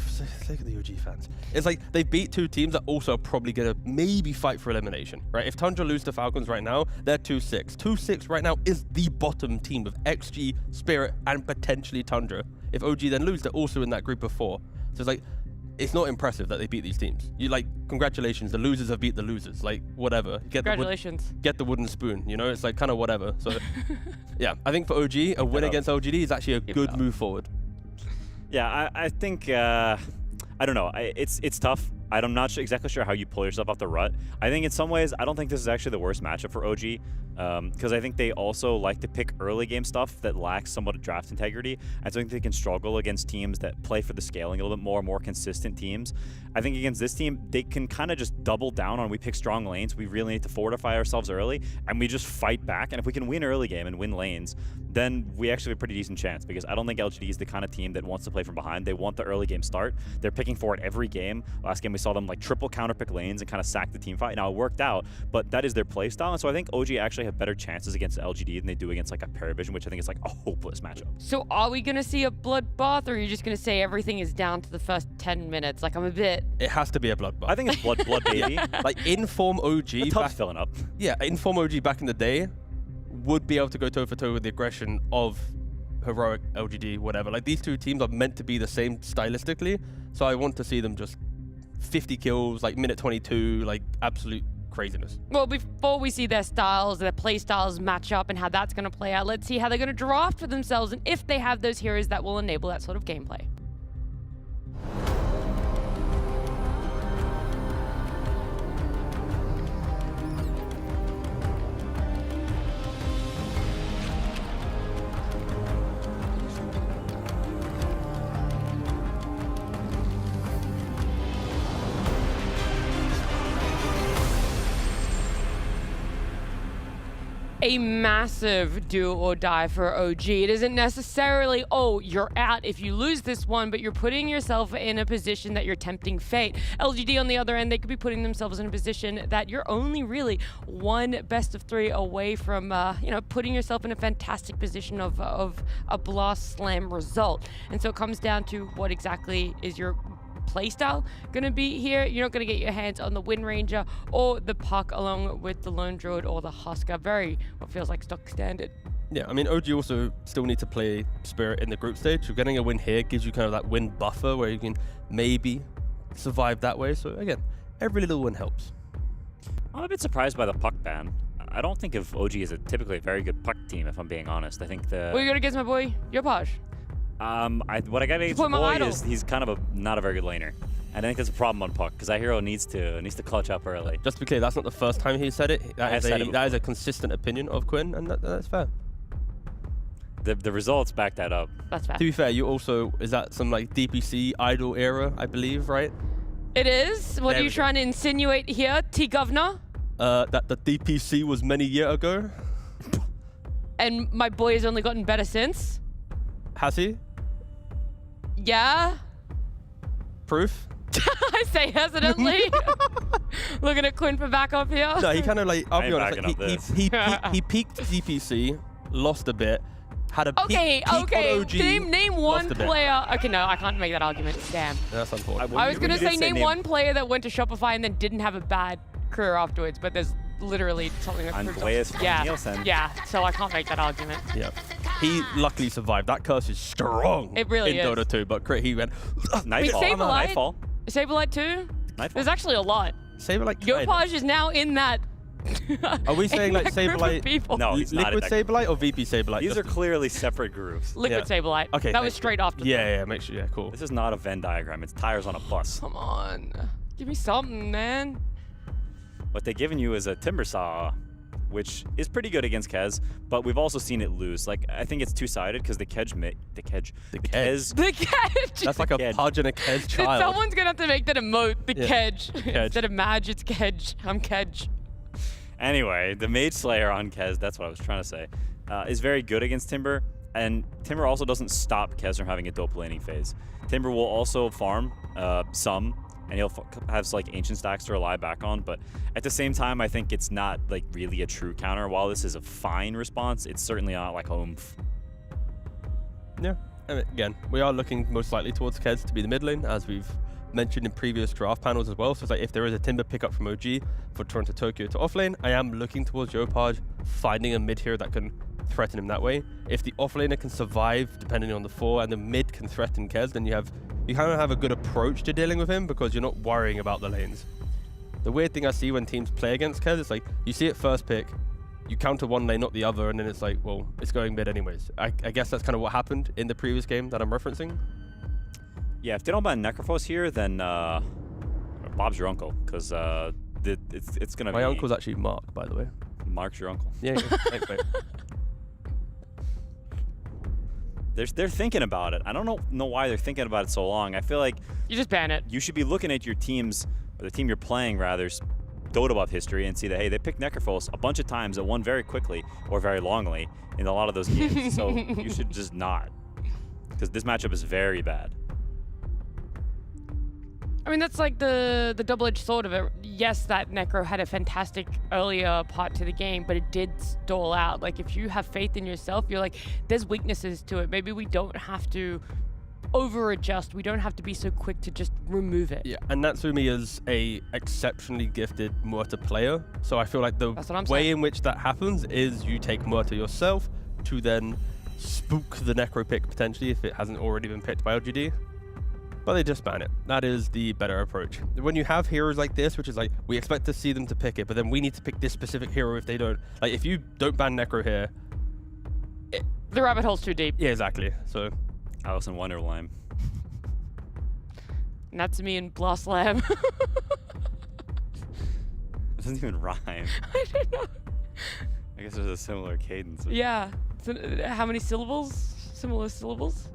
the OG fans, it's like they beat 2 teams that also are probably gonna maybe fight for elimination, right? If Tundra lose to Falcons right now, they're 2-6. 2-6 right now is the bottom team of XG, Spirit, and potentially Tundra. If OG then lose, they're also in that group of 4. So it's like, it's not impressive that they beat these teams. You like, congratulations, the losers have beat the losers. Like, whatever. Congratulations. Get the wooden spoon, you know? It's like kind of whatever. So, yeah, I think for OG, a win against LGD is actually a good move forward. Yeah, I think, I don't know. It's tough. I'm not exactly sure how you pull yourself off the rut. I think in some ways, I don't think this is actually the worst matchup for OG, because I think they also like to pick early game stuff that lacks somewhat of draft integrity. I think they can struggle against teams that play for the scaling a little bit more consistent teams. I think against this team, they can kind of just double down on we pick strong lanes. We really need to fortify ourselves early, and we just fight back. And if we can win early game and win lanes, then we actually have a pretty decent chance, because I don't think LGD is the kind of team that wants to play from behind. They want the early game start. They're picking for it every game. Last game we saw them like triple counterpick lanes and kind of sack the team fight. Now it worked out, but that is their play style. And so I think OG actually have better chances against LGD than they do against like a PARIVISION, which I think is like a hopeless matchup. So are we going to see a bloodbath, or are you just going to say everything is down to the first 10 minutes? Like, I'm a bit... It has to be a bloodbath. I think it's blood baby. Like, in-form OG... The tub's filling up. Yeah, in-form OG back in the day would be able to go toe-for-toe with the aggression of Heroic, LGD, whatever. Like, these 2 teams are meant to be the same stylistically, so I want to see them just 50 kills, like minute 22, like absolute craziness. Well, before we see their styles, their play styles match up and how that's going to play out, let's see how they're going to draft for themselves and if they have those heroes that will enable that sort of gameplay. A massive do or die for OG. It isn't necessarily, oh, you're out if you lose this one, but you're putting yourself in a position that you're tempting fate. LGD on the other end, they could be putting themselves in a position that you're only really one best of 3 away from, you know, putting yourself in a fantastic position of a blast slam result. And so it comes down to what exactly is your playstyle going to be here. You're not going to get your hands on the Wind Ranger or the Puck along with the Lone Druid or the Husker. Very, what feels like stock standard. Yeah, I mean, OG also still need to play Spirit in the group stage. So getting a win here gives you kind of that win buffer where you can maybe survive that way. So again, every little win helps. I'm a bit surprised by the puck ban. I don't think of OG as typically a very good puck team, if I'm being honest. I think the... What are you going against my boy, GLYPH? What I got against the boy is he's kind of not a very good laner. And I think that's a problem on puck, because that hero needs to clutch up early. Just to be clear, that's not the first time he said it. That is a consistent opinion of Quinn, and that's fair. The results back that up. That's fair. To be fair, you also, is that some like DPC idol era, I believe, right? It is. What are you trying to insinuate here, T-Governor? That the DPC was many years ago. And my boy has only gotten better since? Has he? Yeah. Proof? I say hesitantly. Looking at Quinn for backup here. No, he kind of like, I'll be honest, like, he peaked DPC, lost a bit, had a peak on OG. Name one player. Okay, no, I can't make that argument. Damn. That's unfortunate. I was going to say name one player that went to Shopify and then didn't have a bad career afterwards, but there's literally something that proves yeah, so I can't make that argument. Yeah. He luckily survived. That curse is strong. It really in is. Dota 2, but he went Nightfall. Saberlight too? There's actually a lot. Saberlight. GLYPH is now in that. Are we saying like Saberlight? No, he's not Liquid Saberlight or VP Saberlight? These are clearly separate groups. Liquid Saberlight. Okay. That was straight after. Yeah, make sure. Yeah, cool. This is not a Venn diagram. It's tires on a bus. Come on. Give me something, man. What they've given you is a Timbersaw, which is pretty good against Kez, but we've also seen it lose. Like, I think it's two-sided because the Kez. That's like a Pudge and a Kez child. Someone's gonna have to make that emote. The Kej. Instead of Madge, it's Kej. I'm Kej. Anyway, the Mage Slayer on Kez, that's what I was trying to say, is very good against Timber, and Timber also doesn't stop Kez from having a dope laning phase. Timber will also farm some, and he'll have like ancient stacks to rely back on, but at the same time, I think it's not like really a true counter. While this is a fine response, it's certainly not like oomph. Yeah, and again, we are looking most likely towards Kez to be the mid lane, as we've mentioned in previous draft panels as well. So it's like if there is a Timber pickup from OG for Toronto Tokyo to offlane, I am looking towards GLYPH finding a mid hero that can threaten him that way. If the offlaner can survive depending on the 4 and the mid can threaten Kez, then you kind of have a good approach to dealing with him because you're not worrying about the lanes. The weird thing I see when teams play against Kez, it's like you see it first pick, you counter one lane, not the other, and then it's like, well, it's going mid anyways. I guess that's kind of what happened in the previous game that I'm referencing. Yeah, if they don't ban Necrophos here, then Bob's your uncle, because it's going to be... My uncle's actually Mark, by the way. Mark's your uncle. Yeah, thanks, mate. They're thinking about it. I don't know why they're thinking about it so long. I feel like... You just ban it. You should be looking at your teams, or the team you're playing, rather's Dota buff history and see that, hey, they picked Necrophos a bunch of times and won very quickly or very longly in a lot of those games. So you should just not, because this matchup is very bad. I mean, that's like the double-edged sword of it. Yes, that Necro had a fantastic earlier part to the game, but it did stall out. Like, if you have faith in yourself, you're like, there's weaknesses to it. Maybe we don't have to over-adjust. We don't have to be so quick to just remove it. Yeah, and Natsumi is a exceptionally gifted Muerta player. So I feel like the way in which that happens is you take Muerta yourself to then spook the Necro pick potentially if it hasn't already been picked by LGD. But they just ban it. That is the better approach. When you have heroes like this, which is like, we expect to see them to pick it, but then we need to pick this specific hero if they don't. Like, if you don't ban Necro here... The rabbit hole's too deep. Yeah, exactly. So... Alice in Wonderland. Natsumi and Blast Lamb. It doesn't even rhyme. I don't know. I guess there's a similar cadence. Yeah. So, how many syllables? Similar syllables?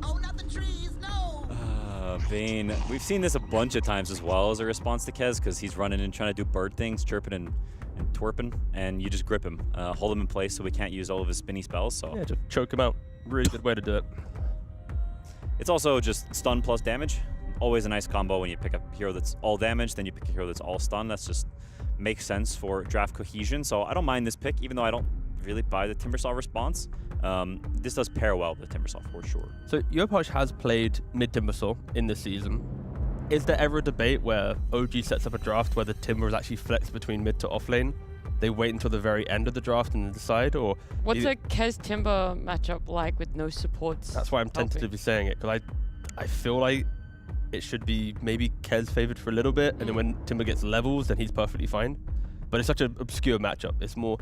Oh, not the trees, no! Bane. We've seen this a bunch of times as well as a response to Kez, because he's running and trying to do bird things, chirping and twerping, and you just grip him, hold him in place so we can't use all of his spinny spells. So yeah, just choke him out. Really good way to do it. It's also just stun plus damage. Always a nice combo when you pick a hero that's all damage, then you pick a hero that's all stun. That's just makes sense for draft cohesion. So I don't mind this pick, even though I don't really buy the Timbersaw response. This does pair well with the Timbersaw for sure. So GLYPH has played mid Timbersaw in this season. Is there ever a debate where OG sets up a draft where the Timber is actually flexed between mid to off lane? they wait until the very end of the draft and decide, or what's a Kez Timber matchup like with no supports? That's why I'm tentatively saying it, because I feel like it should be maybe Kez favored for a little bit, and then when Timber gets levels, then he's perfectly fine. But it's such an obscure matchup. It's more,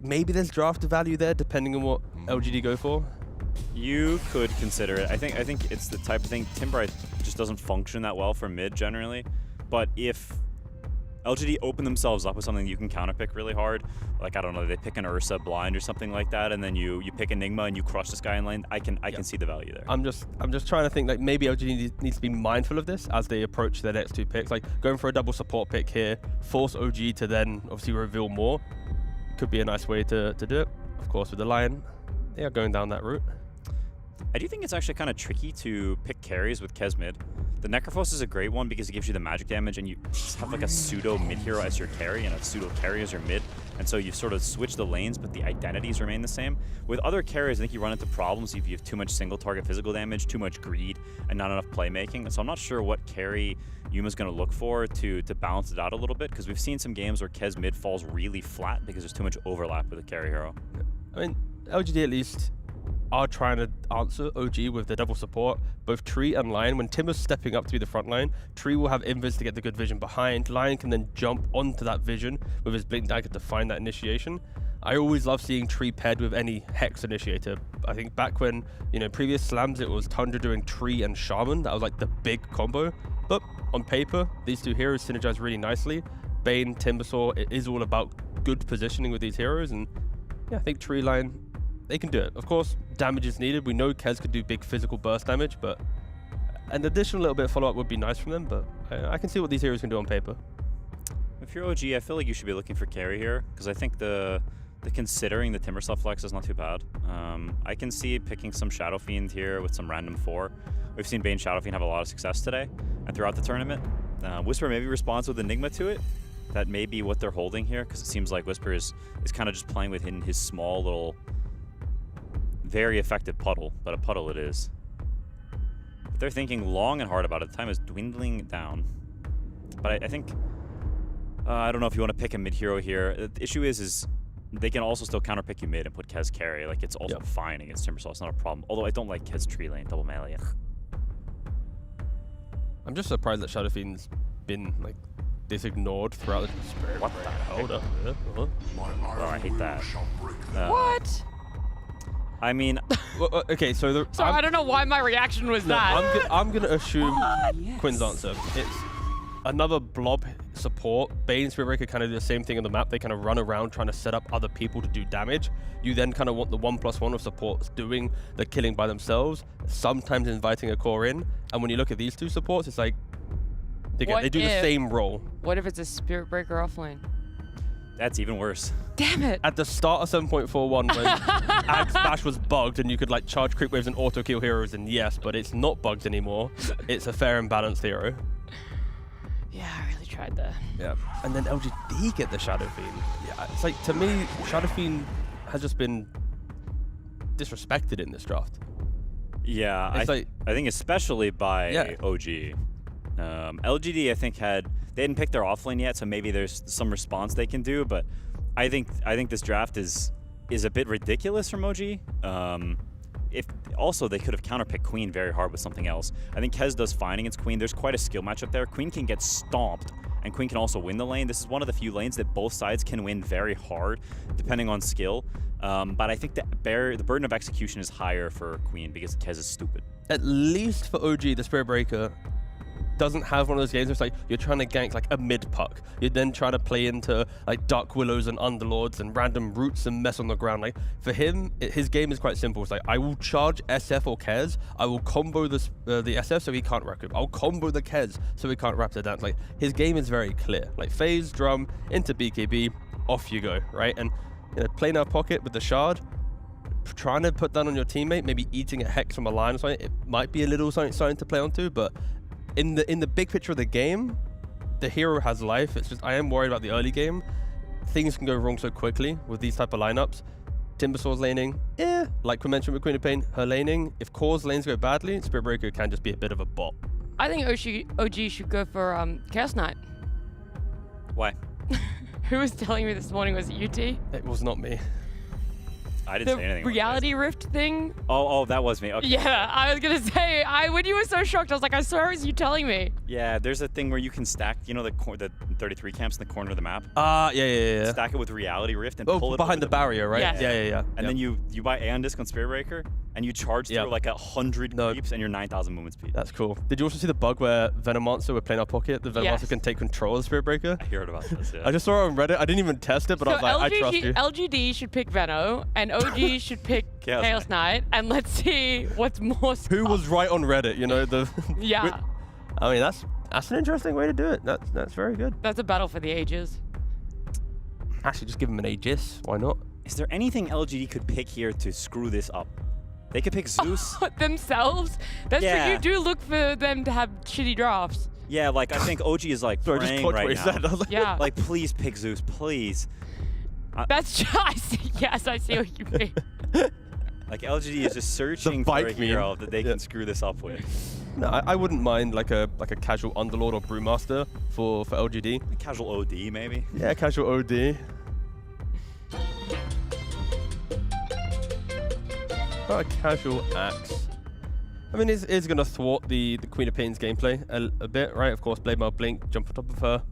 maybe there's draft value there depending on what LGD go for. You could consider it. I think it's the type of thing. Timber just doesn't function that well for mid generally, but if LGD open themselves up with something you can counterpick really hard, like I don't know, they pick an Ursa blind or something like that, and then you pick Enigma and you crush this guy in lane. I can see the value there. I'm just trying to think, like, maybe LGD needs to be mindful of this as they approach their next 2 picks. Like going for a double support pick here, force OG to then obviously reveal more. Could be a nice way to do it. Of course, with the Lion, they are going down that route. I do think it's actually kind of tricky to pick carries with Kez mid. The Necrophos is a great one because it gives you the magic damage, and you just have like a pseudo mid hero as your carry and a pseudo carry as your mid, and so you sort of switch the lanes, but the identities remain the same. With other carries, I think you run into problems if you have too much single target physical damage, too much greed, and not enough playmaking. So I'm not sure what carry Yuma's going to look for to balance it out a little bit, because we've seen some games where Kez mid falls really flat because there's too much overlap with the carry hero. I mean, LGD at least are trying to answer OG with the double support, both Tree and Lion. When Timber's stepping up to be the front line, Tree will have invis to get the good vision behind. Lion can then jump onto that vision with his Blink Dagger to find that initiation. I always love seeing Tree paired with any Hex initiator. I think back when, previous slams, it was Tundra doing Tree and Shaman. That was like the big combo. But on paper, these 2 heroes synergize really nicely. Bane, Timbersaw, it is all about good positioning with these heroes, and yeah, I think Tree, Lion, they can do it. Of course, damage is needed. We know Kez could do big physical burst damage, but an additional little bit of follow-up would be nice from them, but I can see what these heroes can do on paper. If you're OG, I feel like you should be looking for carry here, because I think the considering the Timbersaw flex is not too bad. I can see picking some Shadow Fiend here with some random 4. We've seen Bane Shadow Fiend have a lot of success today and throughout the tournament. Whisper maybe responds with Enigma to it. That may be what they're holding here, because it seems like Whisper is kind of just playing within his small little, very effective puddle, but a puddle it is. But they're thinking long and hard about it. The time is dwindling down. But I think, I don't know if you want to pick a mid hero here. The issue is they can also still counterpick you mid and put Kez carry. Like, it's also fine against Timbersaw. It's not a problem. Although I don't like Kez tree lane, double melee. I'm just surprised that Shadow Fiend's been like this ignored throughout the Spirit. What the hell? Oh, I hate that. What? I mean, okay, so I don't know why my reaction was that. I'm gonna assume Quinn's answer. It's another blob support. Bane and Spiritbreaker kind of do the same thing on the map. They kind of run around trying to set up other people to do damage. You then kind of want the 1+1 of supports doing the killing by themselves, sometimes inviting a core in. And when you look at these 2 supports, it's like they do the same role. What if it's a Spiritbreaker offlane? That's even worse. Damn it. At the start of 7.41, when Ag Splash was bugged and you could like charge creep waves and auto kill heroes, and yes, but it's not bugged anymore. It's a fair and balanced hero. Yeah, I really tried that. Yeah, and then LGD get the Shadow Fiend. Yeah, it's like, to me, Shadow Fiend has just been disrespected in this draft. Yeah, I think especially by OG. LGD, I think, they didn't pick their offlane yet, so maybe there's some response they can do, but I think this draft is a bit ridiculous from OG. If also they could have counterpicked Queen very hard with something else. I think Kez does fine against Queen. There's quite a skill matchup there. Queen can get stomped, and Queen can also win the lane. This is one of the few lanes that both sides can win very hard, depending on skill. But I think the burden of execution is higher for Queen because Kez is stupid. At least for OG, the Spiritbreaker doesn't have one of those games where it's like you're trying to gank like a mid puck. You're then trying to play into like Dark Willows and Underlords and random roots and mess on the ground. Like for him, his game is quite simple. It's like, I will charge SF or Kez. I will combo the SF so he can't wrap it. I'll combo the Kez so he can't wrap the dance. Like his game is very clear. Like phase, drum, into BKB, off you go, right? And playing out pocket with the shard, trying to put that on your teammate, maybe eating a hex from a line or something. It might be a little something to play onto, but in the big picture of the game, the hero has life. It's just I am worried about the early game. Things can go wrong so quickly with these type of lineups. Timbersaw's laning, like we mentioned with Queen of Pain, her laning. If Core's lanes go badly, Spiritbreaker can just be a bit of a bot. I think OG should go for Chaos Knight. Why? Who was telling me this morning? Was it UT? It was not me. I didn't say anything. The reality rift thing? Oh, that was me. Okay. Yeah, I was gonna say, when you were so shocked, I was like, I swear it was you telling me. Yeah, there's a thing where you can stack, you know, the 33 camps in the corner of the map. Yeah. Stack it with reality rift and pull it behind the barrier, right? Yes. Yeah. And then you buy Aeon Disc on Spirit Breaker, and you charge through like 100 creeps and your 9,000 movement speed. That's cool. Did you also see the bug where Venomonster were playing our pocket? The Venomonster can take control of the Spirit Breaker? I heard about this, yeah. I just saw it on Reddit. I didn't even test it, but I was like, I trust you. LGD should pick Veno, and OG should pick Chaos Knight, and let's see what's more stuff. Who was right on Reddit, you know? Yeah. I mean, that's an interesting way to do it. That's very good. That's a battle for the ages. Actually, just give him an Aegis. Why not? Is there anything LGD could pick here to screw this up? They could pick Zeus. Themselves? That's true. You do look for them to have shitty drafts. Yeah, like, I think OG is, like, praying right now. Yeah. Like, please pick Zeus, please. That's just, I see what you mean. Like, LGD is just searching for a hero that they can screw this up with. No, I wouldn't mind like a casual Underlord or Brewmaster for LGD. A casual OD, maybe? Yeah, casual OD. Oh, a casual Axe. I mean, it's going to thwart the Queen of Pain's gameplay a bit, right? Of course, Blade Mail Blink, jump on top of her,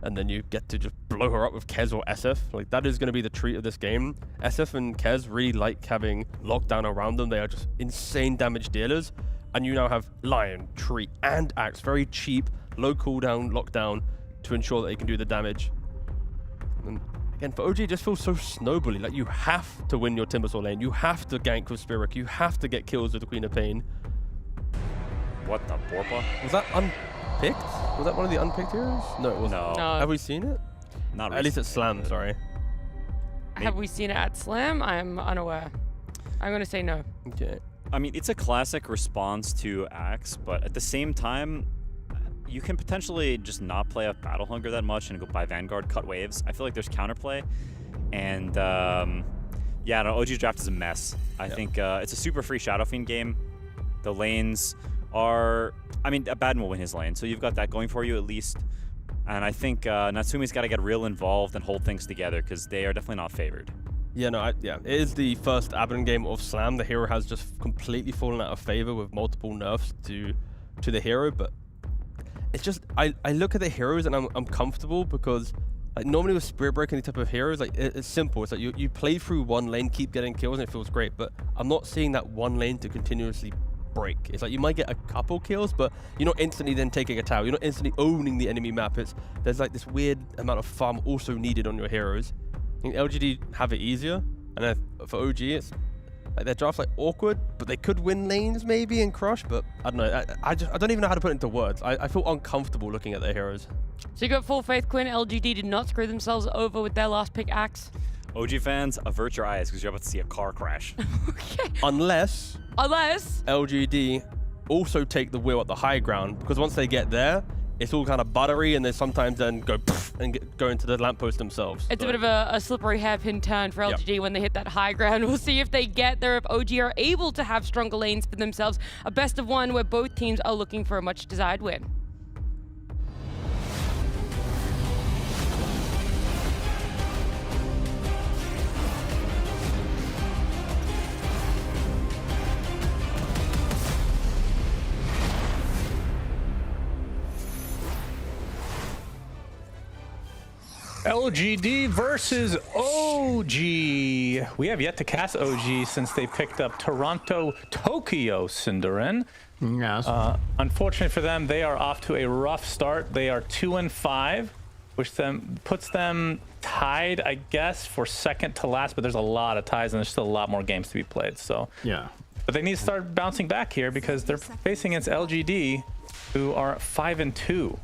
and then you get to just blow her up with Kez or SF. Like, that is going to be the treat of this game. SF and Kez really like having lockdown around them. They are just insane damage dealers. And you now have Lion, Tree, and Axe. Very cheap, low cooldown lockdown to ensure that they can do the damage. And again, for OG, it just feels so snowbally. Like, you have to win your Timbersaw lane. You have to gank with Spirit. You have to get kills with the Queen of Pain. What the Borpa? Was that unpicked? Was that one of the unpicked heroes? No, it wasn't. No. Have we seen it? Not At least at Slam, sorry. Have we seen it at Slam? I'm unaware. I'm going to say no. Okay. I mean, it's a classic response to Axe, but at the same time, you can potentially just not play up Battle Hunger that much and go buy Vanguard, cut waves. I feel like there's counterplay. And, yeah, no, OG's draft is a mess. I think it's a super free Shadow Fiend game. The lanes are... I mean, Abaddon will win his lane, so you've got that going for you at least. And I think Natsumi's got to get real involved and hold things together because they are definitely not favored. Yeah, no, it is the first Abaddon game of Slam. The hero has just completely fallen out of favor with multiple nerfs to the hero, but it's just, I look at the heroes and I'm comfortable because like normally with Spirit Breaker and these type of heroes, like it's simple. It's like you play through one lane, keep getting kills, and it feels great, but I'm not seeing that one lane to continuously break. It's like you might get a couple kills, but you're not instantly then taking a tower. You're not instantly owning the enemy map. There's like this weird amount of farm also needed on your heroes. I think LGD have it easier, and then for OG, it's like their draft's like awkward, but they could win lanes maybe and crush. But I don't know. I don't even know how to put it into words. I feel uncomfortable looking at their heroes. So you got full faith, Quinn. LGD did not screw themselves over with their last pick, Axe. OG fans, avert your eyes because you're about to see a car crash. Okay. Unless LGD also take the wheel at the high ground, because once they get there, it's all kind of buttery, and they sometimes then go and go into the lamppost themselves. It's a bit of a slippery hairpin turn for LGD when they hit that high ground. We'll see if they get there, if OG are able to have stronger lanes for themselves. A best of one where both teams are looking for a much desired win. LGD versus OG. We have yet to cast OG since they picked up Toronto Tokyo Cinderin. Yes. Unfortunately for them, they are off to a rough start. They are 2-5, which puts them tied, I guess, for second to last. But there's a lot of ties, and there's still a lot more games to be played. So yeah. But they need to start bouncing back here because they're facing against LGD, who are 5-2. Kind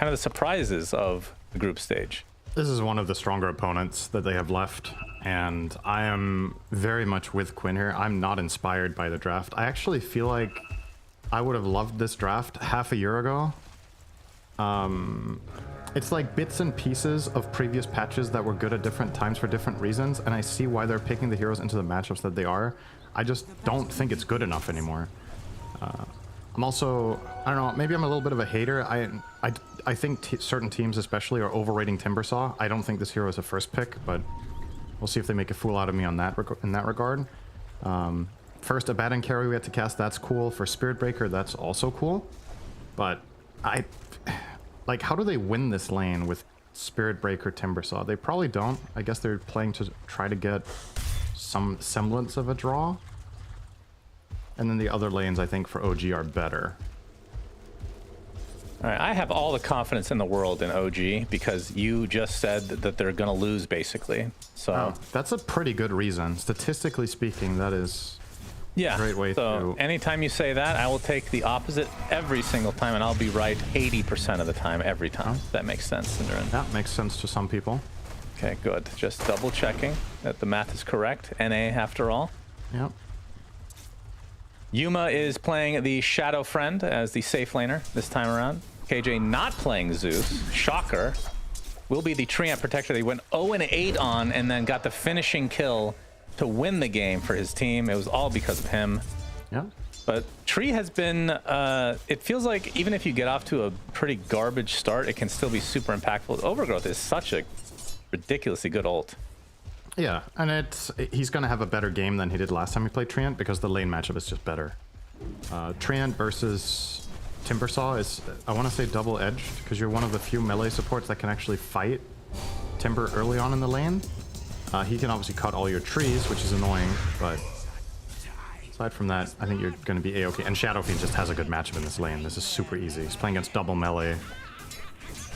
of the surprises of the group stage. This is one of the stronger opponents that they have left, and I am very much with Quinn here. I'm not inspired by the draft. I actually feel like I would have loved this draft half a year ago. It's like bits and pieces of previous patches that were good at different times for different reasons, and I see why they're picking the heroes into the matchups that they are. I just don't think it's good enough anymore. I'm also, I don't know, maybe I'm a little bit of a hater. I think certain teams especially are overrating Timbersaw. I don't think this hero is a first pick, but we'll see if they make a fool out of me on that in that regard. First, Abaddon carry we had to cast, that's cool. For Spirit Breaker, that's also cool. But like, how do they win this lane with Spirit Breaker Timbersaw? They probably don't. I guess they're playing to try to get some semblance of a draw. And then the other lanes, I think, for OG are better. All right, I have all the confidence in the world in OG because you just said that they're going to lose, basically. So that's a pretty good reason. Statistically speaking, that is a great way so to... anytime you say that, I will take the opposite every single time, and I'll be right 80% of the time, every time. If that makes sense, Cinderin. That makes sense to some people. Okay, good. Just double checking that the math is correct. NA after all. Yep. Yuma is playing the Shadow Friend as the safe laner this time around. KJ not playing Zeus. Shocker. Will be the Treant Protector they went 0-8 on and then got the finishing kill to win the game for his team. It was all because of him. Yeah. But Tree has been, it feels like even if you get off to a pretty garbage start, it can still be super impactful. Overgrowth is such a ridiculously good ult. Yeah, and he's going to have a better game than he did last time he played Treant because the lane matchup is just better. Treant versus Timbersaw is, I want to say, double-edged because you're one of the few melee supports that can actually fight Timber early on in the lane. He can obviously cut all your trees, which is annoying, but aside from that, I think you're going to be A-okay. And Shadow Fiend just has a good matchup in this lane. This is super easy. He's playing against double melee,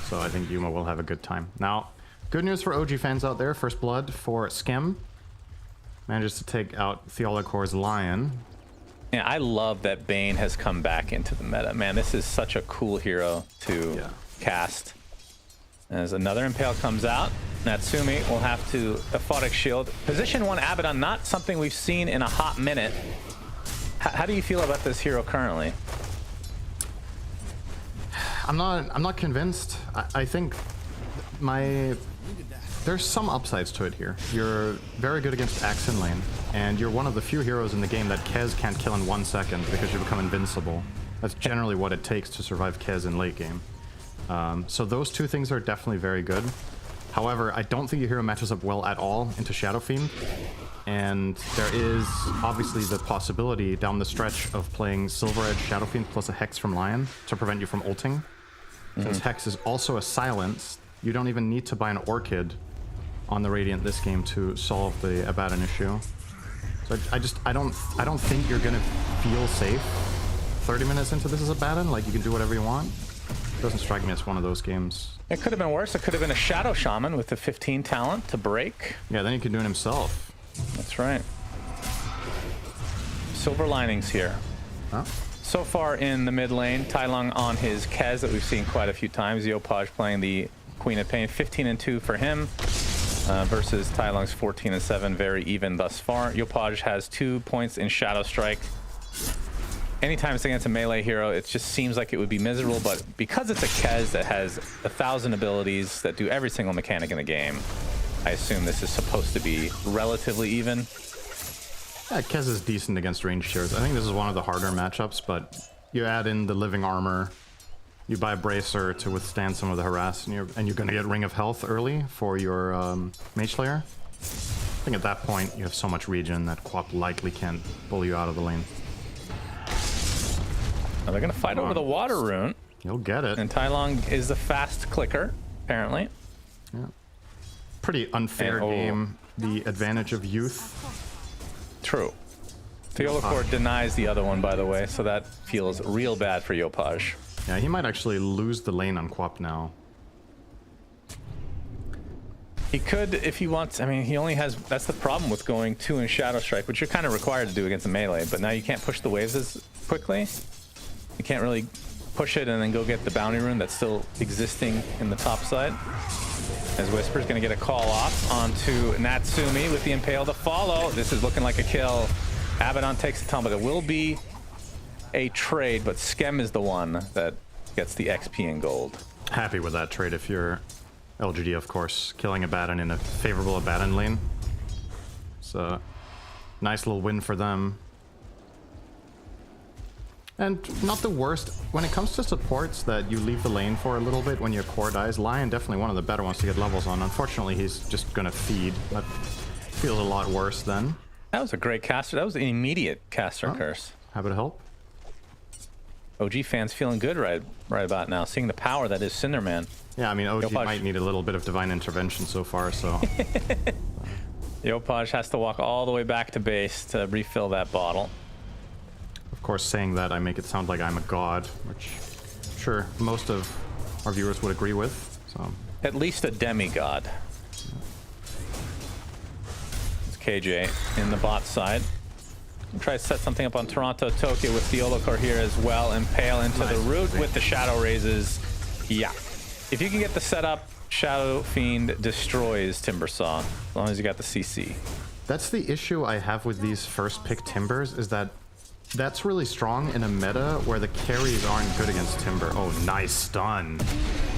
so I think Yuma will have a good time. Now, good news for OG fans out there. First blood for Skem. Manages to take out Theolicor's Lion. Yeah, I love that Bane has come back into the meta. Man, this is such a cool hero to cast. As another Impale comes out, Natsumi will have to Aphotic Shield. Position 1 Abaddon, not something we've seen in a hot minute. How do you feel about this hero currently? I'm not convinced. I think there's some upsides to it here. You're very good against Axe in lane, and you're one of the few heroes in the game that Kez can't kill in 1 second because you become invincible. That's generally what it takes to survive Kez in late game. So those two things are definitely very good. However, I don't think your hero matches up well at all into Shadow Fiend, and there is obviously the possibility down the stretch of playing Silver Edge Shadow Fiend plus a Hex from Lion to prevent you from ulting. Since Hex is also a silence, you don't even need to buy an Orchid on the Radiant this game to solve the Abaddon issue. So I don't think you're gonna feel safe 30 minutes into this as Abaddon. Like, you can do whatever you want. It doesn't strike me as one of those games. It could have been worse. It could have been a Shadow Shaman with the 15 talent to break. Yeah, then he could do it himself. That's right. Silver linings here. Huh? So far in the mid lane, Tai Lung on his Kez that we've seen quite a few times. Yopaj playing the Queen of Pain. 15-2 for him versus Tai Lung's 14-7. Very even thus far. Yopaj has 2 points in Shadow Strike. Anytime it's against a melee hero, it just seems like it would be miserable, but because it's a Kez that has 1,000 abilities that do every single mechanic in the game, I assume this is supposed to be relatively even. Yeah, Kez is decent against ranged heroes. I think this is one of the harder matchups, but you add in the living armor, you buy a Bracer to withstand some of the harass, and you're going to get Ring of Health early for your Mage Slayer. I think at that point, you have so much regen that Quap likely can't pull you out of the lane. Now they're going to fight over the water rune. You'll get it. And Tai Lung is the fast clicker, apparently. Yeah. Pretty unfair game. The advantage of youth. True. Theolicor denies the other one, by the way, so that feels real bad for Yopaj. Yeah, he might actually lose the lane on Quap now. He could if he wants. I mean, he only has... That's the problem with going 2 in Shadow Strike, which you're kind of required to do against a melee, but now you can't push the waves as quickly. You can't really push it and then go get the bounty rune that's still existing in the top side. As Whisper's going to get a call off onto Natsumi with the Impale to follow. This is looking like a kill. Abaddon takes the tumble. It will be a trade, but Skem is the one that gets the XP and gold. Happy with that trade if you're LGD, of course. Killing Abaddon in a favorable Abaddon lane. So, nice little win for them. And not the worst. When it comes to supports that you leave the lane for a little bit when your core dies, Lion definitely one of the better ones to get levels on. Unfortunately, he's just gonna feed. That feels a lot worse then. That was a great caster. That was an immediate caster curse. Happy to help. OG fans feeling good right about now, seeing the power that is Cinderman. Yeah, I mean, OG might need a little bit of divine intervention so far, so... Yopaj has to walk all the way back to base to refill that bottle. Of course, saying that, I make it sound like I'm a god, which I'm sure most of our viewers would agree with, so... At least a demigod. It's KJ in the bot side. Try to set something up on Toronto, Tokyo with the Olokor here as well, and Pale into the root with the Shadow Raises. Yeah. If you can get the setup, Shadow Fiend destroys Timbersaw, as long as you got the CC. That's the issue I have with these first pick Timbers, is that that's really strong in a meta where the carries aren't good against Timber. Oh, nice stun.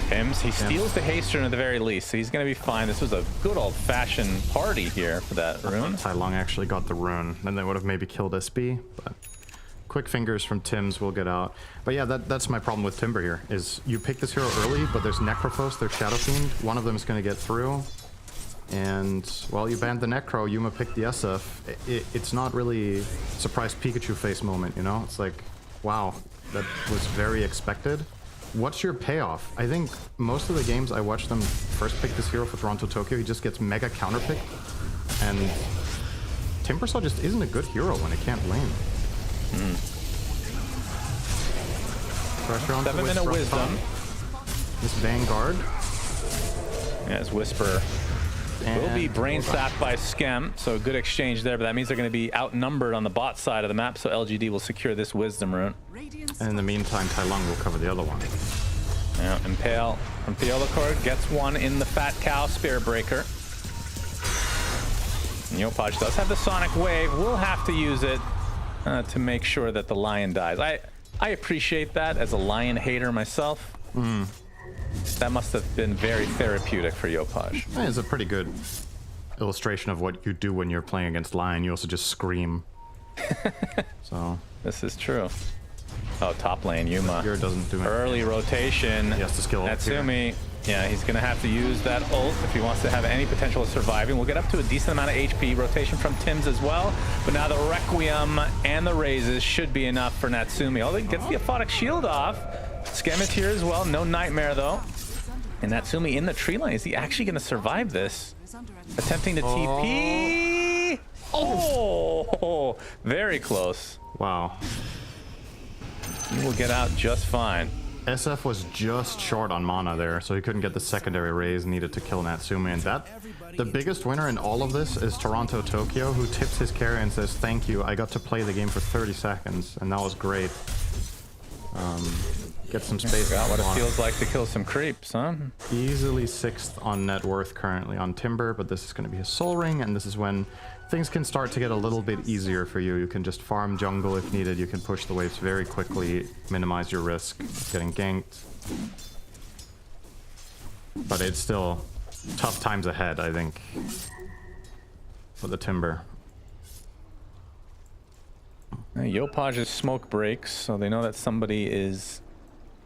Tims, he steals the haster at the very least, so he's going to be fine. This was a good old-fashioned party here for that rune. Tai Long actually got the rune. Then they would have maybe killed SB, but quick fingers from Tims will get out. But yeah, that's my problem with Timber here, is you pick this hero early, but there's Necrophos, there's Shadow Fiend. One of them is going to get through. And, well, you banned the Necro, Yuma picked the SF. It's not really surprise Pikachu face moment, you know? It's like, wow, that was very expected. What's your payoff? I think most of the games I watch them first pick this hero for Toronto, Tokyo, he just gets mega counterpicked. And Timbersaw just isn't a good hero when it can't lane. Pressure on 7-minute wisdom. This Vanguard. Yeah, his Whisper will be brain sapped by Skem, so a good exchange there, but that means they're going to be outnumbered on the bot side of the map, so LGD will secure this Wisdom rune. And in the meantime, Tai Lung will cover the other one. Yeah, Impale from Theolokor gets one in the Fat Cow Spirit Breaker. Yopaj does have the Sonic Wave. We'll have to use it to make sure that the Lion dies. I appreciate that as a Lion hater myself. That must have been very therapeutic for Yopaj. It's a pretty good illustration of what you do when you're playing against Lion. You also just scream. So this is true. Oh, top lane, Yuma. Here doesn't do early rotation. He has to skill Natsumi. Yeah, he's going to have to use that ult if he wants to have any potential of surviving. We'll get up to a decent amount of HP. Rotation from Tims as well. But now the Requiem and the Raises should be enough for Natsumi. Although he gets the Aphotic Shield off. Skem is here as well. No Nightmare, though. And Natsumi in the tree line. Is he actually going to survive this? Attempting to TP. Oh, very close. Wow. He will get out just fine. SF was just short on mana there, so he couldn't get the secondary raise needed to kill Natsumi. And the biggest winner in all of this is Toronto Tokyo, who tips his carry and says, "Thank you, I got to play the game for 30 seconds, and that was great." Get some space. Got what it feels like to kill some creeps, huh? Easily 6th on net worth currently on Timber, but this is going to be his soul ring, and this is when things can start to get a little bit easier for you. You can just farm jungle if needed. You can push the waves very quickly, minimize your risk of getting ganked. But it's still tough times ahead, I think, for the Timber. Yopaj's smoke breaks, so they know that somebody is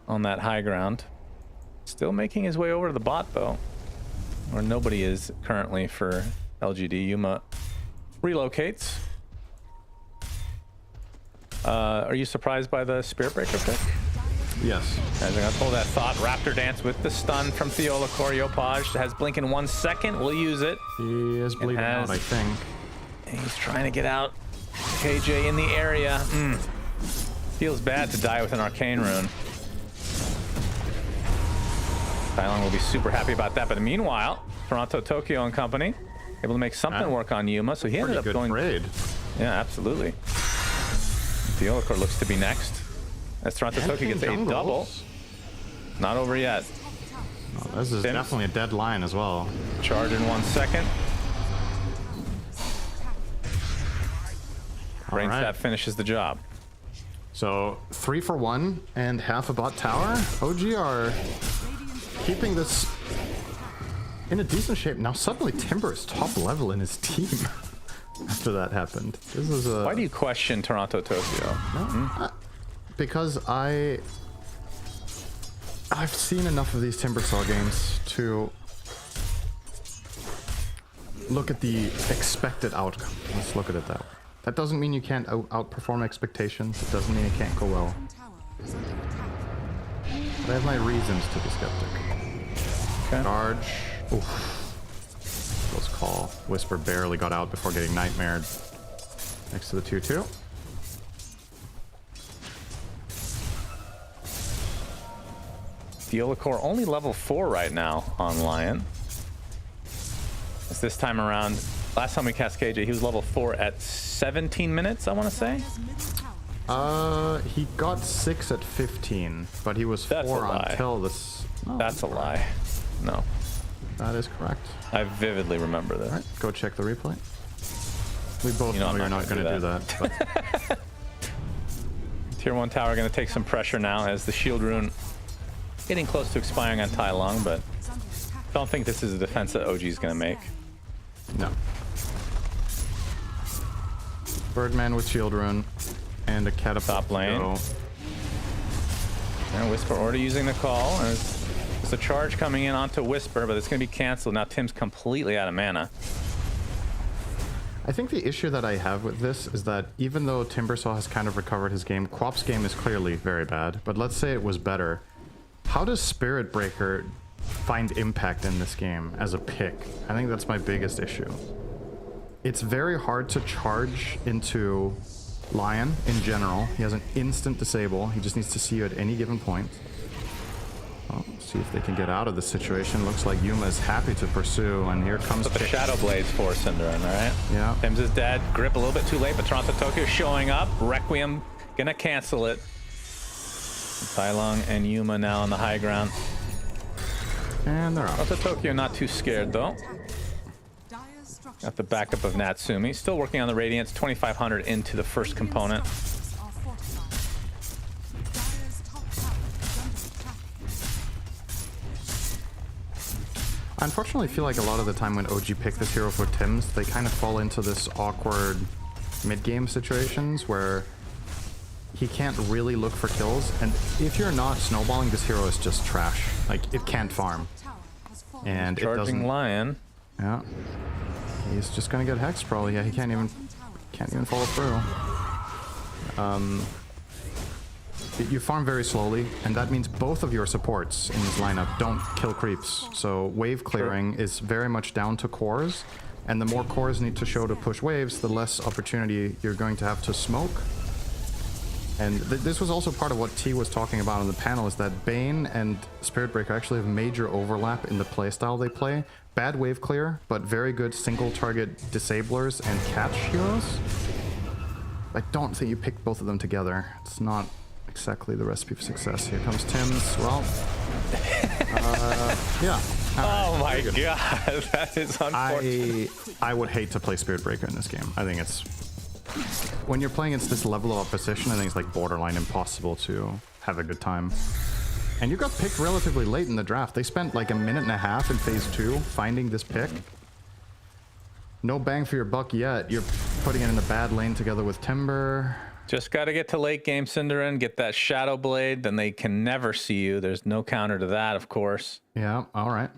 on that high ground. Still making his way over to the bot, though. Or nobody is currently for LGD. Yuma relocates. Are you surprised by the Spirit Breaker pick? Yes. As I got told that thought, Raptor Dance with the stun from Theolokor. Yopaj has blink in 1 second. We'll use it. He is bleeding out, I think. He's trying to get out. KJ in the area. Feels bad to die with an Arcane Rune. Tylon will be super happy about that. But meanwhile, Toronto, Tokyo and company able to make something work on Yuma. So he ended up going. Trade. Yeah, absolutely. Theolokor looks to be next. As Toronto, Tokyo gets a double. Not over yet. Oh, this is definitely a dead line as well. Charge in 1 second. Brain Stab finishes the job. So 3 for 1 and half a bot tower. OG are keeping this in a decent shape. Now suddenly Timber is top level in his team after that happened. This is a... Why do you question Toronto, Tokyo? No, because I've seen enough of these Timbersaw games to look at the expected outcome. Let's look at it that way. That doesn't mean you can't outperform expectations. It doesn't mean it can't go well. But I have my reasons to be skeptical. Okay. Charge. Oof. Close call. Whisper barely got out before getting nightmared next to the 2-2. Diolacore only level 4 right now on Lion. As this time around, last time we cast KJ, he was level 4 at 17 minutes, I want to say. He got 6 at 15, but he was 4 until this. Oh, that's a lie. No. That is correct. I vividly remember this. All right, go check the replay. We both know you're not going to do that. But. Tier 1 tower going to take some pressure now as the shield rune getting close to expiring on Tai Long, but don't think this is a defense that OG is going to make. No. Birdman with shield rune and a catapult. Top lane. And Whisper already using the call. There's a charge coming in onto Whisper, but it's going to be canceled. Now Tim's completely out of mana. I think the issue that I have with this is that even though Timbersaw has kind of recovered his game, Quap's game is clearly very bad, but let's say it was better. How does Spirit Breaker find impact in this game as a pick? I think that's my biggest issue. It's very hard to charge into Lion in general. He has an instant disable. He just needs to see you at any given point. Well, see if they can get out of this situation. Looks like Yuma is happy to pursue, and here comes the Shadow Blades for Cinderin, alright? Yeah. Tim's is dead. Grip a little bit too late, but Toronto Tokyo showing up. Requiem gonna cancel it. Tai Long and Yuma now on the high ground. And they're out. Toronto Tokyo not too scared though. Got the backup of Natsumi. Still working on the Radiance. 2,500 into the first component. I unfortunately feel like a lot of the time when OG pick this hero for Tims, they kind of fall into this awkward mid-game situations where he can't really look for kills, and if you're not snowballing, this hero is just trash. Like, it can't farm. And Charging it doesn't... Lion. Yeah. He's just gonna get hexed probably. Yeah, he can't even follow through. You farm very slowly, and that means both of your supports in this lineup don't kill creeps. So wave clearing is very much down to cores, and the more cores need to show to push waves, the less opportunity you're going to have to smoke. And this was also part of what T was talking about on the panel, is that Bane and Spirit Breaker actually have major overlap in the playstyle they play. Bad wave clear, but very good single target disablers and catch heroes. I don't think you pick both of them together. It's not exactly the recipe for success. Here comes Tim's. Well, yeah. Oh my god, that is unfortunate. I would hate to play Spirit Breaker in this game. I think it's... When you're playing against this level of opposition, I think it's like borderline impossible to have a good time. And you got picked relatively late in the draft. They spent like a minute and a half in phase 2 finding this pick. No bang for your buck yet. You're putting it in a bad lane together with Timber. Just got to get to late game, Cinderin, get that Shadow Blade, then they can never see you. There's no counter to that, of course. Yeah, all right.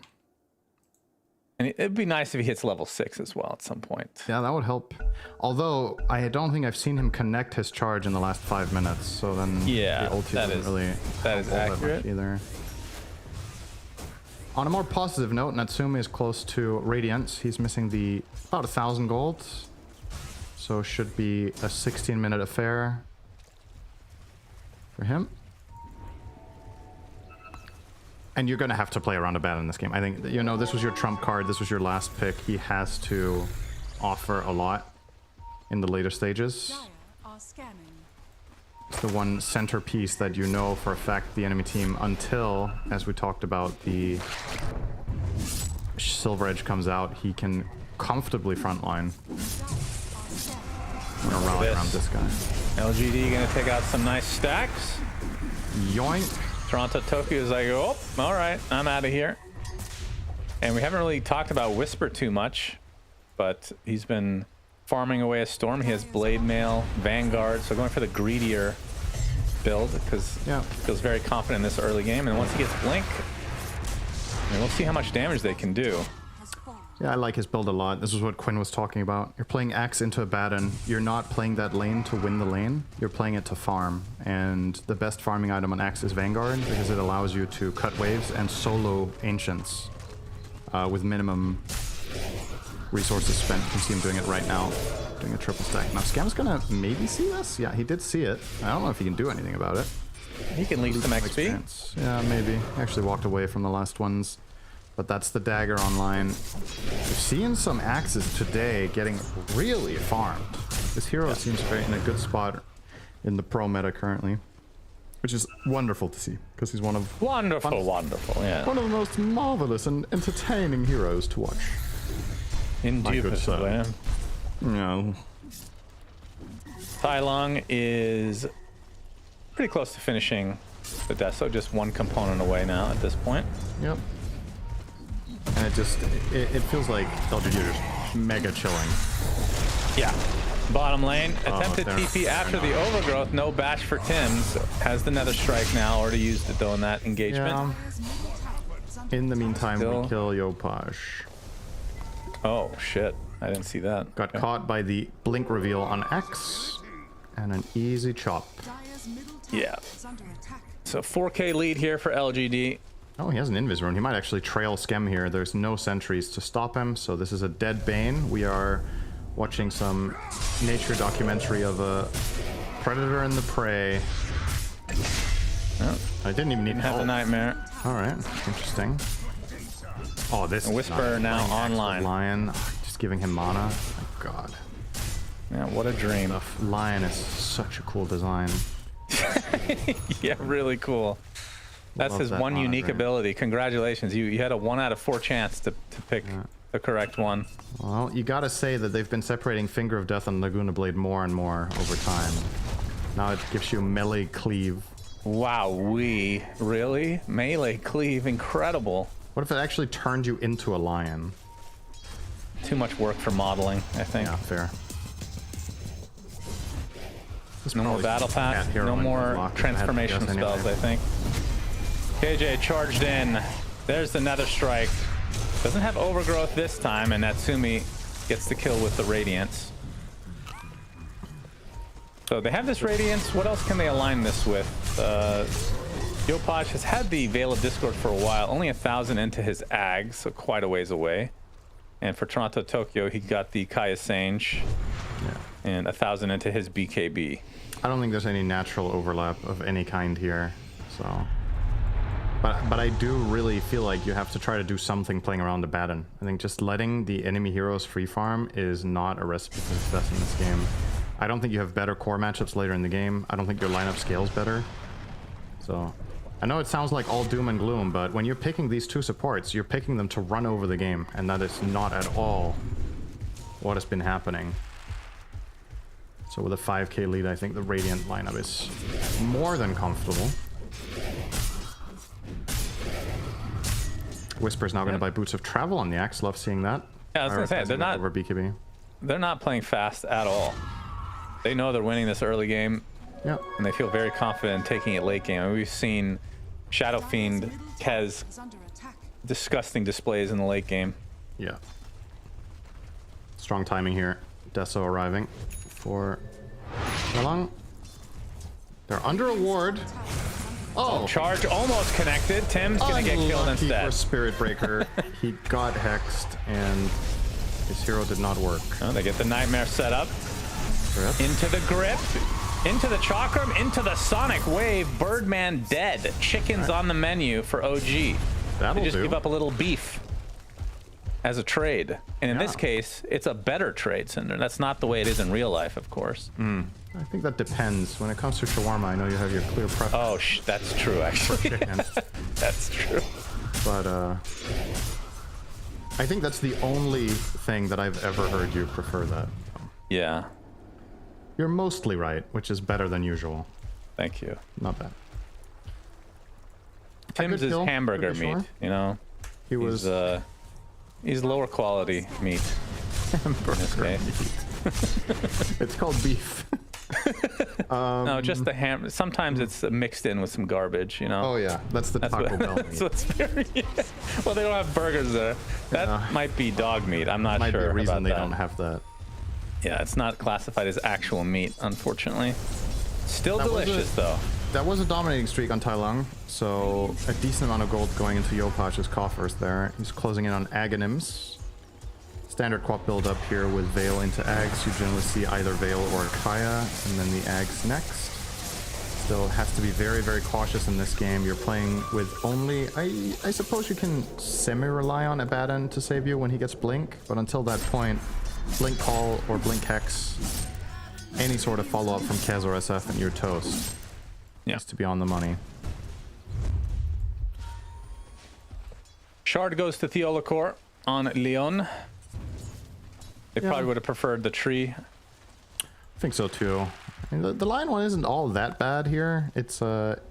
And it'd be nice if he hits level 6 as well at some point. Yeah, that would help. Although, I don't think I've seen him connect his charge in the last 5 minutes, so then yeah, the ulti doesn't really that is accurate either. On a more positive note, Natsumi is close to Radiance. He's missing the about 1,000 gold. So should be a 16-minute affair for him. And you're going to have to play around a bat in this game. I think, you know, this was your trump card. This was your last pick. He has to offer a lot in the later stages. It's the one centerpiece that you know for a fact the enemy team, until, as we talked about, the Silver Edge comes out, he can comfortably frontline. I'm gonna rally around this guy. LGD gonna take out some nice stacks. Yoink. Toronto Tokyo is like, oh, all right, I'm out of here. And we haven't really talked about Whisper too much, but he's been farming away a Storm. He has Blade Mail, Vanguard, so going for the greedier build because he feels very confident in this early game. And once he gets Blink, I mean, we'll see how much damage they can do. Yeah, I like his build a lot. This is what Quinn was talking about. You're playing Axe into a Baton. You're not playing that lane to win the lane. You're playing it to farm. And the best farming item on Axe is Vanguard because it allows you to cut waves and solo Ancients with minimum resources spent. You can see him doing it right now, doing a triple stack. Now Scam's gonna maybe see this? Yeah, he did see it. I don't know if he can do anything about it. He can leave some XP. Yeah, maybe. He actually walked away from the last ones. But that's the dagger online. We've seen some axes today getting really farmed. This hero seems very in a good spot in the pro meta currently, which is wonderful to see because he's one of wonderful, yeah, one of the most marvelous and entertaining heroes to watch. Indubitably. No. Tai Long is pretty close to finishing the Deso, just one component away now at this point. Yep. And it feels like LGD are just mega chilling. Yeah. Bottom lane, attempted TP after the overgrowth, no bash for Tim's. Has the Nether Strike now, already used it though in that engagement. Yeah. In the meantime, we kill GLYPH. Oh shit, I didn't see that. Got caught by the blink reveal on X, and an easy chop. Yeah. So 4K lead here for LGD. Oh, he has an invis rune. He might actually trail Schem here. There's no sentries to stop him, so this is a dead Bane. We are watching some nature documentary of a predator and the prey. Oh, I didn't even need to have a nightmare. All right, interesting. Oh, this Whisper now online. Lion, just giving him mana. Oh my God. Yeah, what a dream. The Lion is such a cool design. Yeah, really cool. That's his one unique ability. Congratulations. You had a 1 out of 4 chance to pick the correct one. Well, you gotta say that they've been separating Finger of Death and Laguna Blade more and more over time. Now it gives you melee cleave. Wow, really? Melee cleave, incredible. What if it actually turned you into a lion? Too much work for modeling, I think. Yeah, fair. No more battle pass, no more transformation spells, I think. KJ charged in. There's the Nether Strike. Doesn't have overgrowth this time, and Natsumi gets the kill with the Radiance. So they have this Radiance. What else can they align this with? GLYPH has had the Veil of Discord for a while. Only 1,000 into his Ag, so quite a ways away. And for Toronto Tokyo, he got the Kaya Sange and 1,000 into his BKB. I don't think there's any natural overlap of any kind here, so. But I do really feel like you have to try to do something playing around the Baton. I think just letting the enemy heroes free farm is not a recipe for success in this game. I don't think you have better core matchups later in the game. I don't think your lineup scales better. So I know it sounds like all doom and gloom, but when you're picking these two supports, you're picking them to run over the game, and that is not at all what has been happening. So with a 5k lead, I think the Radiant lineup is more than comfortable. Whisper's now going to buy Boots of Travel on the Axe. Love seeing that. Yeah, I was going to say, they're not over BKB. They're not playing fast at all. They know they're winning this early game. Yeah. And they feel very confident in taking it late game. I mean, we've seen Shadow Fiend, Kez, disgusting displays in the late game. Yeah. Strong timing here. Deso arriving for how long? They're under a ward. Oh, charge almost connected. Tim's gonna get killed instead. For Spirit Breaker. He got hexed and his hero did not work. Oh, they get the Nightmare set up. Into the grip, into the Chakram, into the Sonic Wave. Birdman dead. Chickens on the menu for OG. That'll they just do. give up a little beef as a trade. And in this case, it's a better trade, Cinder. That's not the way it is in real life, of course. I think that depends. When it comes to shawarma, I know you have your clear preference. Oh, that's true, actually. That's true. But I think that's the only thing that I've ever heard you prefer that. Yeah. You're mostly right, which is better than usual. Thank you. Not bad. Tim's is hamburger meat, you know? He's lower quality meat. Hamburger meat. It's called beef. No, just the ham. Sometimes it's mixed in with some garbage, you know. Oh yeah, that's the Taco Bell meat. That's what's very, yeah. Well, they don't have burgers there. That might be dog meat. I'm not Might sure be a reason about they that. don't have that. Yeah, it's not classified as actual meat, unfortunately. Still delicious though. That was a dominating streak on Tai Lung, so a decent amount of gold going into GLYPH.CET's coffers there. He's closing in on Aghanims. Standard quad build up here with Veil into Ags. You generally see either Veil or Kaya, and then the Ags next. Still has to be very, very cautious in this game. You're playing with only, I suppose you can semi-rely on Abaddon to save you when he gets Blink, but until that point, Blink Call or Blink Hex, any sort of follow-up from Kez or SF and you're toast. Yeah. Needs to be on the money. Shard goes to Theolacor on Leon. They probably would have preferred the tree. I think so too. I mean, the lion one isn't all that bad here. It's it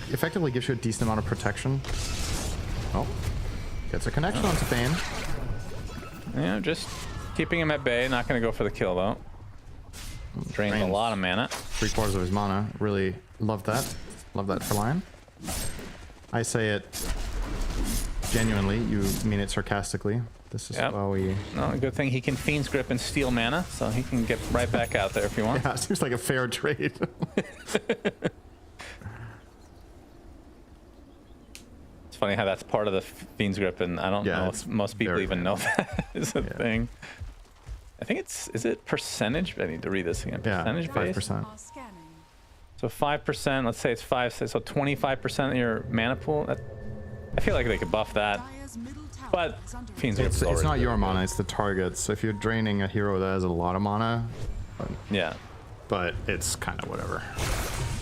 effectively gives you a decent amount of protection. Oh, gets a connection onto Bane. Yeah, just keeping him at bay. Not going to go for the kill though. Drains a lot of mana. 3/4 of his mana. Really love that. Love that for Lion. I say it genuinely. You mean it sarcastically. This is how we... No, good thing he can Fiend's Grip and steal mana, so he can get right back out there if he wants. Yeah, it seems like a fair trade. It's funny how that's part of the Fiend's Grip, and I don't know if most people even know that is a thing. I think it's... Is it percentage? I need to read this again. Percentage based? 5%. So 5%, let's say it's 5, so 25% of your mana pool. That, I feel like they could buff that. But Fiend's Grip is it's not your mana, it's the target's. So if you're draining a hero that has a lot of mana, but it's kind of whatever.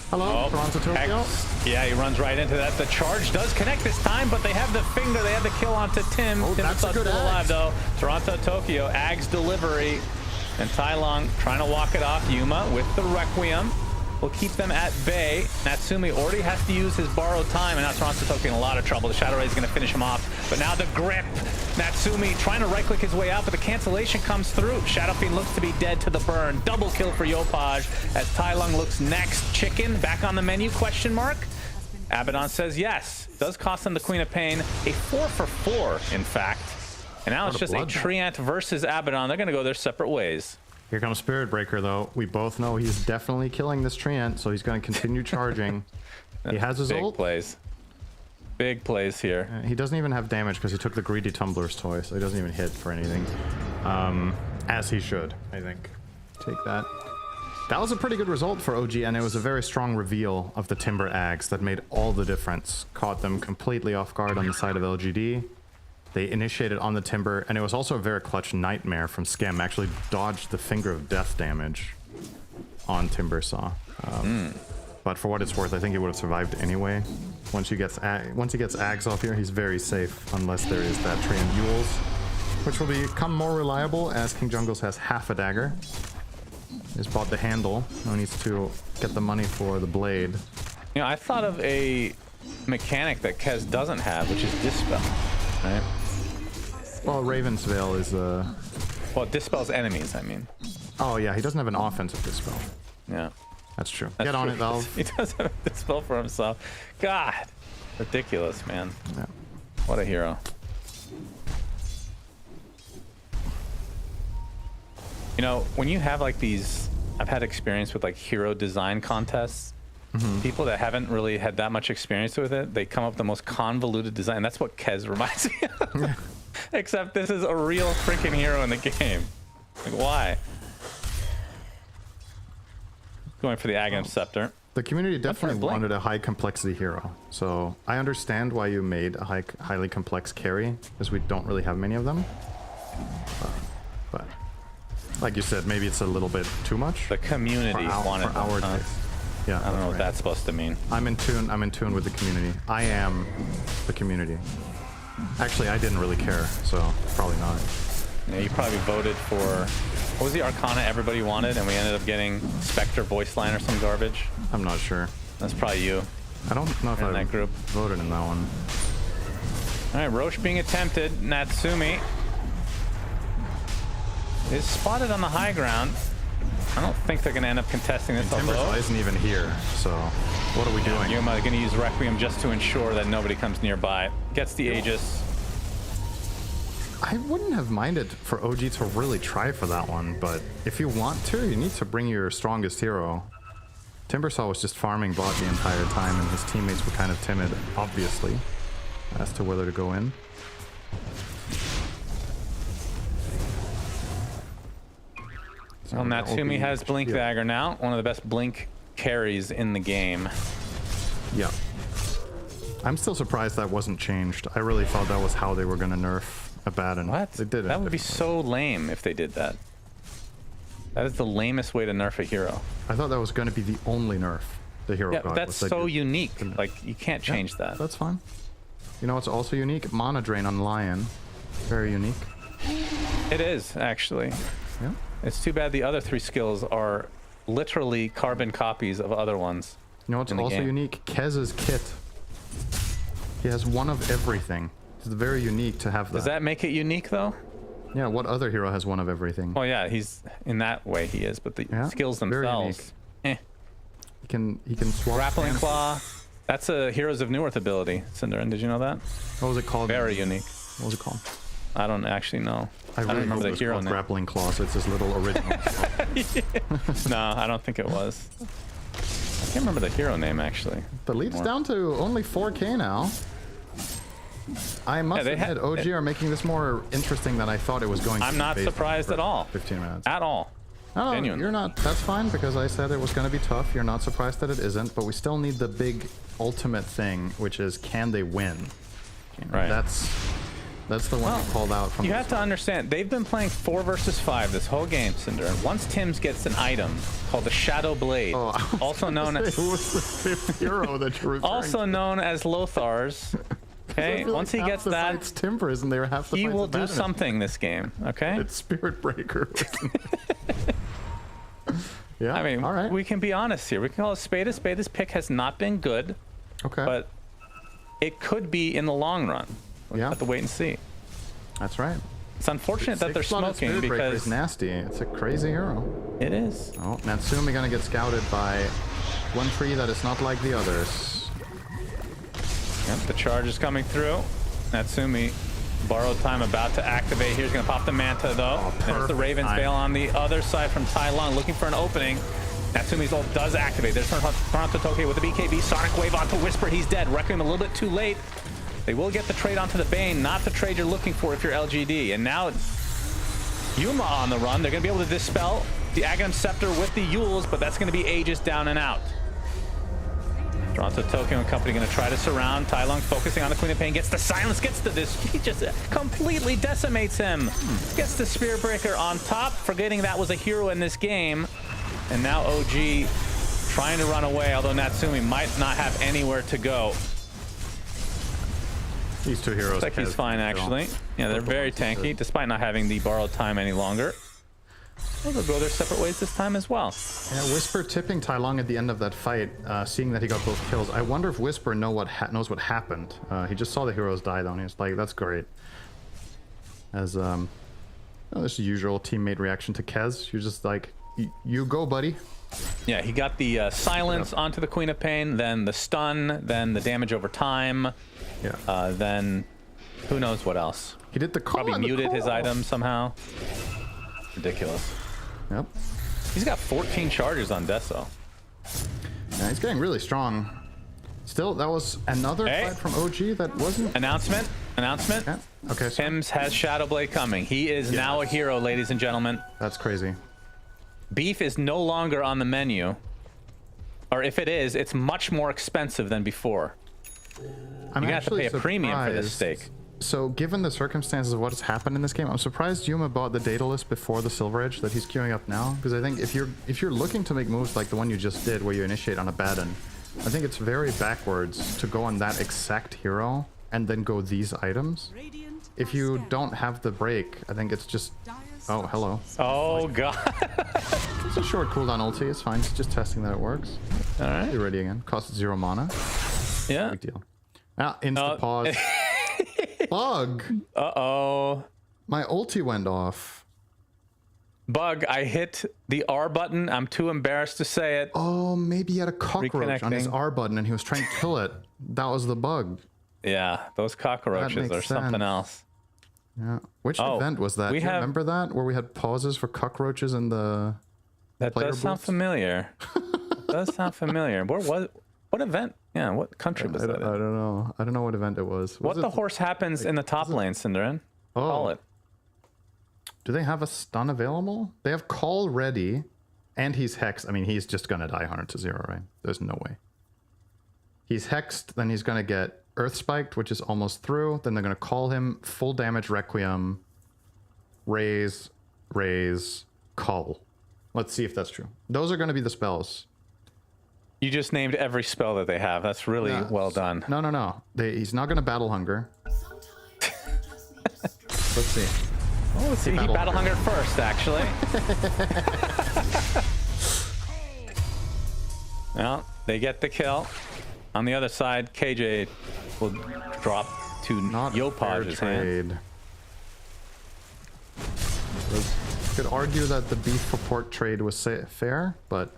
Hello, Toronto Tokyo. Yeah, he runs right into that. The charge does connect this time, but they have the finger. They have the kill onto Tim. Oh, that's a good alive though. Toronto Tokyo, Ag's delivery, and Tai Lung trying to walk it off. Yuma with the Requiem will keep them at bay. Natsumi already has to use his borrowed time, and now Toronto Tokyo in a lot of trouble. The Shadow Ray is going to finish him off, but now the grip. Natsumi trying to right-click his way out, but the cancellation comes through. Shadow Fiend looks to be dead to the burn. Double kill for GLYPH as Tai Lung looks next. Chicken back on the menu, question mark? Abaddon says yes. Does cost them the Queen of Pain. A 4 for 4, in fact. And now it's just a Treant versus Abaddon. They're going to go their separate ways. Here comes Spirit Breaker, though. We both know he's definitely killing this Treant, so he's going to continue charging. He has his ult. Big plays here. He doesn't even have damage because he took the Greedy Tumbler's toy, so he doesn't even hit for anything. As he should, I think. Take that. That was a pretty good result for OG, and it was a very strong reveal of the Timber Ags that made all the difference. Caught them completely off guard on the side of LGD. They initiated on the Timber, and it was also a very clutch Nightmare from Skem. Actually dodged the Finger of Death damage on Timber Saw. But for what it's worth, I think he would have survived anyway. Once he gets Ags off here, he's very safe, unless there is that Treant Yules, which will become more reliable as King Jungles has half a dagger. He's bought the handle. Now he needs to get the money for the blade. You know, I thought of a mechanic that Kez doesn't have, which is Dispel, right? Well, Raven's Veil is well, it dispels enemies, I mean. Oh yeah, he doesn't have an offensive Dispel. Yeah. That's true. That's Get on true. it, Valve. He does have a Dispel for himself. God. Ridiculous, man. Yeah. What a hero. You know, when you have like these, I've had experience with like hero design contests. People that haven't really had that much experience with it, they come up with the most convoluted design. That's what Kez reminds me of. Except this is a real freaking hero in the game. Like, why? Going for the Aghanim Scepter. The community definitely wanted a high complexity hero. So I understand why you made a highly complex carry, because we don't really have many of them. But like you said, maybe it's a little bit too much. The community wanted for our taste. Yeah, I don't know what that's supposed to mean. I'm in tune with the community. I am the community. Actually, I didn't really care, so probably not. Yeah, you probably voted for, what was the Arcana everybody wanted, and we ended up getting Spectre voice line or some garbage? I'm not sure. That's probably you. I don't know if I that group voted in that one. All right, Roche being attempted. Natsumi is spotted on the high ground. I don't think they're going to end up contesting this. Timbersaw Although isn't even here, so what are we doing? Yuma going to use Requiem just to ensure that nobody comes nearby. Gets the Aegis. I wouldn't have minded for OG to really try for that one, but if you want to, you need to bring your strongest hero. Timbersaw was just farming bot the entire time, and his teammates were kind of timid, obviously, as to whether to go in. Well, Natsumi has Blink Dagger now. One of the best Blink carries in the game. Yeah. I'm still surprised that wasn't changed. I really thought that was how they were going to nerf Abaddon. What? They did it. That would be so lame if they did that. That is the lamest way to nerf a hero. I thought that was going to be the only nerf the hero got. But that's so unique. Like, you can't change that. That's fine. You know what's also unique? Mana Drain on Lion. Very unique. It is, actually. Yeah. It's too bad the other 3 skills are literally carbon copies of other ones. You know what's also unique? Kez's kit. He has one of everything. It's very unique to have that. Does that make it unique, though? Yeah, what other hero has one of everything? Well, yeah, he's in that way he is, but the skills themselves, He can swap. Grappling Claw. That's a Heroes of Newerth ability, Cinderin. Did you know that? What was it called? Very unique. What was it called? I don't actually know. I don't remember the hero name. Grappling Claw, so it's his little original. No, I don't think it was. I can't remember the hero name, actually. The lead's down to only 4K now. I must admit, OG are making this more interesting than I thought it was going to be. I'm not surprised at all. 15 minutes. At all. No, Genuine. you're not. That's fine, because I said it was going to be tough. You're not surprised that it isn't, but we still need the big ultimate thing, which is, can they win? Right. That's the one you called out from. You have to understand, they've been playing 4 versus 5 this whole game, Cinder. Once Tim's gets an item called the Shadow Blade, also known as who was the 5th hero that you're referring also known as Lothar's. Okay, once he gets that, it's Timbers, and they were half the he will do Abaddon. something this game. Okay, it's Spirit Breaker. Yeah, I mean, all right. We can be honest here. We can call it spade a spade. This pick has not been good. Okay, but it could be in the long run. We have to wait and see. That's right. It's unfortunate that they're smoking Spirit Breaker because is nasty. It's a crazy hero. It is. Oh, Natsumi gonna get scouted by one tree that is not like the others. Yep, the charge is coming through. Natsumi, borrowed time about to activate. Here's gonna pop the Manta though. There's the Raven's Veil on the other side from Tai Lung, looking for an opening. Natsumi's ult does activate. There's Toronto Tokyo with the BKB. Sonic Wave onto Whisper. He's dead. Requiem a little bit too late. They will get the trade onto the Bane, not the trade you're looking for if you're LGD. And now Yuma on the run. They're going to be able to dispel the Aghanim Scepter with the Yules, but that's going to be Aegis down and out. Toronto Tokyo and company going to try to surround. Tai Lung focusing on the Queen of Pain. Gets the silence, gets the this. He just completely decimates him. Gets the Spirit Breaker on top, forgetting that was a hero in this game. And now OG trying to run away, although Natsumi might not have anywhere to go. These 2 heroes. Looks like he's fine, actually. Yeah, they're very tanky, despite not having the borrowed time any longer. Well, they'll go their separate ways this time as well. Yeah, Whisper tipping Tai Lung at the end of that fight, seeing that he got both kills. I wonder if Whisper knows what happened. He just saw the heroes die, though, and he's like, that's great. As, this is the usual teammate reaction to Kez. You're just like, you go, buddy. Yeah, he got the silence onto the Queen of Pain, then the stun, then the damage over time. Yeah. Then who knows what else. He did the call. Probably muted his item somehow. Ridiculous. Yep. He's got 14 charges on Deso. Yeah, he's getting really strong. Still, that was another fight from OG that wasn't... Announcement. Yeah. Okay. So... Pims has Shadowblade coming. He is now a hero, ladies and gentlemen. That's crazy. Beef is no longer on the menu. Or if it is, it's much more expensive than before. I'm You're going to have to pay a premium for this surprised. steak. So, given the circumstances of what has happened in this game, I'm surprised Yuma bought the data list before the Silver Edge that he's queuing up now. Because I think if you're looking to make moves like the one you just did, where you initiate on Abaddon, I think it's very backwards to go on that exact hero and then go these items. If you don't have the break, I think it's just... Oh, hello. Oh, God. It's a short cooldown ulti. It's fine. It's just testing that it works. All right. You're ready again. Costs 0 mana. Yeah. Big deal. Now, insta pause. Bug. Uh-oh. My ulti went off. Bug, I hit the R button. I'm too embarrassed to say it. Oh, maybe he had a cockroach on his R button and he was trying to kill it. That was the bug. Yeah, those cockroaches are something else. Yeah. Which event was that? Do you remember that? Where we had pauses for cockroaches in the That does sound familiar. It does sound familiar. What event? Yeah, what country was that in? I don't know. I don't know what event it was. What the horse happens in the top lane, Cinderin? Call it. Do they have a stun available? They have call ready, and he's hexed. I mean, he's just gonna die 100-0, right? There's no way. He's hexed, then he's gonna get earth spiked, which is almost through. Then they're gonna call him full damage requiem, raise, call. Let's see if that's true. Those are gonna be the spells. You just named every spell that they have. That's really well done. No. He's not gonna battle hunger. Let's see. Oh, let's see. He battle hungered first, actually. Well, they get the kill. On the other side, KJ will drop to Yopaj's hand. Could argue that the beef for pork trade was fair, but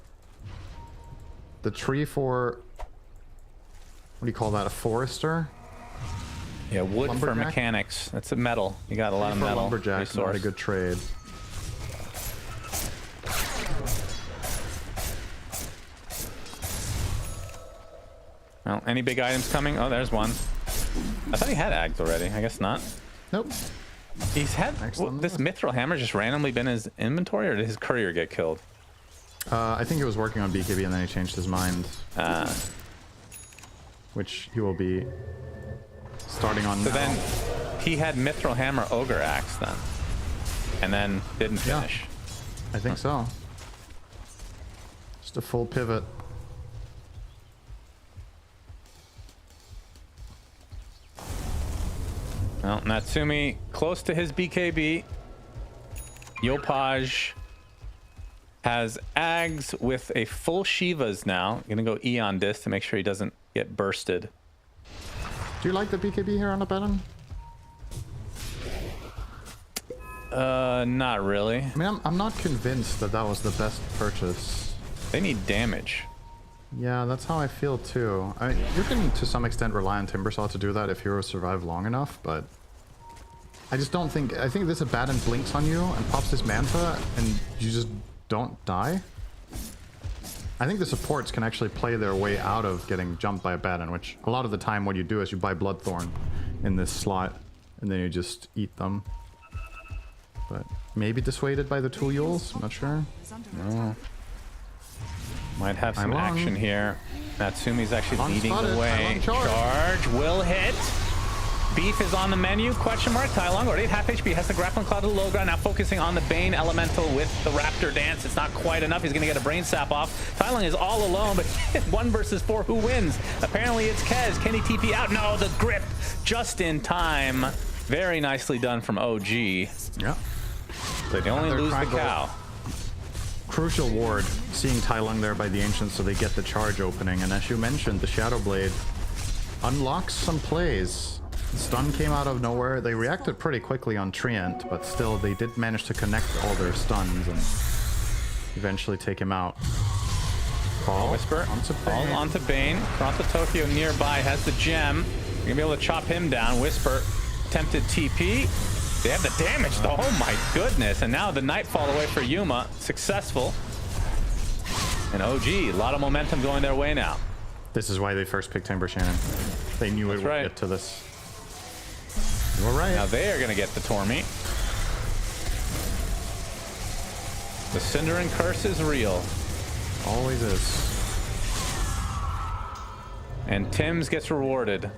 the tree for, what do you call that, a forester? Yeah, wood for mechanics. That's a metal. You got a lot of metal. Lumberjack's not a good trade. Well, any big items coming? Oh, there's one. I thought he had Ags already. I guess not. Nope. He's had this mithril hammer just randomly been in his inventory, or did his courier get killed? I think he was working on BKB and then he changed his mind. Which he will be starting on now. Then he had mithril hammer ogre axe then, and then didn't finish. I think so. Just a full pivot. Well, Natsumi close to his BKB. Yopaj has Ags with a full Shivas now. Gonna go E on this to make sure he doesn't get bursted. Do you like the BKB here on the button? Not really. I mean, I'm not convinced that that was the best purchase. They need damage. Yeah, that's how I feel too. You can to some extent rely on Timbersaw to do that if heroes survive long enough, but I just don't think. I think this Abaddon blinks on you and pops this Manta and you just don't die. I think the supports can actually play their way out of getting jumped by Abaddon, which a lot of the time what you do is you buy Bloodthorn in this slot and then you just eat them. But maybe dissuaded by the Tuyuls, I'm not sure. No. Might have some action here. Natsumi's actually leading the way. Charge will hit. Beef is on the menu. Question mark. Tai Long already at half HP. Has the grappling claw to the low ground. Now focusing on the Bane Elemental with the Raptor Dance. It's not quite enough. He's going to get a brain sap off. Tai Long is all alone, but 1 versus 4. Who wins? Apparently it's Kez. Can he TP out? No, the grip just in time. Very nicely done from OG. Yeah. They only lose the cow. Crucial ward, seeing Tai Lung there by the Ancients so they get the charge opening, and as you mentioned, the Shadow Blade unlocks some plays. The stun came out of nowhere. They reacted pretty quickly on Treant, but still they did manage to connect all their stuns and eventually take him out. Fall Whisper onto Bane. Pronto Tokyo nearby has the gem. You're gonna be able to chop him down. Whisper attempted TP. They have the damage though. Oh my goodness. And now the Nightfall away for Yuma. Successful. And OG, a lot of momentum going their way now. This is why they first picked Timber Shannon. They knew it would get to this. You were right. Now they are going to get the Tormy. The Cinderin curse is real. Always is. And Tim's gets rewarded.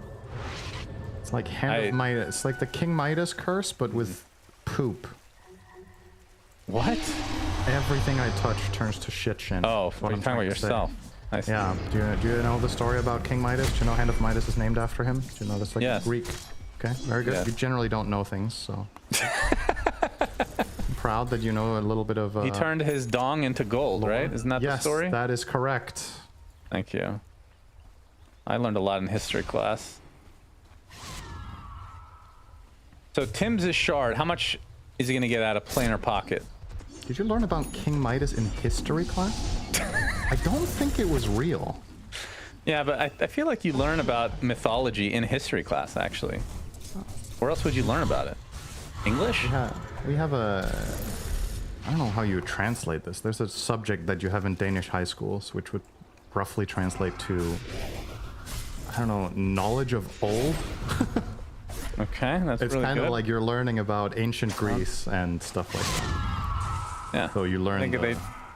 It's like Hand of Midas. It's like the King Midas curse, but with poop. What? Everything I touch turns to shit shin. Oh, what are you talking about yourself? I see. Yeah. Do you know the story about King Midas? Do you know Hand of Midas is named after him? Do you know that's like Greek? Okay, very good. Yes. You generally don't know things, so. I'm proud that you know a little bit of. He turned his dong into gold, right? Isn't that the story? Yes, that is correct. Thank you. I learned a lot in history class. So Tim's is shard. How much is he going to get out of planar pocket? Did you learn about King Midas in history class? I don't think it was real. Yeah, but I feel like you learn about mythology in history class, actually. Where else would you learn about it? English? We have a... I don't know how you would translate this. There's a subject that you have in Danish high schools, which would roughly translate to, I don't know, knowledge of old? Okay, that's it's really kind good. of like you're learning about ancient Greece and stuff like that. Yeah. So you learn.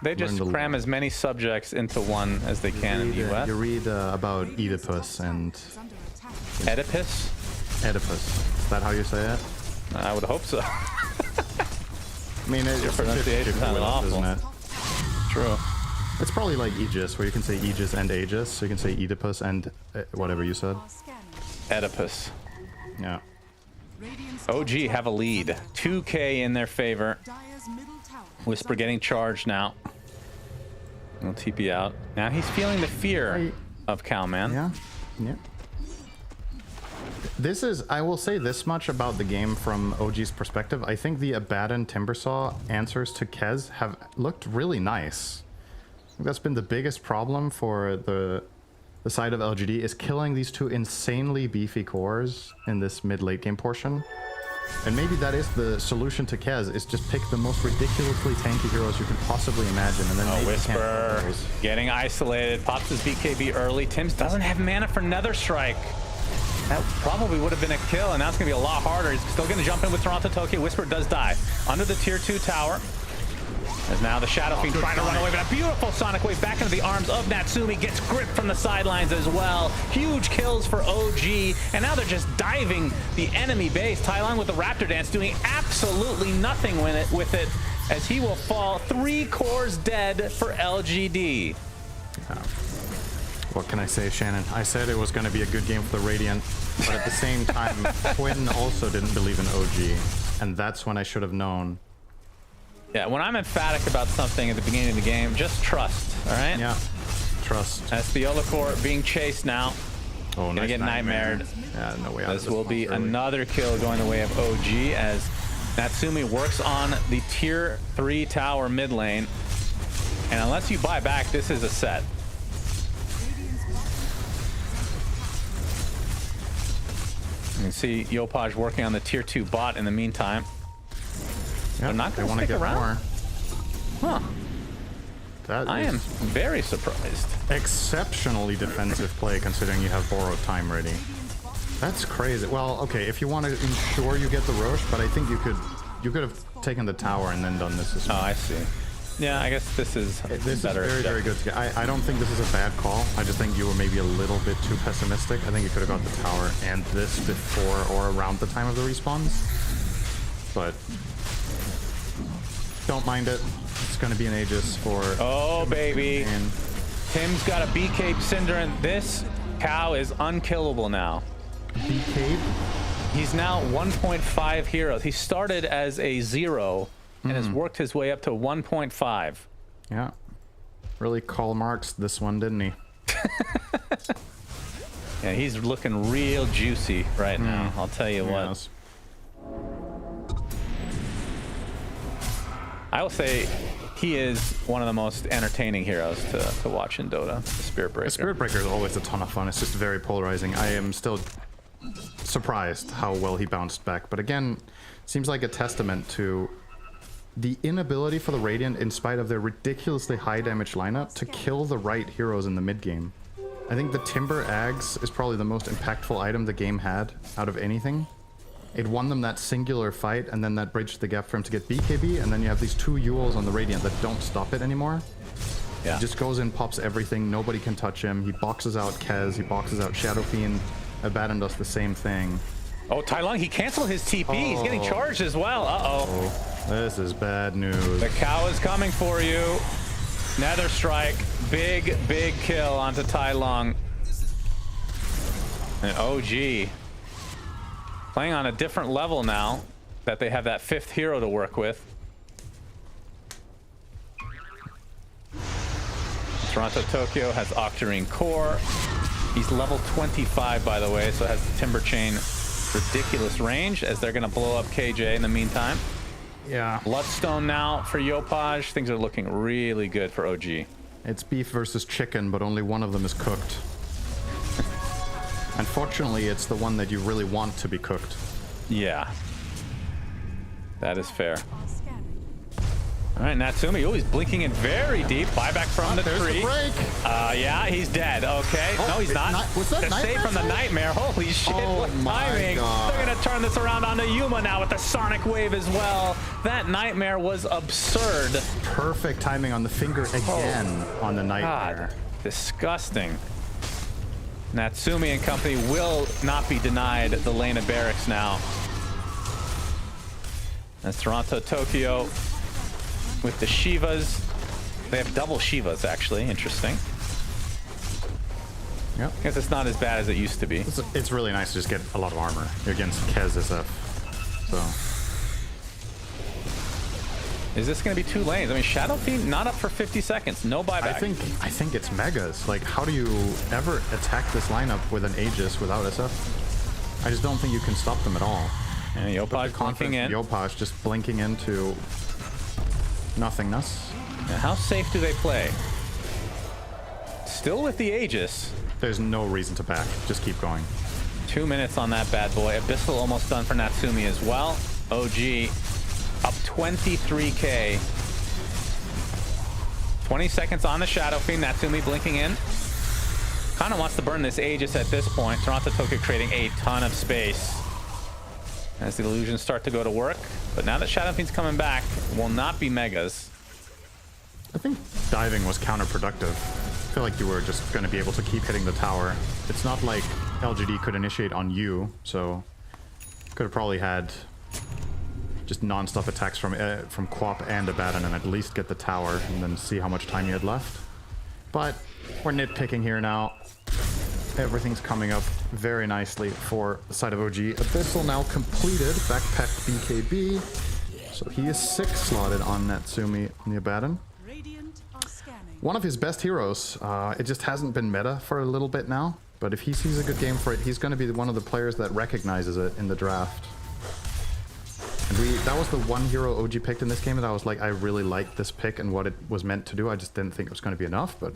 They just cram as many subjects into one as they can in the US. You read about Oedipus and... Oedipus? Oedipus. Is that how you say it? I would hope so. I mean, your pronunciation sounds awful. Isn't it? True. It's probably like Aegis, where you can say Aegis and Aegis, so you can say Oedipus and whatever you said. Oedipus. Yeah. OG have a lead. 2K in their favor. Whisper getting charged now. We'll TP out. Now he's feeling the fear of Cowman. Yeah. Yeah. This is, I will say this much about the game from OG's perspective. I think the Abaddon Timbersaw answers to Kez have looked really nice. I think that's been the biggest problem for the side of LGD, is killing these two insanely beefy cores in this mid-late game portion. And maybe that is the solution to Kez, is just pick the most ridiculously tanky heroes you can possibly imagine, and then maybe Whisper getting isolated, pops his BKB early. Tim's doesn't have mana for Nether Strike. That probably would have been a kill, and now it's going to be a lot harder. He's still going to jump in with Toronto Tokyo. Whisper does die under the tier 2 tower. As now the Shadow Fiend trying to run away, but a beautiful Sonic Wave back into the arms of Natsumi. Gets gripped from the sidelines as well. Huge kills for OG, and now they're just diving the enemy base. Tylon with the Raptor Dance doing absolutely nothing with it as he will fall. 3 cores dead for LGD. What can I say, Shannon? I said it was going to be a good game for the Radiant, but at the same time, Quinn also didn't believe in OG, and that's when I should have known. Yeah, when I'm emphatic about something at the beginning of the game, just trust, all right? Yeah, trust. As the Core being chased now. Oh, gonna get nightmared. Yeah, no way out. This will be another kill going the way of OG as Natsumi works on the tier 3 tower mid lane. And unless you buy back, this is a set. You can see Yopaj working on the tier 2 bot in the meantime. Yep, They're not going to stick get around. More. Huh. I am very surprised. Exceptionally defensive play considering you have borrowed time ready. That's crazy. Well, okay, if you want to ensure you get the Roche, but I think you could have taken the tower and then done this as well. Oh, I see. Yeah, I guess this is better. This is very good. I don't think this is a bad call. I just think you were maybe a little bit too pessimistic. I think you could have got the tower and this before or around the time of the respawns. But don't mind it. It's going to be an Aegis for... Oh, baby. Tim's got a BK Cinder, and this cow is unkillable now. BK? He's now 1.5 heroes. He started as a 0 and has worked his way up to 1.5. Yeah. Really Karl Marx this one, didn't he? Yeah, he's looking real juicy right now. I'll tell you what. I will say he is one of the most entertaining heroes to watch in Dota, the Spirit Breaker. The Spirit Breaker is always a ton of fun. It's just very polarizing. I am still surprised how well he bounced back. But again, seems like a testament to the inability for the Radiant, in spite of their ridiculously high damage lineup, to kill the right heroes in the mid game. I think the Timber Ags is probably the most impactful item the game had out of anything. It won them that singular fight, and then that bridged the gap for him to get BKB, and then you have these 2 Yules on the Radiant that don't stop it anymore. Yeah. He just goes in, pops everything, nobody can touch him. He boxes out Kez, he boxes out Shadow Fiend. Abaddon does the same thing. Oh, Tylung, he canceled his TP. He's getting charged as well. Uh-oh. This is bad news. The cow is coming for you. Nether Strike. Big kill onto Tylung. And OG playing on a different level now that they have that 5th hero to work with. Toronto Tokyo has Octarine Core. He's level 25, by the way, so has the Timber Chain ridiculous range as they're going to blow up KJ in the meantime. Yeah. Bloodstone now for Yopaj. Things are looking really good for OG. It's beef versus chicken, but only one of them is cooked. Unfortunately, it's the one that you really want to be cooked. Yeah. That is fair. All right, Natsumi. Oh, he's blinking in very deep. Buyback from the tree. The break. Yeah, he's dead. Okay. Oh, no, he's not. Was that the save from the Nightmare. Holy shit, what timing. They're going to turn this around onto Yuma now with the Sonic Wave as well. That Nightmare was absurd. Perfect timing on the finger again on the Nightmare. God, disgusting. Natsumi and company will not be denied the lane of barracks now. That's Toronto, Tokyo with the Shivas. They have double Shivas, actually. Interesting. Yep. I guess it's not as bad as it used to be. It's really nice to just get a lot of armor against Kez SF. So. Is this going to be 2 lanes? I mean, Shadow Fiend not up for 50 seconds. No buyback. I think it's Megas. Like, how do you ever attack this lineup with an Aegis without SF? I just don't think you can stop them at all. And Yopaj blinking in. Yopaj just blinking into nothingness. Now, how safe do they play? Still with the Aegis. There's no reason to back. Just keep going. 2 minutes on that bad boy. Abyssal almost done for Natsumi as well. OG up 23k. 20 seconds on the Shadow Fiend. Natsumi blinking in. Kind of wants to burn this Aegis at this point. Toronto Tokyo creating a ton of space as the illusions start to go to work. But now that Shadow Fiend's coming back, it will not be Megas. I think diving was counterproductive. I feel like you were just going to be able to keep hitting the tower. It's not like LGD could initiate on you, so could have probably had just non-stop attacks from Quap and Abaddon and at least get the tower and then see how much time you had left. But we're nitpicking here now. Everything's coming up very nicely for the side of OG. Abyssal now completed. Backpacked BKB. So he is 6 slotted on Natsumi on the Abaddon. One of his best heroes. It just hasn't been meta for a little bit now. But if he sees a good game for it, he's going to be one of the players that recognizes it in the draft. And that was the one hero OG picked in this game that I was like, I really liked this pick and what it was meant to do. I just didn't think it was going to be enough, but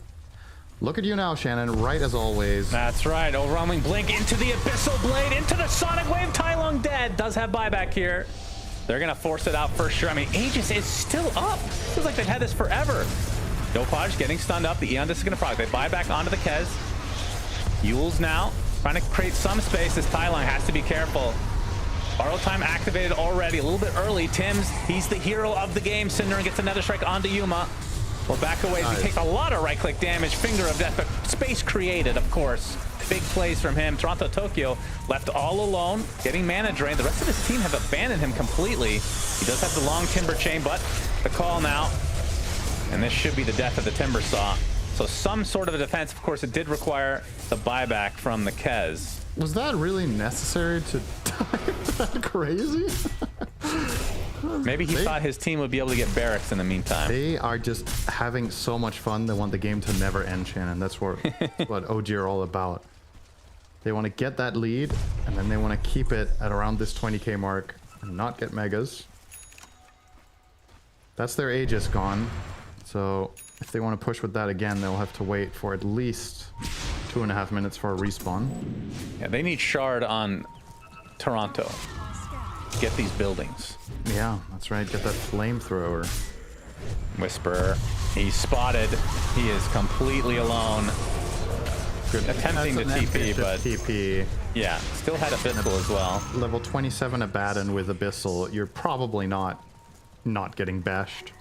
look at you now, Shannon, right as always. That's right. Overwhelming blink into the Abyssal Blade, into the Sonic Wave. Tai Lung dead. Does have buyback here. They're going to force it out for sure. I mean, Aegis is still up. Feels like they've had this forever. Yopaj getting stunned up. The Eon Disc is going to proc. They buy back onto the Kez. Yules now trying to create some space as Tai Lung has to be careful. Borrow time activated already. A little bit early. Tims, he's the hero of the game. Synderen gets another strike onto Yuma. Well, back away. Nice. He takes a lot of right-click damage. Finger of death, but space created, of course. Big plays from him. Toronto Tokyo left all alone, getting mana drained. The rest of his team have abandoned him completely. He does have the long Timber Chain, but the call now. And this should be the death of the Timber Saw. So some sort of a defense. Of course, it did require the buyback from the Kez. Was that really necessary to die that crazy? Maybe he thought his team would be able to get barracks in the meantime. They are just having so much fun. They want the game to never end, Shannon. That's what OG are all about. They want to get that lead, and then they want to keep it at around this 20k mark and not get megas. That's their Aegis gone. So if they want to push with that again, they'll have to wait for at least 2.5 minutes for a respawn. Yeah, they need Shard on Toronto. Get these buildings. Yeah, that's right. Get that flamethrower. Whisperer. He's spotted. He is completely alone. Good. Attempting to TP, but TP. Yeah, still had Abyssal as well. Level 27 Abaddon with Abyssal. You're probably not getting bashed.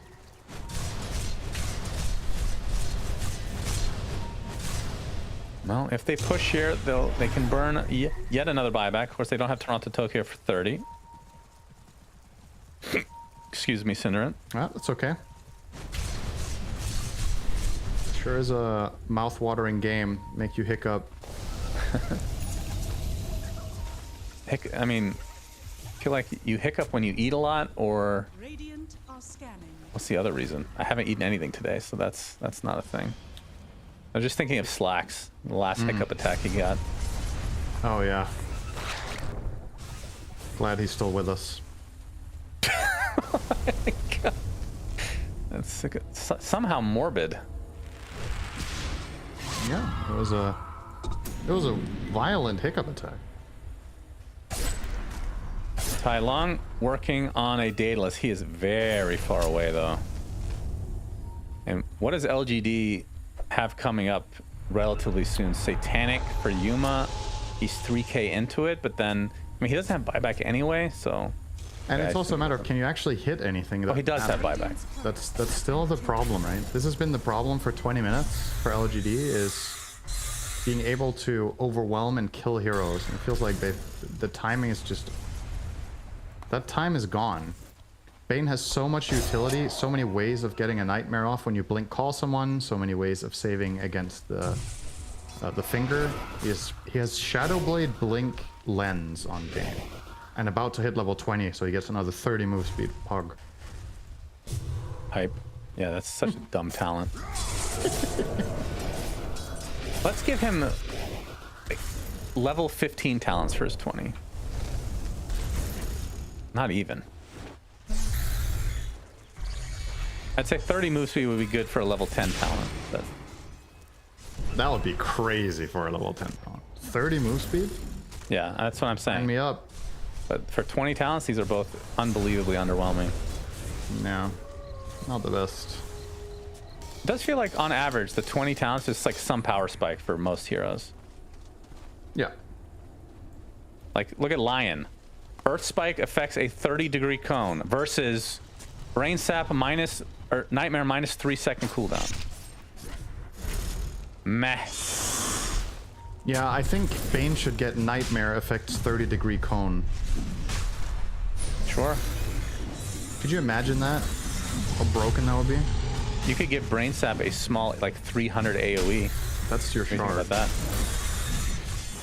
Well, if they push here, they can burn yet another buyback. Of course, they don't have Toronto Tokyo for 30. Excuse me, Synderen. Ah, that's okay. Sure is a mouth-watering game. Make you hiccup. I mean, I feel like you hiccup when you eat a lot, or what's the other reason? I haven't eaten anything today, so that's not a thing. I was just thinking of Slacks, the last hiccup attack he got. Oh yeah. Glad he's still with us. God. That's somehow morbid. Yeah, it was a violent hiccup attack. Tai Long working on a Daedalus. He is very far away though. And what does LGD have coming up relatively soon? Satanic for Yuma. He's 3k into it, but then I mean he doesn't have buyback anyway, so. And it's also a matter of, can you actually hit anything? Oh, he does have buyback. That's still the problem, right? This has been the problem for 20 minutes for LGD, is being able to overwhelm and kill heroes. And it feels like the timing is just, that time is gone. Bane has so much utility, so many ways of getting a nightmare off when you blink call someone, so many ways of saving against the finger. He has Shadow Blade Blink Lens on Bane. And about to hit level 20, so he gets another 30 move speed. Pog. Hype. Yeah, that's such a dumb talent. Let's give him like, level 15 talents for his 20. Not even. I'd say 30 move speed would be good for a level 10 talent, but that would be crazy for a level 10 talent. 30 move speed? Yeah, that's what I'm saying. Sign me up. But for 20 talents, these are both unbelievably underwhelming. No, not the best. It does feel like, on average, the 20 talents is like some power spike for most heroes. Yeah. Like, look at Lion. Earth Spike affects a 30-degree cone versus Brain Sap minus, or Nightmare minus 3-second cooldown. Meh. Yeah, I think Bane should get Nightmare affects 30-degree cone. Sure. Could you imagine that? How broken that would be? You could give Brain Sap a small, like 300 AoE. That's your shard. About that.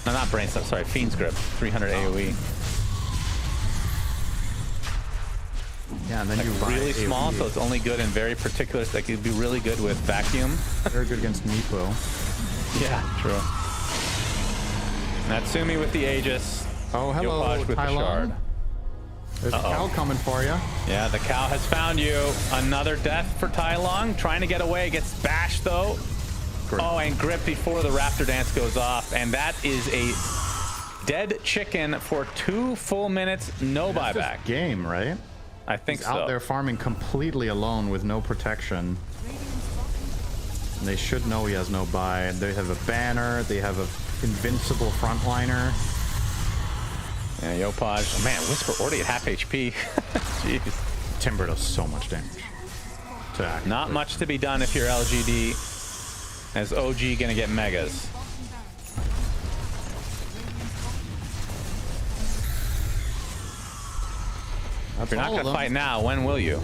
No, not Brain Sap, sorry, Fiend's Grip, 300 AoE. Yeah, and then like you really AoE. small, so it's only good in very particular, like it'd be really good with Vacuum. Very good against Meepo. Yeah, true. Natsumi with the Aegis. Oh, hello, Yopaj with the shard. There's a cow coming for you. Yeah, the cow has found you. Another death for Tai Long. Trying to get away. Gets bashed, though. Great. Oh, and gripped before the Raptor Dance goes off. And that is a dead chicken for 2 full minutes. No That's buyback. Just game, right? I think He's so. out there farming completely alone with no protection. And they should know he has no buy. They have a banner. They have an invincible frontliner. Yeah, Yopaj. Man, Whisper already at half HP. Jeez. Timber does so much damage. Not much to be done if you're LGD. As OG gonna get megas. If you're not gonna fight now, when will you?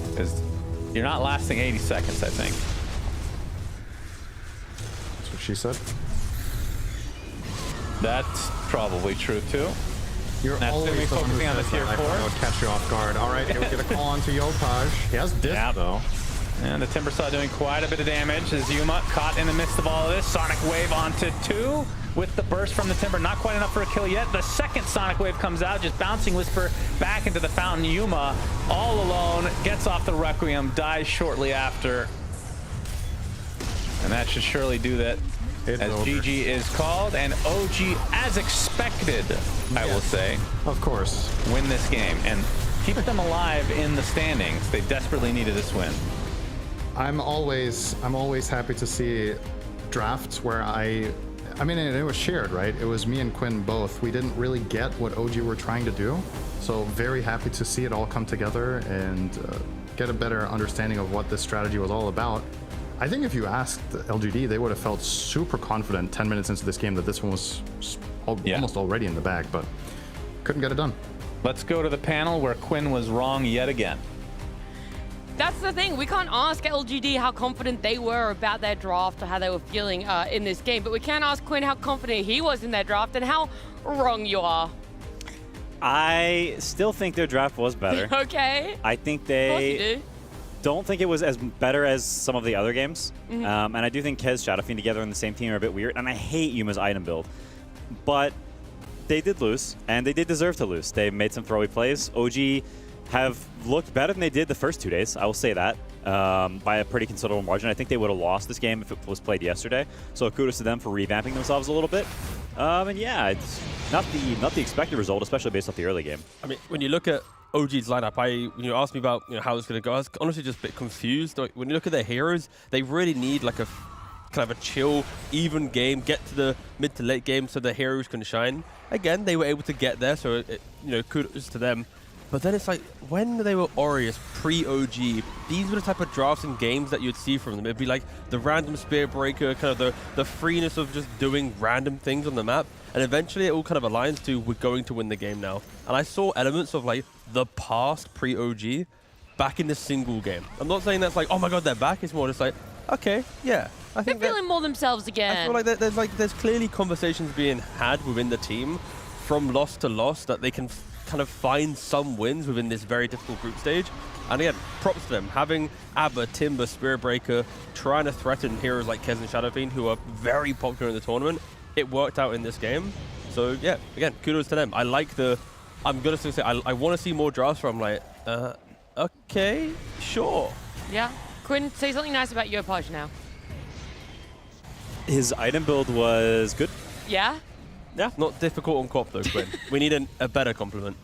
Because you're not lasting 80 seconds, I think. That's what she said. That's probably true too. You're always focusing on the tier 4. I would catch you off guard. All right, here we get a call onto Yopaj. He has disc though. And the Timbersaw doing quite a bit of damage as Yuma caught in the midst of all of this. Sonic Wave onto 2 with the burst from the Timber. Not quite enough for a kill yet. The second Sonic Wave comes out, just bouncing Whisper back into the fountain. Yuma all alone, gets off the Requiem, dies shortly after. And that should surely do that. As GG is called, and OG, as expected, I will say, of course, win this game and keep them alive in the standings. They desperately needed this win. I'm always happy to see drafts where I mean, it was shared, right? It was me and Quinn both. We didn't really get what OG were trying to do, so very happy to see it all come together and get a better understanding of what this strategy was all about. I think if you asked LGD, they would have felt super confident 10 minutes into this game that this one was almost already in the bag, but couldn't get it done. Let's go to the panel where Quinn was wrong yet again. That's the thing. We can't ask LGD how confident they were about their draft or how they were feeling in this game, but we can ask Quinn how confident he was in their draft and how wrong you are. I still think their draft was better. Okay. I think Of course you they do. don't think it was as better as some of the other games. And I do think Kez Shadowfiend together on the same team are a bit weird, and I hate Yuma's item build. But they did lose, and they did deserve to lose. They made some throwy plays. OG have looked better than they did the first 2 days. I will say that by a pretty considerable margin. I think they would have lost this game if it was played yesterday. So kudos to them for revamping themselves a little bit. And yeah, it's not the expected result, especially based off the early game. I mean, when you look at OG's lineup, when you asked me about how it's going to go, I was honestly just a bit confused. Like, when you look at their heroes, they really need like a kind of a chill, even game, get to the mid to late game so the heroes can shine. Again, they were able to get there, so kudos to them. But then it's like, when they were Aureus, pre-OG, these were the type of drafts and games that you'd see from them. It'd be like the random Spirit Breaker, kind of the freeness of just doing random things on the map. And eventually it all kind of aligns to, we're going to win the game now. And I saw elements of like the past pre-OG back in the single game. I'm not saying that's like, oh my god, they're back. It's more just like, okay, yeah. I think they're feeling more themselves again. I feel like there's clearly conversations being had within the team from loss to loss that they can kind of find some wins within this very difficult group stage. And again, props to them. Having Abba, Timber, Spirit Breaker, trying to threaten heroes like Kez and Shadowfiend, who are very popular in the tournament, it worked out in this game. So yeah, again, kudos to them. I like I'm going to say, I want to see more drafts from like, okay, sure. Yeah. Quinn, say something nice about GLYPH now. His item build was good. Yeah? Yeah, not difficult on Cop though, Quinn. We need a better compliment.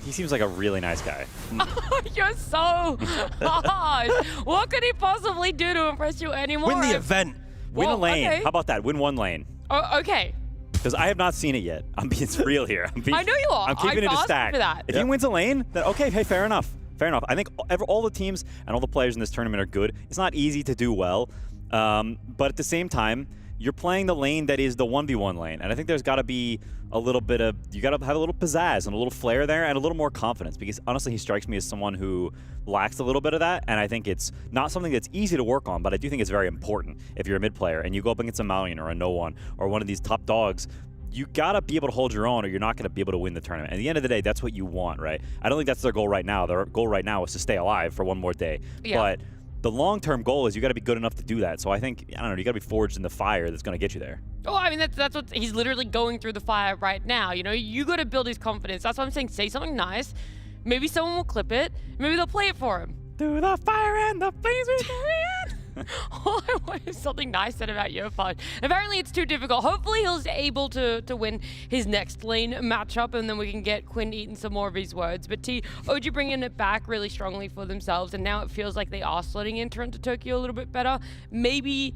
He seems like a really nice guy. Oh, you're so harsh. What could he possibly do to impress you anymore? Win the event. Win a lane. Okay. How about that? Win one lane. Oh, okay. Because I have not seen it yet. I'm being real here. I know you are. I'm keeping it a stack. For that. If he wins a lane, then okay, hey, fair enough. Fair enough. I think all the teams and all the players in this tournament are good. It's not easy to do well. But at the same time, you're playing the lane that is the 1v1 lane. And I think there's got to be a little bit of, you got to have a little pizzazz and a little flair there and a little more confidence, because honestly, he strikes me as someone who lacks a little bit of that. And I think it's not something that's easy to work on, but I do think it's very important. If you're a mid player and you go up against a Malian or a No One or one of these top dogs, you got to be able to hold your own or you're not going to be able to win the tournament. At the end of the day, that's what you want, right? I don't think that's their goal right now. Their goal right now is to stay alive for one more day. Yeah. But the long-term goal is you got to be good enough to do that. So I think, I don't know, you got to be forged in the fire that's going to get you there. Oh, I mean, that's what he's literally going through the fire right now. You know, you got to build his confidence. That's what I'm saying. Say something nice. Maybe someone will clip it. Maybe they'll play it for him. Through the fire and the flames we carry. All I want is something nice said about GLYPH. Apparently it's too difficult. Hopefully he's able to win his next lane matchup, and then we can get Quinn eating some more of his words. But OG bringing it back really strongly for themselves, and now it feels like they are slotting in Toronto Tokyo a little bit better. Maybe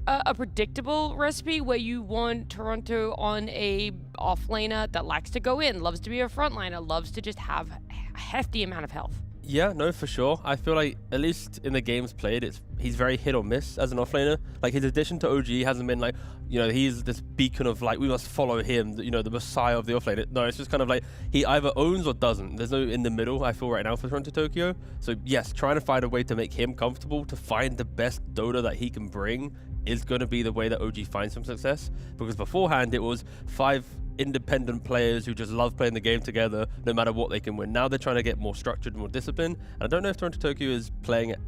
a predictable recipe where you want Toronto on a offlaner that likes to go in, loves to be a frontliner, loves to just have a hefty amount of health. Yeah, no, for sure. I feel like, at least in the games played, he's very hit or miss as an offlaner. Like, his addition to OG hasn't been like, you know, he's this beacon of like, we must follow him, you know, the messiah of the offlaner. No, it's just kind of like, he either owns or doesn't. There's no in the middle, I feel, right now for Toronto Tokyo. So yes, trying to find a way to make him comfortable, to find the best Dota that he can bring is going to be the way that OG finds some success. Because beforehand, it was 5 independent players who just love playing the game together no matter what they can win. Now they're trying to get more structured, more disciplined, and I don't know if Toronto Tokyo is playing it.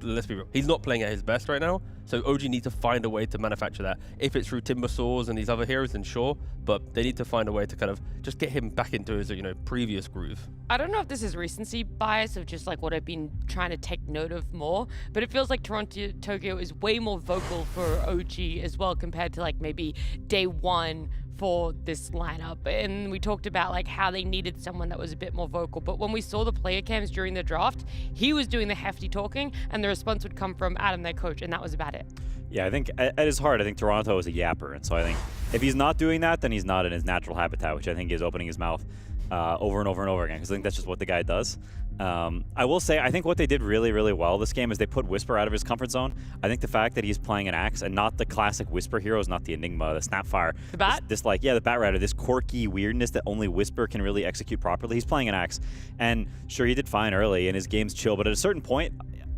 Let's be real, he's not playing at his best right now, so OG need to find a way to manufacture that. If it's through Timber Saws and these other heroes, then sure, but they need to find a way to kind of just get him back into his, you know, previous groove. I don't know if this is recency bias of just like what I've been trying to take note of more, but it feels like Toronto Tokyo is way more vocal for OG as well compared to like maybe day one for this lineup. And we talked about like how they needed someone that was a bit more vocal, but when we saw the player cams during the draft, he was doing the hefty talking and the response would come from Adam, their coach, and that was about it. Yeah, I think at his heart, I think Toronto is a yapper, and so I think if he's not doing that, then he's not in his natural habitat, which I think is opening his mouth over and over and over again, because I think that's just what the guy does. I will say, I think what they did really, really well this game is they put Whisper out of his comfort zone. I think the fact that he's playing an Axe and not the classic Whisper heroes, not the Enigma, the Snapfire. The Bat? The Bat Rider, this quirky weirdness that only Whisper can really execute properly. He's playing an Axe. And sure, he did fine early and his game's chill, but at a certain point,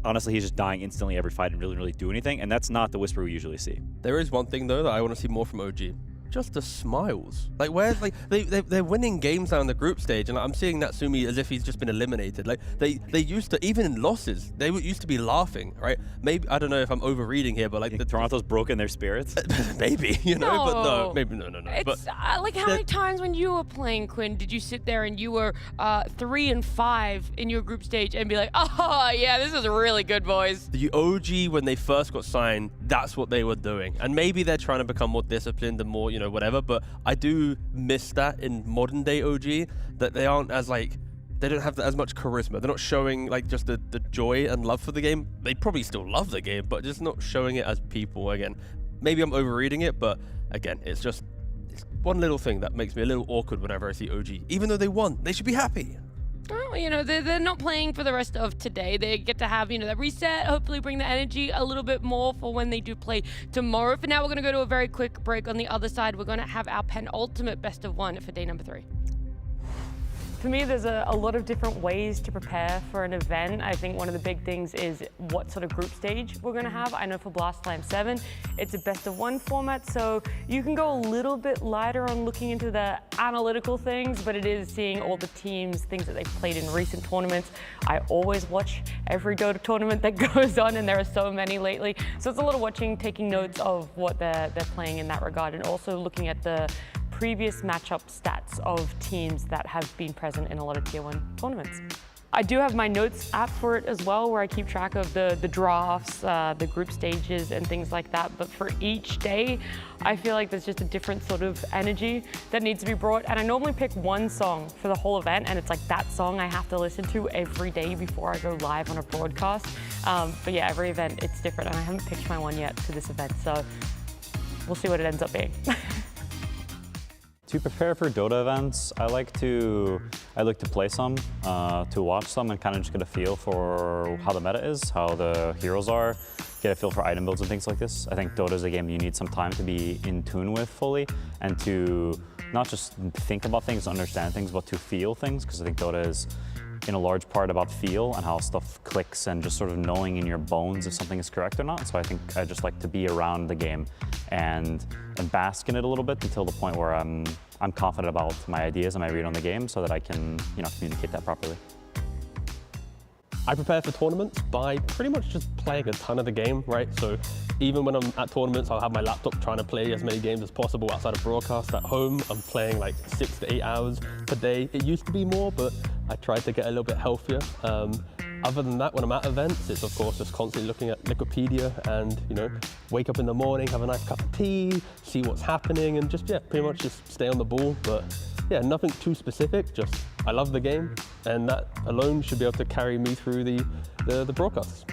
honestly, he's just dying instantly every fight and really do anything, and that's not the Whisper we usually see. There is one thing, though, that I want to see more from OG. just the smiles? Like, where's like they're winning games now in the group stage, and I'm seeing Natsumi as if he's just been eliminated. Like they used to, even in losses, they used to be laughing, right? Maybe, I don't know if I'm overreading here, but like the Toronto's broken their spirits. Maybe, you know, No. but no, maybe no. It's But like how many times when you were playing, Quinn, did you sit there and you were 3 and 5 in your group stage and be like, oh yeah, this is really good, boys. the OG, when they first got signed, that's what they were doing, and maybe they're trying to become more disciplined and more, you know, whatever. But I do miss that in modern day OG, that they aren't as like, they don't have as much charisma. They're not showing like just the joy and love for the game. They probably still love the game, but just not showing it as people. Again, maybe I'm overreading it, but again, it's one little thing that makes me a little awkward whenever I see OG. Even though they won, they should be happy. Well, you know, they're not playing for the rest of today. They get to have, you know, that reset, hopefully bring the energy a little bit more for when they do play tomorrow. For now, we're going to go to a very quick break. On the other side, we're going to have our penultimate best of 1 for day number 3. For me, there's a lot of different ways to prepare for an event. I think one of the big things is what sort of group stage we're going to have. I know for Blast Slam 7, it's a best of 1 format, so you can go a little bit lighter on looking into the analytical things, but it is seeing all the teams, things that they've played in recent tournaments. I always watch every Dota tournament that goes on, and there are so many lately. So it's a lot of watching, taking notes of what they're playing in that regard, and also looking at the previous matchup stats of teams that have been present in a lot of Tier 1 tournaments. I do have my notes app for it as well, where I keep track of the drafts, the group stages and things like that. But for each day, I feel like there's just a different sort of energy that needs to be brought. And I normally pick one song for the whole event, and it's like that song I have to listen to every day before I go live on a broadcast. But yeah, every event it's different, and I haven't picked my one yet for this event, so we'll see what it ends up being. To prepare for Dota events, I like to play some, to watch some, and kind of just get a feel for how the meta is, how the heroes are, get a feel for item builds and things like this. I think Dota is a game you need some time to be in tune with fully, and to not just think about things, understand things, but to feel things, because I think Dota is in a large part about feel and how stuff clicks and just sort of knowing in your bones if something is correct or not. So I think I just like to be around the game and bask in it a little bit until the point where I'm confident about my ideas and my read on the game, so that I can, you know, communicate that properly. I prepare for tournaments by pretty much just playing a ton of the game, right? So even when I'm at tournaments, I'll have my laptop trying to play as many games as possible outside of broadcast. At home, I'm playing like 6 to 8 hours per day. It used to be more, but I tried to get a little bit healthier. Other than that, when I'm at events, it's of course just constantly looking at Liquidpedia and, you know, wake up in the morning, have a nice cup of tea, see what's happening, and just, yeah, pretty much just stay on the ball. But yeah, nothing too specific, just I love the game, and that alone should be able to carry me through the broadcasts.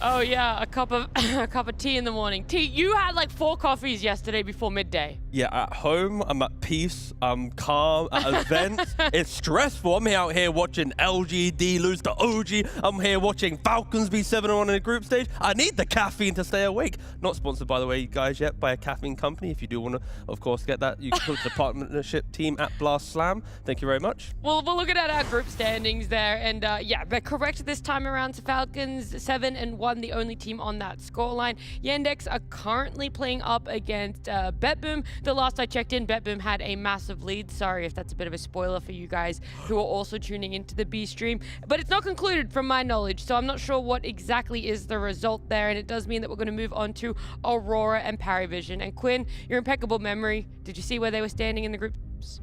Oh yeah, a cup of tea in the morning. Tea, you had like 4 coffees yesterday before midday. Yeah, at home, I'm at peace, I'm calm. At events, it's stressful. I'm out here watching LGD lose to OG. I'm here watching Falcons be 7-1 in a group stage. I need the caffeine to stay awake. Not sponsored, by the way, guys, yet by a caffeine company. If you do want to, of course, get that, you can go to the partnership team at Blast Slam. Thank you very much. Well, we're looking at our group standings there, and yeah, they're correct this time around. So Falcons 7-1, the only team on that scoreline. Yandex are currently playing up against BetBoom. The last I checked in, BetBoom had a massive lead. Sorry if that's a bit of a spoiler for you guys who are also tuning into the B stream, but it's not concluded from my knowledge, so I'm not sure what exactly is the result there, and it does mean that we're going to move on to Aurora and PARIVISION. And Quinn, your impeccable memory, did you see where they were standing in the groups?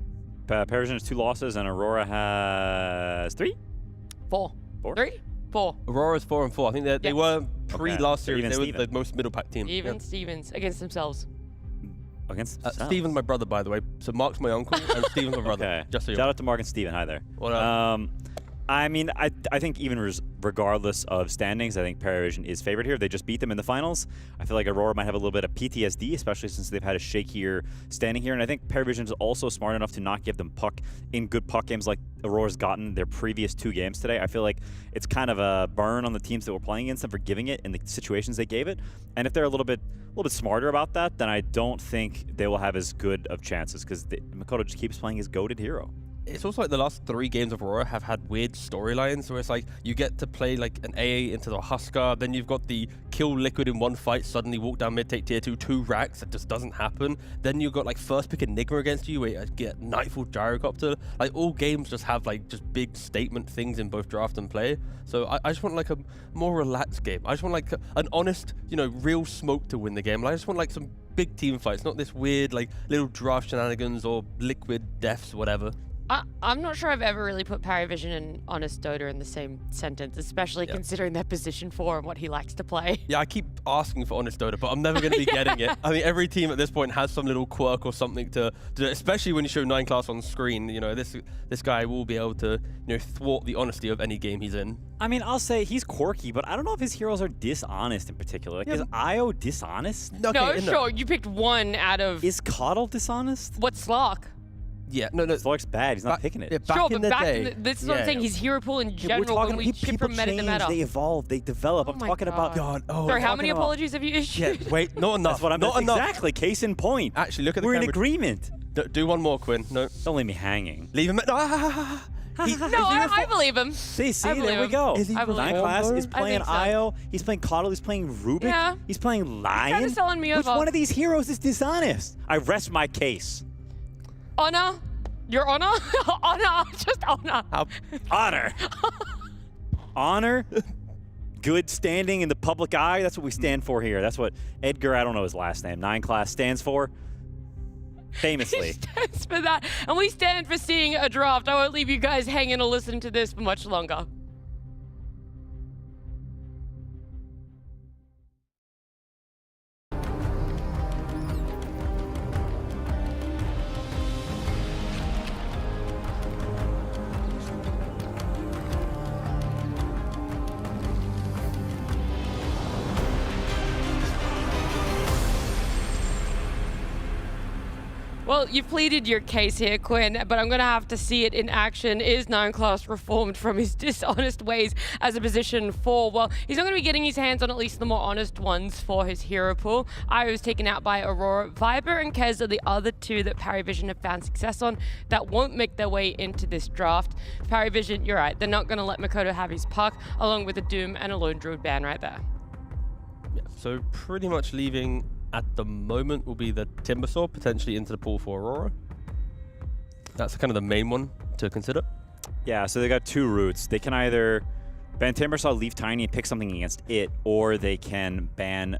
PARIVISION has 2 losses, and Aurora has 3? 4. 3? 4. Aurora's 4 and 4. I think they were last year. They were the most middle pack team. Even Stevens against themselves. Against Steven's my brother, by the way. So Mark's my uncle and Steven's my brother. Okay. Just so Shout out to Mark and Steven. Hi there. What up? I mean, I think even regardless of standings, I think PARIVISION is favored here. They just beat them in the finals. I feel like Aurora might have a little bit of PTSD, especially since they've had a shakier standing here. And I think PARIVISION is also smart enough to not give them puck in good puck games like Aurora's gotten their previous 2 games today. I feel like it's kind of a burn on the teams that were playing against them for giving it in the situations they gave it. And if they're a little bit smarter about that, then I don't think they will have as good of chances, because Makoto just keeps playing his goated hero. it's also like the last 3 games of Aurora have had weird storylines where it's like you get to play like an AA into the Husker, then you've got the kill Liquid in one fight, suddenly walk down mid, take tier 2, 2 racks, that just doesn't happen. Then you've got like first pick Enigma against you where you get Nightfall Gyrocopter. Like all games just have like just big statement things in both draft and play. So I just want like a more relaxed game. I just want like an honest, you know, real smoke to win the game. Like, I just want like some big team fights, not this weird like little draft shenanigans or Liquid deaths, whatever. I'm not sure I've ever really put PARIVISION and Honest Dota in the same sentence, especially considering their position 4 and what he likes to play. Yeah, I keep asking for Honest Dota, but I'm never going to be getting it. I mean, every team at this point has some little quirk or something to do, especially when you show 9 class on screen. You know, this guy will be able to, you know, thwart the honesty of any game he's in. I mean, I'll say he's quirky, but I don't know if his heroes are dishonest in particular. Like, is IO dishonest? Okay, no, sure. You picked one out of... Is Coddle dishonest? What's Slark? Yeah, no. Slark's bad. He's not picking it. Yeah, sure, but this is what I'm saying. His hero pool in general, when we chip from meta to meta. They evolve, they develop. I'm talking about... God, sorry, how many apologies have you issued? Yeah, wait, not enough. That's what I'm... Not enough. Exactly, case in point. Actually, look at the We're camera. in agreement. Do one more, Quinn. No. Don't leave me hanging. Leave him... I believe him. See, there we go. Is he 9 class is playing Io. He's playing Coddle. He's playing Rubik. Yeah. He's playing Lion. He's kind of selling me Which over. one of these heroes is dishonest? I rest my case. Honor? Your honor? Honor. Just honor. Honor. Honor. Good standing in the public eye. That's what we stand for here. That's what Edgar, I don't know his last name, 9 class stands for. Famously. He stands for that. And we stand for seeing a draft. I won't leave you guys hanging or listening to this for much longer. Well, you've pleaded your case here, Quinn, but I'm going to have to see it in action. Is 9 class reformed from his dishonest ways as a position 4? Well, he's not going to be getting his hands on at least the more honest ones for his hero pool. Io was taken out by Aurora. Viper and Kez are the other 2 that PARIVISION have found success on that won't make their way into this draft. PARIVISION, you're right. They're not going to let Makoto have his puck, along with a Doom and a Lone Druid ban right there. Yeah, so pretty much leaving... at the moment will be the Timbersaw potentially into the pool for Aurora. That's kind of the main one to consider. Yeah, so they got 2 routes. They can either ban Timbersaw, leave Tiny, and pick something against it, or they can ban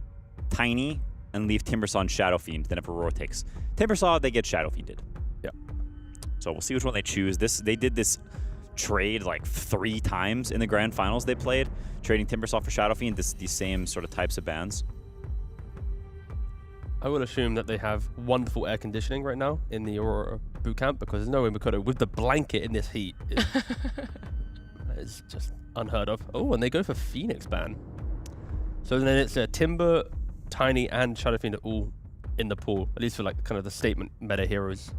Tiny and leave Timbersaw and Shadow Fiend. Then if Aurora takes Timbersaw, they get Shadow Fiended. Yeah. So we'll see which one they choose. They did this trade like 3 times in the grand finals they played, trading Timbersaw for Shadow Fiend, these same sort of types of bans. I will assume that they have wonderful air conditioning right now in the Aurora boot camp, because there's no way Makoto with the blanket in this heat is just unheard of. Oh, and they go for Phoenix ban. So then it's Timber, Tiny, and Shadow Fiend are all in the pool, at least for like kind of the statement meta heroes.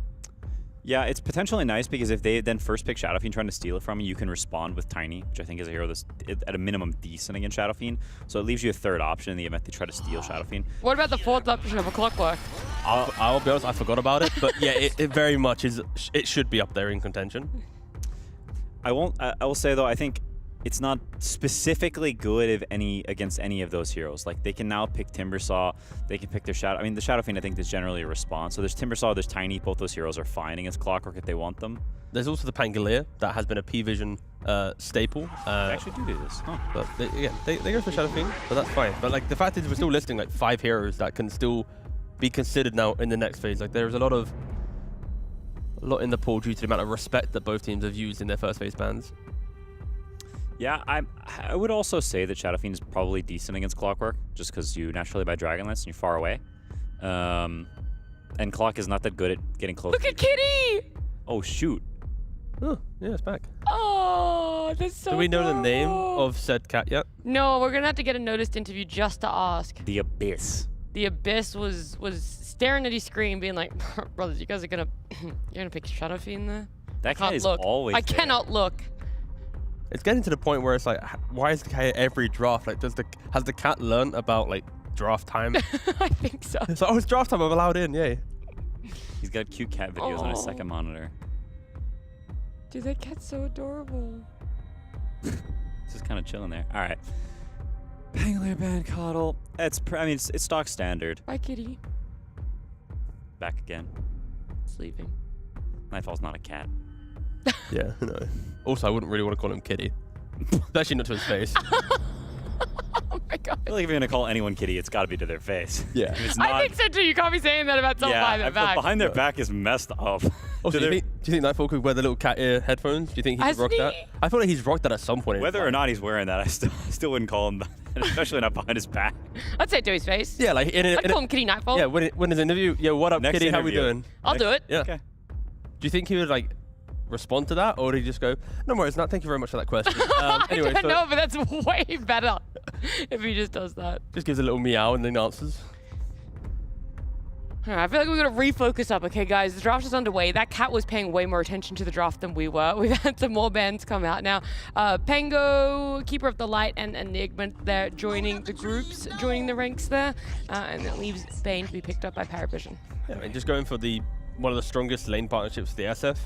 Yeah, it's potentially nice because if they then first pick Shadow Fiend trying to steal it from you, you can respond with Tiny, which I think is a hero that's at a minimum decent against Shadow Fiend. So it leaves you a 3rd option in the event they try to steal Shadow Fiend. What about the 4th option of a Clockwork? I'll be honest, I forgot about it, but yeah, it very much is. It should be up there in contention. I will say though, I think it's not specifically good against any of those heroes. Like they can now pick Timbersaw, they can pick their Shadow. I mean, the Shadow Fiend I think is generally a response. So there's Timbersaw, there's Tiny. Both those heroes are fine against Clockwork if they want them. There's also the Pangolier that has been a PVision staple. They actually do this. Huh. But they go for Shadow Fiend, but that's fine. But like the fact is we're still listing like 5 heroes that can still be considered now in the next phase. Like there's a lot in the pool due to the amount of respect that both teams have used in their first phase bans. Yeah, I would also say that Shadow Fiend is probably decent against Clockwork, just because you naturally buy Dragonlance and you're far away. And Clock is not that good at getting close. Look at Kitty! Oh, shoot. Oh, yeah, it's back. Oh, that's so Do we know adorable. the name of said cat yet? No, we're going to have to get a noticed interview just to ask. The Abyss. The Abyss was staring at his screen being like, brothers, you guys are going to... you're going to pick Shadow Fiend there? That cat is always I there. cannot look. It's getting to the point where it's like, why is the cat every draft? Like, has the cat learned about like draft time? I think so. So, oh, it's draft time. I'm allowed in. Yay. He's got cute cat videos on his second monitor. Dude, that cat's so adorable. Just kind of chilling there. All right. Pangolier band coddle. It's stock standard. Bye, kitty. Back again. It's leaving. Nightfall's not a cat. Yeah, no. Also, I wouldn't really want to call him Kitty. Especially not to his face. Oh my god. I feel like if you're gonna call anyone kitty, it's got to be to their face. Yeah. If it's not, I think so too. You can't be saying that about someone behind their back. Behind their back is messed up. Also, do you think Nightfall could wear the little cat ear headphones? Do you think he could rock that? I feel like he's rocked that at some point. Whether or not he's wearing that, I still wouldn't call him that, especially not behind his back. I'd say it to his face. Yeah, like I'd call him Kitty Nightfall. Yeah, when his interview, yo, what up, Next Kitty? How we interview. doing? I'll do it. Yeah. Okay. Do you think he would like respond to that, or would he just go, "No worries, Nat, thank you very much for that question"? Anyway, I don't know, but that's way better if he just does that. Just gives a little meow and then answers. All right, I feel like we're going to refocus up. Okay, guys, the draft is underway. That cat was paying way more attention to the draft than we were. We've had some more bands come out now. Pango, Keeper of the Light, and Enigma, they're joining the groups, joining the ranks there. And that leaves Bane to be picked up by PARIVISION. Yeah, I mean, just going for one of the strongest lane partnerships for the SF.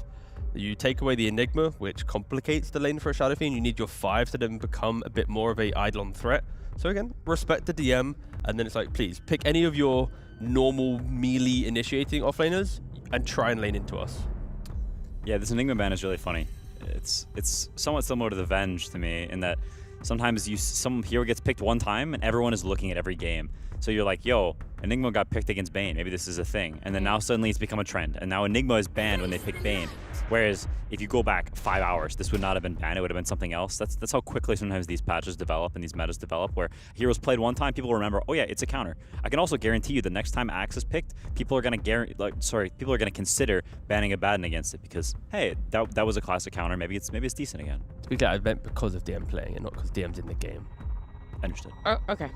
You take away the Enigma, which complicates the lane for a Shadow Fiend. You need your 5 to then become a bit more of a Eidolon threat. So again, respect the DM, and then it's like, please, pick any of your normal melee initiating offlaners and try and lane into us. Yeah, this Enigma ban is really funny. It's somewhat similar to the Venge to me in that sometimes some hero gets picked one time and everyone is looking at every game. So you're like, yo, Enigma got picked against Bane. Maybe this is a thing. And then now suddenly it's become a trend. And now Enigma is banned when they pick Bane. Whereas if you go back 5 hours, this would not have been banned. It would have been something else. That's how quickly sometimes these patches develop and these metas develop, where heroes played one time, people remember, oh yeah, it's a counter. I can also guarantee you the next time Axe is picked, people are gonna consider banning Abaddon against it because hey, that was a classic counter. Maybe it's decent again. To be clear, I meant because of DM playing and not because DM's in the game. Understood. Oh, okay.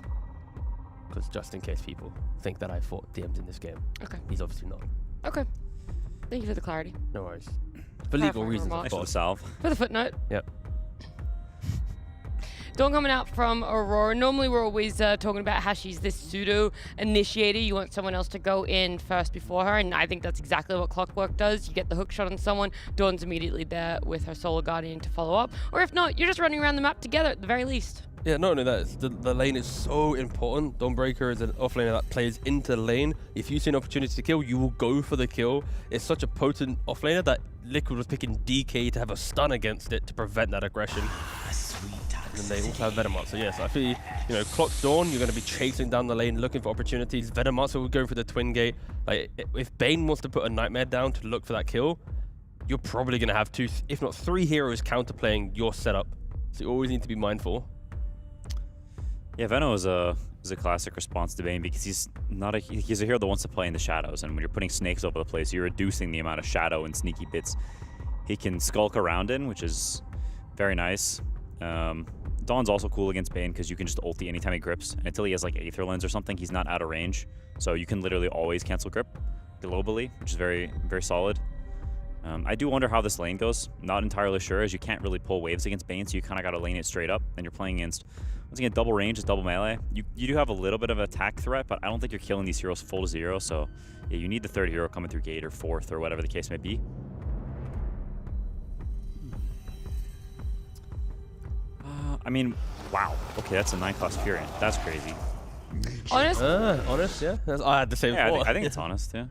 Because just in case people think that I thought DM's in this game. Okay. He's obviously not. Okay. Thank you for the clarity. No worries. For legal reasons, of Thanks for the course. salve. For the footnote. Yep. Dawn coming out from Aurora. Normally we're always talking about how she's this pseudo initiator. You want someone else to go in first before her, and I think that's exactly what Clockwork does. You get the hook shot on someone, Dawn's immediately there with her Solar Guardian to follow up. Or if not, you're just running around the map together at the very least. Yeah, not only that, the lane is so important. Dawnbreaker is an offlaner that plays into the lane. If you see an opportunity to kill, you will go for the kill. It's such a potent offlaner that Liquid was picking DK to have a stun against it to prevent that aggression. And then they also have Venomancer. So yes, I feel, Clock Dawn, you're going to be chasing down the lane, looking for opportunities. Venomancer will go for the Twin Gate. Like, if Bane wants to put a Nightmare down to look for that kill, you're probably going to have 2, if not 3 heroes counterplaying your setup. So you always need to be mindful. Yeah, Veno is a classic response to Bane because he's a hero that wants to play in the shadows, and when you're putting snakes over the place, you're reducing the amount of shadow and sneaky bits he can skulk around in, which is very nice. Dawn's also cool against Bane because you can just ulti anytime he grips, and until he has like Aether Lens or something, he's not out of range, so you can literally always cancel grip globally, which is very, very solid. I do wonder how this lane goes. Not entirely sure, as you can't really pull waves against Bane, so you kind of got to lane it straight up, and you're playing against, once again, double range is double melee. You do have a little bit of attack threat, but I don't think you're killing these heroes full to 0, so yeah, you need the 3rd hero coming through gate or 4th or whatever the case may be. I mean, wow. Okay, that's a 9-class Furion. That's crazy. Honest? Honest, yeah. I had the same thought. I think it's honest, yeah.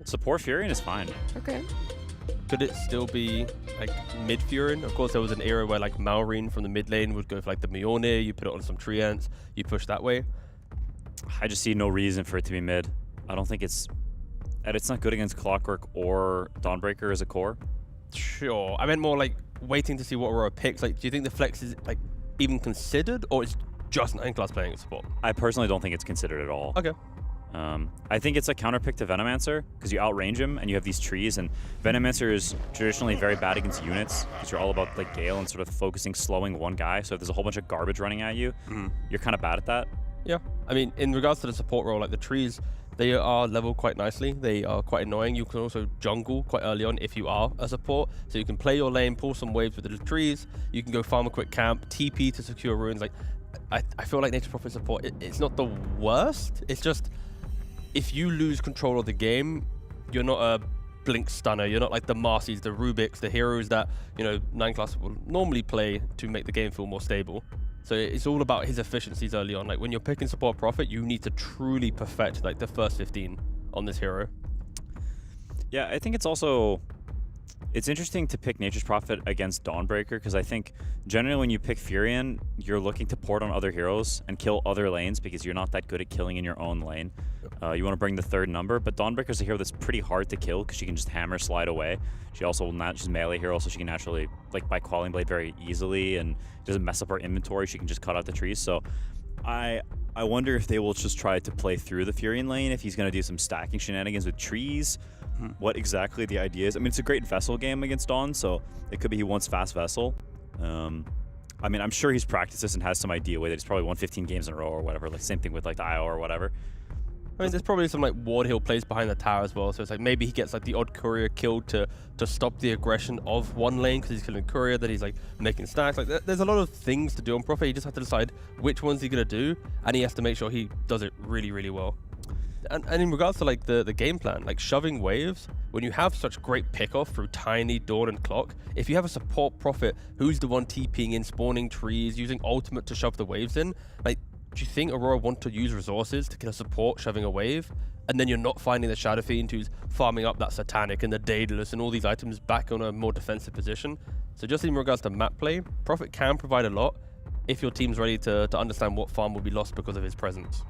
Support Furion is fine. Okay. Could it still be like mid Furion? Of course, there was an era where like Malrine from the mid lane would go for like the Mjolnir, you put it on some tree ants, you push that way. I just see no reason for it to be mid. I don't think it's not good against Clockwork or Dawnbreaker as a core. Sure. I meant more like waiting to see what Aurora picks. Like, do you think the flex is like even considered, or it's just 9-class playing at support? I personally don't think it's considered at all. Okay. I think it's a counterpick to Venomancer because you outrange him and you have these trees, and Venomancer is traditionally very bad against units because you're all about like Gale and sort of focusing, slowing one guy. So if there's a whole bunch of garbage running at you, you're kind of bad at that. Yeah. I mean, in regards to the support role, like the trees, they are leveled quite nicely. They are quite annoying. You can also jungle quite early on if you are a support. So you can play your lane, pull some waves with the trees. You can go farm a quick camp, TP to secure ruins. Like, I feel like Nature Prophet support, it's not the worst. It's just, if you lose control of the game, you're not a blink stunner. You're not like the Marcy's, the Rubiks, the heroes that, you know, 9 class will normally play to make the game feel more stable. So it's all about his efficiencies early on. Like when you're picking support Prophet, you need to truly perfect like the first 15 on this hero. Yeah, I think it's also, it's interesting to pick Nature's Prophet against Dawnbreaker, because I think generally when you pick Furion, you're looking to port on other heroes and kill other lanes because you're not that good at killing in your own lane. You want to bring the third number, but Dawnbreaker's a hero that's pretty hard to kill because she can just hammer slide away. She also will not, she's a melee hero, so she can naturally, like by Quelling Blade very easily, and doesn't mess up her inventory. She can just cut out the trees. So I wonder if they will just try to play through the Furion lane, if he's going to do some stacking shenanigans with trees. What exactly the idea is. I mean, it's a great Vessel game against Dawn, so it could be he wants fast Vessel. I mean, I'm sure he's practiced this and has some idea with it. He's probably won 15 games in a row or whatever. Like same thing with like the IO or whatever. I mean, there's probably some like ward he'll plays behind the tower as well. So it's like maybe he gets like the odd courier killed to stop the aggression of one lane because he's killing courier. That he's like making stacks. Like there's a lot of things to do on Prophet. You just have to decide which ones he's gonna do, and he has to make sure he does it really, really well. And in regards to like the game plan, like shoving waves, when you have such great pickoff through Tiny, Dawn, and Clock, if you have a support Prophet who's the one TPing in, spawning trees, using ultimate to shove the waves in, like, do you think Aurora want to use resources to kill a support shoving a wave? And then you're not finding the Shadow Fiend who's farming up that Satanic and the Daedalus and all these items back on a more defensive position. So just in regards to map play, Prophet can provide a lot if your team's ready to understand what farm will be lost because of his presence.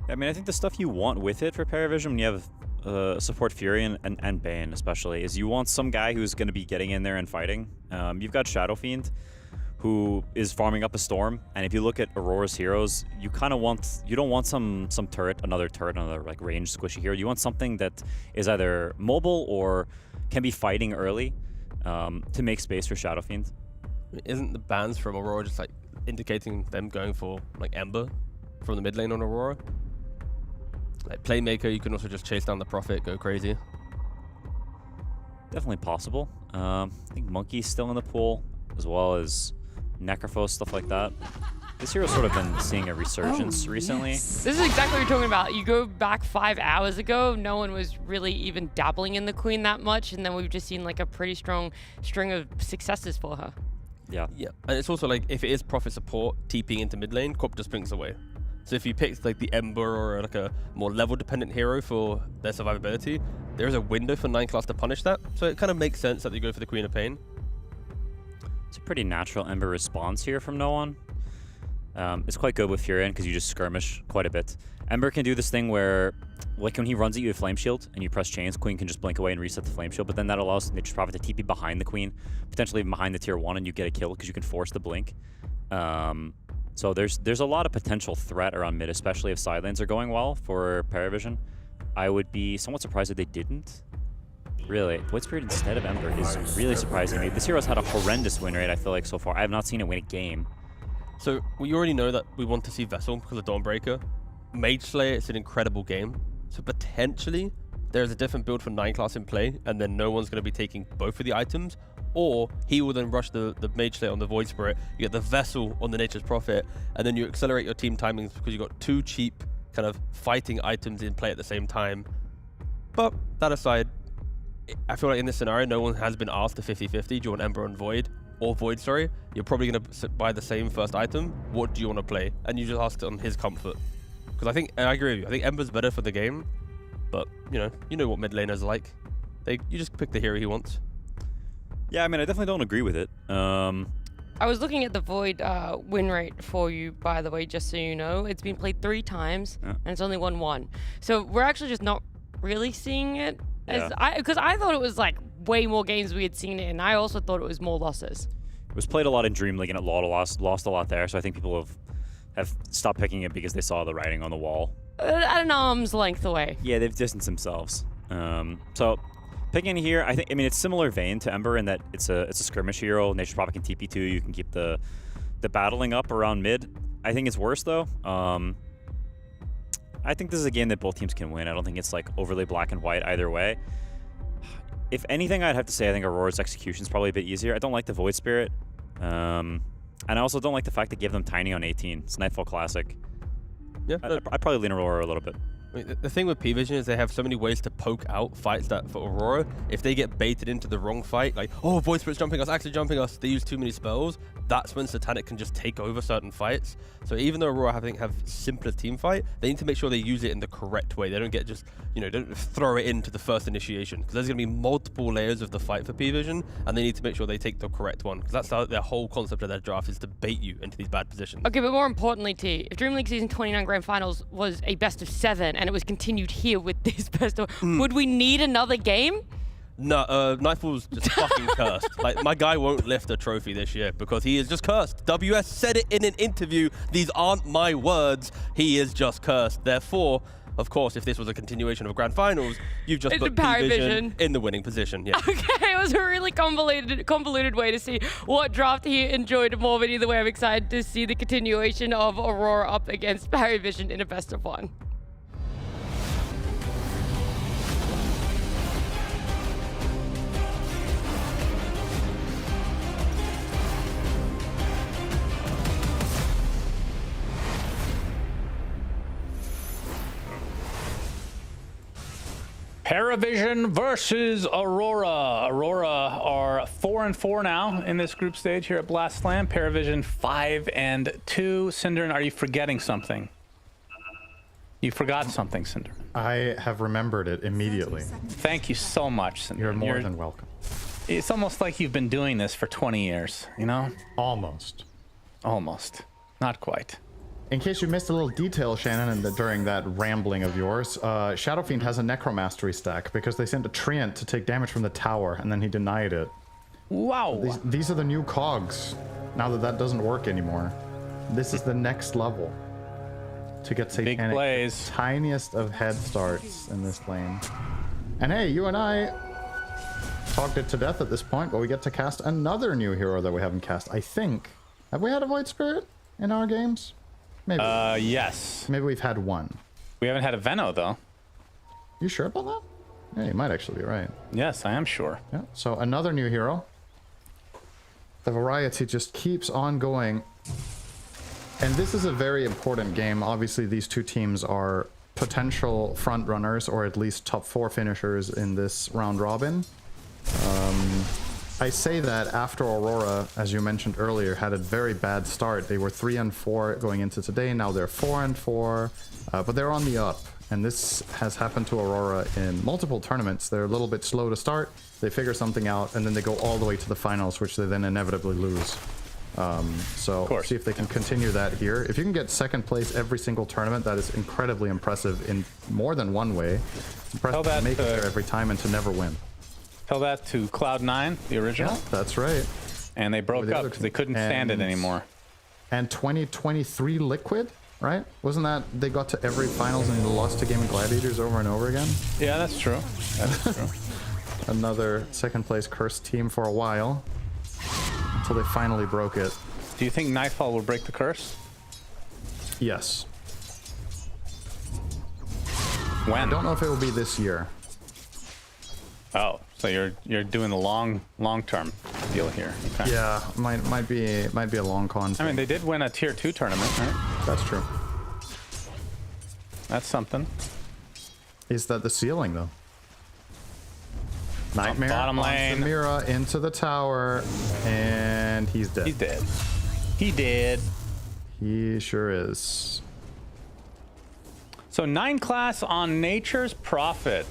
I mean, I think the stuff you want with it for PARIVISION when you have support Furion and Bane especially is you want some guy who's going to be getting in there and fighting. You've got Shadow Fiend who is farming up a Storm, and if you look at Aurora's heroes, you kind of want, you don't want some turret, another like ranged squishy hero. You want something that is either mobile or can be fighting early to make space for Shadow Fiend. Isn't the bans from Aurora just like indicating them going for like Ember from the mid lane on Aurora? Like Playmaker, you can also just chase down the Prophet, go crazy. Definitely possible. I think Monkey's still in the pool, as well as Necrophos, stuff like that. This hero's sort of been seeing a resurgence recently. This is exactly what you're talking about. You go back 5 hours ago, no one was really even dabbling in the Queen that much, and then we've just seen like a pretty strong string of successes for her. Yeah. Yeah, and it's also like if it is Prophet support TPing into mid lane, Corp just blinks away. So if you pick like the Ember or like a more level dependent hero for their survivability, there is a window for 9 class to punish that. So it kind of makes sense that they go for the Queen of Pain. It's a pretty natural Ember response here from no one. It's quite good with Furion because you just skirmish quite a bit. Ember can do this thing where, like when he runs at you with Flame Shield and you press chains, Queen can just blink away and reset the Flame Shield, but then that allows Nature's Prophet to TP behind the Queen, potentially even behind the tier 1, and you get a kill because you can force the blink. So there's a lot of potential threat around mid, especially if side lanes are going well for PARIVISION. I would be somewhat surprised if they didn't. Really, Void Spirit instead of Ember is really surprising me. This hero's had a horrendous win rate, I feel like, so far. I have not seen it win a game. So we already know that we want to see Vessel because of Dawnbreaker. Mage Slayer, it's an incredible game. So potentially there's a different build for 9 class in play, and then no one's going to be taking both of the items. Or he will then rush the Mage Slayer on the Void Spirit, you get the Vessel on the Nature's Prophet, and then you accelerate your team timings because you've got 2 cheap kind of fighting items in play at the same time. But that aside, I feel like in this scenario, no one has been asked to 50-50. Do you want Ember on Void? Or Void, sorry. You're probably going to buy the same first item. What do you want to play? And you just ask it on his comfort. Because I think, and I agree with you, I think Ember's better for the game. But, you know what mid laners are like. You just pick the hero he wants. Yeah, I mean, I definitely don't agree with it. I was looking at the Void win rate for you, by the way, just so you know. It's been played 3 times, and it's only won 1. So we're actually just not really seeing it. Because I thought it was like way more games we had seen it, and I also thought it was more losses. It was played a lot in Dream League, and it lost a lot there, so I think people have stopped picking it because they saw the writing on the wall. At an arm's length away. Yeah, they've distanced themselves. So picking here, I mean, it's similar vein to Ember in that it's a skirmish hero. Nature's Prophet can TP2. You can keep the battling up around mid. I think it's worse though. I think this is a game that both teams can win. I don't think it's like overly black and white either way. If anything, I'd have to say I think Aurora's execution is probably a bit easier. I don't like the Void Spirit. And I also don't like the fact they give them Tiny on 18. It's Nightfall Classic. Yeah, I'd probably lean Aurora a little bit. I mean, the thing with PARIVISION is they have so many ways to poke out fights that for Aurora, if they get baited into the wrong fight, like, oh, Void Spirit's jumping us, actually jumping us, they use too many spells, that's when Satanic can just take over certain fights. So even though Aurora have simpler team fight, they need to make sure they use it in the correct way. They don't get just, you know, don't throw it into the first initiation, because there's going to be multiple layers of the fight for PARIVISION, and they need to make sure they take the correct one, because that's their whole concept of their draft, is to bait you into these bad positions. Okay, but more importantly, T, if Dream League Season 29 Grand Finals was a best of 7 and it was continued here with this best of, would we need another game? No, Nightfall's just fucking cursed. Like, my guy won't lift a trophy this year because he is just cursed. WS said it in an interview. These aren't my words. He is just cursed. Therefore, of course, if this was a continuation of Grand Finals, you've just put PARIVISION in the winning position. Yeah. Okay, it was a really convoluted way to see what draft he enjoyed more, but either way, I'm excited to see the continuation of Aurora up against PARIVISION in a best of 1. PARIVISION versus Aurora. Aurora are 4-4 now in this group stage here at Blast Slam. PARIVISION 5-2. Synderin, are you forgetting something? You forgot something, Synderin. I have remembered it immediately. Thank you so much, Synderin. You're more than welcome. It's almost like you've been doing this for 20 years, you know? Almost. Almost. Not quite. In case you missed a little detail, Shannon, during that rambling of yours, Shadow Fiend has a Necromastery stack because they sent a Treant to take damage from the tower, and then he denied it. Wow. These are the new cogs, now that doesn't work anymore. This is the next level to get Satanic. Big plays. The tiniest of head starts in this lane. And hey, you and I talked it to death at this point, but we get to cast another new hero that we haven't cast, I think. Have we had a Void Spirit in our games? Maybe. Yes. Maybe we've had one. We haven't had a Veno, though. You sure about that? Yeah, you might actually be right. Yes, I am sure. Yeah, so another new hero. The variety just keeps on going. And this is a very important game. Obviously, these two teams are potential front runners, or at least top 4 finishers in this round robin. I say that after Aurora, as you mentioned earlier, had a very bad start. They were 3-4 going into today. Now they're 4-4, but they're on the up. And this has happened to Aurora in multiple tournaments. They're a little bit slow to start. They figure something out, and then they go all the way to the finals, which they then inevitably lose. So see if they can continue that here. If you can get second place every single tournament, that is incredibly impressive in more than one way. It's impressive to make it there every time and to never win. Tell that to Cloud9, the original. Yeah, that's right. And they broke up because they couldn't stand it anymore. And 2023 Liquid, right? Wasn't that they got to every finals and lost to Gaming Gladiators over and over again? Yeah, that's true. That's true. Another second place cursed team for a while until they finally broke it. Do you think Nightfall will break the curse? Yes. When? I don't know if it will be this year. Oh, so you're doing the long-term deal here. Okay. Yeah, might be a long con. I mean, they did win a tier 2 tournament, right? That's true. That's something. Is that the ceiling though? Nightmare bottom lane. Mira into the tower, and he's dead. He's dead. He did. He sure is. So 9 class on Nature's Prophet.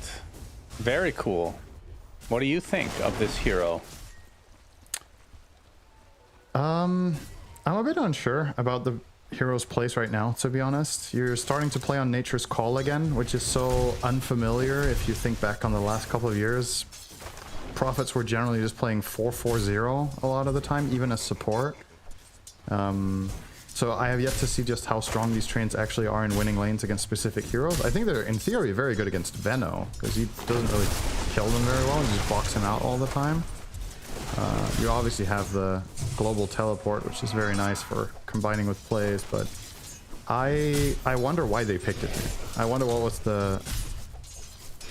Very cool. What do you think of this hero? I'm a bit unsure about the hero's place right now, to be honest. You're starting to play on Nature's Call again, which is so unfamiliar if you think back on the last couple of years. Prophets were generally just playing 4-4-0 a lot of the time, even as support. So I have yet to see just how strong these trains actually are in winning lanes against specific heroes. I think they're, in theory, very good against Veno, because he doesn't really kill them very well, and just box him out all the time. You obviously have the global teleport, which is very nice for combining with plays, but I wonder why they picked it here. I wonder what was the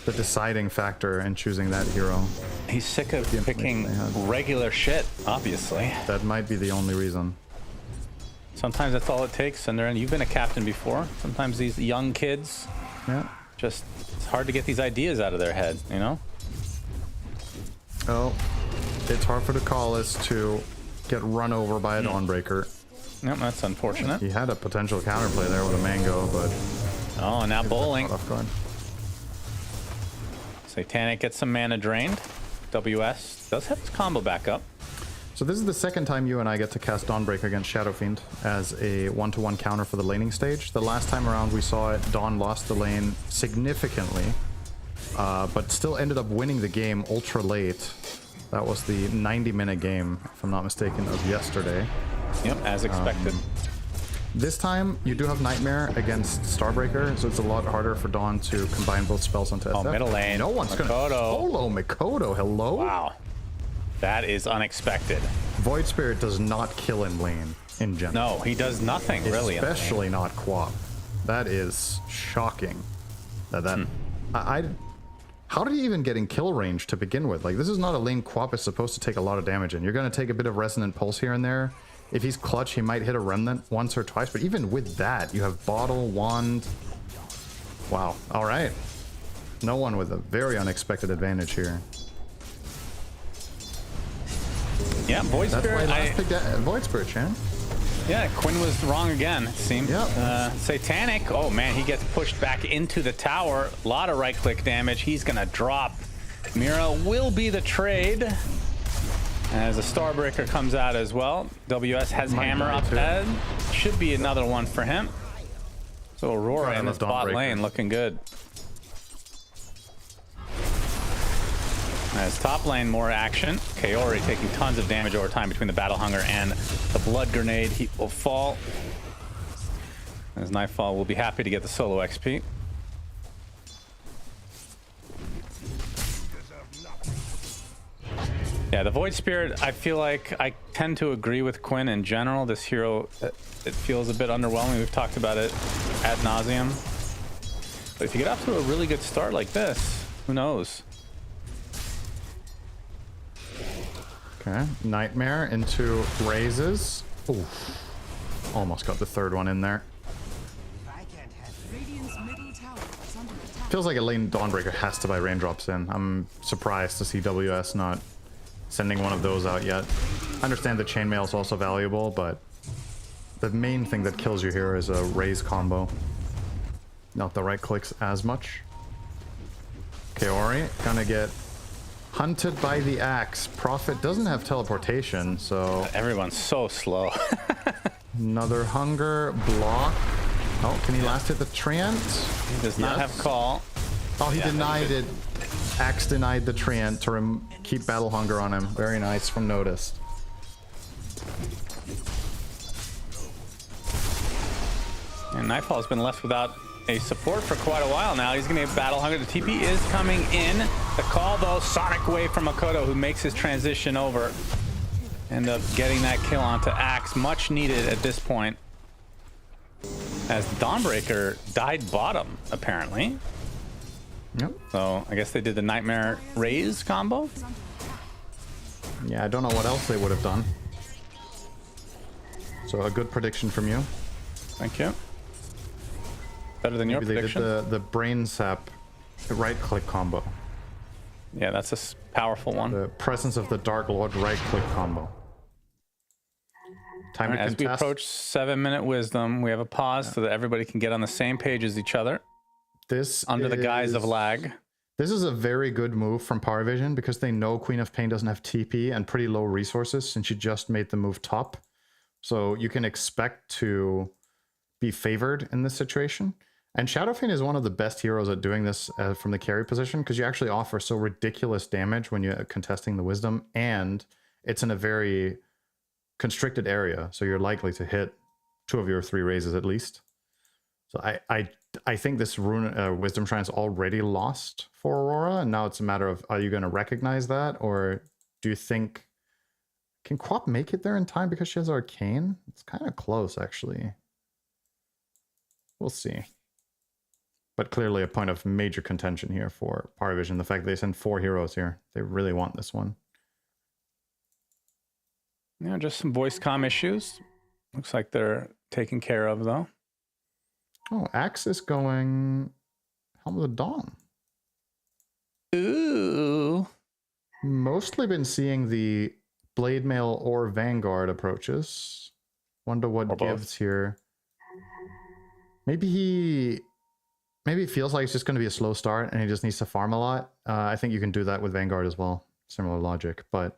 deciding factor in choosing that hero. He's sick of picking regular shit, obviously. That might be the only reason. Sometimes that's all it takes, and you've been a captain before. Sometimes these young kids just it's hard to get these ideas out of their head, you know? Oh, it's hard for the Callis to get run over by a Dawnbreaker. Yep, that's unfortunate. He had a potential counterplay there with a Mango, but... Oh, now bowling. Off guard. Satanic gets some mana drained. WS does have his combo back up. So this is the second time you and I get to cast Dawnbreaker against Shadow Fiend as a 1-to-1 counter for the laning stage. The last time around we saw it, Dawn lost the lane significantly, but still ended up winning the game ultra late. That was the 90-minute game, if I'm not mistaken, of yesterday. Yep, as expected. This time, you do have Nightmare against Starbreaker, so it's a lot harder for Dawn to combine both spells onto SF. Oh, middle lane. No one's gonna solo Mikoto. Hello? Wow. That is unexpected. Void Spirit does not kill in lane, in general. No, he does nothing, really. Especially not Quap. That is shocking. How did he even get in kill range to begin with? Like, this is not a lane Quap is supposed to take a lot of damage in. You're going to take a bit of Resonant Pulse here and there. If he's clutch, he might hit a Remnant once or twice, but even with that, you have Bottle, Wand. Wow. All right. No one with a very unexpected advantage here. Yeah, Void Spirit. That's why I last picked Void Spirit, Chan. Yeah, Quinn was wrong again, it seemed. Yep. Satanic, oh man, he gets pushed back into the tower. A lot of right-click damage. He's gonna drop. Mira will be the trade. As a Starbreaker comes out as well. WS has Hammer up ahead. Should be another one for him. So Aurora in his bot lane looking good. As top lane, more action. Kaori taking tons of damage over time between the Battle Hunger and the Blood Grenade. He will fall. As Nightfall will be happy to get the solo XP. Yeah, the Void Spirit, I feel like I tend to agree with Quinn in general. This hero, it feels a bit underwhelming. We've talked about it ad nauseum. But if you get off to a really good start like this, who knows? Okay, Nightmare into Raises. Ooh, almost got the third one in there. Feels like a lane Dawnbreaker has to buy raindrops in. I'm surprised to see WS not sending one of those out yet. I understand the chainmail is also valuable, but the main thing that kills you here is a raise combo. Not the right clicks as much. Kaori gonna get hunted by the axe. Prophet doesn't have teleportation, so everyone's so slow. Another hunger block. Oh, can he last hit the Treant? He does not have call. Oh, he denied it. Axe denied the Treant to keep Battle Hunger on him. Very nice from Noticed. And Nightfall's been left without a support for quite a while now. He's going to get Battle Hunger. The TP is coming in. The call, though, Sonic Wave from Makoto, who makes his transition over. End up getting that kill onto Axe. Much needed at this point. As the Dawnbreaker died bottom, apparently. Yep. So I guess they did the Nightmare Raise combo. Yeah, I don't know what else they would have done. So a good prediction from you. Thank you. Better than your prediction. They did the Brain Sap right-click combo. Yeah, that's a powerful one. The Presence of the Dark Lord right-click combo. Time to as contest. we approach 7-minute wisdom, we have a pause so that everybody can get on the same page as each other. This under the guise of lag. This is a very good move from PARIVISION because they know Queen of Pain doesn't have TP and pretty low resources since she just made the move top. So you can expect to be favored in this situation. And Shadowfiend is one of the best heroes at doing this from the carry position because you actually offer so ridiculous damage when you're contesting the wisdom, and it's in a very constricted area, so you're likely to hit 2 of your 3 raises at least. So I think this Wisdom Shrine's already lost for Aurora, and now it's a matter of, are you going to recognize that, or do you think, can Quap make it there in time because she has Arcane? It's kind of close, actually. We'll see. But clearly a point of major contention here for PARIVISION, the fact that they send 4 heroes here. They really want this one. Yeah, just some voice comm issues. Looks like they're taken care of, though. Oh, Axe is going Come with a Dawn. Ooh. Mostly been seeing the Blade Mail or Vanguard approaches. Wonder what gives here. Maybe it feels like it's just going to be a slow start and he just needs to farm a lot. I think you can do that with Vanguard as well. Similar logic, but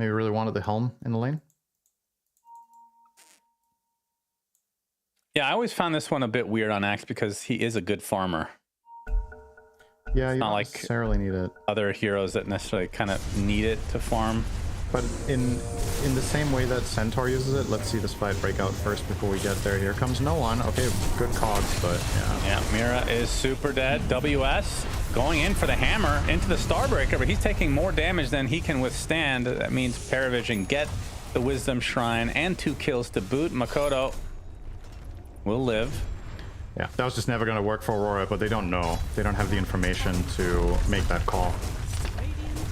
maybe really wanted the Helm in the lane. Yeah, I always found this one a bit weird on Axe because he is a good farmer. Yeah, it's you not don't like necessarily need it. Other heroes that necessarily kind of need it to farm. But in the same way that Centaur uses it, let's see this fight break out first before we get there. Here comes no one. Okay, good cogs, but yeah. Yeah, Mira is super dead. WS going in for the hammer into the Starbreaker, but he's taking more damage than he can withstand. That means PARIVISION get the Wisdom Shrine and 2 kills to boot. Makoto will live. Yeah, that was just never going to work for Aurora, but they don't know. They don't have the information to make that call.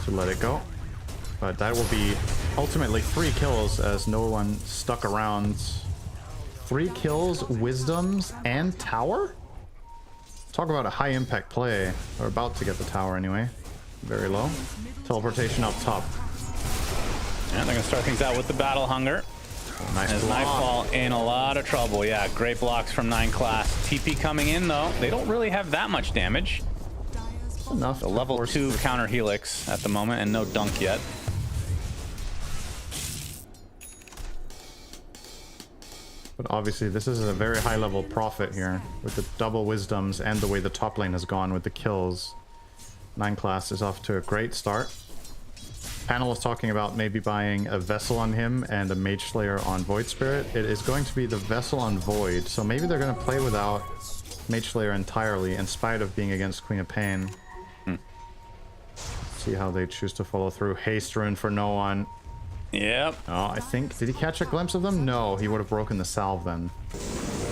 So let it go. But that will be ultimately 3 kills as no one stuck around. 3 kills, Wisdoms, and Tower? Talk about a high impact play. We're about to get the tower anyway. Very low. Teleportation up top. And they're going to start things out with the Battle Hunger. Nice as block. Nightfall in a lot of trouble. Yeah, great blocks from 9 class. TP coming in though. They don't really have that much damage. Enough. The level 2 counter Helix at the moment and no dunk yet. But obviously this is a very high level profit here with the double Wisdoms and the way the top lane has gone with the kills. 9 class is off to a great start. Panel is talking about maybe buying a Vessel on him and a Mage Slayer on Void Spirit. It is going to be the Vessel on Void, so maybe they're going to play without Mage Slayer entirely in spite of being against Queen of Pain. See how they choose to follow through. Haste Rune for no one. Yep. Oh, I think, did he catch a glimpse of them? No, he would have broken the salve then.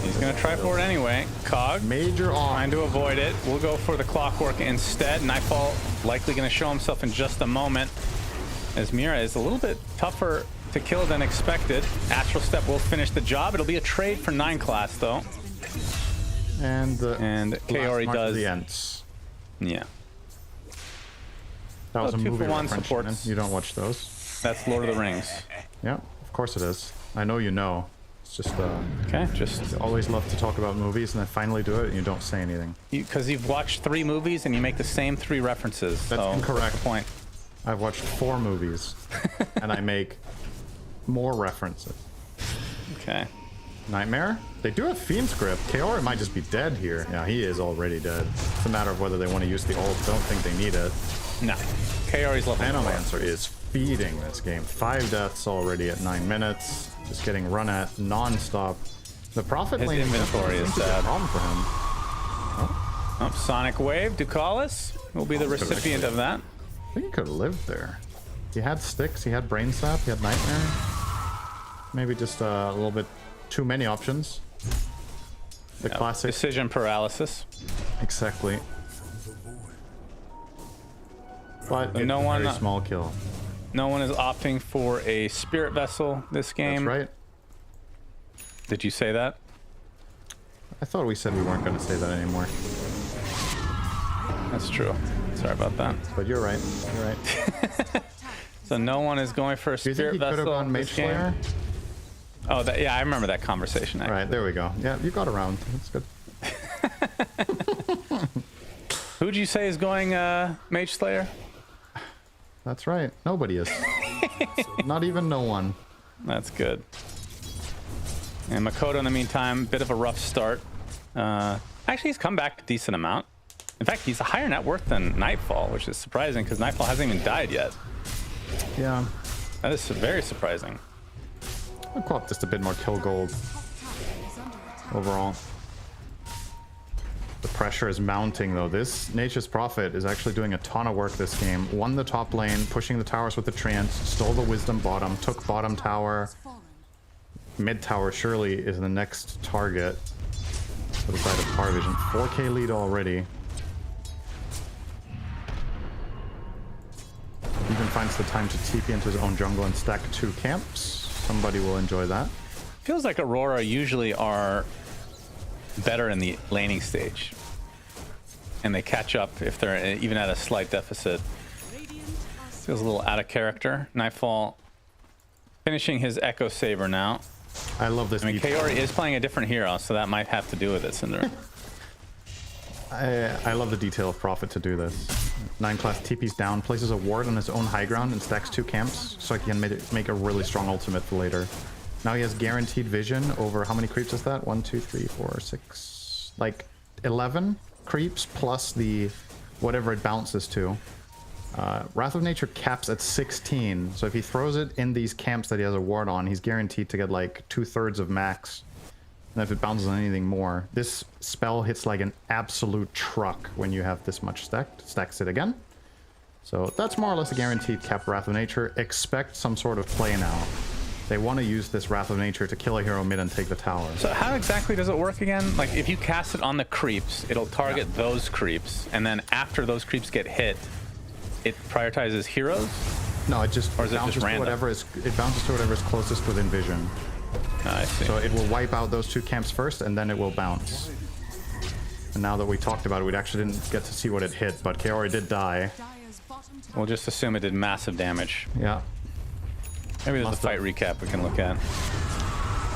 He's going to try for it anyway. Cog. Major on. Trying to avoid it. We'll go for the Clockwork instead. Nightfall likely going to show himself in just a moment. As Mira is a little bit tougher to kill than expected. Astral Step will finish the job. It'll be a trade for 9 class though. And Kaori does the ends. Yeah. That was a 2 movie for 1 reference, supports. man. You don't watch those. That's Lord of the Rings. Yeah, of course it is. I know you know. It's just okay. Just you always love to talk about movies and then finally do it and you don't say anything. Because you've watched 3 movies and you make the same 3 references. That's so incorrect. That's the point. I've watched 4 movies and I make more references. Okay. Nightmare? They do have Fiend Script. Kaori might just be dead here. Yeah, he is already dead. It's a matter of whether they want to use the ult. Don't think they need it. No. Kaori's level 4. Anomancer is feeding this game. 5 deaths already at 9 minutes. Just getting run at non-stop. The Prophet lane inventory is sad. Problem for him. Oh, Sonic Wave. Ducalis will be the recipient of that. I think he could have lived there. He had sticks, he had Brain Sap, he had Nightmare. Maybe just a little bit too many options. The classic decision paralysis. Exactly. But no one, very small kill. No one is opting for a Spirit Vessel this game. That's right. Did you say that? I thought we said we weren't going to say that anymore. That's true. Sorry about that. But you're right. You're right. So no one is going for a Spirit Vessel. Do you think he could have gone Mage Slayer? Oh, yeah, I remember that conversation. Actually. Right, there we go. Yeah, you got around. That's good. Who'd you say is going Mage Slayer? That's right. Nobody is. Not even no one. That's good. And Makoto, in the meantime, bit of a rough start. Actually, he's come back a decent amount. In fact, he's a higher net worth than Nightfall, which is surprising because Nightfall hasn't even died yet. Yeah. That is very surprising. I'll go up just a bit more kill gold overall. The pressure is mounting though. This Nature's Prophet is actually doing a ton of work this game. Won the top lane, pushing the towers with the Treants, stole the Wisdom bottom, took bottom tower. Mid tower surely is the next target for the side of PARIVISION. 4k lead already. Even finds the time to TP into his own jungle and stack 2 camps. Somebody will enjoy that. Feels like Aurora usually are better in the laning stage. And they catch up if they're even at a slight deficit. Feels a little out of character. Nightfall finishing his Echo Saber now. I love this. I mean, Kaori is playing a different hero, so that might have to do with it, Cinder. I love the detail of Prophet to do this. 9 class TP's down, places a ward on his own high ground and stacks 2 camps so he can make a really strong ultimate for later. Now he has guaranteed vision over how many creeps is that? 1, 2, 3, 4, 6, like 11 creeps plus the whatever it bounces to. Wrath of Nature caps at 16, so if he throws it in these camps that he has a ward on, he's guaranteed to get like 2/3 of max. And if it bounces on anything more, this spell hits like an absolute truck when you have this much stacked. Stacks it again. So that's more or less a guaranteed cap Wrath of Nature. Expect some sort of play now. They want to use this Wrath of Nature to kill a hero mid and take the tower. So how exactly does it work again? Like if you cast it on the creeps, it'll target those creeps, and then after those creeps get hit, it prioritizes heroes? No, it just bounces to whatever is closest within vision. I see. So it will wipe out those 2 camps first, and then it will bounce. And now that we talked about it, we actually didn't get to see what it hit, but Kaori did die. We'll just assume it did massive damage. Yeah. Maybe there's a fight recap we can look at.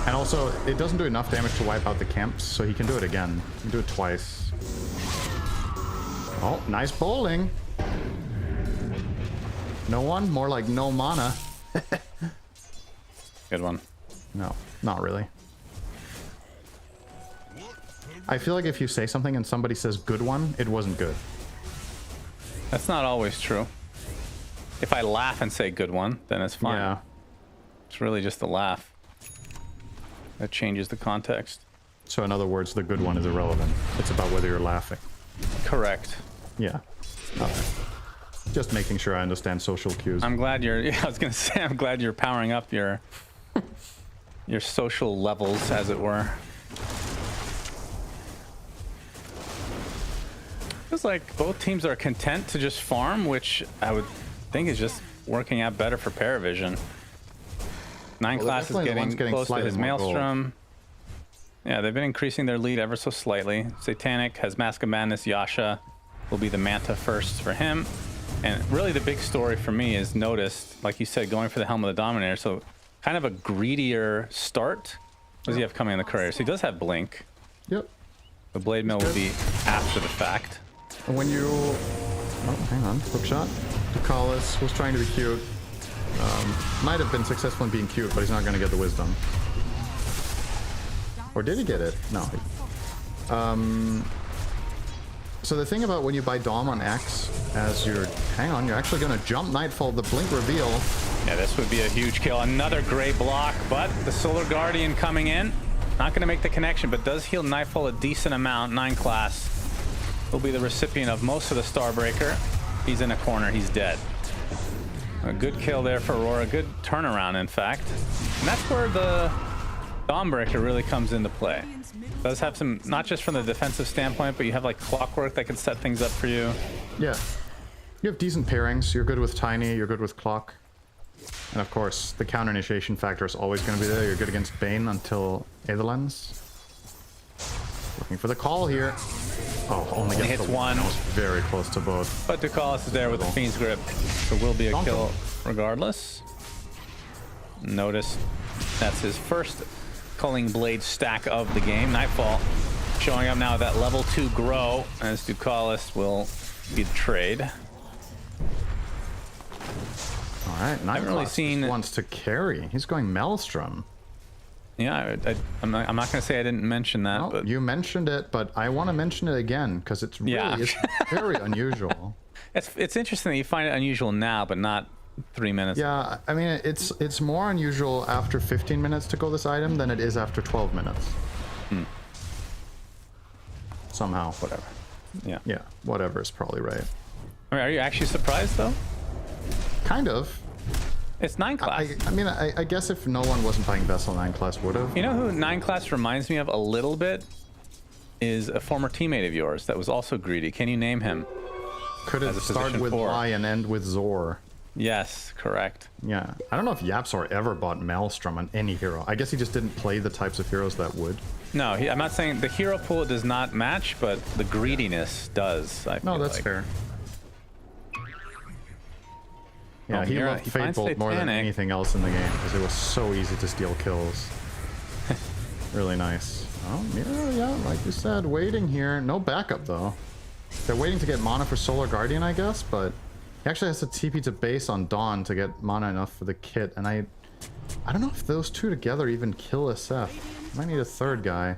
And also, it doesn't do enough damage to wipe out the camps, so he can do it again. He can do it twice. Oh, nice bowling. No one? More like no mana. Good one. No, not really. I feel like if you say something and somebody says good one, it wasn't good. That's not always true. If I laugh and say good one, then it's fine. Yeah. It's really just a laugh. That changes the context. So in other words, the good one is irrelevant. It's about whether you're laughing. Correct. Yeah. Okay. Just making sure I understand social cues. I'm glad you're, yeah, I was gonna say, I'm glad you're powering up your social levels, as it were. Feels like both teams are content to just farm, which I would think is just working out better for PARIVISION. 9 class is getting close to his Maelstrom. Yeah, they've been increasing their lead ever so slightly. Satanic has Mask of Madness. Yasha will be the Manta first for him. And really the big story for me is noticed, like you said, going for the Helm of the Dominator. So kind of a greedier start. What does he have coming in the career? So he does have Blink. Yep. The Blade Mill will be after the fact. And when you... Oh, hang on. Hook shot. Ducalis was trying to be cute. Might have been successful in being cute, but he's not going to get the Wisdom. Or did he get it? No. So the thing about when you buy Dom on X, as you're... Hang on, you're actually going to jump Nightfall, the Blink reveal. Yeah, this would be a huge kill. Another great block, but the Solar Guardian coming in. Not going to make the connection, but does heal Nightfall a decent amount. 9 class will be the recipient of most of the Starbreaker. He's in a corner. He's dead. A good kill there for Aurora. Good turnaround, in fact. And that's where the Dawnbreaker really comes into play. Does have some, not just from the defensive standpoint, but you have like Clockwork that can set things up for you. Yeah. You have decent pairings. You're good with Tiny. You're good with Clock. And of course, the counter initiation factor is always going to be there. You're good against Bane until Aetherlens. Looking for the call here. Oh, only gets hits the one. That was very close to both. But Ducalis is there with the Fiend's Grip. So will be a kill regardless. Notice that's his first Culling Blade stack of the game. Nightfall showing up now at that level 2 grow, as Ducalis will be the trade. All right, I've really seen wants to carry. He's going Maelstrom. Yeah, I'm not going to say I didn't mention that. No, but you mentioned it, but I want to mention it again because it's really it's very unusual. It's interesting that you find it unusual now, but not 3 minutes. Yeah, I mean it's more unusual after 15 minutes to go this item than it is after 12 minutes. Somehow, whatever. Yeah, whatever is probably right. I mean, are you actually surprised though? Kind of. It's 9 class. I mean, I guess if no one wasn't playing Vessel, 9 class would have. You know who 9 class reminds me of a little bit? Is a former teammate of yours that was also greedy. Can you name him? Could it start with Y and end with Zor? Yes, correct. Yeah, I don't know if Yapsor ever bought Maelstrom on any hero. I guess he just didn't play the types of heroes that would. No, I'm not saying the hero pool does not match, but the greediness does. No, that's fair. Yeah, he loved Fate Bolt more than anything else in the game because it was so easy to steal kills. Really nice. Oh, Mira, yeah, like you said, waiting here. No backup though. They're waiting to get mana for Solar Guardian, I guess, but he actually has to TP to base on Dawn to get mana enough for the kit, and I don't know if those two together even kill SF. Might need a third guy.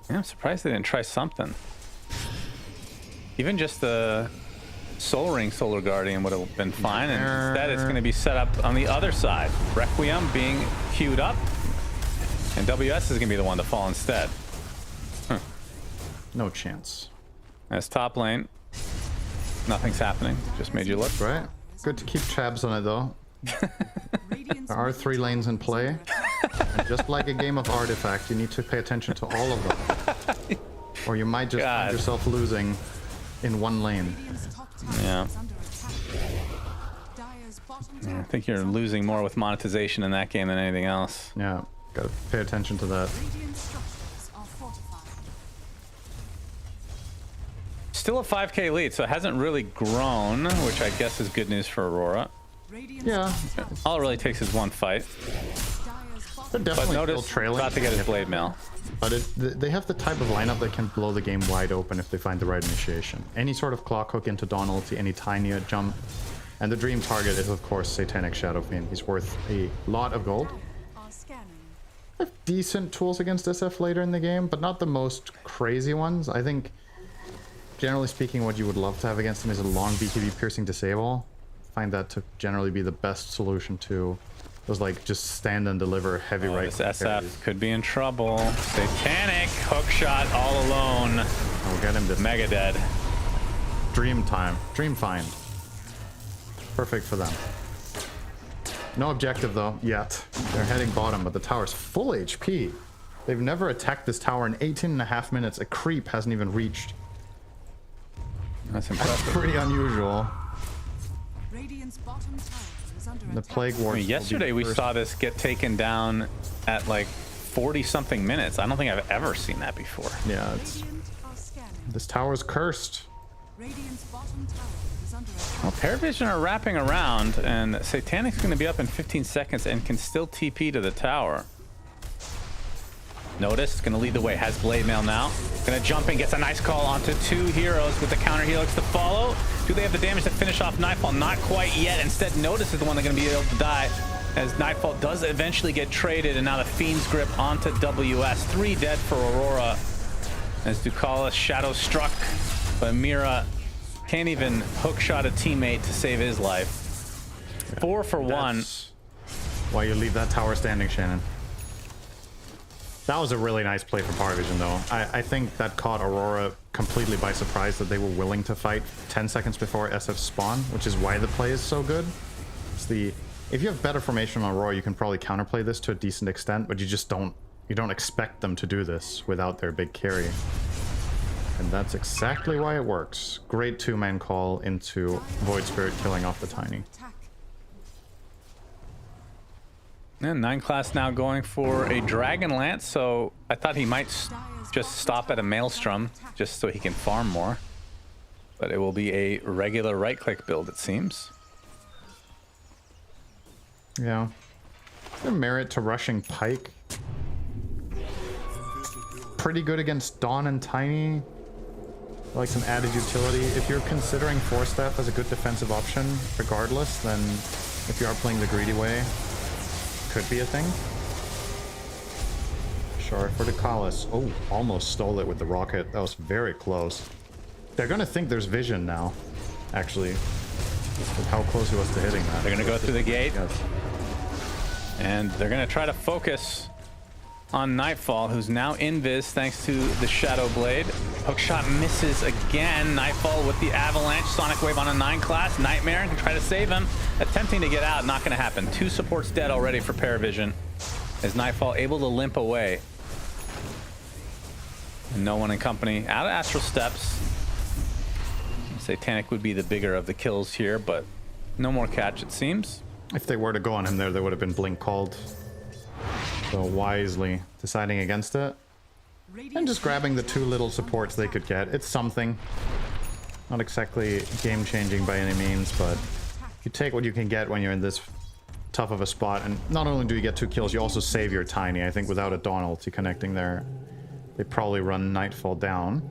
Yeah, I'm surprised they didn't try something. Even just the Soul Ring Solar Guardian would have been fine, and instead it's going to be set up on the other side. Requiem being queued up, and WS is going to be the one to fall instead. Huh. No chance. As top lane, nothing's happening. Just made you look. Right. Good to keep tabs on it though. There are 3 lanes in play. And just like a game of Artifact, you need to pay attention to all of them. Or you might just find yourself losing in one lane. Yeah. I think you're losing more with monetization in that game than anything else. Yeah, gotta pay attention to that. Still a 5k lead, so it hasn't really grown, which I guess is good news for Aurora. Yeah. All it really takes is one fight. They're definitely still trailing. About to get his blade mail. But they have the type of lineup that can blow the game wide open if they find the right initiation. Any sort of clock hook into Dawn ulti, any tiny jump. And the dream target is, of course, Satanic Shadow Fiend. He's worth a lot of gold. They have decent tools against SF later in the game, but not the most crazy ones. I think, generally speaking, what you would love to have against him is a long BKB piercing disable. I find that to generally be the best solution to those, like, just stand and deliver heavy right. This SF could be in trouble. Satanic hook shot all alone. I'll get him to mega dead. Dream time. Dream find. Perfect for them. No objective though yet. They're heading bottom, but the tower's full HP. They've never attacked this tower in 18.5 minutes. A creep hasn't even reached. That's impressive. That's pretty unusual. The Plague Ward. I mean, yesterday we saw this get taken down at like 40-something minutes. I don't think I've ever seen that before. Yeah, this tower's cursed. Well, PARIVISION are wrapping around, and Satanic's going to be up in 15 seconds and can still TP to the tower. Notice, going to lead the way, has Blade Mail now. Going to jump in, gets a nice call onto 2 heroes with the counter helix to follow. Do they have the damage to finish off Nightfall? Not quite yet. Instead, Notice is the one that's going to be able to die, as Nightfall does eventually get traded, and now the Fiend's Grip onto WS. 3 dead for Aurora, as Ducalis Shadow struck, but Mira can't even hookshot a teammate to save his life. 4 for 1. Why you leave that tower standing, Shannon. That was a really nice play for PARIVISION though. I think that caught Aurora completely by surprise that they were willing to fight 10 seconds before SF spawn, which is why the play is so good. It's if you have better formation on Aurora, you can probably counterplay this to a decent extent, but you just don't expect them to do this without their big carry. And that's exactly why it works. Great 2-man call into Void Spirit killing off the Tiny. And 9 class now going for a Dragon Lance, so I thought he might just stop at a Maelstrom just so he can farm more. But it will be a regular right-click build, it seems. Yeah. Is there merit to rushing Pike? Pretty good against Dawn and Tiny. Like some added utility. If you're considering Force Staff as a good defensive option, regardless, then if you are playing the greedy way, could be a thing. Shard for Ducalis. Oh, almost stole it with the rocket. That was very close. They're gonna think there's vision now, actually. With how close he was to hitting that. They're gonna go through the gate. Yes. And they're gonna try to focus on Nightfall, who's now invis thanks to the Shadow Blade. Hookshot misses again. Nightfall with the Avalanche. Sonic Wave on a 9 class. Nightmare can try to save him. Attempting to get out, not going to happen. 2 supports dead already for PARIVISION. As Nightfall able to limp away. And no one in company. Out of Astral Steps. Satanic would be the bigger of the kills here, but No more catch, it seems. If they were to go on him there, there would have been blink called. So wisely deciding against it. And just grabbing the 2 little supports they could get. It's something. Not exactly game-changing by any means, but you take what you can get when you're in this tough of a spot. And not only do you get 2 kills, you also save your Tiny. I think without a Dawn ulti connecting there, they probably run Nightfall down.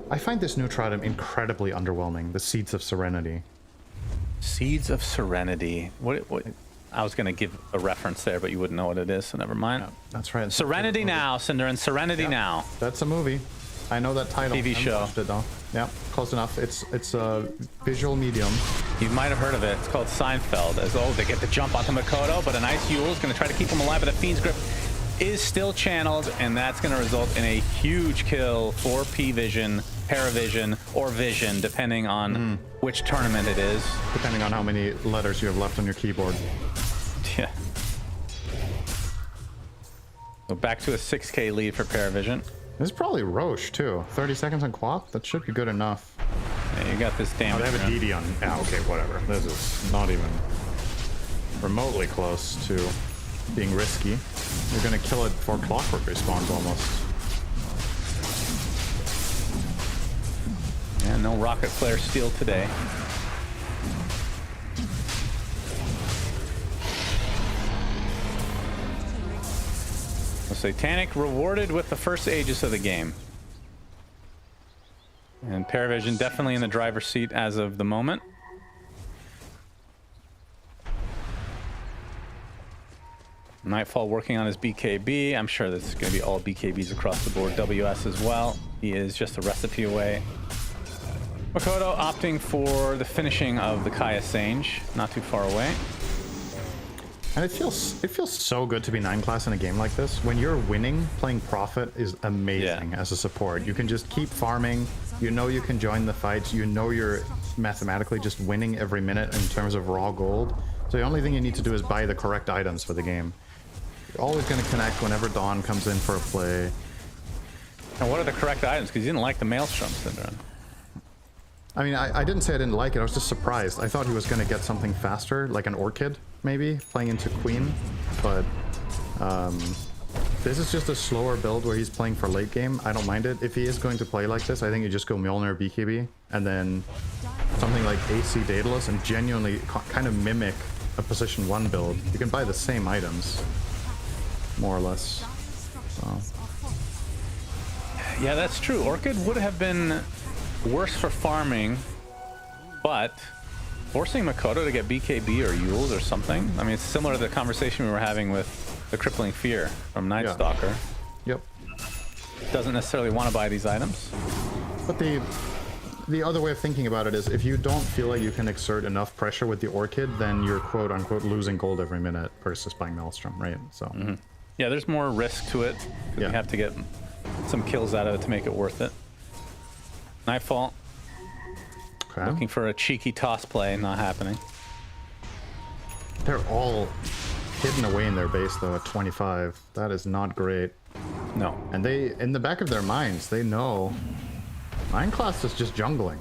I find this neutral item incredibly underwhelming. The Seeds of Serenity. Seeds of Serenity. What I was gonna give a reference there, but you wouldn't know what it is, so never mind. Yeah, that's right. Serenity Now, Cinder, and Serenity Now. That's a movie. I know that title. TV show. Watched it though. Yeah, close enough. It's a visual medium. You might have heard of it. It's called Seinfeld. As they get the jump onto Makoto, but a nice Yule is gonna try to keep him alive, but the Fiend's Grip is still channeled, and that's gonna result in a huge kill for P-Vision, Paravision, or Vision, depending on which tournament it is. Depending on how many letters you have left on your keyboard. Yeah. So back to a 6K lead for Paravision. This is probably Roche too. 30 seconds on Quap? That should be good enough. Yeah, you got this damage. Oh, they have a DD on. Ah, okay, whatever. This is not even remotely close to being risky. You're gonna kill it before Clockwork respawns almost. Yeah, no Rocket Flare steal today. Satanic rewarded with the first Aegis of the game. And Paravision definitely in the driver's seat as of the moment. Nightfall working on his BKB. I'm sure this is going to be all BKBs across the board. WS as well. He is just a recipe away. Makoto opting for the finishing of the Kaya Sange. Not too far away. And it feels so good to be 9 class in a game like this. When you're winning, playing Prophet is amazing as a support. You can just keep farming. You know you can join the fights. You know you're mathematically just winning every minute in terms of raw gold. So the only thing you need to do is buy the correct items for the game. You're always going to connect whenever Dawn comes in for a play. And what are the correct items? Because you didn't like the Maelstrom Syndrome. I mean, I didn't say I didn't like it. I was just surprised. I thought he was going to get something faster, like an Orchid, maybe, playing into Queen. But this is just a slower build where he's playing for late game. I don't mind it. If he is going to play like this, I think you just go Mjolnir BKB, and then something like AC Daedalus, and genuinely kind of mimic a position 1 build. You can buy the same items, more or less. So. Yeah, that's true. Orchid would have been worse for farming, but forcing Makoto to get BKB or Yules or something. I mean, it's similar to the conversation we were having with the Crippling Fear from Night Stalker. Yep. Doesn't necessarily want to buy these items. But the other way of thinking about it is, if you don't feel like you can exert enough pressure with the Orchid, then you're quote-unquote losing gold every minute versus buying Maelstrom, right? So yeah, there's more risk to it. You have to get some kills out of it to make it worth it. Nightfall. Okay. Looking for a cheeky toss play, not happening. They're all hidden away in their base though at 25. That is not great. No. And they, in the back of their minds, they know 9 class is just jungling.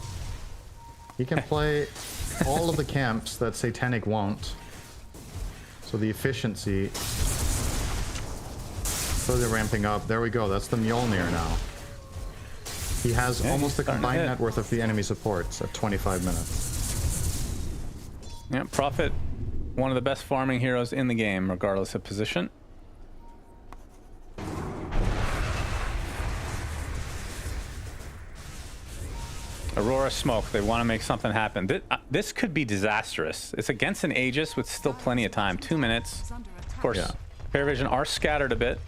He can play all of the camps that Satanic won't. So the efficiency. So they're ramping up. There we go. That's the Mjolnir now. He has almost the combined net worth of the enemy supports at 25 minutes. Yeah, Prophet, one of the best farming heroes in the game, regardless of position. Aurora smoke. They want to make something happen. This could be disastrous. It's against an Aegis with still plenty of time. 2 minutes. Of course, Paravision are scattered a bit.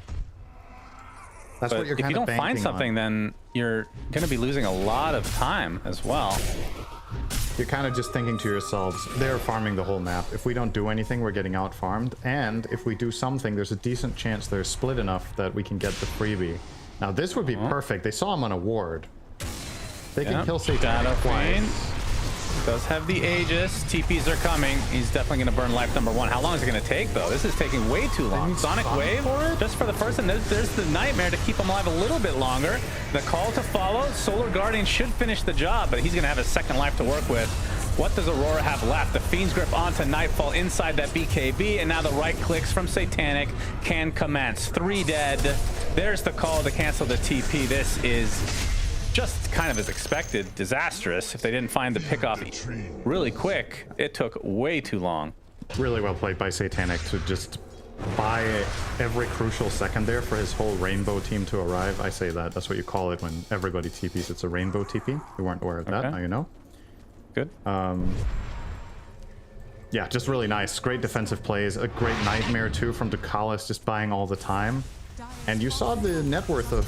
That's what you're kind of banking on. If you don't find something, then you're going to be losing a lot of time as well. You're kind of just thinking to yourselves, they're farming the whole map. If we don't do anything, we're getting out-farmed. And if we do something, there's a decent chance they're split enough that we can get the freebie. Now, this would be perfect. They saw him on a ward. They can kill Satanic twice. Does have the Aegis. TPs are coming. He's definitely going to burn life number 1. How long is it going to take, though? This is taking way too long. Sonic Wave just for the first, and there's the Nightmare to keep him alive a little bit longer. The call to follow. Solar Guardian should finish the job, but he's going to have a second life to work with. What does Aurora have left? The Fiend's Grip onto Nightfall inside that BKB, and now the right clicks from Satanic can commence. 3 dead. There's the call to cancel the TP. This is just kind of as expected, disastrous. If they didn't find the pickoff really quick, it took way too long. Really well played by Satanic to just buy every crucial second there for his whole rainbow team to arrive. I say that. That's what you call it when everybody TPs. It's a rainbow TP. You weren't aware of that. Now you know. Good. Yeah, just really nice. Great defensive plays. A great Nightmare, too, from Ducalis, just buying all the time. And you saw the net worth of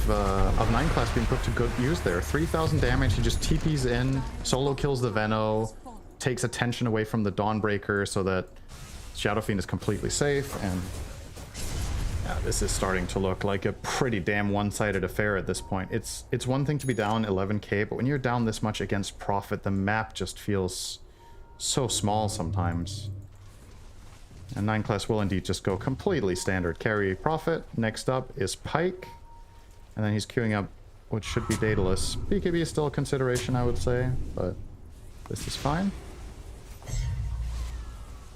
9 class being put to good use there. 3,000 damage, he just TPs in, solo kills the Veno, takes attention away from the Dawnbreaker so that Shadow Fiend is completely safe, and yeah, this is starting to look like a pretty damn one-sided affair at this point. It's one thing to be down 11k, but when you're down this much against Prophet, the map just feels so small sometimes. And 9 class will indeed just go completely standard carry Prophet. Next up is Pyke. And then he's queuing up what should be Daedalus. BKB is still a consideration, I would say, but this is fine.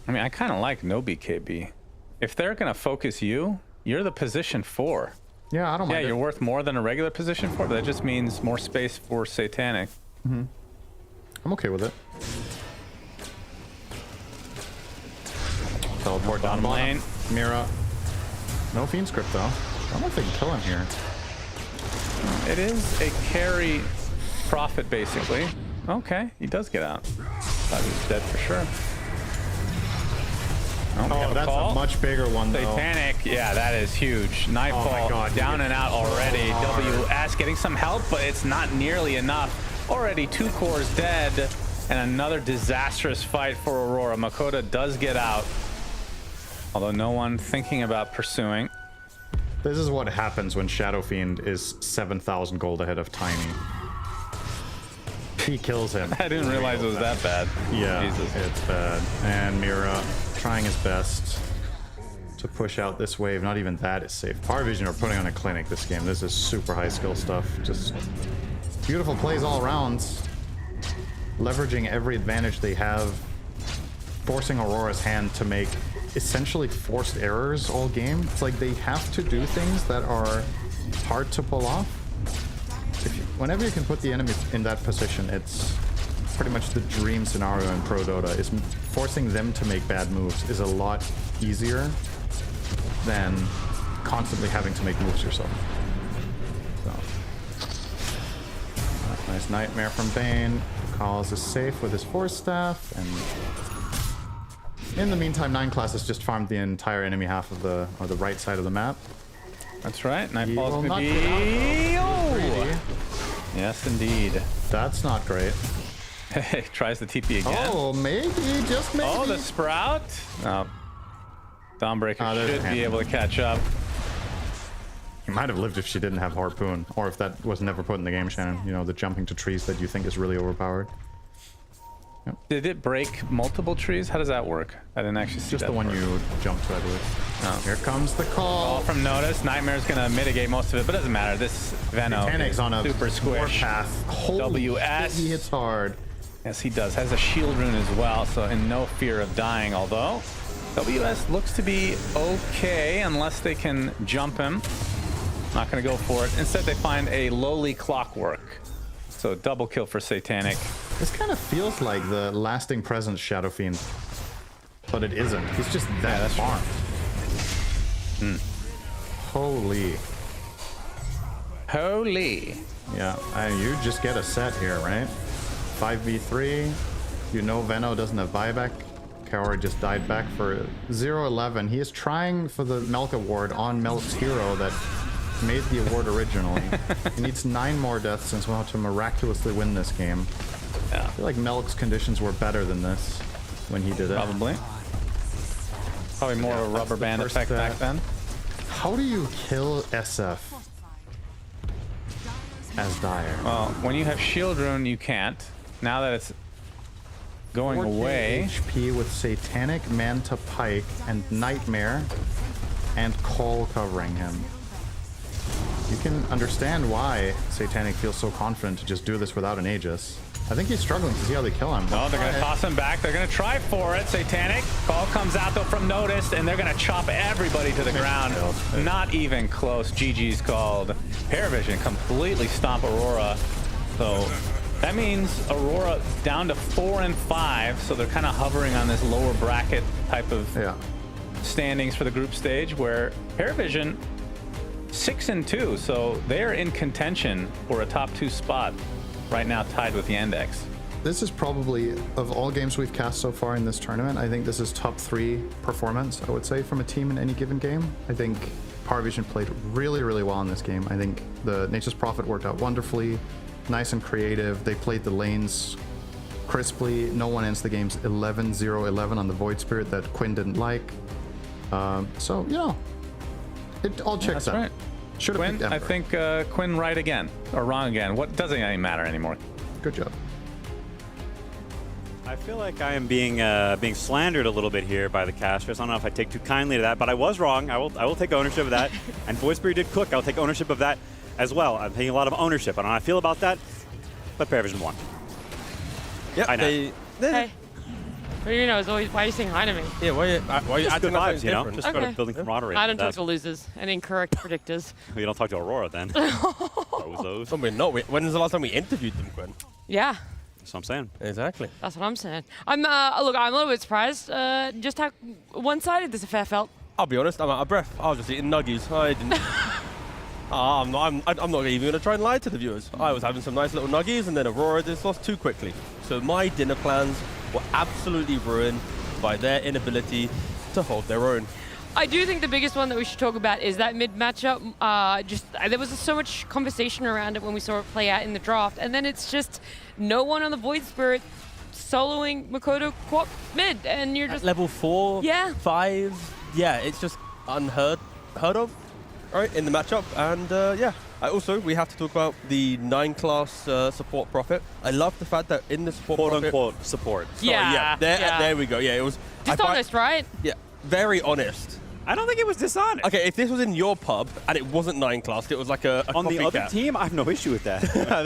I mean, I kind of like no BKB. If they're going to focus you, you're the position 4. Yeah, I don't mind. Yeah, you're worth more than a regular position 4, but that just means more space for Satanic. I'm okay with it. Teleport down lane. Mira. No Fiend Script though. I don't know if they can kill him here. It is a carry Prophet basically. Okay, he does get out. Thought he was dead for sure. Oh, that's a much bigger one though. Satanic, yeah, that is huge. Nightfall, oh my God, down and out already. WS getting some help, but it's not nearly enough. Already 2 cores dead, and another disastrous fight for Aurora. Makoto does get out. Although no one thinking about pursuing. This is what happens when Shadow Fiend is 7,000 gold ahead of Tiny. He kills him. I didn't realize it was that bad. Yeah, Jesus. It's bad. And Mira trying his best to push out this wave. Not even that is safe. PARIVISION are putting on a clinic this game. This is super high skill stuff. Just beautiful plays all around. Leveraging every advantage they have. Forcing Aurora's hand to make essentially forced errors all game. It's like they have to do things that are hard to pull off. Whenever you can put the enemy in that position, it's pretty much the dream scenario in Pro Dota. Is forcing them to make bad moves is a lot easier than constantly having to make moves yourself. So, nice Nightmare from Bane. Calls is safe with his Force Staff, and in the meantime, 9 class has just farmed the entire enemy half of the, or the right side of the map. That's right. Nightfall's gonna be... Oh! Yes, indeed. That's not great. Hey, tries the TP again. Oh, maybe, just maybe. Oh, the Sprout. No. Dawnbreaker should be able to catch up. He might have lived if she didn't have Harpoon, or if that was never put in the game, Shannon. You know, the jumping to trees that you think is really overpowered. Yep. Did it break multiple trees? How does that work? I didn't actually see just that the one part. you jumped to, I believe. Oh. Here comes the call. From Notice. Nightmare's gonna mitigate most of it, but it doesn't matter. This Veno is on a super squish. Path. Holy WS. Shit, he hits hard. Yes, he does. Has a shield rune as well, so in no fear of dying. Although WS looks to be okay unless they can jump him. Not gonna go for it. Instead, they find a lowly Clockwork. So double kill for Satanic. This kind of feels like the lasting presence Shadow Fiend, but it isn't. He's just that farm. Holy. Yeah, you just get a set here, right? 5v3. You know Veno doesn't have buyback. Kaori just died back for 0-11. He is trying for the Melk award on Melk's hero that made the award originally. He needs 9 more deaths since we'll have to miraculously win this game. Yeah. I feel like Melk's conditions were better than this when he did it. Probably more of a rubber band effect back then. How do you kill SF as Dire? Well, when you have shield rune, you can't. Now that it's going 4K away. HP with Satanic, Manta Pike, and Nightmare, and Call covering him. You can understand why Satanic feels so confident to just do this without an Aegis. I think he's struggling to see how they kill him. Oh, they're going to toss him back. They're going to try for it. Satanic. Call comes out, though, from Notice, and they're going to chop everybody to the ground. Not even close. GG's called. PARIVISION completely stomp Aurora. So that means Aurora down to 4 and 5. So they're kind of hovering on this lower bracket type of standings for the group stage, where PARIVISION 6 and 2. So they're in contention for a top 2 spot. Right now tied with Yandex. This is probably, of all games we've cast so far in this tournament, I think this is top 3 performance, I would say, from a team in any given game. I think PARIVISION played really, really well in this game. I think the Nature's Prophet worked out wonderfully, nice and creative. They played the lanes crisply. No one ends the games 11-0-11 on the Void Spirit that Quinn didn't like. So, you know, it all checks out. Right. Should have picked Ember. I think Quinn right again, or wrong again. What doesn't even matter anymore. Good job. I feel like I am being slandered a little bit here by the casters. I don't know if I take too kindly to that, but I was wrong. I will take ownership of that. And Void Spirit did cook. I'll take ownership of that as well. I'm taking a lot of ownership. I don't know how I feel about that, but PARIVISION won. Yep, I know. Hey. What do you know? Why are you saying hi to me? Yeah, why are you just acting good like vibes, you know? Just Okay. building camaraderie. I don't talk to losers and incorrect predictors. You don't talk to Aurora then. Bozos. Oh, we're not. When was the last time we interviewed them, Quinn? Yeah. That's what I'm saying. Exactly. That's what I'm saying. Look, I'm a little bit surprised just how one-sided this affair felt. I'll be honest, I'm out of breath. I was just eating nuggies. I didn't. I'm not even going to try and lie to the viewers. I was having some nice little nuggies, and then Aurora just lost too quickly. So my dinner plans were absolutely ruined by their inability to hold their own. I do think the biggest one that we should talk about is that mid matchup. There was so much conversation around it when we saw it play out in the draft, and then it's just no one on the Void Spirit soloing Makoto Quap mid, and you're just at level 4, 5. Yeah, it's just unheard of, right, in the matchup. And yeah, we have to talk about the 9-class support prophet. I love the fact that in the support quote-unquote support. Yeah, there we go. Yeah, it was dishonest, right? Yeah, very honest. I don't think it was dishonest. Okay, if this was in your pub and it wasn't 9-class, it was like a on the other copycat. team, I have no issue with that.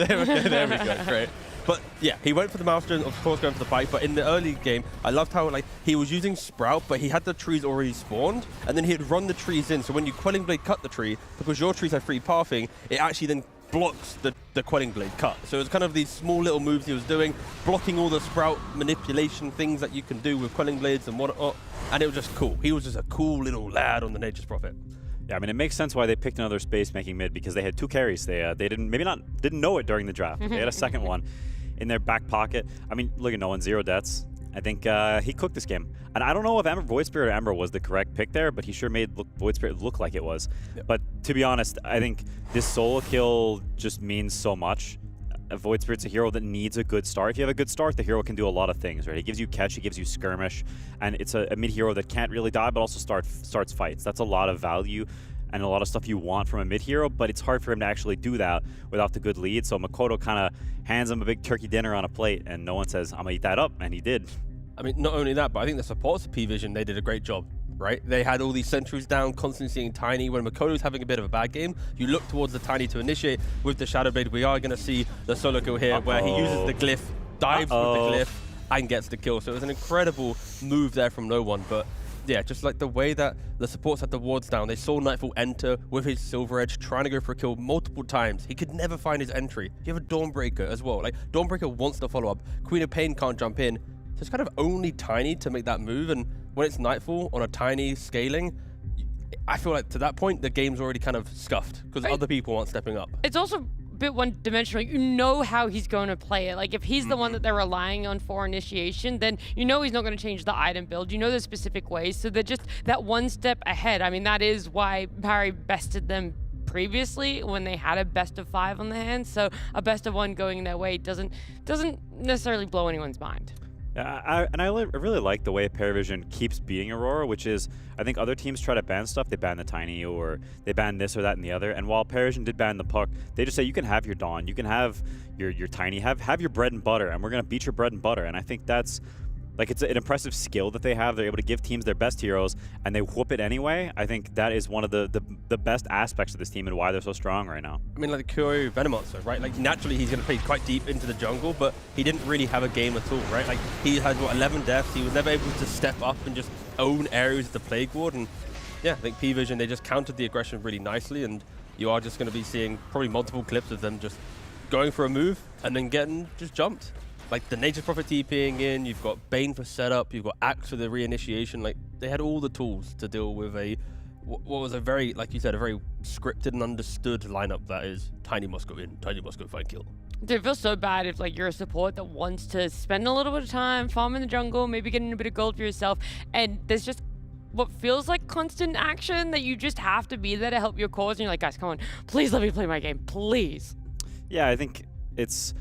There we go, great. But yeah, he went for the Maelstrom, of course going for the Pike, but in the early game, I loved how he was using Sprout, but he had the trees already spawned, and then he'd run the trees in, so when you Quelling Blade cut the tree, because your trees have free pathing, it actually then blocks the Quelling Blade cut. So it's kind of these small little moves he was doing, blocking all the Sprout manipulation things that you can do with Quelling Blades and whatnot, and it was just cool. He was just a cool little lad on the Nature's Prophet. Yeah, I mean, it makes sense why they picked another space making mid, because they had 2 carries. They didn't know it during the draft. They had a second one in their back pocket. I mean, look at no one, 0 deaths. I think he cooked this game. And I don't know if Void Spirit or Ember was the correct pick there, but he sure made Void Spirit look like it was. Yep. But to be honest, I think this solo kill just means so much. Void Spirit's a hero that needs a good start. If you have a good start, the hero can do a lot of things, right? He gives you catch, he gives you skirmish, and it's a mid hero that can't really die, but also starts fights. That's a lot of value and a lot of stuff you want from a mid hero, but it's hard for him to actually do that without the good lead. So Makoto kind of hands him a big turkey dinner on a plate, and no one says, I'm gonna eat that up, and he did. I mean, not only that, but I think the supports of PVision, they did a great job, right? They had all these sentries down, constantly seeing Tiny. When Makoto's having a bit of a bad game, you look towards the Tiny to initiate with the Shadow Blade. We are going to see the solo kill here where he uses the glyph, dives with the glyph, and gets the kill. So it was an incredible move there from no one, but yeah, just like the way that the supports had the wards down. They saw Nightfall enter with his Silver Edge, trying to go for a kill multiple times. He could never find his entry. You have a Dawnbreaker as well. Like, Dawnbreaker wants to follow up. Queen of Pain can't jump in. So it's kind of only Tiny to make that move, and when it's Nightfall on a Tiny scaling, I feel like to that point, the game's already kind of scuffed, because other people aren't stepping up. It's also bit one-dimensional. You know how he's going to play it. Like, if he's the one that they're relying on for initiation, then you know he's not going to change the item build. You know the specific ways, so they're just that one step ahead. I mean, that is why Parry bested them previously when they had a best of 5 on their hands. So a best of 1 going their way doesn't necessarily blow anyone's mind. I really like the way PARIVISION keeps beating Aurora, which is, I think other teams try to ban stuff. They ban the Tiny, or they ban this or that and the other. And while PARIVISION did ban the Puck, they just say you can have your Dawn, you can have your Tiny, have your bread and butter, and we're going to beat your bread and butter. And I think that's, like, it's an impressive skill that they have. They're able to give teams their best heroes, and they whoop it anyway. I think that is one of the best aspects of this team and why they're so strong right now. I mean, like the Kuro Venomonster, right? Like, naturally, he's going to play quite deep into the jungle, but he didn't really have a game at all, right? Like, he had, what, 11 deaths. He was never able to step up and just own areas of the Plague Ward. And, yeah, I think PVision, they just countered the aggression really nicely, and you are just going to be seeing probably multiple clips of them just going for a move and then getting just jumped. Like the Nature's Prophet TPing in, you've got Bane for setup, you've got Axe for the reinitiation. Like, they had all the tools to deal with what was a very, like you said, a very scripted and understood lineup that is Tiny must go in, Tiny must go find kill. Dude, it feels so bad if, like, you're a support that wants to spend a little bit of time farming the jungle, maybe getting a bit of gold for yourself, and there's just what feels like constant action that you just have to be there to help your cause, and you're like, guys, come on, please let me play my game, please. Yeah, I think it's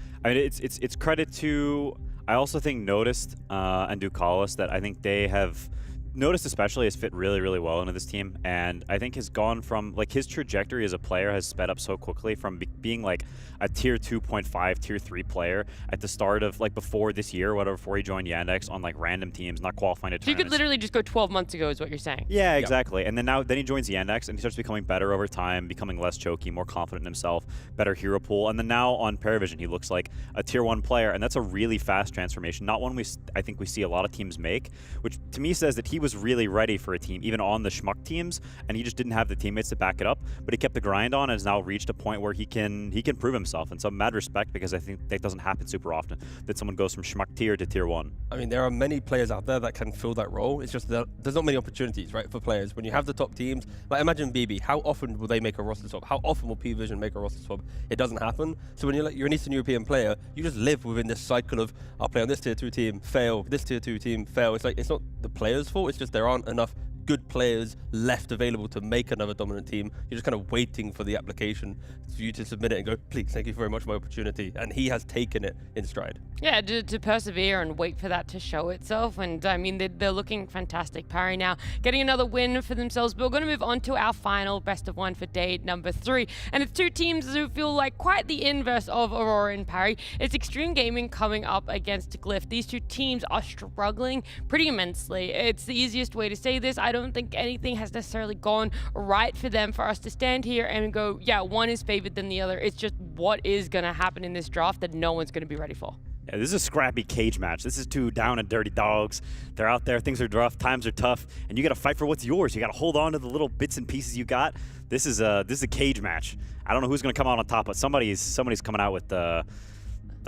credit to, I also think Noticed and Ducalis, that I think they have, Noticed especially has fit really, really well into this team, and I think has gone from, like, his trajectory as a player has sped up so quickly from being like a tier 2.5, tier 3 player at the start of, like, before this year or whatever, before he joined Yandex on, like, random teams, not qualifying to tournaments. So you could literally just go 12 months ago is what you're saying. Yeah, exactly. And then he joins Yandex and he starts becoming better over time, becoming less choky, more confident in himself, better hero pool. And then now on PARIVISION, he looks like a tier 1 player, and that's a really fast transformation. Not one I think we see a lot of teams make, which to me says that he was really ready for a team, even on the schmuck teams, and he just didn't have the teammates to back it up, but he kept the grind on and has now reached a point where he can prove himself. And so mad respect, because I think that doesn't happen super often, that someone goes from schmuck tier to tier 1. I mean, there are many players out there that can fill that role. It's just that there's not many opportunities, right, for players. When you have the top teams, like imagine BB, how often will they make a roster swap? How often will PVision make a roster swap? It doesn't happen. So when you're an Eastern European player, you just live within this cycle of, I'll play on this tier 2 team, fail, this tier 2 team, fail. It's like, it's not the players' fault, it's just there aren't enough good players left available to make another dominant team. You're just kind of waiting for the application for you to submit it and go, please, thank you very much for my opportunity. And he has taken it in stride. Yeah, to persevere and wait for that to show itself. And I mean, they're looking fantastic. Pari now getting another win for themselves. But we're going to move on to our final best of 1 for day number 3. And it's two teams who feel like quite the inverse of Aurora and Pari. It's Xtreme Gaming coming up against Glyph. These two teams are struggling pretty immensely. It's the easiest way to say this. I don't think anything has necessarily gone right for them for us to stand here and go, yeah, one is favored than the other. It's just what is going to happen in this draft that no one's going to be ready for. Yeah, this is a scrappy cage match. This is two down and dirty dogs. They're out there, things are rough, times are tough, and you got to fight for what's yours. You got to hold on to the little bits and pieces you got. This is a cage match. I don't know who's going to come out on top, but somebody's coming out with I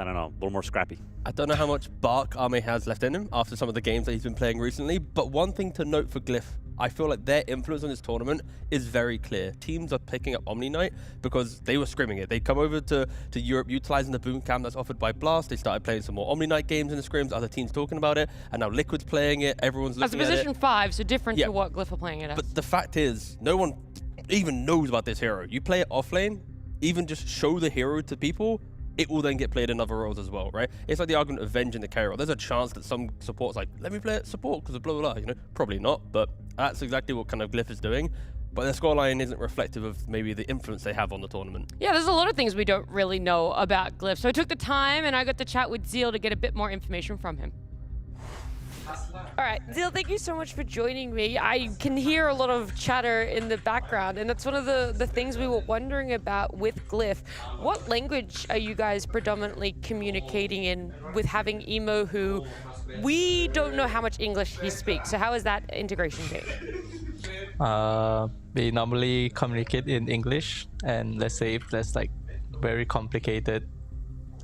don't know, a little more scrappy. I don't know how much bark Ame has left in him after some of the games that he's been playing recently, but one thing to note for Glyph, I feel like their influence on this tournament is very clear. Teams are picking up Omni Knight because they were screaming it. They come over to Europe utilizing the boot camp that's offered by Blast. They started playing some more Omni Knight games in the scrims, other teams talking about it, and now Liquid's playing it, everyone's looking at it. As a position 5, so different to what Glyph are playing it as. But the fact is, no one even knows about this hero. You play it off lane, even just show the hero to people, it will then get played in other roles as well, right? It's like the argument of Venge in the carry role. There's a chance that some support's like, let me play it support because of blah, blah, blah, you know? Probably not, but that's exactly what kind of Glyph is doing. But their scoreline isn't reflective of maybe the influence they have on the tournament. Yeah, there's a lot of things we don't really know about Glyph. So I took the time and I got to chat with Zeal to get a bit more information from him. All right, Zeal, thank you so much for joining me. I can hear a lot of chatter in the background, and that's one of the things we were wondering about with Glyph. What language are you guys predominantly communicating in with having Emo, who we don't know how much English he speaks? So how is that integration going? We normally communicate in English, and let's say if there's like very complicated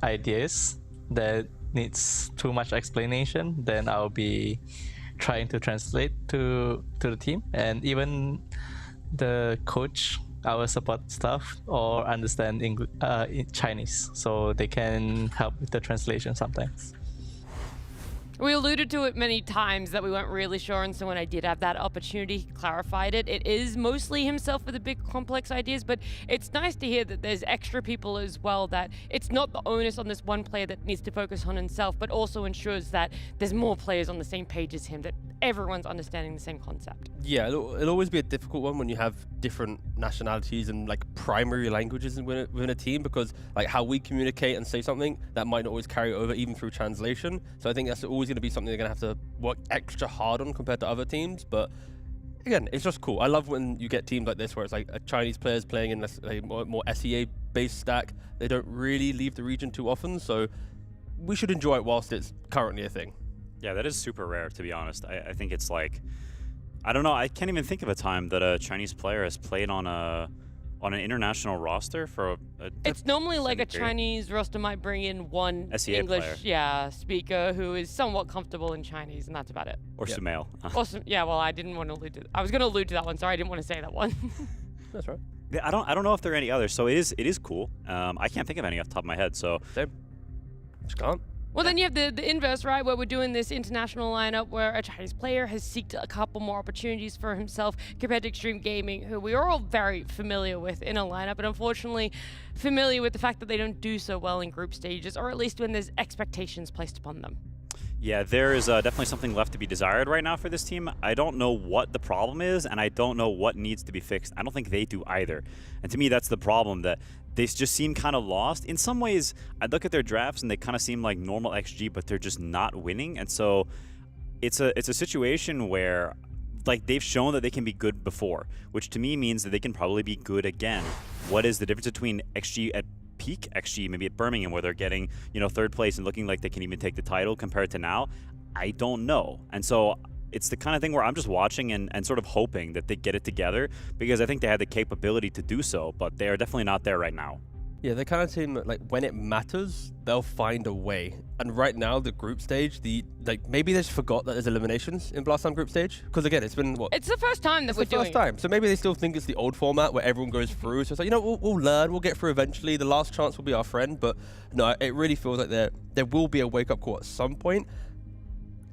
ideas that needs too much explanation, then I'll be trying to translate to the team, and even the coach, our support staff, or understand English, Chinese, so they can help with the translation sometimes. We alluded to it many times that we weren't really sure, and so when I did have that opportunity, he clarified it. It is mostly himself with the big complex ideas, but it's nice to hear that there's extra people as well, that it's not the onus on this one player that needs to focus on himself, but also ensures that there's more players on the same page as him, that everyone's understanding the same concept. Yeah, it'll always be a difficult one when you have different nationalities and like primary languages within a team, because like how we communicate and say something, that might not always carry over even through translation. So I think that's always going to be something they're going to have to work extra hard on compared to other teams. But again, it's just cool. I love when you get teams like this where it's like Chinese players playing in a more SEA based stack. They don't really leave the region too often, so we should enjoy it whilst it's currently a thing. Yeah, that is super rare, to be honest. I think it's like, I don't know, I can't even think of a time that a Chinese player has played on an international roster for a it's normally like a Chinese roster might bring in one SEA English player. speaker who is somewhat comfortable in Chinese, and that's about it. Or Sumail. Yeah, well, I didn't want to allude to I was going to allude to that one. Sorry, I didn't want to say that one. That's right. Yeah, I don't know if there are any others, so it is cool. I can't think of any off the top of my head, so. Same. Just can't. Well, then you have the inverse, right, where we're doing this international lineup where a Chinese player has seeked a couple more opportunities for himself compared to Xtreme Gaming, who we are all very familiar with in a lineup, and unfortunately familiar with the fact that they don't do so well in group stages, or at least when there's expectations placed upon them. Yeah, there is definitely something left to be desired right now for this team. I don't know what the problem is, and I don't know what needs to be fixed. I don't think they do either. And to me, that's the problem, that they just seem kind of lost. In some ways, I look at their drafts and they kind of seem like normal XG, but they're just not winning. And so it's a situation where like they've shown that they can be good before, which to me means that they can probably be good again. What is the difference between XG at peak XG, maybe at Birmingham, where they're getting, you know, 3rd place and looking like they can even take the title, compared to now? I don't know. And so it's the kind of thing where I'm just watching and sort of hoping that they get it together, because I think they had the capability to do so, but they are definitely not there right now. Yeah, they're kind of team that, like, when it matters, they'll find a way. And right now, the group stage, maybe they just forgot that there's eliminations in Blast Time group stage. Because again, it's been what? It's the first time that we're doing it. It's the first time. So maybe they still think it's the old format where everyone goes through. So it's like, you know, we'll learn, we'll get through eventually. The last chance will be our friend. But no, it really feels like there will be a wake-up call at some point.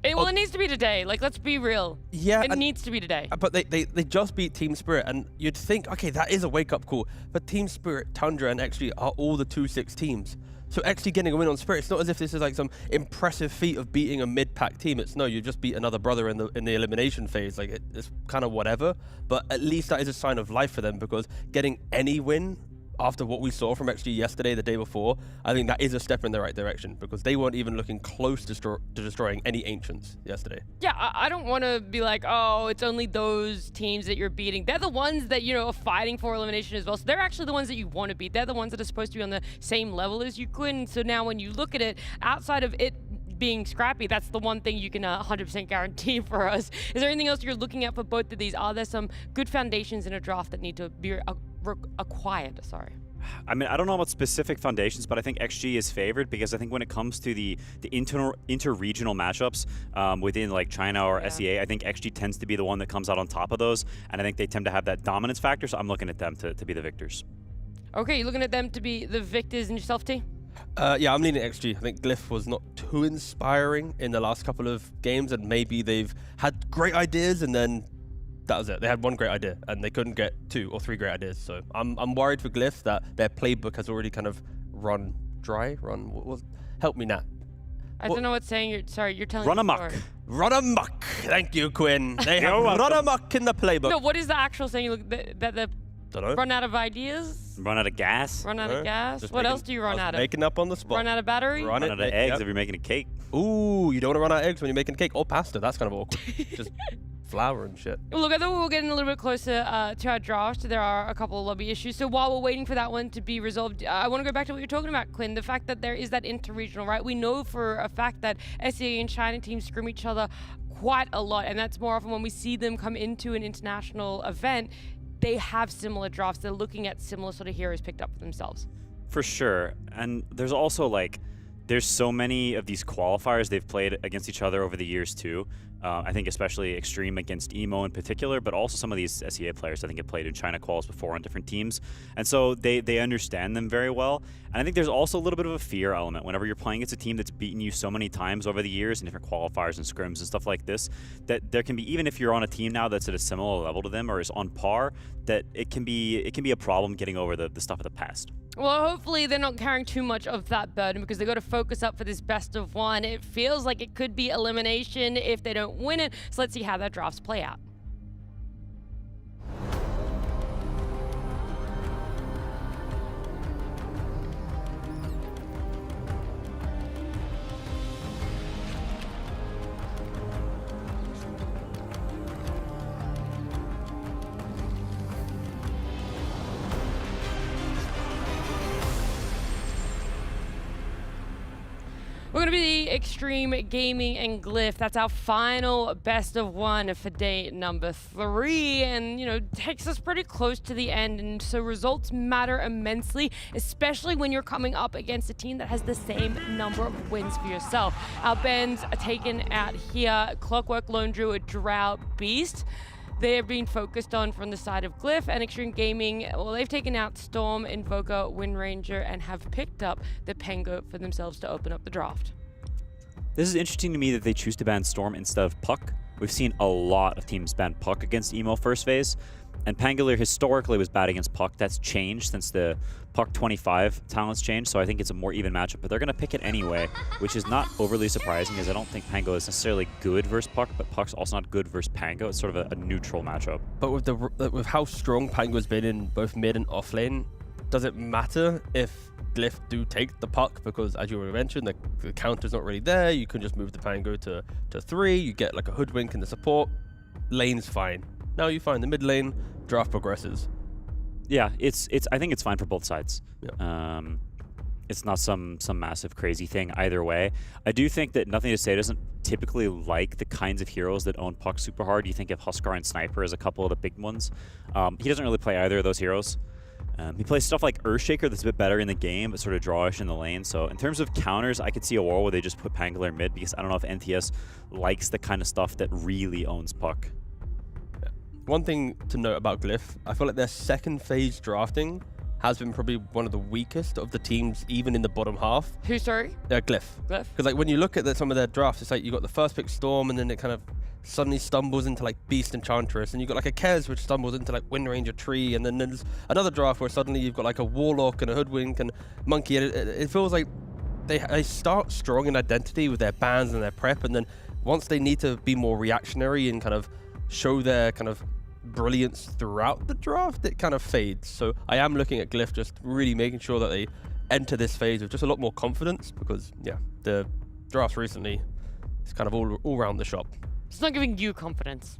Well, it needs to be today. Like, let's be real. Yeah. It needs to be today. But they just beat Team Spirit, and you'd think, okay, that is a wake-up call. But Team Spirit, Tundra, and XG are all the 2-6 teams. So XG getting a win on Spirit, it's not as if this is like some impressive feat of beating a mid-pack team. It's no, you just beat another brother in the elimination phase. Like, it's kind of whatever. But at least that is a sign of life for them, because getting any win after what we saw from XG yesterday, the day before, I think that is a step in the right direction, because they weren't even looking close to destroying any Ancients yesterday. Yeah, I don't want to be like, oh, it's only those teams that you're beating. They're the ones that, you know, are fighting for elimination as well. So they're actually the ones that you want to beat. They're the ones that are supposed to be on the same level as you, Quinn. So now when you look at it, outside of it being scrappy, that's the one thing you can 100% guarantee for us. Is there anything else you're looking at for both of these? Are there some good foundations in a draft that need to be acquired? Sorry. I mean, I don't know about specific foundations, but I think XG is favored, because I think when it comes to the inter-regional matchups within like China or SEA, I think XG tends to be the one that comes out on top of those, and I think they tend to have that dominance factor, so I'm looking at them to be the victors. Okay, you're looking at them to be the victors in yourself, T? Yeah, I'm leaning XG. I think Glyph was not too inspiring in the last couple of games, and maybe they've had great ideas and then that was it. They had one great idea and they couldn't get 2 or 3 great ideas. So I'm worried for Glyph that their playbook has already kind of run dry. Help me, Nat. I don't know what's saying. You're telling me. Run amok. Run amok. Thank you, Quinn. They have run amok in the playbook. No, what is the actual saying? That the run out of ideas? Run out of gas? Run out of gas? What else do you run out of? Making up on the spot. Run out of battery? Run out of eggs if you're making a cake. Ooh, you don't want to run out of eggs when you're making cake or pasta. That's kind of awkward. Just flour and shit. Look, I thought we were getting a little bit closer to our draft. There are a couple of lobby issues. So while we're waiting for that one to be resolved, I want to go back to what you're talking about, Quinn. The fact that there is that inter-regional, right? We know for a fact that SEA and China teams scrim each other quite a lot. And that's more often when we see them come into an international event, they have similar drafts. They're looking at similar sort of heroes picked up for themselves. For sure. And there's also like, there's so many of these qualifiers they've played against each other over the years too. I think especially Xtreme against Emo in particular, but also some of these SEA players I think have played in China quals before on different teams. And so they understand them very well. And I think there's also a little bit of a fear element whenever you're playing against a team that's beaten you so many times over the years in different qualifiers and scrims and stuff like this, that there can be, even if you're on a team now that's at a similar level to them or is on par, that it can be a problem getting over the stuff of the past. Well, hopefully they're not carrying too much of that burden because they've got to focus up for this best of one. It feels like it could be elimination if they don't win it. So let's see how their drafts play out. We're going to be Xtreme Gaming and Glyph. That's our final best of one for day number 3. And, you know, takes us pretty close to the end. And so results matter immensely, especially when you're coming up against a team that has the same number of wins for yourself. Our Bens are taken out here. Clockwork Lone Druid, Drought, Beast. They're being focused on from the side of Glyph, and Xtreme Gaming, well, they've taken out Storm, Invoker, Wind Ranger, and have picked up the Pengo for themselves to open up the draft. This is interesting to me that they choose to ban Storm instead of Puck. We've seen a lot of teams ban Puck against Emo first phase, and Pangolier historically was bad against Puck. That's changed since the Puck 25 talents changed, so I think it's a more even matchup, but they're going to pick it anyway, which is not overly surprising, as I don't think Pango is necessarily good versus Puck, but Puck's also not good versus Pango. It's sort of a neutral matchup. But with how strong Pango's been in both mid and off lane, does it matter if Glyph do take the Puck? Because as you already mentioned, the counter's not really there. You can just move the Pango to 3, you get like a Hoodwink in the support, lane's fine. Now you find the mid lane, draft progresses. Yeah, I think it's fine for both sides. Yeah. It's not some massive crazy thing either way. I do think that Nothing to Say doesn't typically like the kinds of heroes that own Puck super hard. You think of Huskar and Sniper as a couple of the big ones. He doesn't really play either of those heroes. He plays stuff like Earthshaker that's a bit better in the game, but sort of drawish in the lane. So in terms of counters, I could see Aurora where they just put Pangolier mid, because I don't know if NTS likes the kind of stuff that really owns Puck. One thing to note about Glyph, I feel like their second phase drafting has been probably one of the weakest of the teams, even in the bottom half. Who, sorry? Glyph. Glyph? Because like when you look at some of their drafts, it's like you got the first pick Storm, and then it kind of suddenly stumbles into like Beast Enchantress, and you got like a Kez which stumbles into like Wind Ranger Tree, and then there's another draft where suddenly you've got like a Warlock and a Hoodwink and Monkey. And it feels like they start strong in identity with their bans and their prep, and then once they need to be more reactionary and kind of show their kind of brilliance throughout the draft, it kind of fades. So I am looking at Glyph just really making sure that they enter this phase with just a lot more confidence, because yeah, the drafts recently is kind of all around the shop. It's not giving you confidence.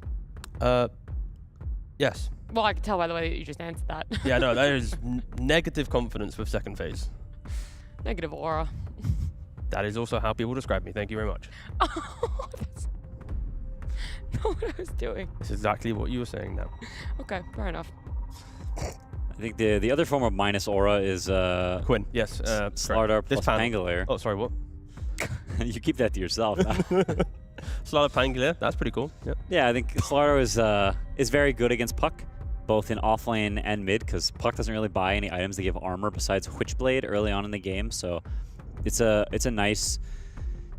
Yes. Well, I can tell by the way that you just answered that. Yeah, no, there is negative confidence with second phase. Negative aura. That is also how people describe me. Thank you very much. Oh, that's not what I was doing. It's exactly what you were saying now. Okay, fair enough. I think the other form of minus aura is Quinn. Yes. Slardar plus Pangolier. Oh, sorry, what? You keep that to yourself. Slardar Pangolier, that's pretty cool. Yep. Yeah, I think Slardar is very good against Puck, both in offlane and mid, because Puck doesn't really buy any items that give armor besides Witchblade early on in the game. So it's a nice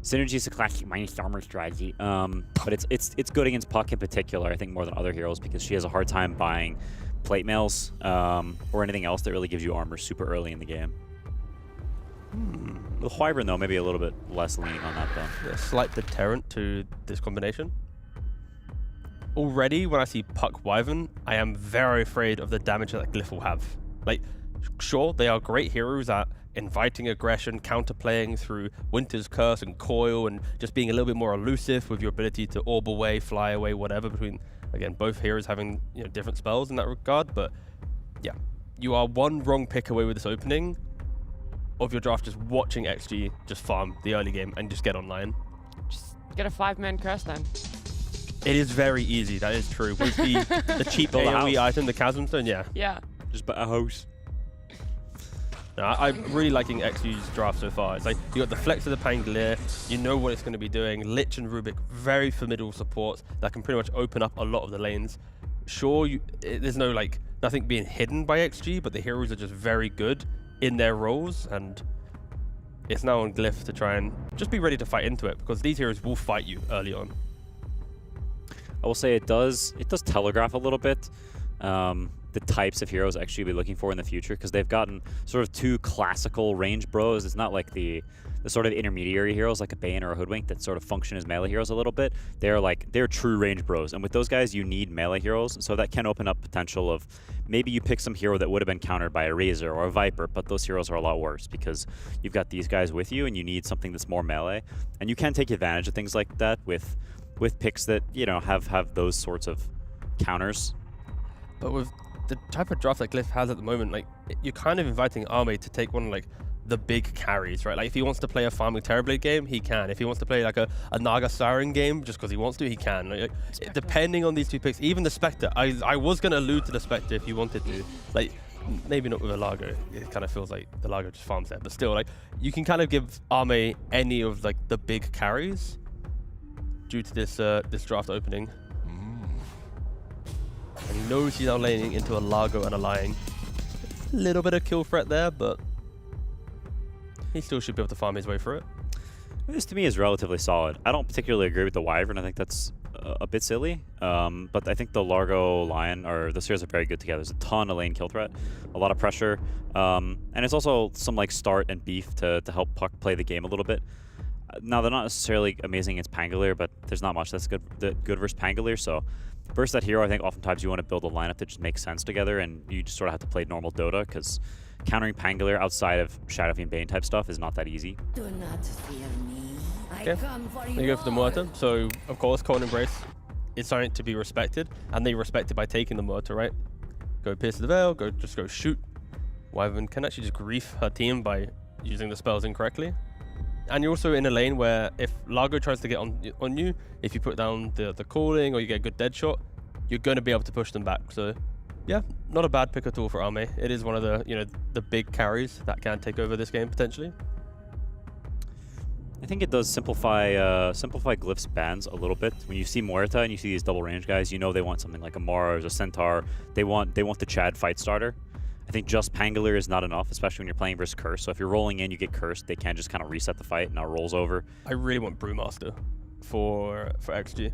synergy. Is a classic minus armor strategy, but it's good against Puck in particular. I think more than other heroes, because she has a hard time buying plate mails or anything else that really gives you armor super early in the game. With Wyvern though, maybe a little bit less lean on that though. A slight deterrent to this combination. Already, when I see Puck Wyvern, I am very afraid of the damage that Glyph will have. Like, sure, they are great heroes at inviting aggression, counterplaying through Winter's Curse and Coil, and just being a little bit more elusive with your ability to orb away, fly away, whatever, between, again, both heroes having, you know, different spells in that regard. But yeah, you are one wrong pick away with this opening of your draft, just watching XG just farm the early game and just get online. Just get a 5-man curse then. It is very easy, that is true. With the cheap AoE item, the Chasm Stone, yeah. Yeah. Just buy a house. Now, I'm really liking XG's draft so far. It's like you got the flex of the Pangolier, you know what it's going to be doing. Lich and Rubik, very formidable supports that can pretty much open up a lot of the lanes. Sure, there's no like nothing being hidden by XG, but the heroes are just very good in their roles, and it's now on Glyph to try and just be ready to fight into it, because these heroes will fight you early on. I will say it does telegraph a little bit the types of heroes XG will be looking for in the future, because they've gotten sort of two classical range bros. It's not like the sort of intermediary heroes like a Bane or a Hoodwink that sort of function as melee heroes a little bit. They're true range bros, and with those guys you need melee heroes, so that can open up potential of maybe you pick some hero that would have been countered by a Razor or a Viper, but those heroes are a lot worse because you've got these guys with you and you need something that's more melee, and you can take advantage of things like that with picks that, you know, have those sorts of counters. But with the type of draft that Glyph has at the moment, like, you're kind of inviting Arme to take one of like the big carries, right? Like if he wants to play a farming Terrorblade game, he can. If he wants to play like a Naga Siren game just because he wants to, he can. Like, depending on these two picks, even the Spectre, I was going to allude to the Spectre if you wanted to. Like, maybe not with a Largo. It kind of feels like the Largo just farms there. But still, like, you can kind of give Arme any of like the big carries due to this draft opening. And he knows he's now laning into a Largo and a Lion. A little bit of kill threat there, but he still should be able to farm his way through it. This to me is relatively solid. I don't particularly agree with the Wyvern. I think that's a bit silly. But I think the Largo Lion, or the Sears, are very good together. There's a ton of lane kill threat, a lot of pressure. And it's also some like start and beef to help Puck play the game a little bit. Now, they're not necessarily amazing against Pangolier, but there's not much that's good versus Pangolier. So versus that hero, I think oftentimes you want to build a lineup that just makes sense together, and you just sort of have to play normal Dota, because countering Pangolier outside of Shadow Fiend Bane type stuff is not that easy. Do not fear me. Okay, there you go for the Muerta. So, of course, Cold Embrace is something to be respected, and they respect it by taking the Muerta, right? Go Pierce the Veil, just go shoot. Wyvern can actually just grief her team by using the spells incorrectly. And you're also in a lane where if Largo tries to get on you, if you put down the calling or you get a good dead shot, you're going to be able to push them back. So, yeah, not a bad pick at all for Arme. It is one of the big carries that can take over this game potentially. I think it does simplify Glyph's bans a little bit. When you see Muerta and you see these double range guys, you know they want something like a Mara or a Centaur. They want the Chad fight starter. I think just Pangolier is not enough, especially when you're playing versus Curse. So if you're rolling in, you get Cursed, they can just kind of reset the fight and now rolls over. I really want Brewmaster for XG.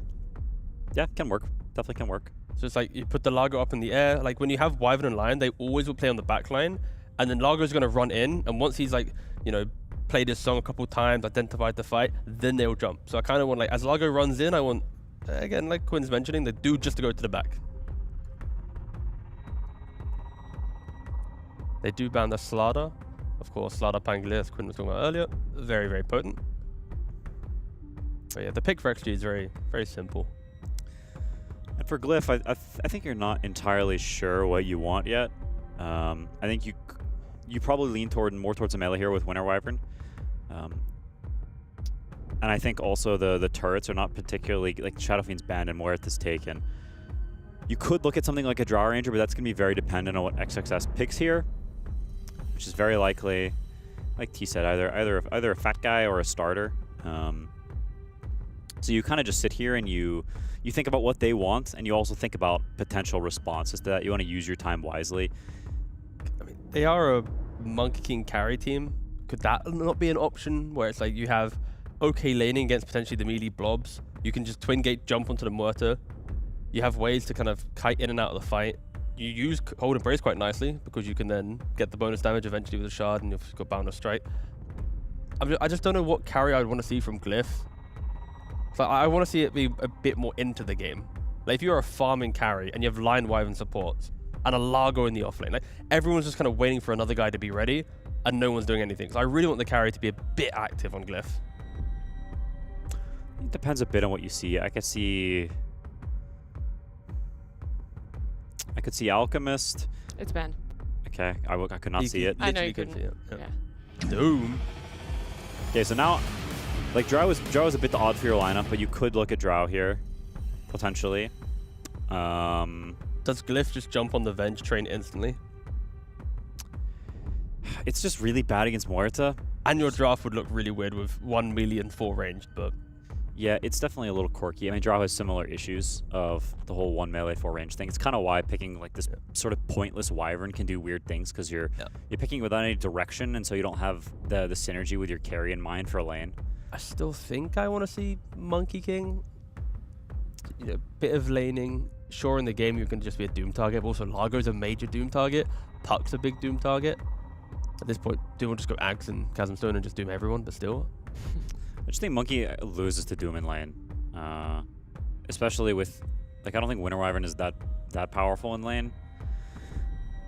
Yeah, can work. Definitely can work. So it's like you put the Largo up in the air. Like when you have Wyvern and Lion, they always will play on the back line, and then Largo's going to run in, and once he's like, played his song a couple times, identified the fight, then they'll jump. So I kind of want, like, as Largo runs in, I want, again, like Quinn's mentioning, the dude just to go to the back. They do ban the Slaughter. Of course, Slaughter Pangolier, as Quinn was talking about earlier. Very, very potent. But yeah, the pick for XG is very, very simple. And for Glyph, I think you're not entirely sure what you want yet. I think you probably lean more towards a melee hero with Winter Wyvern. And I think also the turrets are not particularly, like Shadow Fiend's banned and Muerta's taken. You could look at something like a Draw Ranger, but that's going to be very dependent on what XXS picks here, which is very likely, like T said, either a fat guy or a starter. So you kind of just sit here and you think about what they want, and you also think about potential responses to that. You want to use your time wisely. I mean, they are a Monkey King carry team. Could that not be an option where it's like you have okay laning against potentially the melee blobs? You can just twin gate jump onto the Muerta. You have ways to kind of kite in and out of the fight. You use Cold Embrace quite nicely because you can then get the bonus damage eventually with a shard, and you've got Bound of Strike. I just don't know what carry I would want to see from Glyph. So I want to see it be a bit more into the game. Like if you're a farming carry and you have Lion Wyvern supports and a Largo in the offlane, like everyone's just kind of waiting for another guy to be ready and no one's doing anything. So I really want the carry to be a bit active on Glyph. It depends a bit on what you see. I could see Alchemist. It's banned. Okay, I could not see it. I know you couldn't. See it. Yeah. Doom. Okay, so now, like Drow is a bit odd for your lineup, but you could look at Drow here, potentially. Does Glyph just jump on the Venge train instantly? It's just really bad against Morta. And your draft would look really weird with 1 million 4 ranged, but... Yeah, it's definitely a little quirky. I mean, draw has similar issues of the whole 1 melee 4 range thing. It's kind of why picking like this sort of pointless Wyvern can do weird things, because you're picking without any direction, and so you don't have the synergy with your carry in mind for a lane. I still think I want to see Monkey King. You know, bit of laning. Sure, in the game you can just be a Doom target, but also Largo's a major Doom target. Puck's a big Doom target. At this point, Doom will just go Axe and Chasm Stone and just Doom everyone, but still. I just think Monkey loses to Doom in lane, especially with, like, I don't think Winter Wyvern is that powerful in lane.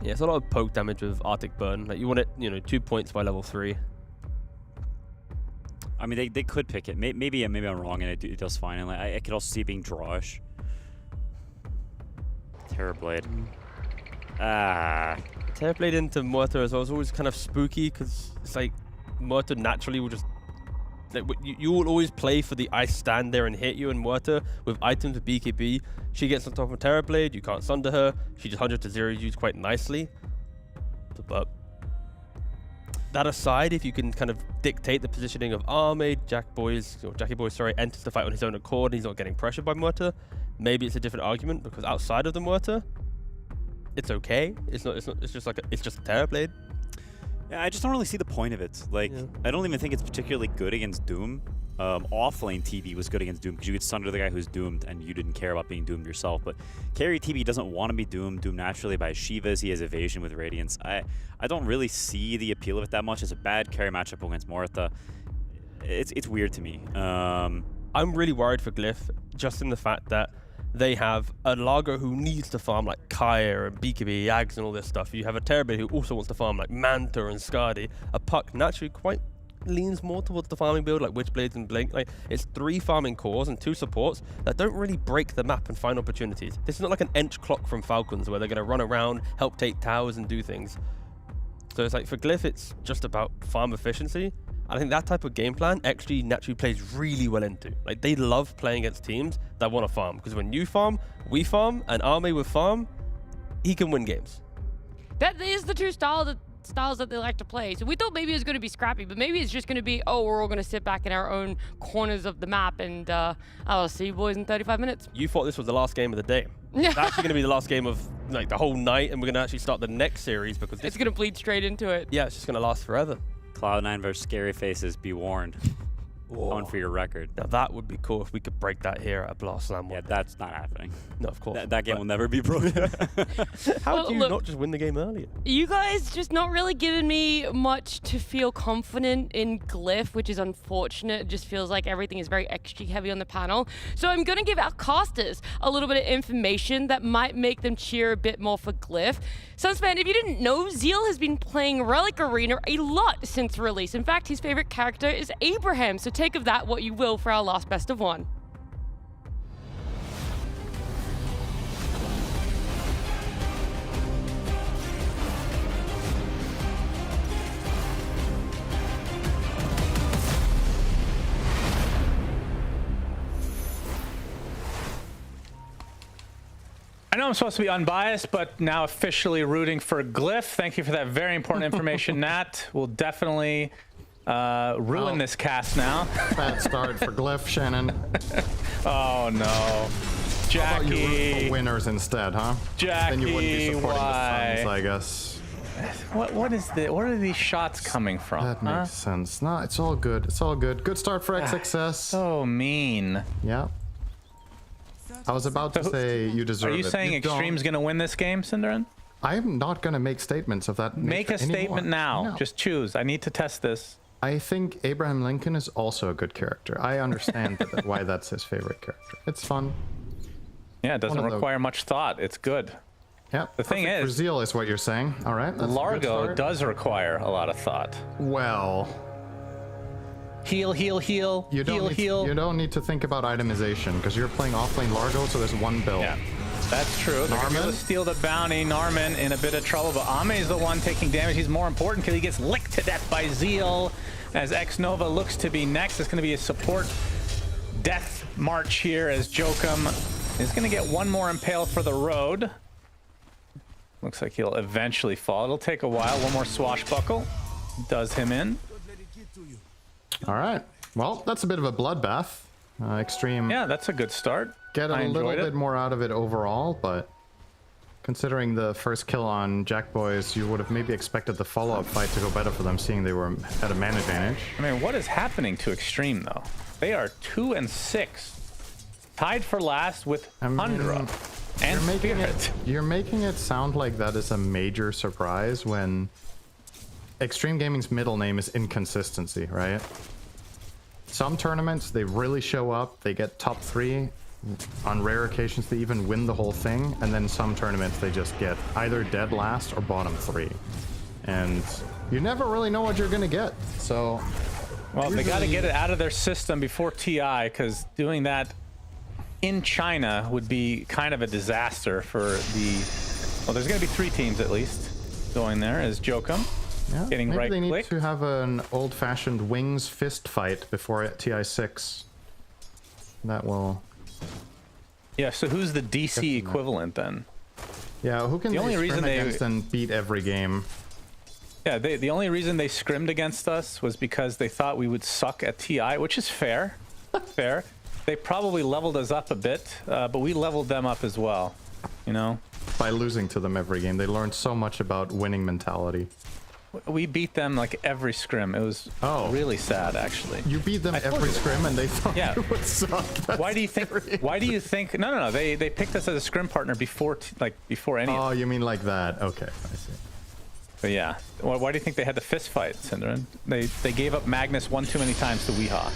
Yeah, it's a lot of poke damage with Arctic Burn. Like, you want it, you know, 2 points by level 3. I mean, they could pick it. Maybe I'm wrong, and it does fine. And like, I could also see it being drawish. Terrorblade. Terrorblade into Mortar as well is always kind of spooky, because it's like Mortar naturally will just... Like, you will always play for the I stand there and hit you, and Mortar with items with BKB. She gets on top of Terrorblade, you can't sunder her. She just 100 to 0 you quite nicely. But that aside, if you can kind of dictate the positioning of Armade, Jackie Boy, enters the fight on his own accord and he's not getting pressured by Mortar, maybe it's a different argument, because outside of the Mortar, it's okay. It's just a Terrorblade. Yeah, I just don't really see the point of it. Like, I don't even think it's particularly good against Doom. Offlane TB was good against Doom because you could sunder the guy who's doomed and you didn't care about being doomed yourself. But carry TB doesn't want to be doomed naturally by Shivas. He has evasion with Radiance. I don't really see the appeal of it that much. It's a bad carry matchup against Morta. It's weird to me. I'm really worried for Glyph, just in the fact that they have a Largo who needs to farm like Kaya and BKB, Yags and all this stuff. You have a Terrorblade who also wants to farm like Manta and Skadi. A Puck naturally quite leans more towards the farming build like Witchblades and Blink. Like, it's 3 farming cores and 2 supports that don't really break the map and find opportunities. This is not like an Ench clock from Falcons where they're going to run around, help take towers and do things. So it's like for Glyph, it's just about farm efficiency. I think that type of game plan XG naturally plays really well into. Like, they love playing against teams that want to farm, because when you farm, we farm, and Arme with farm, he can win games. That is the two styles that they like to play. So we thought maybe it was going to be scrappy, but maybe it's just going to be, oh, we're all going to sit back in our own corners of the map, and I'll see you boys in 35 minutes. You thought this was the last game of the day. It's actually going to be the last game of like the whole night, and we're going to actually start the next series, because it's going to bleed straight into it. Yeah, it's just going to last forever. Cloud9 versus Scary Faces, be warned. On for your record. Now that would be cool if we could break that here at Blast Slam. Yeah, that's not happening. No, of course. That game will never be broken. How do you not just win the game earlier? You guys just not really giving me much to feel confident in Glyph, which is unfortunate. It just feels like everything is very XG heavy on the panel. So I'm going to give our casters a little bit of information that might make them cheer a bit more for Glyph. Sunsman, if you didn't know, Zeal has been playing Relic Arena a lot since release. In fact, his favorite character is Abraham, so take of that what you will for our last best of one. I know I'm supposed to be unbiased, but now officially rooting for Glyph. Thank you for that very important information, Nat. We'll definitely ruin this cast now. Bad start for Glyph, Shannon. Oh no. Jackie. How about you root for winners instead, huh? Jackie, then you wouldn't be supporting why? the Suns, I guess. What are these shots coming from? That makes sense. No, it's all good. It's all good. Good start for XXS. So mean. Yeah. I was about to say you deserve it. Are you saying Xtreme's going to win this game, Cinderin? I am not going to make statements of that Make a statement now. No. Just choose. I need to test this. I think Abraham Lincoln is also a good character. I understand why that's his favorite character. It's fun. Yeah, it doesn't require much thought. It's good. Yeah. The thing is, Brazil is what you're saying. All right. Largo does require a lot of thought. Well. Heal, heal, heal. You don't need to think about itemization because you're playing offlane Largo, so there's one build. Yeah, that's true. They're gonna be able to steal the bounty. Narman in a bit of trouble, but Ame is the one taking damage. He's more important because he gets licked to death by Zeal. As X-Nova looks to be next, it's going to be a support death march here as Jokum is going to get one more impale for the road. Looks like he'll eventually fall. It'll take a while. One more swashbuckle. does him in. All right. Well, that's a bit of a bloodbath. Xtreme. Yeah, that's a good start. Get a little bit more out of it overall, but considering the first kill on Jack Boys, you would have maybe expected the follow-up fight to go better for them, seeing they were at a man advantage. I mean, what is happening to Xtreme, though? They are 2-6. Tied for last with Hundra and Spirit. You're making it sound like that is a major surprise when Xtreme Gaming's middle name is inconsistency, right? Some tournaments, they really show up, they get top 3. On rare occasions, they even win the whole thing. And then some tournaments, they just get either dead last or bottom 3. And you never really know what you're going to get. So, well, they got to get it out of their system before TI, because doing that in China would be kind of a disaster for the... Well, there's going to be 3 teams at least going there, as Jokum. Yeah, getting maybe right they need click. to have an old-fashioned wings fist fight before TI6. That will... Yeah, so who's the DC equivalent then? Yeah, who can the only reason they against and beat every game? Yeah, the only reason they scrimmed against us was because they thought we would suck at TI, which is fair. Fair. They probably leveled us up a bit, but we leveled them up as well, you know? By losing to them every game, they learned so much about winning mentality. We beat them like every scrim. It was really sad, actually. You beat them every scrim, and they thought you would suck. Why do you think? Why do you think? No. They picked us as a scrim partner before any. Oh, you mean like that? Okay, I see. But yeah, why do you think they had the fist fight, Synderen? They gave up Magnus one too many times to Weehaw.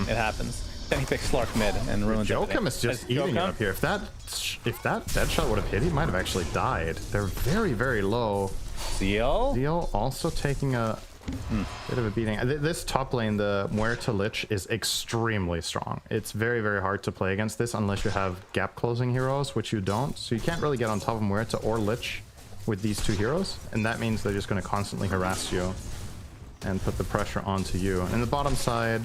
It happens. Then he picked Slark mid and ruined everything. Jokum is just eating it up here. If that dead shot would have hit, he might have actually died. They're very, very low. Zeal also taking a bit of a beating. This top lane, the Muerta Lich, is extremely strong. It's very, very hard to play against this unless you have gap closing heroes, which you don't. So you can't really get on top of Muerta or Lich with these 2 heroes. And that means they're just going to constantly harass you and put the pressure onto you. And the bottom side,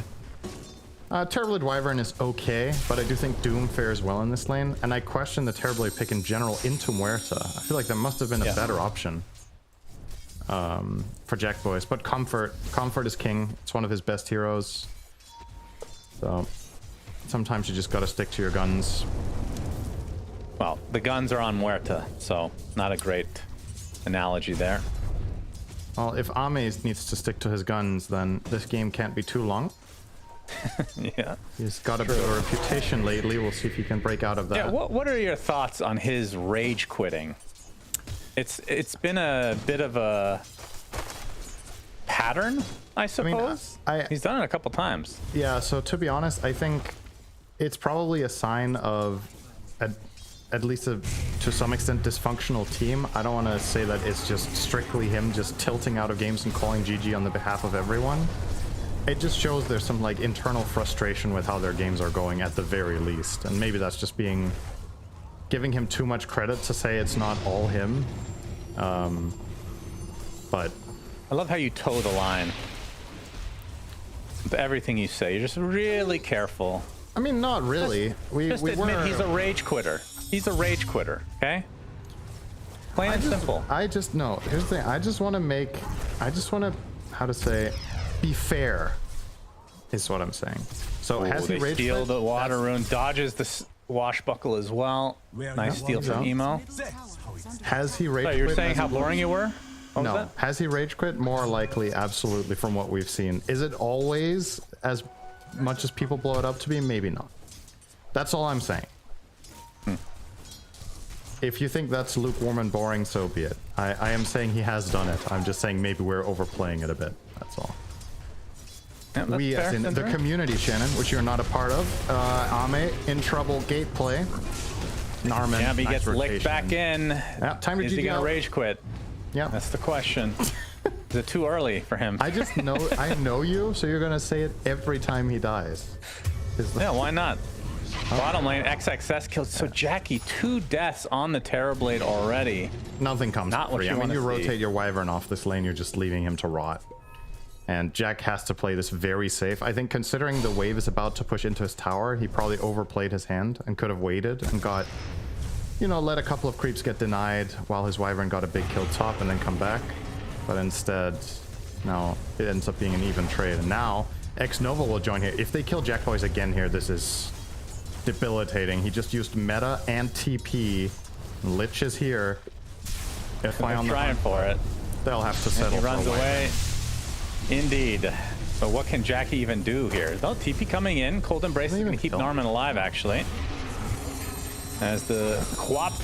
Terrorblade Wyvern is okay, but I do think Doom fares well in this lane. And I question the Terrorblade pick in general into Muerta. I feel like there must have been a better option. For Jack Boys, but Comfort is king. It's one of his best heroes. So sometimes you just gotta stick to your guns. Well, the guns are on Muerta, so not a great analogy there. Well, if Ame needs to stick to his guns, then this game can't be too long. Yeah, he's got a bit of a reputation lately. We'll see if he can break out of that. Yeah, what are your thoughts on his rage quitting? It's been a bit of a pattern, I suppose. He's done it a couple times. Yeah, so to be honest, I think it's probably a sign of at least to some extent dysfunctional team. I don't want to say that it's just strictly him just tilting out of games and calling GG on the behalf of everyone. It just shows there's some like internal frustration with how their games are going at the very least, and maybe that's just giving him too much credit to say it's not all him. But I love how you toe the line with everything you say. You're just really careful. I mean, not really. Just admit he's a rage quitter. He's a rage quitter, okay? Plain and simple. Here's the thing. I just want to, how to say, be fair, is what I'm saying. So has he rage steal quit? the water rune, dodges the swashbuckle as well. Nice steal from Emo. Has he rage quit? You're saying how boring you were? No. Has he rage quit? More likely, absolutely, from what we've seen. Is it always as much as people blow it up to be? Maybe not. That's all I'm saying. If you think that's lukewarm and boring, so be it. I am saying he has done it. I'm just saying maybe we're overplaying it a bit. That's all. Yeah, we, as in the community, Shannon, which you're not a part of. Ame in trouble, gate play. Narman. Yeah, but he gets licked back in. Yeah, time to Is he gonna rage quit? Yeah, that's the question. Is it too early for him? I just know, I know you, so you're gonna say it every time he dies. Yeah, why not? Bottom lane, XXS killed. So Jackie, 2 deaths on the Terrorblade already. Nothing comes not free. What you you rotate your Wyvern off this lane, you're just leaving him to rot. And Jack has to play this very safe. I think considering the wave is about to push into his tower, he probably overplayed his hand and could have waited and got, you know, let a couple of creeps get denied while his Wyvern got a big kill top and then come back. But instead, Now it ends up being an even trade. And now Xnova will join here. If they kill Jack Boys again here, this is debilitating. He just used meta and TP. Lich is here. If I am trying for it, they'll have to settle. And he runs away. Indeed. But what can Jackie even do here? No, TP coming in. Cold Embrace is going to keep Norman alive, actually. As the Quap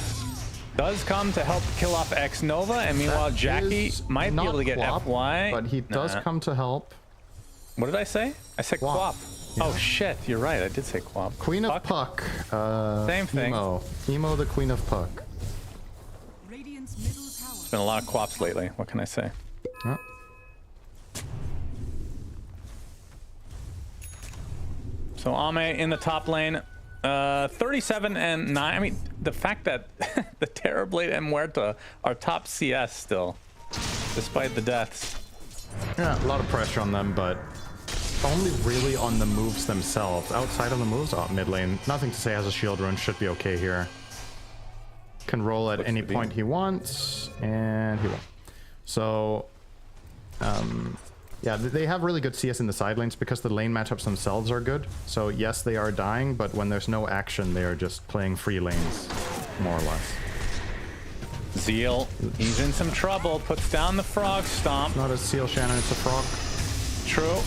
does come to help kill off Xnova, and meanwhile Jackie might be able to get Quap, FY. but he does come to help. What did I say? I said Quap. Yeah. Oh shit, you're right. I did say Quap. Queen of Puck. Same thing. Emo the Queen of Puck. There's been a lot of Quaps lately. What can I say? Yeah. So Ame in the top lane. 37 and 9. I mean, the fact that the Terrorblade and Muerta are top CS still, despite the deaths. Yeah, a lot of pressure on them, but only really on the moves themselves. Outside of the moves, mid lane, nothing to say. Has a shield rune, should be okay here. Can roll at any point he wants, and he won't. So, yeah, they have really good CS in the side lanes because the lane matchups themselves are good. So yes, they are dying, but when there's no action, they are just playing free lanes, more or less. Zeal, he's in some trouble, puts down the frog stomp. Not a Seal Shannon, it's a frog. True.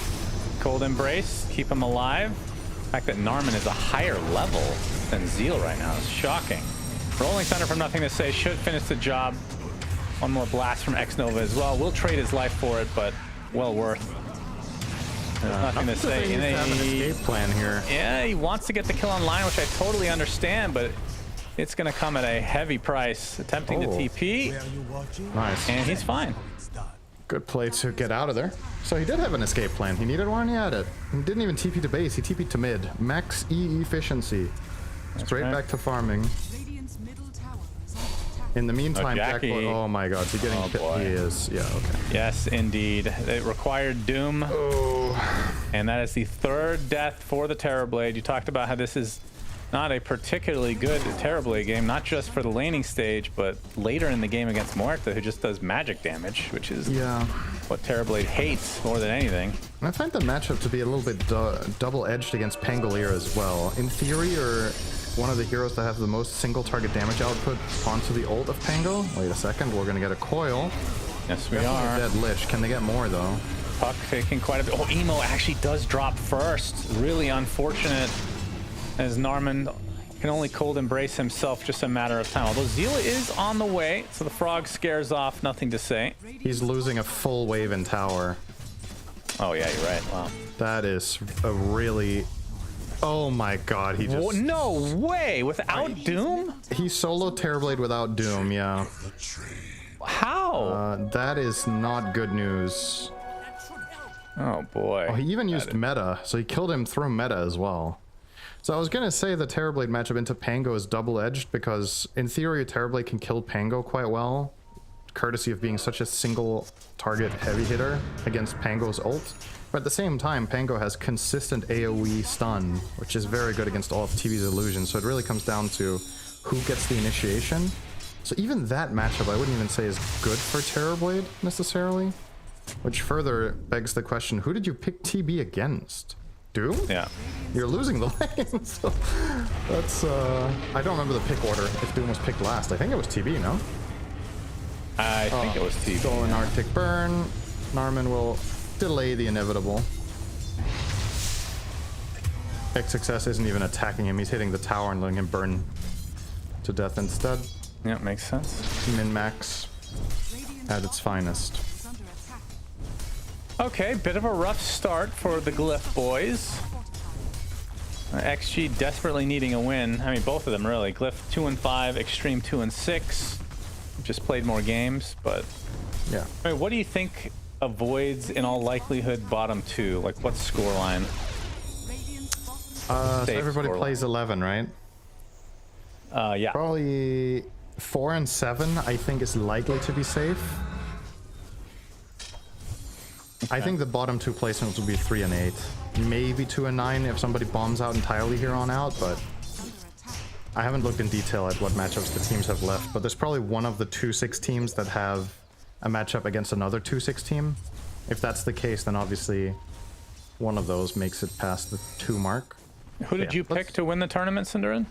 Cold Embrace, keep him alive. The fact that Narman is a higher level than Zeal right now is shocking. Rolling Thunder from nothing to say should finish the job. One more blast from Xnova as well. We'll trade his life for it, but well worth. There's nothing to say. In an escape plan here. Yeah, he wants to get the kill online, which I totally understand, but it's going to come at a heavy price. Attempting to TP. Nice. And he's fine. Good play to get out of there. So he did have an escape plan. He needed one, he had it. He didn't even TP to base, he TP'd to mid. Max E efficiency. Straight back to farming. In the meantime, Jackie. Oh my god, is he getting hit? He is. Yeah, okay. Yes, indeed. It required Doom. Oh. And that is the third death for the Terrorblade. You talked about how this is not a particularly good Terrorblade game, not just for the laning stage, but later in the game against Muerta, who just does magic damage, which is what Terrorblade hates more than anything. And I find the matchup to be a little bit double-edged against Pangolier as well. In theory, you're one of the heroes that have the most single target damage output onto the ult of Pango. Wait a second, we're gonna get a coil. Yes, we are. Dead Lich. Can they get more though? Puck taking quite a bit. Oh, Emo actually does drop first. Really unfortunate, as Narman can only Cold Embrace himself, just a matter of time. Although Zila is on the way, so the frog scares off, nothing to say. He's losing a full wave in tower. Oh yeah, you're right. Wow. That is a really... Oh my god, he just... No way! Without Doom? He soloed Terrorblade without Doom, yeah. How? That is not good news. Oh boy. Oh, he even used meta, so he killed him through meta as well. So I was gonna say the Terrorblade matchup into Pango is double-edged because in theory Terrorblade can kill Pango quite well, courtesy of being such a single target heavy hitter against Pango's ult. But at the same time, Pango has consistent AoE stun, which is very good against all of TV's illusions. So it really comes down to who gets the initiation. So even that matchup I wouldn't even say is good for Terrorblade necessarily. Which further begs the question, who did you pick TB against? Doom? Yeah. You're losing the lane, so that's, I don't remember the pick order, if Doom was picked last. I think it was TB, no? I think it was TB. Stolen Arctic Burn. Narman will delay the inevitable. XXS isn't even attacking him, he's hitting the tower and letting him burn to death instead. Yeah, makes sense. Min-max at its finest. Okay, bit of a rough start for the Glyph boys. XG desperately needing a win. I mean, both of them really. Glyph 2-5, Xtreme 2-6. Just played more games, but yeah. I mean, what do you think avoids in all likelihood bottom two? Like, what scoreline? So everybody plays 11, right? Yeah. Probably 4 and 7, I think, is likely to be safe. Okay. I think the bottom two placements will be 3 and 8. Maybe 2 and 9 if somebody bombs out entirely here on out, but I haven't looked in detail at what matchups the teams have left, but there's probably one of the 2-6 teams that have a matchup against another 2-6 team. If that's the case, then obviously one of those makes it past the 2 mark. Who did you pick to win the tournament, Cinderin?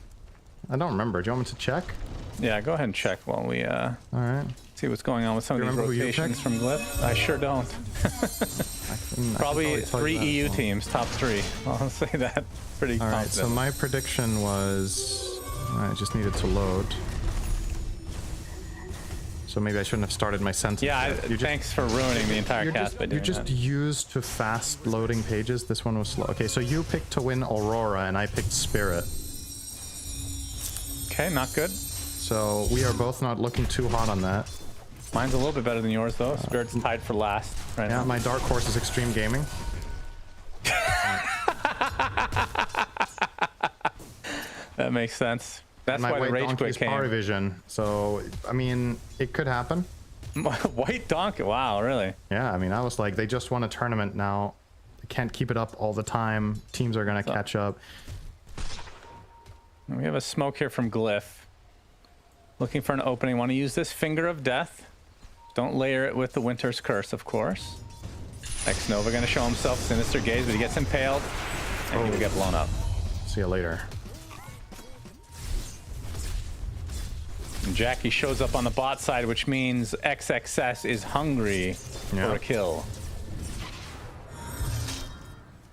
I don't remember. Do you want me to check? Yeah, go ahead and check while we all right. See what's going on with some of these rotations from Glyph. I sure don't. Probably 3 EU teams, top 3. I'll say that pretty confident. Alright, so my prediction was... I just needed to load. So maybe I shouldn't have started my sentence. Yeah, thanks for ruining the entire cast by doing You just that. used to fast loading pages. This one was slow. Okay, so you picked to win Aurora, and I picked Spirit. Okay, not good. So we are both not looking too hot on that. Mine's a little bit better than yours, though. Spirit's tied for last right now. My dark horse is Xtreme Gaming. That makes sense. That's my why the rage quit came. PARIVISION. So, I mean, it could happen. White Donkey, wow, really? Yeah, I mean, I was like, they just won a tournament now. They can't keep it up all the time. Teams are going to catch up. We have a smoke here from Glyph. Looking for an opening. Want to use this Finger of Death. Don't layer it with the Winter's Curse, of course. X-Nova going to show himself Sinister Gaze, but he gets impaled, and he will get blown up. See you later. And Jackie shows up on the bot side, which means XXS is hungry for a kill.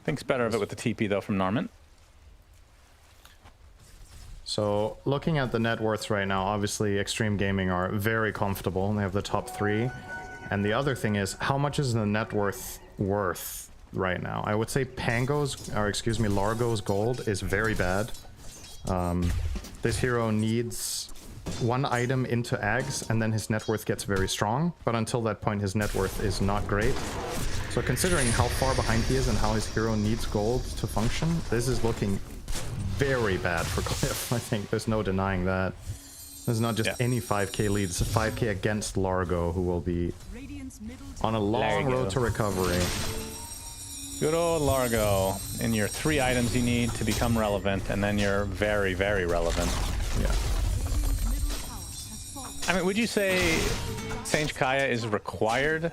Thinks better of it with the TP, though, from Norman. So looking at the net worths right now, obviously Xtreme Gaming are very comfortable. They have the top 3. And the other thing is, how much is the net worth right now? I would say Largo's gold is very bad. This hero needs 1 item into Ags, and then his net worth gets very strong. But until that point, his net worth is not great. So considering how far behind he is and how his hero needs gold to function, this is looking very bad for Glyph. I think there's no denying that. There's not just any 5k lead, it's a 5k against Largo, who will be on a long road to recovery. Good old Largo. And your 3 items you need to become relevant, and then you're very, very relevant. Yeah. I mean, would you say Sage Kaya is required?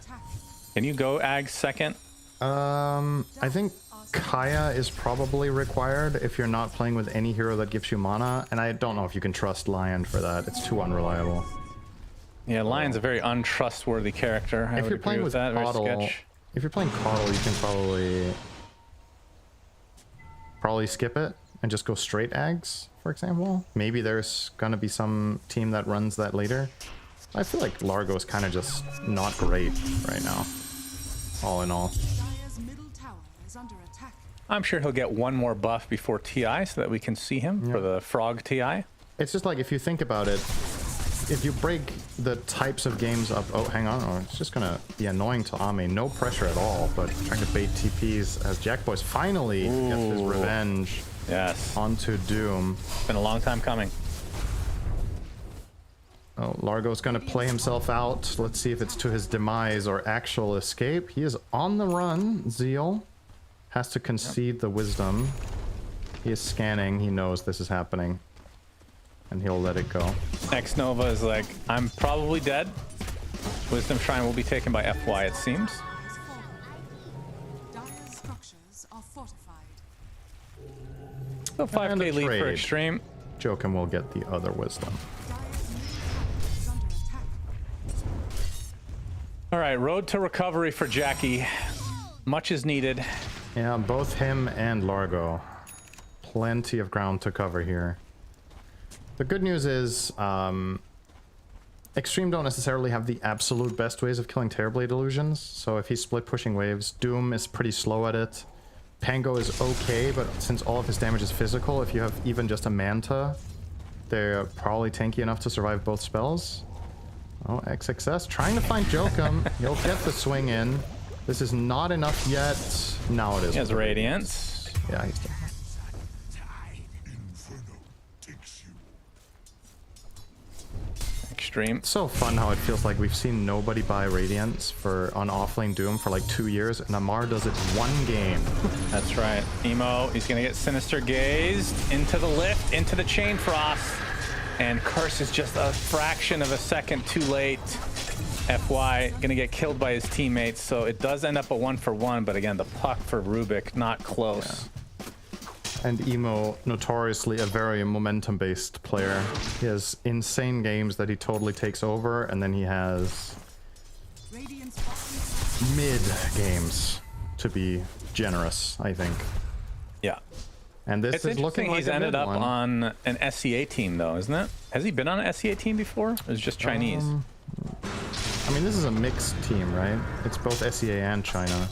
Can you go Ag second? I think Kaya is probably required if you're not playing with any hero that gives you mana, and I don't know if you can trust Lion for that. It's too unreliable. Yeah, Lion's a very untrustworthy character. If you're playing with Coddle, you can probably skip it and just go straight Ags, for example. Maybe there's gonna be some team that runs that later. I feel like Largo is kind of just not great right now, all in all. I'm sure he'll get 1 more buff before TI so that we can see him for the Frog TI. It's just like, if you think about it, if you break the types of games up... Oh, hang on. Oh, it's just going to be annoying to Ame. No pressure at all, but trying to bait TPs as Jackboys finally gets his revenge onto Doom. It's been a long time coming. Oh, Largo's going to play himself out. Let's see if it's to his demise or actual escape. He is on the run, Zeal. Has to concede the wisdom. He is scanning. He knows this is happening. And he'll let it go. X-Nova is like, I'm probably dead. Wisdom Shrine will be taken by FY, it seems. So 5k lead for Xtreme. Joachim will get the other wisdom. All right, road to recovery for Jackie. Much is needed. Yeah, both him and Largo. Plenty of ground to cover here. The good news is, Xtreme don't necessarily have the absolute best ways of killing Terrorblade illusions. So if he's split pushing waves, Doom is pretty slow at it. Pango is okay, but since all of his damage is physical, if you have even just a Manta, they're probably tanky enough to survive both spells. Oh, XXS trying to find Joachim. He'll get the swing in. This is not enough yet. Now it is. He has Radiance. Yeah, he's done. Xtreme. It's so fun how it feels like we've seen nobody buy Radiance on offlane Doom for like 2 years, and Amar does it 1 game. That's right. Emo, he's gonna get Sinister Gazed into the lift, into the Chain Frost, and Curse is just a fraction of a second too late. FY gonna get killed by his teammates, so it does end up a 1-for-1, but again, the puck for Rubik, not close. Yeah. And Emo, notoriously a very momentum-based player. He has insane games that he totally takes over, and then he has mid games, to be generous, I think. Yeah. And this is looking like he's ended up on an SCA team, though, isn't it? Has he been on an SCA team before? Or is it just Chinese? I mean, this is a mixed team, right? It's both SCA and China.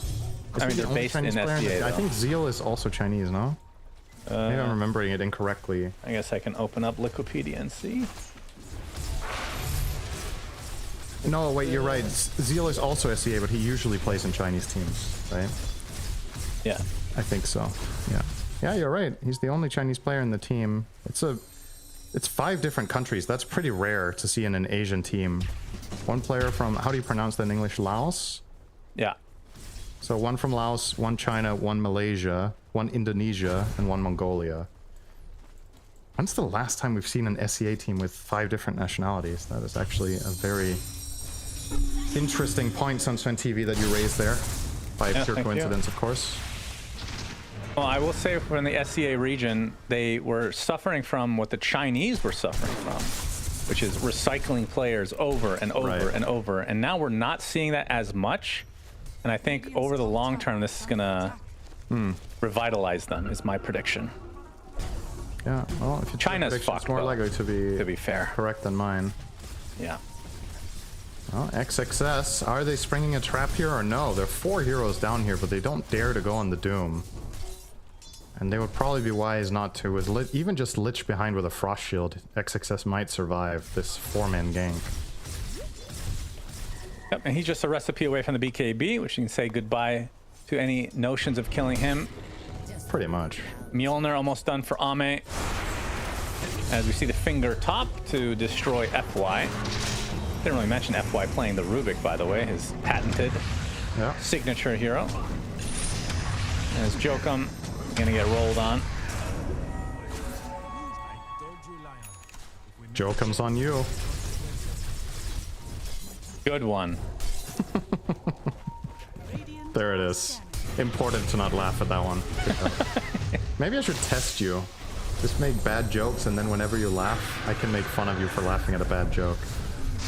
I mean, they're based in SCA, I think Zeal is also Chinese, no? Maybe I'm remembering it incorrectly. I guess I can open up Liquid.CET and see. No, wait, you're right. Zeal is also SCA, but he usually plays in Chinese teams, right? Yeah. I think so, yeah. Yeah, you're right. He's the only Chinese player in the team. It's 5 different countries. That's pretty rare to see in an Asian team. One player from, how do you pronounce that in English? Laos? Yeah. So 1 from Laos, 1 China, 1 Malaysia, 1 Indonesia, and 1 Mongolia. When's the last time we've seen an SCA team with 5 different nationalities? That is actually a very interesting point, Sunsven TV, that you raised there. By pure coincidence, of course. Well, I will say from the SCA region, they were suffering from what the Chinese were suffering from, which is recycling players over and over and over. And now we're not seeing that as much. And I think over the long term, this is going to revitalize them, is my prediction. Yeah, well, if you China's fucked, more likely to be fair, correct than mine. Yeah. Well, XXS, are they springing a trap here or no? There are 4 heroes down here, but they don't dare to go on the Doom. And they would probably be wise not to. With even just Lich behind with a Frost Shield, XXS might survive this 4-man gank. Yep, and he's just a recipe away from the BKB, which you can say goodbye to any notions of killing him. Pretty much. Mjolnir almost done for Ame. As we see the finger top to destroy FY. Didn't really mention FY playing the Rubik, by the way, his patented signature hero. As Jokum gonna get rolled on. Jokum's on you. Good one. There it is. Important to not laugh at that one. Maybe I should test you. Just make bad jokes, and then whenever you laugh, I can make fun of you for laughing at a bad joke.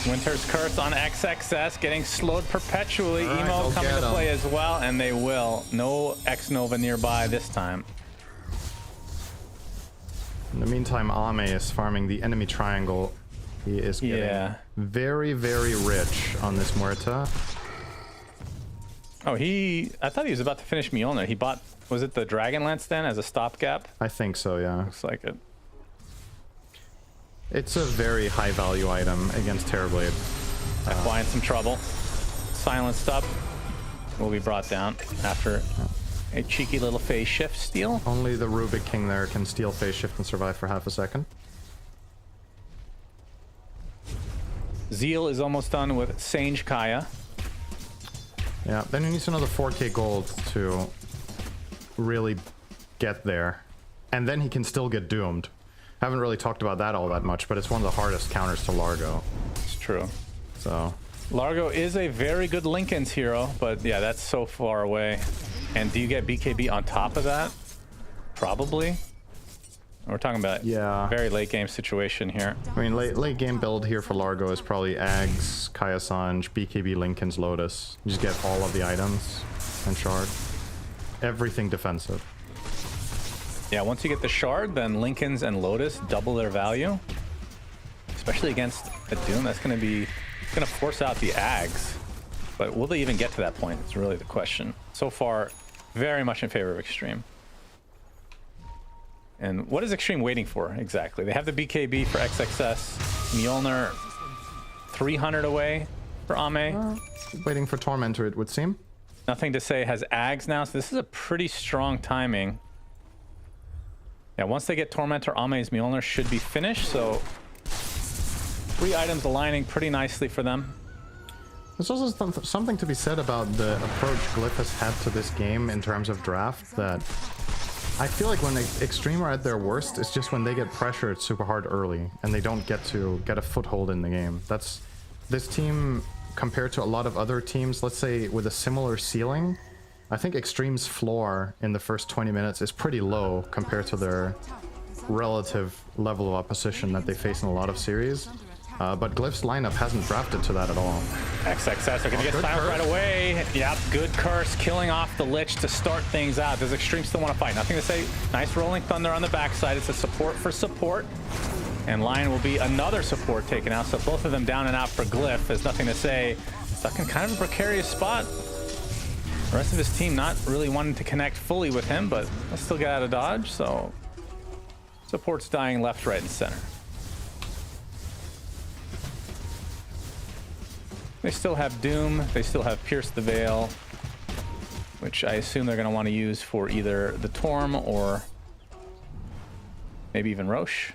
Winter's Curse on XXS, getting slowed perpetually. Emo coming to play as well, and they will. No X-Nova nearby this time. In the meantime, Ame is farming the enemy triangle. He is getting very, very rich on this Muerta. Oh, I thought he was about to finish Mjolnir. He bought, was it the Dragonlance then as a stopgap? I think so, yeah. Looks like it. It's a very high value item against Terrorblade. FY in some trouble. Silenced up. Will be brought down after a cheeky little phase shift steal. Only the Rubik King there can steal phase shift and survive for half a second. Zeal is almost done with Sange Kaya. Yeah, then he needs another 4k gold to really get there. And then he can still get doomed. Haven't really talked about that all that much, but it's one of the hardest counters to Largo. It's true. So Largo is a very good Linken's hero, but yeah, that's so far away. And do you get BKB on top of that? Probably. We're talking about very late game situation here. I mean, late game build here for Largo is probably Ags, Kaya Sange, BKB, Linken's Lotus. You just get all of the items and Shard. Everything defensive. Yeah, once you get the Shard, then Linken's and Lotus double their value. Especially against a Doom, that's going to be... It's going to force out the Ags. But will they even get to that point? It's really the question. So far, very much in favor of Xtreme. And what is Xtreme waiting for exactly? They have the BKB for XXS. Mjolnir 300 away for Ame. Waiting for Tormentor, it would seem. Nothing to say has Ags now, so this is a pretty strong timing. Yeah, once they get Tormentor, Ame's Mjolnir should be finished, so 3 items aligning pretty nicely for them. There's also something to be said about the approach Glyph has had to this game in terms of draft, that I feel like when Xtreme are at their worst, it's just when they get pressured super hard early and they don't get to get a foothold in the game. This team compared to a lot of other teams, let's say with a similar ceiling, I think Xtreme's floor in the first 20 minutes is pretty low compared to their relative level of opposition that they face in a lot of series. But Glyph's lineup hasn't drafted to that at all. XXS are going to get silenced right away. Yep, good curse, killing off the Lich to start things out. Does Xtreme still want to fight? Nothing to say. Nice rolling thunder on the backside. It's a support for support. And Lion will be another support taken out. So both of them down and out for Glyph. There's nothing to say. Stuck in kind of a precarious spot. The rest of his team not really wanting to connect fully with him, but they'll still get out of dodge. So support's dying left, right, and center. They still have Doom, they still have Pierce the Veil, which I assume they're going to want to use for either the Torm or maybe even Roche.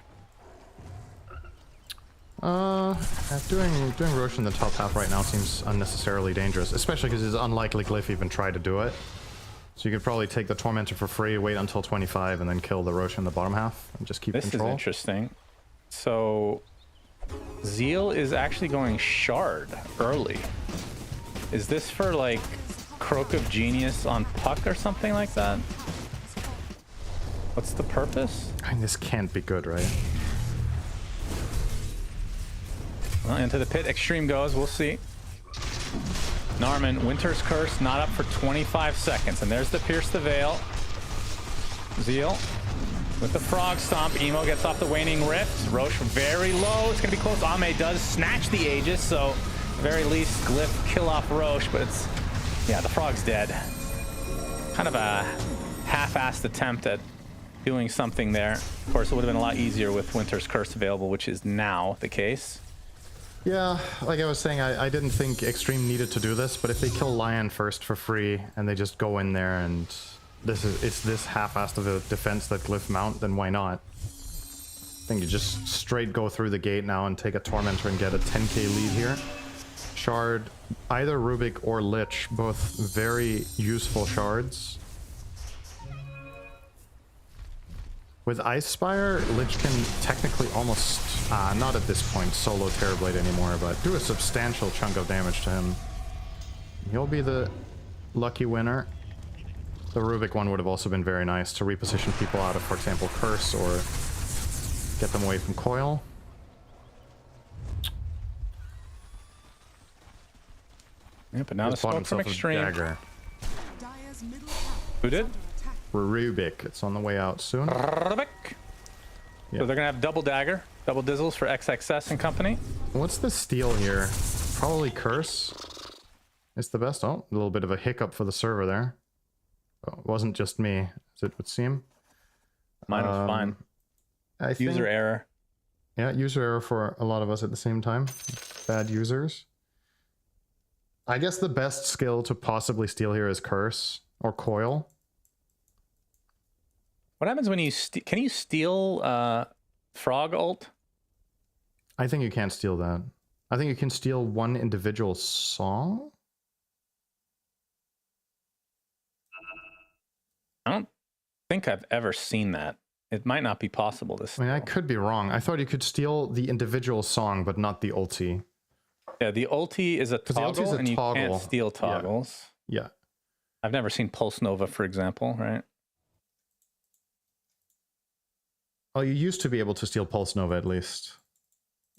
Doing Roche in the top half right now seems unnecessarily dangerous, especially because it's unlikely Glyph even tried to do it. So you could probably take the Tormentor for free, wait until 25, and then kill the Roche in the bottom half and just keep control. This is interesting. So Zeal is actually going Shard early. Is this for like Croak of Genius on Puck or something like that? What's the purpose? I mean, this can't be good, right? Well, into the pit Xtreme goes, we'll see. Narman, Winter's Curse, not up for 25 seconds. And there's the Pierce the Veil. Zeal with the Frog Stomp. Emo gets off the Waning Rift. Roche very low. It's going to be close. Ame does snatch the Aegis, so at the very least, Glyph kill off Roche, but it's... yeah, the Frog's dead. Kind of a half-assed attempt at doing something there. Of course, it would have been a lot easier with Winter's Curse available, which is now the case. Yeah, like I was saying, I didn't think Xtreme needed to do this, but if they kill Lion first for free, and they just go in there and... it's this half-assed of a defense that Glyph mount, then why not? I think you just straight go through the gate now and take a Tormentor and get a 10k lead here. Shard, either Rubik or Lich, both very useful shards. With Ice Spire, Lich can technically almost, not at this point, solo Terrorblade anymore, but do a substantial chunk of damage to him. He'll be the lucky winner. The Rubik one would have also been very nice to reposition people out of, for example, Curse, or get them away from Coil. Yeah, but now the smoke from Xtreme. Who did? Rubik. It's on the way out soon. Rubik. Yeah. So they're gonna have double dagger, double dizzles for XXS and company. What's the steal here? Probably Curse. It's the best. Oh, a little bit of a hiccup for the server there. Oh, it wasn't just me, as it would seem. Mine was fine. User error. Yeah, user error for a lot of us at the same time. Bad users. I guess the best skill to possibly steal here is Curse or Coil. What happens when you can you steal Frog ult? I think you can't steal that. I think you can steal one individual song. I don't think I've ever seen that. It might not be possible this. I mean, I could be wrong. I thought you could steal the individual song, but not the ulti. Yeah, the ulti is a toggle, and you can't steal toggles. Yeah. I've never seen Pulse Nova, for example, right? Oh, you used to be able to steal Pulse Nova at least.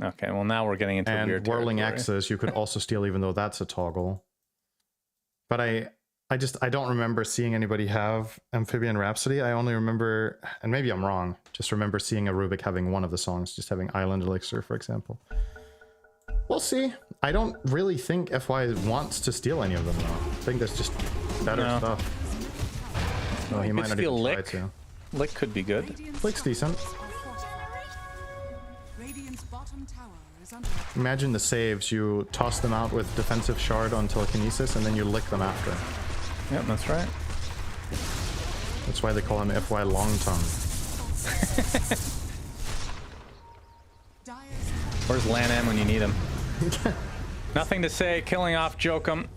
Okay, well now we're getting into weird territory. Whirling Axis you could also steal, even though that's a toggle. But I don't remember seeing anybody have Amphibian Rhapsody. I only remember, and maybe I'm wrong, just remember seeing a Rubik having one of the songs, just having Island Elixir, for example. We'll see. I don't really think FY wants to steal any of them, though. I think there's just better stuff. No, he might not even try to. Lick could be good. Lick's decent. Imagine the saves. You toss them out with defensive shard on telekinesis, and then you lick them after. Yep, that's right. That's why they call him FY Long Tongue. Where's Lanham when you need him? Nothing to say. Killing off Jokum.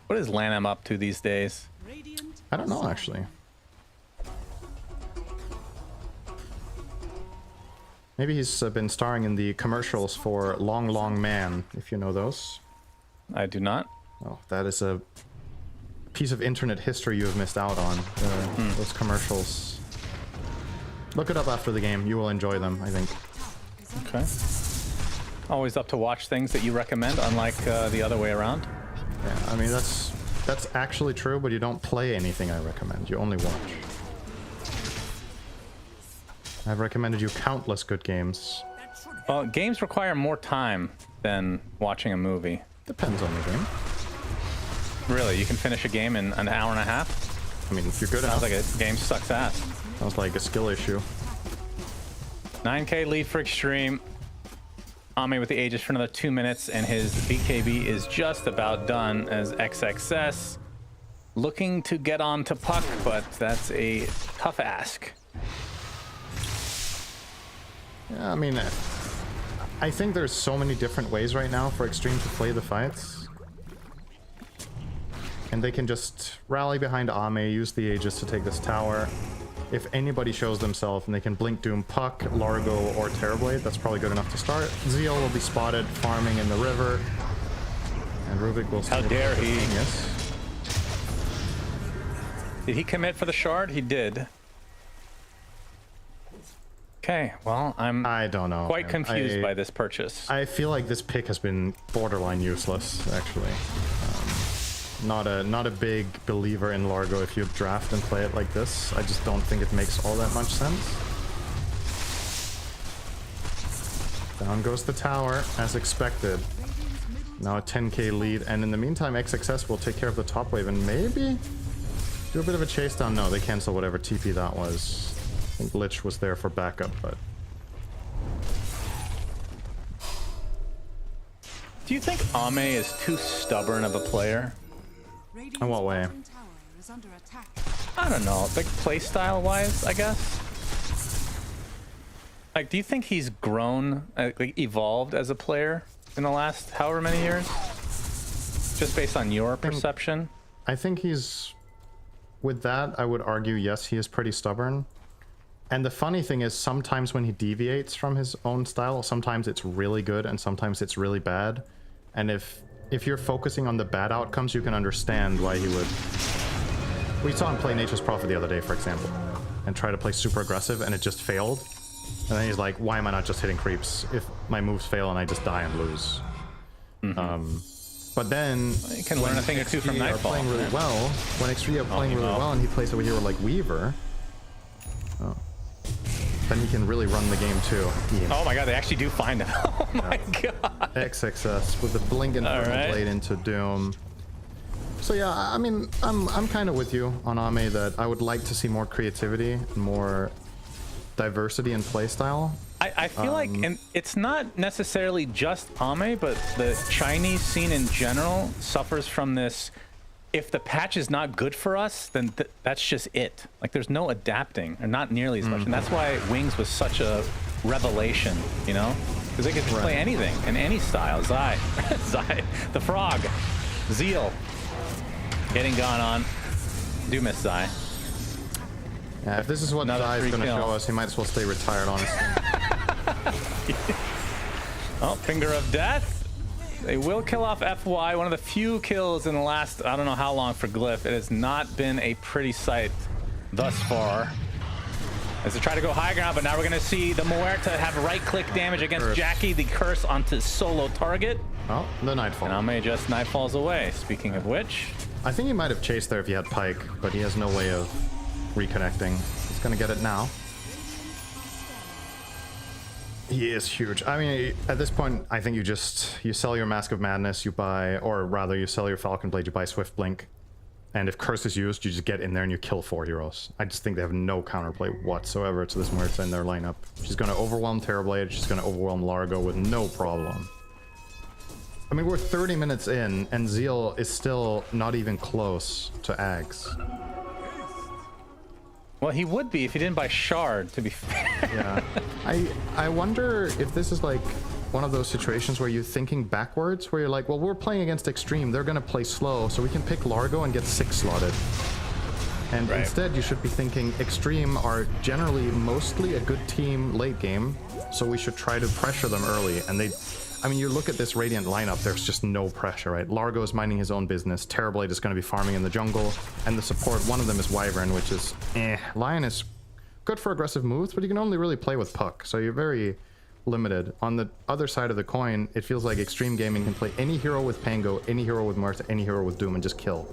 What is Lanham up to these days? I don't know, actually. Maybe he's been starring in the commercials for Long Long Man, if you know those. I do not. Oh, that is a piece of internet history you have missed out on. Those commercials. Look it up after the game. You will enjoy them, I think. Okay. Always up to watch things that you recommend, unlike the other way around. Yeah, I mean, that's actually true, but you don't play anything I recommend. You only watch. I've recommended you countless good games. Well, games require more time than watching a movie. Depends on the game. Really, you can finish a game in an hour and a half? I mean, if you're good enough. Sounds like a game sucks ass. Sounds like a skill issue. 9k lead for Xtreme. Ame with the Aegis for another 2 minutes, and his BKB is just about done as XXS looking to get on to Puck, but that's a tough ask. Yeah, I mean, I think there's so many different ways right now for Xtreme to play the fights. And they can just rally behind Ame, use the Aegis to take this tower. If anybody shows themselves and they can blink Doom Puck, Largo, or Terrorblade, that's probably good enough to start. Zeal will be spotted farming in the river. And Rubik will still... How dare he? Yes. Did he commit for the shard? He did. Okay, well, I don't know. Quite confused by this purchase. I feel like this pick has been borderline useless, actually. Not a big believer in Largo if you draft and play it like this. I just don't think it makes all that much sense. Down goes the tower, as expected. Now a 10k lead, and in the meantime, XXS will take care of the top wave and maybe do a bit of a chase down. No, they cancel whatever TP that was. I think Lich was there for backup, but... Do you think Ame is too stubborn of a player? In what way? I don't know, like playstyle wise, I guess. Like, do you think he's grown, like evolved as a player in the last however many years? Just based on your perception? I think he's... With that, I would argue, yes, he is pretty stubborn. And the funny thing is, sometimes when he deviates from his own style, sometimes it's really good and sometimes it's really bad. And if you're focusing on the bad outcomes, you can understand why he would... We saw him play Nature's Prophet the other day, for example, and try to play super aggressive, and it just failed. And then he's like, why am I not just hitting creeps if my moves fail and I just die and lose? But then... You can learn a thing or two from Nightfall. Playing really well, when Xtreme are playing really well and he plays a hero like Weaver, then he can really run the game too. Oh my god, they actually do find him. Oh my god. XXS with the blink and blade into Doom. So yeah, I mean, I'm kind of with you on Ame that I would like to see more creativity and more diversity in playstyle. I feel like, and it's not necessarily just Ame, but the Chinese scene in general suffers from this. If the patch is not good for us, then that's just it. Like, there's no adapting, or not nearly as much. And that's why Wings was such a revelation, you know? Because they could just play anything, in any style. Zai, the frog, Zeal, getting gone on. Do miss Zai. Yeah, if this is what Zai is going to show us, he might as well stay retired, honestly. Oh, Finger of Death. They will kill off FY, one of the few kills in the last, I don't know how long for Glyph. It has not been a pretty sight thus far. As they try to go high ground, but now we're going to see the Muerta have right-click damage against Jackie, the curse onto solo target. Oh, the Nightfall. And Ame just Nightfalls away, speaking of which. I think he might have chased there if he had Pike, but he has no way of reconnecting. He's going to get it now. He is huge. I mean, at this point, I think you sell your Mask of Madness, you buy, or rather you sell your Falcon Blade, you buy Swift Blink. And if Curse is used, you just get in there and you kill 4 heroes. I just think they have no counterplay whatsoever to this Muerta in their lineup. She's going to overwhelm Terrorblade, she's going to overwhelm Largo with no problem. I mean, we're 30 minutes in, and Zeal is still not even close to Ags. Well, he would be if he didn't buy Shard, to be fair. Yeah. I wonder if this is like one of those situations where you're thinking backwards, where you're like, well, we're playing against Xtreme, they're going to play slow, so we can pick Largo and get 6 slotted. And instead, you should be thinking Xtreme are generally mostly a good team late game, so we should try to pressure them early. And they, I mean, you look at this Radiant lineup, there's just no pressure, right? Largo is minding his own business, Terrorblade is going to be farming in the jungle, and the support, one of them is Wyvern, which is Lion is good for aggressive moves, but you can only really play with Puck, so you're very limited. On the other side of the coin, it feels like Xtreme Gaming can play any hero with Pango, any hero with Martha, any hero with Doom, and just kill.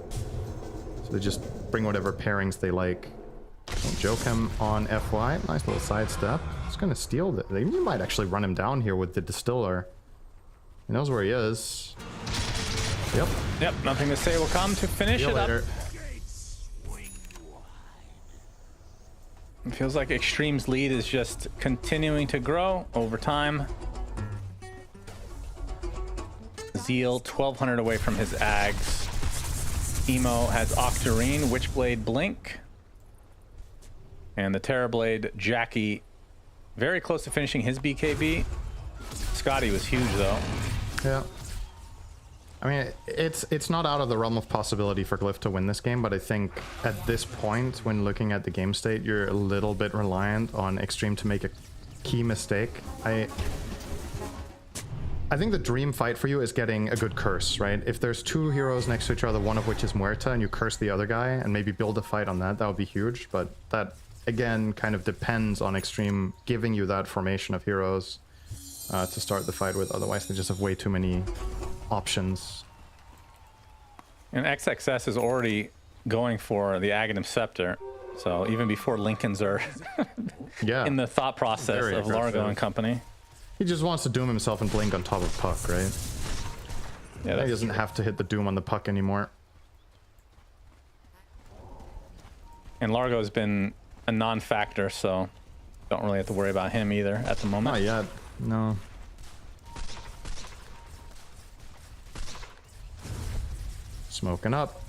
So they just bring whatever pairings they like. Don't joke him on FY. Nice little sidestep. He's going to steal that. They might actually run him down here with the Distiller. He knows where he is. Yep. Yep, nothing to say will come to finish it up. It feels like Xtreme's lead is just continuing to grow over time. Zeal 1200 away from his Ags. Emo has Octarine, Witchblade, Blink. And the Terrorblade, Jackie, very close to finishing his BKB. Scotty was huge though. Yeah. I mean, it's not out of the realm of possibility for Glyph to win this game, but I think at this point, when looking at the game state, you're a little bit reliant on Xtreme to make a key mistake. I think the dream fight for you is getting a good curse, right? If there's two heroes next to each other, one of which is Muerta, and you curse the other guy and maybe build a fight on that, that would be huge. But that, again, kind of depends on Xtreme giving you that formation of heroes to start the fight with. Otherwise, they just have way too many options. And XXS is already going for the Aghanim Scepter. So even before Lincolns are in the thought process of Largo and company. He just wants to Doom himself and Blink on top of Puck, right? Yeah, he doesn't have to hit the Doom on the Puck anymore. And Largo has been a non-factor, so don't really have to worry about him either at the moment. Not yet, no. Smoking up.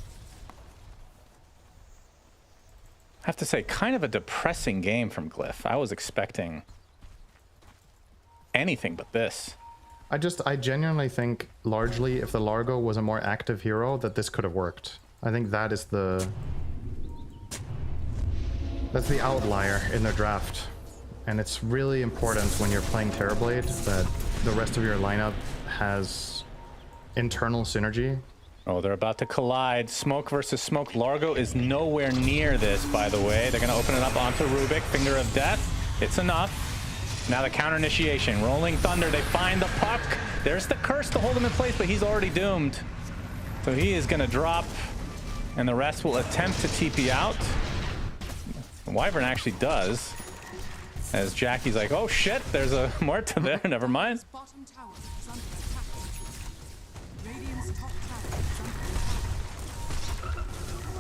I have to say, kind of a depressing game from Glyph. I was expecting anything but this. I genuinely think largely if the Largo was a more active hero that this could have worked. I think that is that's the outlier in their draft. And it's really important when you're playing Terrorblade that the rest of your lineup has internal synergy. Oh, they're about to collide. Smoke versus Smoke. Largo is nowhere near this, by the way. They're going to open it up onto Rubik. Finger of Death. It's enough. Now the counter initiation. Rolling Thunder. They find the Puck. There's the curse to hold him in place, but he's already doomed. So he is going to drop, and the rest will attempt to TP out. Wyvern actually does. As Jackie's like, oh shit, there's a Muerta there. Never mind.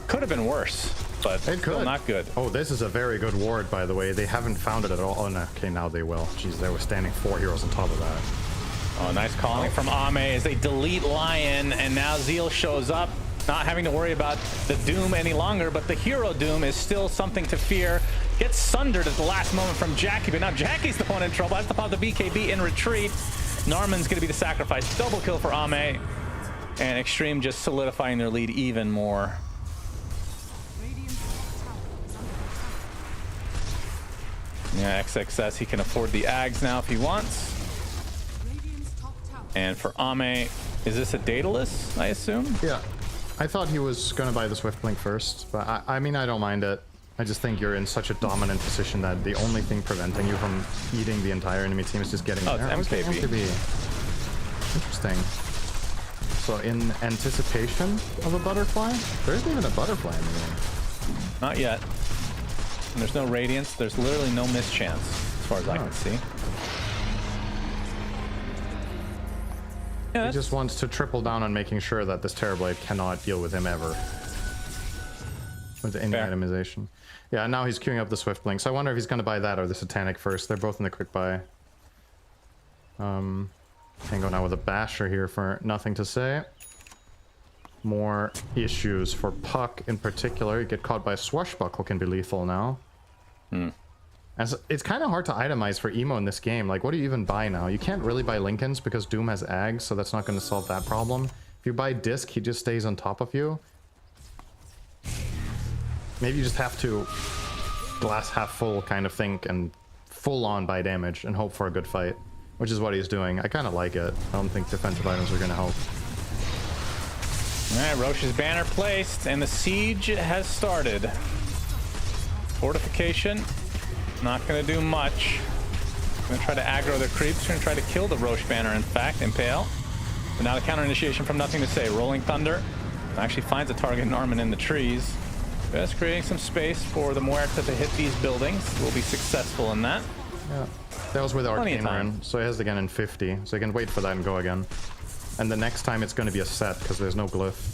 Could have been worse, but it could. Not good. Oh, this is a very good ward, by the way. They haven't found it at all. Oh, no. Okay, now they will. Jeez, they were standing 4 heroes on top of that. Oh, nice calling from Ame as they delete Lion, and now Zeal shows up, not having to worry about the Doom any longer, but the hero Doom is still something to fear. Gets sundered at the last moment from Jackie, but now Jackie's the one in trouble. Has to pop the BKB in retreat. Narman's going to be the sacrifice. Double kill for Ame, and Xtreme just solidifying their lead even more. Yeah, XXS, he can afford the Ags now if he wants. And for Ame, is this a Daedalus, I assume? Yeah. I thought he was going to buy the Swift Blink first, but I mean, I don't mind it. I just think you're in such a dominant position that the only thing preventing you from eating the entire enemy team is just getting there. It's MKB. Interesting. So in anticipation of a butterfly? There isn't even a butterfly in the game. Not yet. And there's no Radiance. There's literally no mischance, as far as I can see. He just wants to triple down on making sure that this Terrorblade cannot deal with him ever. With the itemization. Yeah, now he's queuing up the Swift Blink. So I wonder if he's going to buy that or the Satanic first. They're both in the quick buy. Tango now with a Basher here for nothing to say. More issues for Puck in particular. You get caught by a Swashbuckle can be lethal now. As it's kind of hard to itemize for Emo in this game. Like, what do you even buy now? You can't really buy Lincolns because Doom has Ags, so that's not going to solve that problem. If you buy Disc, he just stays on top of you. Maybe you just have to glass half full kind of think and full on buy damage and hope for a good fight, which is what he's doing. I kind of like it. I don't think defensive items are going to help. All right, Roche's banner placed, and the siege has started. Fortification, not going to do much. Going to try to aggro their creeps. Going to try to kill the Roche banner, in fact, Impale. But now the counter initiation from Nothing to Say. Rolling Thunder actually finds a target in Armin in the trees. Just creating some space for the Muerta to hit these buildings. We'll be successful in that. Yeah, that was with Arcane Rune, so he has again in 50, so he can wait for that and go again. And the next time it's going to be a set, because there's no glyph.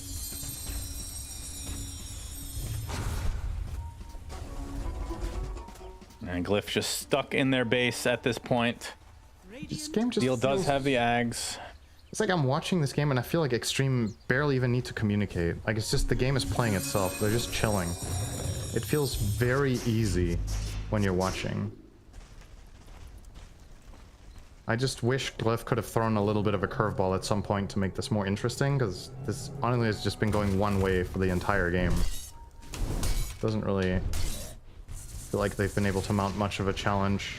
And Glyph just stuck in their base at this point. This game just Deal does have the Ags. It's like I'm watching this game and I feel like Xtreme barely even need to communicate. Like, it's just the game is playing itself. They're just chilling. It feels very easy when you're watching. I just wish Glyph could have thrown a little bit of a curveball at some point to make this more interesting, because this honestly has just been going one way for the entire game. Doesn't really feel like they've been able to mount much of a challenge.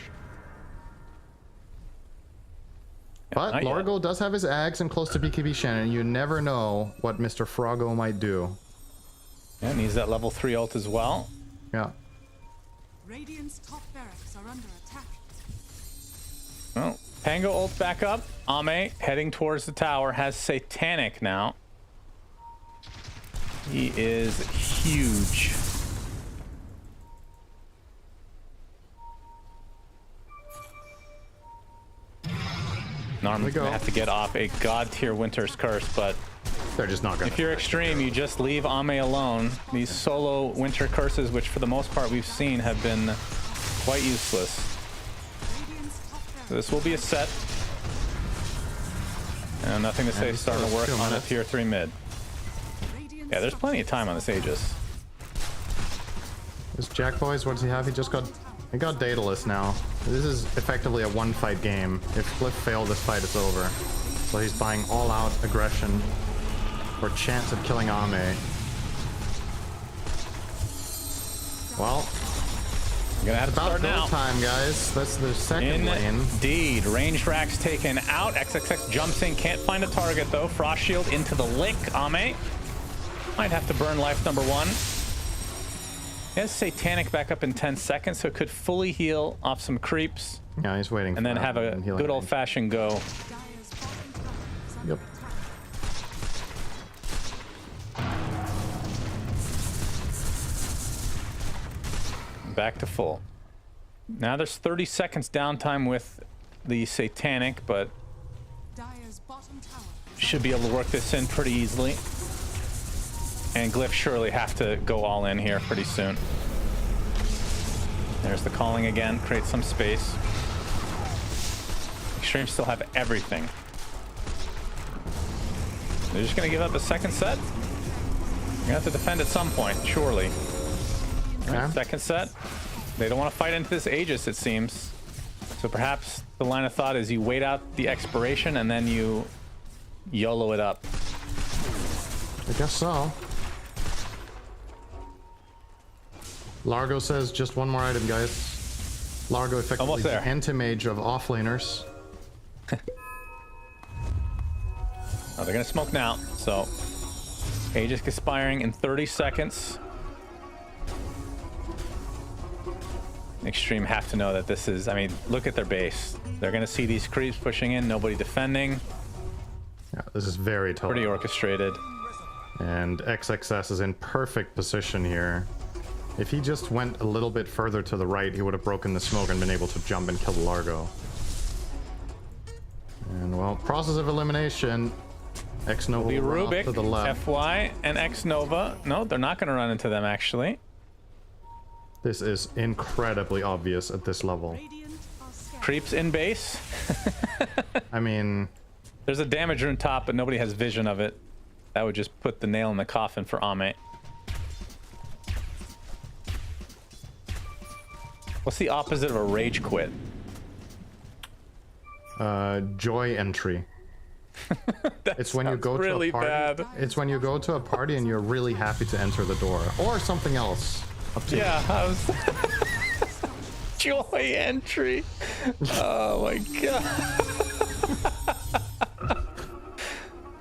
But Largo does have his Ags and close to BKB Shannon. You never know what Mr. Froggo might do. Yeah, needs that level 3 ult as well. Yeah. Radiant's top barracks are under attack. Well, Pango ult back up. Ame heading towards the tower, has Satanic now. He is huge. Narman's gonna have to get off a god tier Winter's Curse, but they're just not gonna. If you're Xtreme, you just leave Ame alone. These solo Winter Curses, which for the most part we've seen have been quite useless. So this will be a set. And Nothing to Say starting to work on a tier 3 mid. Yeah, there's plenty of time on this Aegis. This Jack Boys, what does he have? He got Daedalus now. This is effectively a one-fight game. If Glyph failed this fight, it's over. So he's buying all-out aggression for a chance of killing Ame. Well, you're gonna have to start now. Time, guys. That's the second lane. Indeed. Ranged racks taken out. XXX jumps in. Can't find a target, though. Frost Shield into the lick. Ame might have to burn life number 1. He has Satanic back up in 10 seconds, so it could fully heal off some creeps. Yeah, he's waiting. And then have a good old-fashioned go. Yep. Back to full. Now there's 30 seconds downtime with the Satanic, but should be able to work this in pretty easily. And Glyph surely have to go all in here pretty soon. There's the calling again, create some space. Xtreme still have everything. They're just gonna give up a second set. You're gonna have to defend at some point, surely. Right, second set. They don't want to fight into this Aegis, it seems. So perhaps the line of thought is you wait out the expiration and then you YOLO it up. I guess so. Largo says just one more item, guys. Largo effectively the anti-mage of offlaners. Oh, they're gonna smoke now. So Aegis expiring in 30 seconds. Xtreme have to know that this is, I mean, look at their base. They're gonna see these creeps pushing in, nobody defending. Yeah, this is very tough. Pretty orchestrated. And XXS is in perfect position here. If he just went a little bit further to the right, he would have broken the smoke and been able to jump and kill the Largo. And well, process of elimination. X-Nova will run Rubik, off to the left. FY, and X-Nova. No, they're not going to run into them, actually. This is incredibly obvious at this level. Creeps in base. I mean... There's a damage rune top, but nobody has vision of it. That would just put the nail in the coffin for Ame. What's the opposite of a rage quit? Joy entry. It's when you go really to a party. bad. It's when you go to a party and you're really happy to enter the door, or something else. Yeah, I was... Joy entry. Oh my god.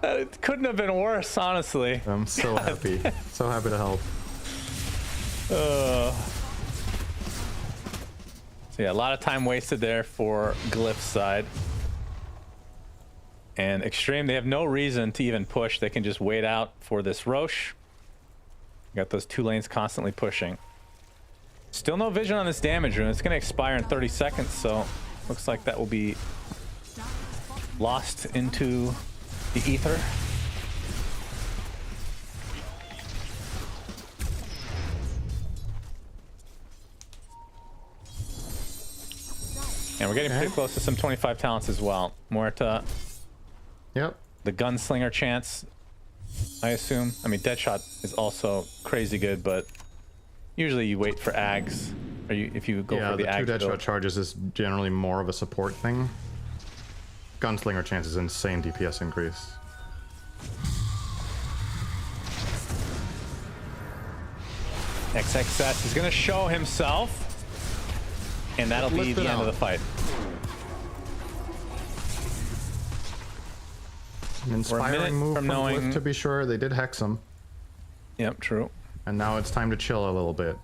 It couldn't have been worse, honestly. I'm so happy. So happy to help. So yeah, a lot of time wasted there for Glyph's side. And Xtreme, they have no reason to even push. They can just wait out for this Roche. Got those two lanes constantly pushing. Still no vision on this damage rune. It's going to expire in 30 seconds, so looks like that will be lost into the ether. And we're getting pretty close to some 25 talents as well. Muerta. Yep. The gunslinger chance, I assume. I mean, Deadshot is also crazy good, but usually you wait for Ags. Or if you go for the Ags. Yeah, the 2 Deadshot charges is generally more of a support thing. Gunslinger chance is insane DPS increase. XXS is going to show himself. And that'll be the end of the fight. An inspiring move from Glyph, to be sure. They did hex him. Yep, true. And now it's time to chill a little bit.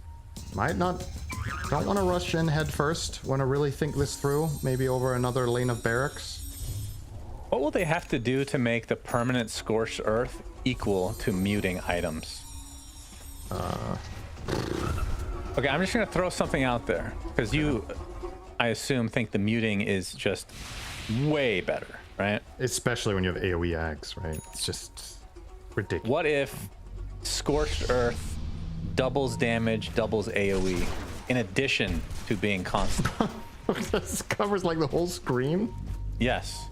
Don't want to rush in head first. Want to really think this through. Maybe over another lane of barracks. What will they have to do to make the permanent Scorched Earth equal to muting items? Okay, I'm just going to throw something out there. Because you, I assume, think the muting is just way better, right? Especially when you have AoE Ags, right? It's just ridiculous. What if Scorched Earth doubles damage, doubles AoE, in addition to being constant? This covers like the whole screen? Yes.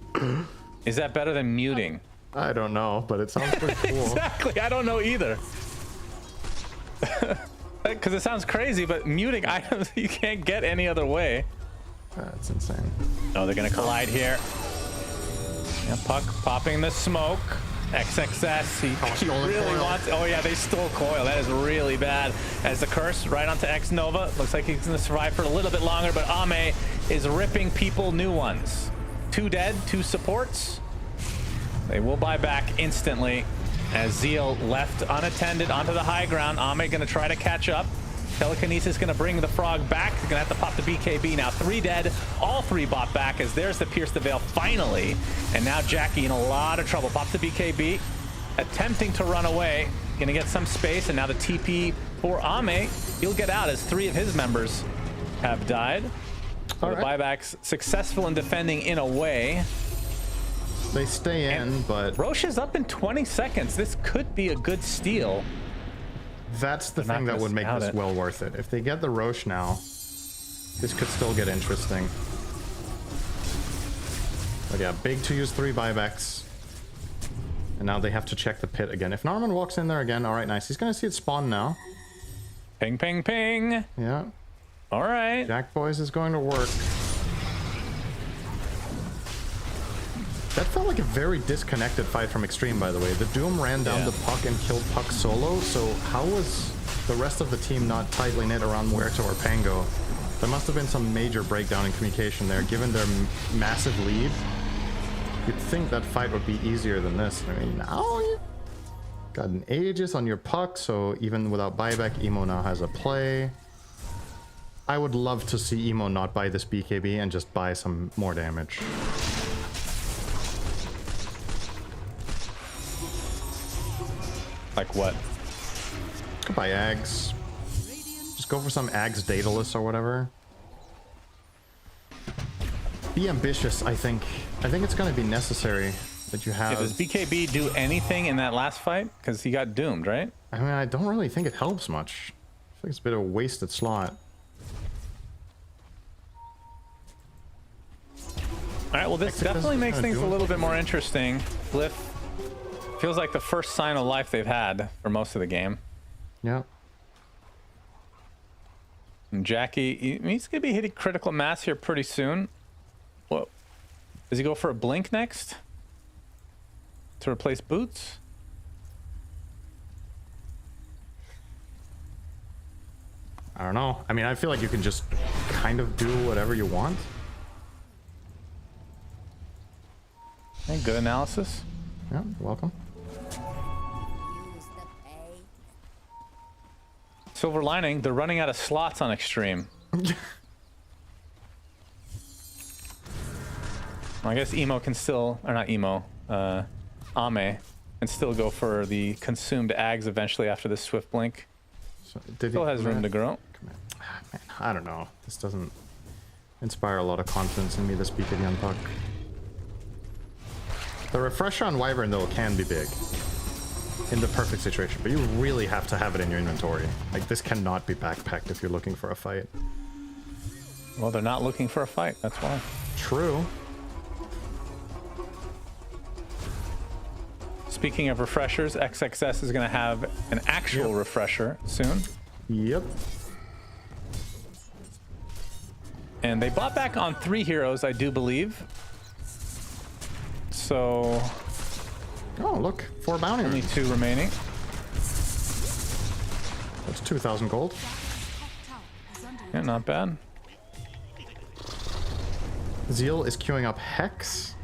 Is that better than muting? I don't know, but it sounds pretty cool. Exactly, I don't know either. Because it sounds crazy, but muting items you can't get any other way. That's insane. Oh, they're gonna collide here. Yeah, Puck popping the smoke. XXS, he really wants... Oh yeah, they stole coil. That is really bad. As the curse right onto X Nova. Looks like he's gonna survive for a little bit longer, but Ame is ripping people new ones. 2 dead, 2 supports. They will buy back instantly. As Zeal left unattended onto the high ground, Ame gonna try to catch up. Telekinesis gonna bring the frog back. He's gonna have to pop the BKB now. 3 dead, all 3 bought back as there's the Pierce the Veil finally. And now Jackie in a lot of trouble. Pops the BKB, attempting to run away. Gonna get some space, and now the TP for Ame. He'll get out as 3 of his members have died. The buybacks successful in defending in a way. They stay in, but... Roche is up in 20 seconds. This could be a good steal. That's the thing that would make this well worth it. If they get the Roche now, this could still get interesting. But yeah, big to use 3 buybacks. And now they have to check the pit again. If Narman walks in there again, alright, nice. He's gonna see it spawn now. Ping, ping, ping. Yeah. Alright. Jack Boys is going to work. That felt like a very disconnected fight from Xtreme, by the way. The Doom ran down the Puck and killed Puck solo, so how was the rest of the team not tightly knit around Muerta or Pango? There must have been some major breakdown in communication there, given their massive lead. You'd think that fight would be easier than this. I mean, now you got an Aegis on your Puck, so even without buyback, Emo now has a play. I would love to see Emo not buy this BKB and just buy some more damage. Like what? Go buy Ags. Just go for some Ags Daedalus or whatever. Be ambitious, I think. I think it's going to be necessary that you have... Does BKB do anything in that last fight? Because he got doomed, right? I mean, I don't really think it helps much. I think it's a bit of a wasted slot. Alright, well this definitely makes things a little bit more interesting. Glyph feels like the first sign of life they've had for most of the game. Yeah. And Jackie, he's going to be hitting critical mass here pretty soon. What? Does he go for a blink next? To replace Boots? I don't know. I mean, I feel like you can just kind of do whatever you want. Hey, good analysis. Yeah, welcome. Silver lining, they're running out of slots on Xtreme. I guess Emo can still, or not Emo, Ame can still go for the consumed Ags eventually after this Swift Blink. So still has room to grow. Man, I don't know. This doesn't inspire a lot of confidence in me, this BKB on Puck. The refresher on Wyvern, though, can be big in the perfect situation, but you really have to have it in your inventory. Like, this cannot be backpacked if you're looking for a fight. Well, they're not looking for a fight, that's why. True. Speaking of refreshers, XXS is going to have an actual refresher soon. Yep. And they bought back on 3 heroes, I do believe. So... Oh, look, 4 bounty. Only 2 remaining. That's 2,000 gold. Yeah, not bad. Zeal is queuing up Hex.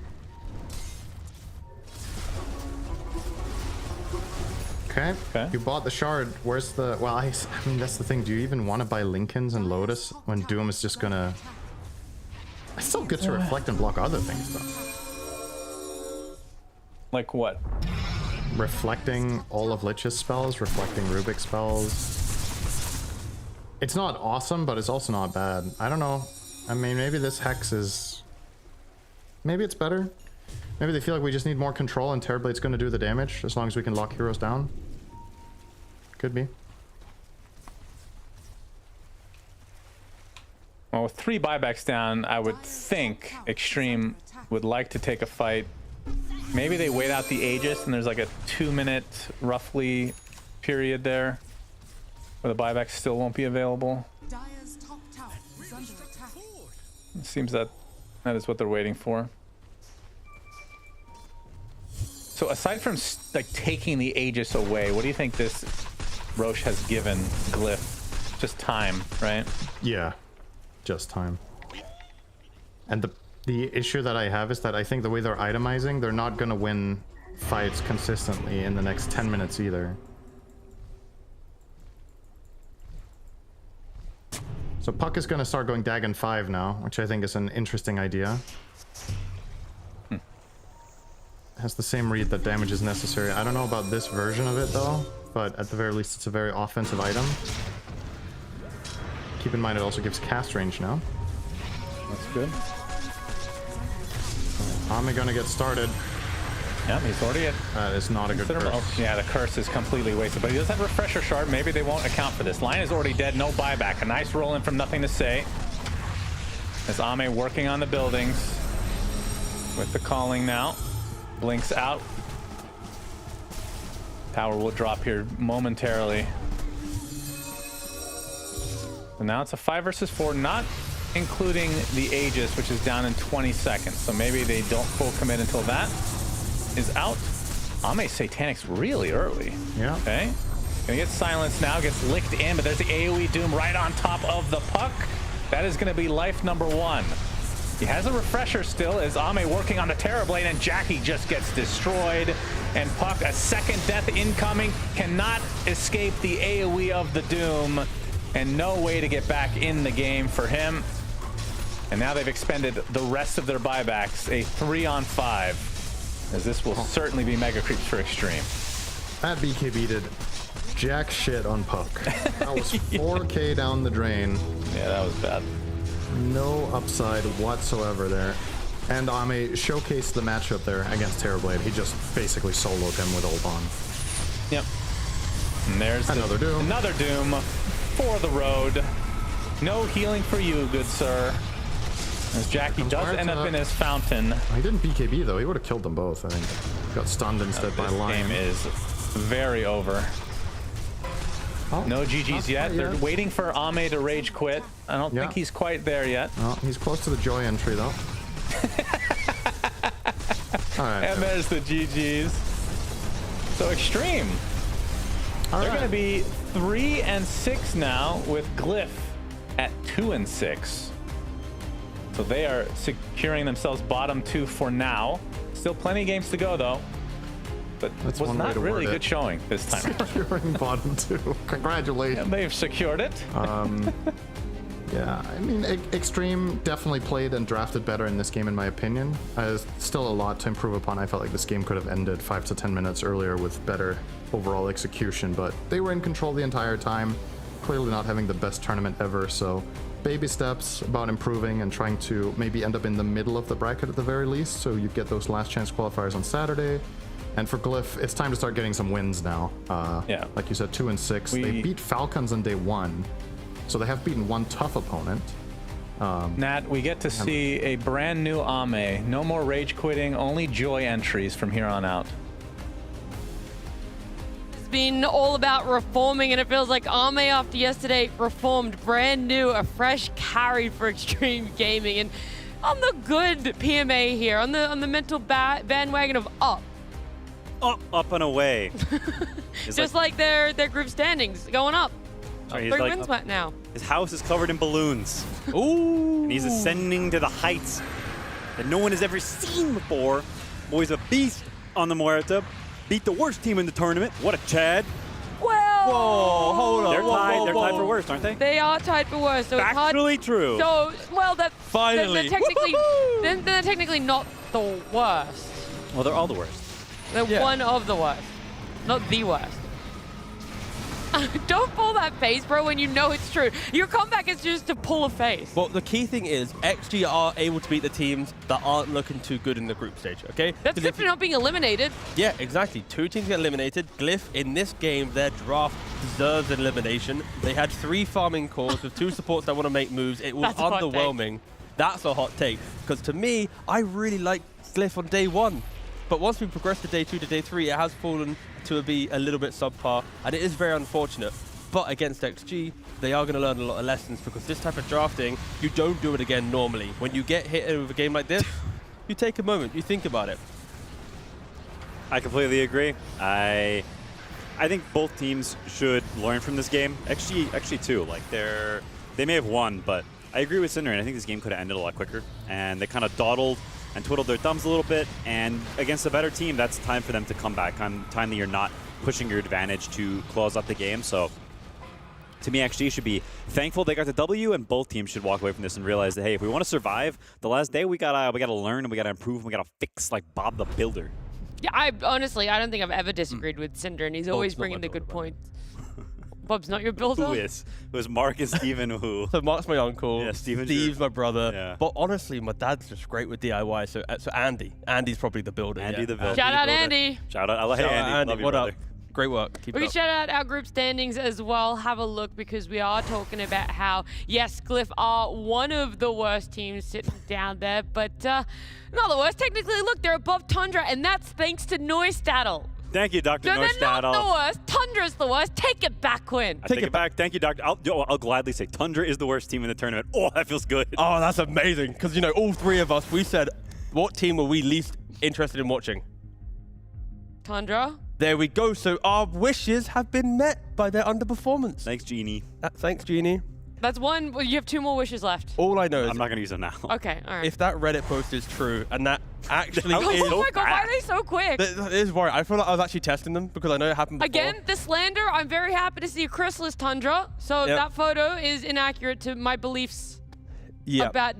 Okay. You bought the shard. Where's the... Well, I mean, that's the thing. Do you even want to buy Lincolns and Lotus when Doom is just gonna... It's still good to reflect and block other things, though. Like what? Reflecting all of Lich's spells, reflecting Rubik's spells. It's not awesome, but it's also not bad. I don't know. I mean, maybe this Hex is... Maybe it's better. Maybe they feel like we just need more control and Terrorblade's going to do the damage as long as we can lock heroes down. Could be. Well, with 3 buybacks down, I would think Xtreme would like to take a fight. Maybe they wait out the Aegis and there's like a 2-minute roughly period there where the buybacks still won't be available. It seems that is what they're waiting for. So aside from like taking the Aegis away, what do you think this Roche has given Glyph? Just time, right? Yeah, just time. And the issue that I have is that I think the way they're itemizing, they're not going to win fights consistently in the next 10 minutes either. So Puck is going to start going Dagon 5 now, which I think is an interesting idea. Has the same read that damage is necessary. I don't know about this version of it though, but at the very least it's a very offensive item. Keep in mind it also gives cast range now. That's good. Ame gonna get started. Yeah, he's already at... That is not a good curse. Oh, yeah, the curse is completely wasted, but he does have refresher shard. Maybe they won't account for this. Lion is already dead, no buyback. A nice roll in from nothing to say. As Ame working on the buildings with the calling now. Blinks out. Tower will drop here momentarily. So now it's a 5 versus 4, not including the Aegis, which is down in 20 seconds. So maybe they don't full commit until that is out. Ame Satanic's really early. Yeah. Okay. Gonna get silenced now, gets licked in, but there's the AoE Doom right on top of the Puck. That is gonna be life number 1. He has a refresher still as Ame working on the Terrorblade, and Jackie just gets destroyed. And Puck, a second death incoming, cannot escape the AoE of the Doom, and no way to get back in the game for him. And now they've expended the rest of their buybacks, a 3-on-5, as this will certainly be mega creeps for Xtreme. That BKB did jack shit on Puck. That was 4K down the drain. Yeah, that was bad. No upside whatsoever there. And Ame showcased the matchup there against Terrorblade. He just basically soloed him with ult on. Yep. And there's another Doom. Another Doom for the road. No healing for you, good sir. As Jackie does end up in his fountain. He didn't BKB though. He would have killed them both, I think. Got stunned instead by Lion. This game is very over. Oh, no GG's yet. They're waiting for Ame to rage quit. I don't think he's quite there yet. Oh, he's close to the Joy entry though. All right, and there's the GG's. So Xtreme They're going to be 3-6 now with Glyph at 2-6. So they are securing themselves bottom 2 for now. Still plenty of games to go though. But it was not really good showing this time. Securing bottom 2. Congratulations. Yeah, they've secured it. Yeah, I mean, Xtreme definitely played and drafted better in this game, in my opinion. There's still a lot to improve upon. I felt like this game could have ended 5 to 10 minutes earlier with better overall execution, but they were in control the entire time, clearly not having the best tournament ever, so baby steps about improving and trying to maybe end up in the middle of the bracket at the very least, so you get those last chance qualifiers on Saturday. And for Glyph, it's time to start getting some wins now. Yeah. Like you said, 2-6. They beat Falcons on day 1. So they have beaten one tough opponent. Nat, we get to see a brand new Ame. No more rage quitting, only joy entries from here on out. It's been all about reforming, and it feels like Ame after yesterday reformed, brand new, a fresh carry for Xtreme Gaming. And on the good PMA here, on the mental bandwagon of up. Up and away. Just like their group standings going up. 3 wins now. His house is covered in balloons. Ooh. And he's ascending to the heights that no one has ever seen before. Boy's a beast on the Muerta. Beat the worst team in the tournament. What a Chad. Well, whoa, hold on. They're tied for worst, aren't they? They are tied for worst. So Factually true. So, well, that finally. They're technically not the worst. Well, they're all the worst. They're one of the worst, not the worst. Don't pull that face, bro, when you know it's true. Your comeback is just to pull a face. Well, the key thing is XG are able to beat the teams that aren't looking too good in the group stage, okay? That's good for not being eliminated. Yeah, exactly. 2 teams get eliminated. Glyph, in this game, their draft deserves an elimination. They had 3 farming cores with 2 supports that want to make moves. It was underwhelming. That's a hot take. Because to me, I really like Glyph on day 1. But once we progress to day 2 to day 3, it has fallen to be a little bit subpar, and it is very unfortunate. But against XG, they are going to learn a lot of lessons, because this type of drafting, you don't do it again normally. When you get hit with a game like this, you take a moment, you think about it. I completely agree. I think both teams should learn from this game. XG too. Like they may have won, but I agree with Cinder, and I think this game could have ended a lot quicker. And they kind of dawdled and twiddled their thumbs a little bit, and against a better team, that's time for them to come back, time that you're not pushing your advantage to close up the game. So to me, XG should be thankful they got the W, and both teams should walk away from this and realize that, hey, if we want to survive the last day, we gotta learn, and we gotta improve, and we gotta fix like Bob the Builder. Yeah, I don't think I've ever disagreed with Cinder, and he's always bringing the good points. Bob's not your builder? Who is? It was Mark and Steven who. So Mark's my uncle. Yeah, Steve's my brother. Yeah. But honestly, my dad's just great with DIY. So Andy's probably the builder. Andy the builder. Shout out Andy. Shout out. Hey Andy. Love you, what brother. up? Great work. Keep it We up. shout out our group standings as well. Have a look, because we are talking about how, yes, Glyph are one of the worst teams sitting down there, but not the worst. Technically, look, they're above Tundra, and that's thanks to Neustadel. Thank you, Dr. No, they're Neustadel. not the worst. Tundra's the worst. Take it back, Quinn. I take it back. Thank you, Doctor. I'll gladly say Tundra is the worst team in the tournament. Oh, that feels good. Oh, that's amazing. Because, you know, all 3 of us, we said, what team were we least interested in watching? Tundra. There we go. So our wishes have been met by their underperformance. Thanks, Genie. Thanks, Genie. That's one. Well, you have 2 more wishes left. All I know is I'm not going to use them now. Okay, all right. if that Reddit post is true, and that actually is... Oh my god, why are they so quick? It is worrying. I feel like I was actually testing them, because I know it happened before. Again, the slander, I'm very happy to see a chrysalis Tundra. So that photo is inaccurate to my beliefs about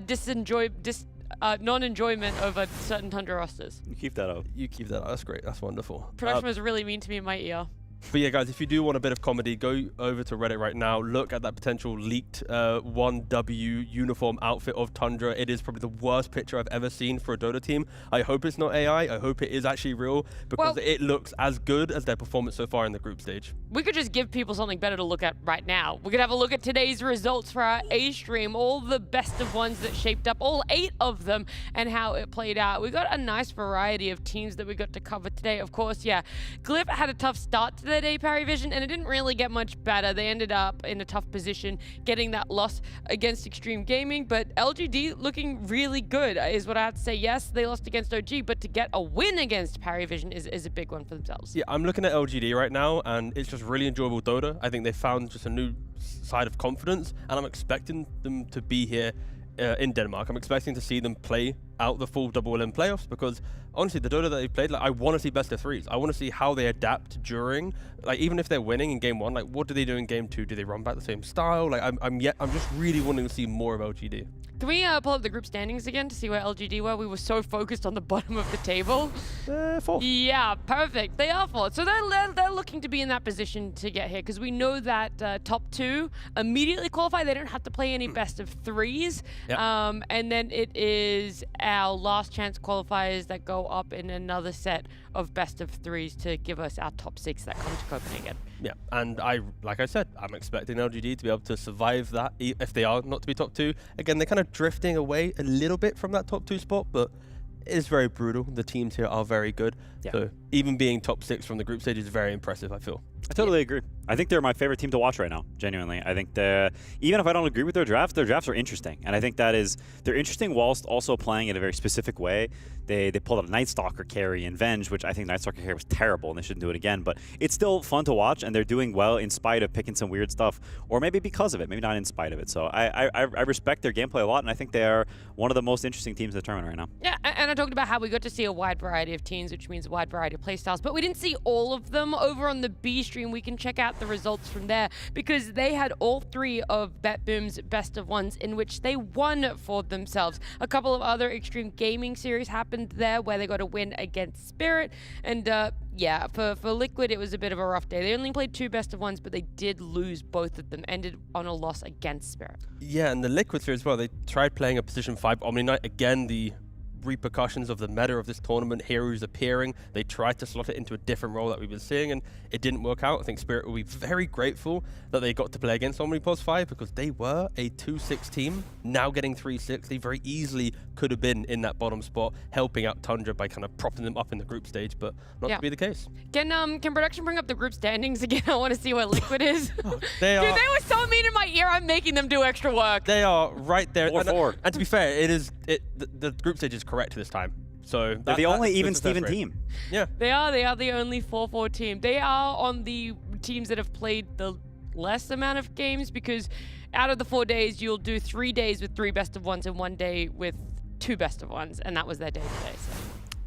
non-enjoyment over certain Tundra rosters. You keep that up. You keep that up. That's great. That's wonderful. Production was really mean to me in my ear. But yeah, guys, if you do want a bit of comedy, go over to Reddit right now. Look at that potential leaked 1W uniform outfit of Tundra. It is probably the worst picture I've ever seen for a Dota team. I hope it's not AI. I hope it is actually real, because it looks as good as their performance so far in the group stage. We could just give people something better to look at right now. We could have a look at today's results for our A stream, all the best of ones that shaped up, all 8 of them, and how it played out. We got a nice variety of teams that we got to cover today. Of course, yeah, Glyph had a tough start to their day, PARIVISION, and it didn't really get much better. They ended up in a tough position getting that loss against Xtreme Gaming, but LGD looking really good is what I have to say. Yes, they lost against OG, but to get a win against PARIVISION is a big one for themselves. Yeah, I'm looking at LGD right now, and it's just really enjoyable Dota. I think they found just a new side of confidence, and I'm expecting them to be here in Denmark. I'm expecting to see them play out the full double LM playoffs, because honestly, the Dota that they played, like, I want to see best of threes. I want to see how they adapt during, like, even if they're winning in game 1, like, what do they do in game 2? Do they run back the same style? Like, I'm just really wanting to see more of LGD. Can we pull up the group standings again to see where LGD were? We were so focused on the bottom of the table. 4th. Yeah, perfect. They are 4th. So they're looking to be in that position to get here, because we know that top 2 immediately qualify. They don't have to play any best of 3s. Yep. And then it is our last chance qualifiers that go up in another set of best of 3s to give us our top 6 that come to Copenhagen. Yeah, and like I said, I'm expecting LGD to be able to survive that if they are not to be top 2. Again, they're kind of drifting away a little bit from that top 2 spot, but it is very brutal. The teams here are very good. Yeah. So even being top 6 from the group stage is very impressive, I feel. I totally agree. I think they're my favorite team to watch right now, genuinely. I think even if I don't agree with their drafts are interesting. And I think they're interesting whilst also playing in a very specific way. They pulled out a Night Stalker carry and Venge, which I think Night Stalker carry was terrible and they shouldn't do it again. But it's still fun to watch, and they're doing well in spite of picking some weird stuff, or maybe because of it, maybe not in spite of it. So I respect their gameplay a lot, and I think they are one of the most interesting teams in the tournament right now. Yeah, and I talked about how we got to see a wide variety of teams, which means a wide variety of playstyles, but we didn't see all of them. Over on the B stream, we can check out the results from there, because they had all 3 of BetBoom's best of 1s in which they won for themselves. A couple of other Xtreme Gaming series happened there where they got a win against Spirit, and yeah, for Liquid it was a bit of a rough day. They only played 2 best of 1s, but they did lose both of them, ended on a loss against Spirit. Yeah, and the Liquid series as well, they tried playing a position 5 Omni Knight. Again, the repercussions of the meta of this tournament, heroes appearing, they tried to slot it into a different role that we've been seeing, and it didn't work out. I think Spirit will be very grateful that they got to play against Omnipos 5, because they were a 2-6 team, now getting 3-6. They very easily could have been in that bottom spot, helping out Tundra by kind of propping them up in the group stage, but not to be the case. Can production bring up the group standings again? I want to see where Liquid is. Dude, they were so mean in my ear, I'm making them do extra work. They are right there. 4-4. And to be fair, the group stage is correct this time. So they're the only even Steven team. Yeah. They are the only 4-4 team. They are on the teams that have played the less amount of games, because out of the 4 days, you'll do 3 days with 3 best of 1s and 1 day with 2 best of 1s, and that was their day today. So.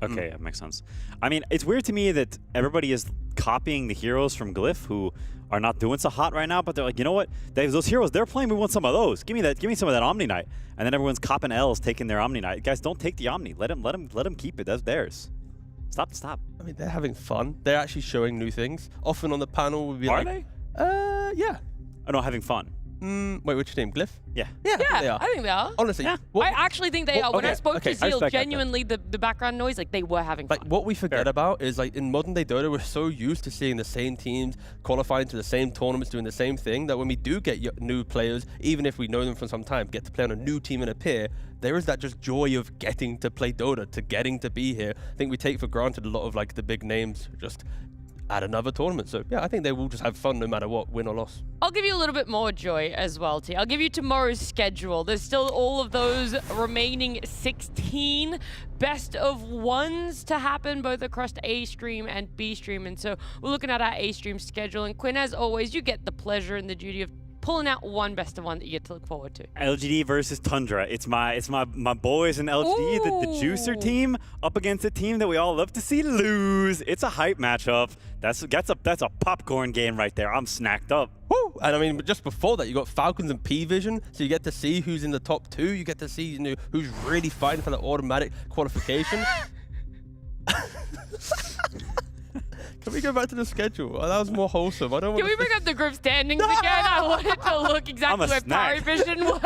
Okay, that makes sense. I mean, it's weird to me that everybody is copying the heroes from Glyph, who are not doing so hot right now, but they're like, you know what? Those heroes they're playing, we want some of those. Give me some of that Omni Knight. And then everyone's copping L's, taking their Omni Knight. Guys, don't take the Omni. Let them keep it. That's theirs. Stop. I mean, they're having fun. They're actually showing new things. Often on the panel, we'll be are like, they? Yeah. Oh no, having fun. Wait, which team? Glyph? Yeah. Yeah, I think they are. Honestly. Yeah. I actually think they are. When I spoke to Zeal, genuinely, the background noise, like, they were having fun. Like, what we forget about is, like, in modern day Dota, we're so used to seeing the same teams qualifying to the same tournaments, doing the same thing, that when we do get new players, even if we know them for some time, get to play on a new team and appear, there is that just joy of getting to play Dota, to getting to be here. I think we take for granted a lot of, like, the big names just at another tournament. So yeah, I think they will just have fun no matter what, win or loss. I'll give you a little bit more joy as well, T. I'll give you tomorrow's schedule. There's still all of those remaining 16 best of 1s to happen, both across A stream and B stream. And so we're looking at our A stream schedule. And Quinn, as always, you get the pleasure and the duty of pulling out one best of 1 that you get to look forward to. LGD versus Tundra. It's my boys in LGD, the juicer team, up against a team that we all love to see lose. It's a hype matchup. That's a popcorn game right there. I'm snacked up. Woo! And I mean, just before that, you got Falcons and PARIVISION, so you get to see who's in the top 2. You get to see, you know, who's really fighting for that automatic qualification. Can we go back to the schedule? Oh, that was more wholesome. I don't want. Can we bring up the group standings again? I wanted to look exactly where PARIVISION were.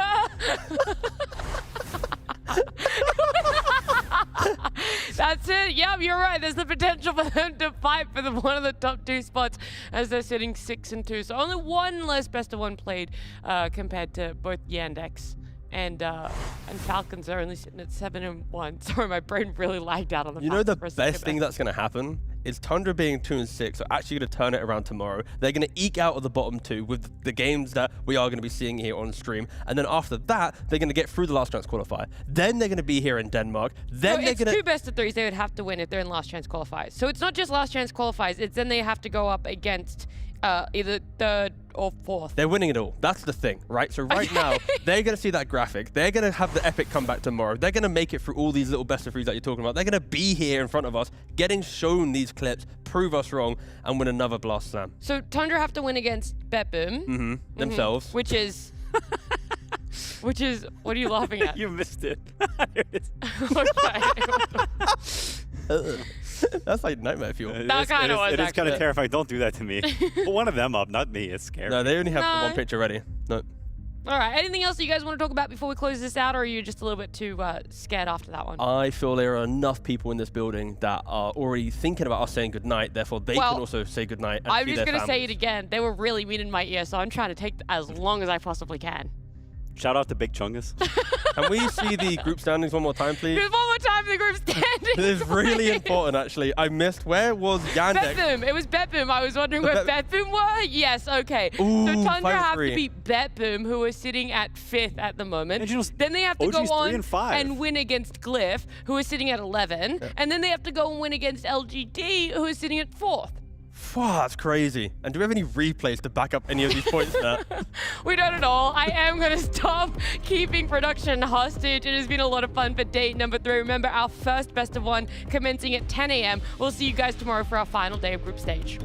That's it. Yep, you're right. There's the potential for them to fight for one of the top 2 spots as they're sitting 6-2. So only 1 less best of 1 played compared to both Yandex and Falcons are only sitting at 7-1. Sorry, my brain really lagged out on the. You know the best thing that's going to happen is Tundra being 2-6 are actually going to turn it around tomorrow. They're going to eke out of the bottom 2 with the games that we are going to be seeing here on stream. And then after that, they're going to get through the last chance qualifier. Then they're going to be here in Denmark. Then they're going to... It's 2 best-of-3s they would have to win if they're in last chance qualifiers. So it's not just last chance qualifiers, it's then they have to go up against either 3rd or 4th. They're winning it all. That's the thing, right? So right now, they're going to see that graphic. They're going to have the epic comeback tomorrow. They're going to make it through all these little best-of-3s that you're talking about. They're going to be here in front of us, getting shown these clips, prove us wrong, and win another Blast Slam. So Tundra have to win against BetBoom. Themselves. Which is... Which is... What are you laughing at? You missed it. That's like nightmare fuel. That kind of was. It is kind of terrifying. Don't do that to me. Put one of them up, not me. It's scary. No, they only have one picture ready. No. All right. Anything else you guys want to talk about before we close this out, or are you just a little bit too scared after that one? I feel there are enough people in this building that are already thinking about us saying goodnight. Therefore, they can also say goodnight. I'm just going to say it again. They were really mean in my ear, so I'm trying to take as long as I possibly can. Shout out to Big Chungus. Can we see the group standings one more time, please? One more time for the group standings. This is really important, actually. I missed. Where was Yandex? BetBoom. It was BetBoom. I was wondering where BetBoom were. Yes, okay. Ooh, so Tundra have to 5-3. beat BetBoom, who are sitting at 5th at the moment. Then they have to go OG's on 3 and 5. and win against GLYPH, who is sitting at 11. And then they have to go and win against LGD, who is sitting at 4th. Wow, that's crazy. And do we have any replays to back up any of these points there? We don't at all. I am going to stop keeping production hostage. It has been a lot of fun for day number 3. Remember, our first best of 1 commencing at 10 a.m. We'll see you guys tomorrow for our final day of group stage.